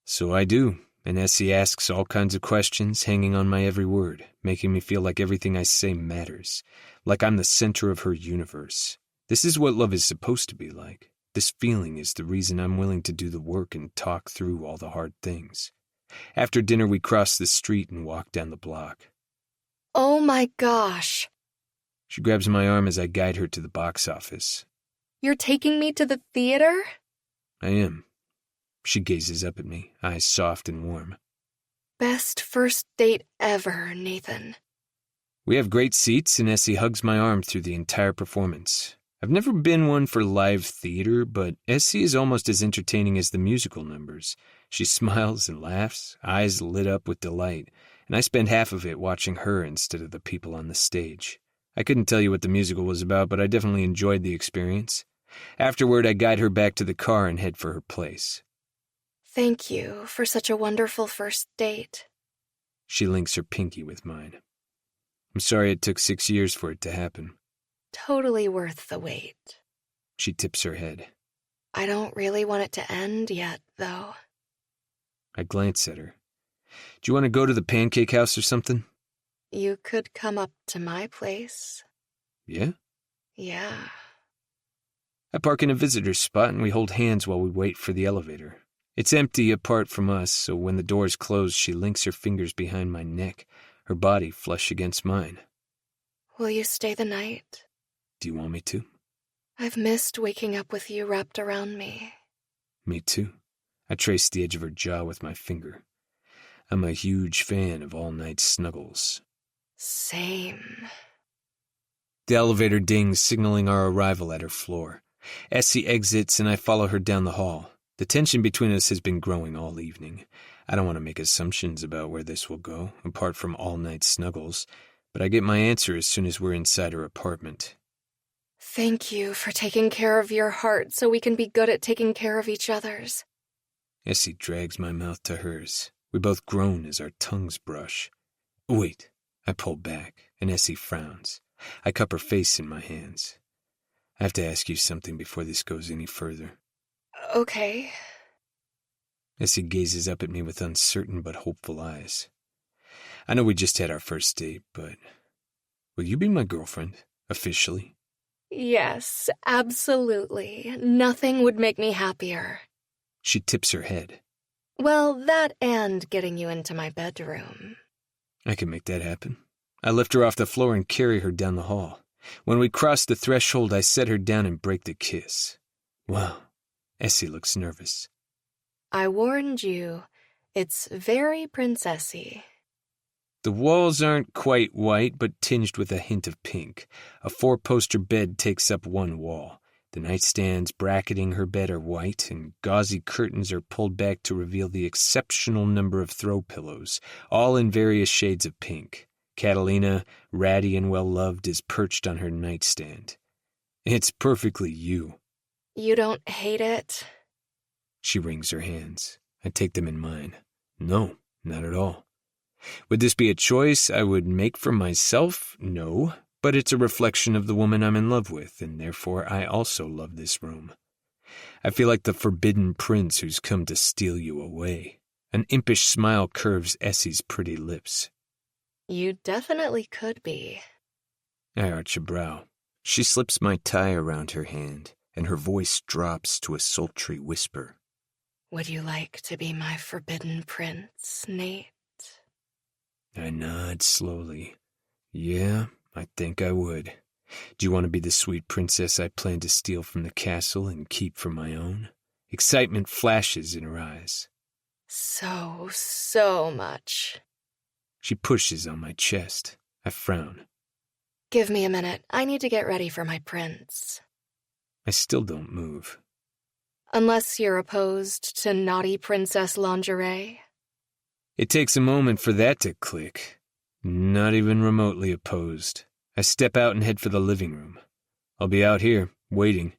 So I do, and Essie asks all kinds of questions, hanging on my every word, making me feel like everything I say matters, like I'm the center of her universe. This is what love is supposed to be like. This feeling is the reason I'm willing to do the work and talk through all the hard things. After dinner, we cross the street and walk down the block. Oh my gosh. She grabs my arm as I guide her to the box office. You're taking me to the theater? I am. She gazes up at me, eyes soft and warm. Best first date ever, Nathan. We have great seats, and Essie hugs my arm through the entire performance. I've never been one for live theater, but Essie is almost as entertaining as the musical numbers. She smiles and laughs, eyes lit up with delight, and I spend half of it watching her instead of the people on the stage. I couldn't tell you what the musical was about, but I definitely enjoyed the experience. Afterward, I guide her back to the car and head for her place. Thank you for such a wonderful first date. She links her pinky with mine. I'm sorry it took 6 years for it to happen. Totally worth the wait. She tips her head. I don't really want it to end yet, though. I glance at her. Do you want to go to the pancake house or something? You could come up to my place. Yeah? Yeah. I park in a visitor's spot and we hold hands while we wait for the elevator. It's empty apart from us, so when the doors close, she links her fingers behind my neck, her body flush against mine. Will you stay the night? Do you want me to? I've missed waking up with you wrapped around me. Me too. I traced the edge of her jaw with my finger. I'm a huge fan of all-night snuggles. Same. The elevator dings, signaling our arrival at her floor. Essie exits and I follow her down the hall. The tension between us has been growing all evening. I don't want to make assumptions about where this will go, apart from all-night snuggles, but I get my answer as soon as we're inside her apartment. Thank you for taking care of your heart so we can be good at taking care of each other's. Essie drags my mouth to hers. We both groan as our tongues brush. Wait, I pull back, and Essie frowns. I cup her face in my hands. I have to ask you something before this goes any further. Okay. Essie gazes up at me with uncertain but hopeful eyes. I know we just had our first date, but will you be my girlfriend, officially? Yes, absolutely. Nothing would make me happier. She tips her head. Well, that and getting you into my bedroom. I can make that happen. I lift her off the floor and carry her down the hall. When we cross the threshold, I set her down and break the kiss. Wow, Essie looks nervous. I warned you. It's very princessy. The walls aren't quite white, but tinged with a hint of pink. A 4-poster bed takes up one wall. The nightstands bracketing her bed are white, and gauzy curtains are pulled back to reveal the exceptional number of throw pillows, all in various shades of pink. Catalina, ratty and well-loved, is perched on her nightstand. It's perfectly you. You don't hate it? She wrings her hands. I take them in mine. No, not at all. Would this be a choice I would make for myself? No, but it's a reflection of the woman I'm in love with, and therefore I also love this room. I feel like the forbidden prince who's come to steal you away. An impish smile curves Essie's pretty lips. You definitely could be. I arch a brow. She slips my tie around her hand, and her voice drops to a sultry whisper. Would you like to be my forbidden prince, Nate? I nod slowly. Yeah, I think I would. Do you want to be the sweet princess I plan to steal from the castle and keep for my own? Excitement flashes in her eyes. So much. She pushes on my chest. I frown. Give me a minute. I need to get ready for my prince. I still don't move. Unless you're opposed to naughty princess lingerie. It takes a moment for that to click. Not even remotely opposed. I step out and head for the living room. I'll be out here, waiting.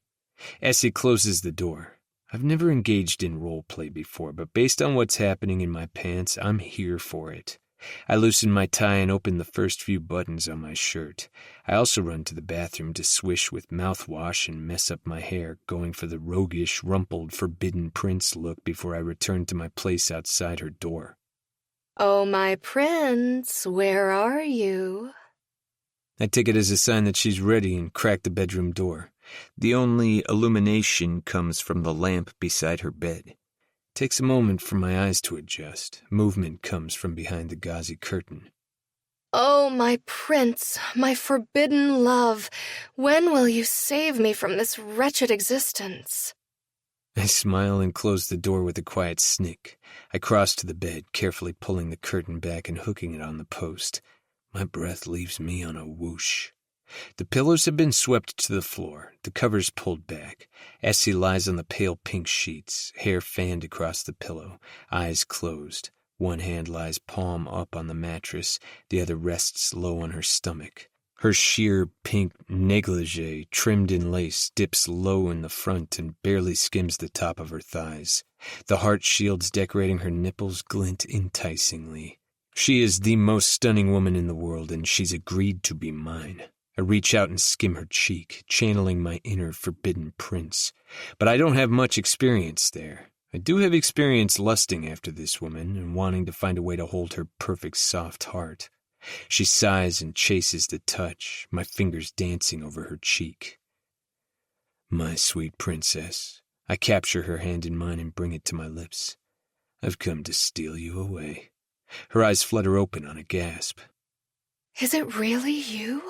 Essie closes the door. I've never engaged in role play before, but based on what's happening in my pants, I'm here for it. I loosen my tie and open the first few buttons on my shirt. I also run to the bathroom to swish with mouthwash and mess up my hair, going for the roguish, rumpled, forbidden prince look before I return to my place outside her door. Oh, my prince, where are you? I take it as a sign that she's ready and crack the bedroom door. The only illumination comes from the lamp beside her bed. Takes a moment for my eyes to adjust. Movement comes from behind the gauzy curtain. Oh, my prince, my forbidden love, when will you save me from this wretched existence? I smile and close the door with a quiet snick. I cross to the bed, carefully pulling the curtain back and hooking it on the post. My breath leaves me on a whoosh. The pillows have been swept to the floor, the covers pulled back. Essie lies on the pale pink sheets, hair fanned across the pillow, eyes closed. One hand lies palm up on the mattress, the other rests low on her stomach. Her sheer pink negligee, trimmed in lace, dips low in the front and barely skims the top of her thighs. The heart shields decorating her nipples glint enticingly. She is the most stunning woman in the world, and she's agreed to be mine. I reach out and skim her cheek, channeling my inner forbidden prince. But I don't have much experience there. I do have experience lusting after this woman and wanting to find a way to hold her perfect soft heart. She sighs and chases the touch, my fingers dancing over her cheek. My sweet princess. I capture her hand in mine and bring it to my lips. I've come to steal you away. Her eyes flutter open on a gasp. Is it really you?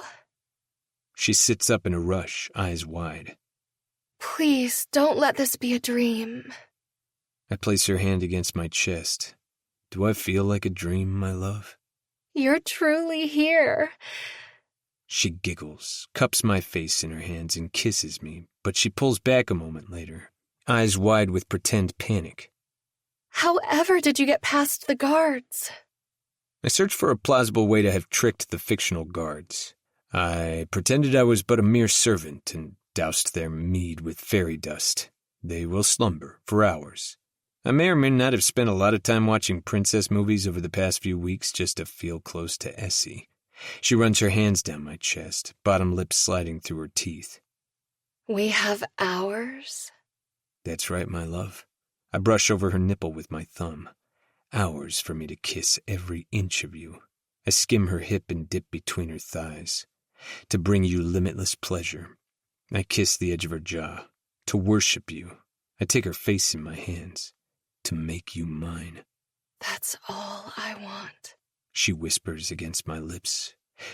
She sits up in a rush, eyes wide. Please, don't let this be a dream. I place her hand against my chest. Do I feel like a dream, my love? You're truly here. She giggles, cups my face in her hands and kisses me, but she pulls back a moment later, eyes wide with pretend panic. However did you get past the guards? I searched for a plausible way to have tricked the fictional guards. I pretended I was but a mere servant and doused their mead with fairy dust. They will slumber for hours. I may or may not have spent a lot of time watching princess movies over the past few weeks just to feel close to Essie. She runs her hands down my chest, bottom lip sliding through her teeth. We have hours? That's right, my love. I brush over her nipple with my thumb. Hours for me to kiss every inch of you. I skim her hip and dip between her thighs. To bring you limitless pleasure. I kiss the edge of her jaw. To worship you. I take her face in my hands. To make you mine. That's all I want. She whispers against my lips.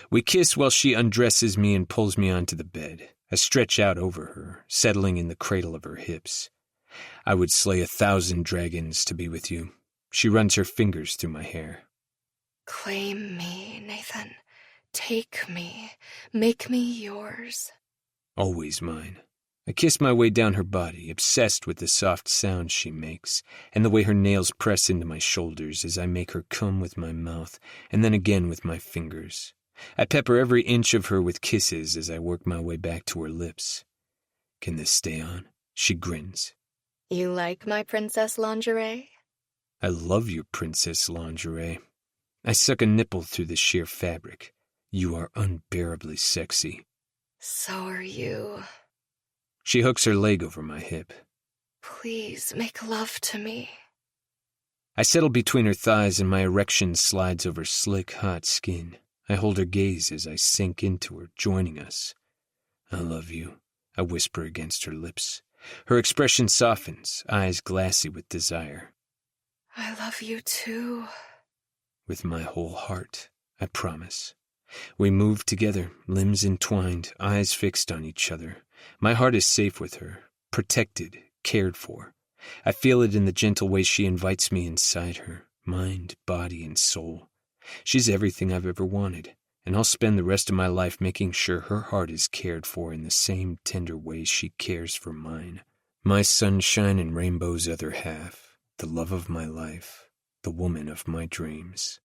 We kiss while she undresses me and pulls me onto the bed. I stretch out over her, settling in the cradle of her hips. I would slay 1,000 dragons to be with you. She runs her fingers through my hair. Claim me, Nathan. Take me. Make me yours. Always mine. I kiss my way down her body, obsessed with the soft sounds she makes, and the way her nails press into my shoulders as I make her come with my mouth, and then again with my fingers. I pepper every inch of her with kisses as I work my way back to her lips. Can this stay on? She grins. You like my princess lingerie? I love your princess lingerie. I suck a nipple through the sheer fabric. You are unbearably sexy. So are you. She hooks her leg over my hip. Please make love to me. I settle between her thighs and my erection slides over slick, hot skin. I hold her gaze as I sink into her, joining us. I love you, I whisper against her lips. Her expression softens, eyes glassy with desire. I love you too. With my whole heart, I promise. We move together, limbs entwined, eyes fixed on each other. My heart is safe with her, protected, cared for. I feel it in the gentle way she invites me inside her, mind, body, and soul. She's everything I've ever wanted, and I'll spend the rest of my life making sure her heart is cared for in the same tender way she cares for mine. My sunshine and rainbow's other half, the love of my life, the woman of my dreams.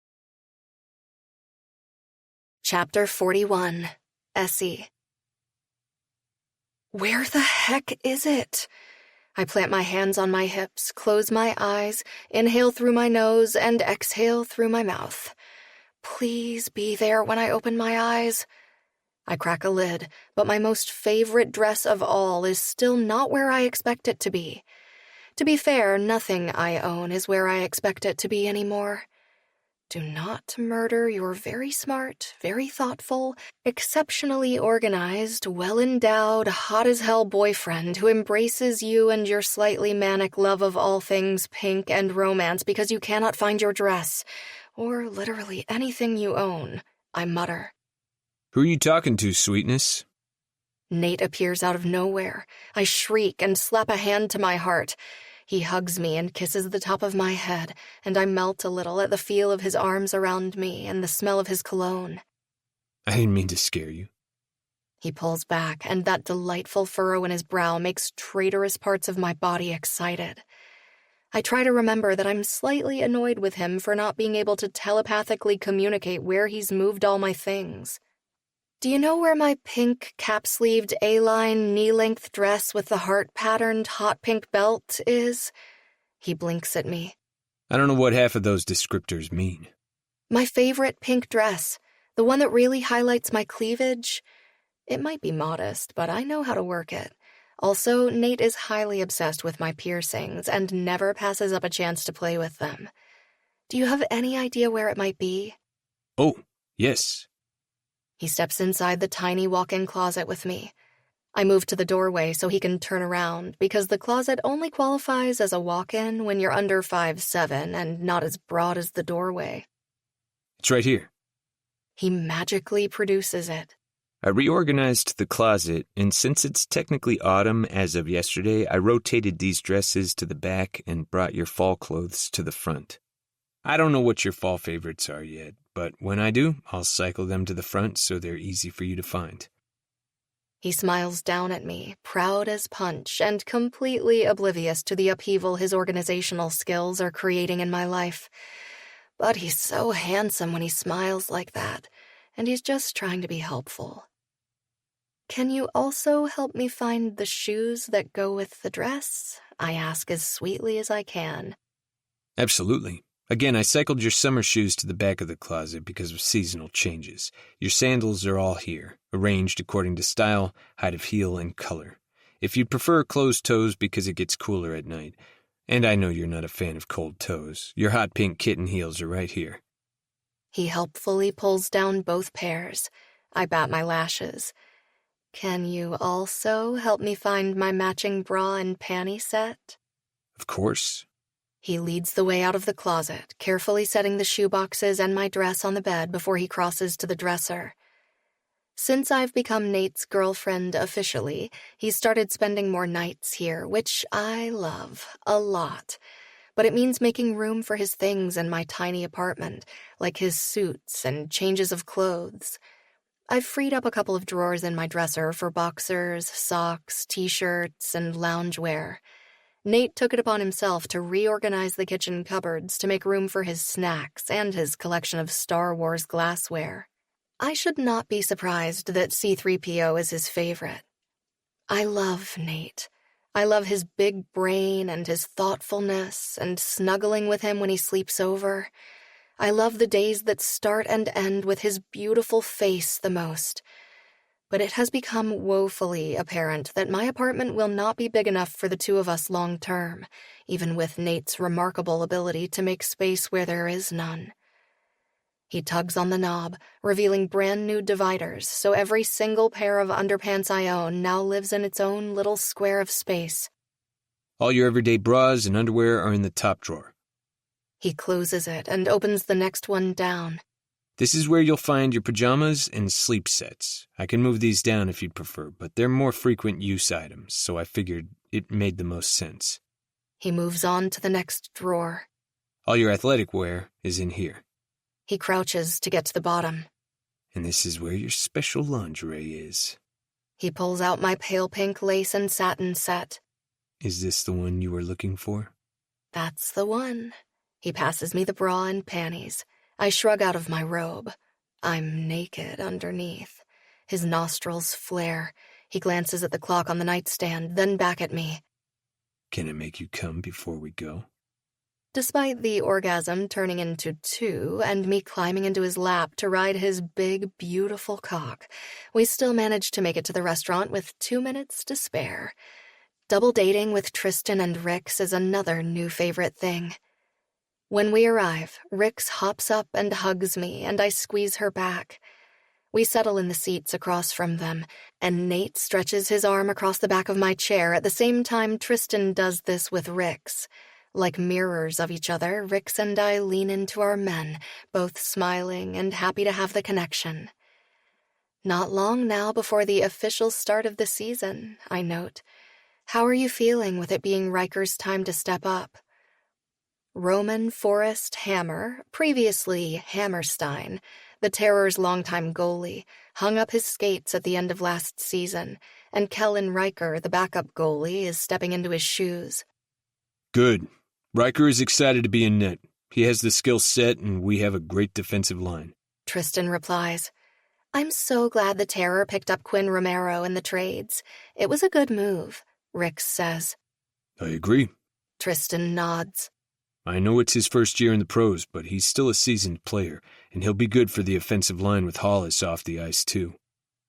Chapter 41. Essie. Where the heck is it? I plant my hands on my hips, close my eyes, inhale through my nose, and exhale through my mouth. Please be there when I open my eyes. I crack a lid, but my most favorite dress of all is still not where I expect it to be. To be fair, nothing I own is where I expect it to be anymore. Do not murder your very smart, very thoughtful, exceptionally organized, well-endowed, hot-as-hell boyfriend who embraces you and your slightly manic love of all things pink and romance because you cannot find your dress, or literally anything you own, I mutter. Who are you talking to, sweetness? Nate appears out of nowhere. I shriek and slap a hand to my heart. He hugs me and kisses the top of my head, and I melt a little at the feel of his arms around me and the smell of his cologne. I didn't mean to scare you. He pulls back, and that delightful furrow in his brow makes traitorous parts of my body excited. I try to remember that I'm slightly annoyed with him for not being able to telepathically communicate where he's moved all my things. Do you know where my pink, cap-sleeved A-line, knee-length dress with the heart-patterned hot pink belt is? He blinks at me. I don't know what half of those descriptors mean. My favorite pink dress, the one that really highlights my cleavage. It might be modest, but I know how to work it. Also, Nate is highly obsessed with my piercings and never passes up a chance to play with them. Do you have any idea where it might be? Oh, yes. He steps inside the tiny walk-in closet with me. I move to the doorway so he can turn around because the closet only qualifies as a walk-in when you're under 5'7" and not as broad as the doorway. It's right here. He magically produces it. I reorganized the closet, and since it's technically autumn as of yesterday, I rotated these dresses to the back and brought your fall clothes to the front. I don't know what your fall favorites are yet, but when I do, I'll cycle them to the front so they're easy for you to find. He smiles down at me, proud as punch, and completely oblivious to the upheaval his organizational skills are creating in my life. But he's so handsome when he smiles like that, and he's just trying to be helpful. Can you also help me find the shoes that go with the dress? I ask as sweetly as I can. Absolutely. Again, I cycled your summer shoes to the back of the closet because of seasonal changes. Your sandals are all here, arranged according to style, height of heel, and color. If you'd prefer closed toes because it gets cooler at night, and I know you're not a fan of cold toes, your hot pink kitten heels are right here. He helpfully pulls down both pairs. I bat my lashes. Can you also help me find my matching bra and panty set? Of course. He leads the way out of the closet, carefully setting the shoeboxes and my dress on the bed before he crosses to the dresser. Since I've become Nate's girlfriend officially, he's started spending more nights here, which I love a lot. But it means making room for his things in my tiny apartment, like his suits and changes of clothes. I've freed up a couple of drawers in my dresser for boxers, socks, t-shirts, and loungewear. Nate took it upon himself to reorganize the kitchen cupboards to make room for his snacks and his collection of Star Wars glassware. I should not be surprised that C-3PO is his favorite. I love Nate. I love his big brain and his thoughtfulness and snuggling with him when he sleeps over. I love the days that start and end with his beautiful face the most. But it has become woefully apparent that my apartment will not be big enough for the two of us long term, even with Nate's remarkable ability to make space where there is none. He tugs on the knob, revealing brand new dividers, so every single pair of underpants I own now lives in its own little square of space. All your everyday bras and underwear are in the top drawer. He closes it and opens the next one down. This is where you'll find your pajamas and sleep sets. I can move these down if you'd prefer, but they're more frequent use items, so I figured it made the most sense. He moves on to the next drawer. All your athletic wear is in here. He crouches to get to the bottom. And this is where your special lingerie is. He pulls out my pale pink lace and satin set. Is this the one you were looking for? That's the one. He passes me the bra and panties. I shrug out of my robe. I'm naked underneath. His nostrils flare. He glances at the clock on the nightstand, then back at me. Can I make you come before we go? Despite the orgasm turning into two and me climbing into his lap to ride his big, beautiful cock, we still managed to make it to the restaurant with 2 minutes to spare. Double dating with Tristan and Rix is another new favorite thing. When we arrive, Rix hops up and hugs me, and I squeeze her back. We settle in the seats across from them, and Nate stretches his arm across the back of my chair at the same time Tristan does this with Rix. Like mirrors of each other, Rix and I lean into our men, both smiling and happy to have the connection. Not long now before the official start of the season, I note. How are you feeling with it being Riker's time to step up? Roman Forrest Hammer, previously Hammerstein, the Terror's longtime goalie, hung up his skates at the end of last season, and Kellen Riker, the backup goalie, is stepping into his shoes. Good. Riker is excited to be in net. He has the skill set, and we have a great defensive line. Tristan replies, I'm so glad the Terror picked up Quinn Romero in the trades. It was a good move, Rix says. I agree. Tristan nods. I know it's his first year in the pros, but he's still a seasoned player, and he'll be good for the offensive line with Hollis off the ice, too.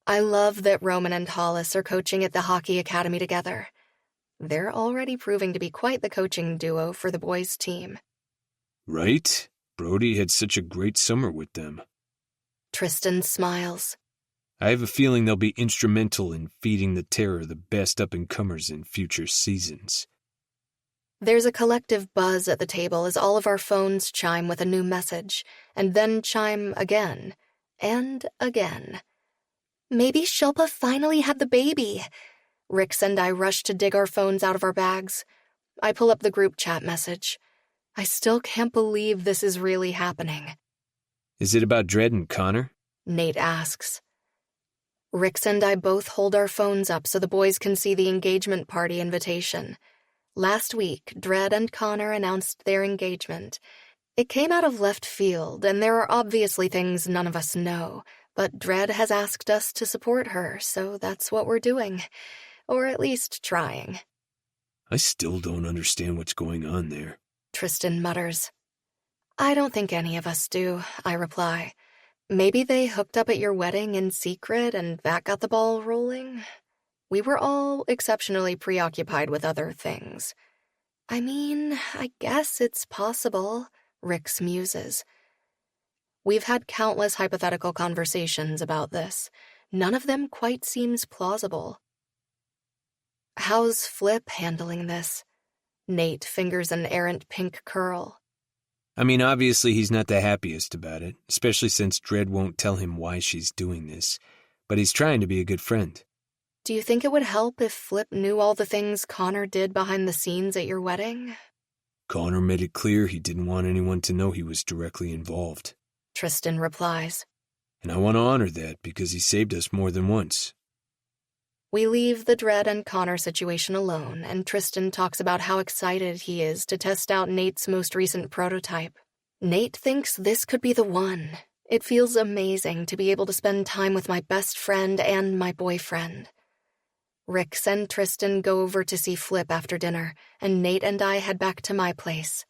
I love that Roman and Hollis are coaching at the hockey academy together. They're already proving to be quite the coaching duo for the boys' team. Right? Brody had such a great summer with them. Tristan smiles. I have a feeling they'll be instrumental in feeding the terror the best up-and-comers in future seasons. There's a collective buzz at the table as all of our phones chime with a new message, and then chime again, and again. Maybe Shilpa finally had the baby. Rix and I rush to dig our phones out of our bags. I pull up the group chat message. I still can't believe this is really happening. Is it about Dredd and Connor? Nate asks. Rix and I both hold our phones up so the boys can see the engagement party invitation. Last week, Dredd and Connor announced their engagement. It came out of left field, and there are obviously things none of us know, but Dredd has asked us to support her, so that's what we're doing. Or at least trying. I still don't understand what's going on there, Tristan mutters. I don't think any of us do, I reply. Maybe they hooked up at your wedding in secret and that got the ball rolling? We were all exceptionally preoccupied with other things. I mean, I guess it's possible, Rix muses. We've had countless hypothetical conversations about this. None of them quite seems plausible. How's Flip handling this? Nate fingers an errant pink curl. I mean, obviously he's not the happiest about it, especially since Dredd won't tell him why she's doing this. But he's trying to be a good friend. Do you think it would help if Flip knew all the things Connor did behind the scenes at your wedding? Connor made it clear he didn't want anyone to know he was directly involved. Tristan replies. And I want to honor that because he saved us more than once. We leave the Dredd and Connor situation alone, and Tristan talks about how excited he is to test out Nate's most recent prototype. Nate thinks this could be the one. It feels amazing to be able to spend time with my best friend and my boyfriend. Rix and Tristan go over to see Flip after dinner, and Nate and I head back to my place.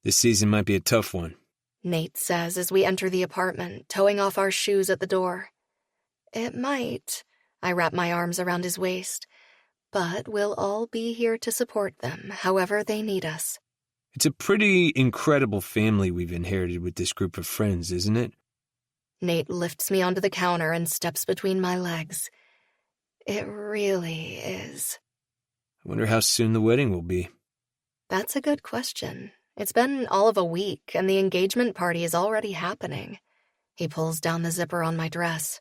This season might be a tough one, Nate says as we enter the apartment, towing off our shoes at the door. It might. I wrap my arms around his waist. But we'll all be here to support them, however they need us. It's a pretty incredible family we've inherited with this group of friends, isn't it? Nate lifts me onto the counter and steps between my legs. It really is. I wonder how soon the wedding will be. That's a good question. It's been all of a week, and the engagement party is already happening. He pulls down the zipper on my dress.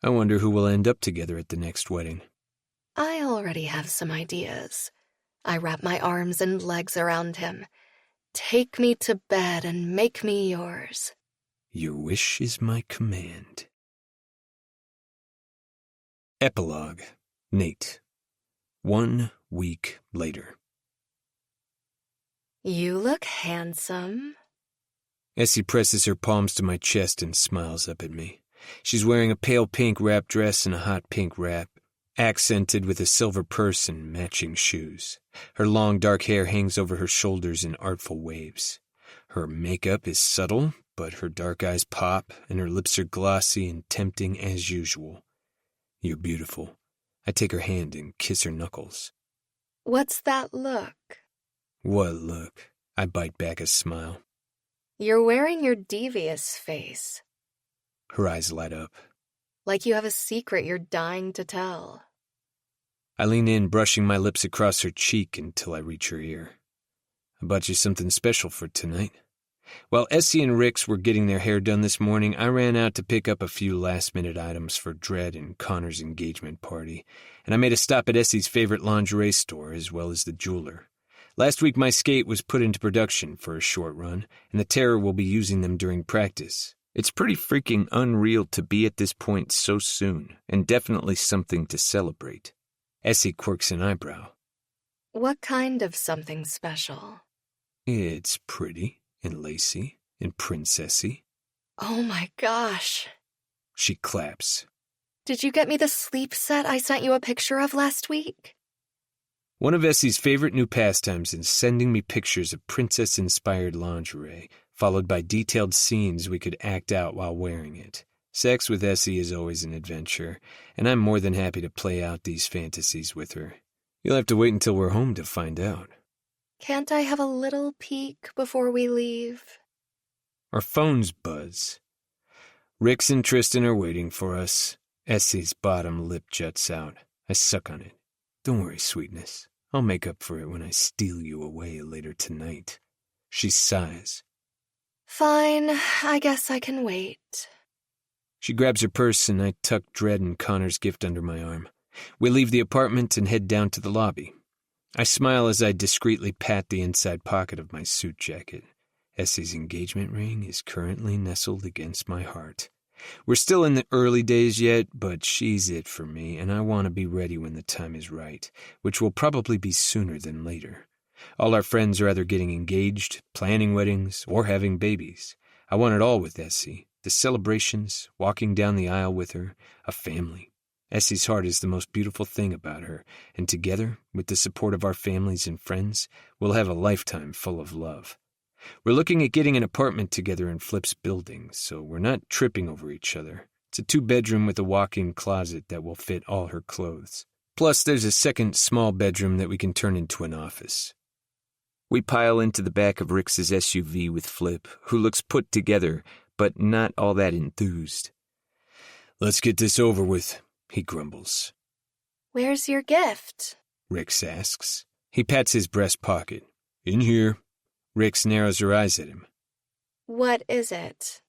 I wonder who will end up together at the next wedding. I already have some ideas. I wrap my arms and legs around him. Take me to bed and make me yours. Your wish is my command. Epilogue. Nate. 1 week later. You look handsome. Essie presses her palms to my chest and smiles up at me. She's wearing a pale pink wrap dress and a hot pink wrap, accented with a silver purse and matching shoes. Her long dark hair hangs over her shoulders in artful waves. Her makeup is subtle, but her dark eyes pop, and her lips are glossy and tempting as usual. You're beautiful. I take her hand and kiss her knuckles. What's that look? What look? I bite back a smile. You're wearing your devious face. Her eyes light up. Like you have a secret you're dying to tell. I lean in, brushing my lips across her cheek until I reach her ear. I bought you something special for tonight. While Essie and Rix were getting their hair done this morning, I ran out to pick up a few last-minute items for Dredd and Connor's engagement party, and I made a stop at Essie's favorite lingerie store as well as the jeweler. Last week my skate was put into production for a short run, and the Terror will be using them during practice. It's pretty freaking unreal to be at this point so soon, and definitely something to celebrate. Essie quirks an eyebrow. What kind of something special? It's pretty, and lacy, and princessy. Oh my gosh. She claps. Did you get me the sleep set I sent you a picture of last week? One of Essie's favorite new pastimes is sending me pictures of princess-inspired lingerie, followed by detailed scenes we could act out while wearing it. Sex with Essie is always an adventure, and I'm more than happy to play out these fantasies with her. You'll have to wait until we're home to find out. Can't I have a little peek before we leave? Our phones buzz. Rix and Tristan are waiting for us. Essie's bottom lip juts out. I suck on it. Don't worry, sweetness. I'll make up for it when I steal you away later tonight. She sighs. Fine, I guess I can wait. She grabs her purse and I tuck Dredd and Connor's gift under my arm. We leave the apartment and head down to the lobby. I smile as I discreetly pat the inside pocket of my suit jacket. Essie's engagement ring is currently nestled against my heart. We're still in the early days yet, but she's it for me, and I want to be ready when the time is right, which will probably be sooner than later. All our friends are either getting engaged, planning weddings, or having babies. I want it all with Essie. The celebrations, walking down the aisle with her, a family. Essie's heart is the most beautiful thing about her, and together, with the support of our families and friends, we'll have a lifetime full of love. We're looking at getting an apartment together in Flip's building, so we're not tripping over each other. It's a 2-bedroom with a walk-in closet that will fit all her clothes. Plus, there's a second small bedroom that we can turn into an office. We pile into the back of Rick's SUV with Flip, who looks put together, but not all that enthused. "Let's get this over with," he grumbles. Where's your gift? Rix asks. He pats his breast pocket. "In here." Rix narrows her eyes at him. What is it?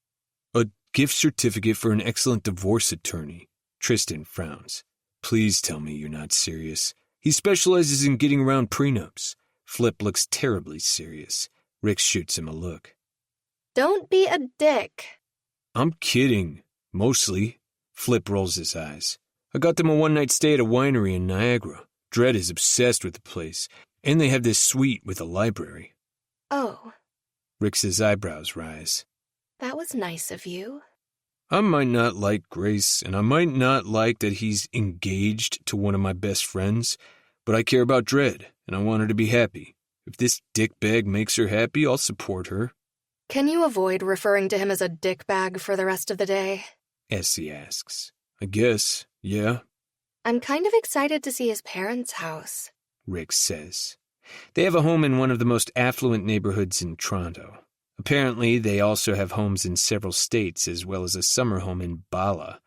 "A gift certificate for an excellent divorce attorney." Tristan frowns. "Please tell me you're not serious. He specializes in getting around prenups." Flip looks terribly serious. Rix shoots him a look. Don't be a dick. "I'm kidding. Mostly." Flip rolls his eyes. "I got them a one-night stay at a winery in Niagara. Dredd is obsessed with the place, and they have this suite with a library." Oh. Rix's eyebrows rise. That was nice of you. "I might not like Grace, and I might not like that he's engaged to one of my best friends, but I care about Dredd, and I want her to be happy. If this dickbag makes her happy, I'll support her." Can you avoid referring to him as a dickbag for the rest of the day? Essie asks. "I guess, yeah," I'm kind of excited to see his parents' house. Rix says. They have a home in one of the most affluent neighborhoods in Toronto. Apparently, they also have homes in several states, as well as a summer home in Bala.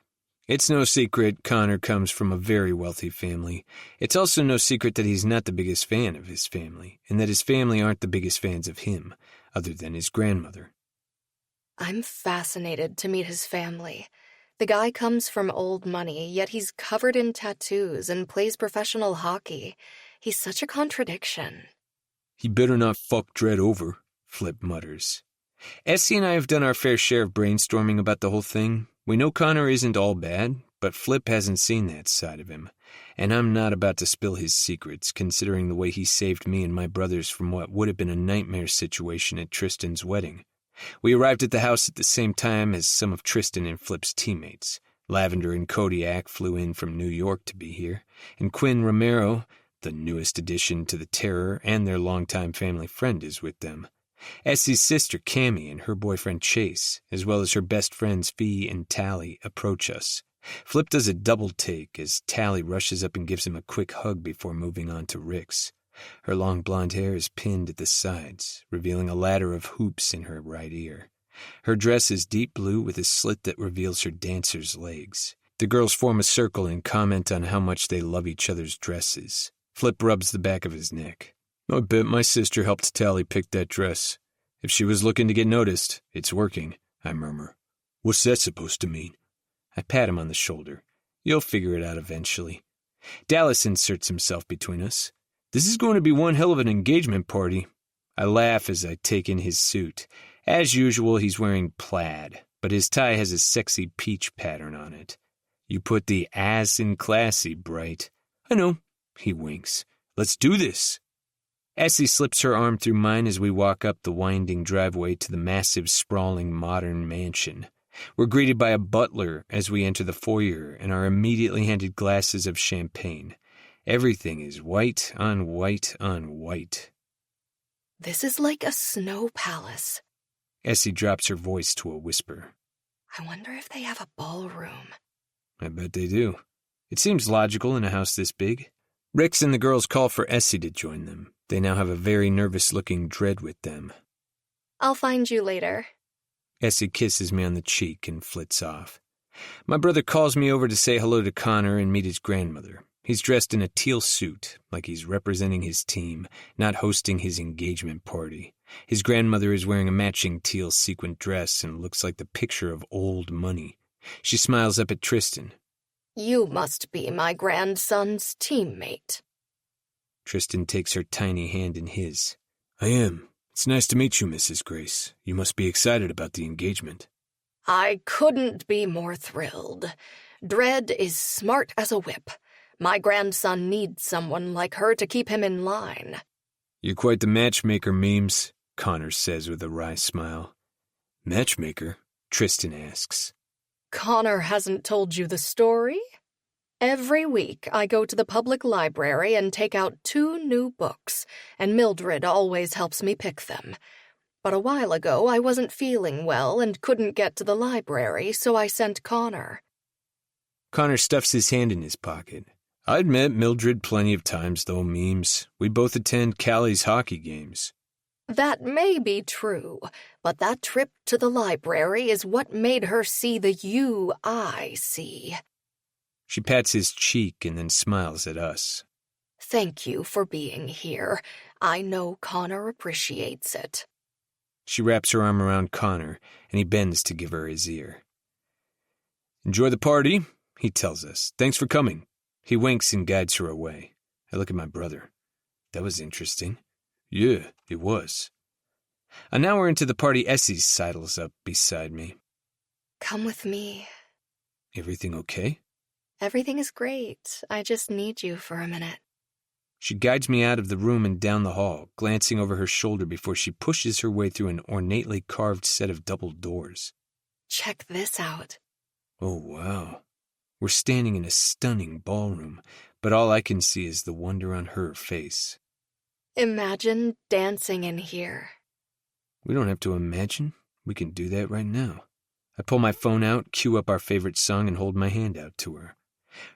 It's no secret Connor comes from a very wealthy family. It's also no secret that he's not the biggest fan of his family, and that his family aren't the biggest fans of him, other than his grandmother. I'm fascinated to meet his family. The guy comes from old money, yet he's covered in tattoos and plays professional hockey. He's such a contradiction. "He better not fuck Dredd over," Flip mutters. Essie and I have done our fair share of brainstorming about the whole thing. We know Connor isn't all bad, but Flip hasn't seen that side of him. And I'm not about to spill his secrets, considering the way he saved me and my brothers from what would have been a nightmare situation at Tristan's wedding. We arrived at the house at the same time as some of Tristan and Flip's teammates. Lavender and Kodiak flew in from New York to be here, and Quinn Romero, the newest addition to the Terror and their longtime family friend, is with them. Essie's sister Cammie and her boyfriend Chase, as well as her best friends Fee and Tally, approach us. Flip does a double take as Tally rushes up and gives him a quick hug before moving on to Rix. Her long blonde hair is pinned at the sides, revealing a ladder of hoops in her right ear. Her dress is deep blue with a slit that reveals her dancer's legs. The girls form a circle and comment on how much they love each other's dresses. Flip rubs the back of his neck. "I bet my sister helped Tally pick that dress. If she was looking to get noticed, it's working," I murmur. "What's that supposed to mean?" I pat him on the shoulder. "You'll figure it out eventually." Dallas inserts himself between us. "This is going to be one hell of an engagement party." I laugh as I take in his suit. As usual, he's wearing plaid, but his tie has a sexy peach pattern on it. "You put the ass in classy, Bright." "I know." He winks. "Let's do this." Essie slips her arm through mine as we walk up the winding driveway to the massive, sprawling, modern mansion. We're greeted by a butler as we enter the foyer and are immediately handed glasses of champagne. Everything is white on white on white. This is like a snow palace. Essie drops her voice to a whisper. I wonder if they have a ballroom. I bet they do. It seems logical in a house this big. Rix and the girls call for Essie to join them. They now have a very nervous-looking Dredd with them. I'll find you later. Essie kisses me on the cheek and flits off. My brother calls me over to say hello to Connor and meet his grandmother. He's dressed in a teal suit, like he's representing his team, not hosting his engagement party. His grandmother is wearing a matching teal sequin dress and looks like the picture of old money. She smiles up at Tristan. You must be my grandson's teammate. Tristan takes her tiny hand in his. I am. It's nice to meet you, Mrs. Grace. You must be excited about the engagement. I couldn't be more thrilled. Dread is smart as a whip. My grandson needs someone like her to keep him in line. You're quite the matchmaker, Memes, Connor says with a wry smile. Matchmaker? Tristan asks. Connor hasn't told you the story? Every week I go to the public library and take out 2 new books, and Mildred always helps me pick them. But a while ago I wasn't feeling well and couldn't get to the library, so I sent Connor. Connor stuffs his hand in his pocket. I'd met Mildred plenty of times, though, Memes. We both attend Callie's hockey games. That may be true, but that trip to the library is what made her see the you I see. She pats his cheek and then smiles at us. Thank you for being here. I know Connor appreciates it. She wraps her arm around Connor, and he bends to give her his ear. Enjoy the party, he tells us. Thanks for coming. He winks and guides her away. I look at my brother. That was interesting. Yeah, it was. An hour into the party, Essie sidles up beside me. Come with me. Everything okay? Everything is great. I just need you for a minute. She guides me out of the room and down the hall, glancing over her shoulder before she pushes her way through an ornately carved set of double doors. Check this out. Oh, wow. We're standing in a stunning ballroom, but all I can see is the wonder on her face. Imagine dancing in here. We don't have to imagine. We can do that right now. I pull my phone out, cue up our favorite song, and hold my hand out to her.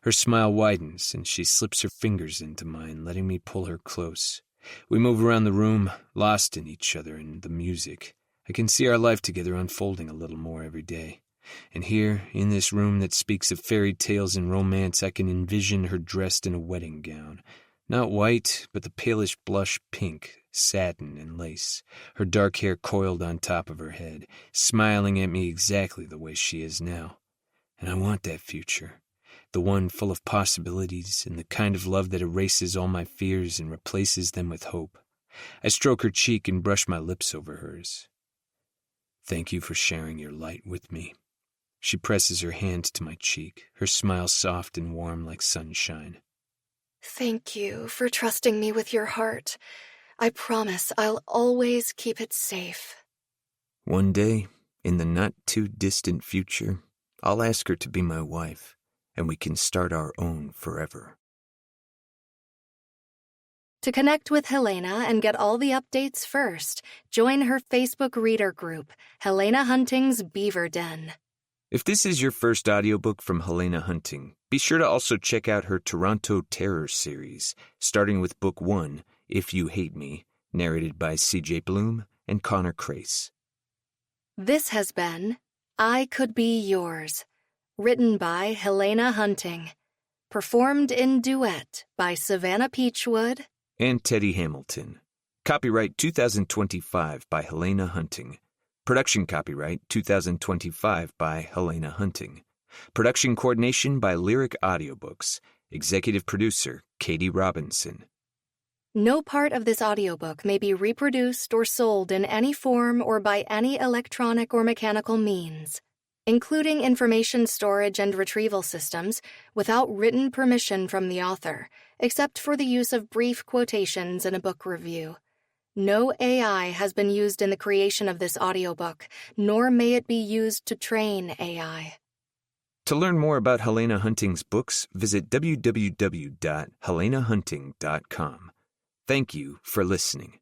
Her smile widens, and she slips her fingers into mine, letting me pull her close. We move around the room, lost in each other and the music. I can see our life together unfolding a little more every day. And here, in this room that speaks of fairy tales and romance, I can envision her dressed in a wedding gown. Not white, but the palish blush pink, satin and lace, her dark hair coiled on top of her head, smiling at me exactly the way she is now. And I want that future. The one full of possibilities and the kind of love that erases all my fears and replaces them with hope. I stroke her cheek and brush my lips over hers. Thank you for sharing your light with me. She presses her hand to my cheek, her smile soft and warm like sunshine. Thank you for trusting me with your heart. I promise I'll always keep it safe. One day, in the not-too-distant future, I'll ask her to be my wife, and we can start our own forever. To connect with Helena and get all the updates first, join her Facebook reader group, Helena Hunting's Beaver Den. If this is your first audiobook from Helena Hunting, be sure to also check out her Toronto Terror series, starting with Book 1, If You Hate Me, narrated by C.J. Bloom and Connor Crace. This has been I Could Be Yours, written by Helena Hunting, performed in duet by Savannah Peachwood and Teddy Hamilton. Copyright 2025 by Helena Hunting. Production copyright 2025 by Helena Hunting. Production coordination by Lyric Audiobooks. Executive producer Katie Robinson. No part of this audiobook may be reproduced or sold in any form or by any electronic or mechanical means, including information storage and retrieval systems, without written permission from the author, except for the use of brief quotations in a book review. No AI has been used in the creation of this audiobook, nor may it be used to train AI. To learn more about Helena Hunting's books, visit www.helenahunting.com. Thank you for listening.